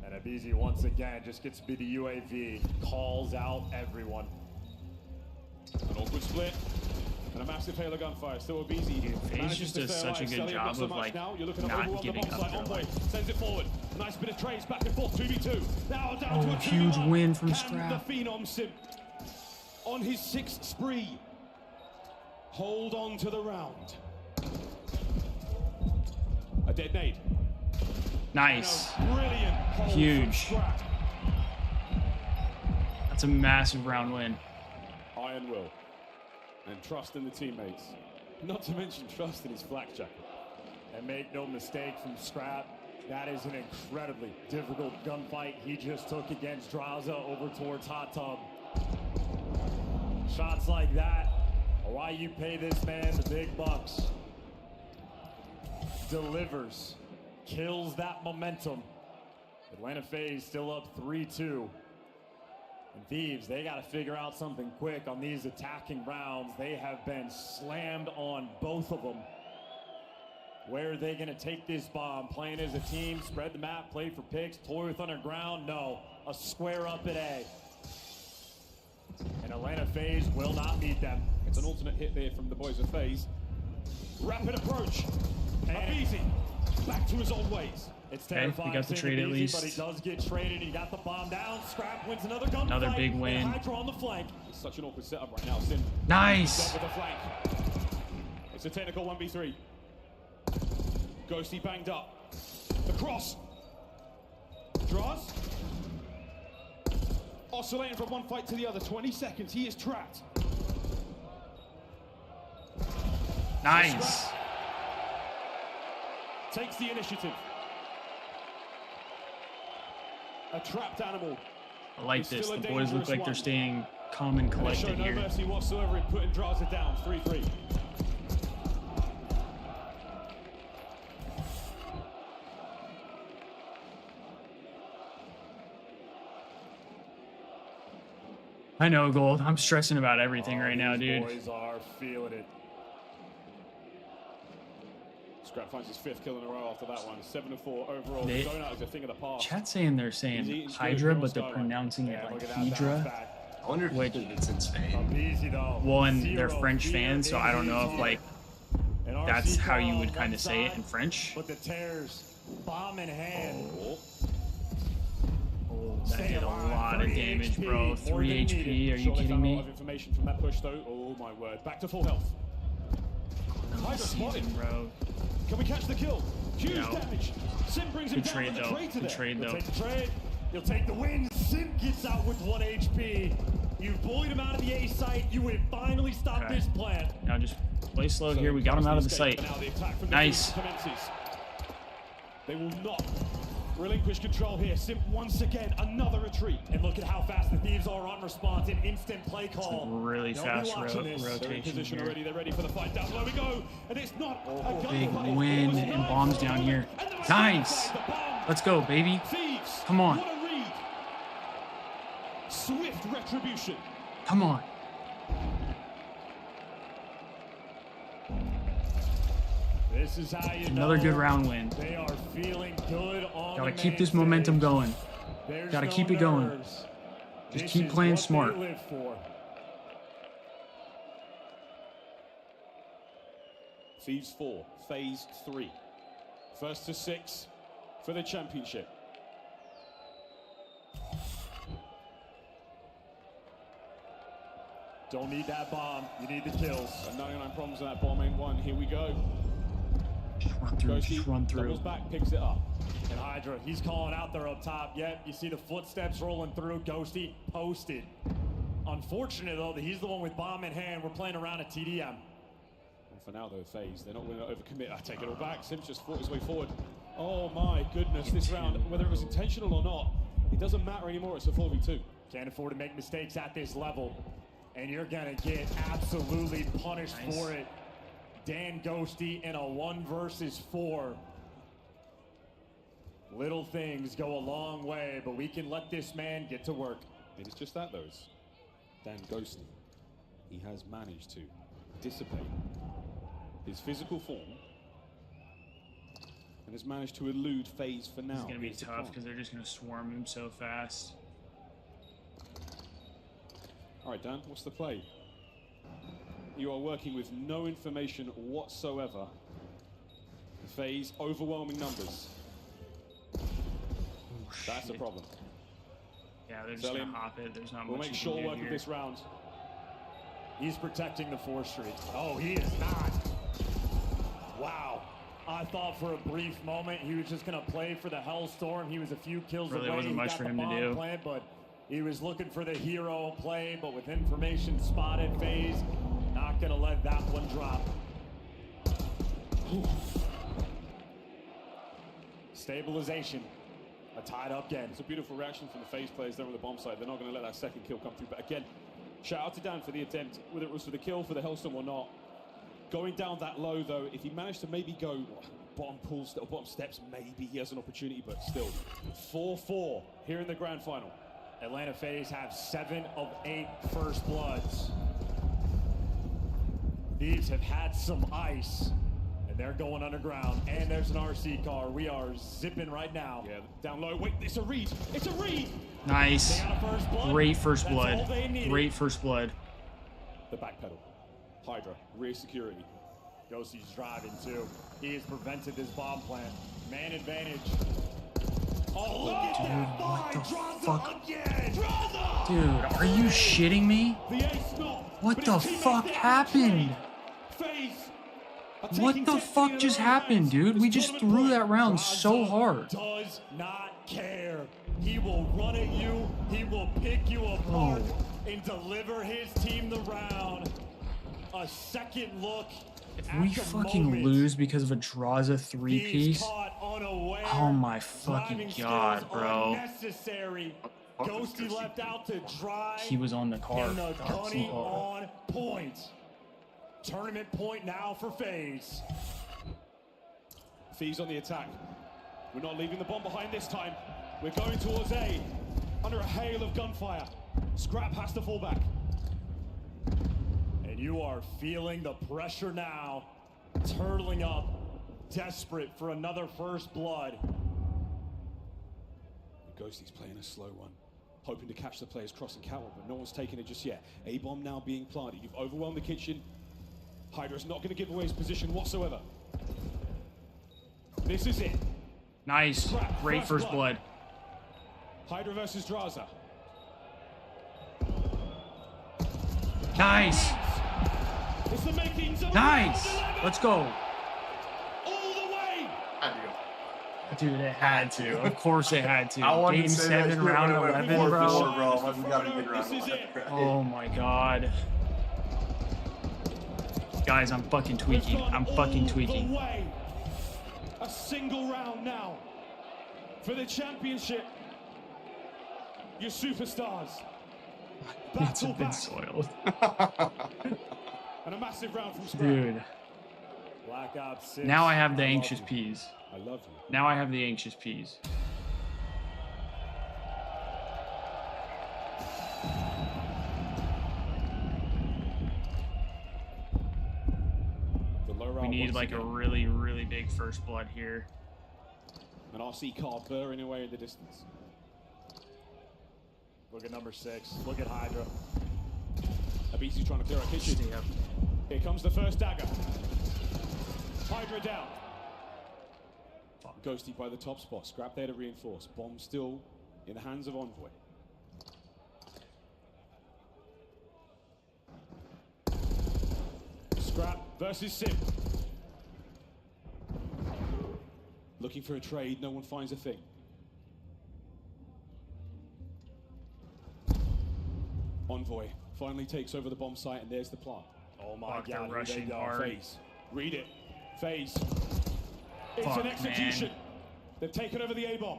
S20: And Abizi once again just gets to be the UAV, calls out everyone.
S2: An awkward split. And a massive Halo gunfire. Still Abizi.
S3: Faze just does such a good job of like not giving up their life.
S2: Sends it forward. Nice bit of trades back and forth. 2v2. Now down to a
S3: huge win from
S2: Can
S3: Scrap.
S2: the Phenom Simp on his 6th spree hold on to the round? A dead nade.
S3: Nice.
S2: Brilliant.
S3: Huge. That's a massive round win.
S2: Iron will. And trust in the teammates. Not to mention trust in his flak jacket.
S20: And make no mistake from Scrap, that is an incredibly difficult gunfight he just took against Draza over towards Hot Tub. Shots like that are why you pay this man the big bucks. Delivers, kills that momentum. Atlanta Faze still up 3-2. And Thieves, they got to figure out something quick on these attacking rounds. They have been slammed on both of them. Where are they going to take this bomb? Playing as a team, spread the map, play for picks, toy with underground? No, a square up at A. And Atlanta Faze will not meet them.
S2: It's an alternate hit there from the boys of Faze.
S8: Rapid approach. Easy. Back to his old ways.
S20: It's terrifying.
S3: We got the trade at least.
S20: But he does get traded. He got the bomb down. Scrap wins another gun.
S3: Another big win.
S20: Hydra on the flank.
S2: It's such an awkward setup right now. Sim.
S3: Nice.
S2: With the flank. It's a technical 1v3. Ghosty banged up. The cross. Draws.
S8: Oscillating from one fight to the other. 20 seconds. He is trapped.
S3: Nice.
S8: Takes the initiative. A trapped animal.
S3: I like this. The boys look like they're staying calm and collected
S8: here.
S3: No
S8: mercy whatsoever in putting Draza down. 3-3.
S3: I know, Gold. I'm stressing about everything right now, dude.
S20: Boys are feeling it.
S2: Scrap finds his 5th kill in a row after that one. 7-4 overall. Going out as a thing of the past.
S3: Chat's saying they're saying Hydra, but they're pronouncing it like Hydra.
S14: I wonder if it's in Spain.
S3: Well, and they're French fans, so I don't know if like that's how you would kind of say it in French.
S20: But the tears, bomb in hand.
S3: That did a lot of damage, bro. 3 HP, are you kidding me?
S2: Information from that push though. Oh my word. Back to full health.
S3: Hydra spotted, bro.
S8: Can we catch the kill? Huge damage. Sim brings him down with the trade to
S3: Good trade, though.
S20: He'll take the trade. He'll take the win. Sim gets out with 1 HP. You bullied him out of the A site. You would finally stop this plan.
S3: Now just play slow here. We got him out of the site. Nice.
S8: They will not relinquish control here. Sim once again, another retreat.
S20: And look at how fast the Thieves are on response. An instant play call.
S3: Really fast rotation.
S2: They're in position already. They're ready for the fight. Down below we go. And it's not a
S3: big win and bombs down here. Nice. Let's go, baby.
S8: Thieves.
S3: Come on.
S8: What a read. Swift retribution.
S3: Come on.
S20: This is how you
S3: Another good round win.
S20: They are feeling good on
S3: Gotta keep this momentum going. Gotta keep it going. Just keep playing smart.
S2: Thieves 4, Faze 3. First to 6 for the championship.
S20: Don't need that bomb. You need the kills.
S2: 99 problems on that bomb in 1. Here we go.
S3: Just run through.
S2: Doubles back, picks it up.
S20: And Hydra, he's calling out there up top. Yep, you see the footsteps rolling through. Ghosty posted. Unfortunate, though, that he's the one with bomb in hand. We're playing around a TDM.
S2: And for now, though, Faze, they're not going to overcommit. I take it all back. Sim's just fought his way forward. Oh, my goodness, this round, whether it was intentional or not, it doesn't matter anymore. It's a 4v2.
S20: Can't afford to make mistakes at this level. And you're going to get absolutely punished for it. Dan Ghosty in a 1 versus 4. Little things go a long way, but we can let this man get to work.
S2: It is just that, though. Dan Ghosty. He has managed to dissipate his physical form and has managed to elude Faze for now.
S3: It's going to be tough because they're just going to swarm him so fast.
S2: All right, Dan, what's the play? You are working with no information whatsoever. Faze, overwhelming numbers. That's a problem.
S3: Yeah, they're just going to hop it. There's not much.
S2: We'll make short work of this round.
S20: He's protecting the 4 streak. Oh, he is not. Wow. I thought for a brief moment he was just going to play for the Hellstorm. He was a few kills away.
S3: Really wasn't much for him to do.
S20: Plant, but he was looking for the hero play, but with information spotted, Faze not going to let that one drop. Stabilization. A tied up game.
S2: It's a beautiful reaction from the Faze players there on the bomb side. They're not going to let that second kill come through. But again, shout out to Dan for the attempt, whether it was for the kill, for the Hellstorm or not. Going down that low, though, if he managed to maybe go bottom pools or bottom steps, maybe he has an opportunity, but still. 4-4 here in the grand final.
S20: Atlanta Faze have 7 of 8 first bloods. Thieves have had some ice, and they're going underground. And there's an RC car. We are zipping right now.
S2: Yeah, down low. Wait, it's a read. It's a read.
S3: Nice. Great first blood. Great first blood.
S2: The back pedal. Hydra, rear security.
S20: Ghosty's driving too. He has prevented this bomb plant. Man advantage. Oh, look at that!
S3: What the
S20: Draza
S3: fuck?
S20: Again. Draza!
S3: Dude, are you shitting me? What the fuck happened? What the fuck just happened, dude? We just threw that round so hard.
S20: Does not care. He will run at you. He will pick you apart and deliver his team the round. A second look.
S3: If we fucking lose because of a Draza 3-piece, oh my fucking god, bro.
S20: Ghosty left out to drive.
S3: He was on the car.
S20: And the Gunny on point. Tournament point now for Faze.
S2: Thieves on the attack. We're not leaving the bomb behind this time. We're going towards A. Under a hail of gunfire. Scrap has to fall back.
S20: And you are feeling the pressure now. Turtling up. Desperate for another first blood.
S2: Ghosty's playing a slow one. Hoping to catch the players crossing catwalk, but no one's taken it just yet. A-bomb now being planted. You've overwhelmed the kitchen. Hydra's not going to give away his position whatsoever. This is it.
S3: Nice. Great first blood.
S2: Hydra versus Draza.
S3: Nice.
S2: It's the makings of
S3: Nice. Let's go.
S2: All the way.
S3: Dude, it had to. Of course it had to.
S14: I wanted
S3: Game
S14: to say
S3: 7, round 11, bro.
S14: We gotta get around
S2: This is it.
S3: Oh my god. Guys, I'm fucking tweaking. I'm fucking tweaking.
S2: A single round now for the championship. Your superstars.
S3: It's been soiled.
S2: And a massive round from Scrap.
S3: Dude.
S20: Black Ops 6.
S3: Now I have the anxious peas.
S2: I love you.
S3: Now I have the anxious peas. We need like a really, really big first blood here.
S2: An RC car burring away in the distance.
S20: Look at number 6. Look at Hydra.
S2: Abisi's trying to clear our kitchen. Here comes the first dagger. Hydra down. Ghosty by the top spot. Scrap there to reinforce. Bomb still in the hands of Envoy. Scrap versus Sim. Looking for a trade. No one finds a thing. Envoy finally takes over the bomb site, and there's the plant.
S20: Oh my
S3: They're
S20: god,
S3: rushing hard.
S2: Faze. Read it. Faze. It's
S3: Fuck,
S2: an execution.
S3: man.
S2: They've taken over the A-bomb.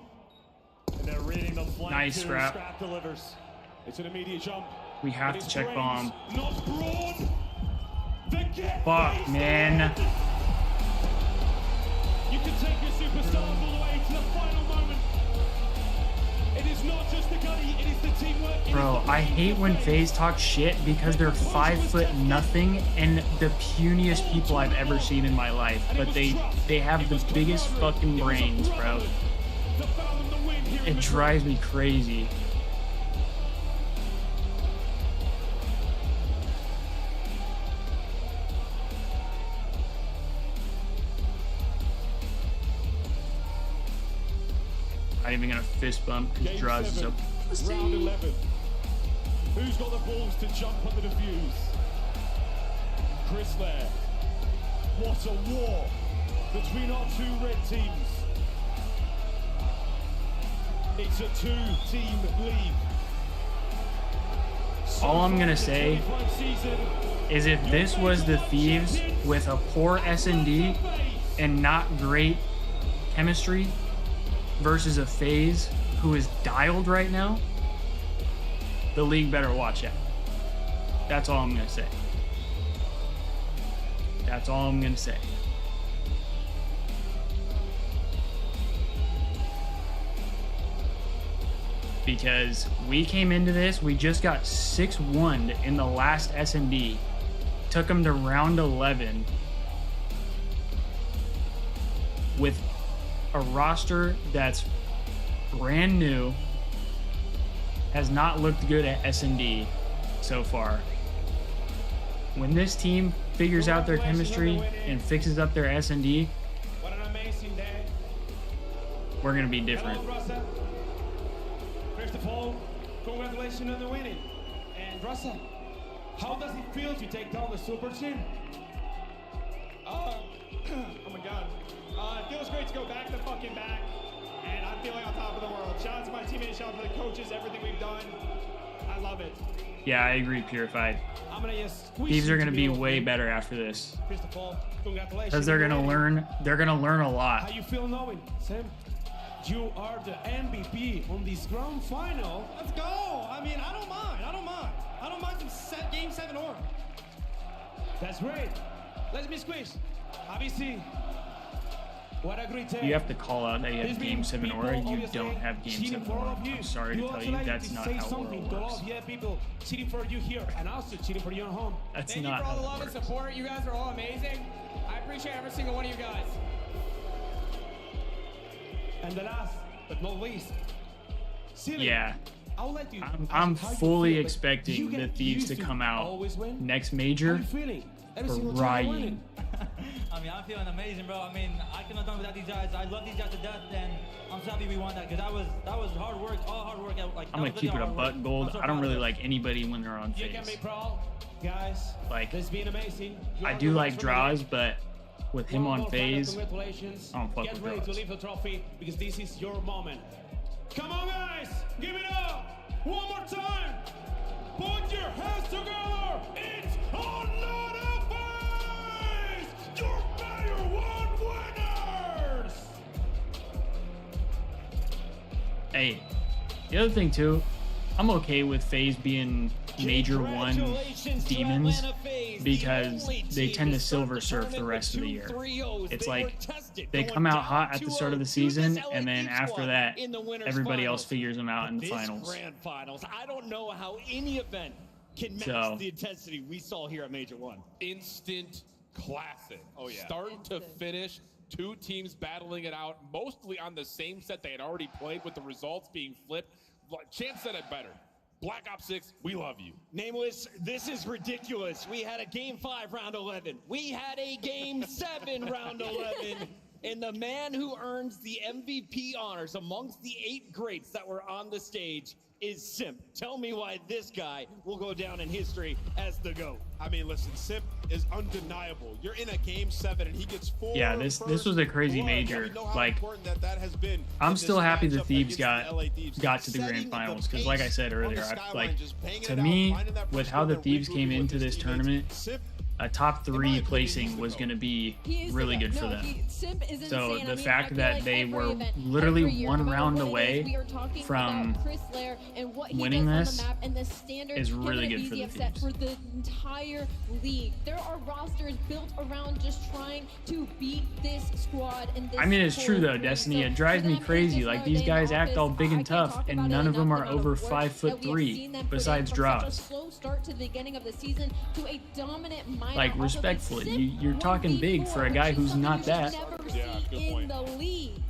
S20: And they're reading the flank.
S3: Nice,
S20: too.
S3: Scrap.
S20: Scrap delivers.
S2: It's an immediate jump.
S3: We have
S2: But
S3: to
S2: it's
S3: check
S2: brains,
S3: bomb.
S2: Not brawn. The get
S3: Fuck,
S2: Faze
S3: man.
S2: forward. You can take your superstars all the way to the final moment. It is not just the gunny, it is the teamwork. it
S3: Bro,
S2: is the
S3: I hate when Faze talks shit because they're 5'0" and the puniest people I've ever seen in my life. But they have the biggest fucking brains, bro. It drives me crazy. Not even gonna fist bump because
S2: Game
S3: Draws is
S2: 7,
S3: a pussy.
S2: round 11. Who's got the balls to jump under the fuse? Chris Lair. What a war between our two red teams. It's a two-team league.
S3: All I'm gonna say is if this was the Thieves with a poor S&D,
S12: and not great chemistry versus a Faze who is dialed right now, the league better watch out. That's all I'm going to say. That's all I'm going to say. Because we came into this, we just got 6-1'd in the last S&D. Took them to round 11 with a roster that's brand new, has not looked good at S&D so far. When this team figures out their chemistry and fixes up their S&D,
S10: What an amazing day.
S12: we're going to be different.
S10: First of all, congratulations on the winning. And Russell, how does it feel to take down the super team?
S5: Oh my God. It feels great to go back to fucking back. And I'm feeling on top of the world. Shout out to my teammates, shout out to the coaches, everything we've done. I love it.
S12: Yeah, I agree, Purified.
S10: I'm gonna just squeeze
S12: Thieves are
S10: you
S12: going to be
S10: open.
S12: way better after this.
S10: First of all, congratulations.
S12: Because they're going to learn, a lot.
S10: How you feel knowing, Sam? You are the MVP on this grand final.
S16: Let's go. I mean, I don't mind. I don't mind some game 7 or.
S10: That's great. Let me squeeze. Obviously, what a great day.
S12: You have to call out that you have Game 7 or you don't have Game 7 or. I'm sorry to tell you, that's not how World works.
S10: Yeah, people cheating for you here and also cheating for you at home.
S12: That's
S22: Thank
S12: not
S22: you for all
S12: how
S22: the
S12: it
S22: love
S12: works.
S22: and support. You guys are all amazing. I appreciate every single one of you guys.
S10: And the last but not least, Silly,
S12: Yeah.
S10: I'll let you.
S12: I'm
S10: how you
S12: fully
S10: feel, but
S12: expecting
S10: you
S12: the
S10: get
S12: Thieves to
S10: used
S12: come out
S10: always win.
S12: next
S10: How
S12: major
S10: you feeling? Every single time you're
S12: crying.
S10: winning.
S18: I mean, I'm feeling amazing, bro. I mean, I couldn't have done without these guys. I love these guys to death, and I'm so happy we won that because that was hard work, all hard work. Like,
S12: I'm going to keep it a butt gold. I don't really like anybody when they're on
S10: You can be
S12: Faze.
S10: proud, guys.
S12: Like,
S10: This has been amazing. You
S12: I
S10: are
S12: do
S10: the
S12: like
S10: best
S12: draws, but with him
S10: One
S12: on
S10: more final
S12: Faze,
S10: congratulations.
S12: I don't fuck
S10: Get
S12: with
S10: ready to
S12: draws.
S10: leave the trophy because this is your moment. Come on, guys, give it up one more time. Put your hands together. It's another Faze. Your Mayor 1 winners.
S12: Hey, the other thing too, I'm okay with Faze being Major 1 demons because they tend to silver surf the rest of the year. It's like they come out hot at the start of the season, and then after that, everybody else figures them out in the finals.
S4: Grand finals. I don't know how any event can match
S12: So-
S4: the intensity we saw here at Major 1.
S15: Instant classic.
S4: Oh, yeah.
S15: Start to finish, two teams battling it out, mostly on the same set they had already played, with the results being flipped. Chance said it better. Black Ops 6, we love you.
S4: Nameless, this is ridiculous. We had a Game 5 round 11. We had a Game 7 round 11. And the man who earns the MVP honors amongst the 8 greats that were on the stage is Simp. Tell me why this guy will go down in history as the GOAT.
S13: I mean, listen, Simp is undeniable. You're in a Game 7 and he gets 4.
S12: Yeah, this was a crazy major.
S13: We know how
S12: Like,
S13: important that has been
S12: I'm
S13: in
S12: still
S13: this
S12: happy the
S13: matchup
S12: Thieves
S13: against the LA Thieves.
S12: got to the
S13: Setting
S12: grand
S13: the
S12: finals because, like I
S13: pace
S12: said
S13: on the
S12: earlier,
S13: skyline,
S12: like
S13: just banging
S12: to
S13: it out,
S12: me,
S13: finding that
S12: with
S13: first
S12: how the
S13: one,
S12: Thieves
S13: regrouping
S12: came
S13: with
S12: into
S13: his
S12: this
S13: teammates.
S12: tournament,
S13: Simp,
S12: a top 3 placing was going to be really good for them.
S6: Simp is
S12: So
S6: insane.
S12: the
S6: I mean,
S12: fact
S6: I feel
S12: that
S6: like
S12: they
S6: every
S12: were
S6: event,
S12: literally
S6: every year,
S12: one
S6: no matter
S12: round
S6: what it is,
S12: away
S6: we are talking
S12: from
S6: about Chris Lair and what he
S12: winning
S6: does
S12: this
S6: on the map and the standard
S12: is
S6: him
S12: really
S6: and
S12: good for the
S6: BZ have set
S12: Thieves.
S6: for the entire league. There are rosters built around just trying to beat this squad and this
S12: I mean, it's true
S6: whole
S12: though,
S6: league.
S12: Destiny.
S6: So
S12: It drives
S6: for
S12: me
S6: them, it's
S12: crazy.
S6: just
S12: Like,
S6: another
S12: these
S6: day in
S12: guys act
S6: office.
S12: all big
S6: I
S12: and
S6: can't
S12: tough,
S6: talk
S12: and
S6: about it
S12: none of them
S6: enough,
S12: are
S6: the amount
S12: over
S6: of work
S12: 5'3",
S6: that we have seen them put in
S12: besides
S6: from
S12: draws.
S6: Such a slow start to the beginning of the season to a dominant minor.
S12: Like,
S6: Also,
S12: respectfully,
S6: Simp
S12: you're talking big for a guy who's not that.
S6: never
S15: Yeah, good
S6: see in
S15: point.
S6: the league.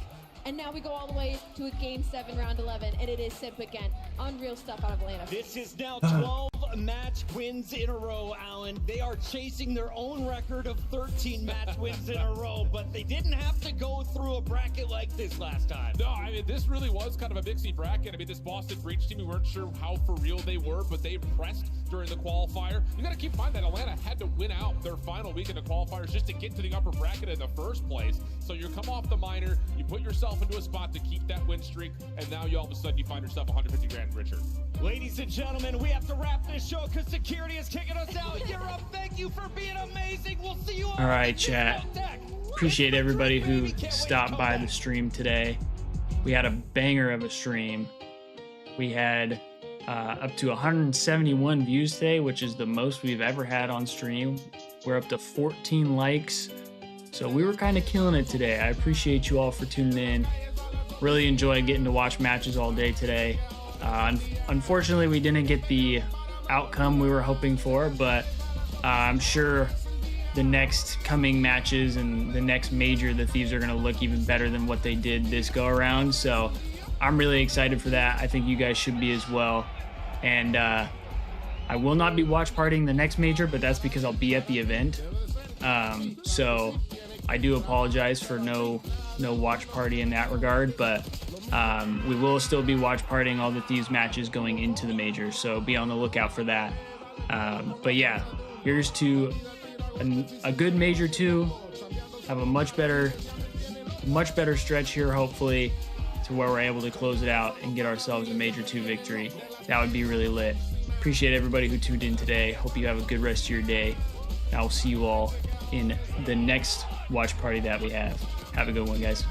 S6: And now we go all the way to a Game 7 round 11, and it is Simp again. Unreal stuff out of Atlanta.
S4: This is now 12 match wins in a row, Alan. They are chasing their own record of 13 match wins in a row, but they didn't have to go through a bracket like this last time.
S15: No, I mean, this really was kind of a mixy bracket. I mean, this Boston Breach team, we weren't sure how for real they were, but they pressed during the qualifier. You got to keep in mind that Atlanta had to win out their final weekend of qualifiers just to get to the upper bracket in the first place. So you come off the minor, you put yourself into a spot to keep that win streak, and now you all of a sudden you find yourself 150 grand richer.
S4: Ladies and gentlemen, we have to wrap this show because security is kicking us out. You're up. Thank you for being amazing. We'll see you all
S12: All right,
S4: in the
S12: chat.
S4: Deck.
S12: appreciate everybody who stopped by the stream today. We had a banger of a stream. We had up to 171 views today, which is the most we've ever had on stream. We're up to 14 likes. So we were kind of killing it today. I appreciate you all for tuning in. Really enjoyed getting to watch matches all day today. Unfortunately, we didn't get the outcome we were hoping for, but I'm sure the next coming matches and the next major, the Thieves are going to look even better than what they did this go around. So I'm really excited for that. I think you guys should be as well. And I will not be watch partying the next major, but that's because I'll be at the event. So I do apologize for no watch party in that regard, but we will still be watch partying all the Thieves matches going into the major. So be on the lookout for that. But yeah, here's to a good major 2. Have a much better stretch here, hopefully, to where we're able to close it out and get ourselves a major 2 victory. That would be really lit. Appreciate everybody who tuned in today. Hope you have a good rest of your day. I will see you all in the next watch party that we have. Have a good one, guys.